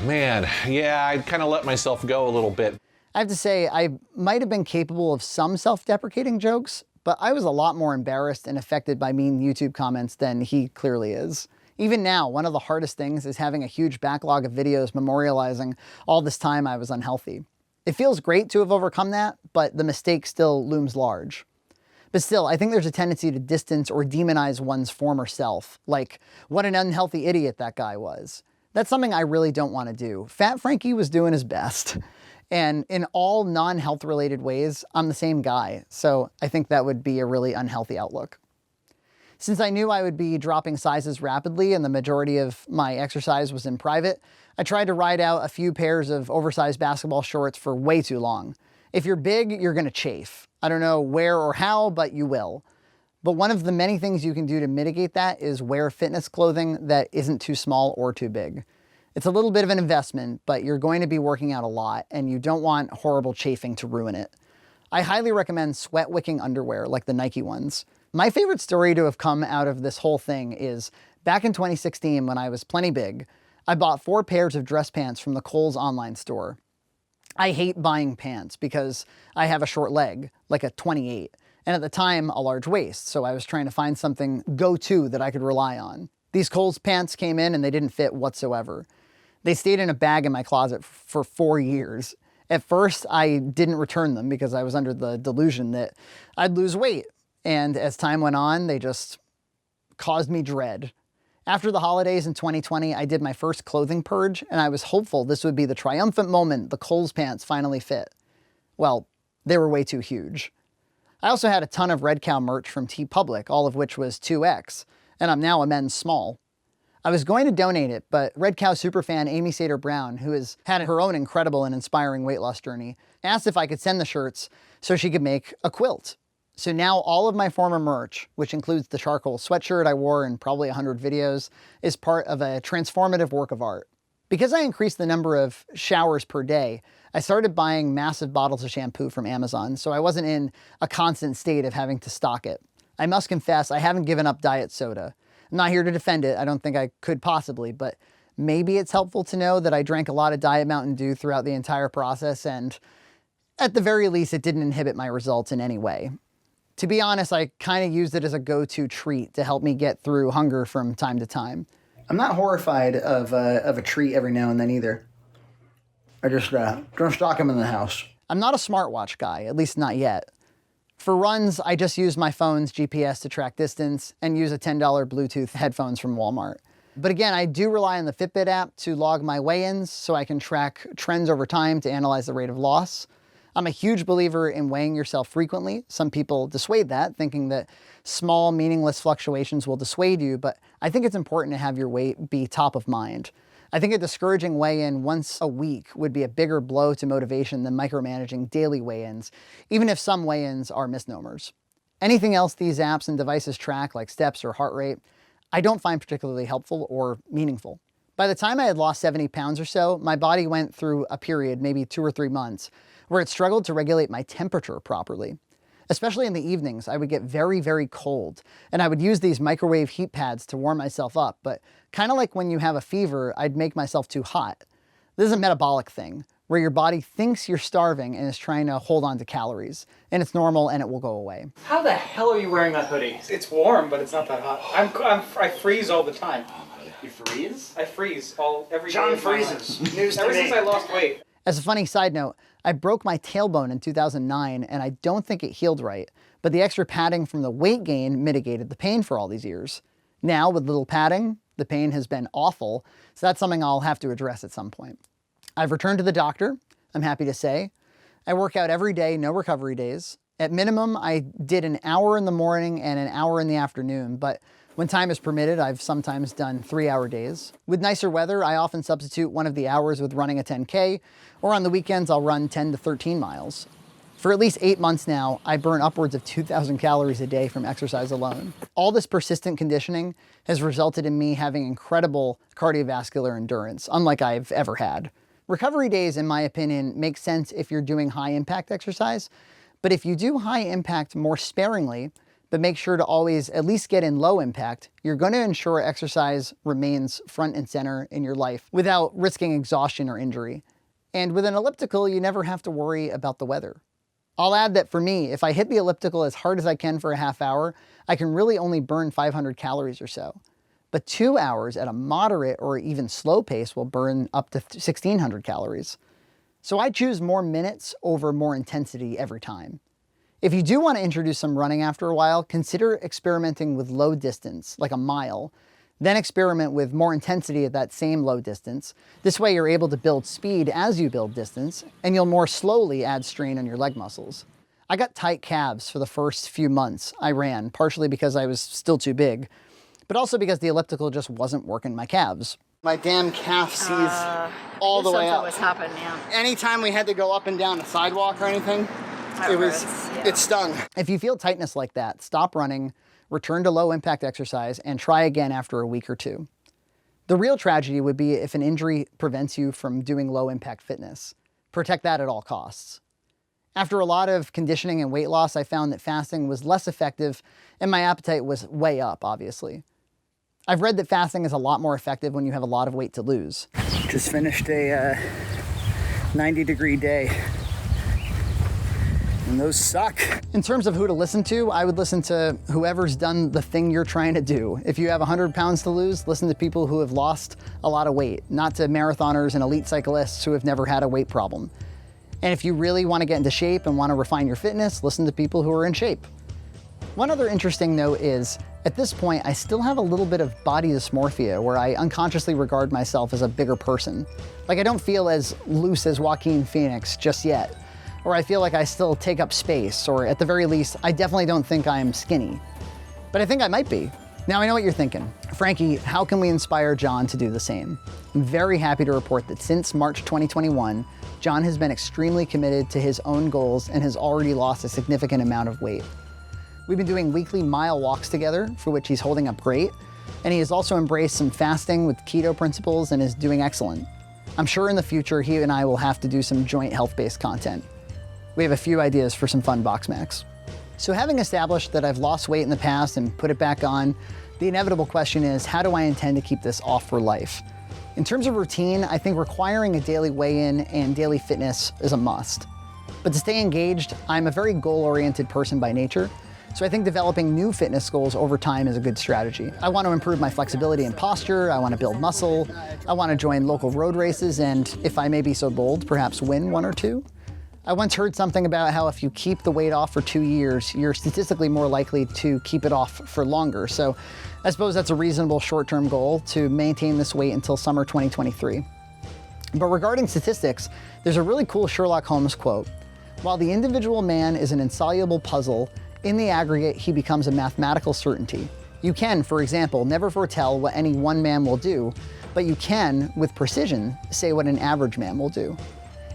Speaker 25: Man, yeah, I kind of let myself go a little bit.
Speaker 19: I have to say, I might have been capable of some self-deprecating jokes, but I was a lot more embarrassed and affected by mean YouTube comments than he clearly is. Even now, one of the hardest things is having a huge backlog of videos memorializing all this time I was unhealthy. It feels great to have overcome that, but the mistake still looms large. But still, I think there's a tendency to distance or demonize one's former self, like, what an unhealthy idiot that guy was. That's something I really don't want to do. Fat Frankie was doing his best. And in all non-health related ways, I'm the same guy. So I think that would be a really unhealthy outlook. Since I knew I would be dropping sizes rapidly and the majority of my exercise was in private, I tried to ride out a few pairs of oversized basketball shorts for way too long. If you're big, you're gonna chafe. I don't know where or how, but you will. But one of the many things you can do to mitigate that is wear fitness clothing that isn't too small or too big. It's a little bit of an investment, but you're going to be working out a lot and you don't want horrible chafing to ruin it. I highly recommend sweat wicking underwear like the Nike ones. My favorite story to have come out of this whole thing is back in 2016 when I was plenty big, I bought 4 pairs of dress pants from the Kohl's online store. I hate buying pants because I have a short leg, like a 28, and at the time a large waist, so I was trying to find something go-to that I could rely on. These Kohl's pants came in and they didn't fit whatsoever. They stayed in a bag in my closet for 4 years. At first, I didn't return them because I was under the delusion that I'd lose weight. And as time went on, they just caused me dread. After the holidays in 2020, I did my first clothing purge, and I was hopeful this would be the triumphant moment the Kohl's pants finally fit. Well, they were way too huge. I also had a ton of Red Cow merch from TeePublic, all of which was 2X, and I'm now a men's small. I was going to donate it, but Red Cow superfan Amy Sater Brown, who has had her own incredible and inspiring weight loss journey, asked if I could send the shirts so she could make a quilt. So now all of my former merch, which includes the charcoal sweatshirt I wore in probably 100 videos, is part of a transformative work of art. Because I increased the number of showers per day, I started buying massive bottles of shampoo from Amazon, so I wasn't in a constant state of having to stock it. I must confess, I haven't given up diet soda. I'm not here to defend it, I don't think I could possibly, but maybe it's helpful to know that I drank a lot of Diet Mountain Dew throughout the entire process, and at the very least, it didn't inhibit my results in any way. To be honest, I kind of used it as a go-to treat to help me get through hunger from time to time. I'm not horrified of a treat every now and then either. I just don't stock them in the house. I'm not a smartwatch guy, at least not yet. For runs, I just use my phone's GPS to track distance and use a $10 Bluetooth headphones from Walmart. But again, I do rely on the Fitbit app to log my weigh-ins so I can track trends over time to analyze the rate of loss. I'm a huge believer in weighing yourself frequently. Some people dissuade that, thinking that small, meaningless fluctuations will dissuade you, but I think it's important to have your weight be top of mind. I think a discouraging weigh-in once a week would be a bigger blow to motivation than micromanaging daily weigh-ins, even if some weigh-ins are misnomers. Anything else these apps and devices track, like steps or heart rate, I don't find particularly helpful or meaningful. By the time I had lost 70 pounds or so, my body went through a period, maybe 2 or 3 months, where it struggled to regulate my temperature properly. Especially in the evenings, I would get very, very cold, and I would use these microwave heat pads to warm myself up, but kind of like when you have a fever, I'd make myself too hot. This is a metabolic thing, where your body thinks you're starving and is trying to hold on to calories, and it's normal and it will go away.
Speaker 5: How the hell are you wearing that hoodie? It's warm, but it's not that hot. I freeze all the time.
Speaker 3: You freeze?
Speaker 5: I freeze every day.
Speaker 3: John freezes. News to
Speaker 5: Ever
Speaker 3: me.
Speaker 5: since I lost weight.
Speaker 19: As a funny side note, I broke my tailbone in 2009 and I don't think it healed right, but the extra padding from the weight gain mitigated the pain for all these years. Now, with little padding, the pain has been awful, so that's something I'll have to address at some point. I've returned to the doctor, I'm happy to say. I work out every day, no recovery days. At minimum, I did an hour in the morning and an hour in the afternoon, but when time is permitted, I've sometimes done 3-hour days. With nicer weather, I often substitute one of the hours with running a 10K, or on the weekends, I'll run 10 to 13 miles. For at least 8 months now, I burn upwards of 2,000 calories a day from exercise alone. All this persistent conditioning has resulted in me having incredible cardiovascular endurance, unlike I've ever had. Recovery days, in my opinion, make sense if you're doing high-impact exercise, but if you do high-impact more sparingly, but make sure to always at least get in low impact, you're going to ensure exercise remains front and center in your life without risking exhaustion or injury. And with an elliptical, you never have to worry about the weather. I'll add that for me, if I hit the elliptical as hard as I can for a half hour, I can really only burn 500 calories or so. But 2 hours at a moderate or even slow pace will burn up to 1,600 calories. So I choose more minutes over more intensity every time. If you do want to introduce some running after a while, consider experimenting with low distance, like a mile. Then experiment with more intensity at that same low distance. This way you're able to build speed as you build distance, and you'll more slowly add strain on your leg muscles. I got tight calves for the first few months I ran, partially because I was still too big, but also because the elliptical just wasn't working my calves. My damn calf sees all the way up.
Speaker 10: What's happened, yeah.
Speaker 19: Anytime we had to go up and down a sidewalk or anything, it stung. If you feel tightness like that, stop running, return to low impact exercise, and try again after a week or two. The real tragedy would be if an injury prevents you from doing low impact fitness. Protect that at all costs. After a lot of conditioning and weight loss, I found that fasting was less effective and my appetite was way up, obviously. I've read that fasting is a lot more effective when you have a lot of weight to lose. Just finished a 90-degree day. And those suck. In terms of who to listen to, I would listen to whoever's done the thing you're trying to do. If you have 100 pounds to lose, listen to people who have lost a lot of weight, not to marathoners and elite cyclists who have never had a weight problem. And if you really want to get into shape and want to refine your fitness, listen to people who are in shape. One other interesting note is, at this point, I still have a little bit of body dysmorphia where I unconsciously regard myself as a bigger person. Like I don't feel as loose as Joaquin Phoenix just yet. Or I feel like I still take up space, or at the very least, I definitely don't think I'm skinny. But I think I might be. Now I know what you're thinking. Frankie, how can we inspire John to do the same? I'm very happy to report that since March 2021, John has been extremely committed to his own goals and has already lost a significant amount of weight. We've been doing weekly mile walks together, for which he's holding up great, and he has also embraced some fasting with keto principles and is doing excellent. I'm sure in the future he and I will have to do some joint health-based content. We have a few ideas for some fun BoxMacs. So having established that I've lost weight in the past and put it back on, the inevitable question is, how do I intend to keep this off for life? In terms of routine, I think requiring a daily weigh-in and daily fitness is a must. But to stay engaged, I'm a very goal-oriented person by nature, so I think developing new fitness goals over time is a good strategy. I want to improve my flexibility and posture, I want to build muscle, I want to join local road races, and if I may be so bold, perhaps win one or two. I once heard something about how if you keep the weight off for 2 years, you're statistically more likely to keep it off for longer. So I suppose that's a reasonable short-term goal, to maintain this weight until summer 2023. But regarding statistics, there's a really cool Sherlock Holmes quote. While the individual man is an insoluble puzzle, in the aggregate he becomes a mathematical certainty. You can, for example, never foretell what any one man will do, but you can, with precision, say what an average man will do.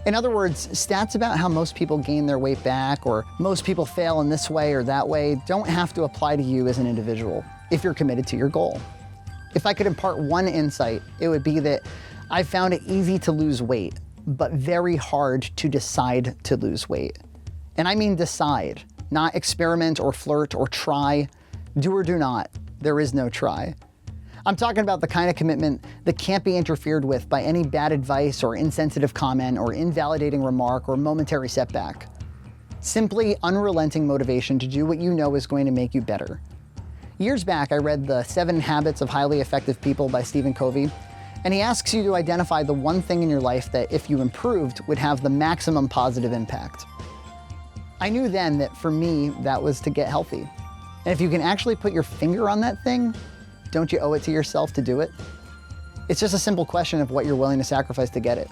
Speaker 19: In other words, stats about how most people gain their weight back or most people fail in this way or that way don't have to apply to you as an individual if you're committed to your goal. If I could impart one insight, it would be that I've found it easy to lose weight, but very hard to decide to lose weight. And I mean decide, not experiment or flirt or try. Do or do not. There is no try. I'm talking about the kind of commitment that can't be interfered with by any bad advice or insensitive comment or invalidating remark or momentary setback. Simply unrelenting motivation to do what you know is going to make you better. Years back, I read The 7 Habits of Highly Effective People by Stephen Covey, and he asks you to identify the one thing in your life that, if you improved, would have the maximum positive impact. I knew then that for me, that was to get healthy. And if you can actually put your finger on that thing, don't you owe it to yourself to do it? It's just a simple question of what you're willing to sacrifice to get it.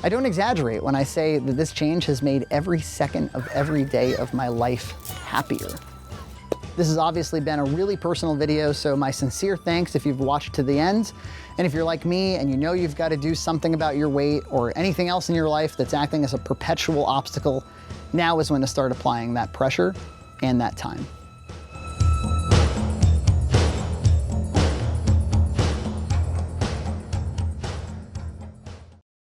Speaker 19: I don't exaggerate when I say that this change has made every second of every day of my life happier. This has obviously been a really personal video, so my sincere thanks if you've watched to the end. And if you're like me and you know you've got to do something about your weight or anything else in your life that's acting as a perpetual obstacle, now is when to start applying that pressure and that time.